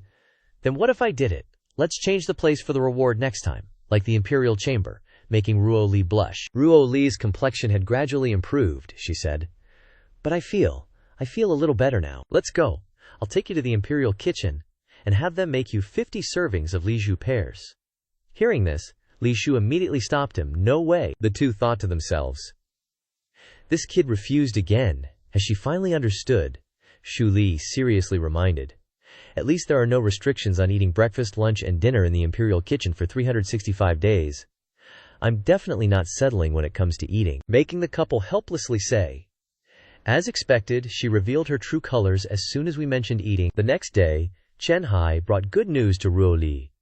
Then what if I did it? Let's change the place for the reward next time, like the Imperial Chamber, making Ruo Li blush. Ruo Li's complexion had gradually improved, she said. But I feel a little better now. Let's go. I'll take you to the Imperial Kitchen and have them make you 50 servings of Li Zhu pears. Hearing this, Li Shu immediately stopped him. No way, the two thought to themselves. This kid refused again. Has she finally understood? Shu Li seriously reminded. At least there are no restrictions on eating breakfast, lunch, and dinner in the Imperial Kitchen for 365 days. I'm definitely not settling when it comes to eating, making the couple helplessly say. As expected, she revealed her true colors as soon as we mentioned eating. The next day, Chen Hai brought good news to Ruo Li.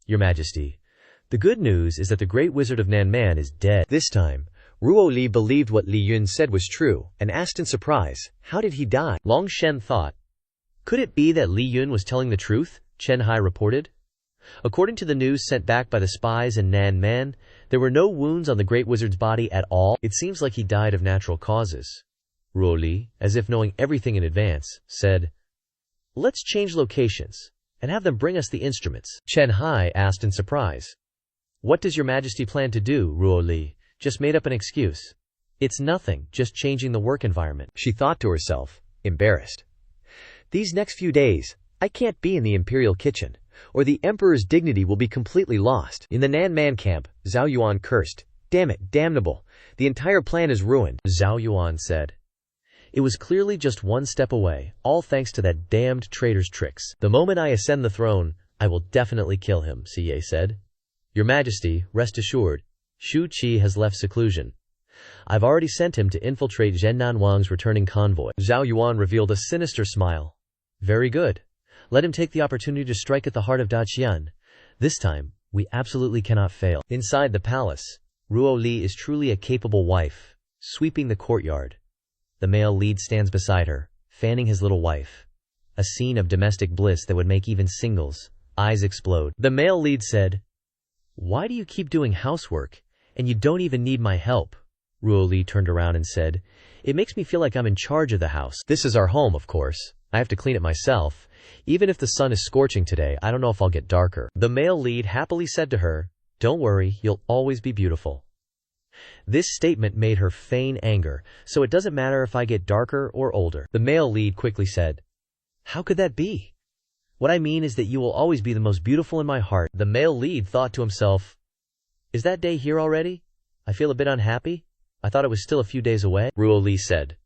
Your Majesty, the good news is that the great wizard of Nan Man is dead. This time, Ruo Li believed what Li Yun said was true, and asked in surprise, How did he die? Long Shen thought. Could it be that Li Yun was telling the truth? Chen Hai reported. According to the news sent back by the spies in Nan Man, there were no wounds on the great wizard's body at all. It seems like he died of natural causes. Ruo Li, as if knowing everything in advance, said, Let's change locations, and have them bring us the instruments. Chen Hai asked in surprise. What does your Majesty plan to do, Ruo Li? Just made up an excuse. It's nothing, just changing the work environment. She thought to herself, embarrassed. These next few days, I can't be in the Imperial Kitchen, or the Emperor's dignity will be completely lost. In the Nan Man camp, Zhao Yuan cursed. Damn it, damnable. The entire plan is ruined, Zhao Yuan said. It was clearly just one step away, all thanks to that damned traitor's tricks. The moment I ascend the throne, I will definitely kill him, Siye said. Your Majesty, rest assured, Shu Qi has left seclusion. I've already sent him to infiltrate Zhennan Wang's returning convoy. Zhao Yuan revealed a sinister smile. Very good. Let him take the opportunity to strike at the heart of Daqian. This time, we absolutely cannot fail. Inside the palace, Ruo Li is truly a capable wife, sweeping the courtyard. The male lead stands beside her, fanning his little wife. a scene of domestic bliss that would make even singles' eyes explode. The male lead said, "Why do you keep doing housework, and you don't even need my help?" Ruo Li turned around and said, "It makes me feel like I'm in charge of the house. This is our home, of course. I have to clean it myself. Even if the sun is scorching today, I don't know if I'll get darker." The male lead happily said to her, "Don't worry, you'll always be beautiful." This statement made her feign anger, "So it doesn't matter if I get darker or older." The male lead quickly said, "How could that be? What I mean is that you will always be the most beautiful in my heart." The male lead thought to himself, "Is that day here already? I feel a bit unhappy. I thought it was still a few days away." Ruo Li said,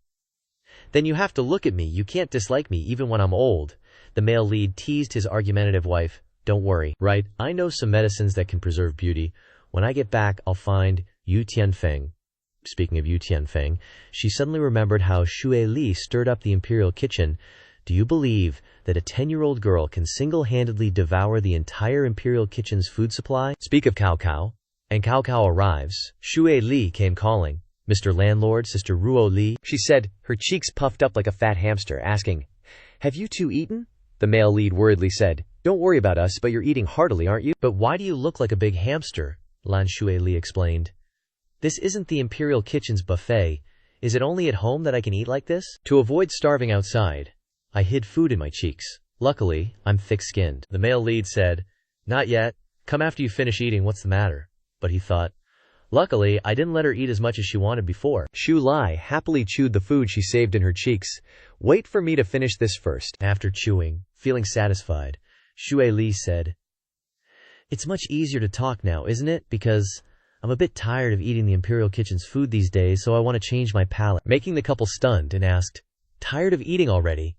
"Then you have to look at me. You can't dislike me even when I'm old." The male lead teased his argumentative wife, "Don't worry, right? I know some medicines that can preserve beauty. When I get back, I'll find Yu Tianfeng." Speaking of Yu Tianfeng, she suddenly remembered how Xue Li stirred up the imperial kitchen. Do you believe that a 10-year-old girl can single-handedly devour the entire imperial kitchen's food supply? Speak of Cao Cao. And Cao Cao arrives. Xue Li came calling, "Mr. Landlord, Sister Ruo Li," she said, her cheeks puffed up like a fat hamster, asking, "Have you two eaten?" The male lead worriedly said, "Don't worry about us, but you're eating heartily, aren't you?" "But why do you look like a big hamster?" Lan Xue Li explained. "This isn't the imperial kitchen's buffet. Is it only at home that I can eat like this?" To avoid starving outside, I hid food in my cheeks. Luckily, I'm thick-skinned. The male lead said, "Not yet. Come after you finish eating, what's the matter?" But he thought, "Luckily, I didn't let her eat as much as she wanted before." Xu Lai happily chewed the food she saved in her cheeks. "Wait for me to finish this first." After chewing, feeling satisfied, Xue Li said, "It's much easier to talk now, isn't it? Because I'm a bit tired of eating the imperial kitchen's food these days, so I want to change my palate." Making the couple stunned and asked, "Tired of eating already?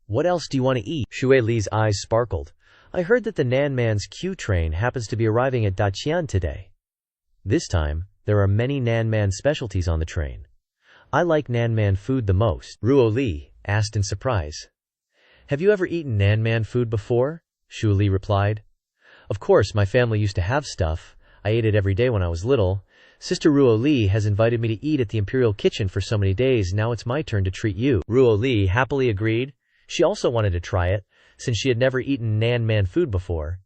What else do you want to eat?" Xue Li's eyes sparkled. "I heard that the Nan Man's Q train happens to be arriving at Daqian today. This time, there are many Nan Man specialties on the train. I like Nan Man food the most." Ruo Li asked in surprise, "Have you ever eaten Nan Man food before?" Xu Li replied, "Of course, my family used to have stuff. I ate it every day when I was little. Sister Ruo Li has invited me to eat at the imperial kitchen for so many days, now it's my turn to treat you." Ruo Li happily agreed. She also wanted to try it, since she had never eaten Nan Man food before.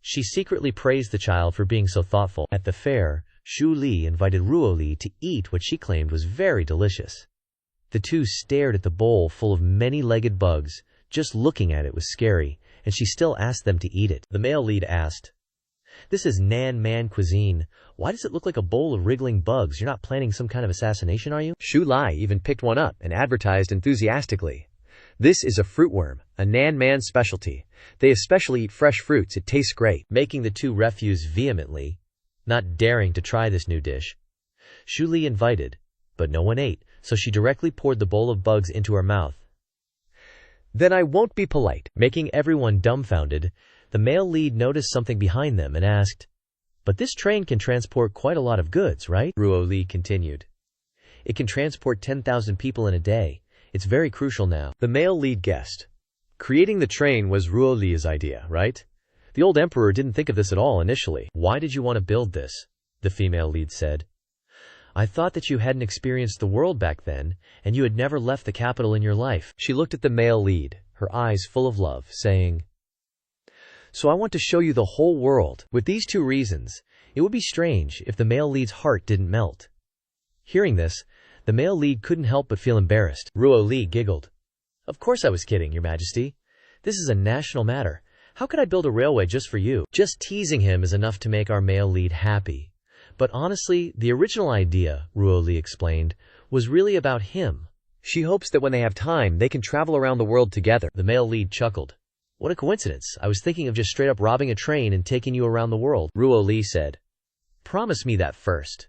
She secretly praised the child for being so thoughtful. At the fair, Xu Li invited Ruo Li to eat what she claimed was very delicious. The two stared at the bowl full of many-legged bugs. Just looking at it was scary, and she still asked them to eat it. The male lead asked, "This is Nan Man cuisine. Why does it look like a bowl of wriggling bugs? You're not planning some kind of assassination, are you?" Xu Lai even picked one up and advertised enthusiastically, "This is a fruitworm, a Nan Man specialty. They especially eat fresh fruits. It tastes great." Making the two refuse vehemently, not daring to try this new dish. Xu Li invited, but no one ate, so she directly poured the bowl of bugs into her mouth. "Then I won't be polite." Making everyone dumbfounded, the male lead noticed something behind them and asked, "But this train can transport quite a lot of goods, right?" Ruo Li continued, "It can transport 10,000 people in a day. It's very crucial now." The male lead guessed. Creating the train was Ruo Li's idea, right? The old emperor didn't think of this at all initially. "Why did you want to build this?" the female lead said. "I thought that you hadn't experienced the world back then, and you had never left the capital in your life." She looked at the male lead, her eyes full of love, saying, "So I want to show you the whole world." With these two reasons, it would be strange if the male lead's heart didn't melt. Hearing this, the male lead couldn't help but feel embarrassed. Ruo Li giggled. "Of course I was kidding, Your Majesty. This is a national matter. How could I build a railway just for you?" Just teasing him is enough to make our male lead happy. But honestly, the original idea, Ruo Li explained, was really about him. She hopes that when they have time, they can travel around the world together. The male lead chuckled. "What a coincidence. I was thinking of just straight up robbing a train and taking you around the world." Ruo Li said, "Promise me that first."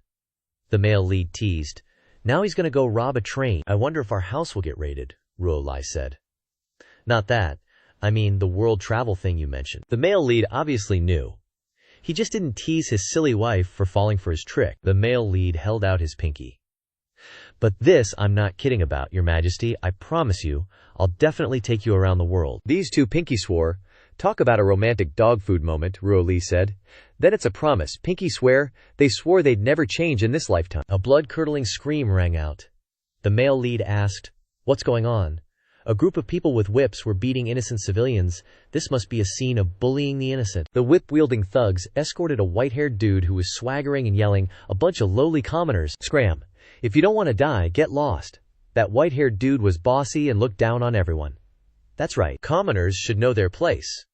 The male lead teased, "Now he's gonna go rob a train. I wonder if our house will get raided," Ruo Li said. "Not that. I mean the world travel thing you mentioned." The male lead obviously knew. He just didn't tease his silly wife for falling for his trick. The male lead held out his pinky. "But this I'm not kidding about, Your Majesty. I promise you, I'll definitely take you around the world." These two pinky swore. "Talk about a romantic dog food moment," Ruo Li said. "Then it's a promise. Pinky swear." They swore they'd never change in this lifetime. A blood-curdling scream rang out. The male lead asked, "What's going on?" A group of people with whips were beating innocent civilians. This must be a scene of bullying the innocent. The whip-wielding thugs escorted a white-haired dude who was swaggering and yelling, "A bunch of lowly commoners. Scram. If you don't want to die, get lost." That white-haired dude was bossy and looked down on everyone. That's right, commoners should know their place.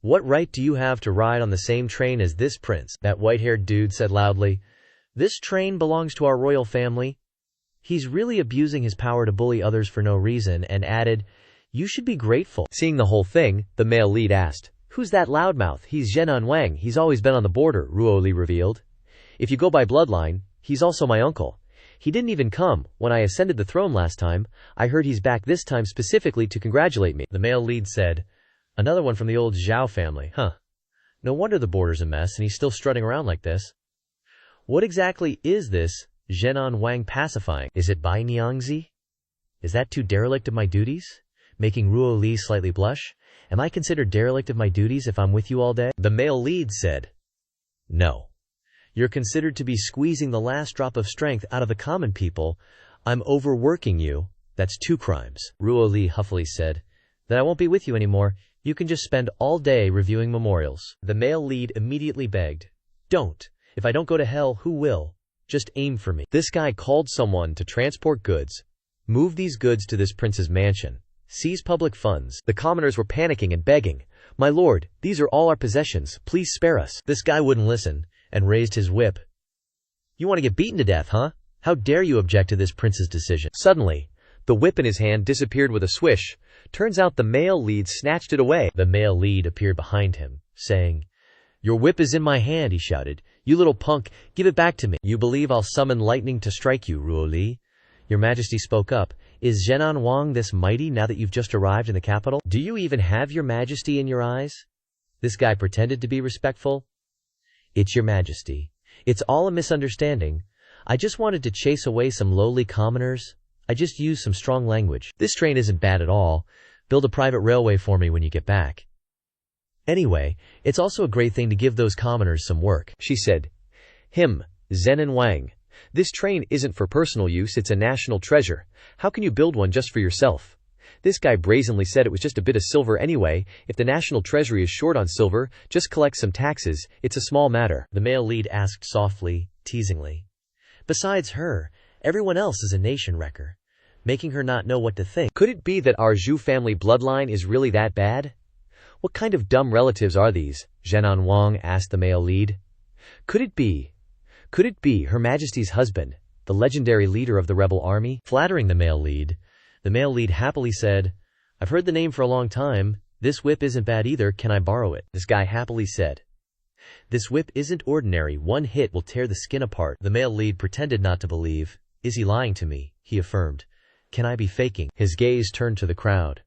"What right do you have to ride on the same train as this prince?" that white-haired dude said loudly. "This train belongs to our royal family." He's really abusing his power to bully others for no reason, and added, "You should be grateful." Seeing the whole thing, the male lead asked, "Who's that loudmouth?" "He's Zhenan Wang. He's always been on the border," Ruo Li revealed. "If you go by bloodline, he's also my uncle. He didn't even come when I ascended the throne last time. I heard he's back this time specifically to congratulate me." The male lead said, "Another one from the old Zhao family, huh? No wonder the border's a mess and he's still strutting around like this. What exactly is this Zhenan Wang pacifying? Is it Bai Niangzi? Is that too derelict of my duties?" Making Ruo Li slightly blush. "Am I considered derelict of my duties if I'm with you all day?" The male lead said, "No. You're considered to be squeezing the last drop of strength out of the common people. I'm overworking you. That's 2 crimes. Ruo Li huffily said, "Then I won't be with you anymore. You can just spend all day reviewing memorials." The male lead immediately begged, "Don't. If I don't go to hell, who will? Just aim for me." This guy called someone to transport goods. Move these goods to this prince's mansion. Seize public funds. The commoners were panicking and begging, "My lord, these are all our possessions. Please spare us." This guy wouldn't listen and raised his whip. "You want to get beaten to death, huh? How dare you object to this prince's decision?" Suddenly, the whip in his hand disappeared with a swish. Turns out the male lead snatched it away. The male lead appeared behind him, saying, "Your whip is in my hand," he shouted. "You little punk, give it back to me." "You believe I'll summon lightning to strike you, Ruo Li?" Your Majesty spoke up. "Is Zhenan Wang this mighty now that you've just arrived in the capital? Do you even have your Majesty in your eyes?" This guy pretended to be respectful. "It's your Majesty. It's all a misunderstanding. I just wanted to chase away some lowly commoners. I just used some strong language. This train isn't bad at all. Build a private railway for me when you get back. Anyway, it's also a great thing to give those commoners some work," she said. Zhenan Wang. This train isn't for personal use, it's a national treasure. How can you build one just for yourself?" This guy brazenly said it was just a bit of silver anyway. If the national treasury is short on silver, just collect some taxes. It's a small matter. The male lead asked softly, teasingly. "Besides her, everyone else is a nation wrecker," making her not know what to think. Could it be that our Zhu family bloodline is really that bad? "What kind of dumb relatives are these?" Zhenan Wang asked the male lead. Could it be Her Majesty's husband, the legendary leader of the rebel army?" Flattering the male lead happily said, "I've heard the name for a long time. This whip isn't bad either. Can I borrow it?" This guy happily said, "This whip isn't ordinary. One hit will tear the skin apart." The male lead pretended not to believe. "Is he lying to me?" he affirmed. "Can I be faking?" His gaze turned to the crowd.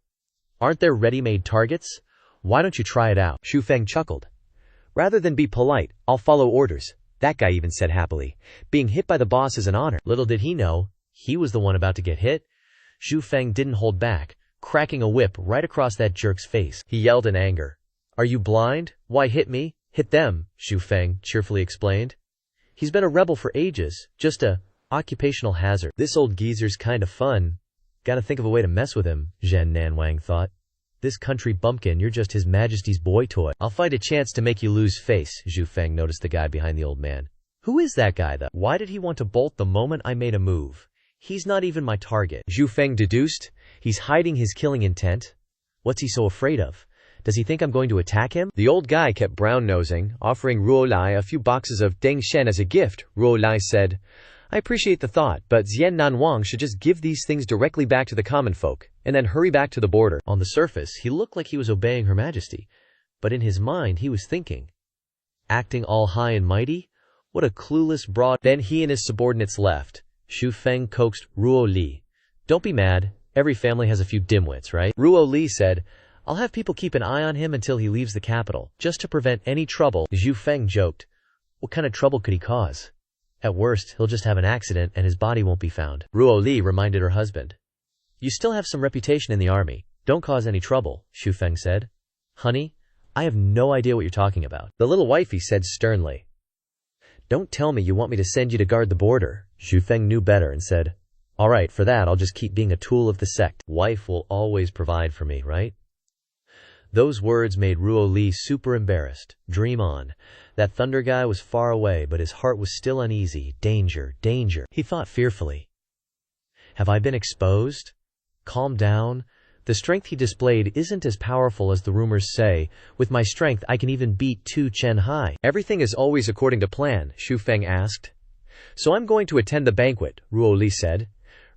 "Aren't there ready-made targets? Why don't you try it out?" Xu Feng chuckled. "Rather than be polite, I'll follow orders." That guy even said happily, "Being hit by the boss is an honor." Little did he know, he was the one about to get hit. Xu Feng didn't hold back, cracking a whip right across that jerk's face. He yelled in anger. "Are you blind? Why hit me? Hit them," Xu Feng cheerfully explained. "He's been a rebel for ages, just a occupational hazard. This old geezer's kind of fun. Gotta think of a way to mess with him," Zhenan Wang thought. "This country bumpkin, you're just His Majesty's boy toy. I'll find a chance to make you lose face." Xu Feng noticed the guy behind the old man. "Who is that guy though? Why did he want to bolt the moment I made a move? He's not even my target." Xu Feng deduced, "He's hiding his killing intent. What's he so afraid of? Does he think I'm going to attack him?" The old guy kept brown-nosing, offering Ruo Lai a few boxes of Deng Shen as a gift. Ruo Lai said, "I appreciate the thought, but Zhenan Wang should just give these things directly back to the common folk, and then hurry back to the border." On the surface, he looked like he was obeying Her Majesty, but in his mind he was thinking, acting all high and mighty? What a clueless broad. Then he and his subordinates left. Xu Feng coaxed Ruo Li. "Don't be mad. Every family has a few dimwits, right?" Ruo Li said, "I'll have people keep an eye on him until he leaves the capital, just to prevent any trouble." Xu Feng joked, "What kind of trouble could he cause? At worst, he'll just have an accident and his body won't be found." Ruo Li reminded her husband. "You still have some reputation in the army. Don't cause any trouble," Xu Feng said. "Honey, I have no idea what you're talking about." The little wifey said sternly. "Don't tell me you want me to send you to guard the border." Xu Feng knew better and said, Alright, for that I'll just keep being a tool of the sect. Wife will always provide for me, right? Those words made Ruo Li super embarrassed. Dream on. That thunder guy was far away, but his heart was still uneasy. Danger, danger, he thought fearfully. Have I been exposed? Calm down. The strength he displayed isn't as powerful as the rumors say. With my strength, I can even beat Tu Chen Hai. Everything is always according to plan, Xu Feng asked. So I'm going to attend the banquet, Ruo Li said.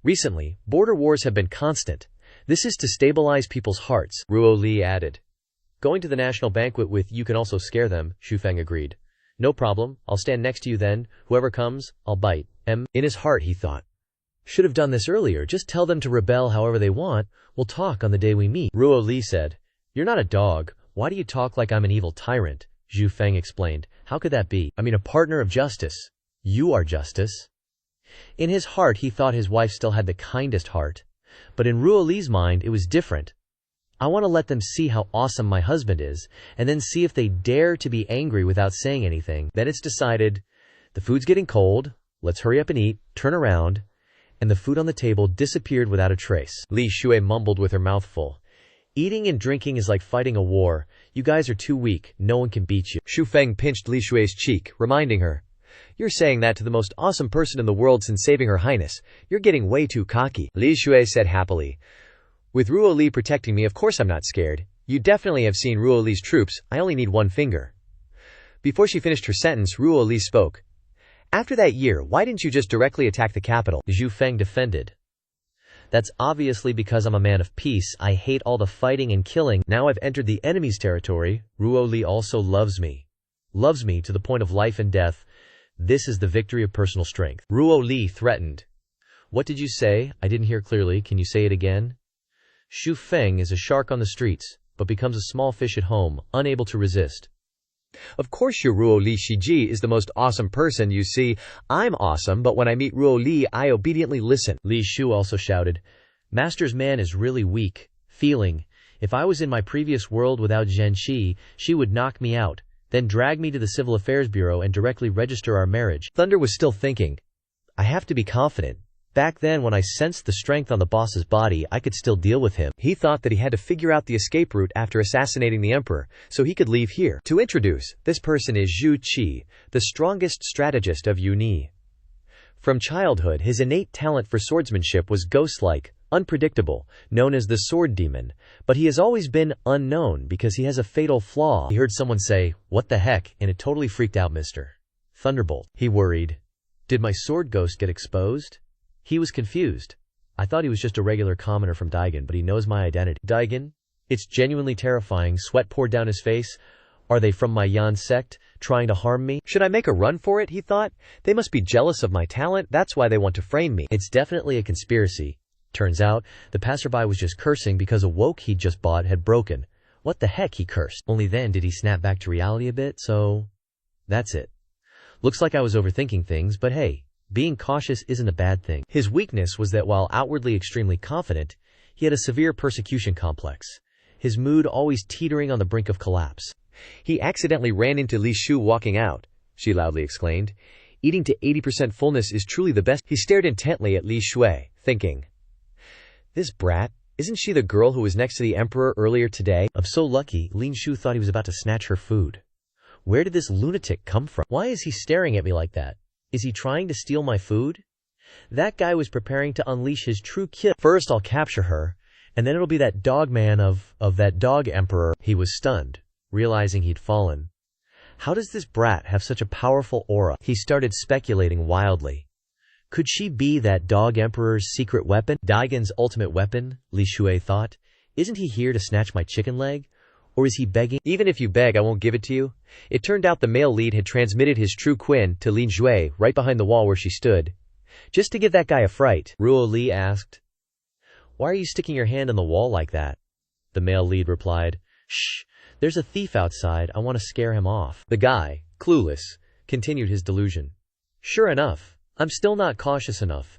Recently, border wars have been constant. This is to stabilize people's hearts, Ruo Li added. Going to the national banquet with you can also scare them, Xu Feng agreed. No problem, I'll stand next to you then. Whoever comes, I'll bite. In his heart, he thought. Should have done this earlier. Just tell them to rebel however they want. We'll talk on the day we meet. Ruo Li said. You're not a dog. Why do you talk like I'm an evil tyrant? Xu Feng explained. How could that be? I mean, a partner of justice. You are justice. In his heart, he thought his wife still had the kindest heart. But in Ruo Li's mind, it was different. I want to let them see how awesome my husband is, and then see if they dare to be angry without saying anything. Then it's decided. The food's getting cold. Let's hurry up and eat. Turn around. And the food on the table disappeared without a trace. Li Shui mumbled with her mouth full. Eating and drinking is like fighting a war. You guys are too weak. No one can beat you. Xu Feng pinched Li Shui's cheek, reminding her. You're saying that to the most awesome person in the world since saving Her Highness. You're getting way too cocky. Li Shui said happily. With Ruo Li protecting me, of course I'm not scared. You definitely have seen Ruo Li's troops. I only need one finger. Before she finished her sentence, Ruo Li spoke. After that year, why didn't you just directly attack the capital? Xu Feng defended. That's obviously because I'm a man of peace. I hate all the fighting and killing. Now I've entered the enemy's territory. Ruo Li also loves me. Loves me to the point of life and death. This is the victory of personal strength. Ruo Li threatened. What did you say? I didn't hear clearly. Can you say it again? Xu Feng is a shark on the streets, but becomes a small fish at home, unable to resist. Of course your Ruo Li Shiji is the most awesome person you see. I'm awesome, but when I meet Ruo Li, I obediently listen. Li Shu also shouted. Master's man is really weak. Feeling. If I was in my previous world without Zhenxi, she would knock me out, then drag me to the Civil Affairs Bureau and directly register our marriage. Thunder was still thinking. I have to be confident. Back then, when I sensed the strength on the boss's body, I could still deal with him. He thought that he had to figure out the escape route after assassinating the emperor, so he could leave here. To introduce, this person is Zhu Qi, the strongest strategist of Yuni. From childhood, his innate talent for swordsmanship was ghost-like, unpredictable, known as the sword demon, but he has always been unknown because he has a fatal flaw. He heard someone say, "What the heck?" and it totally freaked out Mr. Thunderbolt. He worried. Did my sword ghost get exposed? He was confused. I thought he was just a regular commoner from Daigen, but he knows my identity. Daigen? It's genuinely terrifying. Sweat poured down his face. Are they from my Yan sect, trying to harm me? Should I make a run for it, he thought. They must be jealous of my talent, that's why they want to frame me. It's definitely a conspiracy. Turns out, the passerby was just cursing because a woke he'd just bought had broken. What the heck, he cursed. Only then did he snap back to reality a bit, so... That's it. Looks like I was overthinking things, but hey. Being cautious isn't a bad thing. His weakness was that while outwardly extremely confident, he had a severe persecution complex, his mood always teetering on the brink of collapse. He accidentally ran into Li Shu walking out, she loudly exclaimed. Eating to 80% fullness is truly the best. He stared intently at Li Shui, thinking, this brat, isn't she the girl who was next to the emperor earlier today? I'm so lucky, Lin Shu thought he was about to snatch her food. Where did this lunatic come from? Why is he staring at me like that? Is he trying to steal my food? That guy was preparing to unleash his true kill. First I'll capture her, and then it'll be that dog man of that dog emperor. He was stunned, realizing he'd fallen. How does this brat have such a powerful aura? He started speculating wildly. Could she be that dog emperor's secret weapon? Daigen's ultimate weapon, Li Shui thought. Isn't he here to snatch my chicken leg? Or is he begging? Even if you beg, I won't give it to you. It turned out the male lead had transmitted his true Qin to Lin Jue right behind the wall where she stood. Just to give that guy a fright, Ruo Li asked. Why are you sticking your hand on the wall like that? The male lead replied. Shh, there's a thief outside. I want to scare him off. The guy, clueless, continued his delusion. Sure enough, I'm still not cautious enough.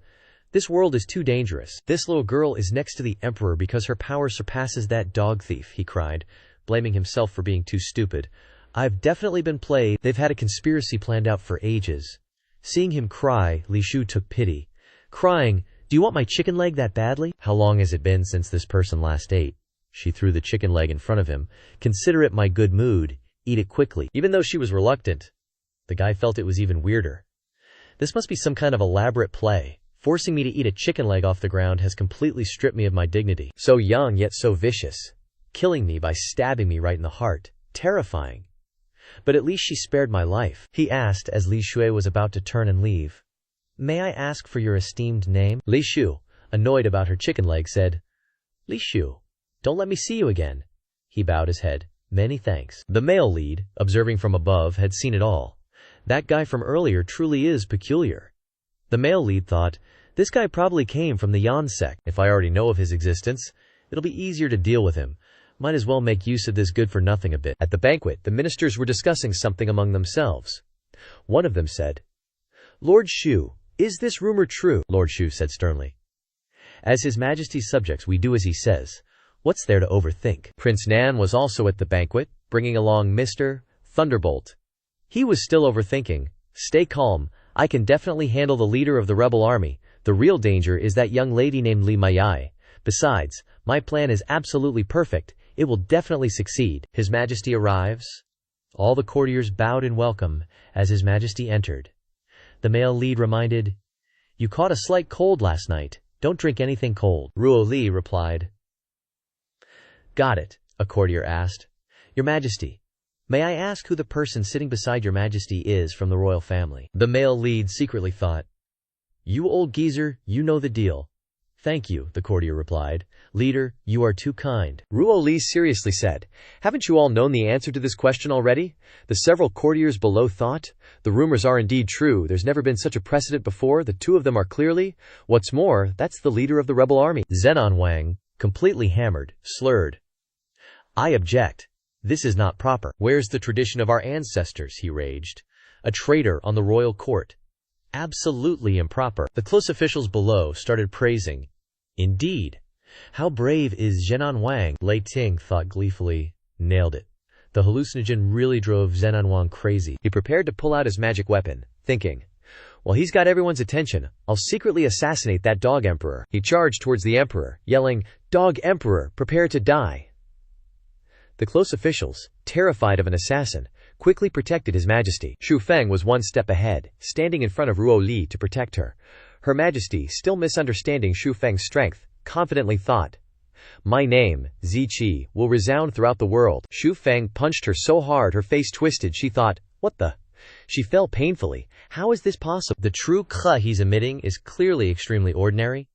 This world is too dangerous. This little girl is next to the emperor because her power surpasses that dog thief, he cried, blaming himself for being too stupid. I've definitely been played. They've had a conspiracy planned out for ages. Seeing him cry, Li Shu took pity. Crying, Do you want my chicken leg that badly? How long has it been since this person last ate? She threw the chicken leg in front of him. Consider it my good mood. Eat it quickly. Even though she was reluctant, the guy felt it was even weirder. This must be some kind of elaborate play. Forcing me to eat a chicken leg off the ground has completely stripped me of my dignity. So young yet so vicious. Killing me by stabbing me right in the heart. Terrifying. But at least she spared my life, he asked as Li Shui was about to turn and leave. May I ask for your esteemed name? Li Shu, annoyed about her chicken leg, said, Li Shu, don't let me see you again. He bowed his head. Many thanks. The male lead, observing from above, had seen it all. That guy from earlier truly is peculiar. The male lead thought, this guy probably came from the Yan sect. If I already know of his existence, it'll be easier to deal with him. Might as well make use of this good-for-nothing a bit. At the banquet, the ministers were discussing something among themselves. One of them said, Lord Shu, is this rumor true? Lord Shu said sternly. As His Majesty's subjects, we do as he says. What's there to overthink? Prince Nan was also at the banquet, bringing along Mr. Thunderbolt. He was still overthinking. Stay calm. I can definitely handle the leader of the rebel army. The real danger is that young lady named Li Mayai. Besides, my plan is absolutely perfect. It will definitely succeed. His Majesty arrives. All the courtiers bowed in welcome as His Majesty entered. The male lead reminded, You caught a slight cold last night. Don't drink anything cold. Ruo Li replied. Got it, a courtier asked. Your Majesty, may I ask who the person sitting beside Your Majesty is from the royal family? The male lead secretly thought, You old geezer, you know the deal. Thank you, the courtier replied. Leader, you are too kind. Ruo Li seriously said, Haven't you all known the answer to this question already? The several courtiers below thought. The rumors are indeed true. There's never been such a precedent before. The two of them are clearly. What's more, that's the leader of the rebel army. Zenon Wang, completely hammered, slurred. I object. This is not proper. Where's the tradition of our ancestors? He raged. A traitor on the royal court. Absolutely improper. The close officials below started praising. Indeed. How brave is Zenon Wang? Lei Ting thought gleefully. Nailed it. The hallucinogen really drove Zenon Wang crazy. He prepared to pull out his magic weapon, thinking, well, he's got everyone's attention. I'll secretly assassinate that dog emperor. He charged towards the emperor, yelling, Dog emperor, prepare to die. The close officials, terrified of an assassin, quickly protected His Majesty. Shu Feng was one step ahead, standing in front of Ruo Li to protect her. Her Majesty, still misunderstanding Shu Feng's strength, confidently thought, My name, Ziqi, will resound throughout the world. Shu Feng punched her so hard her face twisted she thought, what the? She fell painfully. How is this possible? The true Khe he's emitting is clearly extremely ordinary.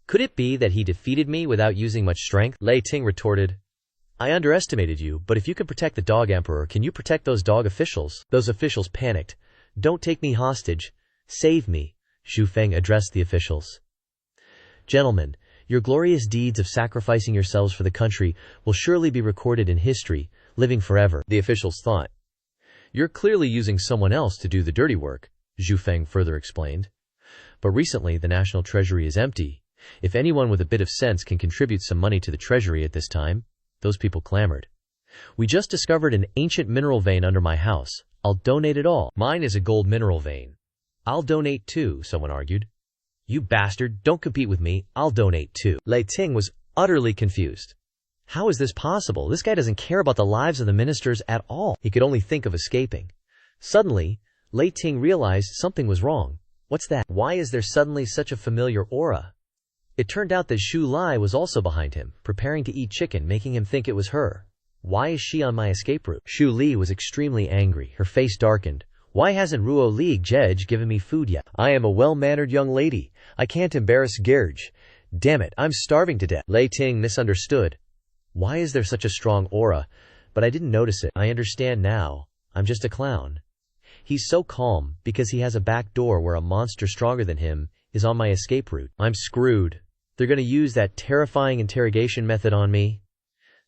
Could it be that he defeated me without using much strength? Lei Ting retorted, I underestimated you, but if you can protect the dog emperor, can you protect those dog officials? Those officials panicked. Don't take me hostage. Save me. Shu Feng addressed the officials. Gentlemen, your glorious deeds of sacrificing yourselves for the country will surely be recorded in history, living forever. The officials thought. You're clearly using someone else to do the dirty work, Zhu Feng further explained. But recently the national treasury is empty. If anyone with a bit of sense can contribute some money to the treasury at this time, those people clamored. We just discovered an ancient mineral vein under my house. I'll donate it all. Mine is a gold mineral vein. I'll donate too, someone argued. You bastard, don't compete with me. I'll donate too. Lei Ting was utterly confused. How is this possible? This guy doesn't care about the lives of the ministers at all. He could only think of escaping. Suddenly, Lei Ting realized something was wrong. What's that? Why is there suddenly such a familiar aura? It turned out that Shu Lai was also behind him, preparing to eat chicken, making him think it was her. Why is she on my escape route? Shu Li was extremely angry. Her face darkened. Why hasn't Ruo Li Jej given me food yet? I am a well-mannered young lady. I can't embarrass Gerge. Damn it, I'm starving to death. Lei Ting misunderstood. Why is there such a strong aura? But I didn't notice it. I understand now. I'm just a clown. He's so calm because he has a back door where a monster stronger than him is on my escape route. I'm screwed. They're going to use that terrifying interrogation method on me.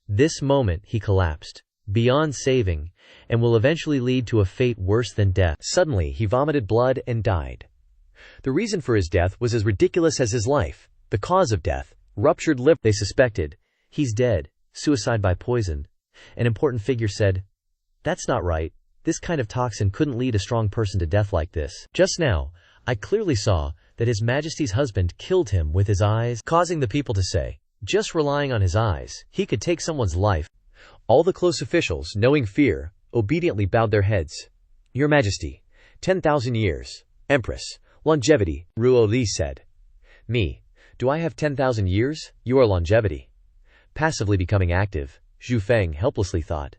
This moment, he collapsed, beyond saving, and will eventually lead to a fate worse than death. Suddenly, he vomited blood and died. The reason for his death was as ridiculous as his life. The cause of death, ruptured liver. They suspected. He's dead. Suicide by poison. An important figure said, That's not right. This kind of toxin couldn't lead a strong person to death like this. Just now, I clearly saw that His Majesty's husband killed him with his eyes, causing the people to say, just relying on his eyes, he could take someone's life. All the close officials, knowing fear, obediently bowed their heads. Your Majesty, 10,000 years. Empress, longevity, Ruo Li said. Me, do I have 10,000 years? You are longevity. Passively becoming active, Zhu Feng helplessly thought.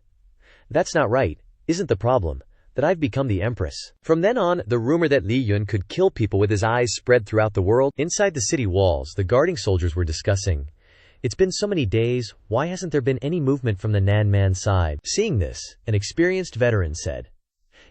That's not right, isn't the problem, that I've become the Empress. From then on, the rumor that Li Yun could kill people with his eyes spread throughout the world. Inside the city walls, the guarding soldiers were discussing. It's been so many days, why hasn't there been any movement from the Nan Man side? Seeing this, an experienced veteran said,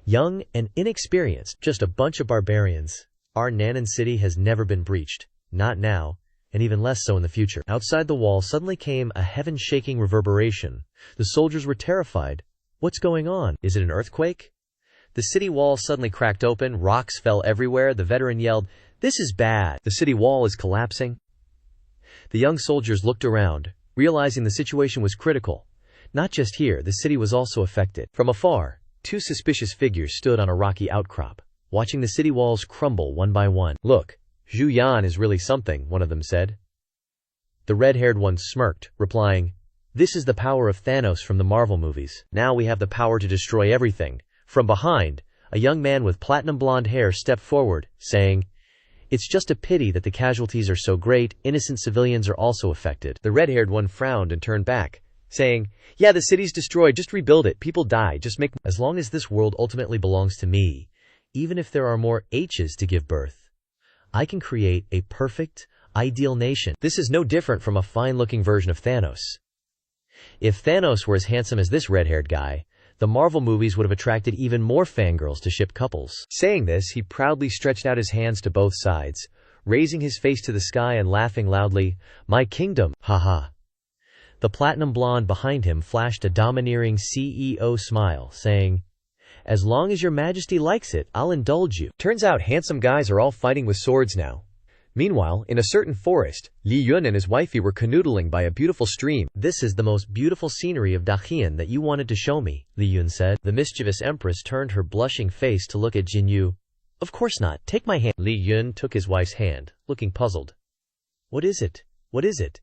young and inexperienced, just a bunch of barbarians. Our Nanan city has never been breached, not now, and even less so in the future. Outside the wall suddenly came a heaven-shaking reverberation. The soldiers were terrified. What's going on? Is it an earthquake? The city wall suddenly cracked open, rocks fell everywhere. The veteran yelled, this is bad. The city wall is collapsing. The young soldiers looked around, realizing the situation was critical. Not just here, the city was also affected. From afar, two suspicious figures stood on a rocky outcrop, watching the city walls crumble one by one. Look, Zhu Yan is really something, one of them said. The red-haired one smirked, replying, this is the power of Thanos from the Marvel movies. Now we have the power to destroy everything. From behind, a young man with platinum blonde hair stepped forward, saying, it's just a pity that the casualties are so great, innocent civilians are also affected. The red-haired one frowned and turned back, saying, yeah, the city's destroyed, just rebuild it, people die, just make... As long as this world ultimately belongs to me, even if there are more H's to give birth, I can create a perfect, ideal nation. This is no different from a fine-looking version of Thanos. If Thanos were as handsome as this red-haired guy, the Marvel movies would have attracted even more fangirls to ship couples. Saying this, he proudly stretched out his hands to both sides, raising his face to the sky and laughing loudly, my kingdom, haha. The platinum blonde behind him flashed a domineering CEO smile, saying, as long as your majesty likes it, I'll indulge you. Turns out handsome guys are all fighting with swords now. Meanwhile, in a certain forest, Li Yun and his wifey were canoodling by a beautiful stream. This is the most beautiful scenery of Daqian that you wanted to show me, Li Yun said. The mischievous empress turned her blushing face to look at Jin Yu. Of course not, take my hand. Li Yun took his wife's hand, looking puzzled. What is it? What is it?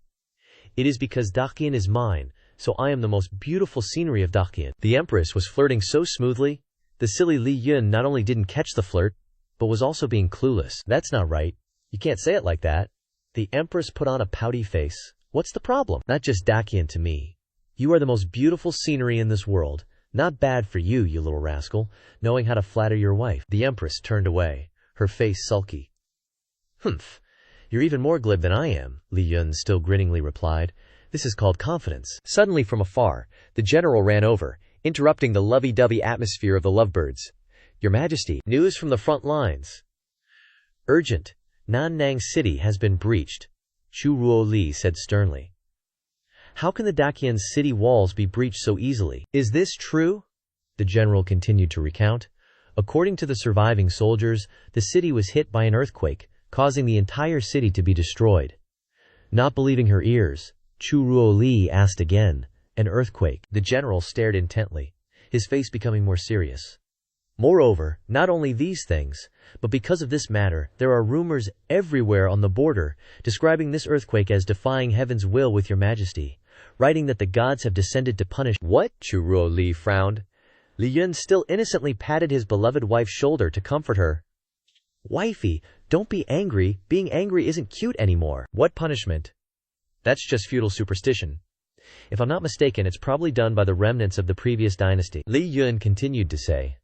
It is because Daqian is mine, so I am the most beautiful scenery of Daqian. The empress was flirting so smoothly, the silly Li Yun not only didn't catch the flirt, but was also being clueless. That's not right. You can't say it like that. The empress put on a pouty face. What's the problem? Not just Daqian to me. You are the most beautiful scenery in this world. Not bad for you, you little rascal, knowing how to flatter your wife. The empress turned away, her face sulky. Humph. You're even more glib than I am, Li Yun still grinningly replied. This is called confidence. Suddenly from afar, the general ran over, interrupting the lovey-dovey atmosphere of the lovebirds. Your Majesty, news from the front lines. Urgent. Nannang City has been breached, Chu Ruoli said sternly. How can the Daqian city walls be breached so easily? Is this true? The general continued to recount. According to the surviving soldiers, the city was hit by an earthquake, causing the entire city to be destroyed. Not believing her ears, Chu Ruoli asked again, an earthquake. The general stared intently, his face becoming more serious. Moreover, not only these things, but because of this matter, there are rumors everywhere on the border describing this earthquake as defying heaven's will with your majesty, writing that the gods have descended to punish. What? Chu Ruoli frowned. Li Yun still innocently patted his beloved wife's shoulder to comfort her. Wifey, don't be angry. Being angry isn't cute anymore. What punishment? That's just feudal superstition. If I'm not mistaken, it's probably done by the remnants of the previous dynasty. Li Yun continued to say.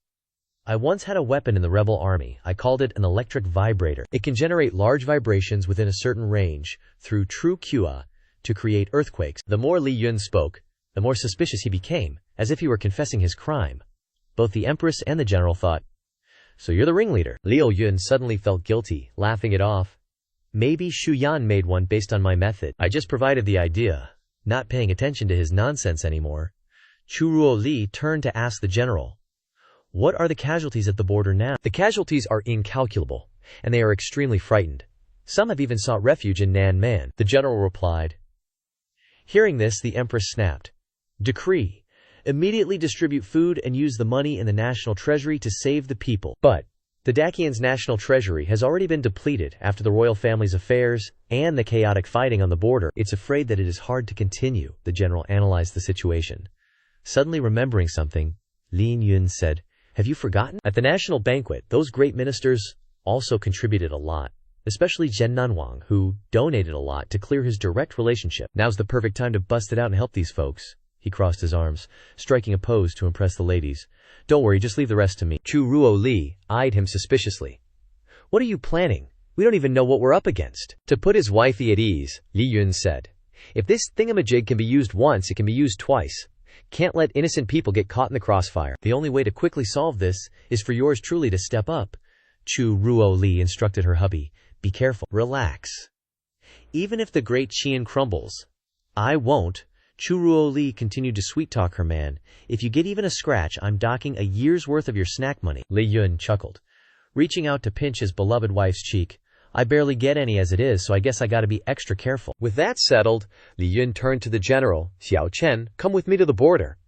I once had a weapon in the rebel army. I called it an electric vibrator. It can generate large vibrations within a certain range through true QA to create earthquakes. The more Li Yun spoke, the more suspicious he became, as if he were confessing his crime. Both the empress and the general thought, so you're the ringleader. Liu Yun suddenly felt guilty, laughing it off. Maybe Shu Yan made one based on my method. I just provided the idea, not paying attention to his nonsense anymore. Chu Ruo Li turned to ask the general. What are the casualties at the border now? The casualties are incalculable, and they are extremely frightened. Some have even sought refuge in Nan Man. The general replied. Hearing this, the empress snapped. Decree. Immediately distribute food and use the money in the national treasury to save the people. But, The Dacian's national treasury has already been depleted after the royal family's affairs and the chaotic fighting on the border. It's afraid that it is hard to continue. The general analyzed the situation. Suddenly remembering something, Lin Yun said, "Have you forgotten? At the national banquet, those great ministers also contributed a lot, especially Zhen Nanwang, who donated a lot to clear his direct relationship. Now's the perfect time to bust it out and help these folks." He crossed his arms, striking a pose to impress the ladies. "Don't worry, just leave the rest to me." Chu Ruo Li eyed him suspiciously. "What are you planning? We don't even know what we're up against." To put his wifey at ease, Li Yun said, "If this thingamajig can be used once, it can be used twice. Can't let innocent people get caught in the crossfire. The only way to quickly solve this is for yours truly to step up." Chu Ruo Li instructed her hubby, "Be careful. Relax. Even if the great Qian crumbles, I won't." Chu Ruo Li continued to sweet-talk her man. "If you get even a scratch, I'm docking a year's worth of your snack money." Li Yun chuckled, reaching out to pinch his beloved wife's cheek. "I barely get any as it is, so I guess I gotta be extra careful." With that settled, Li Yun turned to the general. "Xiao Chen, come with me to the border."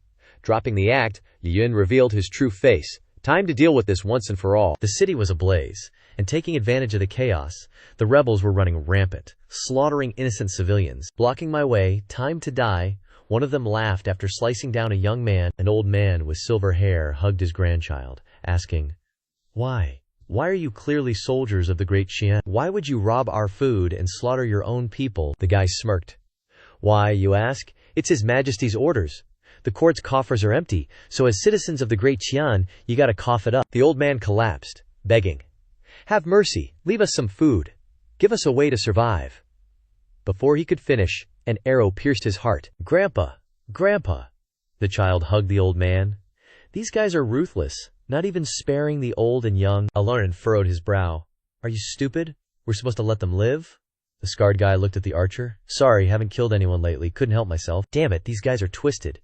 Dropping the act, Li Yun revealed his true face. Time to deal with this once and for all. The city was ablaze, and taking advantage of the chaos, the rebels were running rampant, slaughtering innocent civilians. "Blocking my way, time to die," one of them laughed after slicing down a young man. An old man with silver hair hugged his grandchild, asking, "Why? Why are you clearly soldiers of the great Qian? Why would you rob our food and slaughter your own people?" The guy smirked. "Why, you ask? It's His Majesty's orders. The court's coffers are empty, so as citizens of the great Qian, you gotta cough it up." The old man collapsed, begging, "Have mercy, leave us some food. Give us a way to survive." Before he could finish, an arrow pierced his heart. "Grandpa, Grandpa." The child hugged the old man. "These guys are ruthless, not even sparing the old and young." Alarin furrowed his brow. "Are you stupid? We're supposed to let them live?" The scarred guy looked at the archer. "Sorry, haven't killed anyone lately, couldn't help myself." "Damn it, these guys are twisted."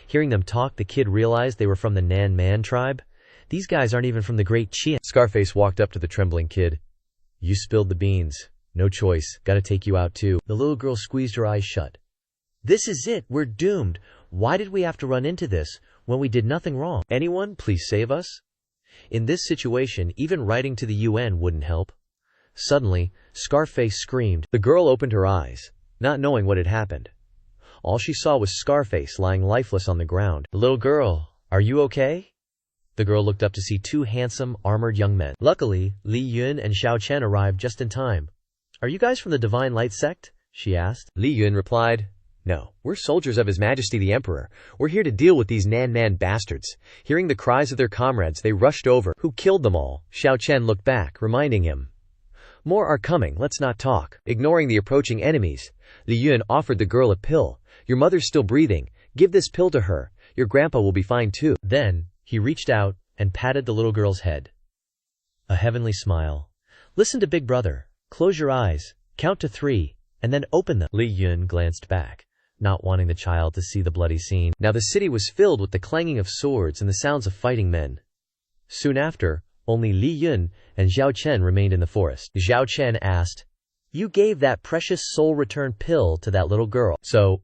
Hearing them talk, the kid realized they were from the Nan Man tribe. "These guys aren't even from the great Qian." Scarface walked up to the trembling kid. "You spilled the beans. No choice, gotta take you out too." The little girl squeezed her eyes shut. "This is it, we're doomed. Why did we have to run into this when we did nothing wrong? Anyone, please save us?" In this situation, even writing to the UN wouldn't help. Suddenly, Scarface screamed. The girl opened her eyes, not knowing what had happened. All she saw was Scarface lying lifeless on the ground. "Little girl, are you okay?" The girl looked up to see two handsome, armored young men. Luckily, Li Yun and Xiao Chen arrived just in time. "Are you guys from the Divine Light sect?" she asked. Li Yun replied, "No, we're soldiers of His Majesty the Emperor. We're here to deal with these Nan Man bastards." Hearing the cries of their comrades, they rushed over. "Who killed them all?" Xiao Chen looked back, reminding him. "More are coming, let's not talk." Ignoring the approaching enemies, Li Yun offered the girl a pill. "Your mother's still breathing. Give this pill to her. Your grandpa will be fine too." Then, he reached out and patted the little girl's head. A heavenly smile. "Listen to Big Brother. Close your eyes, count to 3, and then open them." Li Yun glanced back, not wanting the child to see the bloody scene. Now the city was filled with the clanging of swords and the sounds of fighting men. Soon after, only Li Yun and Xiao Chen remained in the forest. Xiao Chen asked, "You gave that precious soul return pill to that little girl. So,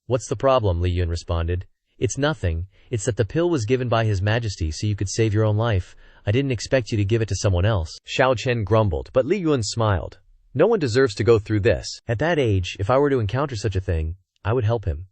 what's the problem?" Li Yun responded. "It's nothing. It's that the pill was given by His Majesty so you could save your own life. I didn't expect you to give it to someone else." Xiao Chen grumbled, but Li Yun smiled. "No one deserves to go through this. At that age, if I were to encounter such a thing, I would help him."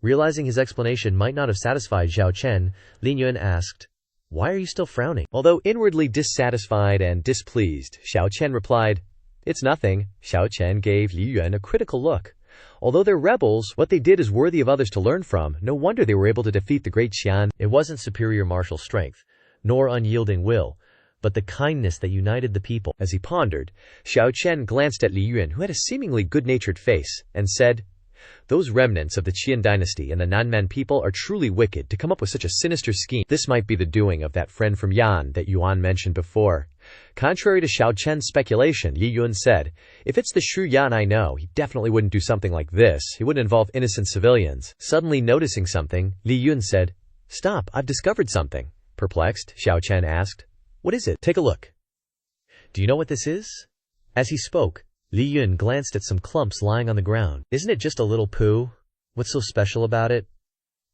Realizing his explanation might not have satisfied Xiao Chen, Li Yun asked, "Why are you still frowning?" Although inwardly dissatisfied and displeased, Xiao Chen replied, "It's nothing." Xiao Chen gave Li Yun a critical look. Although they're rebels, what they did is worthy of others to learn from. No wonder they were able to defeat the great Qian. It wasn't superior martial strength, nor unyielding will, but the kindness that united the people. As he pondered, Xiao Chen glanced at Li Yun, who had a seemingly good-natured face, and said, "Those remnants of the Qian dynasty and the Nanman people are truly wicked to come up with such a sinister scheme. This might be the doing of that friend from Yan that Yuan mentioned before." Contrary to Xiao Chen's speculation, Li Yun said, "If it's the Shu Yan I know, he definitely wouldn't do something like this. He wouldn't involve innocent civilians." Suddenly noticing something, Li Yun said, "Stop, I've discovered something." Perplexed, Xiao Chen asked, "What is it? Take a look." "Do you know what this is?" As he spoke, Li Yun glanced at some clumps lying on the ground. "Isn't it just a little poo? What's so special about it?"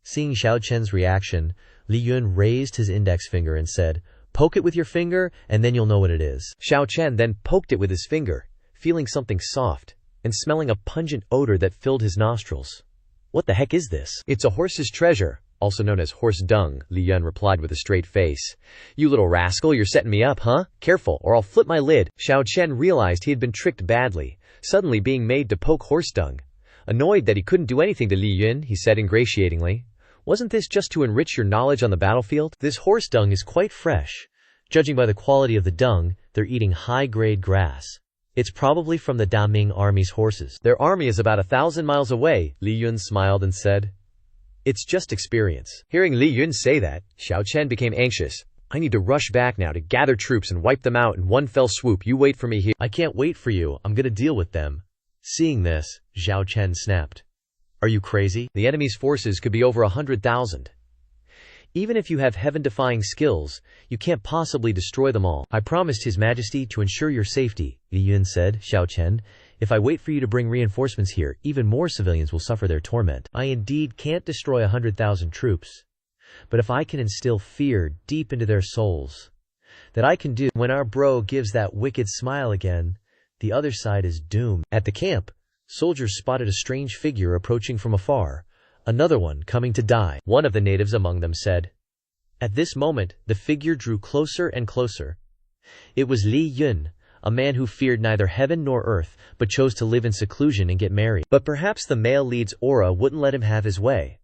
Seeing Xiao Chen's reaction, Li Yun raised his index finger and said, Poke it with your finger, and then you'll know what it is. Xiao Chen then poked it with his finger, feeling something soft, and smelling a pungent odor that filled his nostrils. What the heck is this? It's a horse's treasure, also known as horse dung, Li Yun replied with a straight face. You little rascal, you're setting me up, huh? Careful, or I'll flip my lid. Xiao Chen realized he had been tricked badly, suddenly being made to poke horse dung. Annoyed that he couldn't do anything to Li Yun, he said ingratiatingly, "Wasn't this just to enrich your knowledge on the battlefield?" This horse dung is quite fresh. Judging by the quality of the dung, they're eating high-grade grass. It's probably from the Daming army's horses. Their army is about 1,000 miles away, Li Yun smiled and said. It's just experience. Hearing Li Yun say that, Xiao Chen became anxious. I need to rush back now to gather troops and wipe them out in one fell swoop. You wait for me here. I can't wait for you. I'm gonna deal with them. Seeing this, Xiao Chen snapped. Are you crazy? The enemy's forces could be over 100,000. Even if you have heaven-defying skills, you can't possibly destroy them all. I promised His Majesty to ensure your safety, Li Yun said, Xiao Chen. If I wait for you to bring reinforcements here, even more civilians will suffer their torment. I indeed can't destroy 100,000 troops. But if I can instill fear deep into their souls, that I can do. When our bro gives that wicked smile again, the other side is doomed. At the camp, soldiers spotted a strange figure approaching from afar, another one coming to die. One of the natives among them said. At this moment, the figure drew closer and closer. It was Li Yun, a man who feared neither heaven nor earth, but chose to live in seclusion and get married. But perhaps the male lead's aura wouldn't let him have his way.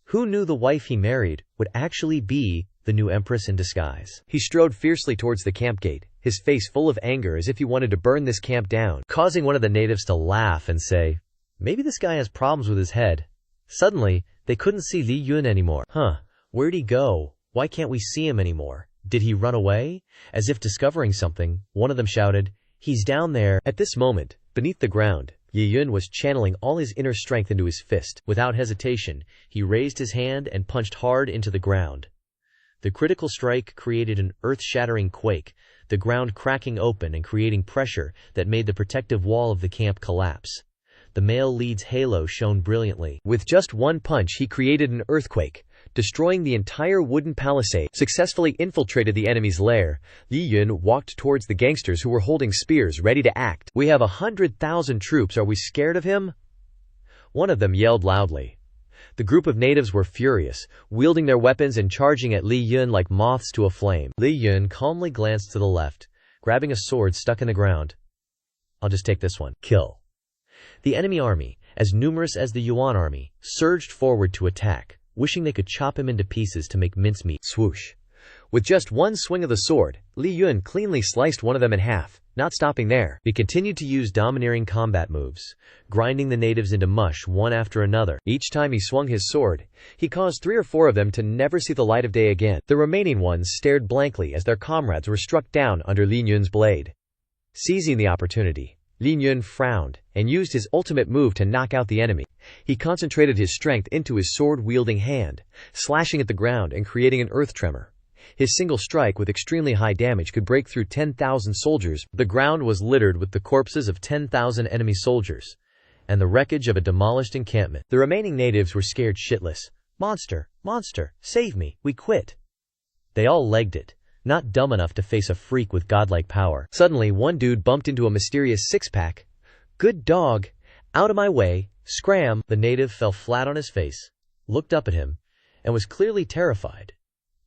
Who knew the wife he married would actually be the new empress in disguise? He strode fiercely towards the camp gate, his face full of anger as if he wanted to burn this camp down, causing one of the natives to laugh and say, maybe this guy has problems with his head. Suddenly, they couldn't see Li Yun anymore. Where'd he go? Why can't we see him anymore? Did he run away? As if discovering something, one of them shouted, he's down there. At this moment, beneath the ground, Li Yun was channeling all his inner strength into his fist. Without hesitation, he raised his hand and punched hard into the ground. The critical strike created an earth-shattering quake, the ground cracking open and creating pressure that made the protective wall of the camp collapse. The male lead's halo shone brilliantly. With just one punch, he created an earthquake, destroying the entire wooden palisade, successfully infiltrated the enemy's lair. Li Yun walked towards the gangsters who were holding spears ready to act. We have 100,000 troops. Are we scared of him? One of them yelled loudly. The group of natives were furious, wielding their weapons and charging at Li Yun like moths to a flame. Li Yun calmly glanced to the left, grabbing a sword stuck in the ground. I'll just take this one. Kill. The enemy army, as numerous as the Yuan army, surged forward to attack, wishing they could chop him into pieces to make mincemeat. Swoosh. With just one swing of the sword, Li Yun cleanly sliced one of them in half. Not stopping there, he continued to use domineering combat moves, grinding the natives into mush one after another. Each time he swung his sword, he caused 3 or 4 of them to never see the light of day again. The remaining ones stared blankly as their comrades were struck down under Li Yun's blade. Seizing the opportunity, Li Yun frowned and used his ultimate move to knock out the enemy. He concentrated his strength into his sword-wielding hand, slashing at the ground and creating an earth tremor. His single strike with extremely high damage could break through 10,000 soldiers. The ground was littered with the corpses of 10,000 enemy soldiers, and the wreckage of a demolished encampment. The remaining natives were scared shitless. Monster, monster, save me, we quit. They all legged it, not dumb enough to face a freak with godlike power. Suddenly, one dude bumped into a mysterious six-pack. Good dog, out of my way, scram. The native fell flat on his face, looked up at him, and was clearly terrified.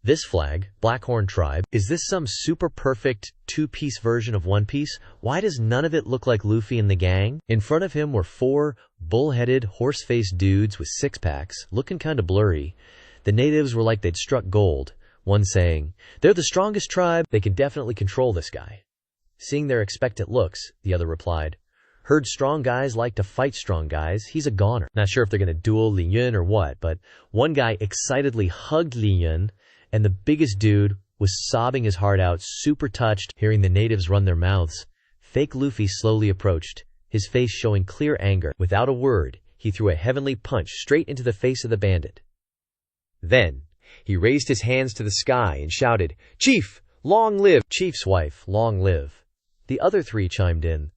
This flag, Blackhorn Tribe, is this some super perfect two-piece version of One Piece? Why does none of it look like Luffy and the gang? In front of him were 4 bull-headed, horse-faced dudes with six-packs, looking kinda blurry. The natives were like they'd struck gold, one saying, they're the strongest tribe, they can definitely control this guy. Seeing their expectant looks, the other replied, heard strong guys like to fight strong guys, he's a goner. Not sure if they're gonna duel Li Yun or what, but one guy excitedly hugged Li Yun, and the biggest dude was sobbing his heart out, super touched. Hearing the natives run their mouths, fake Luffy slowly approached, his face showing clear anger. Without a word, he threw a heavenly punch straight into the face of the bandit. Then, he raised his hands to the sky and shouted, Chief, long live! Chief's wife, long live. The other 3 chimed in.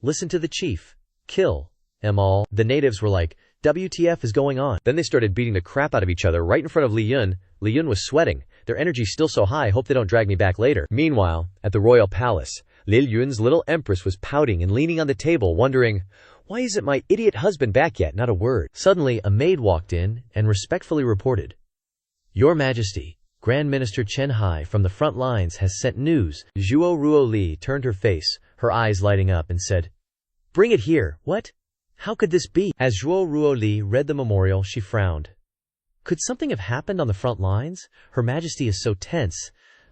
Listen to the chief. Kill them all. The natives were like, WTF is going on? Then they started beating the crap out of each other right in front of Li Yun. Li Yun was sweating, Their energy's still so high, hope they don't drag me back later. Meanwhile, at the royal palace, Lil Yun's little empress was pouting and leaning on the table, wondering, why isn't my idiot husband back yet? Not a word. Suddenly, a maid walked in and respectfully reported, "Your Majesty, Grand Minister Chen Hai from the front lines has sent news." Zhuo Ruoli turned her face, her eyes lighting up, and said, "Bring it here." "What? How could this be?" As Zhuo Ruoli read the memorial, she frowned. Could something have happened on the front lines? Her Majesty is so tense.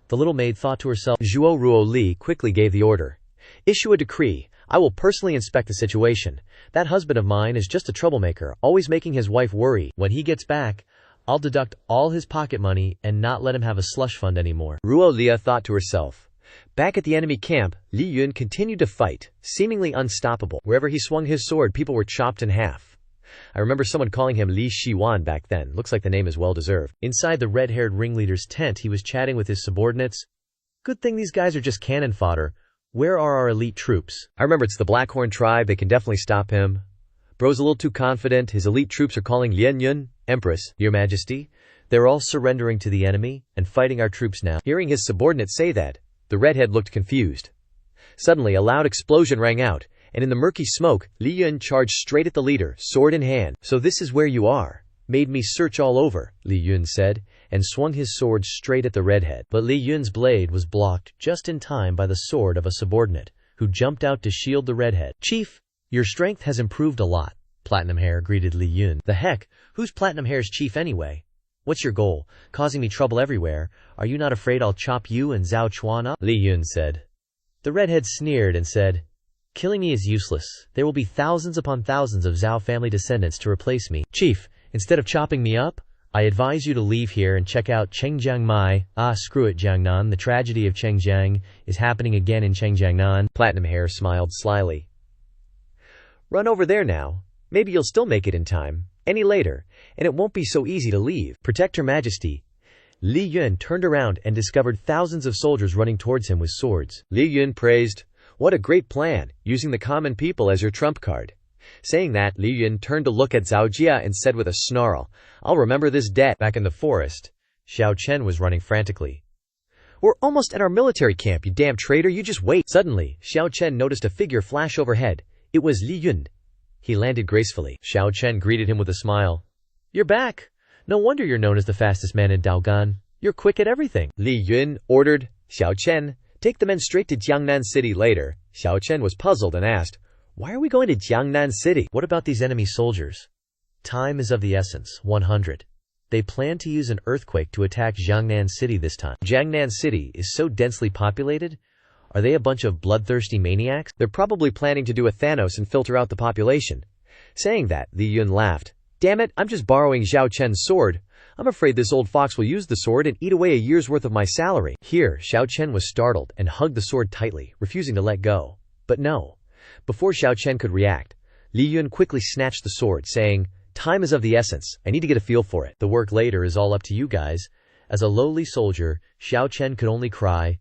The little maid thought to herself. Zhuo Ruoli quickly gave the order. "Issue a decree. I will personally inspect the situation. That husband of mine is just a troublemaker, always making his wife worry. When he gets back, I'll deduct all his pocket money and not let him have a slush fund anymore." Ruolia thought to herself. Back at the enemy camp, Li Yun continued to fight, seemingly unstoppable. Wherever he swung his sword, people were chopped in half. I remember someone calling him Li Shiwan back then. Looks like the name is well deserved. Inside the red-haired ringleader's tent, he was chatting with his subordinates. "Good thing these guys are just cannon fodder. Where are our elite troops?" I remember it's the Blackhorn tribe. They can definitely stop him. Bro's a little too confident. His elite troops are calling Lien Yun, Empress. "Your Majesty, they're all surrendering to the enemy and fighting our troops now." Hearing his subordinates say that, the redhead looked confused. Suddenly, a loud explosion rang out, and in the murky smoke, Li Yun charged straight at the leader, sword in hand. "So this is where you are. Made me search all over," Li Yun said, and swung his sword straight at the redhead. But Li Yun's blade was blocked just in time by the sword of a subordinate, who jumped out to shield the redhead. "Chief, your strength has improved a lot," Platinum Hair greeted Li Yun. "The heck? Who's Platinum Hair's chief anyway? What's your goal? Causing me trouble everywhere. Are you not afraid I'll chop you and Zhao Chuan up?" Li Yun said. The redhead sneered and said, "Killing me is useless. There will be thousands upon thousands of Zhao family descendants to replace me. Chief, instead of chopping me up, I advise you to leave here and check out Chengjiang Mai." "Ah, screw it, Jiangnan. The tragedy of Chengjiang is happening again in Chengjiangnan." Platinum Hair smiled slyly. "Run over there now. Maybe you'll still make it in time. Any later, and it won't be so easy to leave." "Protect Her Majesty." Li Yun turned around and discovered thousands of soldiers running towards him with swords. Li Yun praised, "What a great plan, using the common people as your trump card." Saying that, Li Yun turned to look at Zhao Jia and said with a snarl, "I'll remember this debt." Back in the forest, Xiao Chen was running frantically. "We're almost at our military camp, you damn traitor, you just wait." Suddenly, Xiao Chen noticed a figure flash overhead. It was Li Yun. He landed gracefully. Xiao Chen greeted him with a smile. "You're back. No wonder you're known as the fastest man in Daogan. You're quick at everything." Li Yun ordered, "Xiao Chen, take the men straight to Jiangnan City later." Xiao Chen was puzzled and asked, "Why are we going to Jiangnan City?" "What about these enemy soldiers? Time is of the essence. 100. They plan to use an earthquake to attack Jiangnan City this time. Jiangnan City is so densely populated. Are they a bunch of bloodthirsty maniacs?" "They're probably planning to do a Thanos and filter out the population." Saying that, Li Yun laughed. "Damn it, I'm just borrowing Zhao Chen's sword. I'm afraid this old fox will use the sword and eat away a year's worth of my salary." Here, Xiao Chen was startled and hugged the sword tightly, refusing to let go. But no. Before Xiao Chen could react, Li Yun quickly snatched the sword, saying, "Time is of the essence. I need to get a feel for it. The work later is all up to you guys." As a lowly soldier, Xiao Chen could only cry,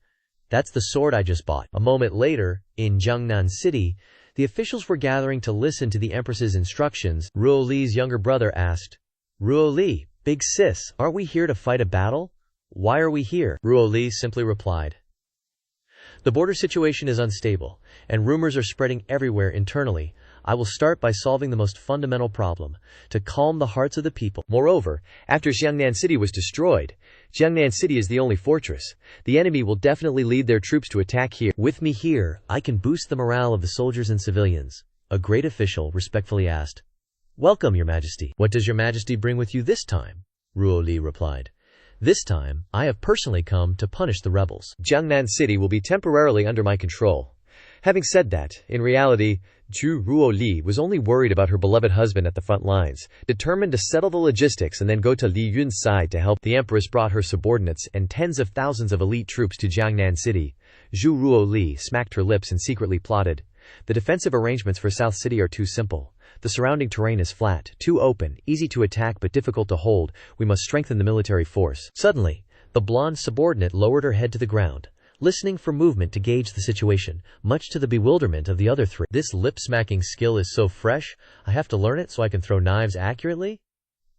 "That's the sword I just bought." A moment later, in Jiangnan City, the officials were gathering to listen to the Empress's instructions. Ruo Li's younger brother asked, "Ruo Li, big sis, aren't we here to fight a battle? Why are we here?" Ruo Li simply replied, "The border situation is unstable, and rumors are spreading everywhere internally. I will start by solving the most fundamental problem, to calm the hearts of the people." Moreover, after Jiangnan City was destroyed, Jiangnan City is the only fortress. The enemy will definitely lead their troops to attack here. "With me here, I can boost the morale of the soldiers and civilians," a great official respectfully asked. "Welcome, Your Majesty." "What does Your Majesty bring with you this time?" Ruo Li replied. "This time, I have personally come to punish the rebels." "Jiangnan City will be temporarily under my control." Having said that, in reality, Zhu Ruoli was only worried about her beloved husband at the front lines, determined to settle the logistics and then go to Li Yun's side to help. The Empress brought her subordinates and tens of thousands of elite troops to Jiangnan City. Zhu Ruoli smacked her lips and secretly plotted. The defensive arrangements for South City are too simple. The surrounding terrain is flat, too open, easy to attack but difficult to hold. We must strengthen the military force. Suddenly, the blonde subordinate lowered her head to the ground, listening for movement to gauge the situation, much to the bewilderment of the other three. "This lip-smacking skill is so fresh, I have to learn it so I can throw knives accurately?"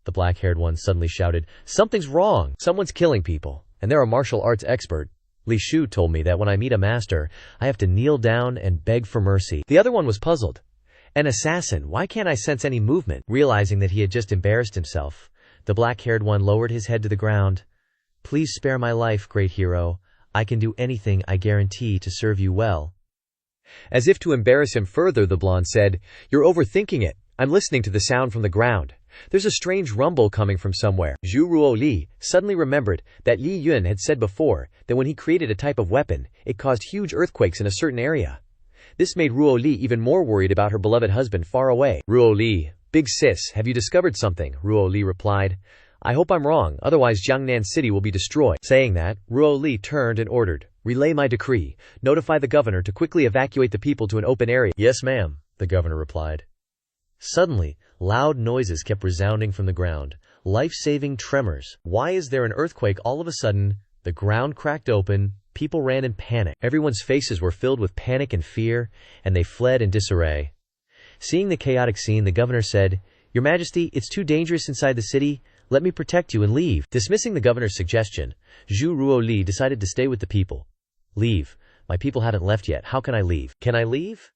The black-haired one suddenly shouted, "Something's wrong! Someone's killing people. and they're a martial arts expert. Li Shu told me that when I meet a master, I have to kneel down and beg for mercy. The other one was puzzled. An assassin, why can't I sense any movement? Realizing that he had just embarrassed himself, the black-haired one lowered his head to the ground. Please spare my life, great hero. I can do anything, I guarantee, to serve you well. As if to embarrass him further, the blonde said, You're overthinking it. I'm listening to the sound from the ground. There's a strange rumble coming from somewhere. Zhu Ruo Li suddenly remembered that Li Yun had said before that when he created a type of weapon, it caused huge earthquakes in a certain area. This made Ruo Li even more worried about her beloved husband far away. Ruo Li, big sis, have you discovered something? Ruo Li replied. I hope I'm wrong, otherwise Jiangnan City will be destroyed. Saying that, Ruo Li turned and ordered, Relay my decree. Notify the governor to quickly evacuate the people to an open area. Yes, ma'am, the governor replied. Suddenly, loud noises kept resounding from the ground, life-saving tremors. Why is there an earthquake all of a sudden? The ground cracked open, people ran in panic. Everyone's faces were filled with panic and fear, and they fled in disarray. Seeing the chaotic scene, the governor said, Your Majesty, it's too dangerous inside the city. Let me protect you and leave. Dismissing the governor's suggestion, Zhu Ruo Li decided to stay with the people. Leave. My people haven't left yet. How can I leave? Can I leave?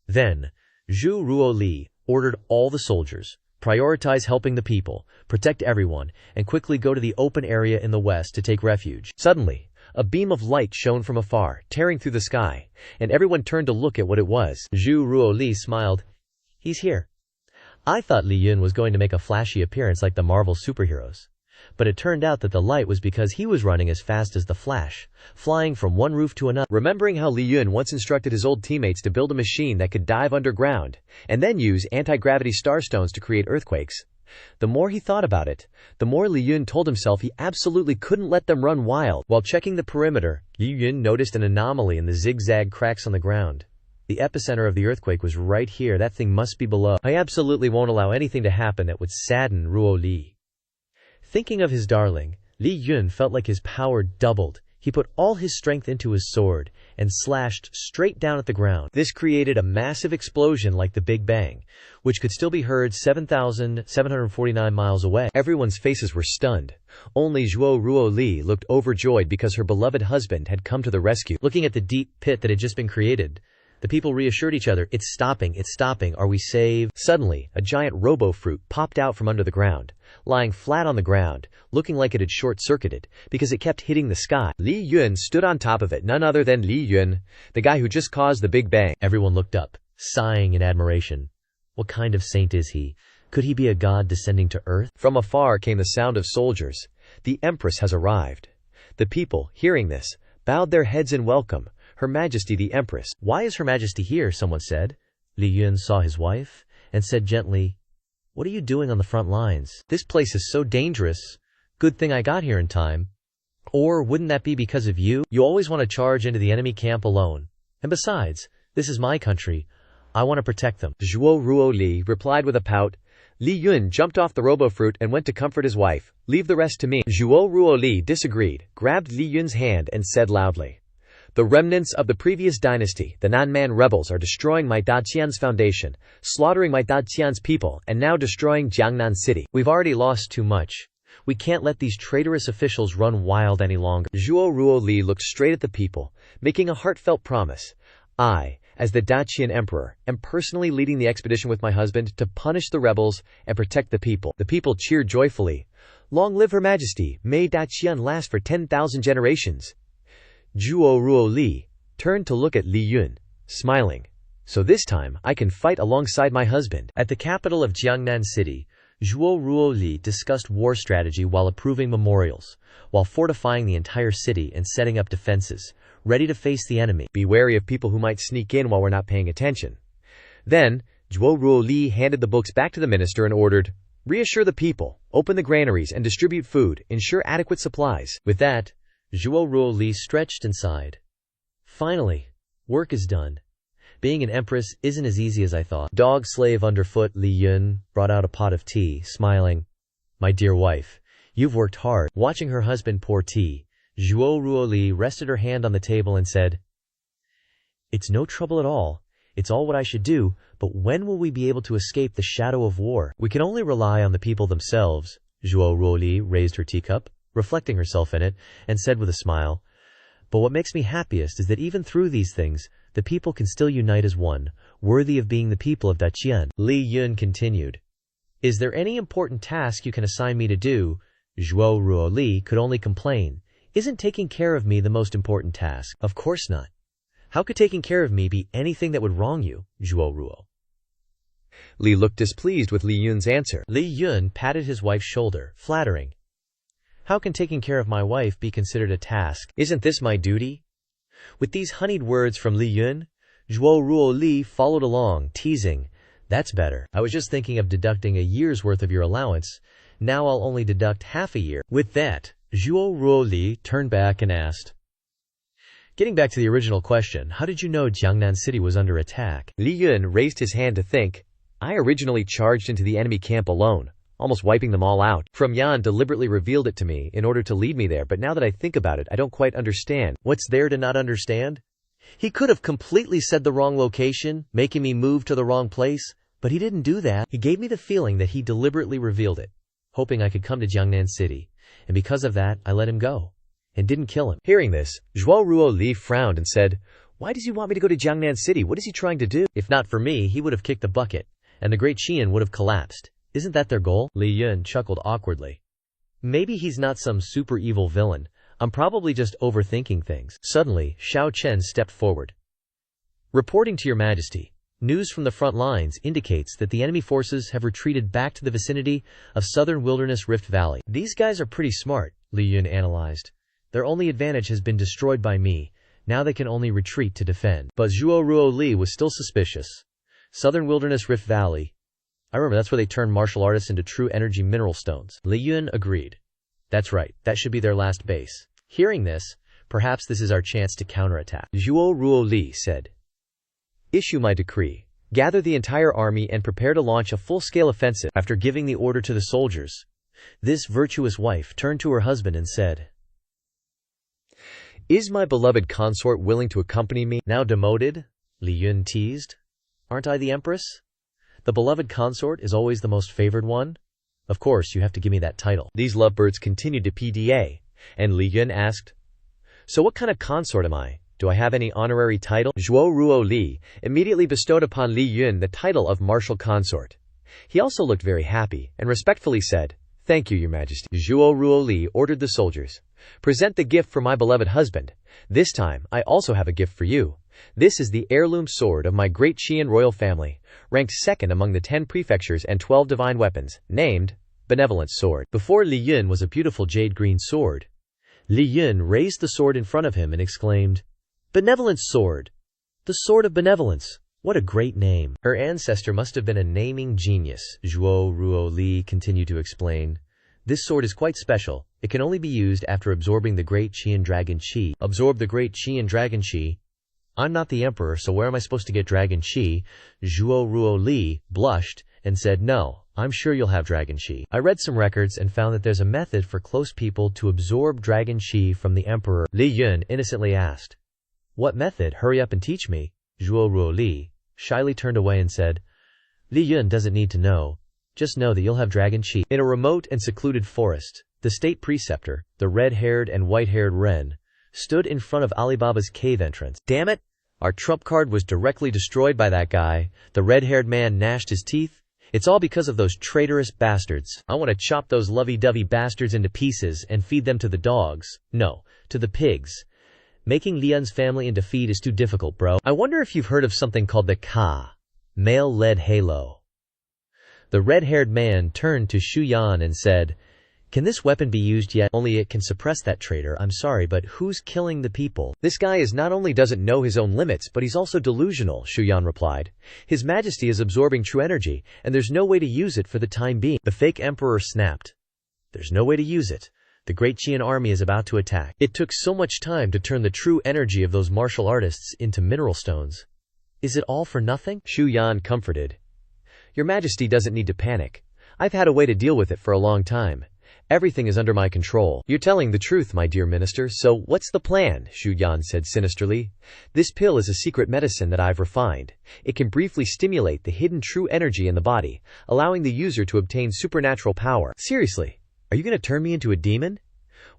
Then, Zhu Ruo Li ordered all the soldiers, prioritize helping the people, protect everyone, and quickly go to the open area in the west to take refuge. Suddenly, a beam of light shone from afar, tearing through the sky, and everyone turned to look at what it was. Zhu Ruo Li smiled. He's here. I thought Li Yun was going to make a flashy appearance like the Marvel superheroes. But it turned out that the light was because he was running as fast as the Flash, flying from one roof to another. Remembering how Li Yun once instructed his old teammates to build a machine that could dive underground, and then use anti-gravity starstones to create earthquakes, the more he thought about it, the more Li Yun told himself he absolutely couldn't let them run wild. While checking the perimeter, Li Yun noticed an anomaly in the zigzag cracks on the ground. The epicenter of the earthquake was right here. That thing must be below. I absolutely won't allow anything to happen that would sadden Ruo Li. Thinking of his darling, Li Yun felt like his power doubled. He put all his strength into his sword and slashed straight down at the ground. This created a massive explosion like the Big Bang, which could still be heard 7,749 miles away. Everyone's faces were stunned. Only Zhuo Ruo Li looked overjoyed because her beloved husband had come to the rescue. Looking at the deep pit that had just been created, the people reassured each other, it's stopping, are we saved? Suddenly, a giant robo-fruit popped out from under the ground, lying flat on the ground, looking like it had short-circuited, because it kept hitting the sky. Li Yun stood on top of it, none other than Li Yun, the guy who just caused the Big Bang. Everyone looked up, sighing in admiration. What kind of saint is he? Could he be a god descending to earth? From afar came the sound of soldiers. The Empress has arrived. The people, hearing this, bowed their heads in welcome. Her Majesty the Empress. Why is Her Majesty here? Someone said. Li Yun saw his wife and said gently, What are you doing on the front lines? This place is so dangerous. Good thing I got here in time. Or wouldn't that be because of you? You always want to charge into the enemy camp alone. And besides, this is my country. I want to protect them. Zhuo Ruo Li replied with a pout. Li Yun jumped off the robo-fruit and went to comfort his wife. Leave the rest to me. Zhuo Ruo Li disagreed, grabbed Li Yun's hand and said loudly, The remnants of the previous dynasty, the Nanman rebels, are destroying my Daqian's foundation, slaughtering my Daqian's people, and now destroying Jiangnan City. We've already lost too much. We can't let these traitorous officials run wild any longer. Zhuo Ruo Li looked straight at the people, making a heartfelt promise. I, as the Daqian emperor, am personally leading the expedition with my husband to punish the rebels and protect the people. The people cheered joyfully. Long live Her Majesty! May Daqian last for 10,000 generations. Zhuo Ruo Li turned to look at Li Yun, smiling. So this time, I can fight alongside my husband. At the capital of Jiangnan City, Zhuo Ruo Li discussed war strategy while approving memorials, while fortifying the entire city and setting up defenses, ready to face the enemy. Be wary of people who might sneak in while we're not paying attention. Then, Zhuo Ruo Li handed the books back to the minister and ordered, Reassure the people, open the granaries and distribute food, ensure adequate supplies. With that, Zhuo Ruo Li stretched and sighed. Finally, work is done. Being an empress isn't as easy as I thought. Dog slave underfoot Li Yun brought out a pot of tea, smiling. My dear wife, you've worked hard. Watching her husband pour tea, Zhuo Ruo Li rested her hand on the table and said, It's no trouble at all. It's all what I should do, but when will we be able to escape the shadow of war? We can only rely on the people themselves. Zhuo Ruo Li raised her teacup. reflecting herself in it, and said with a smile, "But what makes me happiest is that even through these things, the people can still unite as one, worthy of being the people of Daqian." Li Yun continued, "Is there any important task you can assign me to do?" Zhuo Ruoli could only complain. "Isn't taking care of me the most important task?" "Of course not. How could taking care of me be anything that would wrong you?" Zhuo Ruo. Li looked displeased with Li Yun's answer. Li Yun patted his wife's shoulder, flattering. "How can taking care of my wife be considered a task? Isn't this my duty?" With these honeyed words from Li Yun, Zhuo Ruo Li followed along, teasing, "That's better. I was just thinking of deducting a year's worth of your allowance. Now I'll only deduct half a year." With that, Zhuo Ruo Li turned back and asked, "Getting back to the original question, how did you know Jiangnan City was under attack?" Li Yun raised his hand to think. "I originally charged into the enemy camp alone, almost wiping them all out. From Yan deliberately revealed it to me in order to lead me there, but now that I think about it, I don't quite understand." "What's there to not understand? He could have completely said the wrong location, making me move to the wrong place, but he didn't do that. He gave me the feeling that he deliberately revealed it, hoping I could come to Jiangnan City, and because of that, I let him go, and didn't kill him." Hearing this, Zhuo Ruo Li frowned and said, "Why does he want me to go to Jiangnan City? What is he trying to do?" "If not for me, he would have kicked the bucket, and the Great Qian would have collapsed. Isn't that their goal?" Li Yun chuckled awkwardly. "Maybe he's not some super evil villain. I'm probably just overthinking things." Suddenly, Xiao Chen stepped forward. "Reporting to your majesty, news from the front lines indicates that the enemy forces have retreated back to the vicinity of southern Wilderness Rift Valley." "These guys are pretty smart," Li Yun analyzed. "Their only advantage has been destroyed by me. Now they can only retreat to defend." But Zhuo Ruo Li was still suspicious. "Southern Wilderness Rift Valley. I remember that's where they turned martial artists into true energy mineral stones." Li Yun agreed. "That's right, that should be their last base." Hearing this, perhaps this is our chance to counterattack. Zhuo Ruo Li said, "Issue my decree. Gather the entire army and prepare to launch a full-scale offensive." After giving the order to the soldiers, this virtuous wife turned to her husband and said, "Is my beloved consort willing to accompany me?" "Now demoted?" Li Yun teased. "Aren't I the empress? The beloved consort is always the most favored one. Of course, you have to give me that title." These lovebirds continued to PDA, and Li Yun asked, "So what kind of consort am I? Do I have any honorary title?" Zhuo Ruo Li immediately bestowed upon Li Yun the title of martial consort. He also looked very happy, and respectfully said, "Thank you, your majesty." Zhuo Ruo Li ordered the soldiers, "Present the gift for my beloved husband. This time, I also have a gift for you. This is the heirloom sword of my great Qian royal family, ranked second among the 10 prefectures and 12 divine weapons, named Benevolent Sword." Before Li Yun was a beautiful jade-green sword. Li Yun raised the sword in front of him and exclaimed, "Benevolent Sword! The Sword of Benevolence! What a great name!" Her ancestor must have been a naming genius, Zhuo Ruo Li continued to explain. "This sword is quite special. It can only be used after absorbing the Great Qian Dragon Qi." "Absorb the Great Qian Dragon Qi? I'm not the emperor, so where am I supposed to get Dragon Qi?" Zhuo Ruo Li blushed and said, "No, I'm sure you'll have Dragon Qi. I read some records and found that there's a method for close people to absorb Dragon Qi from the emperor." Li Yun innocently asked, "What method? Hurry up and teach me." Zhuo Ruo Li shyly turned away and said, "Li Yun doesn't need to know. Just know that you'll have Dragon Qi." In a remote and secluded forest, the state preceptor, the red-haired and white-haired Ren, stood in front of Alibaba's cave entrance. "Damn it! Our trump card was directly destroyed by that guy." The red-haired man gnashed his teeth. "It's all because of those traitorous bastards. I want to chop those lovey-dovey bastards into pieces and feed them to the dogs. No, to the pigs. Making Lian's family into feed is too difficult, bro. I wonder if you've heard of something called the Ka, male-led halo." The red-haired man turned to Shu Yan and said, "Can this weapon be used yet?" "Only it can suppress that traitor. I'm sorry, but who's killing the people?" "This guy is not only doesn't know his own limits, but he's also delusional," Shu Yan replied. "His majesty is absorbing true energy, and there's no way to use it for the time being." The fake emperor snapped. "There's no way to use it. The Great Qian army is about to attack. It took so much time to turn the true energy of those martial artists into mineral stones. Is it all for nothing?" Shu Yan comforted. "Your majesty doesn't need to panic. I've had a way to deal with it for a long time. Everything is under my control." "You're telling the truth, my dear minister, so what's the plan?" Shu Yan said sinisterly. "This pill is a secret medicine that I've refined. It can briefly stimulate the hidden true energy in the body, allowing the user to obtain supernatural power." "Seriously? Are you going to turn me into a demon?"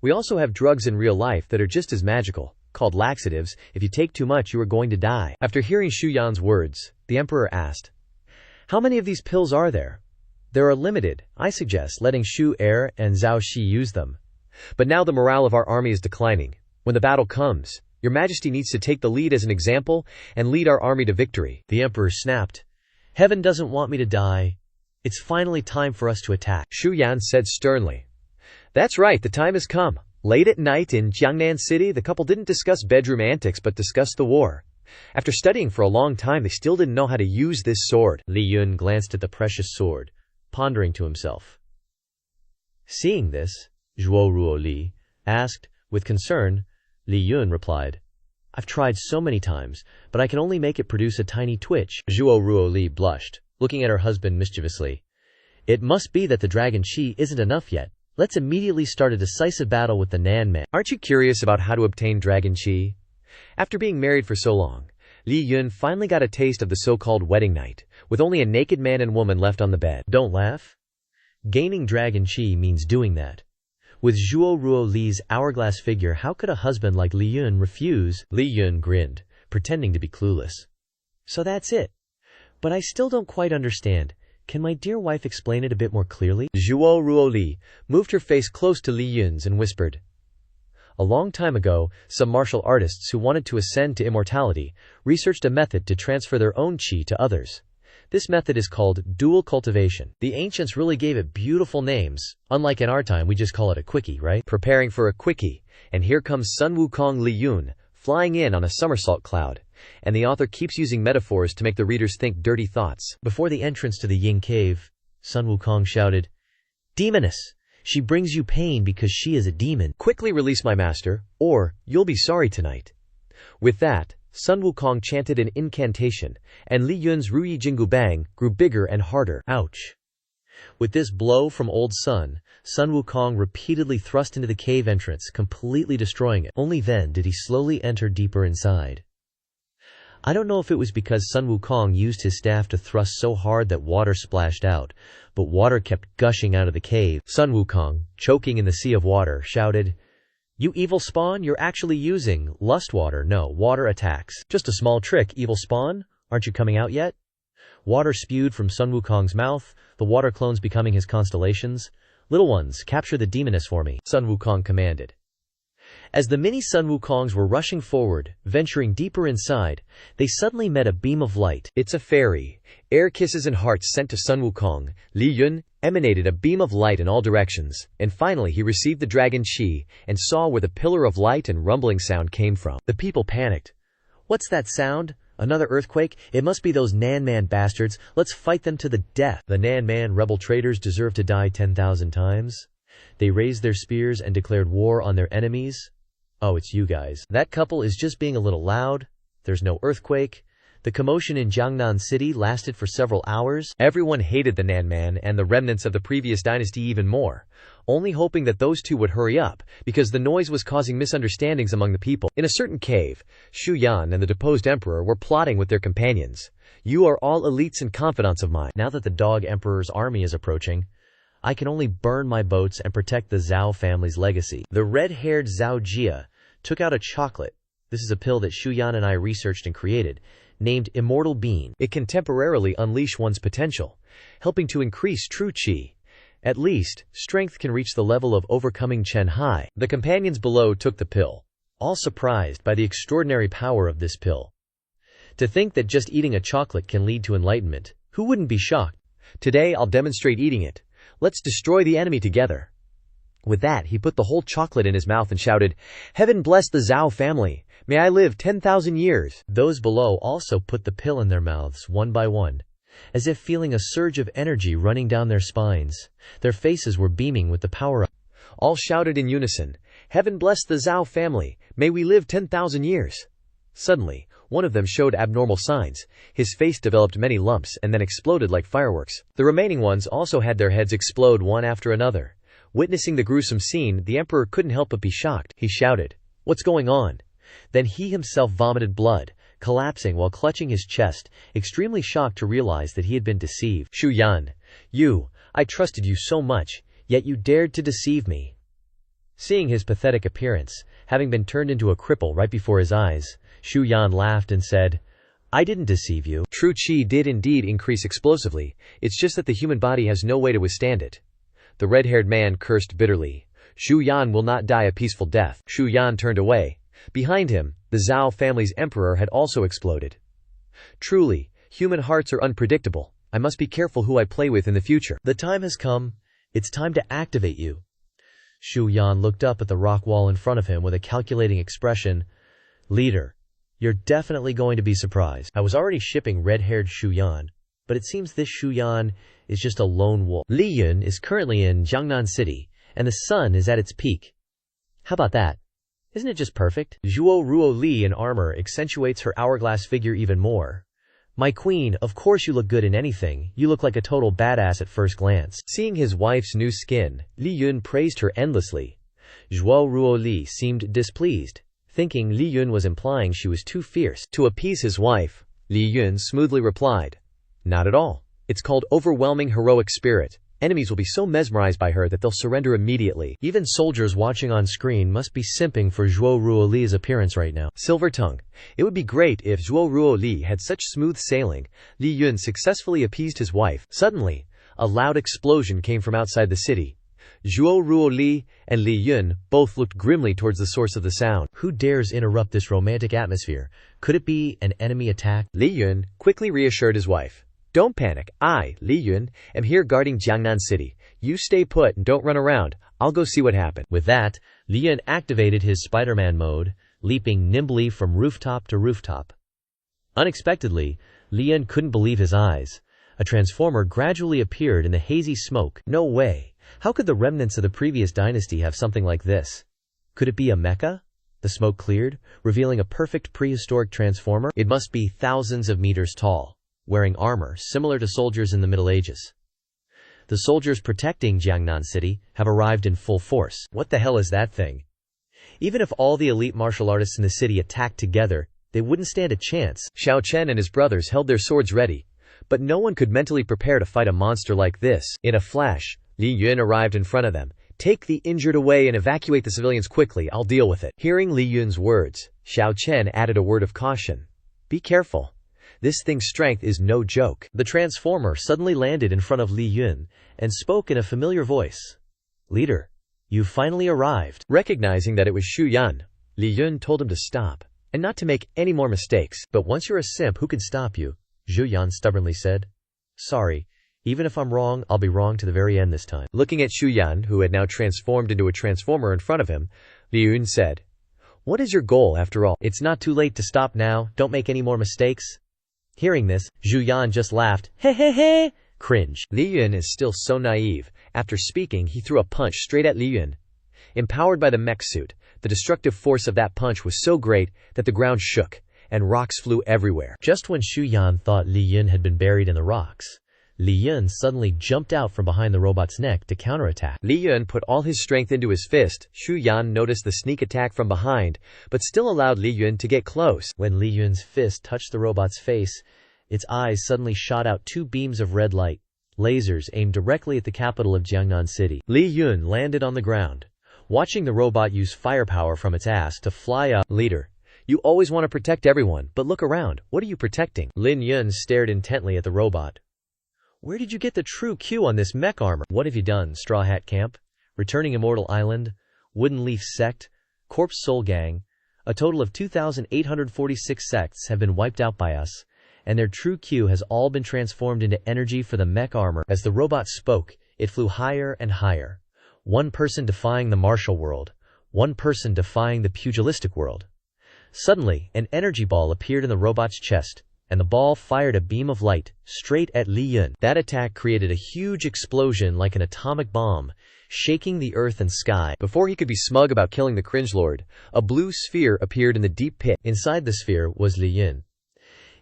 We also have drugs in real life that are just as magical, called laxatives. If you take too much, you are going to die. After hearing Shu Yan's words, the emperor asked, "How many of these pills are there?" "There are limited. I suggest letting Shu Er and Zhao Shi use them. But now the morale of our army is declining. When the battle comes, your majesty needs to take the lead as an example and lead our army to victory." The emperor snapped. "Heaven doesn't want me to die. It's finally time for us to attack." Shu Yan said sternly, "That's right, the time has come." Late at night in Jiangnan City, the couple didn't discuss bedroom antics but discussed the war. After studying for a long time, they still didn't know how to use this sword. Li Yun glanced at the precious sword, pondering to himself. Seeing this, Zhuo Ruoli asked, with concern. Li Yun replied, "I've tried so many times, but I can only make it produce a tiny twitch." Zhuo Ruoli blushed, looking at her husband mischievously. "It must be that the dragon chi isn't enough yet. Let's immediately start a decisive battle with the Nan Man." Aren't you curious about how to obtain dragon chi? After being married for so long, Li Yun finally got a taste of the so-called wedding night, with only a naked man and woman left on the bed. Don't laugh. Gaining dragon chi means doing that. With Zhuo Ruoli's hourglass figure, how could a husband like Li Yun refuse? Li Yun grinned, pretending to be clueless. "So that's it. But I still don't quite understand. Can my dear wife explain it a bit more clearly?" Zhuo Ruoli moved her face close to Li Yun's and whispered, "A long time ago, some martial artists who wanted to ascend to immortality researched a method to transfer their own chi to others. This method is called dual cultivation. The ancients really gave it beautiful names. Unlike in our time, we just call it a quickie, right?" Preparing for a quickie, and here comes Sun Wukong Li Yun, flying in on a somersault cloud. And the author keeps using metaphors to make the readers think dirty thoughts. Before the entrance to the Ying cave, Sun Wukong shouted, "Demoness! She brings you pain because she is a demon. Quickly release my master, or you'll be sorry tonight." With that, Sun Wukong chanted an incantation, and Li Yun's Ruyi Jingu Bang grew bigger and harder. Ouch! With this blow from Old Sun Wukong repeatedly thrust into the cave entrance, completely destroying it. Only then did he slowly enter deeper inside. I don't know if it was because Sun Wukong used his staff to thrust so hard that water splashed out, but water kept gushing out of the cave. Sun Wukong, choking in the sea of water, shouted, "You evil spawn, you're actually using lust water. No, water attacks. Just a small trick, evil spawn. Aren't you coming out yet?" Water spewed from Sun Wukong's mouth, the water clones becoming his constellations. "Little ones, capture the demoness for me," Sun Wukong commanded. As the mini Sun Wukongs were rushing forward, venturing deeper inside, they suddenly met a beam of light. It's a fairy. Air kisses and hearts sent to Sun Wukong. Li Yun emanated a beam of light in all directions, and finally he received the dragon chi and saw where the pillar of light and rumbling sound came from. The people panicked. "What's that sound? Another earthquake? It must be those Nan Man bastards. Let's fight them to the death. The Nan Man rebel traitors deserve to die 10,000 times. They raised their spears and declared war on their enemies. Oh, it's you guys. That couple is just being a little loud. There's no earthquake." The commotion in Jiangnan City lasted for several hours. Everyone hated the Nan Man and the remnants of the previous dynasty even more, only hoping that those two would hurry up, because the noise was causing misunderstandings among the people. In a certain cave, Shu Yan and the deposed emperor were plotting with their companions. "You are all elites and confidants of mine. Now that the dog emperor's army is approaching, I can only burn my boats and protect the Zhao family's legacy." The red-haired Zhao Jia took out a chocolate. This is a pill that Shu Yan and I researched and created, named Immortal Bean. It can temporarily unleash one's potential, helping to increase true chi. At least, strength can reach the level of overcoming Chen Hai. The companions below took the pill, all surprised by the extraordinary power of this pill. To think that just eating a chocolate can lead to enlightenment, who wouldn't be shocked? "Today I'll demonstrate eating it. Let's destroy the enemy together." With that, he put the whole chocolate in his mouth and shouted, "Heaven bless the Zhao family. May I live 10,000 years. Those below also put the pill in their mouths one by one, as if feeling a surge of energy running down their spines. Their faces were beaming with the power of. All shouted in unison, "Heaven bless the Zhao family. May we live 10,000 years. Suddenly, one of them showed abnormal signs. His face developed many lumps and then exploded like fireworks. The remaining ones also had their heads explode one after another. Witnessing the gruesome scene, the emperor couldn't help but be shocked. He shouted, "What's going on?" Then he himself vomited blood, collapsing while clutching his chest, extremely shocked to realize that he had been deceived. "Shu Yan, I trusted you so much, yet you dared to deceive me." Seeing his pathetic appearance, having been turned into a cripple right before his eyes, Shu Yan laughed and said, "I didn't deceive you. True qi did indeed increase explosively, it's just that the human body has no way to withstand it." The red-haired man cursed bitterly. Shu Yan will not die a peaceful death. Shu Yan turned away. Behind him, the Zhao family's emperor had also exploded. Truly, human hearts are unpredictable. I must be careful who I play with in the future. The time has come. It's time to activate you." Shu Yan looked up at the rock wall in front of him with a calculating expression. "Leader, you're definitely going to be surprised." I was already shipping red-haired Shu Yan, but it seems this Shu Yan is just a lone wolf. Li Yun is currently in Jiangnan City, and the sun is at its peak. How about that? Isn't it just perfect? Zhuo Ruo Li in armor accentuates her hourglass figure even more. "My queen, of course you look good in anything. You look like a total badass at first glance." Seeing his wife's new skin, Li Yun praised her endlessly. Zhuo Ruo Li seemed displeased, thinking Li Yun was implying she was too fierce. To appease his wife, Li Yun smoothly replied, "Not at all. It's called overwhelming heroic spirit. Enemies will be so mesmerized by her that they'll surrender immediately." Even soldiers watching on screen must be simping for Zhuo Ruo Li's appearance right now. Silver tongue. It would be great if Zhuo Ruo Li had such smooth sailing. Li Yun successfully appeased his wife. Suddenly, a loud explosion came from outside the city. Zhuo Ruo Li and Li Yun both looked grimly towards the source of the sound. Who dares interrupt this romantic atmosphere? Could it be an enemy attack? Li Yun quickly reassured his wife. "Don't panic. I, Li Yun, am here guarding Jiangnan City. You stay put and don't run around. I'll go see what happened." With that, Li Yun activated his Spider-Man mode, leaping nimbly from rooftop to rooftop. Unexpectedly, Li Yun couldn't believe his eyes. A transformer gradually appeared in the hazy smoke. No way. How could the remnants of the previous dynasty have something like this? Could it be a mecha? The smoke cleared, revealing a perfect prehistoric transformer. It must be thousands of meters tall, wearing armor similar to soldiers in the Middle Ages. The soldiers protecting Jiangnan City have arrived in full force. What the hell is that thing? Even if all the elite martial artists in the city attacked together, they wouldn't stand a chance. Xiao Chen and his brothers held their swords ready, but no one could mentally prepare to fight a monster like this. In a flash, Li Yun arrived in front of them. "Take the injured away and evacuate the civilians quickly. I'll deal with it." Hearing Li Yun's words, Xiao Chen added a word of caution. "Be careful. This thing's strength is no joke." The transformer suddenly landed in front of Li Yun and spoke in a familiar voice. "Leader, you finally arrived." Recognizing that it was Shu Yan, Li Yun told him to stop and not to make any more mistakes. "But once you're a simp, who can stop you?" Zhu Yan stubbornly said. "Sorry, even if I'm wrong, I'll be wrong to the very end this time." Looking at Shu Yan, who had now transformed into a transformer in front of him, Li Yun said, "What is your goal after all?" "It's not too late to stop now. Don't make any more mistakes." Hearing this, Zhu Yan just laughed. "Hey, hey, hey!" Cringe. Li Yun is still so naive. After speaking, he threw a punch straight at Li Yun. Empowered by the mech suit, the destructive force of that punch was so great that the ground shook, and rocks flew everywhere. Just when Shu Yan thought Li Yun had been buried in the rocks, Li Yun suddenly jumped out from behind the robot's neck to counterattack. Li Yun put all his strength into his fist. Shu Yan noticed the sneak attack from behind, but still allowed Li Yun to get close. When Li Yun's fist touched the robot's face, its eyes suddenly shot out two beams of red light, lasers aimed directly at the capital of Jiangnan City. Li Yun landed on the ground, watching the robot use firepower from its ass to fly up. "Leader, you always want to protect everyone, but look around. What are you protecting?" Lin Yun stared intently at the robot. "Where did you get the true Q on this mech armor? What have you done, Straw Hat Camp? Returning Immortal Island? Wooden Leaf Sect? Corpse Soul Gang? A total of 2,846 sects have been wiped out by us, and their true Q has all been transformed into energy for the mech armor." As the robot spoke, it flew higher and higher. One person defying the martial world, one person defying the pugilistic world. Suddenly, an energy ball appeared in the robot's chest, and the ball fired a beam of light straight at Li Yun. That attack created a huge explosion like an atomic bomb, shaking the earth and sky. Before he could be smug about killing the cringe lord, a blue sphere appeared in the deep pit. Inside the sphere was Li Yun.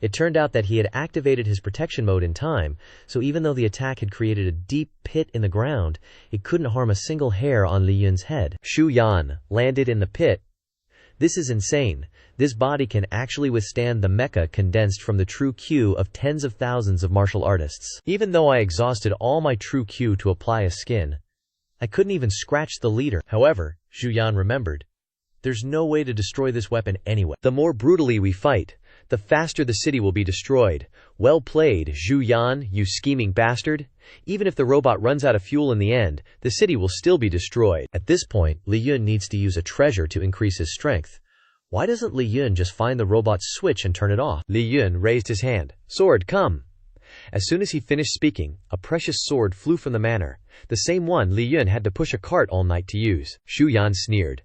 It turned out that he had activated his protection mode in time, so even though the attack had created a deep pit in the ground, it couldn't harm a single hair on Li Yun's head. Shu Yan landed in the pit. "This is insane. This body can actually withstand the mecha condensed from the true Q of tens of thousands of martial artists. Even though I exhausted all my true Q to apply a skin, I couldn't even scratch the leader." However, Zhu Yan remembered. There's no way to destroy this weapon anyway. The more brutally we fight, the faster the city will be destroyed. Well played, Zhu Yan, you scheming bastard. Even if the robot runs out of fuel in the end, the city will still be destroyed. At this point, Li Yun needs to use a treasure to increase his strength. Why doesn't Li Yun just find the robot's switch and turn it off? Li Yun raised his hand. Sword, come. As soon as he finished speaking, a precious sword flew from the manor, the same one Li Yun had to push a cart all night to use. Zhu Yan sneered.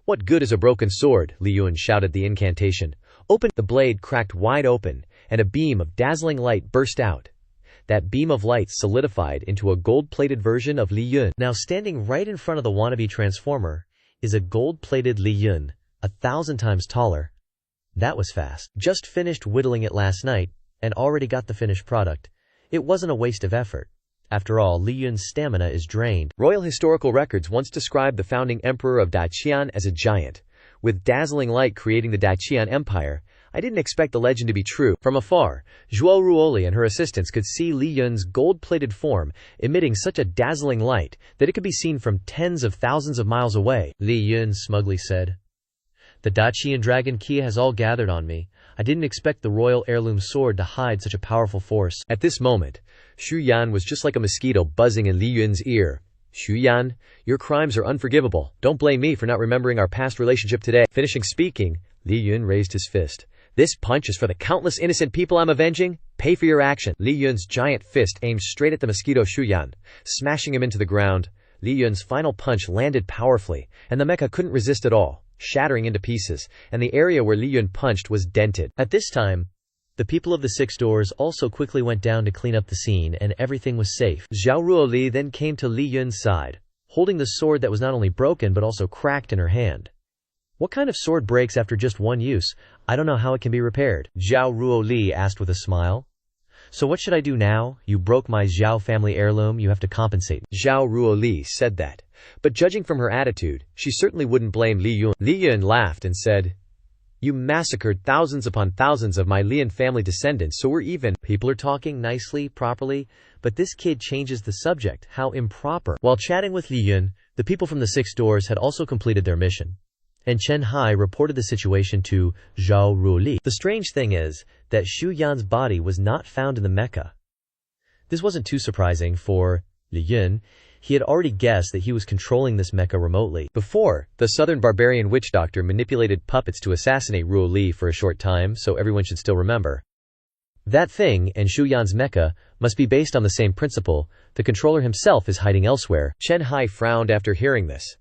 What good is a broken sword? Li Yun shouted the incantation. Open! The blade cracked wide open, and a beam of dazzling light burst out. That beam of light solidified into a gold-plated version of Li Yun. Now standing right in front of the wannabe transformer is a gold-plated Li Yun, 1,000 times taller. That was fast. Just finished whittling it last night, and already got the finished product. It wasn't a waste of effort. After all, Li Yun's stamina is drained. Royal historical records once described the founding emperor of Daqian as a giant, with dazzling light creating the Daqian Empire. I didn't expect the legend to be true. From afar, Zhuo Ruoli and her assistants could see Li Yun's gold-plated form emitting such a dazzling light that it could be seen from tens of thousands of miles away. Li Yun smugly said, "The Daqian dragon key has all gathered on me. I didn't expect the royal heirloom sword to hide such a powerful force." At this moment, Zhu Yan was just like a mosquito buzzing in Li Yun's ear. Zhu Yan, your crimes are unforgivable. Don't blame me for not remembering our past relationship today. Finishing speaking, Li Yun raised his fist. This punch is for the countless innocent people I'm avenging. Pay for your action. Li Yun's giant fist aimed straight at the mosquito Zhu Yan, smashing him into the ground. Li Yun's final punch landed powerfully, and the mecha couldn't resist at all, shattering into pieces, and the area where Li Yun punched was dented. At this time, the people of the 6 doors also quickly went down to clean up the scene, and everything was safe. Zhao Ruoli then came to Li Yun's side, holding the sword that was not only broken but also cracked in her hand. What kind of sword breaks after just one use? I don't know how it can be repaired. Zhao Ruoli asked with a smile. So what should I do now? You broke my Zhao family heirloom, you have to compensate. Zhao Ruoli said that, but judging from her attitude, she certainly wouldn't blame Li Yun. Li Yun laughed and said, you massacred thousands upon thousands of my Lian family descendants, so we're even. People are talking nicely, properly, but this kid changes the subject. How improper. While chatting with Li Yun, the people from the 6 doors had also completed their mission, and Chen Hai reported the situation to Zhao Ruoli. The strange thing is that Zhu Yan's body was not found in the mecha. This wasn't too surprising for Li Yun. He had already guessed that he was controlling this mecha remotely. Before, the southern barbarian witch doctor manipulated puppets to assassinate Ruoli for a short time, so everyone should still remember. That thing and Zhu Yan's mecha must be based on the same principle. The controller himself is hiding elsewhere. Chen Hai frowned after hearing this.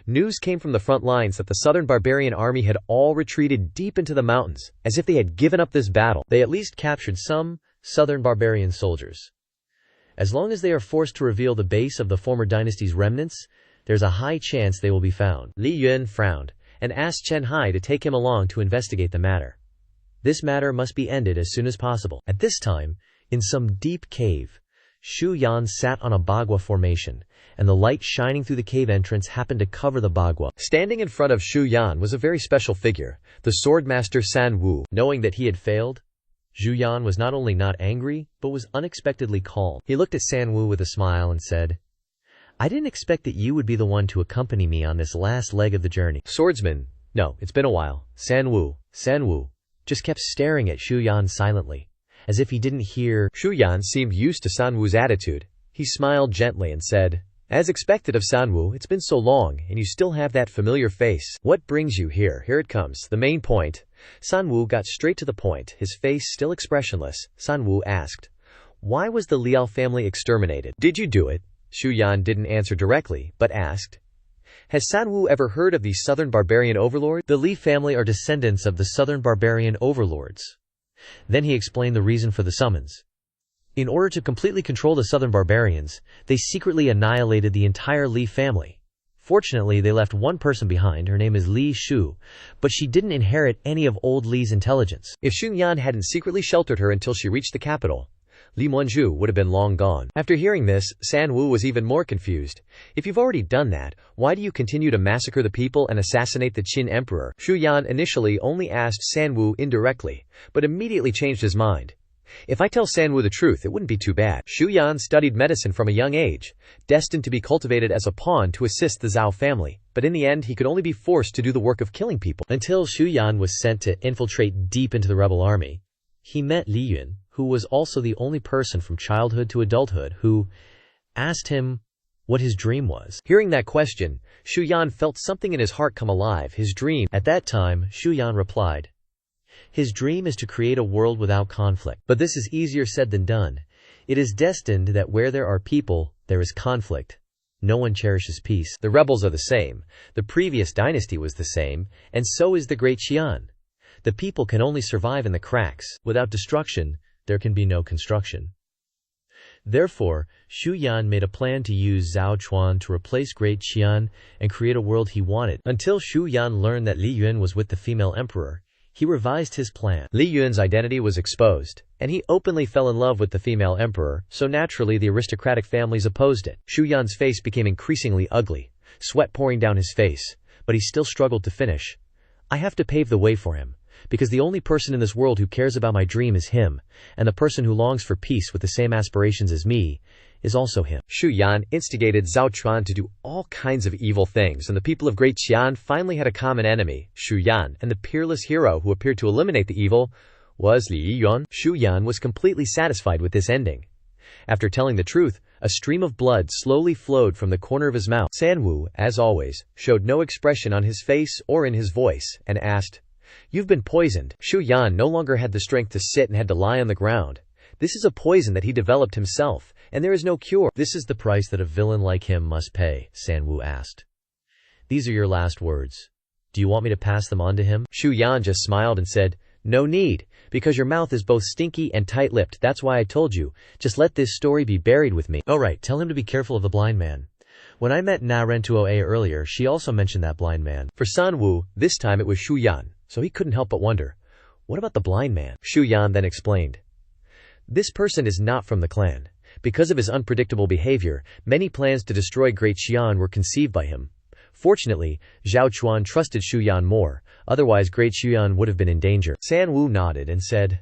News came from the front lines that the southern barbarian army had all retreated deep into the mountains, as if they had given up this battle. They at least captured some southern barbarian soldiers. As long as they are forced to reveal the base of the former dynasty's remnants, there's a high chance they will be found. Li Yun frowned, and asked Chen Hai to take him along to investigate the matter. This matter must be ended as soon as possible. At this time, in some deep cave, Zhu Yan sat on a bagua formation, and the light shining through the cave entrance happened to cover the bagua. Standing in front of Zhu Yan was a very special figure, the swordmaster San Wu. Knowing that he had failed, Zhu Yan was not only not angry, but was unexpectedly calm. He looked at San Wu with a smile and said, I didn't expect that you would be the one to accompany me on this last leg of the journey. Swordsman, no, it's been a while. San Wu just kept staring at Zhu Yan silently, as if he didn't hear. Zhu Yan seemed used to San Wu's attitude. He smiled gently and said, as expected of San Wu, it's been so long, and you still have that familiar face. What brings you here? Here it comes, the main point. San Wu got straight to the point, his face still expressionless. San Wu asked, why was the Liao family exterminated? Did you do it? Zhu Yan didn't answer directly, but asked, has San Wu ever heard of the southern barbarian overlords? The Li family are descendants of the southern barbarian overlords. Then he explained the reason for the summons. In order to completely control the southern barbarians, they secretly annihilated the entire Li family. Fortunately, they left one person behind. Her name is Li Shu, but she didn't inherit any of old Li's intelligence. If Zhu Yan hadn't secretly sheltered her until she reached the capital, Li Muanzhu would have been long gone. After hearing this, San Wu was even more confused. If you've already done that, why do you continue to massacre the people and assassinate the Qin emperor? Zhu Yan initially only asked San Wu indirectly, but immediately changed his mind. If I tell Sanwu the truth, it wouldn't be too bad. Shu Yan studied medicine from a young age, destined to be cultivated as a pawn to assist the Zhao family, but in the end he could only be forced to do the work of killing people. Until Shu Yan was sent to infiltrate deep into the rebel army, he met Li Yun, who was also the only person from childhood to adulthood who asked him what his dream was. Hearing that question, Shu Yan felt something in his heart come alive. His dream. At that time, Shu Yan replied, his dream is to create a world without conflict. But this is easier said than done. It is destined that where there are people, there is conflict. No one cherishes peace. The rebels are the same. The previous dynasty was the same, and so is the great Xi'an. The people can only survive in the cracks. Without destruction, there can be no construction. Therefore, Shu Yan made a plan to use Zhao Chuan to replace Great Xi'an and create a world he wanted. Until Shu Yan learned that Li Yun was with the female emperor, he revised his plan. Li Yun's identity was exposed, and he openly fell in love with the female emperor, so naturally the aristocratic families opposed it. Shu Yan's face became increasingly ugly, sweat pouring down his face, but he still struggled to finish. I have to pave the way for him, because the only person in this world who cares about my dream is him, and the person who longs for peace with the same aspirations as me is also him. Shu Yan instigated Zhao Chuan to do all kinds of evil things, and the people of Great Xi'an finally had a common enemy, Shu Yan, and the peerless hero who appeared to eliminate the evil was Li Yun. Shu Yan was completely satisfied with this ending. After telling the truth, a stream of blood slowly flowed from the corner of his mouth. Sanwu, as always, showed no expression on his face or in his voice, and asked, "You've been poisoned." Shu Yan no longer had the strength to sit and had to lie on the ground. This is a poison that he developed himself, and there is no cure. This is the price that a villain like him must pay, Sanwu asked. These are your last words. Do you want me to pass them on to him? Shu Yan just smiled and said, "No need, because your mouth is both stinky and tight-lipped. That's why I told you. Just let this story be buried with me." Oh right, tell him to be careful of the blind man. When I met Na Rentuo earlier, she also mentioned that blind man. For Sanwu, this time it was Shu Yan, so he couldn't help but wonder, what about the blind man? Shu Yan then explained, this person is not from the clan. Because of his unpredictable behavior, many plans to destroy Great Xi'an were conceived by him. Fortunately, Zhao Chuan trusted Shu Yan more, otherwise Great Xi'an would have been in danger. Sanwu nodded and said,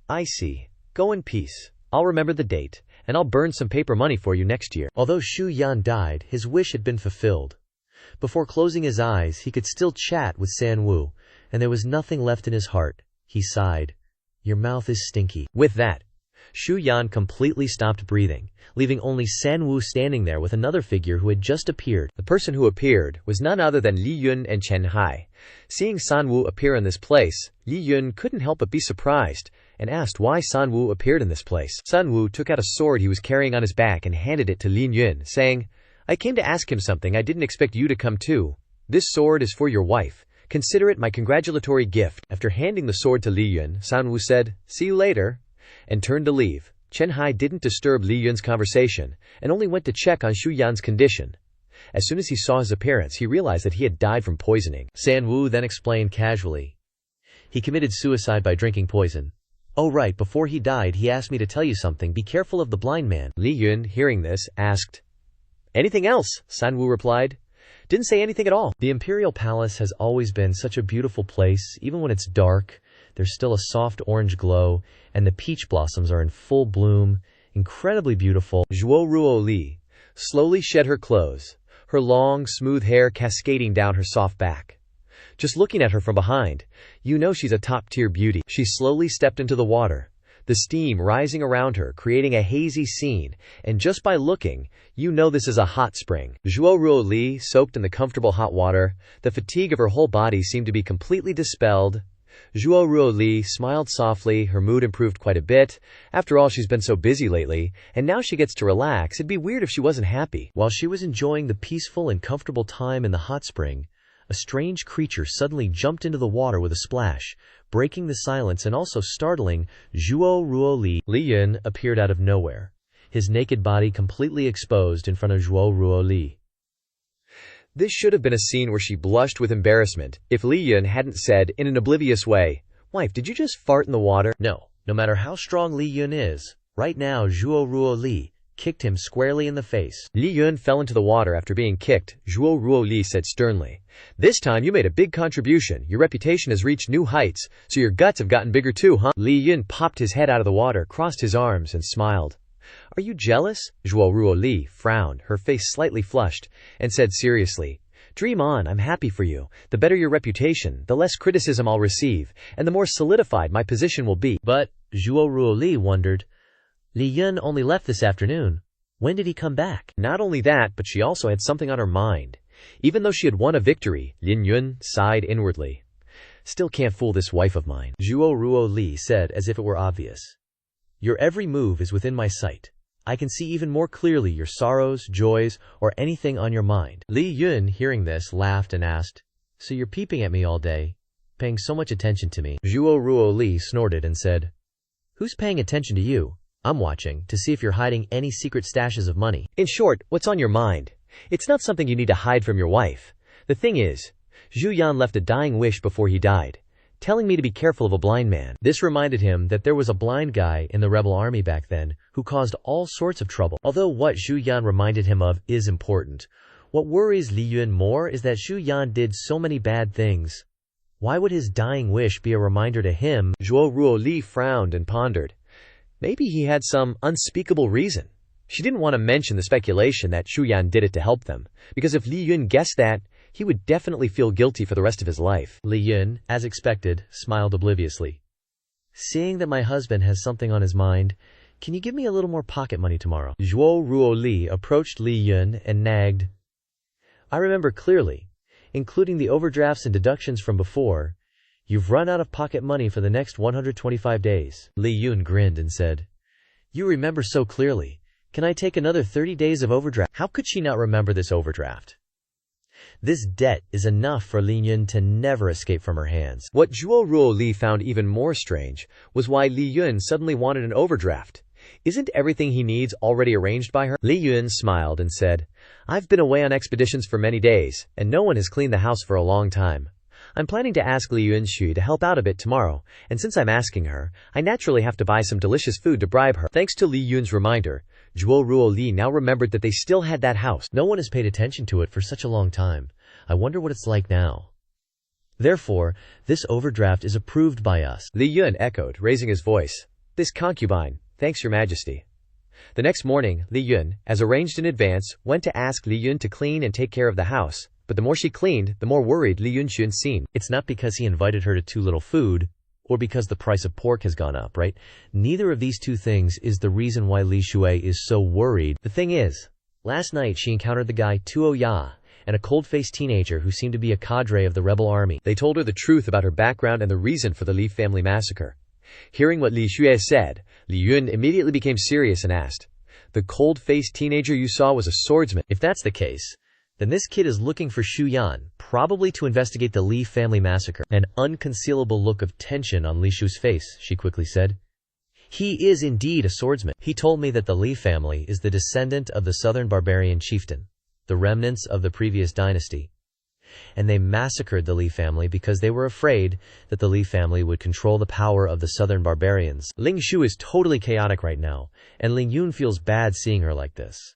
I see. Go in peace. I'll remember the date, and I'll burn some paper money for you next year. Although Shu Yan died, his wish had been fulfilled. Before closing his eyes, he could still chat with Sanwu, and there was nothing left in his heart. He sighed, Your mouth is stinky. With that, Shu Yan completely stopped breathing, leaving only Sanwu standing there with another figure who had just appeared. The person who appeared was none other than Li Yun and Chen Hai. Seeing Sanwu appear in this place, Li Yun couldn't help but be surprised, and asked why Sanwu appeared in this place. Sanwu took out a sword he was carrying on his back and handed it to Li Yun, saying, I came to ask him something. I didn't expect you to come too. This sword is for your wife. Consider it my congratulatory gift. After handing the sword to Li Yun, Sanwu said, See you later, and turned to leave. Chen Hai didn't disturb Li Yun's conversation, and only went to check on Shu Yan's condition. As soon as he saw his appearance, he realized that he had died from poisoning. Sanwu then explained casually. He committed suicide by drinking poison. Oh right, before he died, he asked me to tell you something. Be careful of the blind man. Li Yun, hearing this, asked, Anything else? Sanwu replied, Didn't say anything at all. The imperial palace has always been such a beautiful place. Even when it's dark, there's still a soft orange glow, and the peach blossoms are in full bloom. Incredibly beautiful. Zhuo Ruo Li slowly shed her clothes, her long, smooth hair cascading down her soft back. Just looking at her from behind, you know she's a top-tier beauty. She slowly stepped into the water, the steam rising around her, creating a hazy scene, and just by looking, you know this is a hot spring. Zhuo Ruo Li soaked in the comfortable hot water. The fatigue of her whole body seemed to be completely dispelled. Zhuo Ruo Li smiled softly. Her mood improved quite a bit. After all, she's been so busy lately, and now she gets to relax. It'd be weird if she wasn't happy. While she was enjoying the peaceful and comfortable time in the hot spring, a strange creature suddenly jumped into the water with a splash, breaking the silence and also startling Zhuo Ruo Li. Li Yun appeared out of nowhere, his naked body completely exposed in front of Zhuo Ruo Li. This should have been a scene where she blushed with embarrassment, if Li Yun hadn't said, in an oblivious way, Wife, did you just fart in the water? No matter how strong Li Yun is, right now Zhuo Ruo Li kicked him squarely in the face. Li Yun fell into the water after being kicked. Zhuo Ruoli said sternly, "This time you made a big contribution. Your reputation has reached new heights, so your guts have gotten bigger too, huh?" Li Yun popped his head out of the water, crossed his arms, and smiled. "Are you jealous?" Zhuo Ruoli frowned, her face slightly flushed, and said seriously, "Dream on, I'm happy for you. The better your reputation, the less criticism I'll receive, and the more solidified my position will be." But Zhuo Ruoli wondered, Li Yun only left this afternoon. When did he come back? Not only that, but she also had something on her mind. Even though she had won a victory, Lin Yun sighed inwardly. "Still can't fool this wife of mine," Zhuo Ruoli said as if it were obvious. "Your every move is within my sight. I can see even more clearly your sorrows, joys, or anything on your mind." Li Yun, hearing this, laughed and asked, "So you're peeping at me all day, paying so much attention to me?" Zhuo Ruoli snorted and said, "Who's paying attention to you? I'm watching to see if you're hiding any secret stashes of money." In short, what's on your mind? It's not something you need to hide from your wife. The thing is, Zhu Yan left a dying wish before he died, telling me to be careful of a blind man. This reminded him that there was a blind guy in the rebel army back then who caused all sorts of trouble. Although what Zhu Yan reminded him of is important, what worries Li Yun more is that Zhu Yan did so many bad things. Why would his dying wish be a reminder to him? Zhuo Ruoli frowned and pondered. Maybe he had some unspeakable reason. She didn't want to mention the speculation that Zhu Yan did it to help them, because if Li Yun guessed that, he would definitely feel guilty for the rest of his life. Li Yun, as expected, smiled obliviously. "Seeing that my husband has something on his mind, can you give me a little more pocket money tomorrow?" Zhuo Ruoli approached Li Yun and nagged, "I remember clearly, including the overdrafts and deductions from before. You've run out of pocket money for the next 125 days. Li Yun grinned and said, "You remember so clearly. Can I take another 30 days of overdraft?" How could she not remember this overdraft? This debt is enough for Li Yun to never escape from her hands. What Zhuo Ruoli found even more strange was why Li Yun suddenly wanted an overdraft. Isn't everything he needs already arranged by her? Li Yun smiled and said, "I've been away on expeditions for many days, and no one has cleaned the house for a long time. I'm planning to ask Li Yunshu to help out a bit tomorrow, and since I'm asking her, I naturally have to buy some delicious food to bribe her." Thanks to Li Yun's reminder, Zhuo Ruoli now remembered that they still had that house. No one has paid attention to it for such a long time. I wonder what it's like now. Therefore, this overdraft is approved by us. Li Yun echoed, raising his voice. "This concubine, thanks your majesty." The next morning, Li Yun, as arranged in advance, went to ask Li Yun to clean and take care of the house. But the more she cleaned, the more worried Li Yunxun seemed. It's not because he invited her to too little food, or because the price of pork has gone up, right? Neither of these two things is the reason why Li Shui is so worried. The thing is, last night she encountered the guy Tuo Ya, and a cold-faced teenager who seemed to be a cadre of the rebel army. They told her the truth about her background and the reason for the Li family massacre. Hearing what Li Shui said, Li Yun immediately became serious and asked, "The cold-faced teenager you saw was a swordsman?" If that's the case, then this kid is looking for Shu Yan, probably to investigate the Li family massacre. An unconcealable look of tension on Li Shu's face, she quickly said. "He is indeed a swordsman. He told me that the Li family is the descendant of the southern barbarian chieftain, the remnants of the previous dynasty. And they massacred the Li family because they were afraid that the Li family would control the power of the southern barbarians." Ling Shu is totally chaotic right now, and Ling Yun feels bad seeing her like this.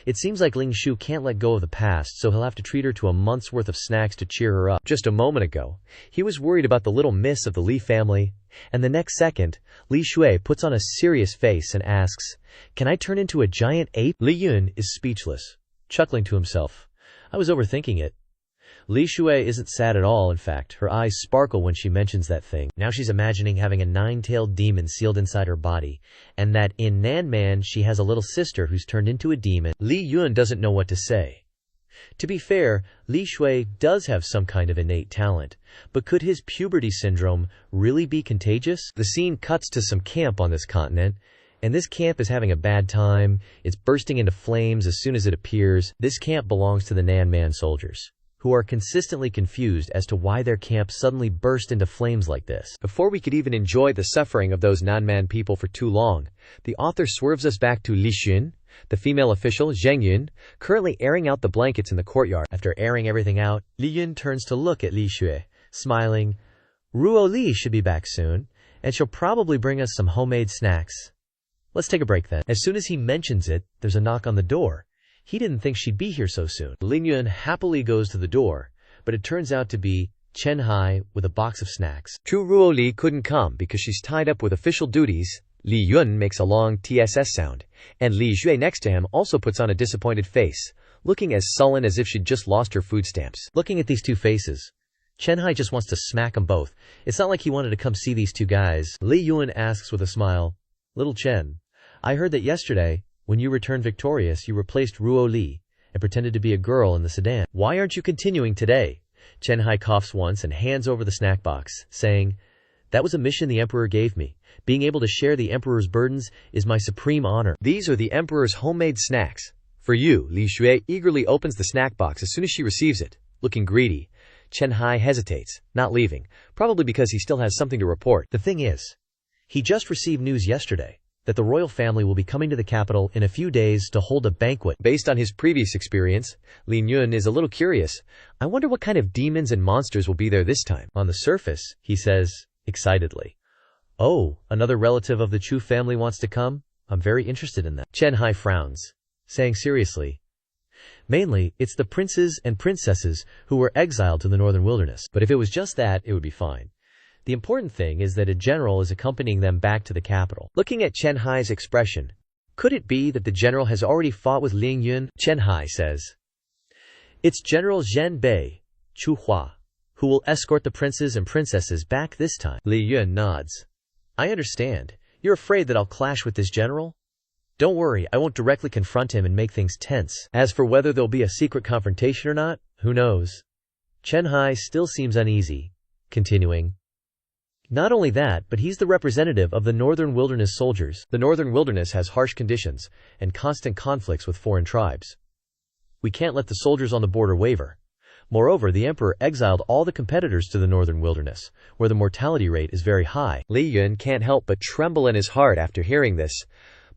It seems like Ling Shu can't let go of the past, so he'll have to treat her to a month's worth of snacks to cheer her up. Just a moment ago, he was worried about the little miss of the Li family, and the next second, Li Shui puts on a serious face and asks, "Can I turn into a giant ape?" Li Yun is speechless, chuckling to himself. I was overthinking it. Li Shui isn't sad at all, in fact. Her eyes sparkle when she mentions that thing. Now she's imagining having a 9-tailed demon sealed inside her body, and that in Nanman she has a little sister who's turned into a demon. Li Yun doesn't know what to say. To be fair, Li Shui does have some kind of innate talent, but could his puberty syndrome really be contagious? The scene cuts to some camp on this continent, and this camp is having a bad time. It's bursting into flames as soon as it appears. This camp belongs to the Nanman soldiers, who are consistently confused as to why their camp suddenly burst into flames like this. Before we could even enjoy the suffering of those Nanman people for too long, the author swerves us back to Li Xun, the female official Zheng Yun, currently airing out the blankets in the courtyard. After airing everything out, Li Yun turns to look at Li Shui, smiling. Ruo Li should be back soon, and she'll probably bring us some homemade snacks. Let's take a break then. As soon as he mentions it, there's a knock on the door. He didn't think she'd be here so soon. Ling Yun happily goes to the door, but it turns out to be Chen Hai with a box of snacks. Chu Ruo Li couldn't come because she's tied up with official duties. Li Yun makes a long TSS sound, and Li Jue next to him also puts on a disappointed face, looking as sullen as if she'd just lost her food stamps. Looking at these two faces, Chen Hai just wants to smack them both. It's not like he wanted to come see these two guys. Li Yun asks with a smile, "Little Chen, I heard that yesterday, when you returned victorious, you replaced Ruo Li and pretended to be a girl in the sedan. Why aren't you continuing today?" Chen Hai coughs once and hands over the snack box, saying, "That was a mission the Emperor gave me. Being able to share the Emperor's burdens is my supreme honor." These are the Emperor's homemade snacks. For you. Li Jue eagerly opens the snack box as soon as she receives it. Looking greedy, Chen Hai hesitates, not leaving, probably because he still has something to report. The thing is, he just received news yesterday that the royal family will be coming to the capital in a few days to hold a banquet. Based on his previous experience, Li Yun is a little curious. I wonder what kind of demons and monsters will be there this time. On the surface, he says, excitedly, "Oh, another relative of the Chu family wants to come? I'm very interested in that." Chen Hai frowns, saying seriously, "Mainly, it's the princes and princesses who were exiled to the northern wilderness. But if it was just that, it would be fine. The important thing is that a general is accompanying them back to the capital." Looking at Chen Hai's expression, could it be that the general has already fought with Ling Yun? Chen Hai says, "It's General Zhen Bei, Chu Hua, who will escort the princes and princesses back this time." Li Yun nods. "I understand. You're afraid that I'll clash with this general? Don't worry, I won't directly confront him and make things tense. As for whether there'll be a secret confrontation or not, who knows?" Chen Hai still seems uneasy, continuing, "Not only that, but he's the representative of the northern wilderness soldiers. The northern wilderness has harsh conditions and constant conflicts with foreign tribes. We can't let the soldiers on the border waver. Moreover, the emperor exiled all the competitors to the northern wilderness, where the mortality rate is very high." Li Yun can't help but tremble in his heart after hearing this.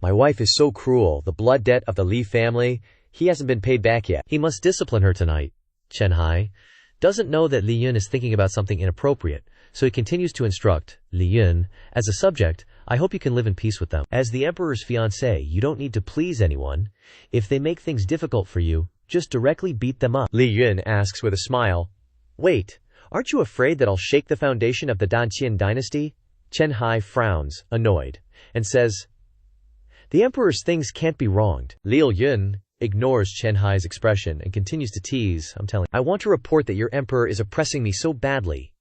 My wife is so cruel. The blood debt of the Li family, he hasn't been paid back yet. He must discipline her tonight. Chen Hai doesn't know that Li Yun is thinking about something inappropriate, so he continues to instruct Li Yun, as a subject, "I hope you can live in peace with them. As the emperor's fiancé, you don't need to please anyone. If they make things difficult for you, just directly beat them up." Li Yun asks with a smile, "Wait, aren't you afraid that I'll shake the foundation of the Danqian dynasty?" Chen Hai frowns, annoyed, and says, "The emperor's things can't be wronged." Li Yun ignores Chen Hai's expression and continues to tease, "I want to report that your emperor is oppressing me so badly."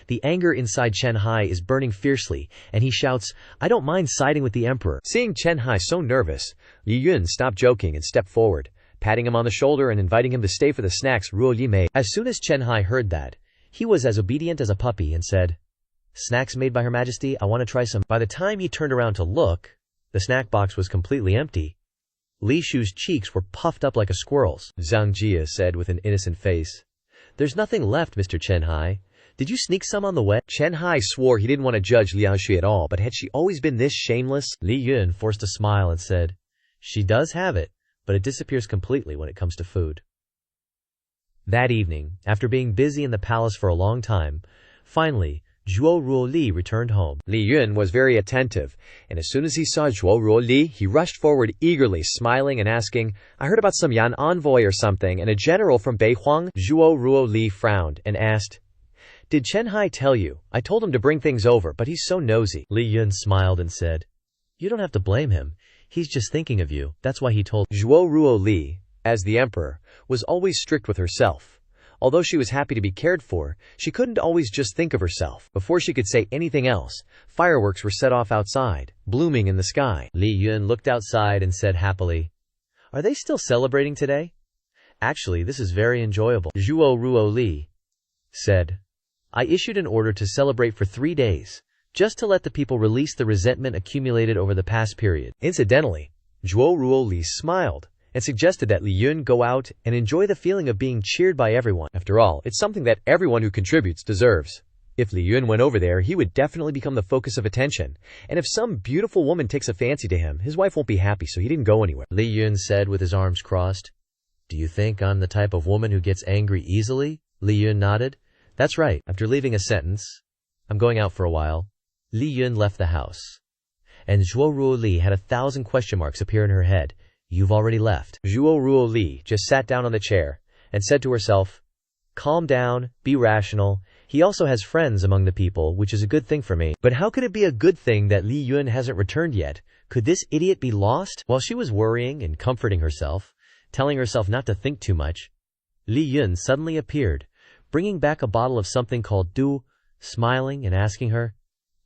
The anger inside Chen Hai is burning fiercely, and he shouts, "I don't mind siding with the emperor." Seeing Chen Hai so nervous, Li Yun stopped joking and stepped forward, patting him on the shoulder and inviting him to stay for the snacks Ruo Li made. As soon as Chen Hai heard that, he was as obedient as a puppy and said, "Snacks made by Her Majesty, I want to try some." By the time he turned around to look, the snack box was completely empty. Li Shu's cheeks were puffed up like a squirrel's. Zhang Jia said with an innocent face, "There's nothing left, Mr. Chen Hai. Did you sneak some on the way?" Chen Hai swore he didn't want to judge Liang Shui at all, but had she always been this shameless? Li Yun forced a smile and said, "She does have it, but it disappears completely when it comes to food." That evening, after being busy in the palace for a long time, finally, Zhuo Ruo Li returned home. Li Yun was very attentive, and as soon as he saw Zhuo Ruo Li, he rushed forward eagerly, smiling and asking, "I heard about some Yan envoy or something and a general from Beihuang." Zhuo Ruo Li frowned and asked, "Did Chen Hai tell you? I told him to bring things over, but he's so nosy." Li Yun smiled and said, "You don't have to blame him. He's just thinking of you. That's why he told." Zhuo Ruo Li, as the emperor, was always strict with herself. Although she was happy to be cared for, she couldn't always just think of herself. Before she could say anything else, fireworks were set off outside, blooming in the sky. Li Yun looked outside and said happily, "Are they still celebrating today? Actually, this is very enjoyable." Zhuo Ruo Li said, "I issued an order to celebrate for 3 days, just to let the people release the resentment accumulated over the past period." Incidentally, Zhuo Ruo Li smiled and suggested that Li Yun go out and enjoy the feeling of being cheered by everyone. After all, it's something that everyone who contributes deserves. If Li Yun went over there, he would definitely become the focus of attention, and if some beautiful woman takes a fancy to him, his wife won't be happy, so he didn't go anywhere. Li Yun said with his arms crossed, "Do you think I'm the type of woman who gets angry easily?" Li Yun nodded. "That's right." After leaving a sentence, "I'm going out for a while," Li Yun left the house. and Zhuo Ruoli had 1,000 question marks appear in her head. You've already left. Zhuo Ruoli just sat down on the chair and said to herself, calm down, be rational. He also has friends among the people, which is a good thing for me. But how could it be a good thing that Li Yun hasn't returned yet? Could this idiot be lost? While she was worrying and comforting herself, telling herself not to think too much, Li Yun suddenly appeared, bringing back a bottle of something called Du, smiling and asking her,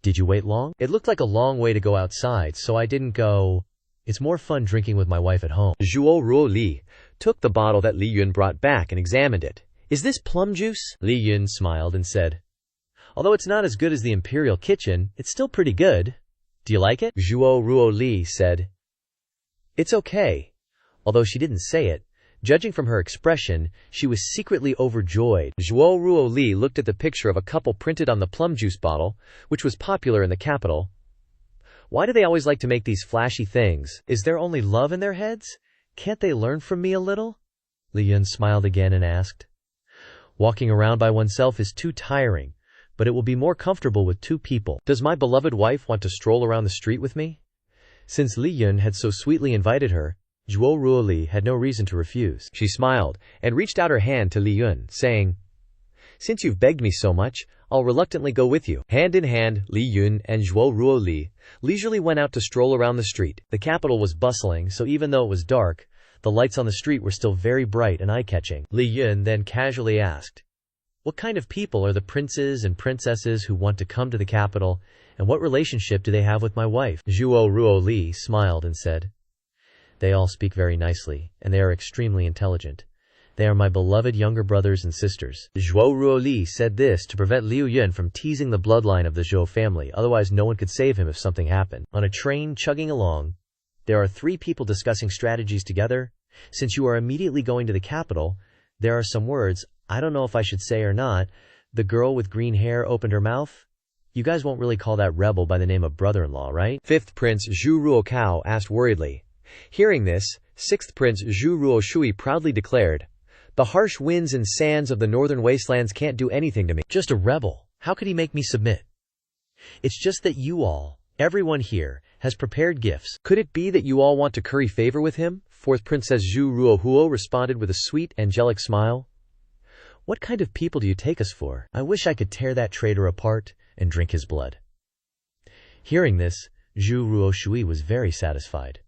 did you wait long? It looked like a long way to go outside, so I didn't go. It's more fun drinking with my wife at home. Zhuo Ruoli took the bottle that Li Yun brought back and examined it. Is this plum juice? Li Yun smiled and said, although it's not as good as the Imperial Kitchen, it's still pretty good. Do you like it? Zhuo Ruoli said, it's okay. Although she didn't say it, judging from her expression, she was secretly overjoyed. Zhuo Ruoli looked at the picture of a couple printed on the plum juice bottle, which was popular in the capital. Why do they always like to make these flashy things? Is there only love in their heads? Can't they learn from me a little? Li Yun smiled again and asked, walking around by oneself is too tiring, but it will be more comfortable with two people. Does my beloved wife want to stroll around the street with me? Since Li Yun had so sweetly invited her, Zhuo Ruoli had no reason to refuse. She smiled and reached out her hand to Li Yun, saying, since you've begged me so much, I'll reluctantly go with you. Hand in hand, Li Yun and Zhuo Ruoli leisurely went out to stroll around the street. The capital was bustling, so even though it was dark, the lights on the street were still very bright and eye-catching. Li Yun then casually asked, what kind of people are the princes and princesses who want to come to the capital, and what relationship do they have with my wife? Zhuo Ruoli smiled and said, they all speak very nicely, and they are extremely intelligent. They are my beloved younger brothers and sisters. Zhuo Ruoli said this to prevent Liu Yun from teasing the bloodline of the Zhou family, otherwise no one could save him if something happened. On a train chugging along, there are 3 people discussing strategies together. Since you are immediately going to the capital, there are some words, I don't know if I should say or not. The girl with green hair opened her mouth. You guys won't really call that rebel by the name of brother-in-law, right? 5th Prince Zhu Ruokao asked worriedly. Hearing this, 6th Prince Zhu Ruoshui proudly declared, the harsh winds and sands of the northern wastelands can't do anything to me. Just a rebel. How could he make me submit? It's just that you all, everyone here, has prepared gifts. Could it be that you all want to curry favor with him? 4th Princess Zhu Ruohuo responded with a sweet, angelic smile. What kind of people do you take us for? I wish I could tear that traitor apart and drink his blood. Hearing this, Zhu Ruoshui was very satisfied.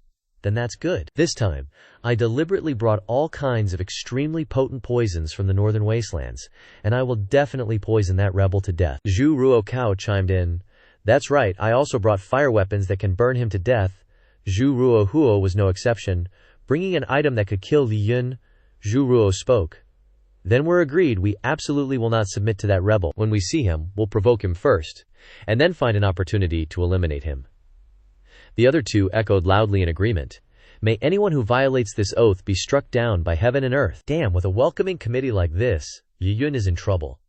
Then that's good. This time, I deliberately brought all kinds of extremely potent poisons from the northern wastelands, and I will definitely poison that rebel to death. Zhu Ruokao chimed in, that's right, I also brought fire weapons that can burn him to death. Zhu Ruohuo was no exception, bringing an item that could kill Li Yun. Zhu Ruo spoke. Then we're agreed, we absolutely will not submit to that rebel. When we see him, we'll provoke him first, and then find an opportunity to eliminate him. The other 2 echoed loudly in agreement. May anyone who violates this oath be struck down by heaven and earth. Damn, with a welcoming committee like this, Li Yun is in trouble.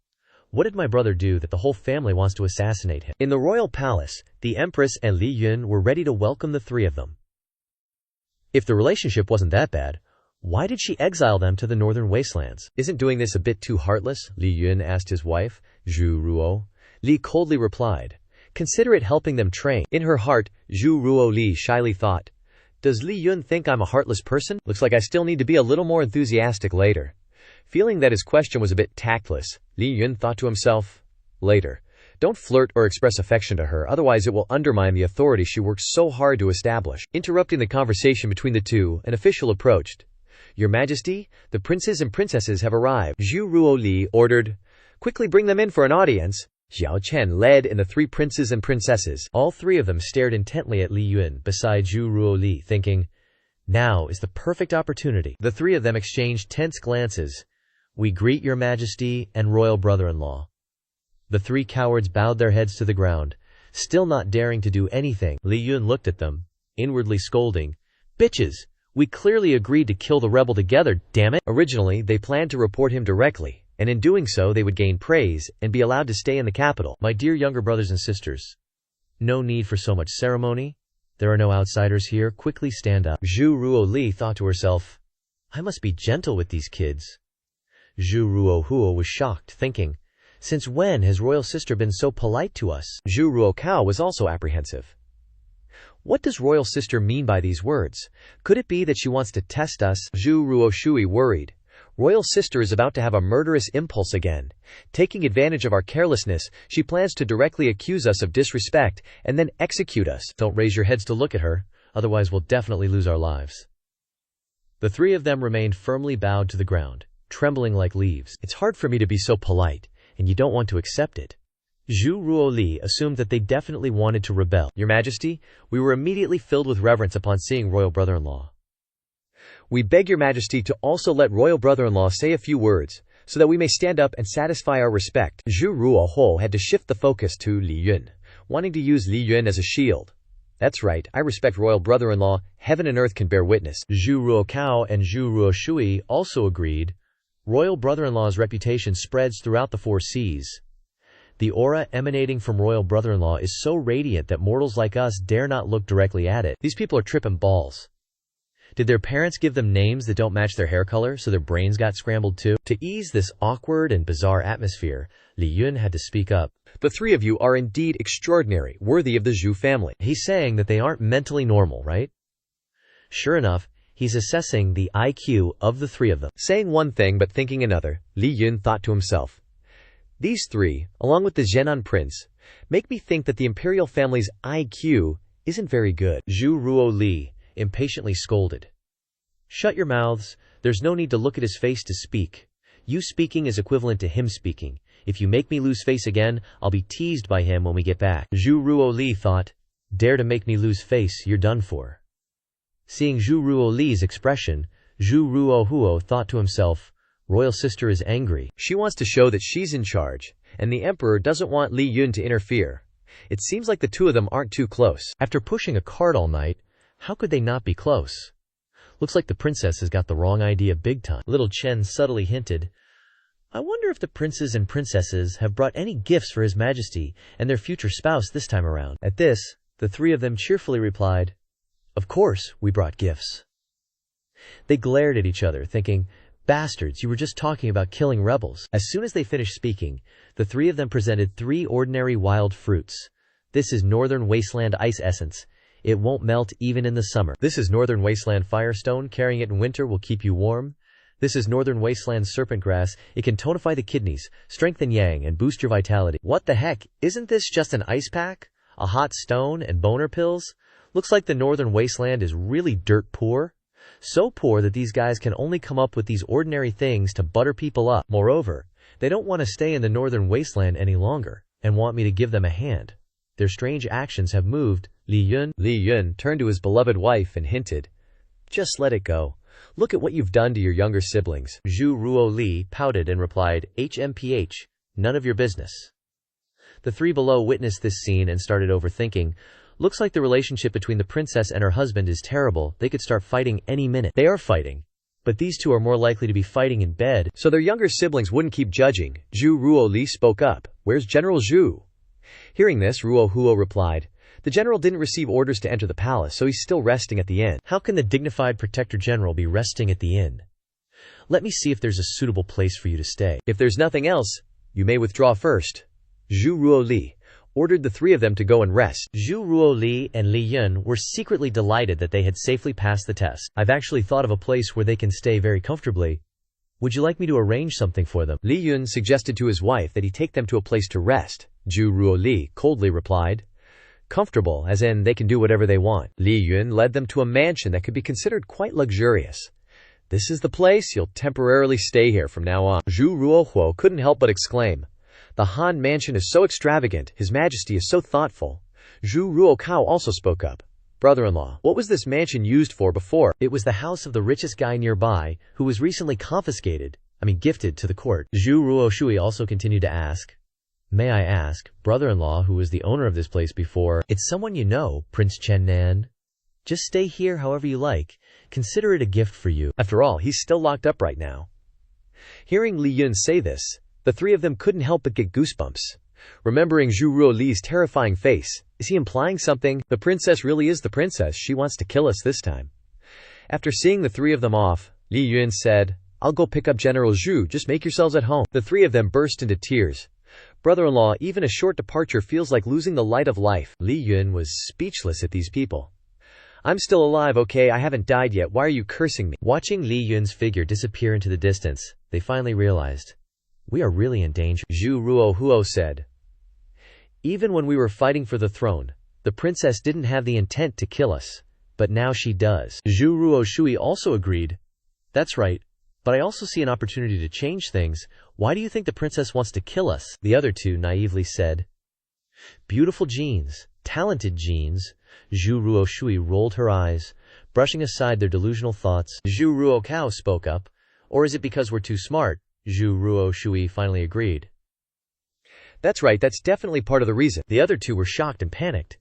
What did my brother do that the whole family wants to assassinate him? In the royal palace, the Empress and Li Yun were ready to welcome the 3 of them. If the relationship wasn't that bad, why did she exile them to the northern wastelands? Isn't doing this a bit too heartless? Li Yun asked his wife, Zhu Ruo. Li coldly replied, consider it helping them train. In her heart, Zhu Ruo Li shyly thought, does Li Yun think I'm a heartless person? Looks like I still need to be a little more enthusiastic later. Feeling that his question was a bit tactless, Li Yun thought to himself, later, don't flirt or express affection to her, otherwise it will undermine the authority she worked so hard to establish. Interrupting the conversation between the 2, an official approached. Your Majesty, the princes and princesses have arrived. Zhu Ruo Li ordered, quickly bring them in for an audience. Xiao Chen led in the 3 princes and princesses. All 3 of them stared intently at Li Yun beside Zhu Ruo Li, thinking, now is the perfect opportunity. The 3 of them exchanged tense glances. We greet your Majesty and royal brother-in-law. The 3 cowards bowed their heads to the ground, still not daring to do anything. Li Yun looked at them, inwardly scolding, bitches, we clearly agreed to kill the rebel together, damn it. Originally, they planned to report him directly, and in doing so they would gain praise and be allowed to stay in the capital. My dear younger brothers and sisters, no need for so much ceremony. There are no outsiders here. Quickly stand up. Zhu Ruo Li thought to herself, I must be gentle with these kids. Zhu Ruohuo was shocked, thinking, since when has royal sister been so polite to us? Zhu Ruokao was also apprehensive. What does royal sister mean by these words? Could it be that she wants to test us? Zhu Ruoshui worried. Royal sister is about to have a murderous impulse again. Taking advantage of our carelessness, she plans to directly accuse us of disrespect and then execute us. Don't raise your heads to look at her, otherwise we'll definitely lose our lives. The three of them remained firmly bowed to the ground, trembling like leaves. It's hard for me to be so polite, and you don't want to accept it. Zhu Ruoli assumed that they definitely wanted to rebel. Your Majesty, we were immediately filled with reverence upon seeing royal brother-in-law. We beg your Majesty to also let royal brother-in-law say a few words, so that we may stand up and satisfy our respect. Zhu Ruoho had to shift the focus to Li Yun, wanting to use Li Yun as a shield. That's right, I respect royal brother-in-law, heaven and earth can bear witness. Zhu Ruokao and Zhu Ruoshui also agreed. Royal brother-in-law's reputation spreads throughout the 4 seas. The aura emanating from royal brother-in-law is so radiant that mortals like us dare not look directly at it. These people are tripping balls. Did their parents give them names that don't match their hair color, so their brains got scrambled too? To ease this awkward and bizarre atmosphere, Li Yun had to speak up. The three of you are indeed extraordinary, worthy of the Zhu family. He's saying that they aren't mentally normal, right? Sure enough, he's assessing the IQ of the 3 of them. Saying one thing but thinking another, Li Yun thought to himself. These 3, along with the Zhenan prince, make me think that the imperial family's IQ isn't very good. Zhu Ruo Li impatiently scolded. Shut your mouths, there's no need to look at his face to speak. You speaking is equivalent to him speaking. If you make me lose face again, I'll be teased by him when we get back. Zhu Ruo Li thought, dare to make me lose face, you're done for. Seeing Zhu Ruo Li's expression, Zhu Ruo Huo thought to himself, royal sister is angry. She wants to show that she's in charge, and the emperor doesn't want Li Yun to interfere. It seems like the 2 of them aren't too close. After pushing a cart all night, how could they not be close? Looks like the princess has got the wrong idea big time. Little Chen subtly hinted, I wonder if the princes and princesses have brought any gifts for His Majesty and their future spouse this time around. At this, the 3 of them cheerfully replied, of course, we brought gifts. They glared at each other, thinking, bastards, you were just talking about killing rebels. As soon as they finished speaking, the 3 of them presented 3 ordinary wild fruits. This is Northern Wasteland Ice Essence. It won't melt even in the summer. This is Northern Wasteland Firestone. Carrying it in winter will keep you warm. This is Northern Wasteland Serpent Grass. It can tonify the kidneys, strengthen yang, and boost your vitality. What the heck? Isn't this just an ice pack? A hot stone and boner pills? Looks like the Northern Wasteland is really dirt poor. So poor that these guys can only come up with these ordinary things to butter people up. Moreover, they don't want to stay in the Northern Wasteland any longer, and want me to give them a hand. Their strange actions have moved Li Yun. Li Yun turned to his beloved wife and hinted, just let it go. Look at what you've done to your younger siblings. Zhu Ruo Li pouted and replied, HMPH, none of your business. The 3 below witnessed this scene and started overthinking. Looks like the relationship between the princess and her husband is terrible. They could start fighting any minute. They are fighting, but these 2 are more likely to be fighting in bed. So their younger siblings wouldn't keep judging. Zhu Ruo Li spoke up. Where's General Zhu? Hearing this, Ruo Huo replied, the general didn't receive orders to enter the palace, so he's still resting at the inn. How can the dignified protector general be resting at the inn? Let me see if there's a suitable place for you to stay. If there's nothing else, you may withdraw first. Zhu Ruo Li ordered the 3 of them to go and rest. Zhu Ruo Li and Li Yun were secretly delighted that they had safely passed the test. I've actually thought of a place where they can stay very comfortably. Would you like me to arrange something for them? Li Yun suggested to his wife that he take them to a place to rest. Zhu Ruo Li coldly replied, comfortable, as in they can do whatever they want. Li Yun led them to a mansion that could be considered quite luxurious. This is the place, you'll temporarily stay here from now on. Zhu Ruohuo couldn't help but exclaim, the Han mansion is so extravagant, His Majesty is so thoughtful. Zhu Ruokao also spoke up. Brother-in-law, what was this mansion used for before? It was the house of the richest guy nearby, who was recently gifted to the court. Zhu Ruoshui also continued to ask, may I ask, brother-in-law, who was the owner of this place before? It's someone you know, Prince Chen Nan. Just stay here however you like. Consider it a gift for you. After all, he's still locked up right now. Hearing Li Yun say this, the 3 of them couldn't help but get goosebumps. Remembering Zhu Ruo Li's terrifying face, is he implying something? The princess really is the princess. She wants to kill us this time. After seeing the 3 of them off, Li Yun said, I'll go pick up General Zhu. Just make yourselves at home. The 3 of them burst into tears. Brother-in-law, even a short departure feels like losing the light of life. Li Yun was speechless at these people. I'm still alive, okay? I haven't died yet. Why are you cursing me? Watching Li Yun's figure disappear into the distance, they finally realized, we are really in danger. Zhu Ruohuo said. Even when we were fighting for the throne, the princess didn't have the intent to kill us, but now she does. Zhu Ruoshui also agreed. That's right, but I also see an opportunity to change things. Why do you think the princess wants to kill us? The other two naively said. Beautiful genes, talented genes. Zhu Ruoshui rolled her eyes, brushing aside their delusional thoughts. Zhu Ruokao spoke up. Or is it because we're too smart? Zhu Ruoshui finally agreed. That's right, that's definitely part of the reason. The other two were shocked and panicked.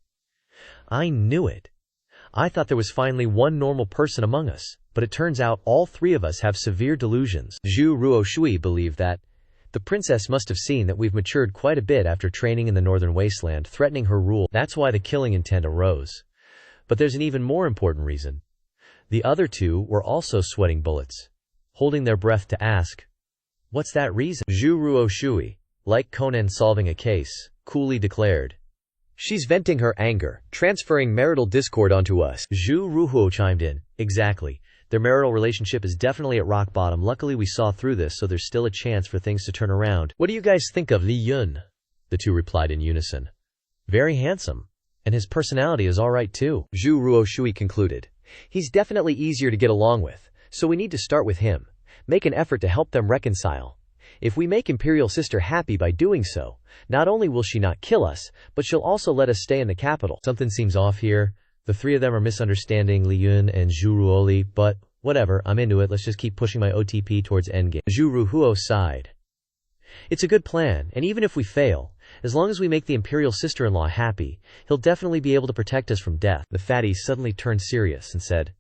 I knew it. I thought there was finally one normal person among us, but it turns out all three of us have severe delusions. Zhu Ruoshui believed that. The princess must have seen that we've matured quite a bit after training in the northern wasteland, threatening her rule. That's why the killing intent arose. But there's an even more important reason. The other two were also sweating bullets, holding their breath to ask, what's that reason? Zhu Ruoshui, like Conan solving a case, coolly declared. She's venting her anger, transferring marital discord onto us. Zhu Ruhuo chimed in. Exactly. Their marital relationship is definitely at rock bottom. Luckily we saw through this, so there's still a chance for things to turn around. What do you guys think of Li Yun? The two replied in unison. Very handsome. And his personality is alright too. Zhu Ruoshui concluded. He's definitely easier to get along with, so we need to start with him. Make an effort to help them reconcile. If we make Imperial Sister happy by doing so, not only will she not kill us, but she'll also let us stay in the capital. Something seems off here. The three of them are misunderstanding Li Yun and Zhu Ruoli, but whatever, I'm into it. Let's just keep pushing my OTP towards endgame. Zhu Ruhuo sighed. It's a good plan, and even if we fail, as long as we make the Imperial sister-in-law happy, he'll definitely be able to protect us from death. The fatty suddenly turned serious and said,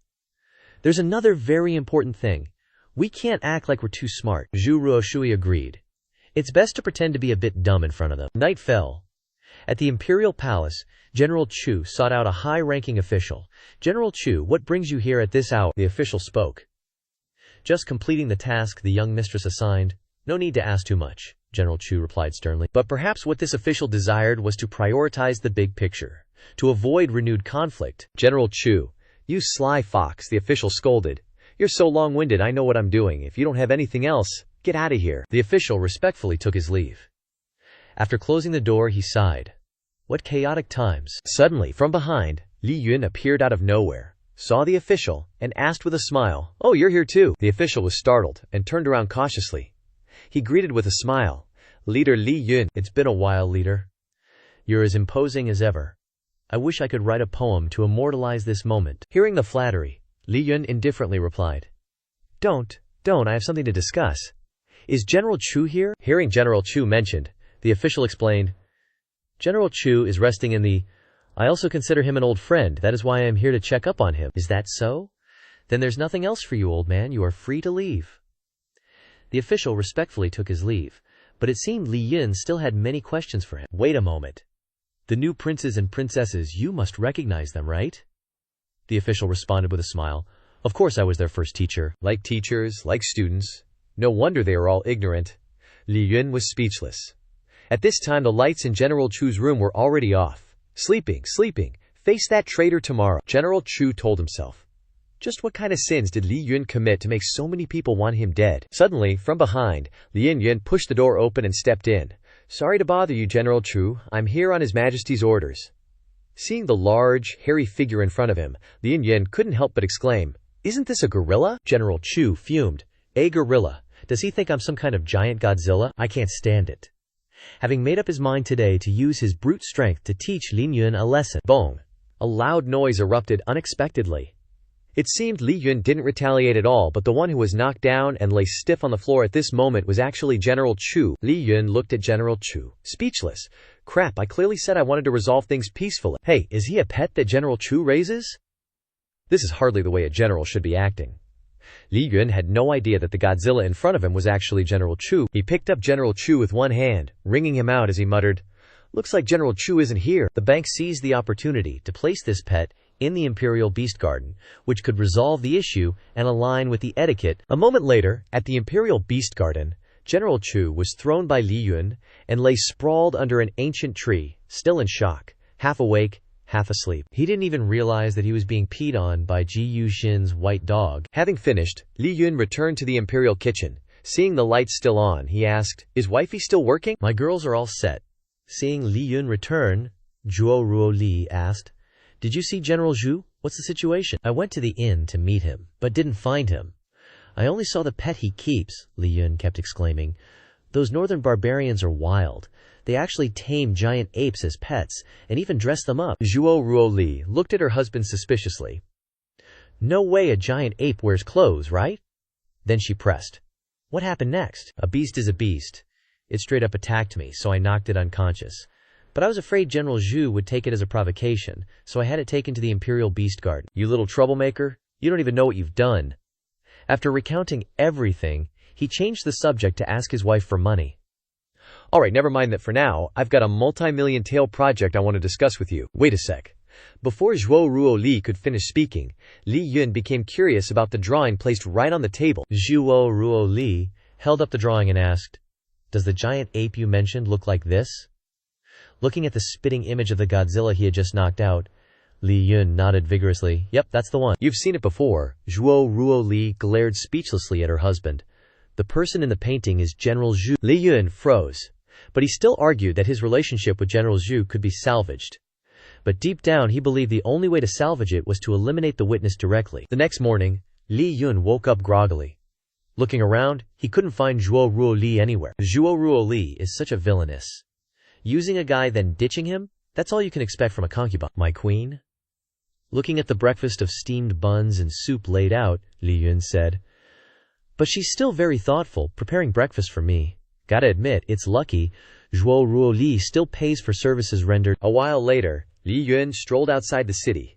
there's another very important thing. We can't act like we're too smart. Zhu Ruoshui agreed. It's best to pretend to be a bit dumb in front of them. Night fell. At the Imperial Palace, General Chu sought out a high-ranking official. General Chu, what brings you here at this hour? The official spoke. Just completing the task the young mistress assigned. No need to ask too much, General Chu replied sternly. But perhaps what this official desired was to prioritize the big picture, to avoid renewed conflict. General Chu, you sly fox, the official scolded. You're so long-winded, I know what I'm doing. If you don't have anything else, get out of here. The official respectfully took his leave. After closing the door, he sighed. What chaotic times. Suddenly, from behind, Li Yun appeared out of nowhere, saw the official, and asked with a smile, "Oh, you're here too." The official was startled and turned around cautiously. He greeted with a smile, "Leader Li Yun." "It's been a while, leader. You're as imposing as ever. I wish I could write a poem to immortalize this moment." Hearing the flattery, Li Yun indifferently replied, Don't, I have something to discuss. Is General Chu here?" Hearing General Chu mentioned, the official explained, "General Chu is resting in the... I also consider him an old friend. That is why I am here to check up on him." "Is that so? Then there's nothing else for you, old man. You are free to leave." The official respectfully took his leave, but it seemed Li Yun still had many questions for him. "Wait a moment. The new princes and princesses, you must recognize them, right?" The official responded with a smile. "Of course I was their first teacher." Like teachers, like students. No wonder they are all ignorant. Li Yun was speechless. At this time the lights in General Chu's room were already off. Sleeping. Face that traitor tomorrow, General Chu told himself. Just what kind of sins did Li Yun commit to make so many people want him dead? Suddenly, from behind, Li Yun pushed the door open and stepped in. "Sorry to bother you, General Chu. I'm here on His Majesty's orders." Seeing the large, hairy figure in front of him, Li Yun couldn't help but exclaim, "Isn't this a gorilla?" General Chu fumed. "A gorilla? Does he think I'm some kind of giant Godzilla? I can't stand it." Having made up his mind today to use his brute strength to teach Li Yun a lesson. Bong! A loud noise erupted unexpectedly. It seemed Li Yun didn't retaliate at all, but the one who was knocked down and lay stiff on the floor at this moment was actually General Chu. Li Yun looked at General Chu, speechless. Crap, I clearly said I wanted to resolve things peacefully. Hey, is he a pet that General Chu raises? This is hardly the way a general should be acting. Li Yun had no idea that the Godzilla in front of him was actually General Chu. He picked up General Chu with one hand, wringing him out as he muttered, "Looks like General Chu isn't here." The bank seized the opportunity to place this pet in the Imperial Beast Garden, which could resolve the issue and align with the etiquette. A moment later, at the Imperial Beast Garden, General Chu was thrown by Li Yun and lay sprawled under an ancient tree, still in shock, half awake, half asleep. He didn't even realize that he was being peed on by Ji Yuxin's white dog. Having finished, Li Yun returned to the imperial kitchen. Seeing the lights still on, he asked, "Is wifey still working?" My girls are all set. Seeing Li Yun return, Zhuo Ruo Li asked, "Did you see General Zhu? What's the situation?" "I went to the inn to meet him, but didn't find him. I only saw the pet he keeps," Li Yun kept exclaiming. "Those northern barbarians are wild. They actually tame giant apes as pets, and even dress them up." Zhuo Ruo Li looked at her husband suspiciously. "No way a giant ape wears clothes, right?" Then she pressed. "What happened next?" "A beast is a beast. It straight up attacked me, so I knocked it unconscious. But I was afraid General Zhu would take it as a provocation, so I had it taken to the Imperial Beast Garden." "You little troublemaker, you don't even know what you've done." After recounting everything, he changed the subject to ask his wife for money. "Alright, never mind that for now. I've got a multi-million tail project I want to discuss with you." "Wait a sec." Before Zhuo Ruo Li could finish speaking, Li Yun became curious about the drawing placed right on the table. Zhuo Ruo Li held up the drawing and asked, "Does the giant ape you mentioned look like this?" Looking at the spitting image of the Godzilla he had just knocked out, Li Yun nodded vigorously. "Yep, that's the one." "You've seen it before." Zhuo Ruo Li glared speechlessly at her husband. "The person in the painting is General Zhu." Li Yun froze, but he still argued that his relationship with General Zhu could be salvaged. But deep down he believed the only way to salvage it was to eliminate the witness directly. The next morning, Li Yun woke up groggily. Looking around, he couldn't find Zhuo Ruo Li anywhere. Zhuo Ruo Li is such a villainess. Using a guy then ditching him? That's all you can expect from a concubine. "My queen?" Looking at the breakfast of steamed buns and soup laid out, Li Yun said, "But she's still very thoughtful, preparing breakfast for me. Gotta admit, it's lucky. Zhuo Ruo Li still pays for services rendered." A while later, Li Yun strolled outside the city.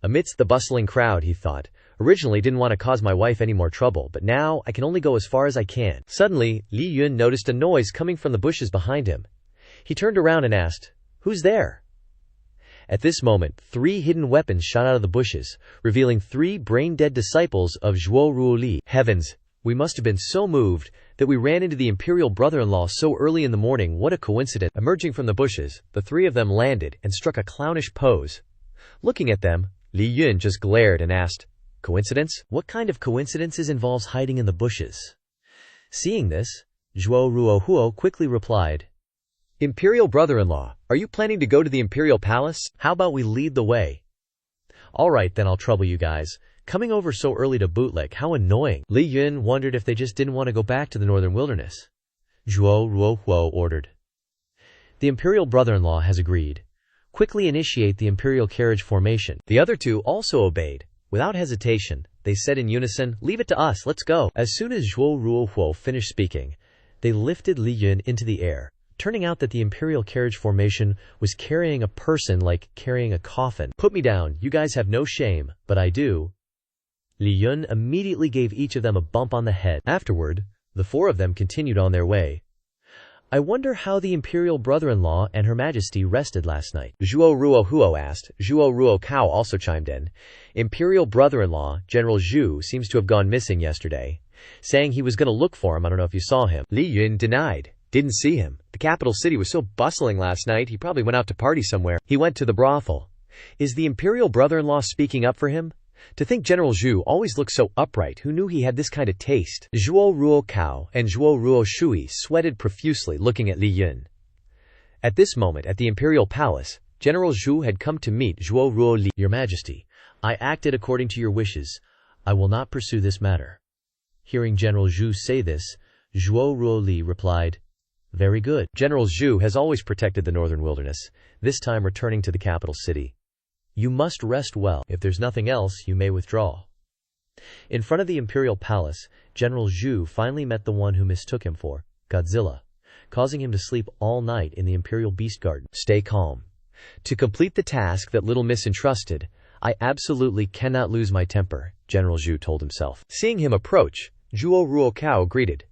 Amidst the bustling crowd, he thought, "Originally didn't want to cause my wife any more trouble, but now I can only go as far as I can." Suddenly, Li Yun noticed a noise coming from the bushes behind him. He turned around and asked, "Who's there?" At this moment, 3 hidden weapons shot out of the bushes, revealing 3 brain-dead disciples of Zhuo Ruo Li. Heavens, we must have been so moved that we ran into the imperial brother-in-law so early in the morning. What a coincidence. Emerging from the bushes, the 3 of them landed and struck a clownish pose. Looking at them, Li Yun just glared and asked, "Coincidence? What kind of coincidences involves hiding in the bushes?" Seeing this, Zhuo Ruo quickly replied, "Imperial brother-in-law, are you planning to go to the imperial palace? How about we lead the way?" "Alright, then I'll trouble you guys. Coming over so early to bootleg, how annoying." Li Yun wondered if they just didn't want to go back to the northern wilderness. Zhuo Ruo ordered. "The imperial brother-in-law has agreed. Quickly initiate the imperial carriage formation." The other 2 also obeyed. Without hesitation, they said in unison, "Leave it to us, let's go." As soon as Zhuo Ruo finished speaking, they lifted Li Yun into the air, turning out that the imperial carriage formation was carrying a person like carrying a coffin. "Put me down, you guys have no shame, but I do." Li Yun immediately gave each of them a bump on the head. Afterward, the 4 of them continued on their way. "I wonder how the imperial brother-in-law and Her Majesty rested last night?" Zhuo Ruo asked. Zhuo Ruo also chimed in. "Imperial brother-in-law, General Zhu, seems to have gone missing yesterday. Saying he was going to look for him. I don't know if you saw him." Li Yun denied. "Didn't see him. The capital city was so bustling last night, he probably went out to party somewhere. He went to the brothel." "Is the imperial brother-in-law speaking up for him? To think General Zhu always looked so upright, who knew he had this kind of taste?" Zhuo Ruo and Zhuo Ruo Shui sweated profusely looking at Li Yun. At this moment at the imperial palace, General Zhu had come to meet Zhuo Ruo Li. "Your Majesty, I acted according to your wishes. I will not pursue this matter." Hearing General Zhu say this, Zhuo Ruo Li replied, "Very good." General Zhu has always protected the northern wilderness, this time returning to the capital city. "You must rest well. If there's nothing else, you may withdraw." In front of the imperial palace, General Zhu finally met the one who mistook him for Godzilla, causing him to sleep all night in the imperial beast garden. "Stay calm. To complete the task that Little Miss entrusted, I absolutely cannot lose my temper," General Zhu told himself. Seeing him approach, Zhuo Ruo greeted.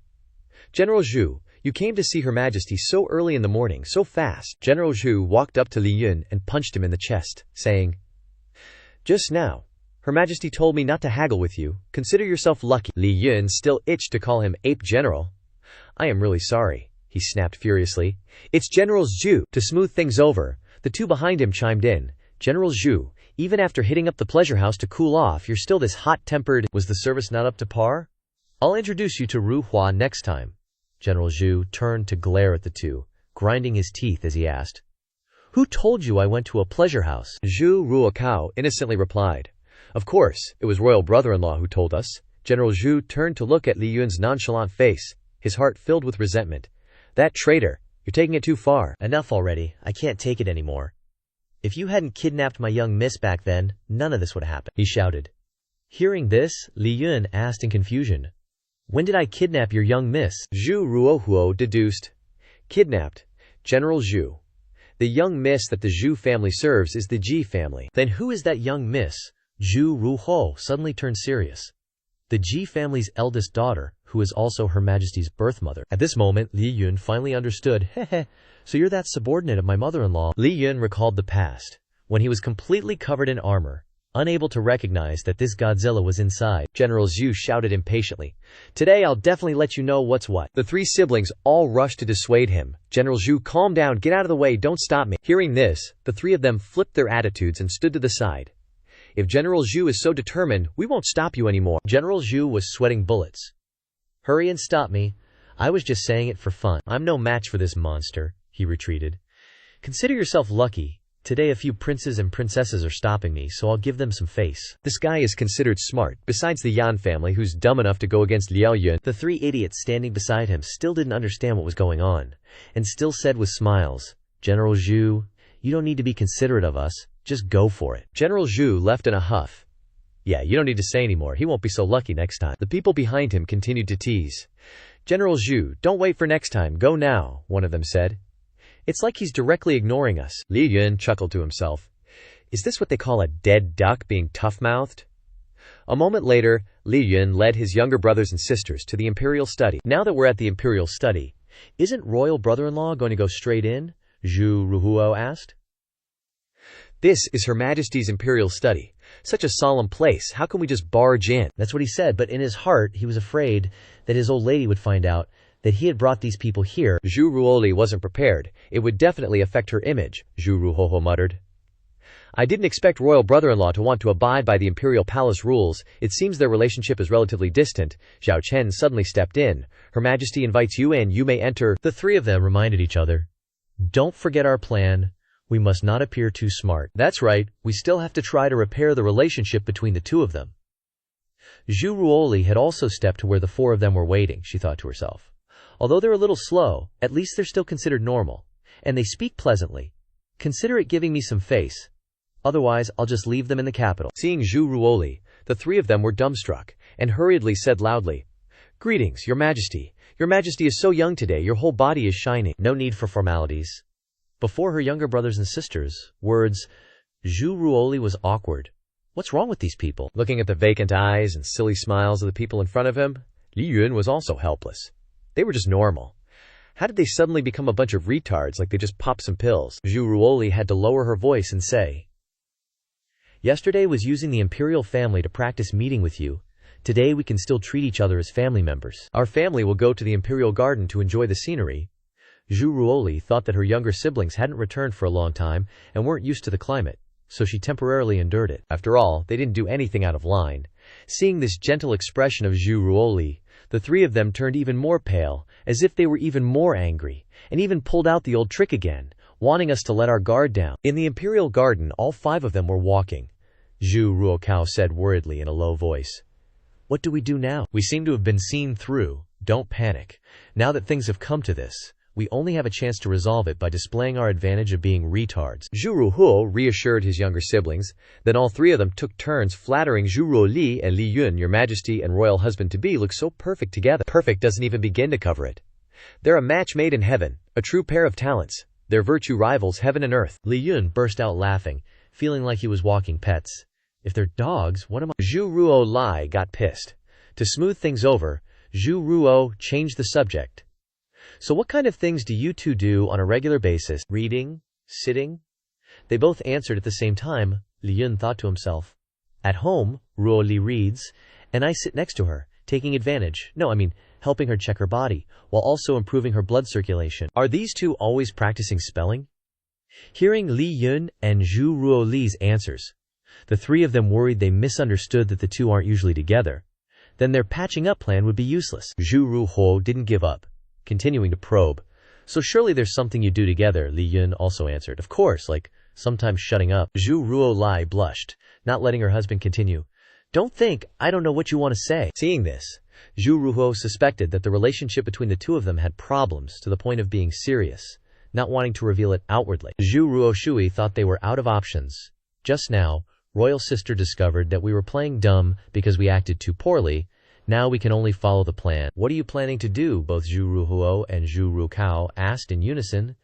"General Zhu, you came to see Her Majesty so early in the morning, so fast." General Zhu walked up to Li Yun and punched him in the chest, saying, "Just now, Her Majesty told me not to haggle with you. Consider yourself lucky." Li Yun still itched to call him Ape General. "I am really sorry," he snapped furiously. "It's General Zhu." To smooth things over, the 2 behind him chimed in. General Zhu, even after hitting up the pleasure house to cool off, you're still this hot-tempered. Was the service not up to par? I'll introduce you to Ru Hua next time. General Zhu turned to glare at the two, grinding his teeth as he asked, "Who told you I went to a pleasure house?" Zhu Ruokao innocently replied, "Of course, it was royal brother-in-law who told us." General Zhu turned to look at Li Yun's nonchalant face, his heart filled with resentment. "That traitor, you're taking it too far." "Enough already, I can't take it anymore. If you hadn't kidnapped my young miss back then, none of this would happen," he shouted. Hearing this, Li Yun asked in confusion, "When did I kidnap your young miss?" Zhu Ruohuo deduced. "Kidnapped. General Zhu. The young miss that the Zhu family serves is the Ji family." "Then who is that young miss?" Zhu Ruho suddenly turned serious. "The Ji family's eldest daughter, who is also Her Majesty's birth mother." At this moment, Li Yun finally understood. Heh, so you're that subordinate of my mother-in-law. Li Yun recalled the past, when he was completely covered in armor, unable to recognize that this Godzilla was inside. General Zhu shouted impatiently, "Today I'll definitely let you know what's what." The three siblings all rushed to dissuade him. "General Zhu, calm down, get out of the way, don't stop me." Hearing this, the three of them flipped their attitudes and stood to the side. "If General Zhu is so determined, we won't stop you anymore." General Zhu was sweating bullets. "Hurry and stop me. I was just saying it for fun. I'm no match for this monster," he retreated. "Consider yourself lucky. Today a few princes and princesses are stopping me, so I'll give them some face." This guy is considered smart, besides the Yan family who's dumb enough to go against Liao Yun. The three idiots standing beside him still didn't understand what was going on, and still said with smiles, "General Zhu, you don't need to be considerate of us. Just go for it." General Zhu left in a huff. "Yeah, you don't need to say anymore. He won't be so lucky next time." The people behind him continued to tease. "General Zhu, don't wait for next time, go now," one of them said. "It's like he's directly ignoring us." Li Yun chuckled to himself. Is this what they call a dead duck being tough-mouthed? A moment later, Li Yun led his younger brothers and sisters to the imperial study. "Now that we're at the imperial study, isn't royal brother-in-law going to go straight in?" Zhu Ruhuo asked. "This is Her Majesty's imperial study. Such a solemn place, how can we just barge in?" That's what he said, but in his heart, he was afraid that his old lady would find out that he had brought these people here. Zhu Ruoli wasn't prepared. It would definitely affect her image, Zhu Ruhoho muttered. "I didn't expect royal brother-in-law to want to abide by the imperial palace rules. It seems their relationship is relatively distant." Zhao Chen suddenly stepped in. "Her Majesty invites you and you may enter." The three of them reminded each other, "Don't forget our plan. We must not appear too smart." That's right, we still have to try to repair the relationship between the two of them. Zhu Ruoli had also stepped to where the four of them were waiting, she thought to herself. Although they're a little slow, at least they're still considered normal. And they speak pleasantly. Consider it giving me some face. Otherwise, I'll just leave them in the capital. Seeing Zhu Ruoli, the three of them were dumbstruck, and hurriedly said loudly, "Greetings, Your Majesty. Your Majesty is so young today, your whole body is shining." No need for formalities. Before her younger brothers and sisters, words, Zhu Ruoli was awkward. What's wrong with these people? Looking at the vacant eyes and silly smiles of the people in front of him, Li Yun was also helpless. They were just normal. How did they suddenly become a bunch of retards like they just popped some pills? Zhu Ruoli had to lower her voice and say, "Yesterday was using the imperial family to practice meeting with you. Today we can still treat each other as family members. Our family will go to the imperial garden to enjoy the scenery." Zhu Ruoli thought that her younger siblings hadn't returned for a long time and weren't used to the climate, so she temporarily endured it. After all, they didn't do anything out of line. Seeing this gentle expression of Zhu Ruoli, the three of them turned even more pale, as if they were even more angry, and even pulled out the old trick again, wanting us to let our guard down. In the imperial garden, all five of them were walking. Zhu Ruokao said worriedly in a low voice, "What do we do now? We seem to have been seen through. Don't panic. Now that things have come to this, we only have a chance to resolve it by displaying our advantage of being retards." Zhu Ruhuo reassured his younger siblings. Then all three of them took turns flattering Zhu Ruoli and Li Yun. "Your Majesty and royal husband-to-be look so perfect together." Perfect doesn't even begin to cover it. They're a match made in heaven, a true pair of talents. Their virtue rivals heaven and earth. Li Yun burst out laughing, feeling like he was walking pets. "If they're dogs, what am I?" Zhu Ruo Lai got pissed. To smooth things over, Zhu Ruo changed the subject. "So what kind of things do you two do on a regular basis? Reading? Sitting?" They both answered at the same time. Li Yun thought to himself, "At home, Ruo Li reads, and I sit next to her, taking advantage, helping her check her body, while also improving her blood circulation." "Are these two always practicing spelling?" Hearing Li Yun and Zhu Ruoli's answers, the three of them worried they misunderstood that the two aren't usually together. Then their patching up plan would be useless. Zhu Ruhuo didn't give up, continuing to probe. So surely there's something you do together, Li Yun also answered. Of course, like sometimes shutting up. Zhu Ruoli blushed, not letting her husband continue. Don't think I don't know what you want to say. Seeing this, Zhu Ruhuo suspected that the relationship between the two of them had problems to the point of being serious, not wanting to reveal it outwardly. Zhu Ruoshui thought they were out of options. Just now, Royal Sister discovered that we were playing dumb because we acted too poorly. Now we can only follow the plan. What are you planning to do? Both Zhu Ruhuo and Zhu Rukao asked in unison.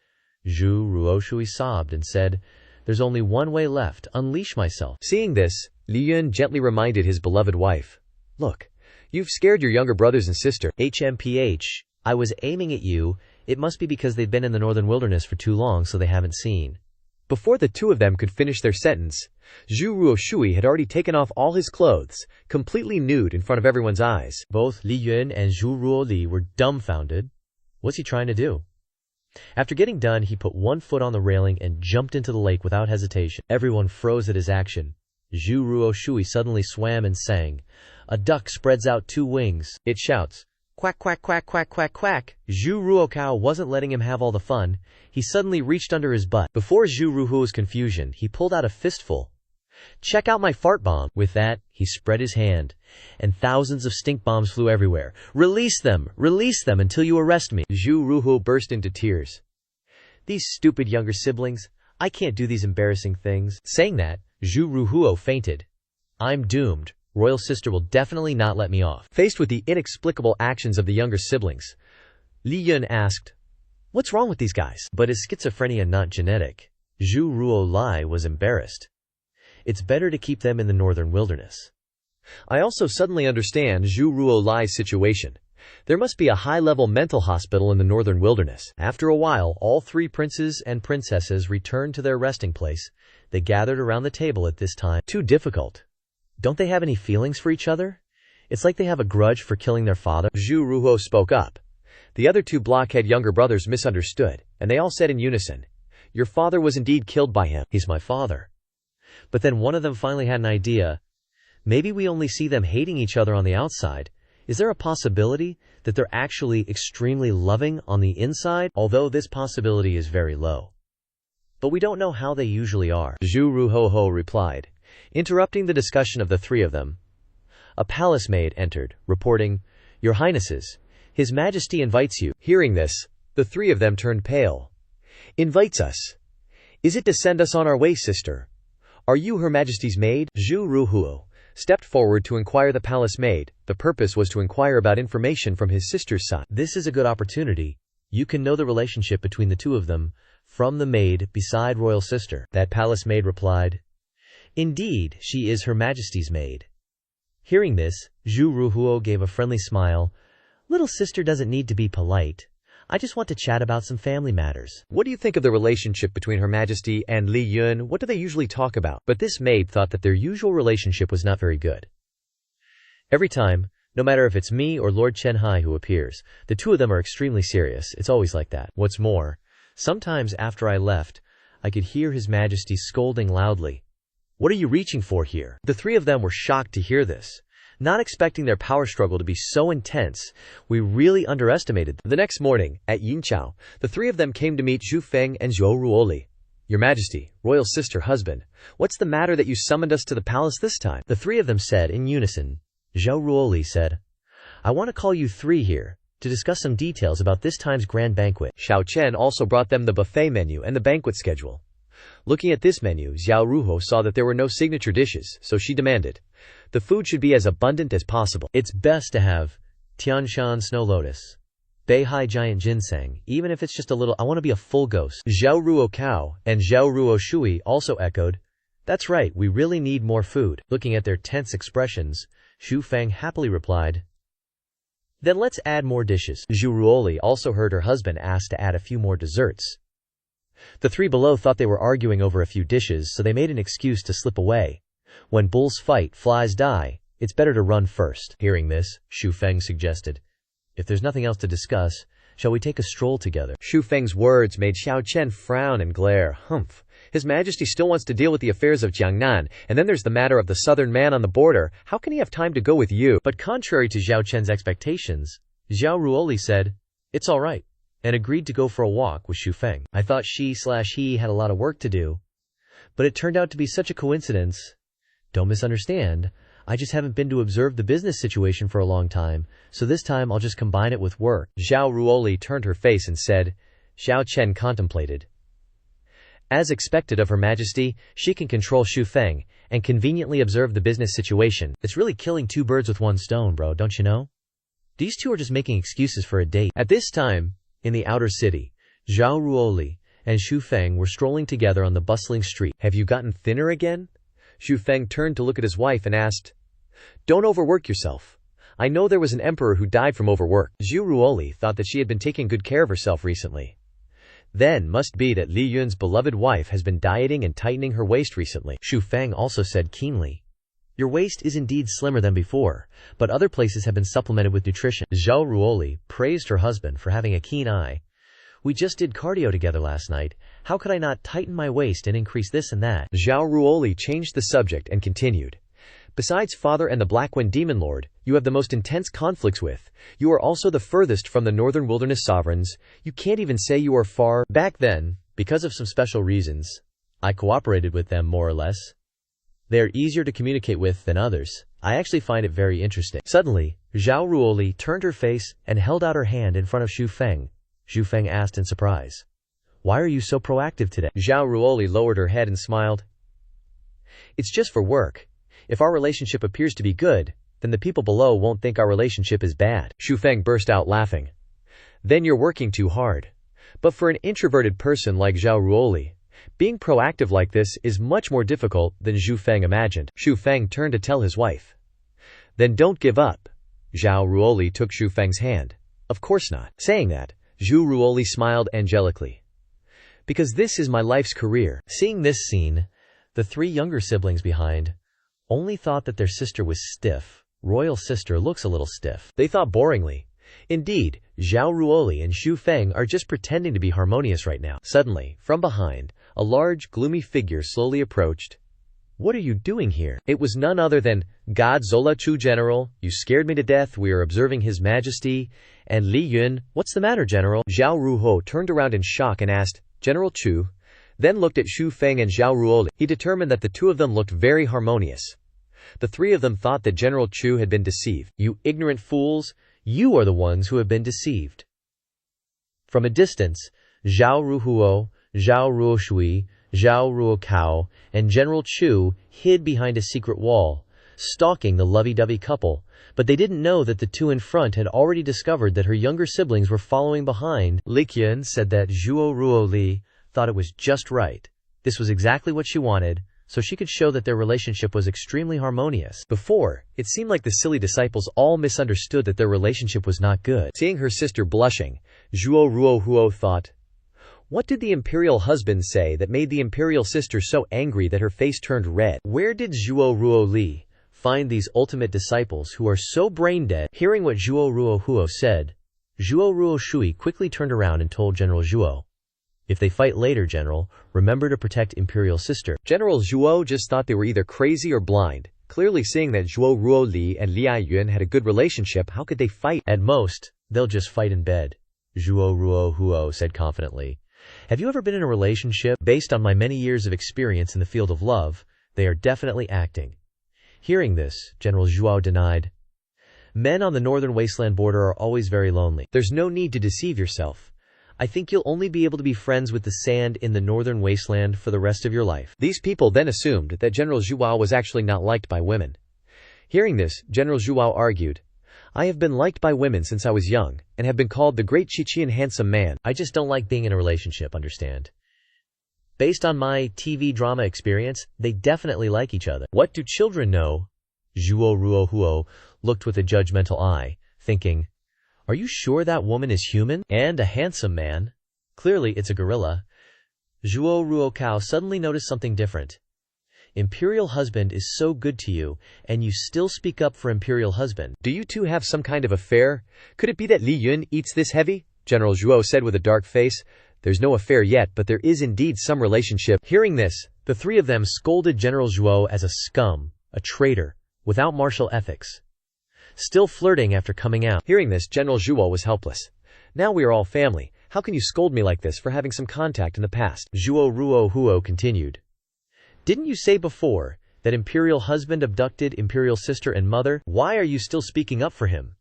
Zhu Ruoshui sobbed and said, "There's only one way left, unleash myself." Seeing this, Li Yun gently reminded his beloved wife, "Look, you've scared your younger brothers and sister. HMPH, I was aiming at you. It must be because they've been in the northern wilderness for too long so they haven't seen." Before the two of them could finish their sentence, Zhu Ruoshui had already taken off all his clothes, completely nude in front of everyone's eyes. Both Li Yun and Zhu Ruoli were dumbfounded. What's he trying to do? After getting done, he put one foot on the railing and jumped into the lake without hesitation. Everyone froze at his action. Zhu Ruoshui suddenly swam and sang, "A duck spreads out two wings. It shouts, quack, quack, quack, quack, quack, quack." Zhu Ruokao wasn't letting him have all the fun. He suddenly reached under his butt. Before Zhu Ruhuo's confusion, he pulled out a fistful. "Check out my fart bomb." With that, he spread his hand, and thousands of stink bombs flew everywhere. Release them until you arrest me." Zhu Ruhuo burst into tears. "These stupid younger siblings, I can't do these embarrassing things." Saying that, Zhu Ruhuo fainted. "I'm doomed. Royal Sister will definitely not let me off." Faced with the inexplicable actions of the younger siblings, Li Yun asked, "What's wrong with these guys?" But is schizophrenia not genetic? Zhu Ruoli was embarrassed. "It's better to keep them in the northern wilderness." I also suddenly understand Zhu Ruoli's situation. There must be a high-level mental hospital in the northern wilderness. After a while, all three princes and princesses returned to their resting place. They gathered around the table at this time. Too difficult. Don't they have any feelings for each other? It's like they have a grudge for killing their father. Zhu Ruhuo spoke up. The other two blockhead younger brothers misunderstood, and they all said in unison, "Your father was indeed killed by him." "He's my father." But then one of them finally had an idea. Maybe we only see them hating each other on the outside. Is there a possibility that they're actually extremely loving on the inside? Although this possibility is very low. But we don't know how they usually are. Zhu Ruhuo replied, interrupting the discussion of the three of them. A palace maid entered, reporting, "Your Highnesses, His Majesty invites you." Hearing this, the three of them turned pale. "Invites us? Is it to send us on our way, sister? Are you Her Majesty's maid?" Zhu Ruhuo stepped forward to inquire the palace maid. The purpose was to inquire about information from his sister's side. "This is a good opportunity. You can know the relationship between the two of them from the maid beside Royal Sister." That palace maid replied, "Indeed, she is Her Majesty's maid." Hearing this, Zhu Ruhuo gave a friendly smile. "Little sister doesn't need to be polite. I just want to chat about some family matters." What do you think of the relationship between Her Majesty and Li Yun? What do they usually talk about? But this maid thought that their usual relationship was not very good. Every time, no matter if it's me or Lord Chenhai who appears, the two of them are extremely serious. It's always like that. What's more, sometimes after I left, I could hear His Majesty scolding loudly. "What are you reaching for here?" The three of them were shocked to hear this. Not expecting their power struggle to be so intense, we really underestimated them. The next morning, at Yinqiao, the three of them came to meet Zhu Feng and Zhou Ruoli. "Your Majesty, Royal Sister husband, what's the matter that you summoned us to the palace this time?" The three of them said in unison. Zhou Ruoli said, "I want to call you three here to discuss some details about this time's grand banquet." Xiao Chen also brought them the buffet menu and the banquet schedule. Looking at this menu, Zhao Ruhuo saw that there were no signature dishes, so she demanded, "The food should be as abundant as possible. It's best to have Tianshan Snow Lotus, Beihai Giant Ginseng, even if it's just a little. I want to be a full ghost." Zhao Ruokao and Zhao Ruoshui also echoed, "That's right, we really need more food." Looking at their tense expressions, Xu Feng happily replied, "Then let's add more dishes." Zhu Ruoli also heard her husband ask to add a few more desserts. The three below thought they were arguing over a few dishes, so they made an excuse to slip away. When bulls fight, flies die. It's better to run first. Hearing this, Xu Feng suggested, "If there's nothing else to discuss, Shall we take a stroll together? Xu Feng's words made Xiao Chen frown and glare. Humph. His Majesty still wants to deal with the affairs of Jiangnan, and then there's the matter of the southern man on the border. How can he have time to go with you? But contrary to Xiao Chen's expectations, Zhao Ruoli said, "It's all right," and agreed to go for a walk with Xu Feng. I thought she/he had a lot of work to do, but it turned out to be such a coincidence. Don't misunderstand. I just haven't been to observe the business situation for a long time, so this time I'll just combine it with work. Zhao Ruoli turned her face and said. Xiao Chen contemplated. As expected of Her Majesty, she can control Xu Feng and conveniently observe the business situation. It's really killing two birds with one stone, bro, don't you know? These two are just making excuses for a date. At this time, in the outer city, Zhao Ruoli and Xu Feng were strolling together on the bustling street. Have you gotten thinner again? Xu Feng turned to look at his wife and asked. Don't overwork yourself. I know there was an emperor who died from overwork. Zhou Ruoli thought that she had been taking good care of herself recently. Then must be that Li Yun's beloved wife has been dieting and tightening her waist recently. Xu Feng also said keenly, "Your waist is indeed slimmer than before, but other places have been supplemented with nutrition." Zhao Ruoli praised her husband for having a keen eye. "We just did cardio together last night. How could I not tighten my waist and increase this and that?" Zhao Ruoli changed the subject and continued. Besides Father and the Black Wind Demon Lord, you have the most intense conflicts with. You are also the furthest from the Northern Wilderness sovereigns. You can't even say you are far. Back then, because of some special reasons, I cooperated with them more or less. They are easier to communicate with than others. I actually find it very interesting. Suddenly, Zhao Ruoli turned her face and held out her hand in front of Xu Feng. Xu Feng asked in surprise, "Why are you so proactive today?" Zhao Ruoli lowered her head and smiled. "It's just for work. If our relationship appears to be good, then the people below won't think our relationship is bad." Xu Feng burst out laughing. "Then you're working too hard. But for an introverted person like Zhao Ruoli, being proactive like this is much more difficult than Xu Feng imagined." Xu Feng turned to tell his wife. "Then don't give up." Zhao Ruoli took Xu Feng's hand. "Of course not." Saying that, Zhu Ruoli smiled angelically. "Because this is my life's career." Seeing this scene, the three younger siblings behind only thought that their sister was stiff. Royal sister looks a little stiff. They thought boringly. Indeed, Zhao Ruoli and Xu Feng are just pretending to be harmonious right now. Suddenly, from behind, a large, gloomy figure slowly approached. "What are you doing here?" It was none other than God Zola Chu. "General, you scared me to death. We are observing His Majesty." And Li Yun, "What's the matter, General?" Zhao Ruho turned around in shock and asked, "General Chu?" Then looked at Xu Feng and Zhao Ruoli. He determined that the two of them looked very harmonious. The three of them thought that General Chu had been deceived. "You ignorant fools, you are the ones who have been deceived." From a distance, Zhao Ruhuo, Zhao Ruoshui, Zhao Ruokao, and General Chu hid behind a secret wall, stalking the lovey-dovey couple, but they didn't know that the two in front had already discovered that her younger siblings were following behind. Li Qian said that Zhuo Ruoli thought it was just right. This was exactly what she wanted, so she could show that their relationship was extremely harmonious. Before, it seemed like the silly disciples all misunderstood that their relationship was not good. Seeing her sister blushing, Zhuo Ruohuo thought, what did the imperial husband say that made the imperial sister so angry that her face turned red? Where did Zhuo Ruoli find these ultimate disciples who are so brain-dead? Hearing what Zhuo Ruohuo said, Zhuo Ruoshui quickly turned around and told General Zhuo, "If they fight later, General, remember to protect imperial sister." General Zhuo just thought they were either crazy or blind. Clearly seeing that Zhuo Ruoli and Li Yun had a good relationship, how could they fight? At most, they'll just fight in bed, Zhuo Ruohuo said confidently. Have you ever been in a relationship? Based on my many years of experience in the field of love, they are definitely acting. Hearing this, General Zhuo denied. Men on the northern wasteland border are always very lonely. There's no need to deceive yourself. I think you'll only be able to be friends with the sand in the northern wasteland for the rest of your life. These people then assumed that General Zhuo was actually not liked by women. Hearing this, General Zhuo argued, I have been liked by women since I was young, and have been called the great Qiqian handsome man. I just don't like being in a relationship, understand? Based on my TV drama experience, they definitely like each other. What do children know? Zhuo Ruohuo looked with a judgmental eye, thinking, are you sure that woman is human? And a handsome man? Clearly it's a gorilla. Zhuo Ruokao suddenly noticed something different. Imperial husband is so good to you, and you still speak up for imperial husband. Do you two have some kind of affair? Could it be that Li Yun eats this heavy? General Zhuo said with a dark face. There's no affair yet, but there is indeed some relationship. Hearing this, the three of them scolded General Zhuo as a scum, a traitor, without martial ethics. Still flirting after coming out. Hearing this, General Zhuo was helpless. Now we are all family. How can you scold me like this for having some contact in the past? Zhuo Ruo Huo continued. Didn't you say before that imperial husband abducted imperial sister and mother? Why are you still speaking up for him?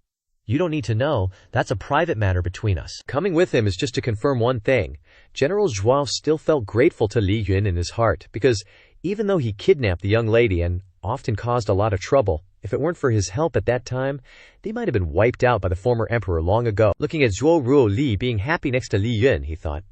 You don't need to know. That's a private matter between us. Coming with him is just to confirm one thing. General Zhuo still felt grateful to Li Yun in his heart, because even though he kidnapped the young lady and often caused a lot of trouble, if it weren't for his help at that time, they might have been wiped out by the former emperor long ago. Looking at Zhuo Ruo Li being happy next to Li Yun, he thought,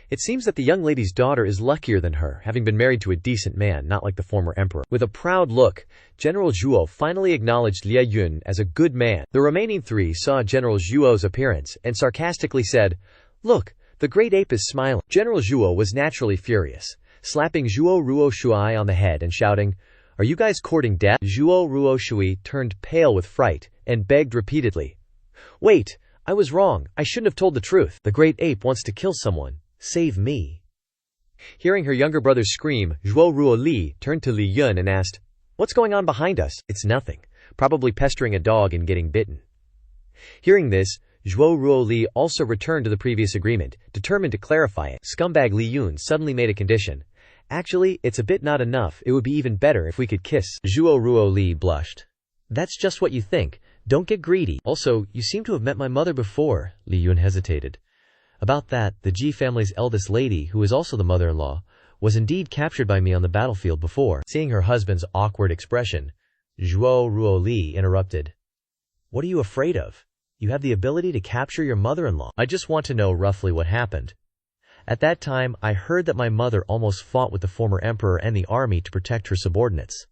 it seems that the young lady's daughter is luckier than her, having been married to a decent man, not like the former emperor. With a proud look, General Zhuo finally acknowledged Li Yun as a good man. The remaining three saw General Zhuo's appearance and sarcastically said, "Look, the great ape is smiling." General Zhuo was naturally furious, slapping Zhuo Ruo Shui on the head and shouting, "Are you guys courting death?" Zhuo Ruo Shui turned pale with fright and begged repeatedly, "Wait, I was wrong. I shouldn't have told the truth. The great ape wants to kill someone. Save me." Hearing her younger brother scream, Zhuo Ruo Li turned to Li Yun and asked, "What's going on behind us?" "It's nothing. Probably pestering a dog and getting bitten." Hearing this, Zhuo Ruo Li also returned to the previous agreement, determined to clarify it. Scumbag Li Yun suddenly made a condition. "Actually, it's a bit not enough. It would be even better if we could kiss." Zhuo Ruo Li blushed. "That's just what you think. Don't get greedy. Also, you seem to have met my mother before." Li Yun hesitated. "About that, the Ji family's eldest lady, who is also the mother-in-law, was indeed captured by me on the battlefield before." Seeing her husband's awkward expression, Zhuo Ruo Li interrupted. "What are you afraid of? You have the ability to capture your mother-in-law. I just want to know roughly what happened. At that time, I heard that my mother almost fought with the former emperor and the army to protect her subordinates.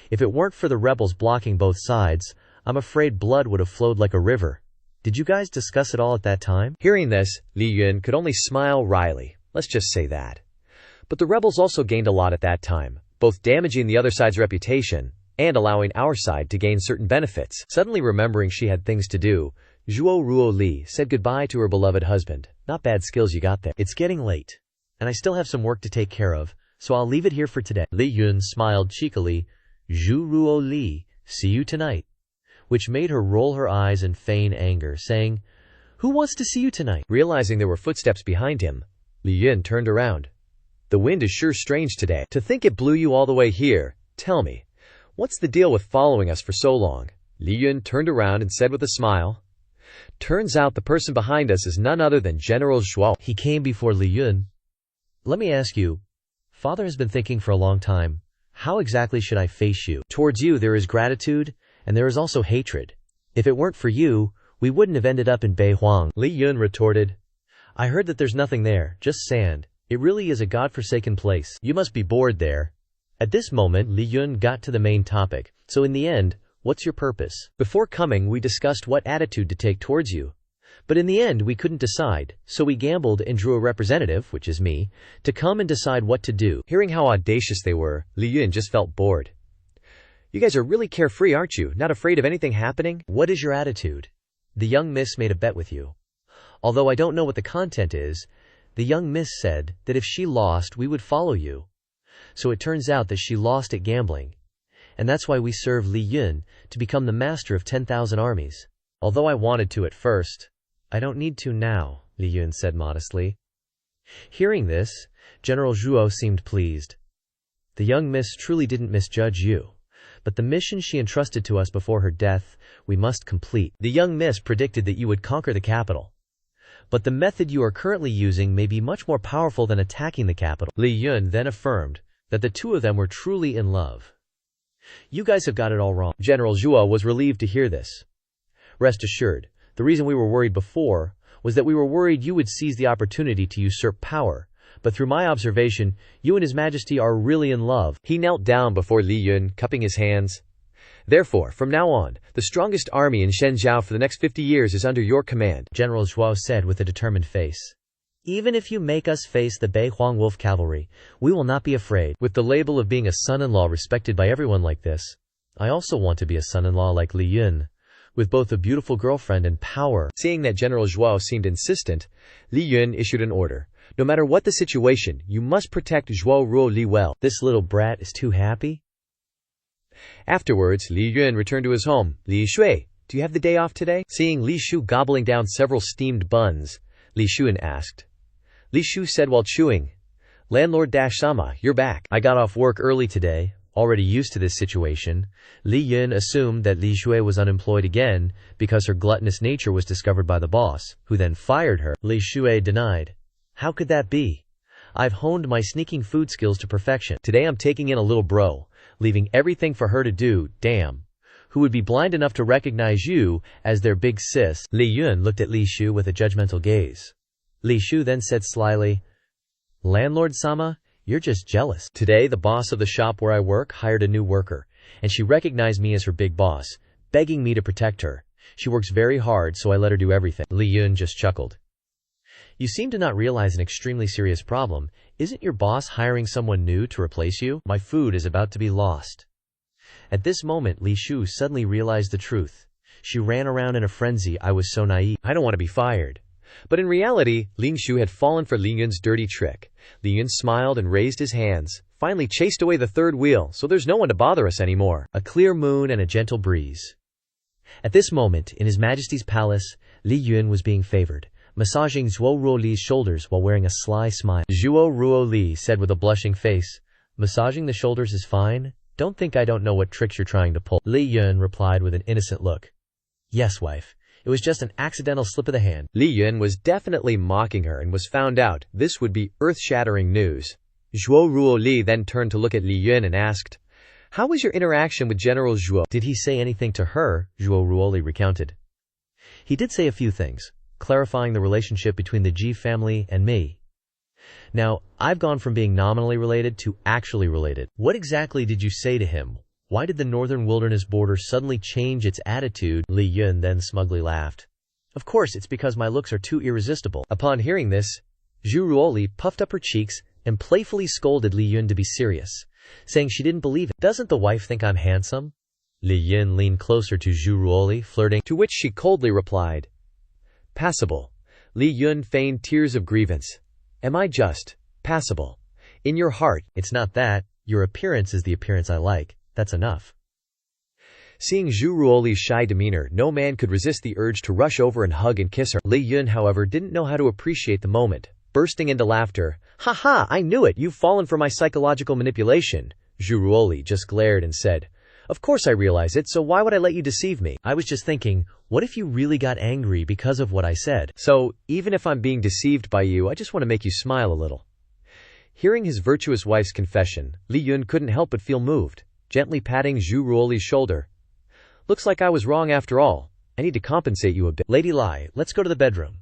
If it weren't for the rebels blocking both sides, I'm afraid blood would have flowed like a river. Did you guys discuss it all at that time?" Hearing this, Li Yun could only smile wryly. Let's just say that. But the rebels also gained a lot at that time, both damaging the other side's reputation and allowing our side to gain certain benefits. Suddenly remembering she had things to do, Zhuo Ruo Li said goodbye to her beloved husband. "Not bad skills you got there." "It's getting late, and I still have some work to take care of, so I'll leave it here for today." Li Yun smiled cheekily. "Zhu Ruo Li, see you tonight," which made her roll her eyes and feign anger, saying, "Who wants to see you tonight?" Realizing there were footsteps behind him, Li Yun turned around. "The wind is sure strange today. To think it blew you all the way here. Tell me, what's the deal with following us for so long?" Li Yun turned around and said with a smile, "Turns out the person behind us is none other than General Zhuo." He came before Li Yun. "Let me ask you, Father has been thinking for a long time, how exactly should I face you? Towards you there is gratitude, and there is also hatred. If it weren't for you, we wouldn't have ended up in Beihuang." Li Yun retorted, "I heard that there's nothing there, just sand. It really is a godforsaken place. You must be bored there." At this moment, Li Yun got to the main topic. "So in the end, what's your purpose? Before coming, we discussed what attitude to take towards you. But in the end, we couldn't decide, so we gambled and drew a representative, which is me, to come and decide what to do." Hearing how audacious they were, Li Yun just felt bored. "You guys are really carefree, aren't you? Not afraid of anything happening?" "What is your attitude? The young miss made a bet with you. Although I don't know what the content is, the young miss said that if she lost, we would follow you. So it turns out that she lost at gambling. And that's why we serve Li Yun to become the master of 10,000 armies. Although I wanted to at first, I don't need to now," Li Yun said modestly. Hearing this, General Zhuo seemed pleased. "The young miss truly didn't misjudge you. But the mission she entrusted to us before her death, we must complete. The young miss predicted that you would conquer the capital. But the method you are currently using may be much more powerful than attacking the capital." Li Yun then affirmed that the two of them were truly in love. "You guys have got it all wrong." General Zhuo was relieved to hear this. "Rest assured, the reason we were worried before was that we were worried you would seize the opportunity to usurp power. But through my observation, you and His Majesty are really in love." He knelt down before Li Yun, cupping his hands. "Therefore, from now on, the strongest army in Shenzhou for the next 50 years is under your command," General Zhuo said with a determined face. "Even if you make us face the Beihuang Wolf Cavalry, we will not be afraid." With the label of being a son-in-law respected by everyone like this, I also want to be a son-in-law like Li Yun, with both a beautiful girlfriend and power. Seeing that General Zhuo seemed insistent, Li Yun issued an order. No matter what the situation, you must protect Zhuo Ruoli well. This little brat is too happy? Afterwards, Li Yun returned to his home. Li Shui, do you have the day off today? Seeing Li Shu gobbling down several steamed buns, Li Shun asked. Li Shu said while chewing, Landlord Sama, you're back. I got off work early today. Already used to this situation, Li Yun assumed that Li Shui was unemployed again because her gluttonous nature was discovered by the boss, who then fired her. Li Shui denied. How could that be? I've honed my sneaking food skills to perfection. Today I'm taking in a little bro, leaving everything for her to do, damn. Who would be blind enough to recognize you as their big sis? Li Yun looked at Li Shu with a judgmental gaze. Li Shu then said slyly, Landlord Sama, you're just jealous. Today, the boss of the shop where I work hired a new worker, and she recognized me as her big boss, begging me to protect her. She works very hard, so I let her do everything. Li Yun just chuckled. You seem to not realize an extremely serious problem. Isn't your boss hiring someone new to replace you? My food is about to be lost. At this moment, Li Shu suddenly realized the truth. She ran around in a frenzy. I was so naive. I don't want to be fired. But in reality, Ling Shu had fallen for Li Yun's dirty trick. Li Yun smiled and raised his hands, finally chased away the third wheel, so there's no one to bother us anymore. A clear moon and a gentle breeze. At this moment, in His Majesty's palace, Li Yun was being favored, massaging Zhuo Ruoli's shoulders while wearing a sly smile. Zhuo Ruoli said with a blushing face, Massaging the shoulders is fine. Don't think I don't know what tricks you're trying to pull. Li Yun replied with an innocent look. Yes, wife. It was just an accidental slip of the hand. Li Yun was definitely mocking her and was found out. This would be earth-shattering news. Zhuo Ruoli then turned to look at Li Yun and asked, How was your interaction with General Zhuo? Did he say anything to her? Zhuo Ruoli recounted. He did say a few things, clarifying the relationship between the Ji family and me. Now, I've gone from being nominally related to actually related. What exactly did you say to him? Why did the northern wilderness border suddenly change its attitude? Li Yun then smugly laughed. Of course, it's because my looks are too irresistible. Upon hearing this, Zhu Ruoli puffed up her cheeks and playfully scolded Li Yun to be serious, saying she didn't believe it. Doesn't the wife think I'm handsome? Li Yun leaned closer to Zhu Ruoli, flirting, to which she coldly replied, Passable. Li Yun feigned tears of grievance. Am I just passable? In your heart, it's not that. Your appearance is the appearance I like. That's enough. Seeing Zhu Ruoli's shy demeanor, no man could resist the urge to rush over and hug and kiss her. Li Yun, however, didn't know how to appreciate the moment, bursting into laughter. Ha ha, I knew it, you've fallen for my psychological manipulation. Zhu Ruoli just glared and said, Of course I realize it, so why would I let you deceive me? I was just thinking, what if you really got angry because of what I said? So, even if I'm being deceived by you, I just want to make you smile a little. Hearing his virtuous wife's confession, Li Yun couldn't help but feel moved, gently patting Zhu Ruoli's shoulder. Looks like I was wrong after all. I need to compensate you a bit. Lady Lai, let's go to the bedroom.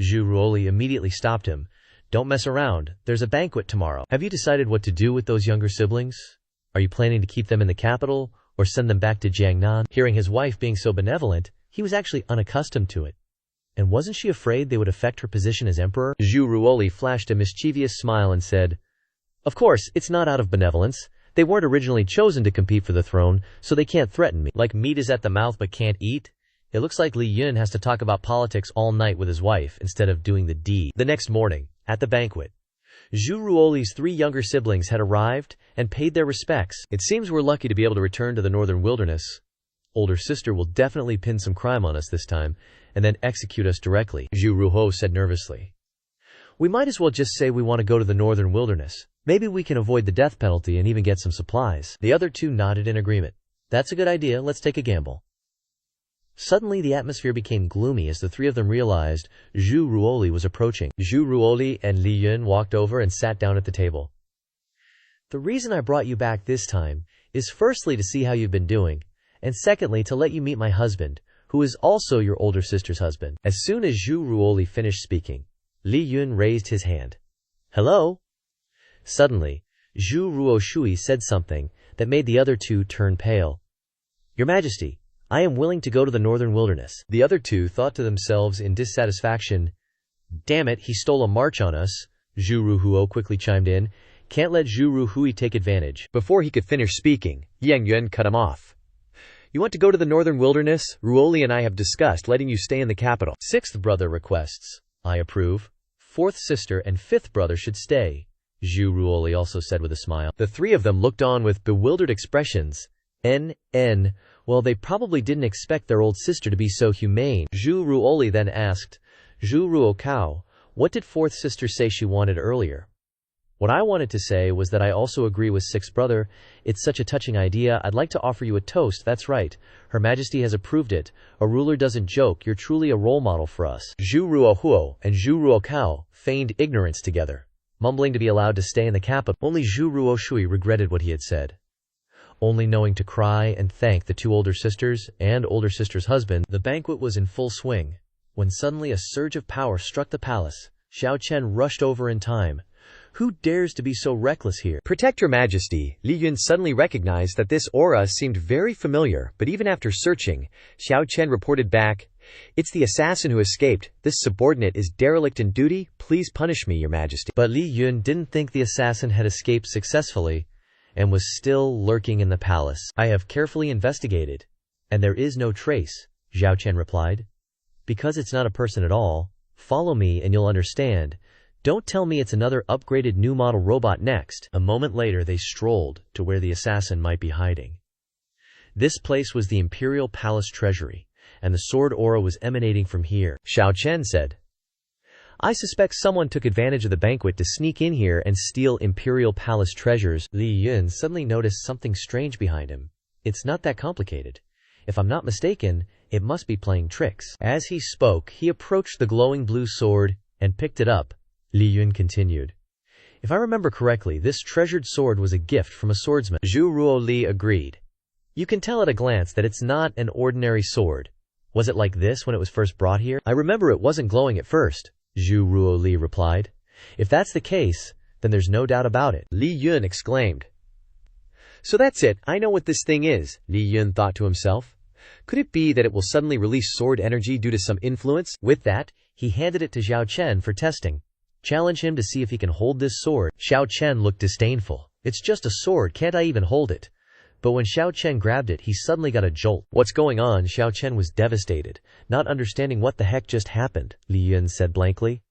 Zhu Ruoli immediately stopped him. Don't mess around. There's a banquet tomorrow. Have you decided what to do with those younger siblings? Are you planning to keep them in the capital or send them back to Jiangnan? Hearing his wife being so benevolent, he was actually unaccustomed to it. And wasn't she afraid they would affect her position as emperor? Zhu Ruoli flashed a mischievous smile and said, Of course, it's not out of benevolence. They weren't originally chosen to compete for the throne, so they can't threaten me. Like meat is at the mouth but can't eat? It looks like Li Yun has to talk about politics all night with his wife instead of doing the deed. The next morning, at the banquet, Zhu Ruoli's 3 younger siblings had arrived and paid their respects. It seems we're lucky to be able to return to the northern wilderness. Older sister will definitely pin some crime on us this time, and then execute us directly, Zhu Ruo said nervously. We might as well just say we want to go to the northern wilderness. Maybe we can avoid the death penalty and even get some supplies. The other 2 nodded in agreement. That's a good idea, let's take a gamble. Suddenly the atmosphere became gloomy as the 3 of them realized Zhu Ruoli was approaching. Zhu Ruoli and Li Yun walked over and sat down at the table. The reason I brought you back this time is firstly to see how you've been doing, and secondly to let you meet my husband, who is also your older sister's husband. As soon as Zhu Ruoli finished speaking, Li Yun raised his hand. Hello? Suddenly, Zhu Ruoshui said something that made the other 2 turn pale. Your Majesty, I am willing to go to the northern wilderness. The other 2 thought to themselves in dissatisfaction, Damn it, he stole a march on us. Zhu Ruhuo quickly chimed in. Can't let Zhu Ruhui take advantage. Before he could finish speaking, Yang Yuan cut him off. You want to go to the northern wilderness? Ruoli and I have discussed letting you stay in the capital. Sixth brother requests. I approve. Fourth sister and fifth brother should stay, Zhu Ruoli also said with a smile. The three of them looked on with bewildered expressions. Well, they probably didn't expect their old sister to be so humane. Zhu Ruoli then asked, Zhu Ruokao, what did fourth sister say she wanted earlier? What I wanted to say was that I also agree with sixth brother. It's such a touching idea. I'd like to offer you a toast. That's right. Her Majesty has approved it. A ruler doesn't joke. You're truly a role model for us. Zhu Ruohuo and Zhu Ruokao feigned ignorance together, mumbling to be allowed to stay in the capital. Only Zhu Ruoshui regretted what he had said. Only knowing to cry and thank the two older sisters and older sister's husband. The banquet was in full swing, when suddenly a surge of power struck the palace. Xiao Chen rushed over in time. Who dares to be so reckless here? Protect your majesty. Li Yun suddenly recognized that this aura seemed very familiar, but even after searching, Xiao Chen reported back, it's the assassin who escaped. This subordinate is derelict in duty. Please punish me, your majesty. But Li Yun didn't think the assassin had escaped successfully and was still lurking in the palace. I have carefully investigated, and there is no trace, Xiao Chen replied. Because it's not a person at all, follow me and you'll understand. Don't tell me it's another upgraded new model robot next. A moment later they strolled to where the assassin might be hiding. This place was the Imperial Palace Treasury, and the sword aura was emanating from here. Xiao Chen said, I suspect someone took advantage of the banquet to sneak in here and steal Imperial Palace treasures. Li Yun suddenly noticed something strange behind him. It's not that complicated. If I'm not mistaken, it must be playing tricks. As he spoke, he approached the glowing blue sword and picked it up. Li Yun continued. If I remember correctly, this treasured sword was a gift from a swordsman. Zhu Ruoli agreed. You can tell at a glance that it's not an ordinary sword. Was it like this when it was first brought here? I remember it wasn't glowing at first, Zhu Ruoli replied. If that's the case, then there's no doubt about it. Li Yun exclaimed. So that's it, I know what this thing is, Li Yun thought to himself. Could it be that it will suddenly release sword energy due to some influence? With that, he handed it to Xiao Chen for testing. Challenge him to see if he can hold this sword. Xiao Chen looked disdainful. It's just a sword, can't I even hold it? But when Xiao Chen grabbed it, he suddenly got a jolt. What's going on? Xiao Chen was devastated, not understanding what the heck just happened, Li Yun said blankly.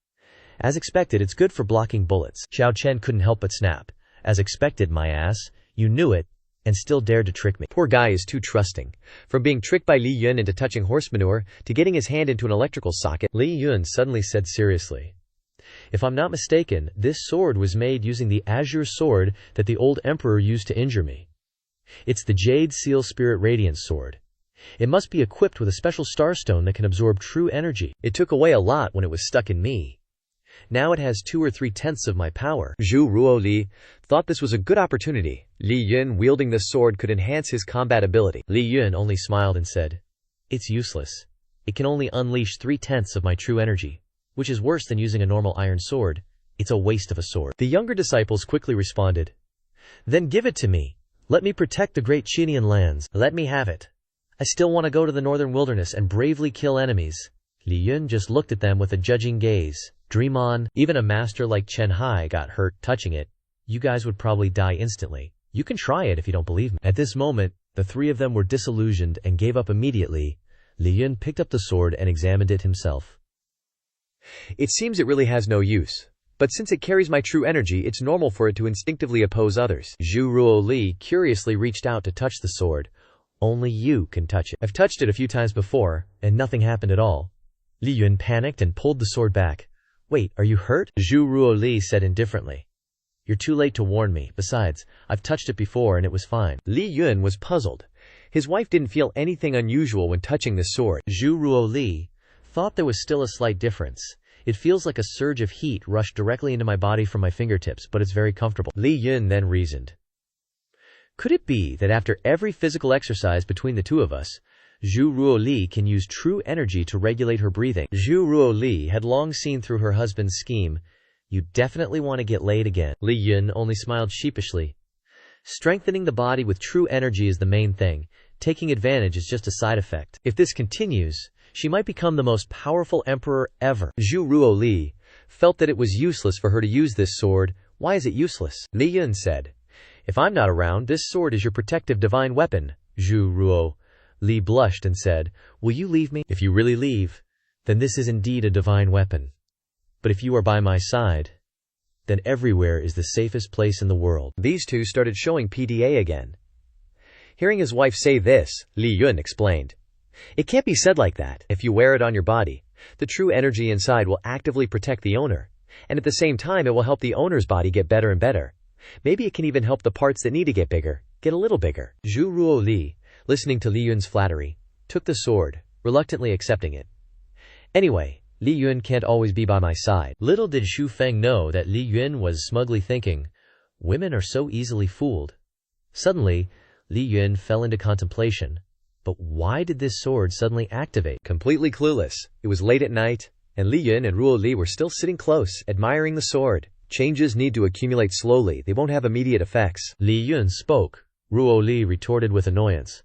As expected, it's good for blocking bullets. Xiao Chen couldn't help but snap. As expected, my ass. You knew it, and still dared to trick me. Poor guy is too trusting. From being tricked by Li Yun into touching horse manure, to getting his hand into an electrical socket. Li Yun suddenly said seriously. If I'm not mistaken, this sword was made using the azure sword that the old emperor used to injure me. It's the Jade Seal Spirit Radiance sword. It must be equipped with a special starstone that can absorb true energy. It took away a lot when it was stuck in me. Now it has 2 or 3/10 of my power. Zhu Ruoli thought this was a good opportunity. Li Yun wielding this sword could enhance his combat ability. Li Yun only smiled and said, It's useless. It can only unleash 3/10 of my true energy, which is worse than using a normal iron sword. It's a waste of a sword. The younger disciples quickly responded, Then give it to me. Let me protect the great Chinian lands. Let me have it. I still want to go to the northern wilderness and bravely kill enemies. Li Yun just looked at them with a judging gaze. Dream on. Even a master like Chen Hai got hurt touching it. You guys would probably die instantly. You can try it if you don't believe me. At this moment, the three of them were disillusioned and gave up immediately. Li Yun picked up the sword and examined it himself. It seems it really has no use. But since it carries my true energy, it's normal for it to instinctively oppose others. Zhu Ruoli curiously reached out to touch the sword. Only you can touch it. I've touched it a few times before, and nothing happened at all. Li Yun panicked and pulled the sword back. Wait, are you hurt? Zhu Ruoli said indifferently. You're too late to warn me. Besides, I've touched it before and it was fine. Li Yun was puzzled. His wife didn't feel anything unusual when touching the sword. Zhu Ruoli thought there was still a slight difference. It feels like a surge of heat rushed directly into my body from my fingertips, but it's very comfortable. Li Yun then reasoned. Could it be that after every physical exercise between the two of us, Zhu Ruoli can use true energy to regulate her breathing? Zhu Ruoli had long seen through her husband's scheme. You definitely want to get laid again. Li Yun only smiled sheepishly. Strengthening the body with true energy is the main thing. Taking advantage is just a side effect. If this continues, she might become the most powerful emperor ever. Zhu Ruoli felt that it was useless for her to use this sword. Why is it useless? Li Yun said. If I'm not around, this sword is your protective divine weapon. Zhu Ruo Li blushed and said, "Will you leave me? If you really leave, then this is indeed a divine weapon. But if you are by my side, then everywhere is the safest place in the world." These two started showing PDA again. Hearing his wife say this, Li Yun explained, "It can't be said like that. If you wear it on your body, the true energy inside will actively protect the owner, and at the same time it will help the owner's body get better and better. Maybe it can even help the parts that need to get bigger, get a little bigger." Zhu Ruo Li, listening to Li Yun's flattery, took the sword, reluctantly accepting it. "Anyway, Li Yun can't always be by my side." Little did Xu Feng know that Li Yun was smugly thinking, "Women are so easily fooled." Suddenly, Li Yun fell into contemplation. But why did this sword suddenly activate? Completely clueless, it was late at night, and Li Yun and Ruo Li were still sitting close, admiring the sword. Changes need to accumulate slowly, they won't have immediate effects. Li Yun spoke. Ruo Li retorted with annoyance.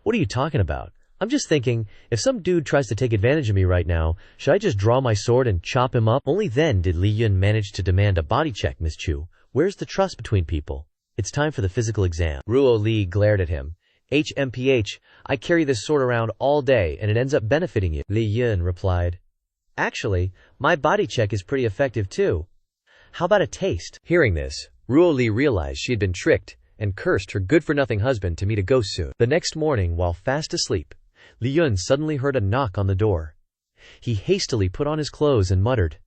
"What are you talking about? I'm just thinking, if some dude tries to take advantage of me right now, should I just draw my sword and chop him up?" Only then did Li Yun manage to demand a body check. "Miss Chu, where's the trust between people? It's time for the physical exam." Ruo Li glared at him. "HMPH, I carry this sword around all day and it ends up benefiting you." Li Yun replied, "Actually, my body check is pretty effective too. How about a taste?" Hearing this, Ruo Li realized she had been tricked and cursed her good-for-nothing husband to meet a ghost soon. The next morning, while fast asleep, Li Yun suddenly heard a knock on the door. He hastily put on his clothes and muttered,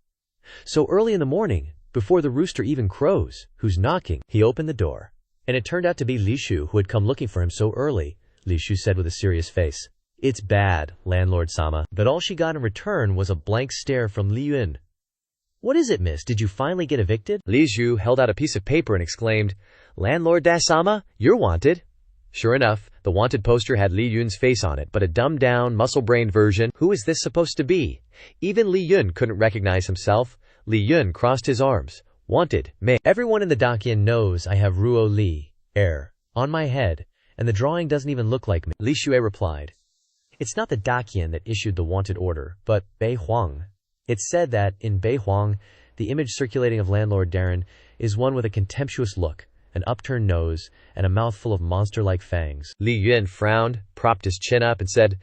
"So early in the morning, before the rooster even crows, who's knocking?" He opened the door, and it turned out to be Li Shu who had come looking for him so early. Li Shu said with a serious face, "It's bad, landlord Sama." But all she got in return was a blank stare from Li Yun. "What is it, miss? Did you finally get evicted?" Li Shu held out a piece of paper and exclaimed, "Landlord Sama, you're wanted." Sure enough, the wanted poster had Li Yun's face on it, but a dumbed-down, muscle-brained version. Who is this supposed to be? Even Li Yun couldn't recognize himself. Li Yun crossed his arms. "Wanted, May. Everyone in the Dakian knows I have Ruo Li, heir, on my head, and the drawing doesn't even look like me." Li Shue replied, "It's not the Dakian that issued the wanted order, but Bei Huang. It's said that, in Bei Huang, the image circulating of landlord Darren is one with a contemptuous look, an upturned nose, and a mouth full of monster-like fangs." Li Yun frowned, propped his chin up, and said,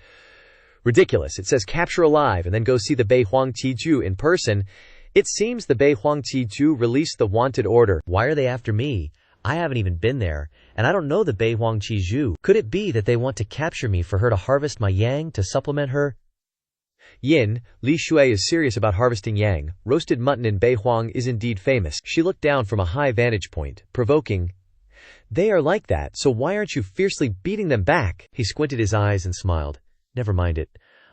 "Ridiculous. It says capture alive and then go see the Bei Huang Qiju in person. It seems the Bei Huang Qiju released the wanted order." "Why are they after me? I haven't even been there, and I don't know the Bei Huang Qiju. Could it be that they want to capture me for her to harvest my yang to supplement her?" Yin, Li Shui is serious about harvesting yang. Roasted mutton in Bei Huang is indeed famous. She looked down from a high vantage point, provoking, "They are like that, so why aren't you fiercely beating them back?" He squinted his eyes and smiled. "Never mind it.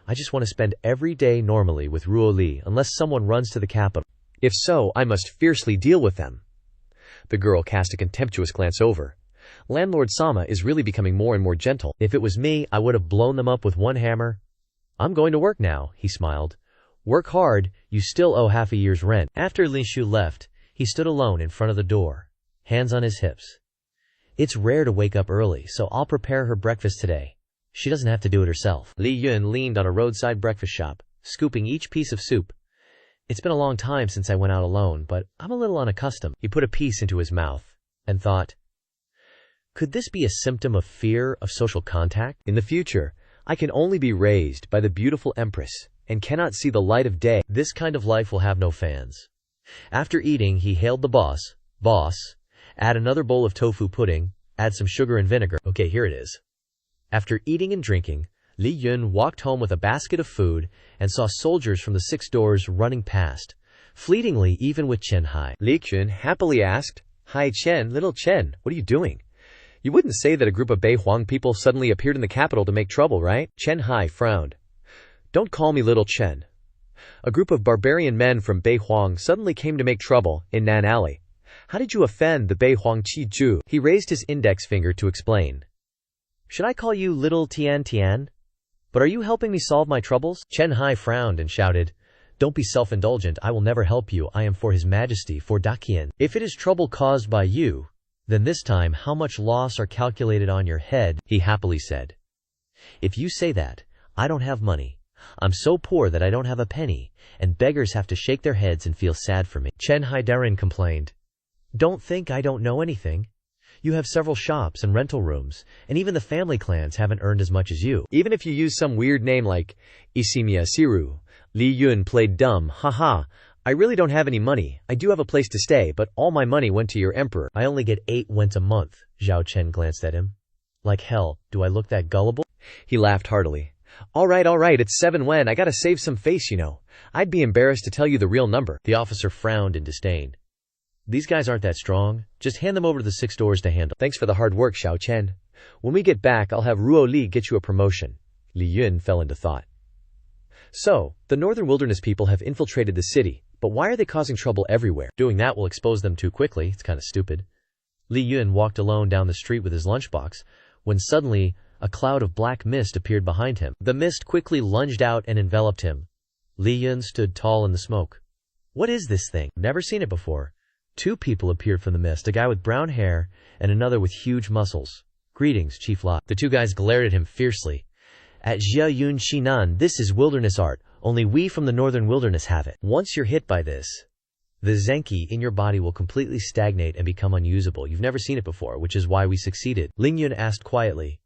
I just want to spend every day normally with Ruo Li unless someone runs to the capital. If so, I must fiercely deal with them." The girl cast a contemptuous glance over. Landlord Sama is really becoming more and more gentle. "If it was me, I would have blown them up with one hammer." "I'm going to work now," he smiled. "Work hard, you still owe half a year's rent." After Li Shu left, he stood alone in front of the door, hands on his hips. "It's rare to wake up early, so I'll prepare her breakfast today. She doesn't have to do it herself." Li Yun leaned on a roadside breakfast shop, scooping each piece of soup. "It's been a long time since I went out alone, but I'm a little unaccustomed." He put a piece into his mouth and thought, could this be a symptom of fear of social contact? In the future, I can only be raised by the beautiful Empress and cannot see the light of day. This kind of life will have no fans. After eating, he hailed the boss. "Boss, add another bowl of tofu pudding, add some sugar and vinegar." "Okay, here it is." After eating and drinking, Li Yun walked home with a basket of food and saw soldiers from the 6 doors running past, fleetingly even with Chen Hai. Li Yun happily asked, "Hi Chen, little Chen, what are you doing? You wouldn't say that a group of Bei Huang people suddenly appeared in the capital to make trouble, right?" Chen Hai frowned. "Don't call me little Chen. A group of barbarian men from Bei Huang suddenly came to make trouble in Nan Alley. How did you offend the Bei Huang Qiju?" He raised his index finger to explain. "Should I call you little Tian Tian? But are you helping me solve my troubles?" Chen Hai frowned and shouted, "Don't be self-indulgent. I will never help you. I am for His Majesty, for Dakian. If it is trouble caused by you, then this time how much loss are calculated on your head," he happily said. "If you say that, I don't have money. I'm so poor that I don't have a penny, and beggars have to shake their heads and feel sad for me." Chen Haidarin complained, "Don't think I don't know anything. You have several shops and rental rooms, and even the family clans haven't earned as much as you. Even if you use some weird name like Isimiya Siru, Li Yun played dumb, haha. I really don't have any money. I do have a place to stay, but all my money went to your emperor. I only get 8 went a month. Zhao Chen glanced at him. Like hell, do I look that gullible? He laughed heartily. All right, it's 7 wen. I gotta save some face, you know. I'd be embarrassed to tell you the real number. The officer frowned in disdain. These guys aren't that strong. Just hand them over to the 6 doors to handle. Thanks for the hard work, Xiao Chen. When we get back, I'll have Ruo Li get you a promotion. Li Yun fell into thought. So, the Northern Wilderness people have infiltrated the city, but why are they causing trouble everywhere? Doing that will expose them too quickly. It's kinda stupid. Li Yun walked alone down the street with his lunchbox, when suddenly, a cloud of black mist appeared behind him. The mist quickly lunged out and enveloped him. Li Yun stood tall in the smoke. What is this thing? Never seen it before. 2 people appeared from the mist, a guy with brown hair and another with huge muscles. Greetings, Chief La. The 2 guys glared at him fiercely. At Jia Yun Shinan, this is wilderness art. Only we from the Northern Wilderness have it. Once you're hit by this, the Zenki in your body will completely stagnate and become unusable. You've never seen it before, which is why we succeeded. Ling Yun asked quietly,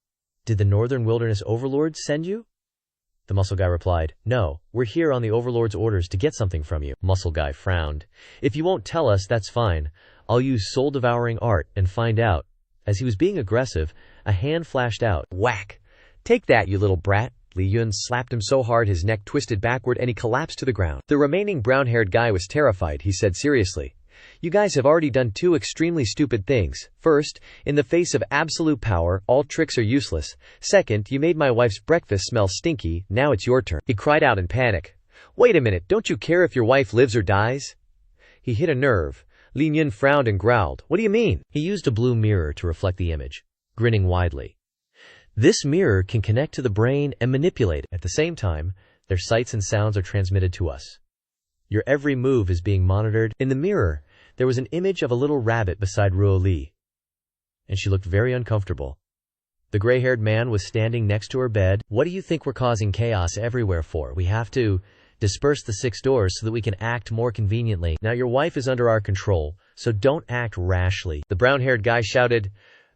Did the Northern Wilderness Overlord send you? The muscle guy replied, No, we're here on the Overlord's orders to get something from you. Muscle guy frowned. If you won't tell us, that's fine. I'll use soul-devouring art and find out. As he was being aggressive, a hand flashed out. Whack! Take that, you little brat. Li Yun slapped him so hard his neck twisted backward and he collapsed to the ground. The remaining brown-haired guy was terrified. He said seriously, You guys have already done 2 extremely stupid things. First, in the face of absolute power, all tricks are useless. Second, you made my wife's breakfast smell stinky. Now it's your turn. He cried out in panic. Wait a minute, don't you care if your wife lives or dies? He hit a nerve. Li Yun frowned and growled. What do you mean? He used a blue mirror to reflect the image, grinning widely. This mirror can connect to the brain and manipulate it. At the same time, their sights and sounds are transmitted to us. Your every move is being monitored. In the mirror, there was an image of a little rabbit beside Ruo Li, and she looked very uncomfortable. The gray-haired man was standing next to her bed. What do you think we're causing chaos everywhere for? We have to disperse the 6 doors so that we can act more conveniently. Now your wife is under our control, so don't act rashly. The brown-haired guy shouted,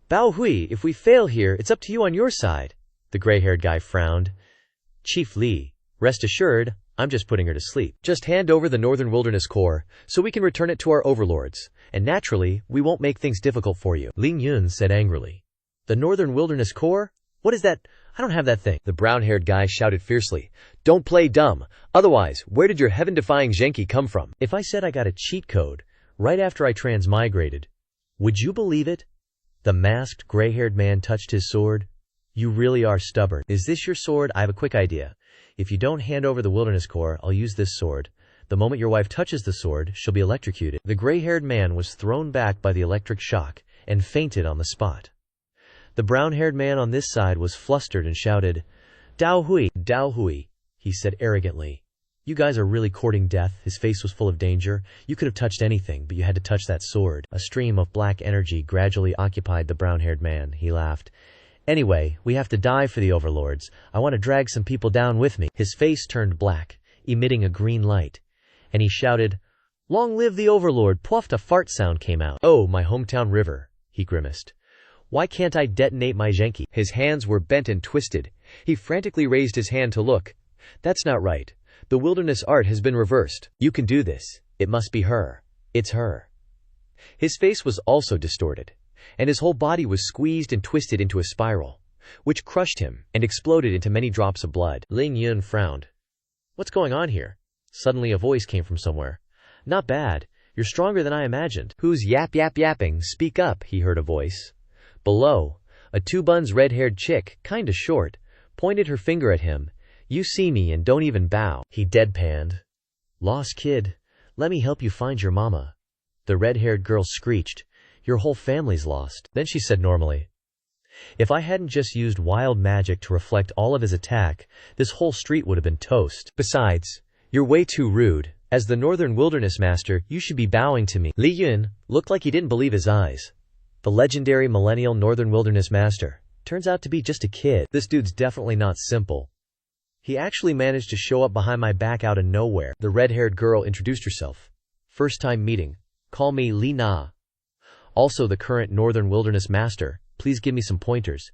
Bao Hui, if we fail here, it's up to you on your side. The gray-haired guy frowned. Chief Li, rest assured, I'm just putting her to sleep. Just hand over the Northern Wilderness Core, so we can return it to our overlords. And naturally, we won't make things difficult for you. Ling Yun said angrily. The Northern Wilderness Core? What is that? I don't have that thing. The brown-haired guy shouted fiercely. Don't play dumb. Otherwise, where did your heaven-defying Genki come from? If I said I got a cheat code, right after I transmigrated, would you believe it? The masked, gray-haired man touched his sword. You really are stubborn. Is this your sword? I have a quick idea. If you don't hand over the Wilderness Core, I'll use this sword. The moment your wife touches the sword, she'll be electrocuted. The gray-haired man was thrown back by the electric shock and fainted on the spot. The brown-haired man on this side was flustered and shouted, Dao Hui, he said arrogantly. You guys are really courting death. His face was full of danger. You could have touched anything, but you had to touch that sword. A stream of black energy gradually occupied the brown-haired man. He laughed. Anyway, we have to die for the overlords. I want to drag some people down with me. His face turned black, emitting a green light, and he shouted, Long live the overlord. Puffed, a fart sound came out. Oh, my hometown river, he grimaced. Why can't I detonate my Genki? His hands were bent and twisted. He frantically raised his hand to look. That's not right. The wilderness art has been reversed. You can do this. It must be her. It's her. His face was also distorted, and his whole body was squeezed and twisted into a spiral, which crushed him and exploded into many drops of blood. Ling Yun frowned. What's going on here? Suddenly a voice came from somewhere. Not bad. You're stronger than I imagined. Who's yapping? Speak up, he heard a voice. Below, a 2-buns red-haired chick, kinda short, pointed her finger at him. You see me and don't even bow. He deadpanned. Lost kid, let me help you find your mama. The red-haired girl screeched. Your whole family's lost. Then she said normally, if I hadn't just used wild magic to reflect all of his attack, this whole street would have been toast. Besides, you're way too rude. As the Northern Wilderness Master, you should be bowing to me. Li Yun looked like he didn't believe his eyes. The legendary millennial Northern Wilderness Master turns out to be just a kid. This dude's definitely not simple. He actually managed to show up behind my back out of nowhere. The red-haired girl introduced herself. First time meeting. Call me Li Na. Also the current Northern Wilderness Master, please give me some pointers.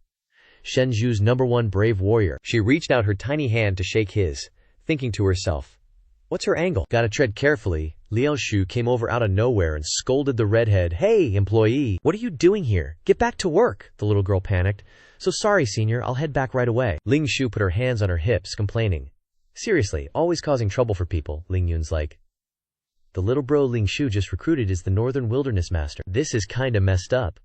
Shenju's #1 brave warrior. She reached out her tiny hand to shake his, thinking to herself, what's her angle? Gotta tread carefully. Liao Shu came over out of nowhere and scolded the redhead. Hey, employee, what are you doing here? Get back to work. The little girl panicked. So sorry, senior, I'll head back right away. Ling Shu put her hands on her hips, complaining. Seriously, always causing trouble for people, Ling Yun's like. The little bro Ling Shu just recruited is the Northern Wilderness Master. This is kinda messed up.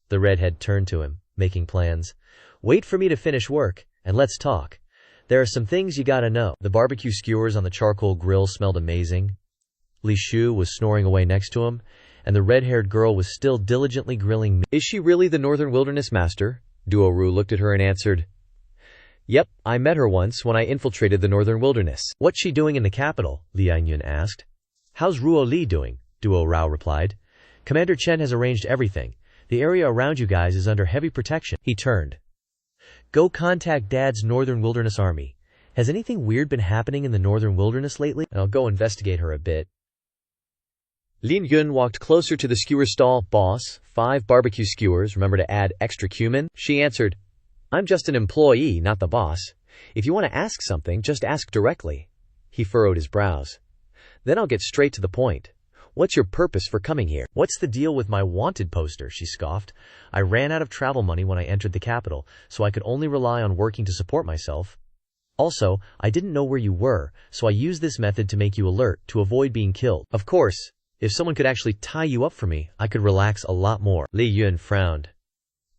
The redhead turned to him, making plans. Wait for me to finish work, and let's talk. There are some things you gotta know. The barbecue skewers on the charcoal grill smelled amazing. Li Shu was snoring away next to him, and the red-haired girl was still diligently grilling meat. Is she really the Northern Wilderness Master? Duo-Ru looked at her and answered, Yep, I met her once when I infiltrated the Northern Wilderness. What's she doing in the capital? Li Yun asked. How's Ruo Li doing? Duo Rao replied. Commander Chen has arranged everything. The area around you guys is under heavy protection. He turned. Go contact Dad's Northern Wilderness Army. Has anything weird been happening in the Northern Wilderness lately? And I'll go investigate her a bit. Lin Yun walked closer to the skewer stall. Boss, 5 barbecue skewers, remember to add extra cumin? She answered, I'm just an employee, not the boss. If you want to ask something, just ask directly. He furrowed his brows. Then I'll get straight to the point. What's your purpose for coming here? What's the deal with my wanted poster? She scoffed. I ran out of travel money when I entered the capital, so I could only rely on working to support myself. Also, I didn't know where you were, so I used this method to make you alert, to avoid being killed. Of course, if someone could actually tie you up for me, I could relax a lot more. Li Yun frowned.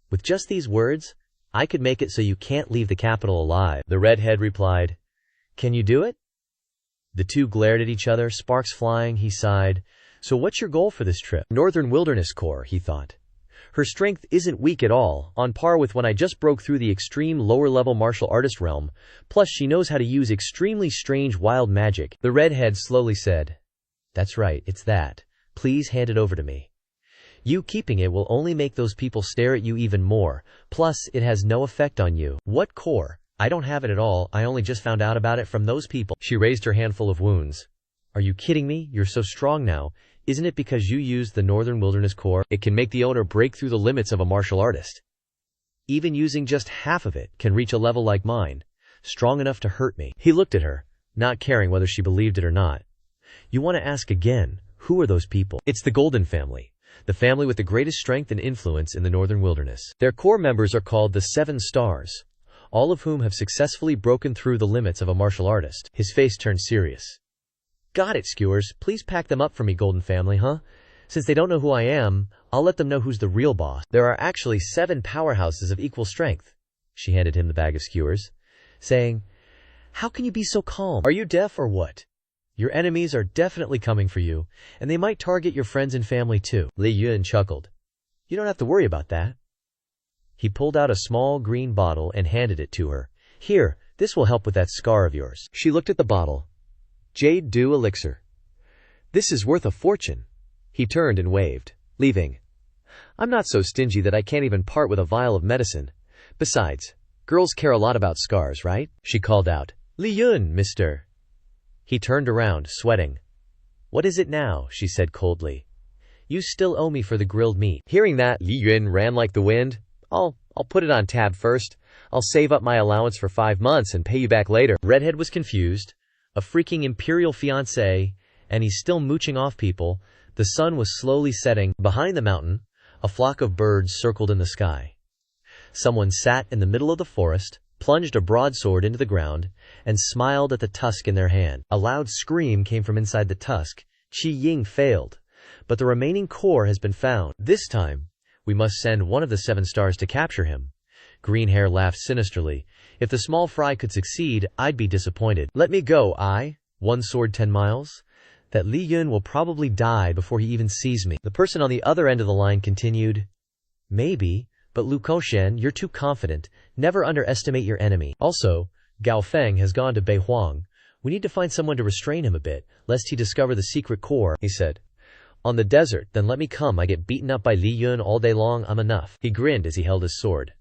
With just these words, I could make it so you can't leave the capital alive. The redhead replied. Can you do it? The two glared at each other, sparks flying. He sighed. So what's your goal for this trip? Northern Wilderness Corps, he thought. Her strength isn't weak at all, on par with when I just broke through the extreme lower-level martial artist realm, plus she knows how to use extremely strange wild magic. The redhead slowly said, That's right, it's that. Please hand it over to me. You keeping it will only make those people stare at you even more, plus it has no effect on you. What corps? I don't have it at all, I only just found out about it from those people. She raised her handful of wounds. Are you kidding me? You're so strong now. Isn't it because you used the Northern Wilderness Corps? It can make the owner break through the limits of a martial artist. Even using just half of it can reach a level like mine, strong enough to hurt me. He looked at her, not caring whether she believed it or not. You want to ask again, who are those people? It's the Golden family, the family with the greatest strength and influence in the Northern Wilderness. Their core members are called the 7 Stars, all of whom have successfully broken through the limits of a martial artist. His face turned serious. Got it, skewers. Please pack them up for me, Golden family, huh? Since they don't know who I am, I'll let them know who's the real boss. There are actually 7 powerhouses of equal strength. She handed him the bag of skewers, saying, How can you be so calm? Are you deaf or what? Your enemies are definitely coming for you, and they might target your friends and family too. Li Yun chuckled. You don't have to worry about that. He pulled out a small green bottle and handed it to her. Here, this will help with that scar of yours. She looked at the bottle. Jade Dew Elixir. This is worth a fortune. He turned and waved, leaving. I'm not so stingy that I can't even part with a vial of medicine. Besides, girls care a lot about scars, right? She called out. Li Yun, mister. He turned around, sweating. What is it now? She said coldly. You still owe me for the grilled meat. Hearing that, Li Yun ran like the wind. I'll put it on tab first. I'll save up my allowance for 5 months and pay you back later. Redhead was confused. A freaking imperial fiancé, and he's still mooching off people. The sun was slowly setting. Behind the mountain, a flock of birds circled in the sky. Someone sat in the middle of the forest, plunged a broadsword into the ground, and smiled at the tusk in their hand. A loud scream came from inside the tusk. Qi Ying failed, but the remaining core has been found. This time, we must send one of the 7 stars to capture him. Green Hair laughed sinisterly. If the small fry could succeed, I'd be disappointed. Let me go, one sword 10 miles? That Li Yun will probably die before he even sees me. The person on the other end of the line continued. Maybe, but Lu Koshen, you're too confident. Never underestimate your enemy. Also, Gao Feng has gone to Beihuang. We need to find someone to restrain him a bit, lest he discover the secret core, he said. On the desert, then let me come. I get beaten up by Li Yun all day long, I'm enough. He grinned as he held his sword.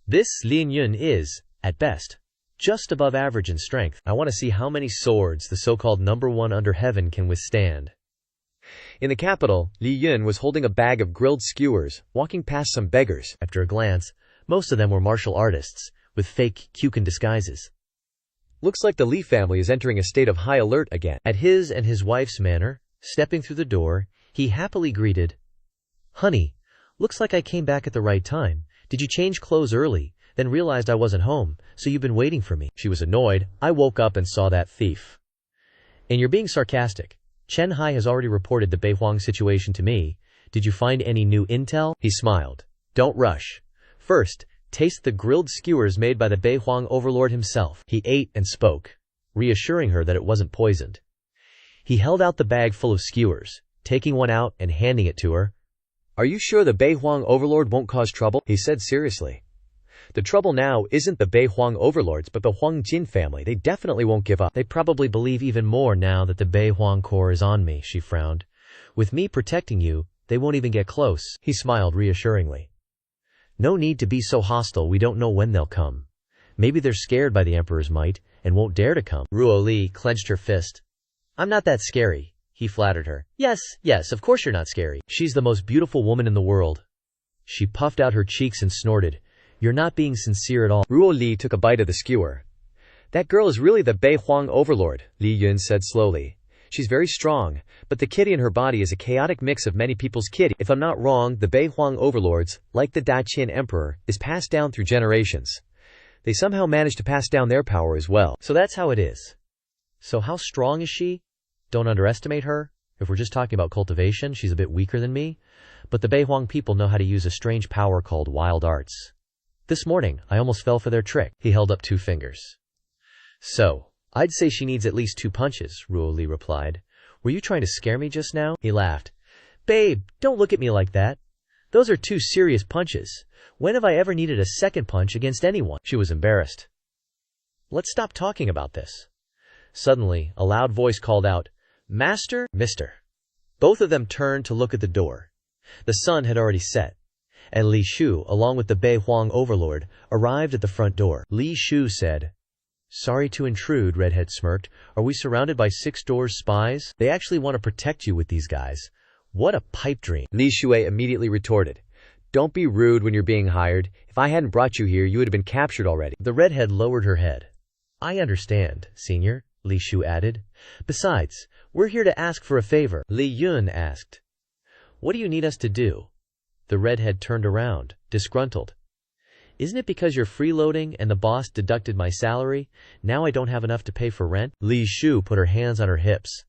This Li Yun is, at best, just above average in strength. I want to see how many swords the so-called #1 under heaven can withstand. In the capital, Li Yun was holding a bag of grilled skewers, walking past some beggars. After a glance, most of them were martial artists, with fake Kyokan disguises. Looks like the Li family is entering a state of high alert again. At his and his wife's manner, stepping through the door, he happily greeted, "Honey, looks like I came back at the right time. Did you change clothes early, then realized I wasn't home, so you've been waiting for me?" She was annoyed. "I woke up and saw that thief." "And you're being sarcastic. Chen Hai has already reported the Bei Huang situation to me. Did you find any new intel?" He smiled. "Don't rush. First, taste the grilled skewers made by the Bei Huang overlord himself." He ate and spoke, reassuring her that it wasn't poisoned. He held out the bag full of skewers, taking one out and handing it to her. "Are you sure the Bei Huang overlord won't cause trouble?" he said seriously. "The trouble now isn't the Bei Huang overlords but the Huang Jin family. They definitely won't give up." "They probably believe even more now that the Bei Huang core is on me," she frowned. "With me protecting you, they won't even get close." He smiled reassuringly. "No need to be so hostile. We don't know when they'll come. Maybe they're scared by the Emperor's might and won't dare to come." Ruo Li clenched her fist. "I'm not that scary," he flattered her. Yes, of course you're not scary. She's the most beautiful woman in the world." She puffed out her cheeks and snorted, "You're not being sincere at all." Ruo Li took a bite of the skewer. "That girl is really the Bei Huang overlord," Li Yun said slowly. "She's very strong, but the kitty in her body is a chaotic mix of many people's kitty. If I'm not wrong, the Bei Huang overlords, like the Daqian Emperor, is passed down through generations. They somehow managed to pass down their power as well." "So that's how it is. So how strong is she? Don't underestimate her. If we're just talking about cultivation, she's a bit weaker than me. But the Bei Huang people know how to use a strange power called wild arts. This morning, I almost fell for their trick." He held up 2 fingers. "So, I'd say she needs at least 2 punches, Ruo Li replied. "Were you trying to scare me just now?" He laughed. "Babe, don't look at me like that. Those are 2 serious punches. When have I ever needed a second punch against anyone?" She was embarrassed. "Let's stop talking about this." Suddenly, a loud voice called out, "Master, Mister." Both of them turned to look at the door. The sun had already set, and Li Shu, along with the Bei Huang overlord, arrived at the front door. Li Shu said, "Sorry to intrude," Redhead smirked. "Are we surrounded by 6 doors spies? They actually want to protect you with these guys. What a pipe dream." Li Shui immediately retorted, "Don't be rude when you're being hired. If I hadn't brought you here, you would have been captured already." The redhead lowered her head. "I understand, Senior," Li Shu added. "Besides, we're here to ask for a favor." Li Yun asked, "What do you need us to do?" The redhead turned around, disgruntled. "Isn't it because you're freeloading and the boss deducted my salary? Now I don't have enough to pay for rent?" Li Shu put her hands on her hips.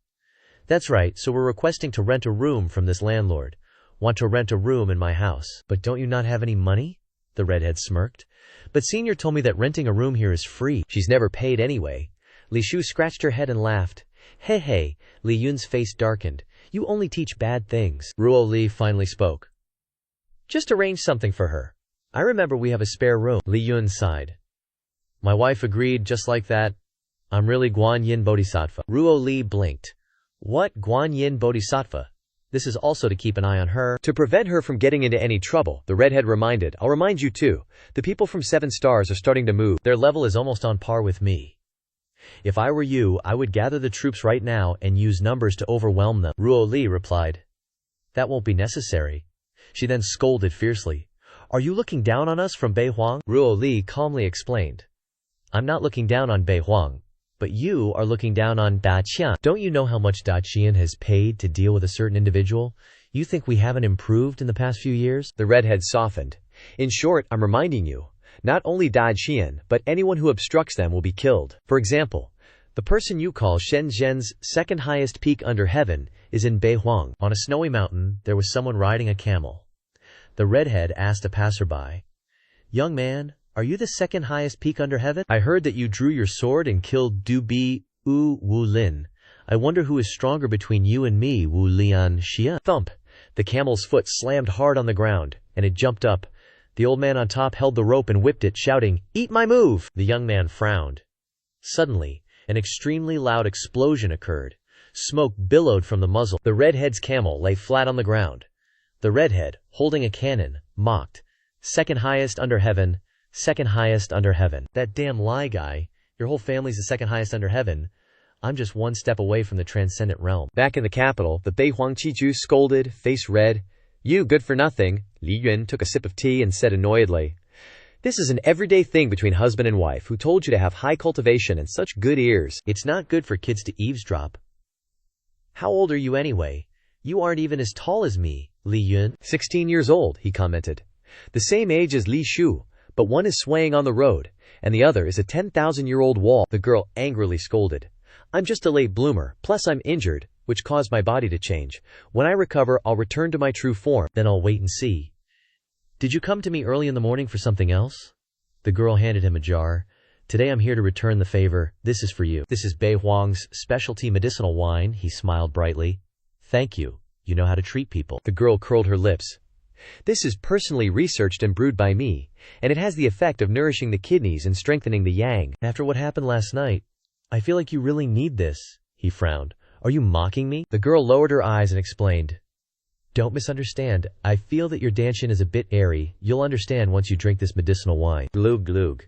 "That's right, so we're requesting to rent a room from this landlord. Want to rent a room in my house." "But don't you not have any money?" The redhead smirked. "But Senior told me that renting a room here is free." "She's never paid anyway." Li Shu scratched her head and laughed. Hey, Li Yun's face darkened. "You only teach bad things." Ruo Li finally spoke. "Just arrange something for her. I remember we have a spare room." Li Yun sighed. My wife agreed just like that. I'm really Guan Yin Bodhisattva. Ruo Li blinked. "What, Guan Yin Bodhisattva? This is also to keep an eye on her?" "To prevent her from getting into any trouble," the redhead reminded. "I'll remind you too. The people from 7 stars are starting to move. Their level is almost on par with me. If I were you, I would gather the troops right now and use numbers to overwhelm them." Ruo Li replied. "That won't be necessary." She then scolded fiercely. "Are you looking down on us from Bei Huang?" Ruo Li calmly explained. "I'm not looking down on Bei Huang, but you are looking down on Daqian. Don't you know how much Daqian has paid to deal with a certain individual? You think we haven't improved in the past few years?" The redhead softened. "In short, I'm reminding you, not only Daqian, but anyone who obstructs them will be killed. For example, the person you call Shenzhen's second highest peak under heaven is in Bei Huang." On a snowy mountain, there was someone riding a camel. The redhead asked a passerby, "Young man, are you the second highest peak under heaven? I heard that you drew your sword and killed Du Bi U Wu Lin. I wonder who is stronger between you and me, Wu Lian Xia." Thump! The camel's foot slammed hard on the ground, and it jumped up. The old man on top held the rope and whipped it, shouting, "Eat my move!" The young man frowned. Suddenly, an extremely loud explosion occurred. Smoke billowed from the muzzle. The redhead's camel lay flat on the ground. The redhead, holding a cannon, mocked, "Second highest under heaven, second highest under heaven." "That damn lie guy. Your whole family's the second highest under heaven. I'm just one step away from the transcendent realm. Back in the capital, the Bei Huangqiju scolded, face red. You good for nothing. Li Yun took a sip of tea and said annoyedly, this is an everyday thing between husband and wife who told you to have high cultivation and such good ears. It's not good for kids to eavesdrop. How old are you anyway? You aren't even as tall as me, Li Yun. 16 years old, he commented. The same age as Li Shu, but one is swaying on the road, and the other is a 10,000-year-old wall. The girl angrily scolded. I'm just a late bloomer, plus I'm injured, which caused my body to change. When I recover, I'll return to my true form. Then I'll wait and see. Did you come to me early in the morning for something else? The girl handed him a jar. Today I'm here to return the favor. This is for you. This is Bei Huang's specialty medicinal wine. He smiled brightly. Thank you. You know how to treat people. The girl curled her lips. This is personally researched and brewed by me, and it has the effect of nourishing the kidneys and strengthening the yang. After what happened last night, I feel like you really need this. He frowned. Are you mocking me? The girl lowered her eyes and explained. Don't misunderstand. I feel that your dancing is a bit airy. You'll understand once you drink this medicinal wine. Glug glug.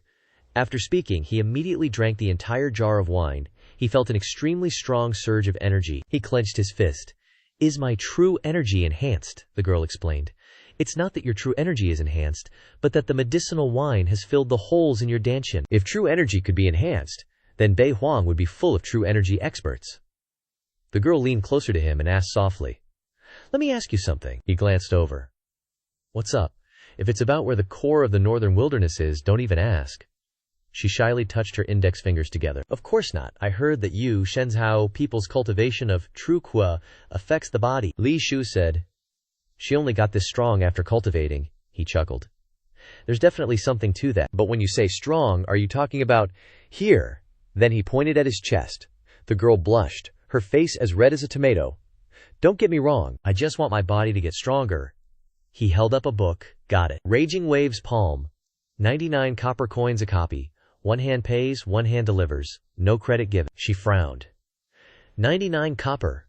After speaking, he immediately drank the entire jar of wine. He felt an extremely strong surge of energy. He clenched his fist. Is my true energy enhanced? The girl explained. It's not that your true energy is enhanced, but that the medicinal wine has filled the holes in your dancing. If true energy could be enhanced, then Bei Huang would be full of true energy experts. The girl leaned closer to him and asked softly, let me ask you something. He glanced over. What's up? If it's about where the core of the northern wilderness is, don't even ask. She shyly touched her index fingers together. Of course not. I heard that you, Shenzhou, people's cultivation of true Qua affects the body. Li Shu said. She only got this strong after cultivating. He chuckled. There's definitely something to that. But when you say strong, are you talking about here? Then he pointed at his chest. The girl blushed, her face as red as a tomato. Don't get me wrong, I just want my body to get stronger. He held up a book. Got it. Raging Waves Palm. 99 copper coins a copy. One hand pays, one hand delivers. No credit given. She frowned. 99 copper.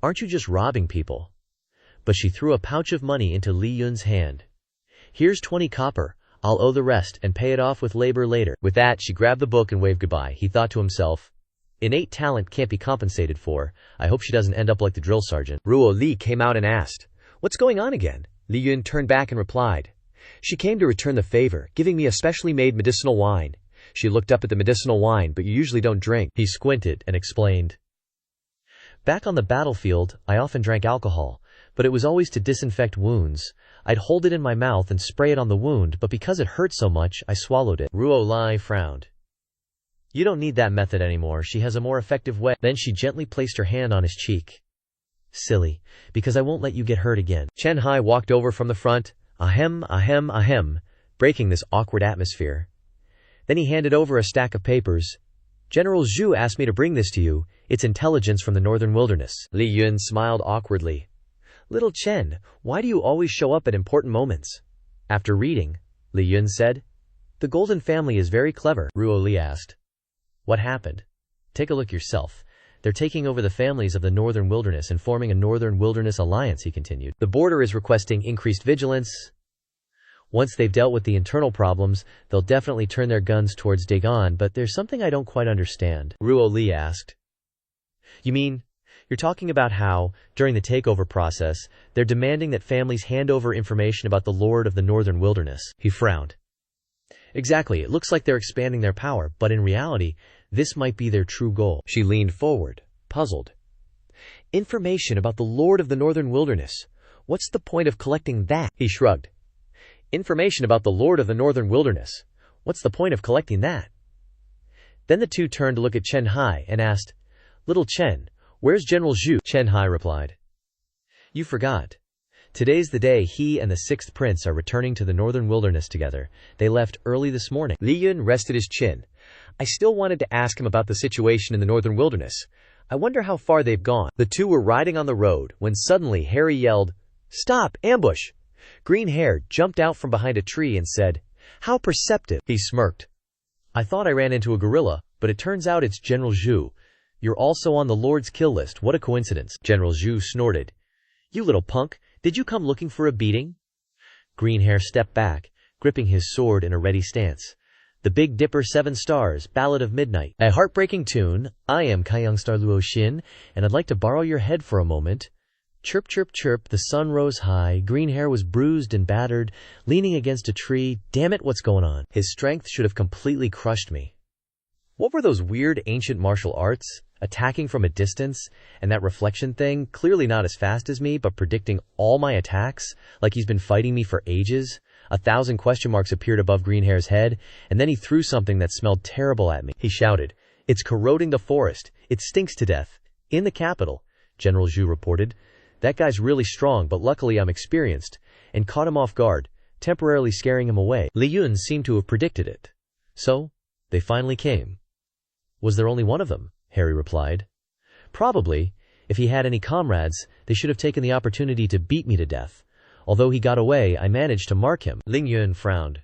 Aren't you just robbing people? But she threw a pouch of money into Li Yun's hand. Here's 20 copper. I'll owe the rest and pay it off with labor later. With that, she grabbed the book and waved goodbye. He thought to himself, innate talent can't be compensated for. I hope she doesn't end up like the drill sergeant. Ruo Li came out and asked, what's going on again? Li Yun turned back and replied, she came to return the favor, giving me a specially made medicinal wine. She looked up at the medicinal wine, but you usually don't drink. He squinted and explained. Back on the battlefield, I often drank alcohol, but it was always to disinfect wounds. I'd hold it in my mouth and spray it on the wound, but because it hurt so much, I swallowed it. Ruo Li frowned. You don't need that method anymore. She has a more effective way. Then she gently placed her hand on his cheek. Silly, because I won't let you get hurt again. Chen Hai walked over from the front, ahem, ahem, ahem, breaking this awkward atmosphere. Then he handed over a stack of papers. General Zhu asked me to bring this to you. It's intelligence from the northern wilderness. Li Yun smiled awkwardly. Little Chen, why do you always show up at important moments? After reading, Li Yun said. The Golden family is very clever. Ruo Li asked. What happened? Take a look yourself. They're taking over the families of the northern wilderness and forming a northern wilderness alliance, he continued. The border is requesting increased vigilance. Once they've dealt with the internal problems, they'll definitely turn their guns towards Dagon, but there's something I don't quite understand. Ruo Li asked. You mean, you're talking about how, during the takeover process, they're demanding that families hand over information about the Lord of the northern wilderness? He frowned. Exactly, it looks like they're expanding their power, but in reality, this might be their true goal. She leaned forward, puzzled. Information about the Lord of the Northern Wilderness. What's the point of collecting that? He shrugged. Information about the Lord of the Northern Wilderness. What's the point of collecting that? Then the two turned to look at Chen Hai and asked, Little Chen, where's General Zhu? Chen Hai replied. You forgot. Today's the day he and the sixth prince are returning to the northern wilderness together. They left early this morning. Li Yun rested his chin. I still wanted to ask him about the situation in the northern wilderness. I wonder how far they've gone. The two were riding on the road when suddenly Harry yelled, Stop! Ambush! Green Hair jumped out from behind a tree and said, How perceptive! He smirked. I thought I ran into a gorilla, but it turns out it's General Zhu. You're also on the Lord's kill list. What a coincidence. General Zhu snorted. You little punk, did you come looking for a beating? Green Hair stepped back, gripping his sword in a ready stance. The Big Dipper 7 Stars, Ballad of Midnight. A heartbreaking tune. I am Kaiyoungstar Luo Xin, and I'd like to borrow your head for a moment. Chirp, chirp, chirp, the sun rose high, green hair was bruised and battered, leaning against a tree. Damn it, what's going on? His strength should have completely crushed me. What were those weird ancient martial arts? Attacking from a distance, and that reflection thing, clearly not as fast as me, but predicting all my attacks, like he's been fighting me for ages. 1,000 question marks appeared above Greenhair's head, and then he threw something that smelled terrible at me. He shouted, "It's corroding the forest. It stinks to death." In the capital, General Zhu reported. That guy's really strong, but luckily I'm experienced, and caught him off guard, temporarily scaring him away. Li Yun seemed to have predicted it. So, they finally came. Was there only one of them? Harry replied. Probably. If he had any comrades, they should have taken the opportunity to beat me to death. Although he got away, I managed to mark him. Ling Yun frowned.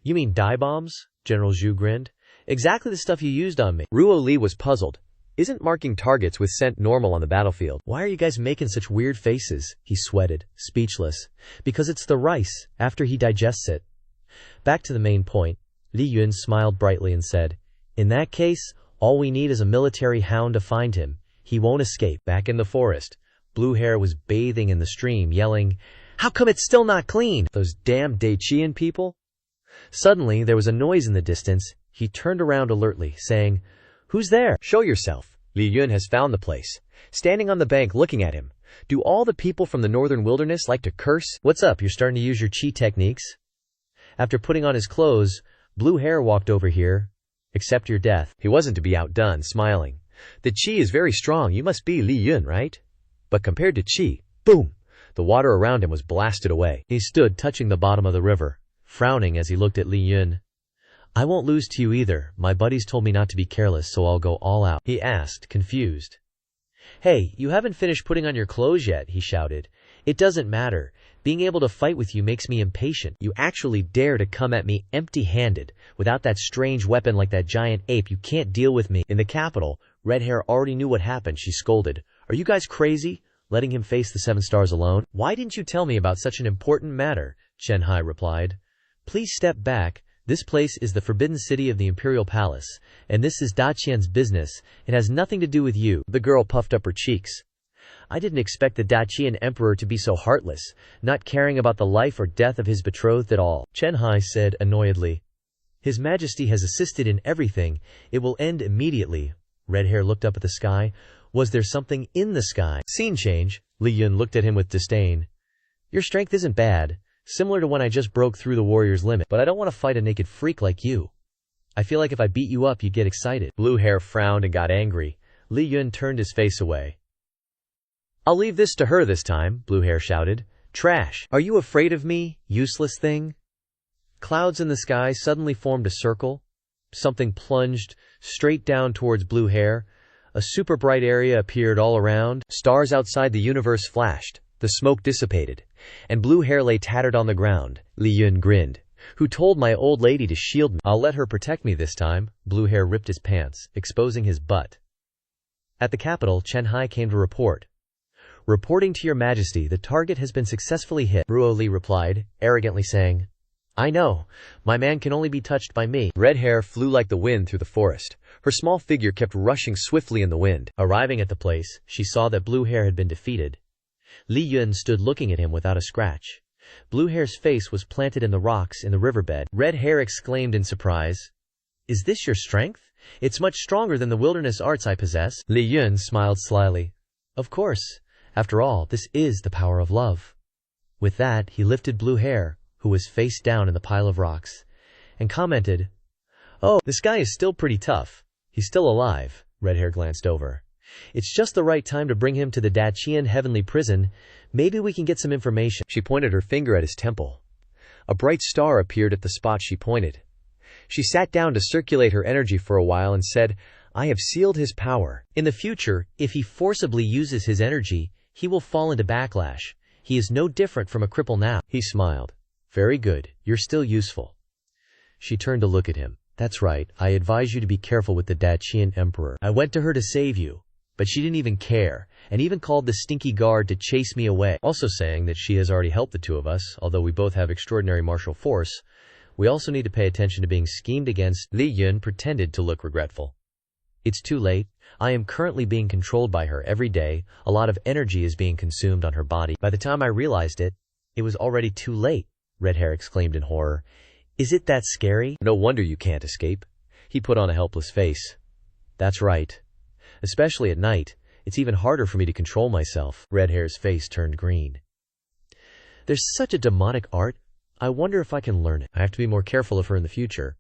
You mean dye bombs? General Zhu grinned. Exactly the stuff you used on me. Ruo Li was puzzled. Isn't marking targets with scent normal on the battlefield? Why are you guys making such weird faces? He sweated, speechless. Because it's the rice, after he digests it. Back to the main point, Li Yun smiled brightly and said, in that case, all we need is a military hound to find him. He won't escape. Back in the forest, Blue Hair was bathing in the stream, yelling, how come it's still not clean? Those damn Daichian people? Suddenly, there was a noise in the distance. He turned around alertly, saying, who's there? Show yourself. Li Yun has found the place. Standing on the bank looking at him. Do all the people from the northern wilderness like to curse? What's up? You're starting to use your chi techniques? After putting on his clothes, Blue Hair walked over here. Accept your death. He wasn't to be outdone, smiling. The chi is very strong. You must be Li Yun, right? But compared to chi, boom! The water around him was blasted away. He stood touching the bottom of the river, frowning as he looked at Li Yun. I won't lose to you either. My buddies told me not to be careless, so I'll go all out. He asked, confused. Hey, you haven't finished putting on your clothes yet, he shouted. It doesn't matter. Being able to fight with you makes me impatient. You actually dare to come at me empty-handed. Without that strange weapon like that giant ape, you can't deal with me. In the capital, Red Hair already knew what happened. She scolded. Are you guys crazy? Letting him face the 7 stars alone? Why didn't you tell me about such an important matter? Chen Hai replied. Please step back. This place is the forbidden city of the Imperial Palace, and this is Da Qian's business. It has nothing to do with you. The girl puffed up her cheeks. I didn't expect the Da Qian Emperor to be so heartless, not caring about the life or death of his betrothed at all. Chen Hai said annoyedly. His Majesty has assisted in everything. It will end immediately. Red Hair looked up at the sky. Was there something in the sky? Scene change. Li Yun looked at him with disdain. Your strength isn't bad. Similar to when I just broke through the warrior's limit, but I don't want to fight a naked freak like you. I feel like if I beat you up, you'd get excited. Blue Hair frowned and got angry. Li Yun turned his face away. I'll leave this to her this time, Blue Hair shouted. Trash. Are you afraid of me, useless thing? Clouds in the sky suddenly formed a circle. Something plunged straight down towards Blue Hair. A super bright area appeared all around. Stars outside the universe flashed. The smoke dissipated, and Blue Hair lay tattered on the ground. Li Yun grinned. Who told my old lady to shield me? I'll let her protect me this time. Blue Hair ripped his pants, exposing his butt. At the capital, Chen Hai came to report. Reporting to your majesty, the target has been successfully hit. Ruo Li replied, arrogantly saying, I know. My man can only be touched by me. Red Hair flew like the wind through the forest. Her small figure kept rushing swiftly in the wind. Arriving at the place, she saw that Blue Hair had been defeated. Li Yun stood looking at him without a scratch. Blue Hair's face was planted in the rocks in the riverbed. Red Hair exclaimed in surprise, Is this your strength? It's much stronger than the wilderness arts I possess. Li Yun smiled slyly. Of course. After all, this is the power of love. With that, he lifted Blue Hair, who was face down in the pile of rocks, and commented, Oh, this guy is still pretty tough. He's still alive. Red Hair glanced over. It's just the right time to bring him to the Dachian heavenly prison. Maybe we can get some information. She pointed her finger at his temple. A bright star appeared at the spot she pointed. She sat down to circulate her energy for a while and said, I have sealed his power. In the future, if he forcibly uses his energy, he will fall into backlash. He is no different from a cripple now. He smiled. Very good. You're still useful. She turned to look at him. That's right. I advise you to be careful with the Dachian Emperor. I went to her to save you. But she didn't even care, and even called the stinky guard to chase me away, also saying that she has already helped the two of us, although we both have extraordinary martial force. We also need to pay attention to being schemed against. Li Yun pretended to look regretful. It's too late. I am currently being controlled by her every day. A lot of energy is being consumed on her body. By the time I realized it, it was already too late, Red Hair exclaimed in horror. Is it that scary? No wonder you can't escape. He put on a helpless face. That's right. Especially at night. It's even harder for me to control myself. Red Hair's face turned green. There's such a demonic art. I wonder if I can learn it. I have to be more careful of her in the future.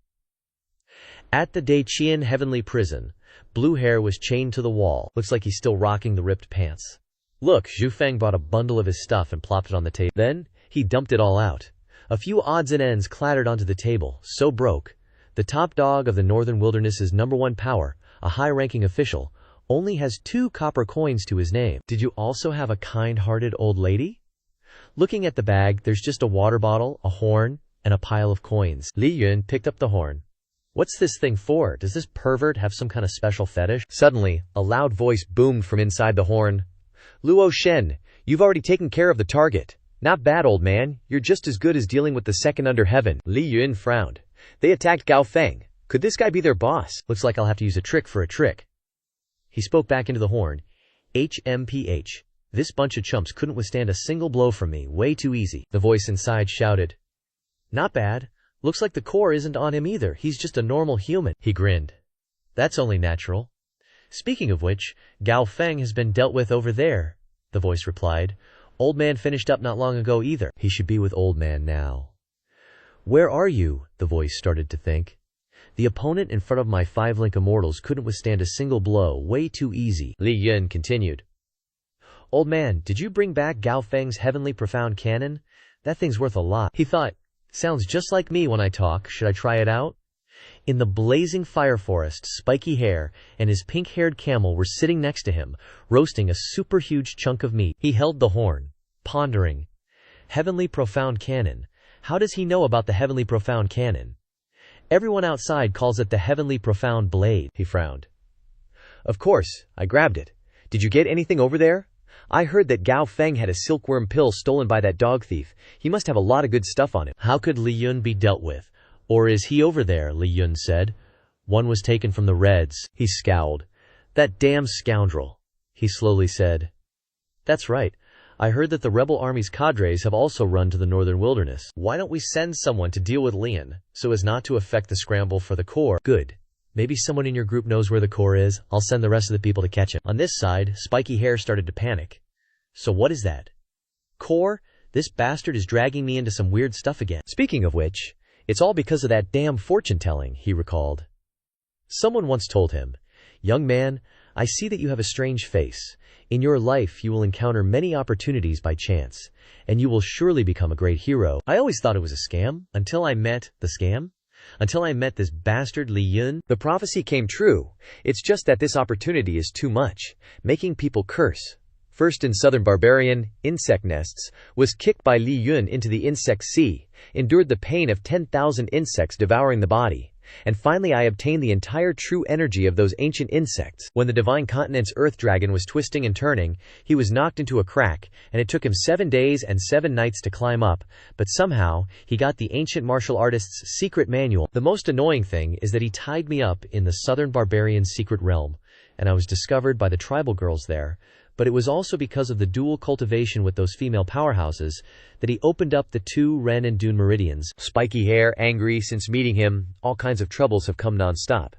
At the Daichian Heavenly Prison, Blue Hair was chained to the wall. Looks like he's still rocking the ripped pants. Look, Zhu Feng brought a bundle of his stuff and plopped it on the table. Then, he dumped it all out. A few odds and ends clattered onto the table, so broke. The top dog of the Northern Wilderness's #1 power, a high-ranking official, only has 2 copper coins to his name. Did you also have a kind-hearted old lady? Looking at the bag, there's just a water bottle, a horn, and a pile of coins. Li Yun picked up the horn. What's this thing for? Does this pervert have some kind of special fetish? Suddenly, a loud voice boomed from inside the horn. Luo Shen, you've already taken care of the target. Not bad, old man. You're just as good as dealing with the second under heaven. Li Yun frowned. They attacked Gao Feng. Could this guy be their boss? Looks like I'll have to use a trick for a trick. He spoke back into the horn. HMPH. This bunch of chumps couldn't withstand a single blow from me. Way too easy. The voice inside shouted. Not bad. Looks like the core isn't on him either. He's just a normal human. He grinned. That's only natural. Speaking of which, Gao Feng has been dealt with over there, the voice replied. Old man finished up not long ago either. He should be with old man now. Where are you? The voice started to think. The opponent in front of my 5-link immortals couldn't withstand a single blow. Way too easy. Li Yun continued. Old man, did you bring back Gao Feng's heavenly profound cannon? That thing's worth a lot. He thought, sounds just like me when I talk. Should I try it out? In the blazing fire forest, Spiky Hair and his pink-haired camel were sitting next to him, roasting a super huge chunk of meat. He held the horn, pondering. Heavenly profound cannon. How does he know about the heavenly profound cannon? Everyone outside calls it the heavenly profound blade. He frowned. Of course, I grabbed it. Did you get anything over there? I heard that Gao Feng had a silkworm pill stolen by that dog thief. He must have a lot of good stuff on him. How could Li Yun be dealt with? Or is he over there? Li Yun said. One was taken from the Reds. He scowled. That damn scoundrel, he slowly said. That's right. I heard that the rebel army's cadres have also run to the Northern Wilderness. Why don't we send someone to deal with Lian, so as not to affect the scramble for the core? Good. Maybe someone in your group knows where the core is. I'll send the rest of the people to catch him. On this side, Spiky Hair started to panic. So what is that? Core? This bastard is dragging me into some weird stuff again. Speaking of which, it's all because of that damn fortune-telling, he recalled. Someone once told him, Young man, I see that you have a strange face. In your life you will encounter many opportunities by chance, and you will surely become a great hero. I always thought it was a scam, until I met the scam. Until I met this bastard Li Yun. The prophecy came true. It's just that this opportunity is too much, making people curse. First in southern barbarian, insect nests, was kicked by Li Yun into the insect sea, endured the pain of 10,000 insects devouring the body, and finally I obtained the entire true energy of those ancient insects. When the divine continent's earth dragon was twisting and turning, he was knocked into a crack, and it took him 7 days and 7 nights to climb up, but somehow, he got the ancient martial artist's secret manual. The most annoying thing is that he tied me up in the southern barbarian's secret realm, and I was discovered by the tribal girls there, but it was also because of the dual cultivation with those female powerhouses that he opened up the 2 Ren and Dune meridians. Spiky Hair, angry since meeting him, all kinds of troubles have come non-stop.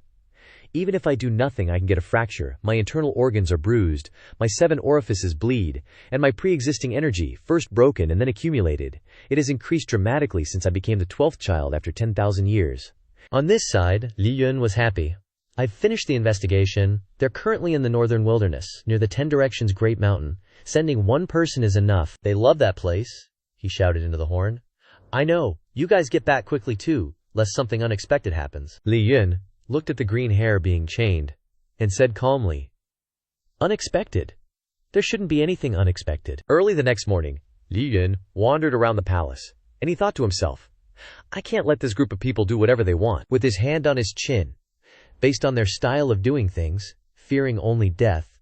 Even if I do nothing I can get a fracture, my internal organs are bruised, my 7 orifices bleed, and my pre-existing energy, first broken and then accumulated, it has increased dramatically since I became the 12th child after 10,000 years. On this side, Li Yun was happy. I've finished the investigation. They're currently in the Northern Wilderness, near the 10 Directions Great Mountain. Sending 1 person is enough. They love that place, he shouted into the horn. I know. You guys get back quickly too, lest something unexpected happens. Li Yun looked at the green hair being chained, and said calmly, Unexpected? There shouldn't be anything unexpected. Early the next morning, Li Yun wandered around the palace, and he thought to himself, I can't let this group of people do whatever they want. With his hand on his chin, based on their style of doing things, fearing only death,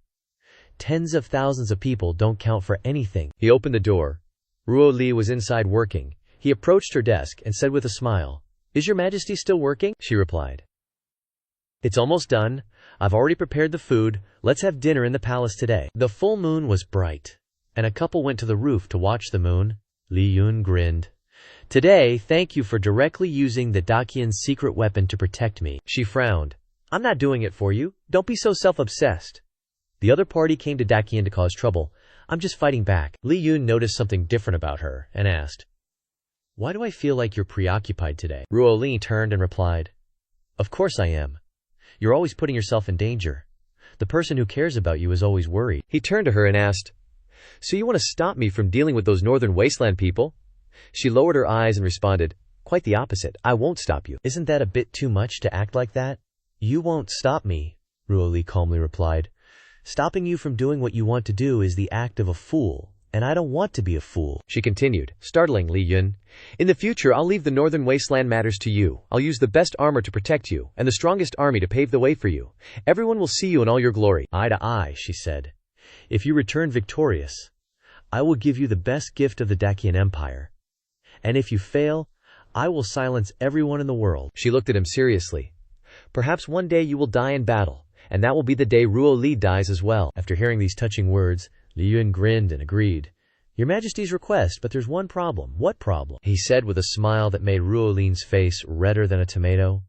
tens of thousands of people don't count for anything. He opened the door. Ruo Li was inside working. He approached her desk and said with a smile, Is your majesty still working? She replied. It's almost done. I've already prepared the food. Let's have dinner in the palace today. The full moon was bright, and a couple went to the roof to watch the moon. Li Yun grinned. Today, thank you for directly using the Dakian's secret weapon to protect me. She frowned. I'm not doing it for you. Don't be so self-obsessed. The other party came to Dakian to cause trouble. I'm just fighting back. Li Yun noticed something different about her and asked, Why do I feel like you're preoccupied today? Ruo Li turned and replied, Of course I am. You're always putting yourself in danger. The person who cares about you is always worried. He turned to her and asked, So you want to stop me from dealing with those northern wasteland people? She lowered her eyes and responded, Quite the opposite. I won't stop you. Isn't that a bit too much to act like that? You won't stop me, Ruo Li calmly replied. Stopping you from doing what you want to do is the act of a fool, and I don't want to be a fool. She continued, startling Li Yun. In the future, I'll leave the northern wasteland matters to you. I'll use the best armor to protect you, and the strongest army to pave the way for you. Everyone will see you in all your glory. Eye to eye, she said. If you return victorious, I will give you the best gift of the Dakian Empire. And if you fail, I will silence everyone in the world. She looked at him seriously. Perhaps one day you will die in battle, and that will be the day Ruo Li dies as well. After hearing these touching words, Li Yun grinned and agreed. Your Majesty's request, but there's one problem. What problem? He said with a smile that made Ruo Lin's face redder than a tomato.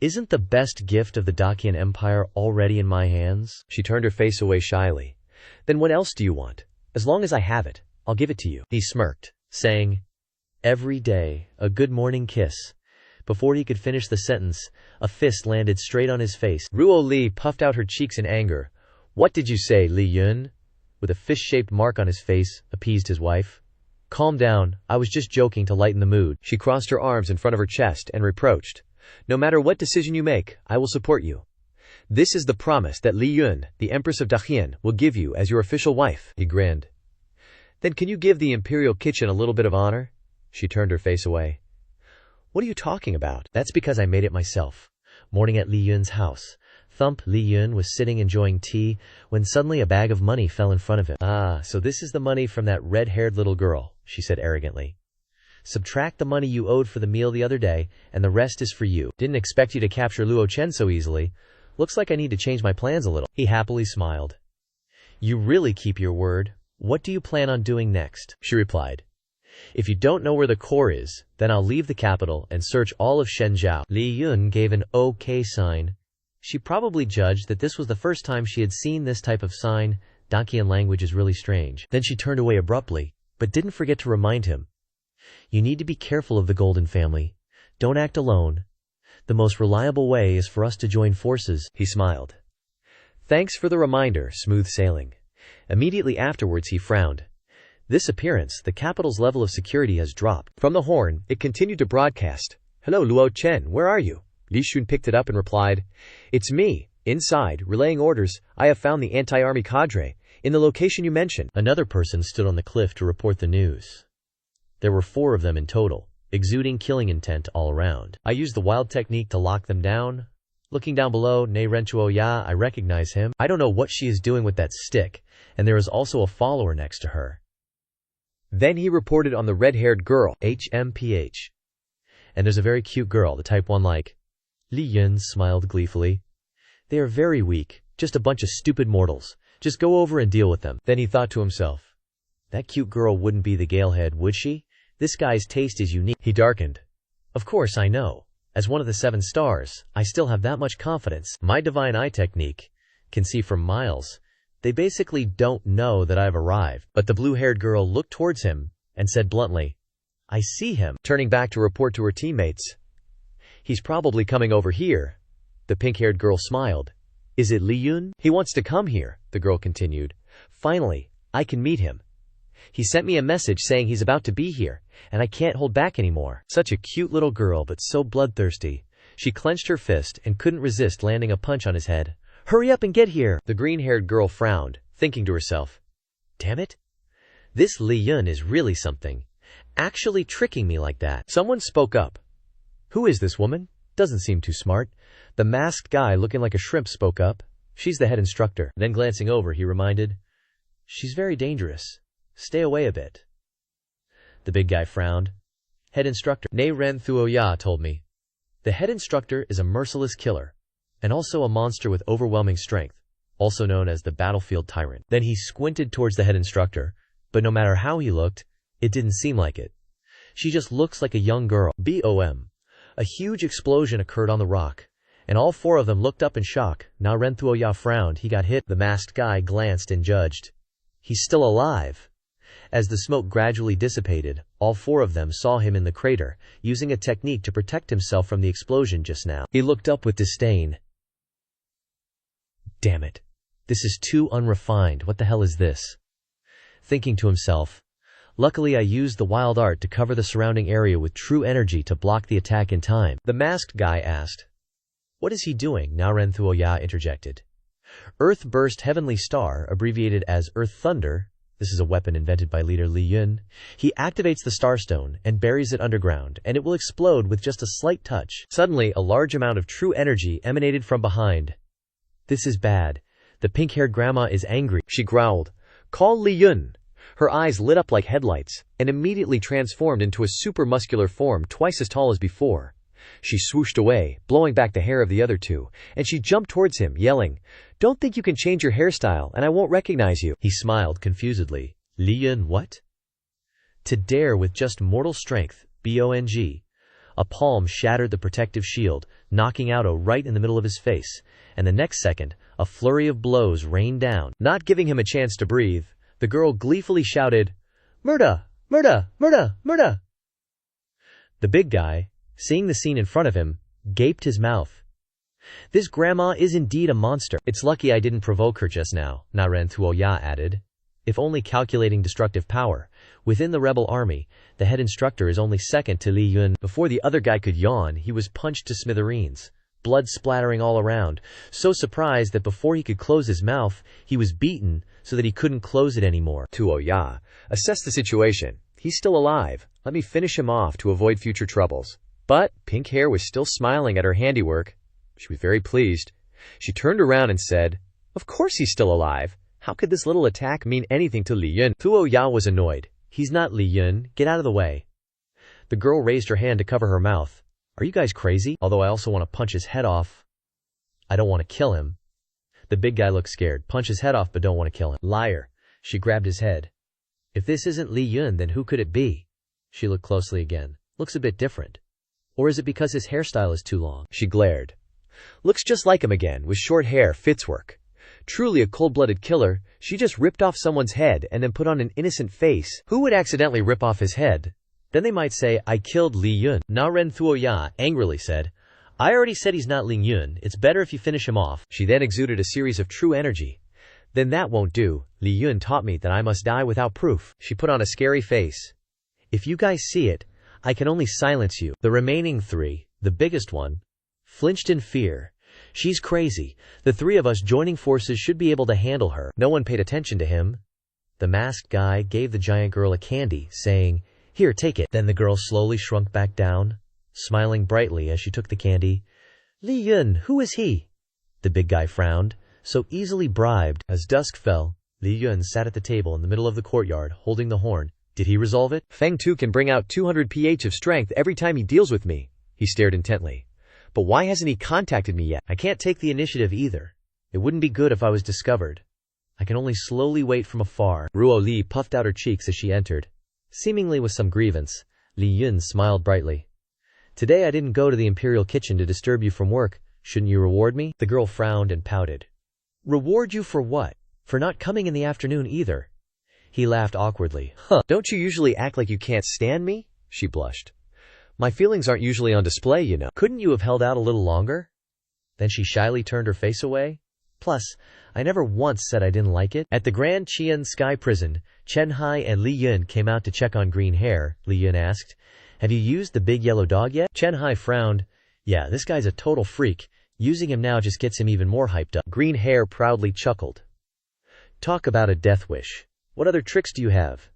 Isn't the best gift of the Dakian Empire already in my hands? She turned her face away shyly. Then what else do you want? As long as I have it, I'll give it to you. He smirked, saying, Every day, a good morning kiss. Before he could finish the sentence, a fist landed straight on his face. Ruo Li puffed out her cheeks in anger. What did you say, Li Yun? With a fist-shaped mark on his face, appeased his wife. Calm down, I was just joking to lighten the mood. She crossed her arms in front of her chest and reproached. No matter what decision you make, I will support you. This is the promise that Li Yun, the Empress of Dakian, will give you as your official wife. He grinned. Then can you give the imperial kitchen a little bit of honor? She turned her face away. What are you talking about? That's because I made it myself. Morning at Li Yun's house. Thump. Li Yun was sitting enjoying tea when suddenly a bag of money fell in front of him. Ah, so this is the money from that red-haired little girl, she said arrogantly. Subtract the money you owed for the meal the other day, and the rest is for you. Didn't expect you to capture Luo Chen so easily. Looks like I need to change my plans a little. He happily smiled. You really keep your word. What do you plan on doing next? She replied. If you don't know where the core is, then I'll leave the capital and search all of Shenzhou. Li Yun gave an OK sign. She probably judged that this was the first time she had seen this type of sign. Dakian language is really strange. Then she turned away abruptly, but didn't forget to remind him. You need to be careful of the Golden family. Don't act alone. The most reliable way is for us to join forces. He smiled. Thanks for the reminder, smooth sailing. Immediately afterwards he frowned. This appearance, the capital's level of security has dropped. From the horn, it continued to broadcast. Hello, Luo Chen, where are you? Li Shun picked it up and replied, It's me. Inside, relaying orders, I have found the anti-army cadre, in the location you mentioned. Another person stood on the cliff to report the news. There were 4 of them in total, exuding killing intent all around. I used the wild technique to lock them down. Looking down below, Ne Renchuo Ya, I recognize him. I don't know what she is doing with that stick, and there is also a follower next to her. Then he reported on the red-haired girl, HMPH. And there's a very cute girl, the type 1 like. Li Yun smiled gleefully. They are very weak, just a bunch of stupid mortals. Just go over and deal with them. Then he thought to himself, that cute girl wouldn't be the Galehead, would she? This guy's taste is unique. He darkened. Of course I know. As one of the 7 stars, I still have that much confidence. My divine eye technique can see from miles. They basically don't know that I've arrived. But the blue-haired girl looked towards him and said bluntly, I see him. Turning back to report to her teammates. He's probably coming over here. The pink-haired girl smiled. Is it Li Yun? He wants to come here, the girl continued. Finally, I can meet him. He sent me a message saying he's about to be here, and I can't hold back anymore. Such a cute little girl, but so bloodthirsty. She clenched her fist and couldn't resist landing a punch on his head. Hurry up and get here! The green-haired girl frowned, thinking to herself, Damn it! This Li Yun is really something. Actually tricking me like that. Someone spoke up. Who is this woman? Doesn't seem too smart. The masked guy looking like a shrimp spoke up. She's the head instructor. Then glancing over, he reminded, She's very dangerous. Stay away a bit. The big guy frowned. Head instructor Ne Ren Thuoya told me. The head instructor is a merciless killer, and also a monster with overwhelming strength, also known as the battlefield tyrant. Then he squinted towards the head instructor, but no matter how he looked, it didn't seem like it. She just looks like a young girl. BOM. A huge explosion occurred on the rock, and all four of them looked up in shock. Na Ren Thuoya frowned. He got hit. The masked guy glanced and judged. He's still alive. As the smoke gradually dissipated, all four of them saw him in the crater, using a technique to protect himself from the explosion just now. He looked up with disdain. Damn it. This is too unrefined. What the hell is this? Thinking to himself, luckily I used the wild art to cover the surrounding area with true energy to block the attack in time. The masked guy asked. What is he doing? Na Ren Thuoya interjected. Earth Burst Heavenly Star, abbreviated as Earth Thunder. This is a weapon invented by leader Li Yun. He activates the Starstone and buries it underground, and it will explode with just a slight touch. Suddenly, a large amount of true energy emanated from behind. This is bad. The pink-haired grandma is angry. She growled. Call Li Yun. Her eyes lit up like headlights, and immediately transformed into a super muscular form twice as tall as before. She swooshed away, blowing back the hair of the other two, and she jumped towards him, yelling, Don't think you can change your hairstyle, and I won't recognize you. He smiled confusedly. Li Yun what? To dare with just mortal strength, BONG. A palm shattered the protective shield, knocking out right in the middle of his face, and the next second, a flurry of blows rained down. Not giving him a chance to breathe, the girl gleefully shouted, Murda! Murda! Murda! Murda! The big guy, seeing the scene in front of him, gaped his mouth. This grandma is indeed a monster. It's lucky I didn't provoke her just now, Na Ren Thuoya added. If only calculating destructive power. Within the rebel army, the head instructor is only second to Li Yun. Before the other guy could yawn, he was punched to smithereens, blood splattering all around, so surprised that before he could close his mouth, he was beaten so that he couldn't close it anymore. Thuoya, assess the situation. He's still alive. Let me finish him off to avoid future troubles. But Pink Hair was still smiling at her handiwork. She was very pleased. She turned around and said, Of course he's still alive. How could this little attack mean anything to Li Yun? Thuoya was annoyed. He's not Li Yun. Get out of the way. The girl raised her hand to cover her mouth. Are you guys crazy? Although I also want to punch his head off. I don't want to kill him. The big guy looked scared. Punch his head off but don't want to kill him. Liar. She grabbed his head. If this isn't Li Yun, then who could it be? She looked closely again. Looks a bit different. Or is it because his hairstyle is too long? She glared. Looks just like him again, with short hair, Fitzwork. Truly a cold-blooded killer. She just ripped off someone's head and then put on an innocent face. Who would accidentally rip off his head? Then they might say, I killed Li Yun. Na Ren Thuoya angrily said, I already said he's not Li Yun. It's better if you finish him off. She then exuded a series of true energy. Then that won't do. Li Yun taught me that I must die without proof. She put on a scary face. If you guys see it, I can only silence you. The remaining three, the biggest one, flinched in fear. She's crazy. The three of us joining forces should be able to handle her. No one paid attention to him. The masked guy gave the giant girl a candy, saying, Here, take it. Then the girl slowly shrunk back down, smiling brightly as she took the candy. Li Yun, who is he? The big guy frowned. So easily bribed. As dusk fell, Li Yun sat at the table in the middle of the courtyard, holding the horn. Did he resolve it? Feng Tu can bring out 200 pH of strength every time he deals with me. He stared intently. But why hasn't he contacted me yet? I can't take the initiative either. It wouldn't be good if I was discovered. I can only slowly wait from afar. Ruo Li puffed out her cheeks as she entered. Seemingly with some grievance, Li Yun smiled brightly. Today I didn't go to the imperial kitchen to disturb you from work. Shouldn't you reward me? The girl frowned and pouted. Reward you for what? For not coming in the afternoon either. He laughed awkwardly. Huh, don't you usually act like you can't stand me? She blushed. My feelings aren't usually on display, you know. Couldn't you have held out a little longer? Then she shyly turned her face away. Plus, I never once said I didn't like it. At the Grand Qian Sky Prison, Chen Hai and Li Yun came out to check on Green Hair. Li Yun asked, Have you used the big yellow dog yet? Chen Hai frowned. Yeah, this guy's a total freak. Using him now just gets him even more hyped up. Green Hair proudly chuckled. Talk about a death wish. What other tricks do you have?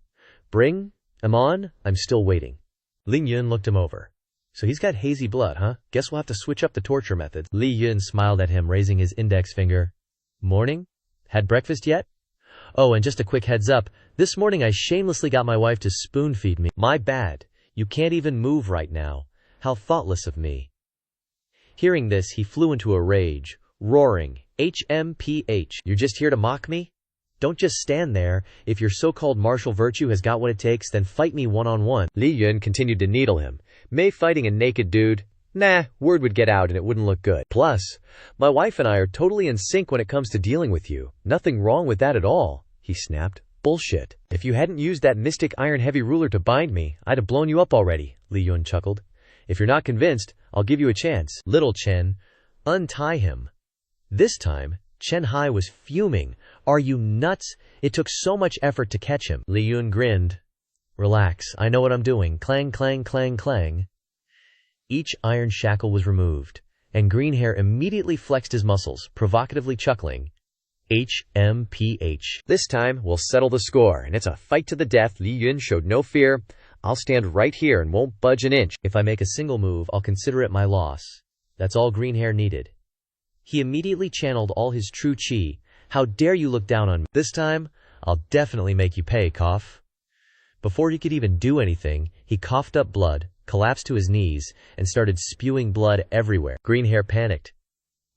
Bring him on? I'm still waiting. Ling Yun looked him over. So he's got hazy blood, huh? Guess we'll have to switch up the torture methods. Li Yun smiled at him, raising his index finger. Morning? Had breakfast yet? Oh, and just a quick heads up. This morning I shamelessly got my wife to spoon feed me. My bad. You can't even move right now. How thoughtless of me." Hearing this, he flew into a rage, roaring, "HMPH, you're just here to mock me? Don't just stand there. If your so-called martial virtue has got what it takes, then fight me one-on-one." Li Yun continued to needle him. "May fighting a naked dude? Nah, word would get out and it wouldn't look good. Plus, my wife and I are totally in sync when it comes to dealing with you. Nothing wrong with that at all," he snapped. "Bullshit. If you hadn't used that mystic iron heavy ruler to bind me, I'd have blown you up already," Li Yun chuckled. "If you're not convinced, I'll give you a chance." "Little Chen, untie him." This time, Chen Hai was fuming. "Are you nuts? It took so much effort to catch him." Li Yun grinned. "Relax, I know what I'm doing." Clang, clang, clang, clang. Each iron shackle was removed, and Greenhair immediately flexed his muscles, provocatively chuckling. HMPH. "This time, we'll settle the score, and it's a fight to the death." Li Yun showed no fear. "I'll stand right here and won't budge an inch. If I make a single move, I'll consider it my loss." That's all Greenhair needed. He immediately channeled all his true chi. "How dare you look down on me? This time, I'll definitely make you pay." Cough. Before he could even do anything, he coughed up blood, collapsed to his knees, and started spewing blood everywhere. Greenhair panicked.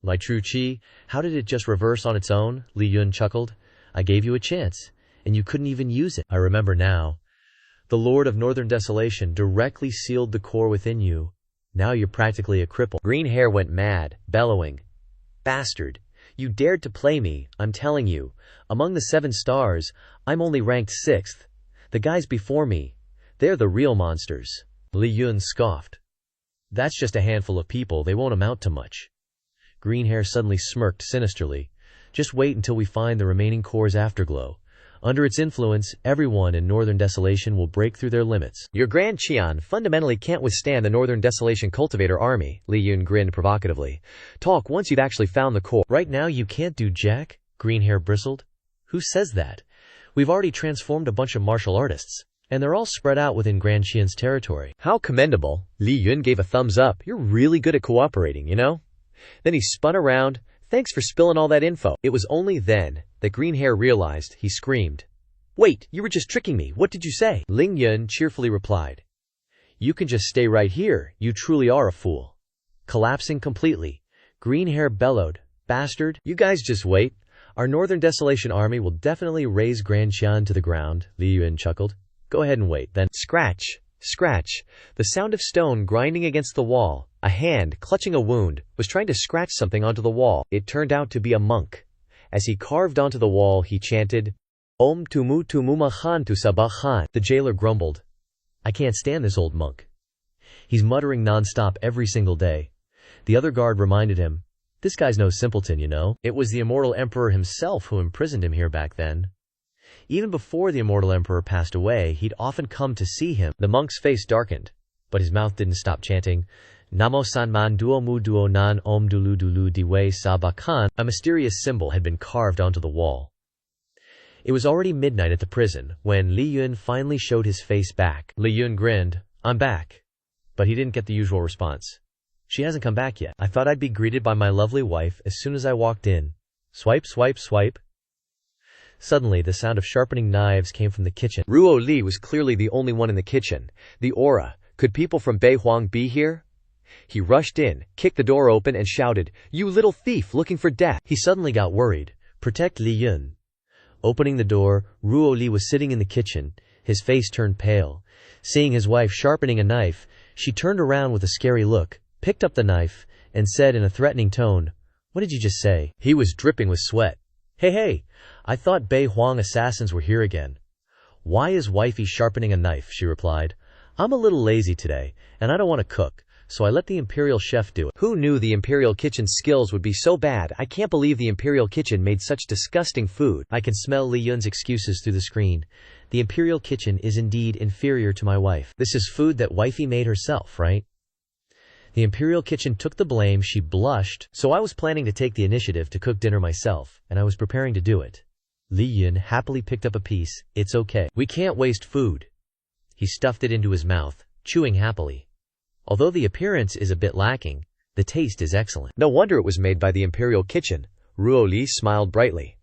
"My true chi, how did it just reverse on its own?" Li Yun chuckled. "I gave you a chance, and you couldn't even use it." "I remember now. The Lord of Northern Desolation directly sealed the core within you. Now you're practically a cripple." Greenhair went mad, bellowing. "Bastard! You dared to play me, I'm telling you. Among the 7 stars, I'm only ranked 6th. The guys before me, they're the real monsters." Li Yun scoffed. "That's just a handful of people, they won't amount to much." Greenhair suddenly smirked sinisterly. "Just wait until we find the remaining core's afterglow. Under its influence, everyone in Northern Desolation will break through their limits." "Your Grand Qian fundamentally can't withstand the Northern Desolation Cultivator Army," Li Yun grinned provocatively. "Talk once you've actually found the core." "Right now you can't do jack?" Greenhair bristled. "Who says that? We've already transformed a bunch of martial artists, and they're all spread out within Grand Qian's territory." "How commendable." Li Yun gave a thumbs up. "You're really good at cooperating, you know?" Then he spun around. "Thanks for spilling all that info." It was only then that Greenhair realized. He screamed. "Wait, you were just tricking me. What did you say?" Ling Yun cheerfully replied. "You can just stay right here. You truly are a fool." Collapsing completely, Greenhair bellowed, "Bastard, you guys just wait. Our Northern Desolation army will definitely raise Grand Qian to the ground." Li Yun chuckled. "Go ahead and wait, then." Scratch, scratch. The sound of stone grinding against the wall. A hand, clutching a wound, was trying to scratch something onto the wall. It turned out to be a monk. As he carved onto the wall, he chanted, "Om tumu tumuma khan tu sabah khan." The jailer grumbled. "I can't stand this old monk. He's muttering non-stop every single day." The other guard reminded him, "This guy's no simpleton, you know. It was the immortal emperor himself who imprisoned him here back then. Even before the immortal emperor passed away, he'd often come to see him." The monk's face darkened, but his mouth didn't stop chanting, "Namo Sanman Duo Mu Duo Nan Om Dulu Dulu Diwe Sabah Khan." A mysterious symbol had been carved onto the wall. It was already midnight at the prison when Li Yun finally showed his face back. Li Yun grinned. "I'm back." But he didn't get the usual response. "She hasn't come back yet. I thought I'd be greeted by my lovely wife as soon as I walked in." Swipe, swipe, swipe. Suddenly, the sound of sharpening knives came from the kitchen. Ruo Li was clearly the only one in the kitchen. The aura. Could people from Beihuang be here? He rushed in, kicked the door open, and shouted, "You little thief looking for death!" He suddenly got worried. "Protect Li Yun." Opening the door, Ruo Li was sitting in the kitchen, his face turned pale. Seeing his wife sharpening a knife, she turned around with a scary look, picked up the knife, and said in a threatening tone, "What did you just say?" He was dripping with sweat. Hey, I thought Bei Huang assassins were here again." "Why is wifey sharpening a knife?" she replied. "I'm a little lazy today, and I don't want to cook, so I let the Imperial chef do it." Who knew the Imperial kitchen's skills would be so bad? "I can't believe the Imperial kitchen made such disgusting food." I can smell Li Yun's excuses through the screen. "The Imperial kitchen is indeed inferior to my wife. This is food that wifey made herself, right?" The Imperial kitchen took the blame. She blushed. "So I was planning to take the initiative to cook dinner myself, and I was preparing to do it." Li Yun happily picked up a piece. "It's okay. We can't waste food." He stuffed it into his mouth, chewing happily. Although the appearance is a bit lacking, the taste is excellent. No wonder it was made by the Imperial kitchen. Ruo Li smiled brightly.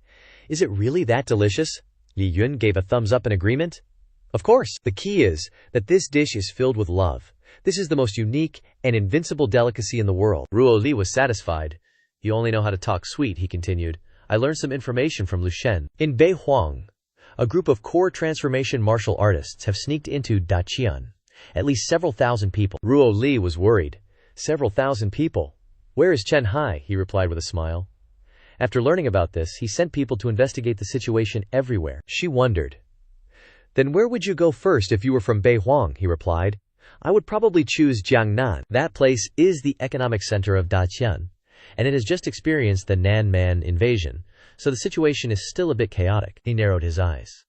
"Is it really that delicious?" Li Yun gave a thumbs up in agreement. Of course, the key is that this dish is filled with love. This is the most unique and invincible delicacy in the world. Ruo Li was satisfied. You only know how to talk sweet, he continued. I learned some information from Lu Shen. In Beihuang, a group of core transformation martial artists have sneaked into Daqian. At least several thousand people. Ruo Li was worried. Several thousand people. Where is Chen Hai? He replied with a smile. After learning about this, he sent people to investigate the situation everywhere. She wondered. Then where would you go first if you were from Beihuang? He replied. I would probably choose Jiangnan. That place is the economic center of Daqian, and it has just experienced the Nanman invasion, so the situation is still a bit chaotic. He narrowed his eyes.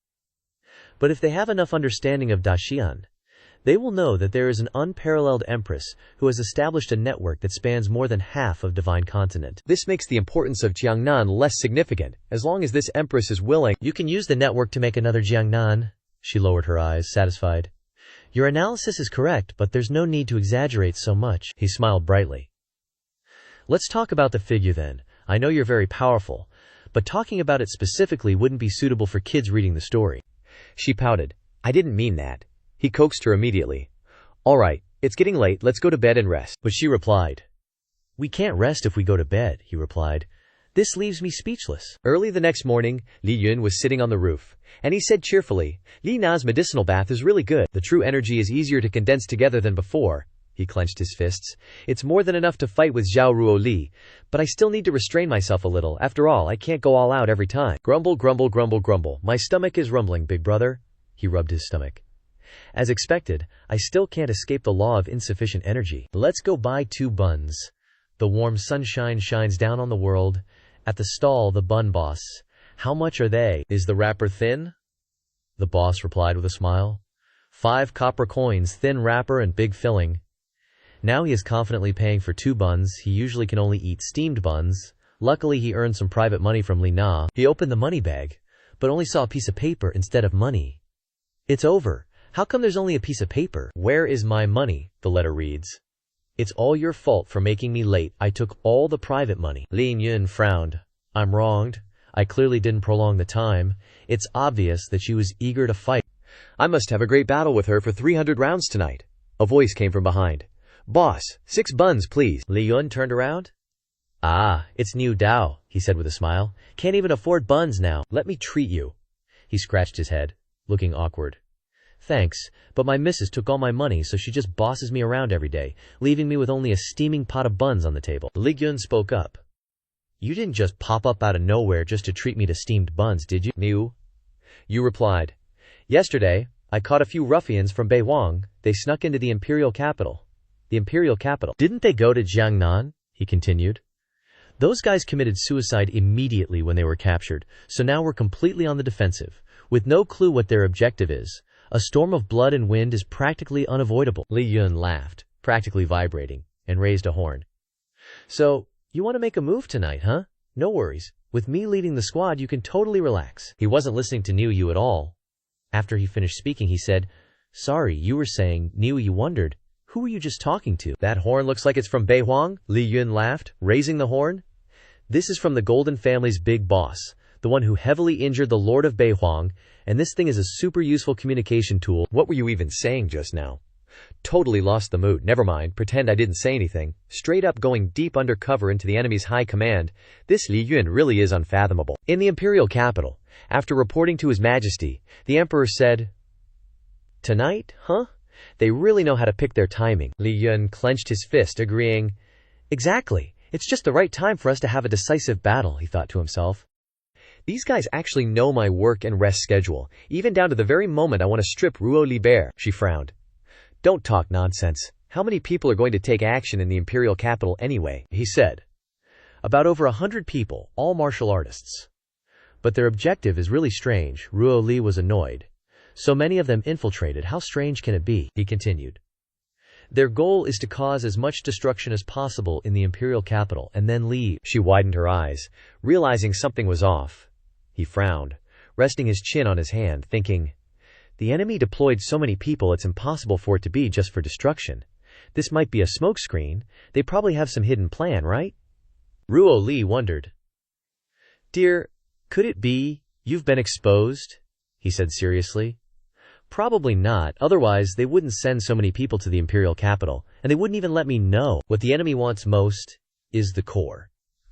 But if they have enough understanding of Daqian, they will know that there is an unparalleled empress who has established a network that spans more than half of Divine Continent. This makes the importance of Jiangnan less significant, as long as this empress is willing. You can use the network to make another Jiangnan. She lowered her eyes, satisfied. Your analysis is correct, but there's no need to exaggerate so much. He smiled brightly. Let's talk about the figure then. I know you're very powerful, but talking about it specifically wouldn't be suitable for kids reading the story. She pouted. I didn't mean that. He coaxed her immediately. All right, it's getting late, let's go to bed and rest. But she replied. We can't rest if we go to bed, he replied. This leaves me speechless. Early the next morning, Li Yun was sitting on the roof, and he said cheerfully, Li Na's medicinal bath is really good. The true energy is easier to condense together than before. He clenched his fists. It's more than enough to fight with Zhao Ruo Li, but I still need to restrain myself a little. After all, I can't go all out every time. Grumble, grumble, grumble, grumble. My stomach is rumbling, big brother. He rubbed his stomach. As expected, I still can't escape the law of insufficient energy. Let's go buy 2 buns. The warm sunshine shines down on the world. At the stall, the bun boss. How much are they? Is the wrapper thin? The boss replied with a smile. 5 copper coins, thin wrapper and big filling. Now he is confidently paying for 2 buns. He usually can only eat steamed buns. Luckily, he earned some private money from Li Na. He opened the money bag, but only saw a piece of paper instead of money. It's over. How come there's only a piece of paper? Where is my money? The letter reads. It's all your fault for making me late. I took all the private money. Li Yun frowned. I'm wronged. I clearly didn't prolong the time. It's obvious that she was eager to fight. I must have a great battle with her for 300 rounds tonight. A voice came from behind. Boss, 6 buns, please. Li Yun turned around. Ah, it's Niu Dao, he said with a smile. Can't even afford buns now. Let me treat you. He scratched his head, looking awkward. Thanks, but my missus took all my money, so she just bosses me around every day, leaving me with only a steaming pot of buns on the table. Li Yun spoke up. You didn't just pop up out of nowhere just to treat me to steamed buns, did you? Niu? You replied. Yesterday, I caught a few ruffians from Beihuang. They snuck into the imperial capital. The imperial capital. Didn't they go to Jiangnan? He continued. Those guys committed suicide immediately when they were captured, so now we're completely on the defensive, with no clue what their objective is. A storm of blood and wind is practically unavoidable. Li Yun laughed, practically vibrating, and raised a horn. So, you want to make a move tonight, huh? No worries. With me leading the squad, you can totally relax. He wasn't listening to Niu Yu at all. After he finished speaking, he said, Sorry, you were saying, Niu Yu wondered, who were you just talking to? That horn looks like it's from Beihuang, Li Yun laughed, raising the horn. This is from the Golden Family's big boss, the one who heavily injured the Lord of Beihuang, and this thing is a super useful communication tool. What were you even saying just now? Totally lost the mood. Never mind, pretend I didn't say anything. Straight up going deep undercover into the enemy's high command. This Li Yun really is unfathomable. In the imperial capital, after reporting to His Majesty, the emperor said, Tonight, huh? They really know how to pick their timing. Li Yun clenched his fist, agreeing. Exactly. It's just the right time for us to have a decisive battle, he thought to himself. These guys actually know my work and rest schedule, even down to the very moment I want to strip Ruo Li bare. She frowned. Don't talk nonsense. How many people are going to take action in the imperial capital anyway? He said. About over 100 people, all martial artists. But their objective is really strange. Ruo Li was annoyed. So many of them infiltrated. How strange can it be? He continued. Their goal is to cause as much destruction as possible in the imperial capital and then leave. She widened her eyes, realizing something was off. He frowned, resting his chin on his hand, thinking, the enemy deployed so many people it's impossible for it to be just for destruction. This might be a smokescreen. They probably have some hidden plan, right? Ruo Li wondered. Dear, could it be you've been exposed? He said seriously. Probably not, otherwise they wouldn't send so many people to the imperial capital, and they wouldn't even let me know. What the enemy wants most is the core.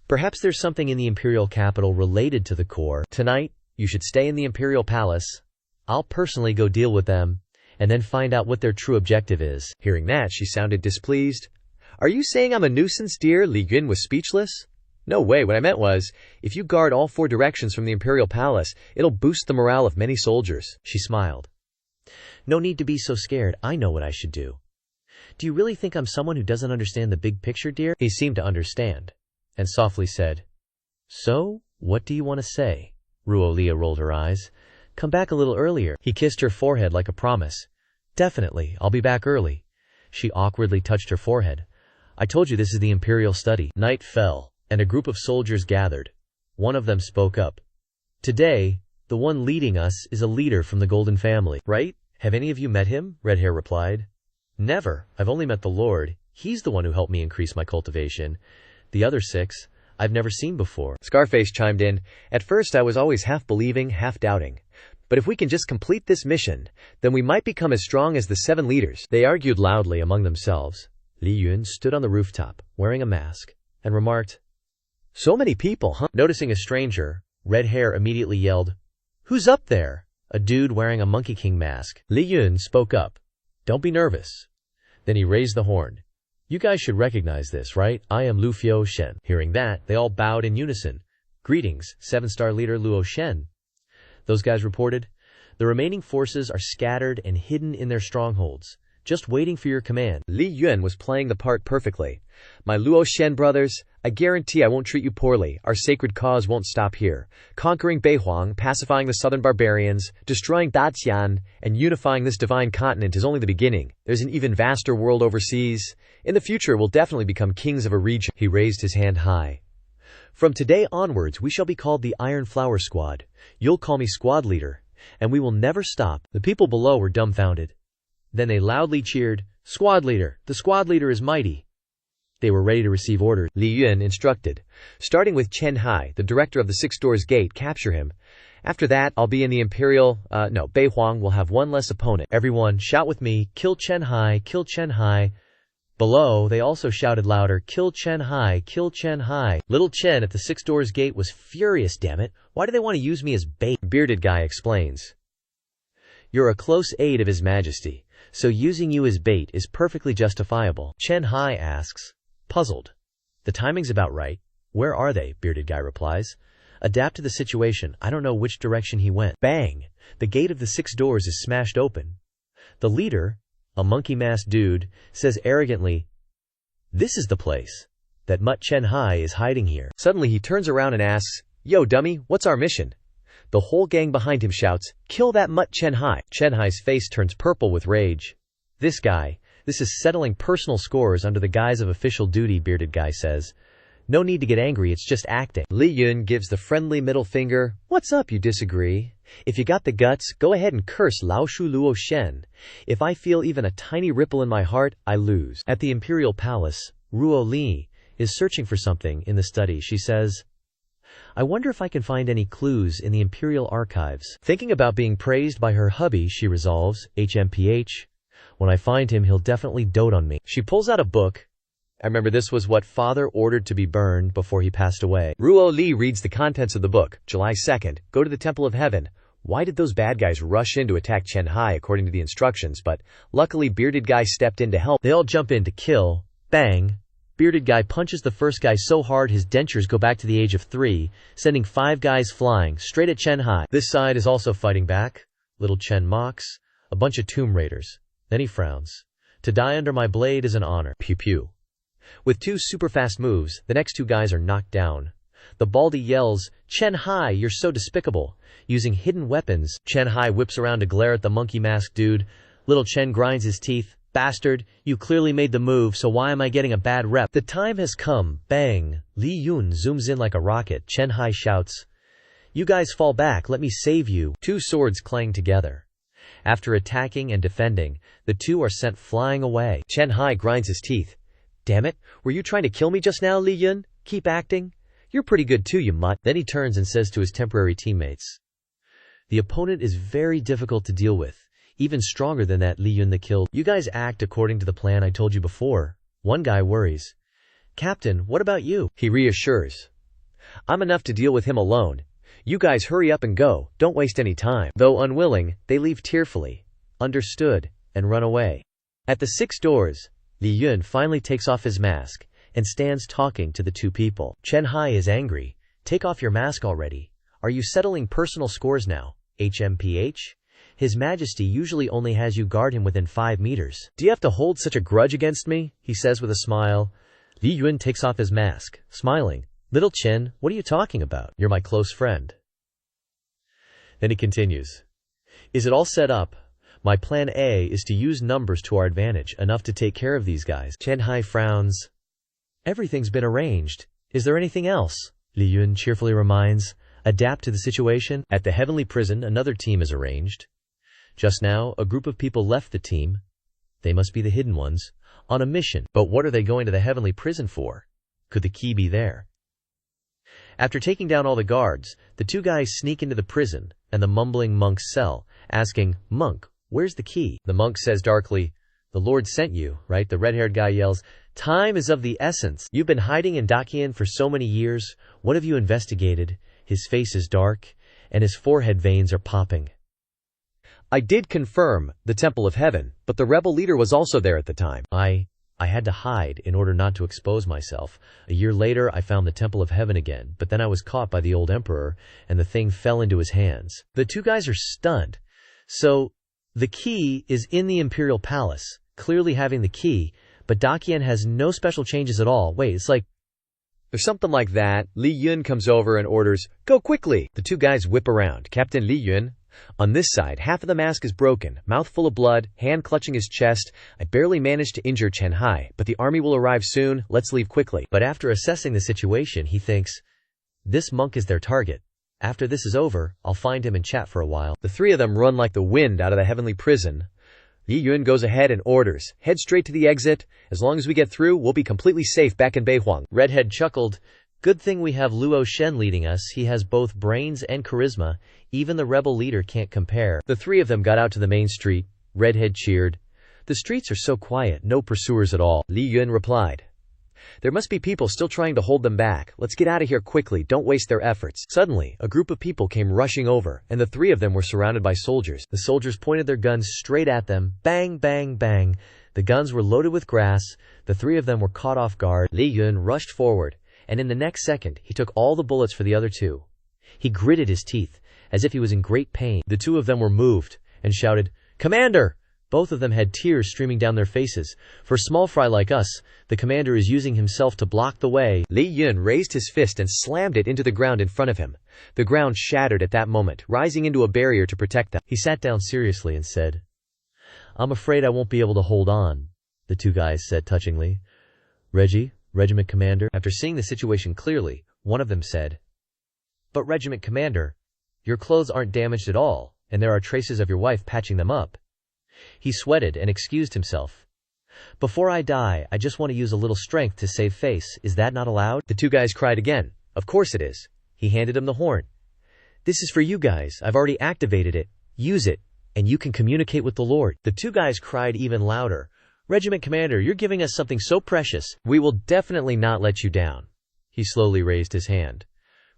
Perhaps there's something in the imperial capital related to the core. Tonight, you should stay in the imperial palace. I'll personally go deal with them, and then find out what their true objective is. Hearing that, she sounded displeased. Are you saying I'm a nuisance, dear? Li Yun was speechless. No way, what I meant was, if you guard all 4 directions from the imperial palace, it'll boost the morale of many soldiers. She smiled. No need to be so scared, I know what I should do. Do you really think I'm someone who doesn't understand the big picture, dear? He seemed to understand, and softly said, So, what do you want to say? Ruo Leah rolled her eyes. Come back a little earlier. He kissed her forehead like a promise. Definitely, I'll be back early. She awkwardly touched her forehead. I told you this is the imperial study. Night fell, and a group of soldiers gathered. One of them spoke up. Today, the one leading us is a leader from the Golden family, right? Have any of you met him? Red Hair replied. Never. I've only met the Lord. He's the one who helped me increase my cultivation. The other 6, I've never seen before. Scarface chimed in. At first I was always half believing, half doubting. But if we can just complete this mission, then we might become as strong as the 7 leaders. They argued loudly among themselves. Li Yun stood on the rooftop, wearing a mask, and remarked, So many people, huh? Noticing a stranger, Red Hair immediately yelled, Who's up there? A dude wearing a Monkey King mask. Li Yun spoke up. Don't be nervous. Then he raised the horn. You guys should recognize this, right? I am Lu Fio Shen. Hearing that, they all bowed in unison. Greetings, 7-star leader Luo Shen. Those guys reported. The remaining forces are scattered and hidden in their strongholds, just waiting for your command. Li Yun was playing the part perfectly. My Luo Shen brothers, I guarantee I won't treat you poorly. Our sacred cause won't stop here. Conquering Beihuang, pacifying the southern barbarians, destroying Dacian, and unifying this divine continent is only the beginning. There's an even vaster world overseas. In the future, we'll definitely become kings of a region. He raised his hand high. From today onwards, we shall be called the Iron Flower Squad. You'll call me squad leader, and we will never stop. The people below were dumbfounded. Then they loudly cheered, Squad leader! The squad leader is mighty! They were ready to receive orders. Li Yun instructed. Starting with Chen Hai, the director of the 6 Doors Gate, capture him. After that, I'll be in the Beihuang will have 1 less opponent. Everyone, shout with me, kill Chen Hai, kill Chen Hai. Below, they also shouted louder, kill Chen Hai, kill Chen Hai. Little Chen at the 6 Doors Gate was furious, damn it. Why do they want to use me as bait? Bearded Guy explains. You're a close aide of His Majesty, so using you as bait is perfectly justifiable. Chen Hai asks, puzzled. The timing's about right. Where are they? Bearded Guy replies. Adapt to the situation. I don't know which direction he went. Bang! The gate of the 6 doors is smashed open. The leader, a monkey-masked dude, says arrogantly, This is the place. That Mutt Chen Hai is hiding here. Suddenly he turns around and asks, Yo, dummy, what's our mission? The whole gang behind him shouts, Kill that Mutt Chen Hai. Chen Hai's face turns purple with rage. This is settling personal scores under the guise of official duty, Bearded Guy says. No need to get angry, it's just acting. Li Yun gives the friendly middle finger. What's up, you disagree? If you got the guts, go ahead and curse Lao Shu Luo Shen. If I feel even a tiny ripple in my heart, I lose. At the imperial palace, Ruo Li is searching for something in the study. She says, I wonder if I can find any clues in the imperial archives. Thinking about being praised by her hubby, she resolves, HMPH. When I find him, he'll definitely dote on me. She pulls out a book. I remember this was what father ordered to be burned before he passed away. Ruo Li reads the contents of the book. July 2nd, go to the Temple of Heaven. Why did those bad guys rush in to attack Chen Hai according to the instructions? But luckily Bearded Guy stepped in to help. They all jump in to kill. Bang! Bearded Guy punches the first guy so hard his dentures go back to the age of 3, sending 5 guys flying straight at Chen Hai. This side is also fighting back. Little Chen mocks. A bunch of Tomb Raiders. Then he frowns. To die under my blade is an honor. Pew pew. With 2 super fast moves, the next 2 guys are knocked down. The Baldy yells, Chen Hai, you're so despicable. Using hidden weapons, Chen Hai whips around to glare at the monkey-masked dude. Little Chen grinds his teeth. Bastard, you clearly made the move, so why am I getting a bad rep? The time has come. Bang! Li Yun zooms in like a rocket. Chen Hai shouts, You guys fall back, let me save you. 2 swords clang together. After attacking and defending, the 2 are sent flying away. Chen Hai grinds his teeth. Damn it, were you trying to kill me just now, Li Yun? Keep acting. You're pretty good too, you mutt. Then he turns and says to his temporary teammates, The opponent is very difficult to deal with. Even stronger than that Li Yun that killed. You guys act according to the plan I told you before. One guy worries. Captain, what about you? He reassures. I'm enough to deal with him alone. You guys hurry up and go, don't waste any time. Though unwilling, they leave tearfully. Understood, and run away. At the 6 doors, Li Yun finally takes off his mask and stands talking to the 2 people. Chen Hai is angry. Take off your mask already. Are you settling personal scores now? HMPH? His Majesty usually only has you guard him within 5 meters. Do you have to hold such a grudge against me? He says with a smile. Li Yun takes off his mask, smiling. Little Chen, what are you talking about? You're my close friend. Then he continues. Is it all set up? My plan A is to use numbers to our advantage, enough to take care of these guys. Chen Hai frowns. Everything's been arranged. Is there anything else? Li Yun cheerfully reminds. Adapt to the situation. At the heavenly prison, another team is arranged. Just now, a group of people left the team. They must be the hidden ones, on a mission. But what are they going to the heavenly prison for? Could the key be there? After taking down all the guards, the 2 guys sneak into the prison and the mumbling monk's cell, asking, Monk, where's the key? The monk says darkly, The Lord sent you, right? The red-haired guy yells, Time is of the essence. You've been hiding in Dakian for so many years. What have you investigated? His face is dark, and his forehead veins are popping. I did confirm the Temple of Heaven, but the rebel leader was also there at the time. I had to hide in order not to expose myself. A year later, I found the Temple of Heaven again, but then I was caught by the old emperor, and the thing fell into his hands. The 2 guys are stunned. So, the key is in the Imperial Palace, clearly having the key, but Dakian has no special changes at all. Wait, it's like... There's something like that. Li Yun comes over and orders, Go quickly! The 2 guys whip around. Captain Li Yun. On this side, half of the mask is broken, mouth full of blood, hand clutching his chest. I barely managed to injure Chen Hai, but the army will arrive soon. Let's leave quickly. But after assessing the situation, he thinks, this monk is their target. After this is over, I'll find him and chat for a while. The 3 of them run like the wind out of the heavenly prison. Li Yun goes ahead and orders, head straight to the exit. As long as we get through, we'll be completely safe back in Beihuang. Redhead chuckled. Good thing we have Luo Shen leading us. He has both brains and charisma. Even the rebel leader can't compare. The 3 of them got out to the main street. Redhead cheered. The streets are so quiet, no pursuers at all. Li Yun replied. There must be people still trying to hold them back. Let's get out of here quickly, don't waste their efforts. Suddenly, a group of people came rushing over, and the 3 of them were surrounded by soldiers. The soldiers pointed their guns straight at them. Bang, bang, bang. The guns were loaded with grass. The 3 of them were caught off guard. Li Yun rushed forward, and in the next second, he took all the bullets for the other 2. He gritted his teeth, as if he was in great pain. The 2 of them were moved, and shouted, Commander! Both of them had tears streaming down their faces. For small fry like us, the commander is using himself to block the way. Li Yun raised his fist and slammed it into the ground in front of him. The ground shattered at that moment, rising into a barrier to protect them. He sat down seriously and said, I'm afraid I won't be able to hold on, the 2 guys said touchingly. Reggie, Regiment Commander. After seeing the situation clearly, one of them said, But Regiment Commander, your clothes aren't damaged at all, and there are traces of your wife patching them up. He sweated and excused himself. Before I die, I just want to use a little strength to save face. Is that not allowed? The 2 guys cried again. Of course it is. He handed him the horn. This is for you guys. I've already activated it. Use it, and you can communicate with the Lord. The 2 guys cried even louder. Regiment Commander, you're giving us something so precious. We will definitely not let you down. He slowly raised his hand.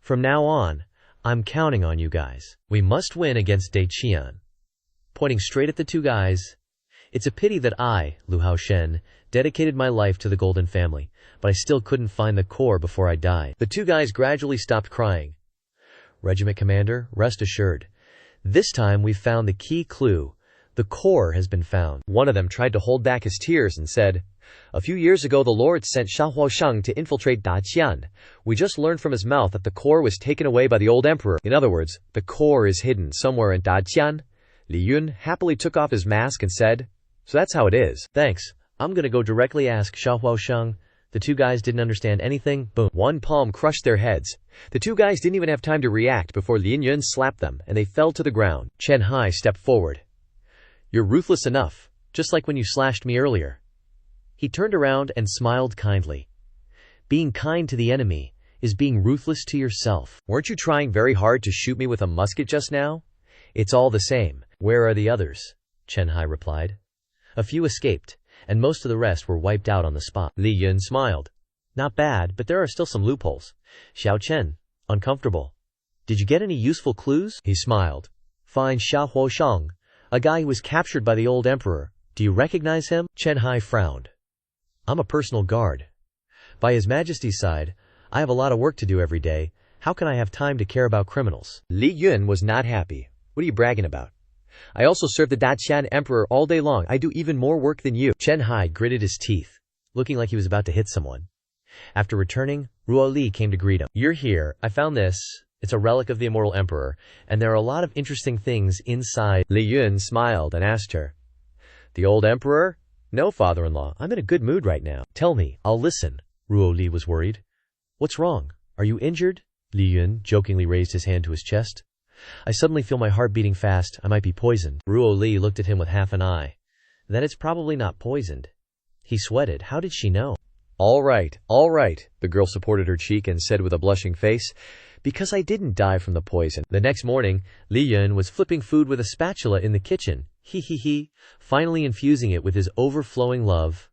From now on, I'm counting on you guys. We must win against Daiqian. Pointing straight at the 2 guys, it's a pity that I, Lu Haoshen, dedicated my life to the Golden Family, but I still couldn't find the core before I died. The 2 guys gradually stopped crying. Regiment Commander, rest assured. This time we've found the key clue. The core has been found. One of them tried to hold back his tears and said, A few years ago the Lord sent Xiahua Shang to infiltrate Daqian. We just learned from his mouth that the core was taken away by the old emperor. In other words, the core is hidden somewhere in Daqian. Li Yun happily took off his mask and said, So that's how it is. Thanks. I'm gonna go directly ask Xiahua Shang. The 2 guys didn't understand anything. Boom. One palm crushed their heads. The 2 guys didn't even have time to react before Li Yun slapped them, and they fell to the ground. Chen Hai stepped forward. You're ruthless enough, just like when you slashed me earlier. He turned around and smiled kindly. Being kind to the enemy is being ruthless to yourself. Weren't you trying very hard to shoot me with a musket just now? It's all the same. Where are the others? Chen Hai replied. A few escaped, and most of the rest were wiped out on the spot. Li Yun smiled. Not bad, but there are still some loopholes. Xiao Chen, uncomfortable. Did you get any useful clues? He smiled. Find Xiao Huoshang, a guy who was captured by the old emperor. Do you recognize him? Chen Hai frowned. I'm a personal guard. By His Majesty's side, I have a lot of work to do every day. How can I have time to care about criminals? Li Yun was not happy. What are you bragging about? I also serve the Daqian Emperor all day long. I do even more work than you. Chen Hai gritted his teeth, looking like he was about to hit someone. After returning, Ruo Li came to greet him. You're here. I found this. It's a relic of the immortal emperor, and there are a lot of interesting things inside. Li Yun smiled and asked her, The old emperor? No, father-in-law. I'm in a good mood right now. Tell me. I'll listen. Ruo Li was worried. What's wrong? Are you injured? Li Yun jokingly raised his hand to his chest. I suddenly feel my heart beating fast. I might be poisoned. Ruo Li looked at him with half an eye. Then it's probably not poisoned. He sweated. How did she know? All right. The girl supported her cheek and said with a blushing face, Because I didn't die from the poison. The next morning, Li Yun was flipping food with a spatula in the kitchen. He, finally infusing it with his overflowing love.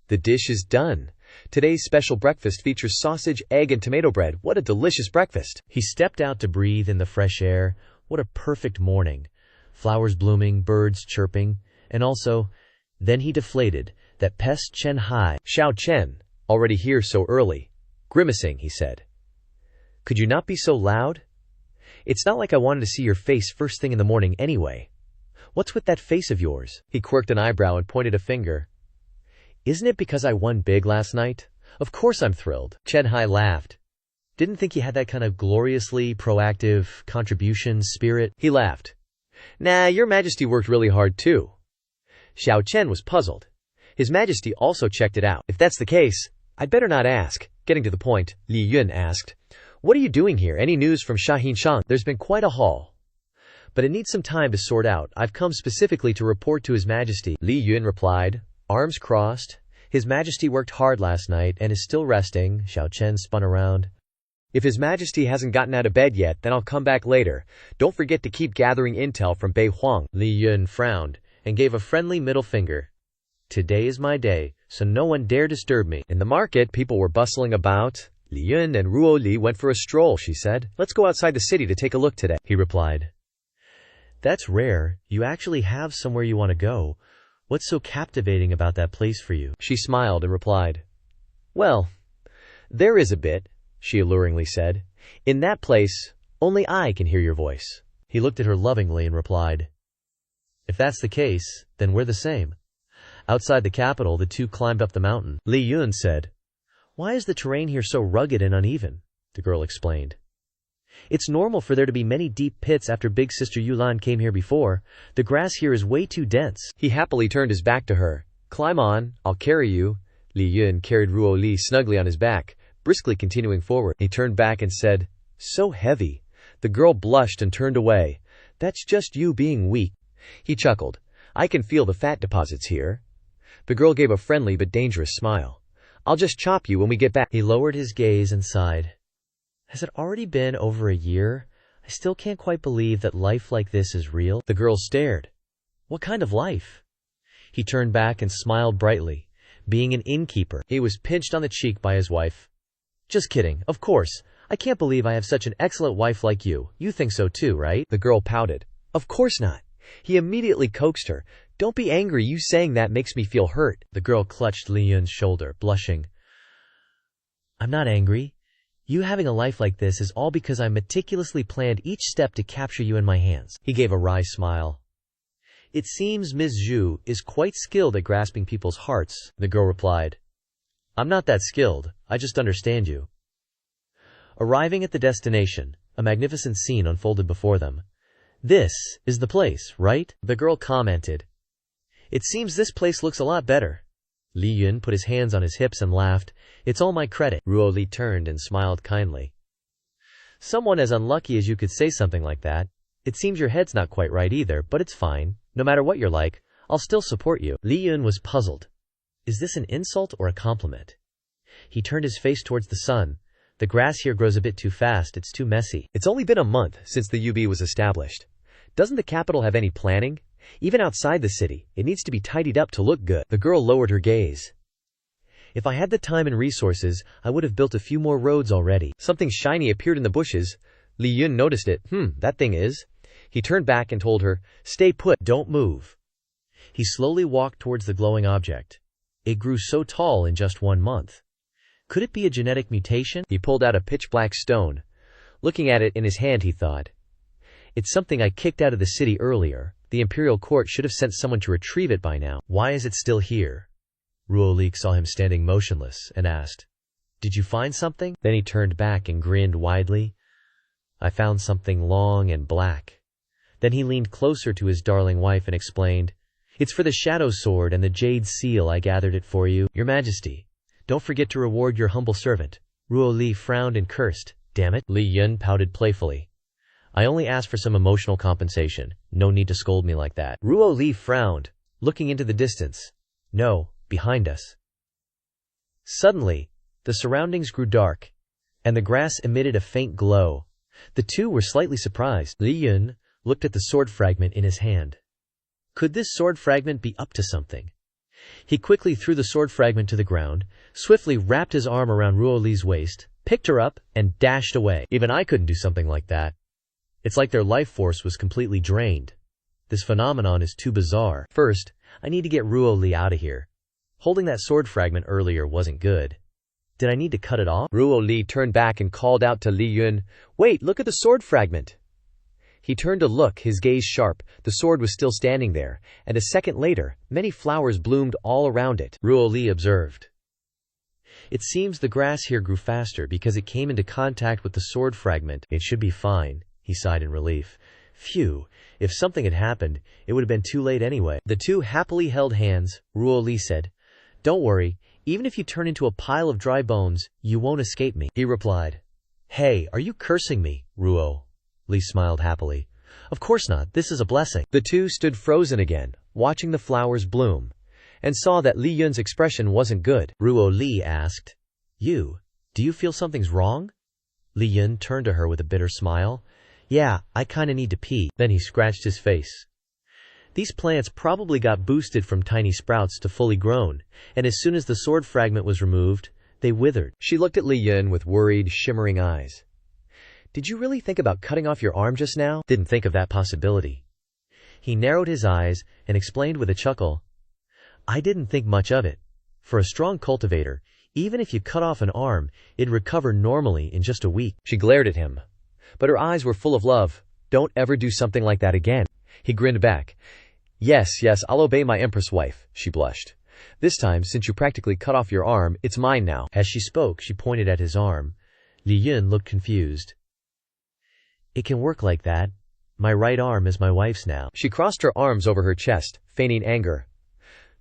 The dish is done. Today's special breakfast features sausage, egg, and tomato bread. What a delicious breakfast. He stepped out to breathe in the fresh air. What a perfect morning. Flowers blooming, birds chirping, and also, then he deflated, that pest Chen Hai. Xiao Chen, already here so early. Grimacing, he said. Could you not be so loud? It's not like I wanted to see your face first thing in the morning anyway. What's with that face of yours? He quirked an eyebrow and pointed a finger. Isn't it because I won big last night? Of course I'm thrilled. Chen Hai laughed. Didn't think you had that kind of gloriously proactive contribution spirit. He laughed. Nah, your majesty worked really hard too. Xiao Chen was puzzled. His majesty also checked it out. If that's the case, I'd better not ask. Getting to the point, Li Yun asked, What are you doing here? Any news from Shahin Shang? There's been quite a haul, but it needs some time to sort out. I've come specifically to report to His Majesty. Li Yun replied, arms crossed. His Majesty worked hard last night and is still resting. Xiao Chen spun around. If His Majesty hasn't gotten out of bed yet, then I'll come back later. Don't forget to keep gathering intel from Bei Huang. Li Yun frowned and gave a friendly middle finger. Today is my day, so no one dare disturb me. In the market, people were bustling about. Li Yun and Ruo Li went for a stroll, she said. Let's go outside the city to take a look today, he replied. That's rare. You actually have somewhere you want to go. What's so captivating about that place for you? She smiled and replied. Well, there is a bit, she alluringly said. In that place, only I can hear your voice. He looked at her lovingly and replied, If that's the case, then we're the same. Outside the capital, the two climbed up the mountain. Li Yun said, Why is the terrain here so rugged and uneven? The girl explained. It's normal for there to be many deep pits after Big Sister Yulan came here before. The grass here is way too dense. He happily turned his back to her. Climb on, I'll carry you. Li Yun carried Ruo Li snugly on his back, briskly continuing forward. He turned back and said, So heavy. The girl blushed and turned away. That's just you being weak. He chuckled. I can feel the fat deposits here. The girl gave a friendly but dangerous smile. I'll just chop you when we get back. He lowered his gaze and sighed. Has it already been over a year? I still can't quite believe that life like this is real. The girl stared. What kind of life? He turned back and smiled brightly. Being an innkeeper. He was pinched on the cheek by his wife. Just kidding, of course. I can't believe I have such an excellent wife like you. You think so too, right? The girl pouted. Of course not. He immediately coaxed her. Don't be angry, you saying that makes me feel hurt. The girl clutched Li Yun's shoulder, blushing. I'm not angry. You having a life like this is all because I meticulously planned each step to capture you in my hands. He gave a wry smile. It seems Ms. Zhu is quite skilled at grasping people's hearts, the girl replied. I'm not that skilled, I just understand you. Arriving at the destination, a magnificent scene unfolded before them. This is the place, right? The girl commented. It seems this place looks a lot better. Li Yun put his hands on his hips and laughed. It's all my credit. Ruo Li turned and smiled kindly. Someone as unlucky as you could say something like that. It seems your head's not quite right either, but it's fine. No matter what you're like, I'll still support you. Li Yun was puzzled. Is this an insult or a compliment? He turned his face towards the sun. The grass here grows a bit too fast, it's too messy. It's only been a month since the UB was established. Doesn't the capital have any planning? Even outside the city, it needs to be tidied up to look good. The girl lowered her gaze. If I had the time and resources, I would have built a few more roads already. Something shiny appeared in the bushes. Li Yun noticed it. That thing is. He turned back and told her, "Stay put, don't move." He slowly walked towards the glowing object. It grew so tall in just 1 month. Could it be a genetic mutation? He pulled out a pitch-black stone. Looking at it in his hand, he thought, "It's something I kicked out of the city earlier. The imperial court should have sent someone to retrieve it by now. Why is it still here?" Ruolik saw him standing motionless and asked, "Did you find something?" Then he turned back and grinned widely. "I found something long and black." Then he leaned closer to his darling wife and explained, "It's for the shadow sword and the jade seal. I gathered it for you, Your Majesty. Don't forget to reward your humble servant." Ruo Li frowned and cursed. "Damn it." Li Yun pouted playfully. "I only asked for some emotional compensation. No need to scold me like that." Ruo Li frowned, looking into the distance. "No, behind us." Suddenly, the surroundings grew dark, and the grass emitted a faint glow. The two were slightly surprised. Li Yun looked at the sword fragment in his hand. Could this sword fragment be up to something? He quickly threw the sword fragment to the ground, swiftly wrapped his arm around Ruo Li's waist, picked her up, and dashed away. Even I couldn't do something like that. It's like their life force was completely drained. This phenomenon is too bizarre. First, I need to get Ruo Li out of here. Holding that sword fragment earlier wasn't good. Did I need to cut it off? Ruo Li turned back and called out to Li Yun, "Wait, look at the sword fragment." He turned to look, his gaze sharp. The sword was still standing there, and a second later, many flowers bloomed all around it. Ruo Li observed. "It seems the grass here grew faster because it came into contact with the sword fragment. It should be fine," he sighed in relief. "Phew, if something had happened, it would have been too late anyway." The two happily held hands. Ruo Li said, "Don't worry, even if you turn into a pile of dry bones, you won't escape me." He replied, "Hey, are you cursing me?" Ruo Li smiled happily. "Of course not, this is a blessing." The two stood frozen again, watching the flowers bloom, and saw that Li Yun's expression wasn't good. Ruo Li asked, Do you feel something's wrong?" Li Yun turned to her with a bitter smile. "Yeah, I kinda need to pee." Then he scratched his face. These plants probably got boosted from tiny sprouts to fully grown, and as soon as the sword fragment was removed, they withered. She looked at Li Yun with worried, shimmering eyes. "Did you really think about cutting off your arm just now?" "Didn't think of that possibility." He narrowed his eyes and explained with a chuckle, "I didn't think much of it. For a strong cultivator, even if you cut off an arm, it'd recover normally in just a week." She glared at him, but her eyes were full of love. "Don't ever do something like that again." He grinned back. Yes, I'll obey my empress wife," she blushed. "This time, since you practically cut off your arm, it's mine now." As she spoke, she pointed at his arm. Li Yun looked confused. "It can work like that. My right arm is my wife's now." She crossed her arms over her chest, feigning anger.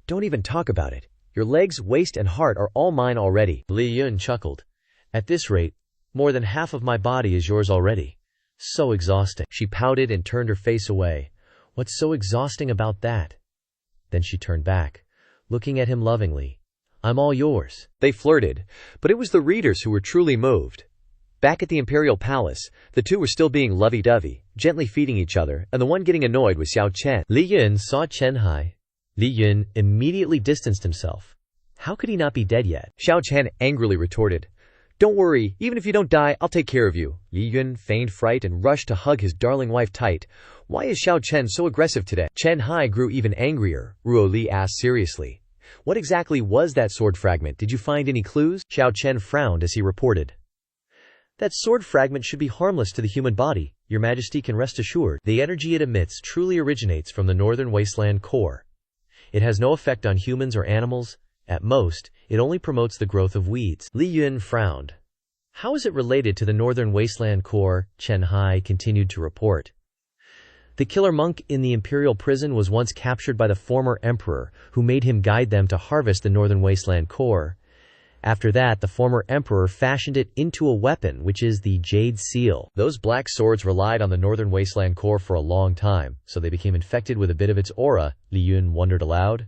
"Don't even talk about it. Your legs, waist, and heart are all mine already." Li Yun chuckled. "At this rate, more than half of my body is yours already. So exhausting." She pouted and turned her face away. "What's so exhausting about that?" Then she turned back, looking at him lovingly. "I'm all yours." They flirted, but it was the readers who were truly moved. Back at the imperial palace, the two were still being lovey-dovey, gently feeding each other, and the one getting annoyed was Xiao Chen. Li Yun saw Chen Hai. Li Yun immediately distanced himself. How could he not be dead yet? Xiao Chen angrily retorted, "Don't worry, even if you don't die, I'll take care of you." Li Yun feigned fright and rushed to hug his darling wife tight. Why is Xiao Chen so aggressive today? Chen Hai grew even angrier. Ruo Li asked seriously, "What exactly was that sword fragment? Did you find any clues?" Xiao Chen frowned as he reported, "That sword fragment should be harmless to the human body. Your Majesty can rest assured. The energy it emits truly originates from the northern wasteland core. It has no effect on humans or animals. At most, it only promotes the growth of weeds." Li Yun frowned. "How is it related to the northern wasteland core?" Chen Hai continued to report. "The killer monk in the imperial prison was once captured by the former emperor, who made him guide them to harvest the northern wasteland core. After that, the former emperor fashioned it into a weapon, which is the jade seal. Those black swords relied on the northern wasteland core for a long time, so they became infected with a bit of its aura." Li Yun wondered aloud.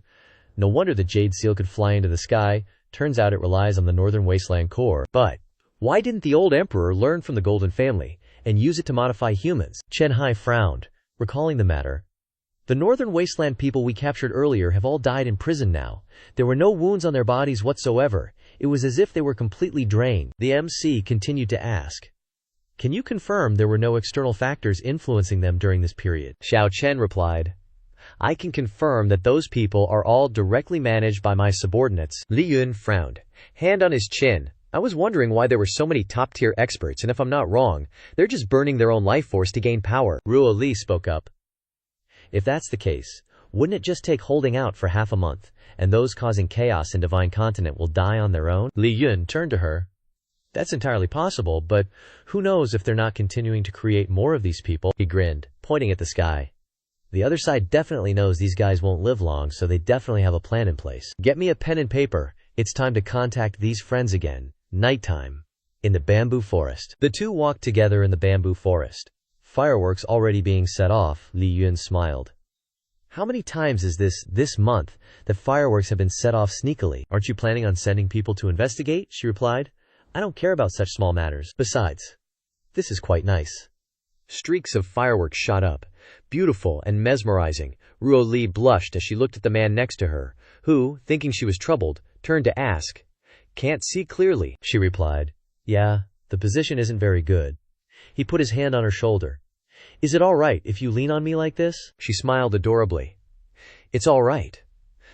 "No wonder the jade seal could fly into the sky. Turns out it relies on the northern wasteland core. But why didn't the old emperor learn from the golden family and use it to modify humans?" Chen Hai frowned, recalling the matter. The northern wasteland people we captured earlier have all died in prison now. There were no wounds on their bodies whatsoever. It was as if they were completely drained. The MC continued to ask, "Can you confirm there were no external factors influencing them during this period?" Xiao Chen replied, "I can confirm that those people are all directly managed by my subordinates." Li Yun frowned, hand on his chin. I was wondering why there were so many top-tier experts, and if I'm not wrong, they're just burning their own life force to gain power. Ruo Li spoke up. "If that's the case, wouldn't it just take holding out for half a month, and those causing chaos in Divine Continent will die on their own?" Li Yun turned to her. "That's entirely possible, but who knows if they're not continuing to create more of these people?" He grinned, pointing at the sky. "The other side definitely knows these guys won't live long, so they definitely have a plan in place. Get me a pen and paper. It's time to contact these friends again." Nighttime. In the bamboo forest. The two walked together in the bamboo forest. Fireworks already being set off, Li Yun smiled. "How many times is this month, that fireworks have been set off sneakily? Aren't you planning on sending people to investigate?" She replied. "I don't care about such small matters. Besides, this is quite nice." Streaks of fireworks shot up, beautiful and mesmerizing. Ruo Li blushed as she looked at the man next to her, who, thinking she was troubled, turned to ask. "Can't see clearly," she replied. "Yeah, the position isn't very good." He put his hand on her shoulder. "Is it all right if you lean on me like this?" She smiled adorably. "It's all right."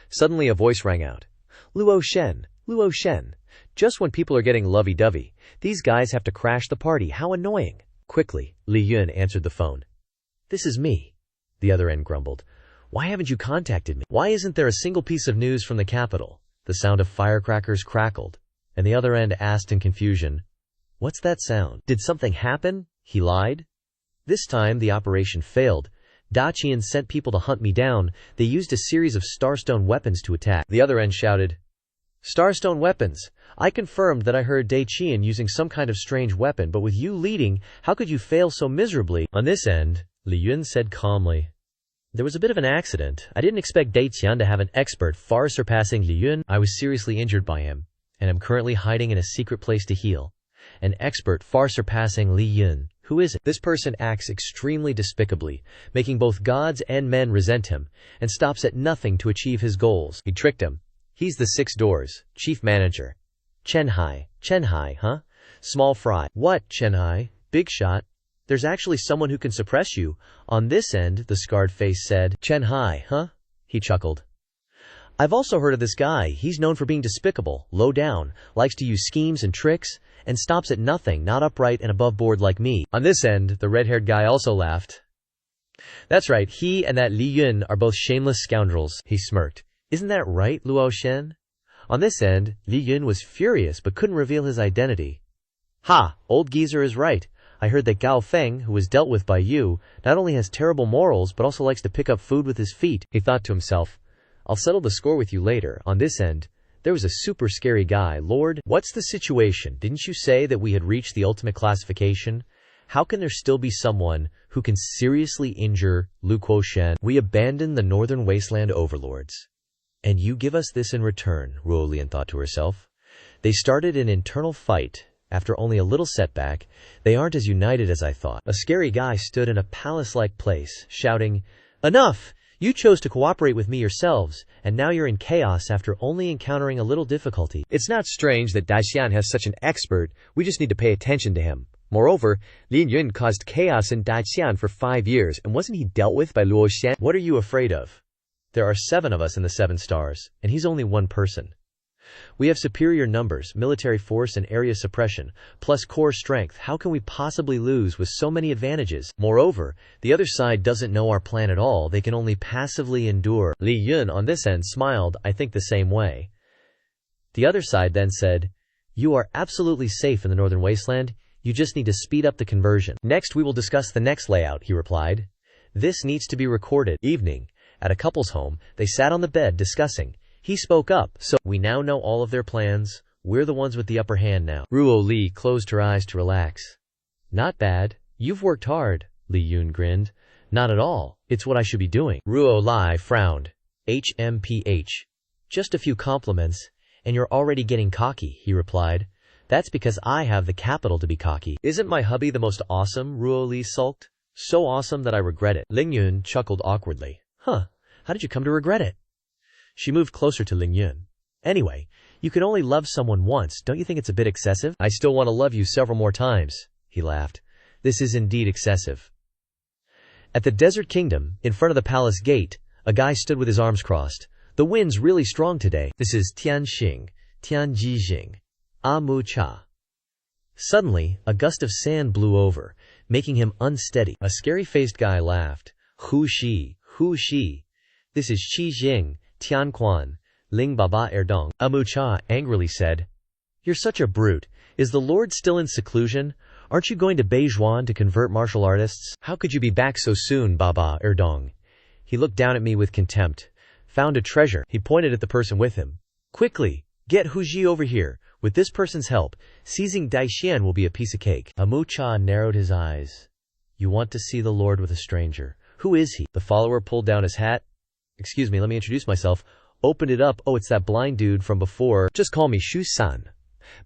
Suddenly a voice rang out. "Luo Shen, Luo Shen. Just when people are getting lovey-dovey, these guys have to crash the party. How annoying." Quickly, Li Yun answered the phone. "This is me." The other end grumbled. "Why haven't you contacted me? Why isn't there a single piece of news from the capital?" The sound of firecrackers crackled, and the other end asked in confusion, "What's that sound? Did something happen?" He lied. This time the operation failed. Dacian sent people to hunt me down. They used a series of starstone weapons to attack. The other end shouted, "Starstone weapons! I confirmed that I heard Dacian using some kind of strange weapon, but with you leading, how could you fail so miserably?" On this end, Li Yun said calmly, "There was a bit of an accident. I didn't expect Dacian to have an expert far surpassing Li Yun. I was seriously injured by him, and am currently hiding in a secret place to heal. An expert far surpassing Li Yun. Who is it? This person acts extremely despicably, making both gods and men resent him, and stops at nothing to achieve his goals. He tricked him. He's the Six Doors, chief manager. Chenhai, huh? Small fry. What, Chenhai? Big shot? There's actually someone who can suppress you. On this end, the scarred face said. Chenhai, huh? He chuckled. I've also heard of this guy. He's known for being despicable, low down, likes to use schemes and tricks, and stops at nothing, not upright and above board like me. On this end, the red-haired guy also laughed. That's right, he and that Li Yun are both shameless scoundrels. He smirked. Isn't that right, Luo Shen? On this end, Li Yun was furious but couldn't reveal his identity. Ha! Old geezer is right. I heard that Gao Feng, who was dealt with by you, not only has terrible morals but also likes to pick up food with his feet. He thought to himself, I'll settle the score with you later. On this end, there was a super scary guy. Lord, what's the situation? Didn't you say that we had reached the ultimate classification? How can there still be someone who can seriously injure Lu Quoshen? We abandon the northern wasteland overlords. And you give us this in return, Ruo Lian thought to herself. They started an internal fight. After only a little setback, they aren't as united as I thought. A scary guy stood in a palace-like place, shouting, Enough! You chose to cooperate with me yourselves, and now you're in chaos after only encountering a little difficulty. It's not strange that Daxian has such an expert. We just need to pay attention to him. Moreover, Lin Yun caused chaos in Daxian for 5 years, and wasn't he dealt with by Luo Shen? What are you afraid of? There are 7 of us in the 7 stars, and he's only one person. We have superior numbers, military force and area suppression, plus core strength. How can we possibly lose with so many advantages? Moreover, the other side doesn't know our plan at all. They can only passively endure. Li Yun on this end smiled, I think the same way. The other side then said, You are absolutely safe in the northern wasteland. You just need to speed up the conversion. Next we will discuss the next layout, he replied. This needs to be recorded. Evening. At a couple's home, they sat on the bed discussing. He spoke up, so we now know all of their plans. We're the ones with the upper hand now. Ruo Li closed her eyes to relax. Not bad. You've worked hard. Li Yun grinned. Not at all. It's what I should be doing. Ruo Li frowned. HMPH. Just a few compliments, and you're already getting cocky, he replied. That's because I have the capital to be cocky. Isn't my hubby the most awesome? Ruo Li sulked. So awesome that I regret it. Ling Yun chuckled awkwardly. Huh, how did you come to regret it? She moved closer to Ling Yun. Anyway, you can only love someone once, don't you think it's a bit excessive? I still want to love you several more times, he laughed. This is indeed excessive. At the Desert Kingdom, in front of the palace gate, a guy stood with his arms crossed. The wind's really strong today. This is Tianxing, Tianjixing, Amu Cha. Suddenly, a gust of sand blew over, making him unsteady. A scary-faced guy laughed. Hu Shi, Hu Shi. This is Qi Jing, Tianquan, Ling Baba Erdong. Amu Cha angrily said, You're such a brute. Is the Lord still in seclusion? Aren't you going to Beijuan to convert martial artists? How could you be back so soon, Baba Erdong? He looked down at me with contempt. Found a treasure. He pointed at the person with him. Quickly, get Hu Ji over here. With this person's help, seizing Daishian will be a piece of cake. Amu Cha narrowed his eyes. You want to see the Lord with a stranger. Who is he? The follower pulled down his hat. Excuse me, let me introduce myself. Opened it up. Oh, it's that blind dude from before. Just call me Shu-san.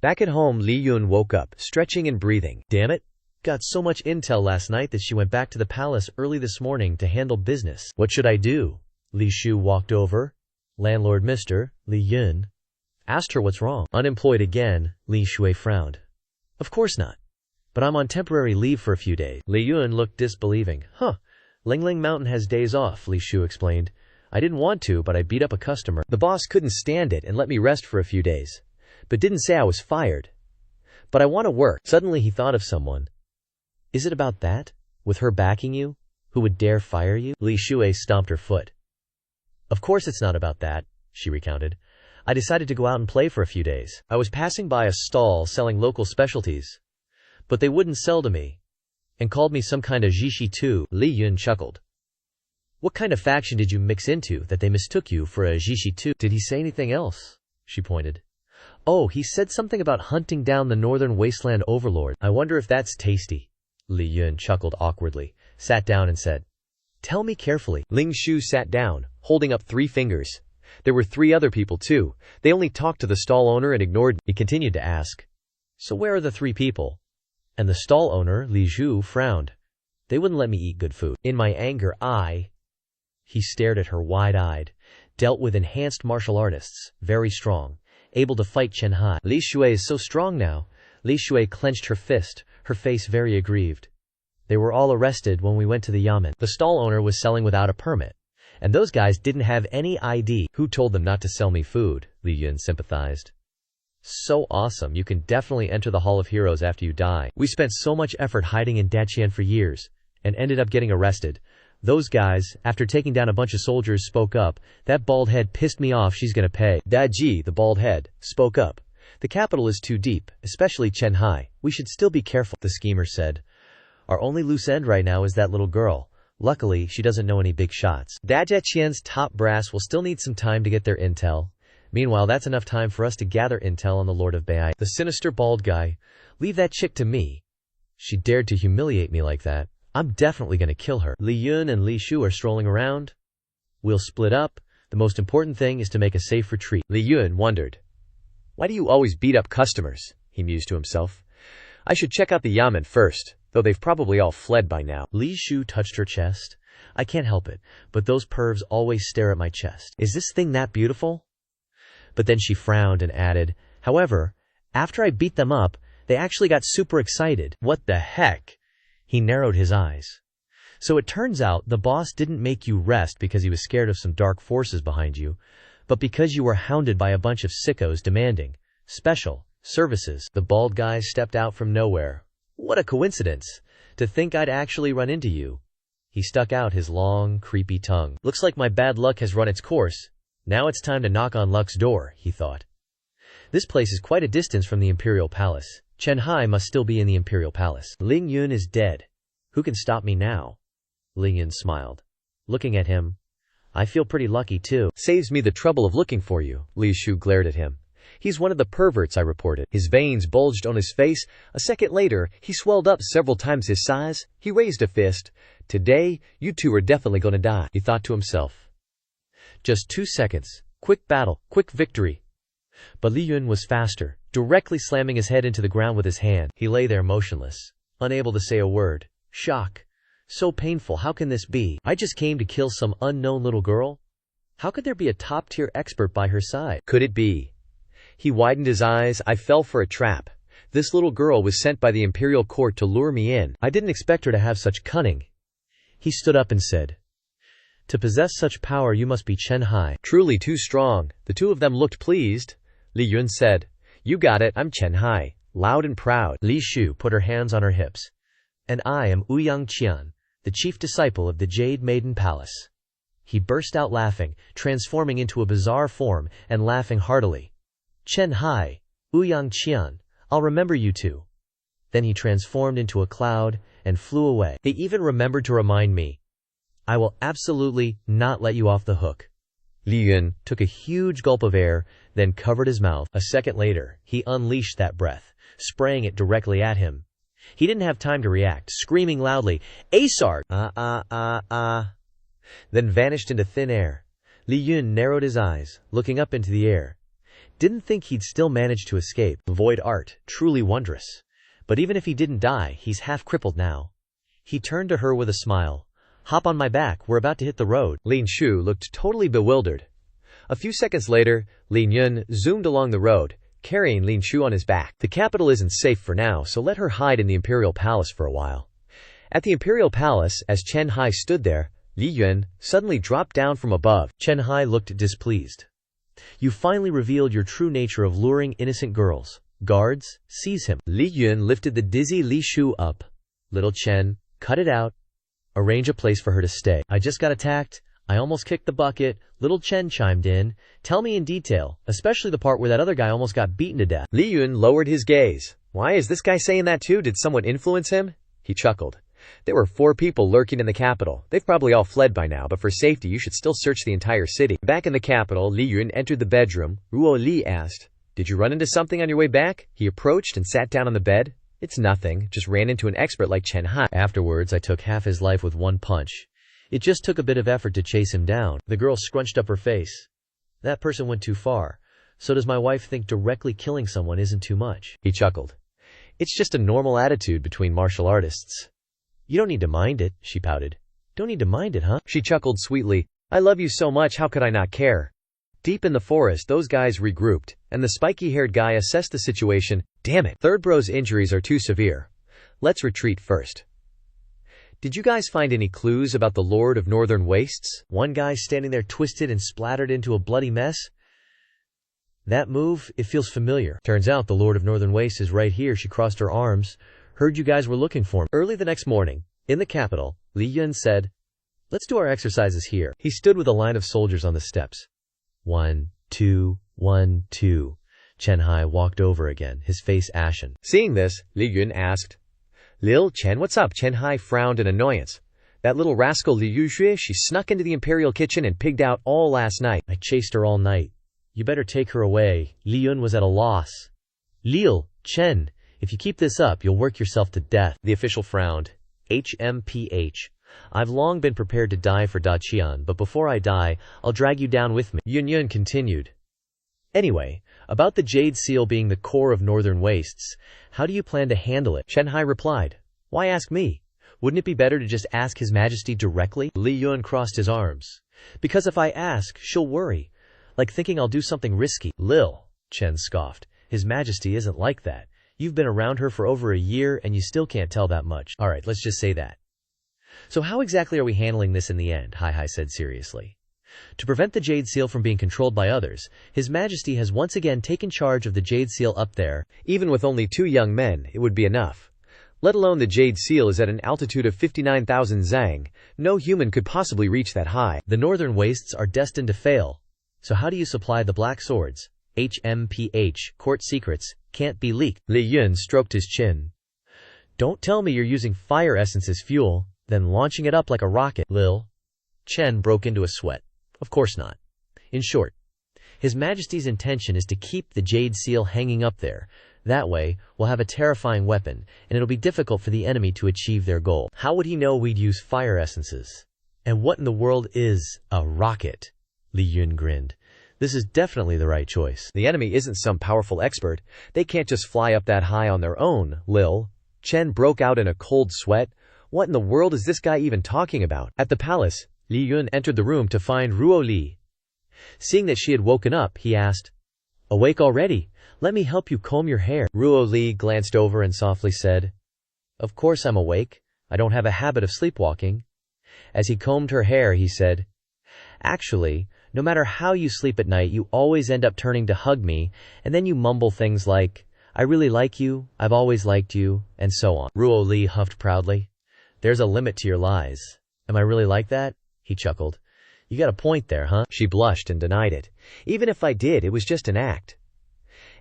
Back at home, Li Yun woke up, stretching and breathing. Damn it. Got so much intel last night that she went back to the palace early this morning to handle business. What should I do? Li Shu walked over. Landlord Mr. Li Yun. Asked her what's wrong. Unemployed again, Li Shui frowned. Of course not. But I'm on temporary leave for a few days. Li Yun looked disbelieving. Huh. Lingling Mountain has days off, Li Shu explained. I didn't want to, but I beat up a customer. The boss couldn't stand it and let me rest for a few days. But didn't say I was fired. But I want to work. Suddenly he thought of someone. Is it about that? With her backing you? Who would dare fire you? Li Shui stomped her foot. Of course it's not about that, she recounted. I decided to go out and play for a few days. I was passing by a stall selling local specialties. But they wouldn't sell to me. And called me some kind of Jishi too. Li Yun chuckled. What kind of faction did you mix into that they mistook you for a Jishi too? Did he say anything else? She pointed. Oh, he said something about hunting down the northern wasteland overlord. I wonder if that's tasty. Li Yun chuckled awkwardly, sat down and said, Tell me carefully. Ling Shu sat down, holding up 3 fingers. There were 3 other people too. They only talked to the stall owner and ignored me. He continued to ask, So where are the 3 people? And the stall owner, Li Zhu, frowned. They wouldn't let me eat good food. In my anger, He stared at her wide-eyed. Dealt with enhanced martial artists, very strong, able to fight Chen Hai. Li Shui is so strong now. Li Shui clenched her fist, her face very aggrieved. They were all arrested when we went to the yamen. The stall owner was selling without a permit. And those guys didn't have any ID. Who told them not to sell me food? Li Yun sympathized. So awesome, you can definitely enter the Hall of Heroes after you die. We spent so much effort hiding in Daqian for years, and ended up getting arrested. Those guys, after taking down a bunch of soldiers, spoke up. That bald head pissed me off, she's gonna pay. Daji, the bald head, spoke up. The capital is too deep, especially Chen Hai. We should still be careful, the schemer said. Our only loose end right now is that little girl. Luckily, she doesn't know any big shots. Dajian's top brass will still need some time to get their intel. Meanwhile, that's enough time for us to gather intel on the Lord of Bai. The sinister bald guy. Leave that chick to me. She dared to humiliate me like that. I'm definitely gonna kill her. Li Yun and Li Shu are strolling around. We'll split up. The most important thing is to make a safe retreat. Li Yun wondered. Why do you always beat up customers? He mused to himself. I should check out the yamen first, though they've probably all fled by now. Li Shu touched her chest. I can't help it, but those pervs always stare at my chest. Is this thing that beautiful? But then she frowned and added, However, after I beat them up, they actually got super excited. What the heck? He narrowed his eyes. So it turns out the boss didn't make you rest because he was scared of some dark forces behind you, but because you were hounded by a bunch of sickos demanding special services. The bald guy stepped out from nowhere. What a coincidence. To think I'd actually run into you. He stuck out his long, creepy tongue. Looks like my bad luck has run its course. Now it's time to knock on luck's door, he thought. This place is quite a distance from the Imperial Palace. Chen Hai must still be in the Imperial Palace. Ling Yun is dead. Who can stop me now? Ling Yun smiled. Looking at him, I feel pretty lucky too. Saves me the trouble of looking for you. Li Shu glared at him. He's one of the perverts, I reported. His veins bulged on his face. A second later, he swelled up several times his size. He raised a fist. Today, you 2 are definitely gonna die, he thought to himself. Just 2 seconds. Quick battle, quick victory. But Li Yun was faster, directly slamming his head into the ground with his hand. He lay there motionless, unable to say a word. Shock. So painful, how can this be? I just came to kill some unknown little girl? How could there be a top-tier expert by her side? Could it be? He widened his eyes. I fell for a trap. This little girl was sent by the imperial court to lure me in. I didn't expect her to have such cunning. He stood up and said, "To possess such power you must be Chen Hai." Truly too strong. The two of them looked pleased. Li Yun said, "You got it, I'm Chen Hai." Loud and proud. Li Shu put her hands on her hips. "And I am Ouyang Qian, the chief disciple of the Jade Maiden Palace." He burst out laughing, transforming into a bizarre form, and laughing heartily. "Chen Hai, Ouyang Qian, I'll remember you two." Then he transformed into a cloud and flew away. They even remembered to remind me, "I will absolutely not let you off the hook." Li Yun took a huge gulp of air, then covered his mouth. A second later, he unleashed that breath, spraying it directly at him. He didn't have time to react, screaming loudly, "Asar!" Then vanished into thin air. Li Yun narrowed his eyes, looking up into the air. Didn't think he'd still manage to escape. Void art, truly wondrous. But even if he didn't die, he's half crippled now. He turned to her with a smile. "Hop on my back, we're about to hit the road." Lin Shu looked totally bewildered. A few seconds later, Lin Yun zoomed along the road, carrying Lin Shu on his back. The capital isn't safe for now, so let her hide in the imperial palace for a while. At the imperial palace, as Chen Hai stood there, Li Yun suddenly dropped down from above. Chen Hai looked displeased. "You finally revealed your true nature of luring innocent girls. Guards, seize him." Li Yun lifted the dizzy Li Shu up. "Little Chen, cut it out. Arrange a place for her to stay." "I just got attacked. I almost kicked the bucket." Little Chen chimed in. "Tell me in detail, especially the part where that other guy almost got beaten to death." Li Yun lowered his gaze. "Why is this guy saying that too? Did someone influence him?" He chuckled. "There were 4 people lurking in the capital. They've probably all fled by now, but for safety you should still search the entire city." Back in the capital, Li Yun entered the bedroom. Ruo Li asked, "Did you run into something on your way back?" He approached and sat down on the bed. "It's nothing, just ran into an expert like Chen Hai." "Afterwards I took half his life with one punch. It just took a bit of effort to chase him down." The girl scrunched up her face. "That person went too far. So does my wife think directly killing someone isn't too much?" He chuckled. "It's just a normal attitude between martial artists." "You don't need to mind it," she pouted. "Don't need to mind it, huh?" She chuckled sweetly. "I love you so much, how could I not care?" Deep in the forest, those guys regrouped, and the spiky-haired guy assessed the situation. "Damn it, third bro's injuries are too severe. Let's retreat first." "Did you guys find any clues about the Lord of Northern Wastes?" One guy standing there twisted and splattered into a bloody mess. "That move, it feels familiar. Turns out the Lord of Northern Wastes is right here." She crossed her arms. "Heard you guys were looking for him." Early the next morning, in the capital, Li Yun said, "Let's do our exercises here." He stood with a line of soldiers on the steps. 1, 2, 1, 2. Chen Hai walked over again, his face ashen. Seeing this, Li Yun asked, "Lil Chen, what's up?" Chen Hai frowned in annoyance. "That little rascal Liu Yushui, she snuck into the imperial kitchen and pigged out all last night." "I chased her all night. You better take her away." Li Yun was at a loss. "Lil Chen, if you keep this up, you'll work yourself to death." The official frowned. "HMPH. I've long been prepared to die for Da Qian, but before I die, I'll drag you down with me." Yun Yun continued. "Anyway, about the Jade Seal being the core of Northern Wastes, how do you plan to handle it?" Chen Hai replied. "Why ask me? Wouldn't it be better to just ask His Majesty directly?" Li Yun crossed his arms. "Because if I ask, she'll worry. Like thinking I'll do something risky." "Lil," Chen scoffed. "His Majesty isn't like that. You've been around her for over a year and you still can't tell that much." "Alright, let's just say that." "So how exactly are we handling this in the end?" Hai said seriously. "To prevent the Jade Seal from being controlled by others, His Majesty has once again taken charge of the Jade Seal up there." Even with only 2 young men, it would be enough. Let alone the Jade Seal is at an altitude of 59,000 zang. No human could possibly reach that high. "The Northern Wastes are destined to fail. So how do you supply the black swords?" "HMPH, court secrets, can't be leaked." Li Yun stroked his chin. "Don't tell me you're using fire essence as fuel, then launching it up like a rocket." Lil Chen broke into a sweat. "Of course not. In short, His Majesty's intention is to keep the Jade Seal hanging up there. That way, we'll have a terrifying weapon, and it'll be difficult for the enemy to achieve their goal." "How would he know we'd use fire essences? And what in the world is a rocket?" Li Yun grinned. "This is definitely the right choice." "The enemy isn't some powerful expert. They can't just fly up that high on their own." Lil Chen broke out in a cold sweat. What in the world is this guy even talking about? At the palace, Li Yun entered the room to find Ruo Li. Seeing that she had woken up, he asked, "Awake already? Let me help you comb your hair." Ruo Li glanced over and softly said, "Of course I'm awake. I don't have a habit of sleepwalking." As he combed her hair, he said, "Actually, no matter how you sleep at night, you always end up turning to hug me, and then you mumble things like, 'I really like you, I've always liked you,' and so on." Ruo Li huffed proudly. "There's a limit to your lies. Am I really like that?" He chuckled. "You got a point there, huh?" She blushed and denied it. "Even if I did, it was just an act.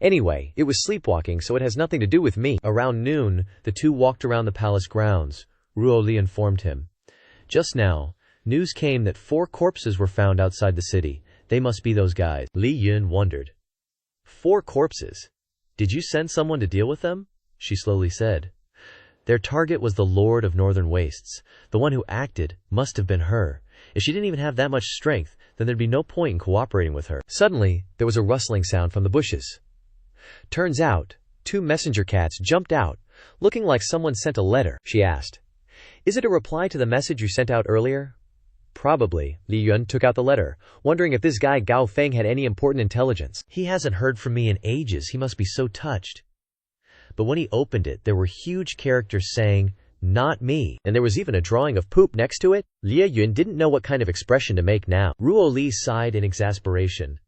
Anyway, it was sleepwalking, so it has nothing to do with me." Around noon, the two walked around the palace grounds. Ruo Li informed him, "Just now, news came that 4 corpses were found outside the city. They must be those guys." Li Yun wondered. 4 corpses? Did you send someone to deal with them? She slowly said. Their target was the Lord of Northern Wastes. The one who acted must have been her. If she didn't even have that much strength, then there'd be no point in cooperating with her. Suddenly, there was a rustling sound from the bushes. Turns out, 2 messenger cats jumped out, looking like someone sent a letter. She asked, "Is it a reply to the message you sent out earlier?" "Probably." Li Yun took out the letter, wondering if this guy Gao Feng had any important intelligence. He hasn't heard from me in ages. He must be so touched. But when he opened it, there were huge characters saying, "Not me," and there was even a drawing of poop next to it. Li Yun didn't know what kind of expression to make now. Ruo Li sighed in exasperation.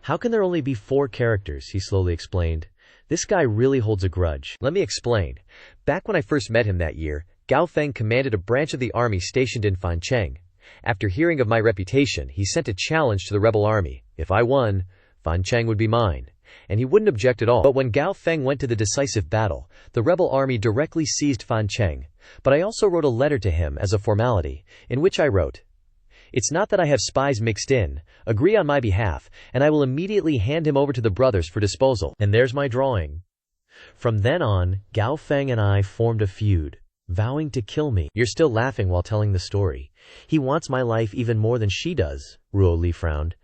"How can there only be 4 characters?" he slowly explained. "This guy really holds a grudge." "Let me explain. Back when I first met him that year, Gao Feng commanded a branch of the army stationed in Fancheng. After hearing of my reputation, he sent a challenge to the rebel army. If I won, Fancheng would be mine, and he wouldn't object at all. But when Gao Feng went to the decisive battle, the rebel army directly seized Fancheng. But I also wrote a letter to him as a formality, in which I wrote, 'It's not that I have spies mixed in. Agree on my behalf, and I will immediately hand him over to the brothers for disposal.' And there's my drawing. From then on, Gao Feng and I formed a feud, vowing to kill me." "You're still laughing while telling the story. He wants my life even more than she does," Ruo Li frowned.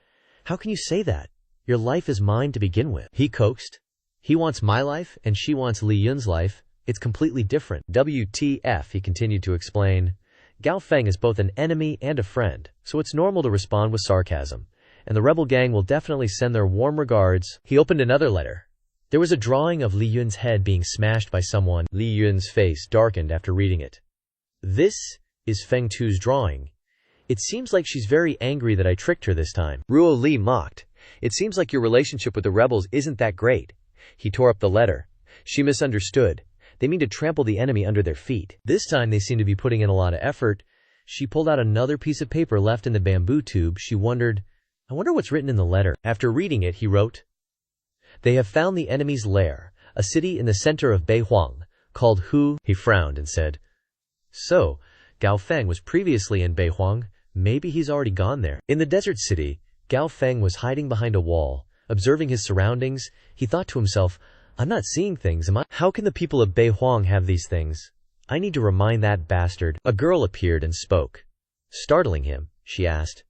"How can you say that? Your life is mine to begin with." He coaxed. "He wants my life, and she wants Li Yun's life. It's completely different." "WTF," he continued to explain. "Gao Feng is both an enemy and a friend, so it's normal to respond with sarcasm. And the rebel gang will definitely send their warm regards." He opened another letter. There was a drawing of Li Yun's head being smashed by someone. Li Yun's face darkened after reading it. "This is Feng Tu's drawing. It seems like she's very angry that I tricked her this time." Ruo Li mocked. "It seems like your relationship with the rebels isn't that great." He tore up the letter. "She misunderstood. They mean to trample the enemy under their feet. This time they seem to be putting in a lot of effort." She pulled out another piece of paper left in the bamboo tube. She wondered, "I wonder what's written in the letter." After reading it, he wrote, "They have found the enemy's lair, a city in the center of Beihuang, called Hu." He frowned and said, "So, Gao Feng was previously in Beihuang. Maybe he's already gone there." In the desert city, Gao Feng was hiding behind a wall, observing his surroundings. He thought to himself, "I'm not seeing things, am I? How can the people of Beihuang have these things? I need to remind that bastard." A girl appeared and spoke. Startling him, she asked,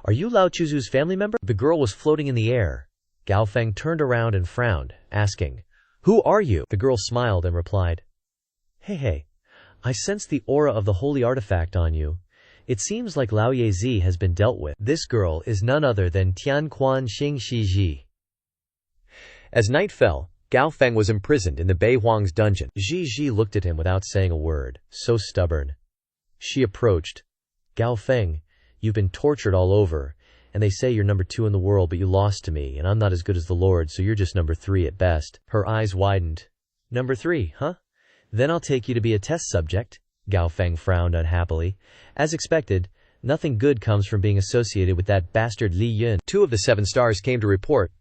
"Are you Lao Chuzu's family member?" The girl was floating in the air. Gao Feng turned around and frowned, asking, "Who are you?" The girl smiled and replied, Hey, I sense the aura of the holy artifact on you. It seems like Lao Yezi has been dealt with." This girl is none other than Tianquan Xingxi. As night fell, Gao Feng was imprisoned in the Beihuang's dungeon. Ji looked at him without saying a word, so stubborn. She approached. "Gao Feng, you've been tortured all over, and they say you're number 2 in the world, but you lost to me, and I'm not as good as the Lord, so you're just number 3 at best." Her eyes widened. "Number 3, huh? Then I'll take you to be a test subject." Gao Feng frowned unhappily. As expected, nothing good comes from being associated with that bastard Li Yun. 2 of the 7 stars came to report.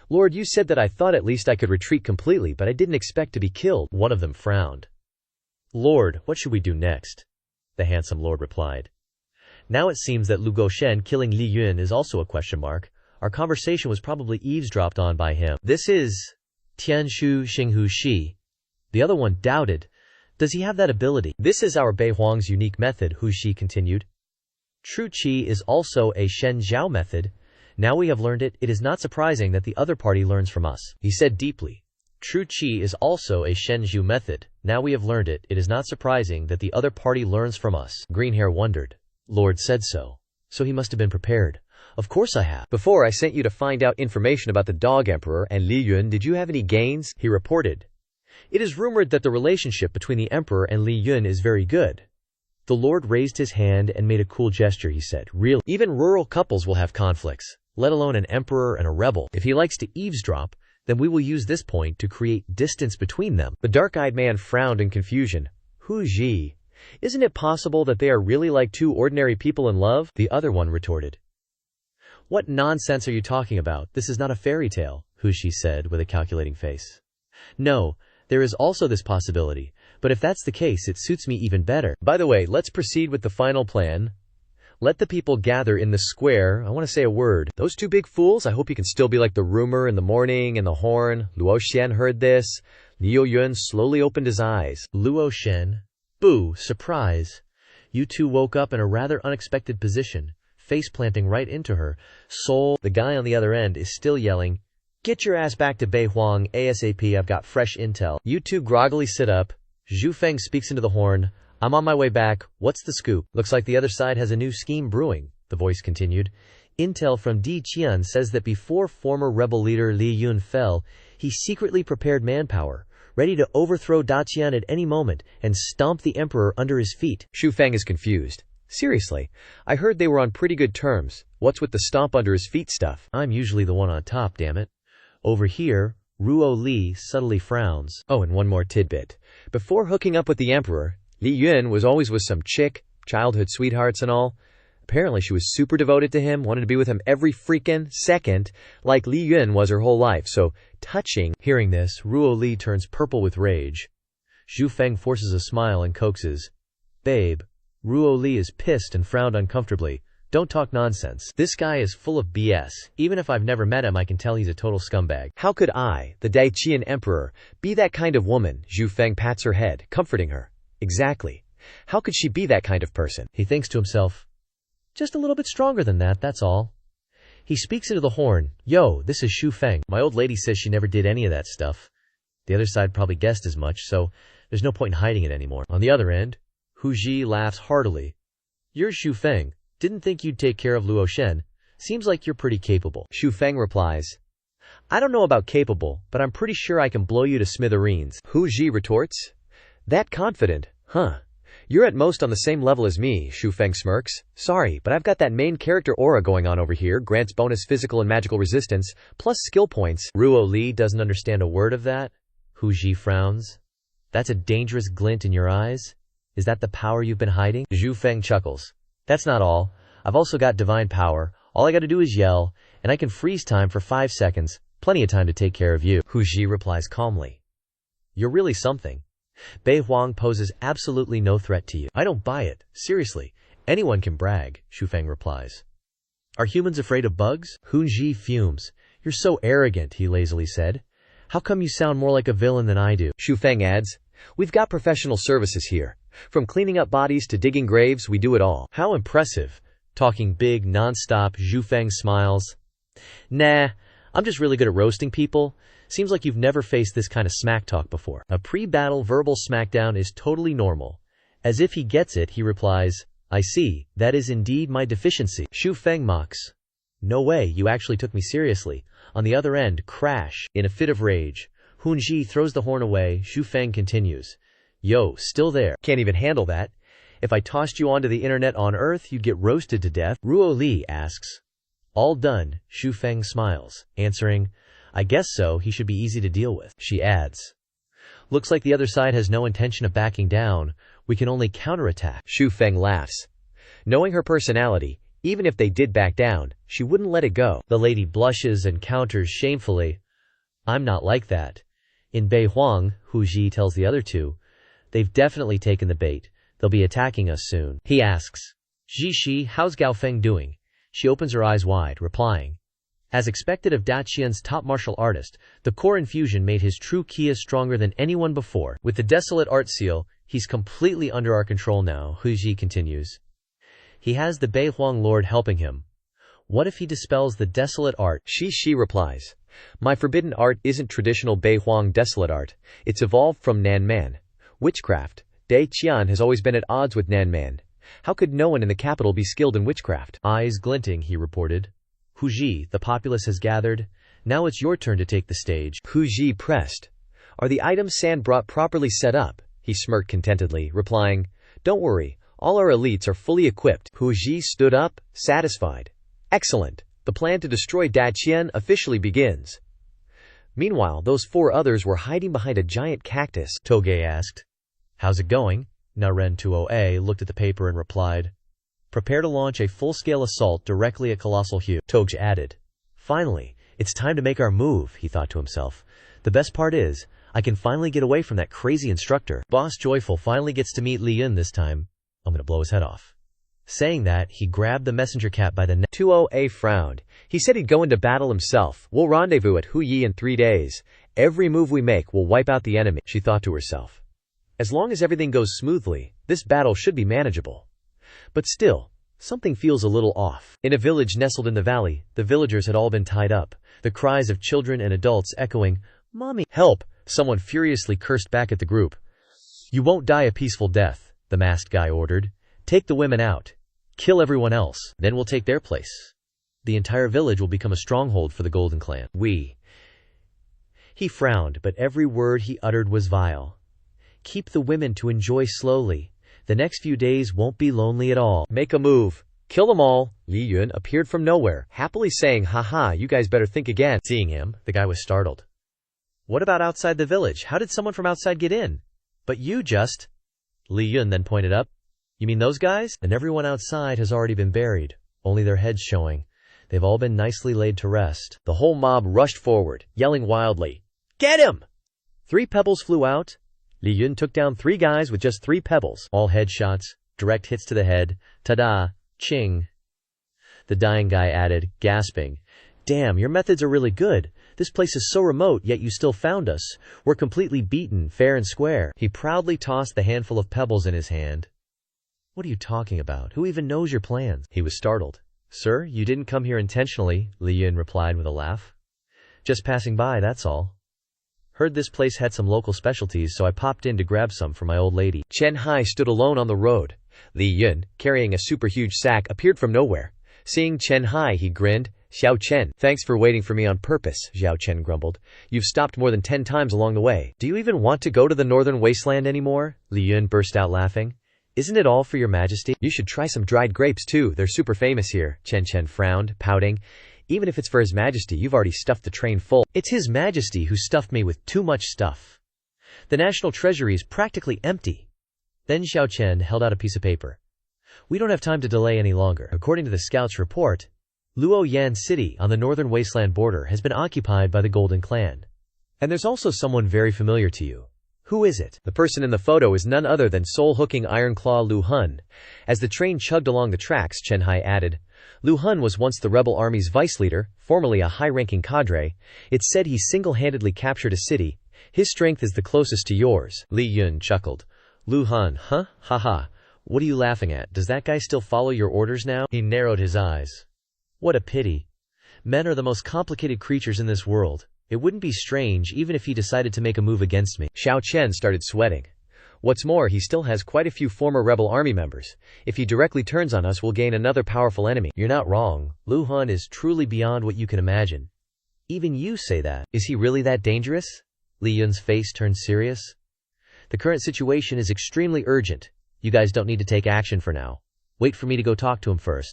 "Lord, you said that. I thought at least I could retreat completely, but I didn't expect to be killed." One of them frowned. "Lord, what should we do next?" The handsome lord replied. "Now it seems that Lu Goshen killing Li Yun is also a question mark. Our conversation was probably eavesdropped on by him. This is Tianshu Xinghu Shi." The other one doubted. "Does he have that ability?" "This is our Beihuang's unique method," Hu Shi continued. "True Qi is also a Shen Zhao method. Now we have learned it, it is not surprising that the other party learns from us." He said deeply, "True Qi is also a Shen Zhu method. Now we have learned it, it is not surprising that the other party learns from us. Green Hair wondered. Lord said so. So he must have been prepared. Of course I have. Before I sent you to find out information about the Dog Emperor and Li Yun, did you have any gains? He reported. It is rumored that the relationship between the Emperor and Li Yun is very good. The Lord raised his hand and made a cool gesture, he said. Really? Even rural couples will have conflicts, let alone an emperor and a rebel. If he likes to eavesdrop, then we will use this point to create distance between them. The dark-eyed man frowned in confusion. Hu Ji, isn't it possible that they are really like two ordinary people in love? The other one retorted. What nonsense are you talking about? This is not a fairy tale, Hu Ji said with a calculating face. No, there is also this possibility, but if that's the case, it suits me even better. By the way, let's proceed with the final plan. Let the people gather in the square. I want to say a word. Those two big fools, I hope you can still be like the rumor in the morning and the horn. Luo Xian heard this. Liu Yun slowly opened his eyes. Luo Xian? Boo, surprise. You two woke up in a rather unexpected position, face planting right into her. Soul, the guy on the other end, is still yelling, "Get your ass back to Bei Huang ASAP, I've got fresh intel." You two groggily sit up. Zhu Feng speaks into the horn. I'm on my way back. What's the scoop? Looks like the other side has a new scheme brewing, the voice continued. Intel from Di Qian says that before former rebel leader Li Yun fell, he secretly prepared manpower, ready to overthrow Daqian at any moment and stomp the emperor under his feet. Zhu Feng is confused. Seriously, I heard they were on pretty good terms. What's with the stomp under his feet stuff? I'm usually the one on top, damn it. Over here, Ruo Li subtly frowns. Oh, and one more tidbit. Before hooking up with the emperor, Li Yun was always with some chick, childhood sweethearts and all. Apparently she was super devoted to him, wanted to be with him every freaking second, like Li Yun was her whole life, so touching. Hearing this, Ruo Li turns purple with rage. Zhu Feng forces a smile and coaxes. Babe. Ruo Li is pissed and frowned uncomfortably. Don't talk nonsense. This guy is full of BS. Even if I've never met him, I can tell he's a total scumbag. How could I, the Daqian emperor, be that kind of woman? Zhu Feng pats her head, comforting her. Exactly. How could she be that kind of person? He thinks to himself. Just a little bit stronger than that, that's all. He speaks into the horn. Yo, this is Zhu Feng. My old lady says she never did any of that stuff. The other side probably guessed as much, so there's no point in hiding it anymore. On the other end, Hu Ji laughs heartily. You're Zhu Feng. Didn't think you'd take care of Luo Shen. Seems like you're pretty capable. Zhu Feng replies. I don't know about capable, but I'm pretty sure I can blow you to smithereens. Hu Ji retorts. That confident, huh? You're at most on the same level as me, Zhu Feng smirks. Sorry, but I've got that main character aura going on over here, grants bonus physical and magical resistance, plus skill points. Ruo Li doesn't understand a word of that. Hu Ji frowns. That's a dangerous glint in your eyes? Is that the power you've been hiding? Zhu Feng chuckles. That's not all. I've also got divine power. All I gotta do is yell, and I can freeze time for 5 seconds. Plenty of time to take care of you. Hu Ji replies calmly. You're really something. Bei Huang poses absolutely no threat to you. I don't buy it. Seriously. Anyone can brag, Zhu Feng replies. Are humans afraid of bugs? Hu Ji fumes. You're so arrogant, he lazily said. How come you sound more like a villain than I do? Zhu Feng adds, we've got professional services here. From cleaning up bodies to digging graves, we do it all. How impressive. Talking big, non-stop, Zhu Feng smiles. Nah, I'm just really good at roasting people. Seems like you've never faced this kind of smack talk before. A pre-battle verbal smackdown is totally normal. As if he gets it, he replies, I see, that is indeed my deficiency. Zhu Feng mocks. No way, you actually took me seriously. On the other end, crash. In a fit of rage, Hun Ji throws the horn away. Zhu Feng continues. Yo, still there. Can't even handle that. If I tossed you onto the internet on Earth, you'd get roasted to death. Ruo Li asks. All done, Zhu Feng smiles, answering, I guess so, he should be easy to deal with. She adds. Looks like the other side has no intention of backing down. We can only counterattack. Zhu Feng laughs. Knowing her personality, even if they did back down, she wouldn't let it go. The lady blushes and counters shamefully. I'm not like that. In Bei Huang, Hu Ji tells the other two, they've definitely taken the bait. They'll be attacking us soon. He asks, Ji, how's Gao Feng doing? She opens her eyes wide, replying, as expected of Daqian's top martial artist, the core infusion made his true Kia stronger than anyone before. With the desolate art seal, he's completely under our control now, Hu Ji continues. He has the Bei Huang Lord helping him. What if he dispels the desolate art? She replies, my forbidden art isn't traditional Bei Huang desolate art. It's evolved from Nan Man. Witchcraft. Dai Qian has always been at odds with Nanman. How could no one in the capital be skilled in witchcraft? Eyes glinting, he reported. Hu Ji, the populace has gathered. Now it's your turn to take the stage. Hu Ji pressed. Are the items San brought properly set up? He smirked contentedly, replying, Don't worry, all our elites are fully equipped. Hu Ji stood up, satisfied. Excellent. The plan to destroy Dai Qian officially begins. Meanwhile, those 4 others were hiding behind a giant cactus. Toge asked. How's it going? Naren 20A looked at the paper and replied. Prepare to launch a full-scale assault directly at Colossal Hue. Toge added. Finally, it's time to make our move, he thought to himself. The best part is, I can finally get away from that crazy instructor. Boss Joyful finally gets to meet Li Yun this time. I'm gonna blow his head off. Saying that, he grabbed the messenger cap by the neck. 20A frowned. He said he'd go into battle himself. We'll rendezvous at Hu Yi in 3 days. Every move we make will wipe out the enemy, she thought to herself. As long as everything goes smoothly, this battle should be manageable. But still, something feels a little off. In a village nestled in the valley, the villagers had all been tied up, the cries of children and adults echoing, Mommy, help! Someone furiously cursed back at the group. You won't die a peaceful death, the masked guy ordered. Take the women out. Kill everyone else, then we'll take their place. The entire village will become a stronghold for the Golden Clan. He frowned, but every word he uttered was vile. Keep the women to enjoy slowly. The next few days won't be lonely at all. Make a move. Kill them all. Li Yun appeared from nowhere, happily saying, Haha, you guys better think again. Seeing him, the guy was startled. What about outside the village? How did someone from outside get in? But you just... Li Yun then pointed up. You mean those guys? And everyone outside has already been buried, only their heads showing. They've all been nicely laid to rest. The whole mob rushed forward, yelling wildly, Get him! 3 pebbles flew out. Li Yun took down 3 guys with just 3 pebbles. All headshots, direct hits to the head. Ta-da! Ching! The dying guy added, gasping, Damn, your methods are really good. This place is so remote, yet you still found us. We're completely beaten, fair and square. He proudly tossed the handful of pebbles in his hand. What are you talking about? Who even knows your plans? He was startled. Sir, you didn't come here intentionally, Li Yun replied with a laugh. Just passing by, that's all. Heard this place had some local specialties, so I popped in to grab some for my old lady. Chen Hai stood alone on the road. Li Yun, carrying a super huge sack, appeared from nowhere. Seeing Chen Hai, he grinned. Xiao Chen, thanks for waiting for me on purpose, Xiao Chen grumbled. You've stopped more than 10 times along the way. Do you even want to go to the northern wasteland anymore? Li Yun burst out laughing. Isn't it all for your majesty? You should try some dried grapes too, they're super famous here. Chen Chen frowned, pouting. Even if it's for his majesty, you've already stuffed the train full. It's his majesty who stuffed me with too much stuff. The national treasury is practically empty. Then Xiao Chen held out a piece of paper. We don't have time to delay any longer. According to the scouts' report, Luoyan City on the northern wasteland border has been occupied by the Golden Clan. And there's also someone very familiar to you. Who is it? The person in the photo is none other than soul-hooking Iron Claw Lu Hun. As the train chugged along the tracks, Chen Hai added, Lu Hun was once the rebel army's vice leader, formerly a high-ranking cadre. It's said he single-handedly captured a city. His strength is the closest to yours. Li Yun chuckled. Lu Hun, huh? Haha. What are you laughing at? Does that guy still follow your orders now? He narrowed his eyes. What a pity. Men are the most complicated creatures in this world. It wouldn't be strange even if he decided to make a move against me. Xiao Chen started sweating. What's more, he still has quite a few former rebel army members. If he directly turns on us, we'll gain another powerful enemy. You're not wrong. Lu Hun is truly beyond what you can imagine. Even you say that. Is he really that dangerous? Li Yun's face turned serious. The current situation is extremely urgent. You guys don't need to take action for now. Wait for me to go talk to him first.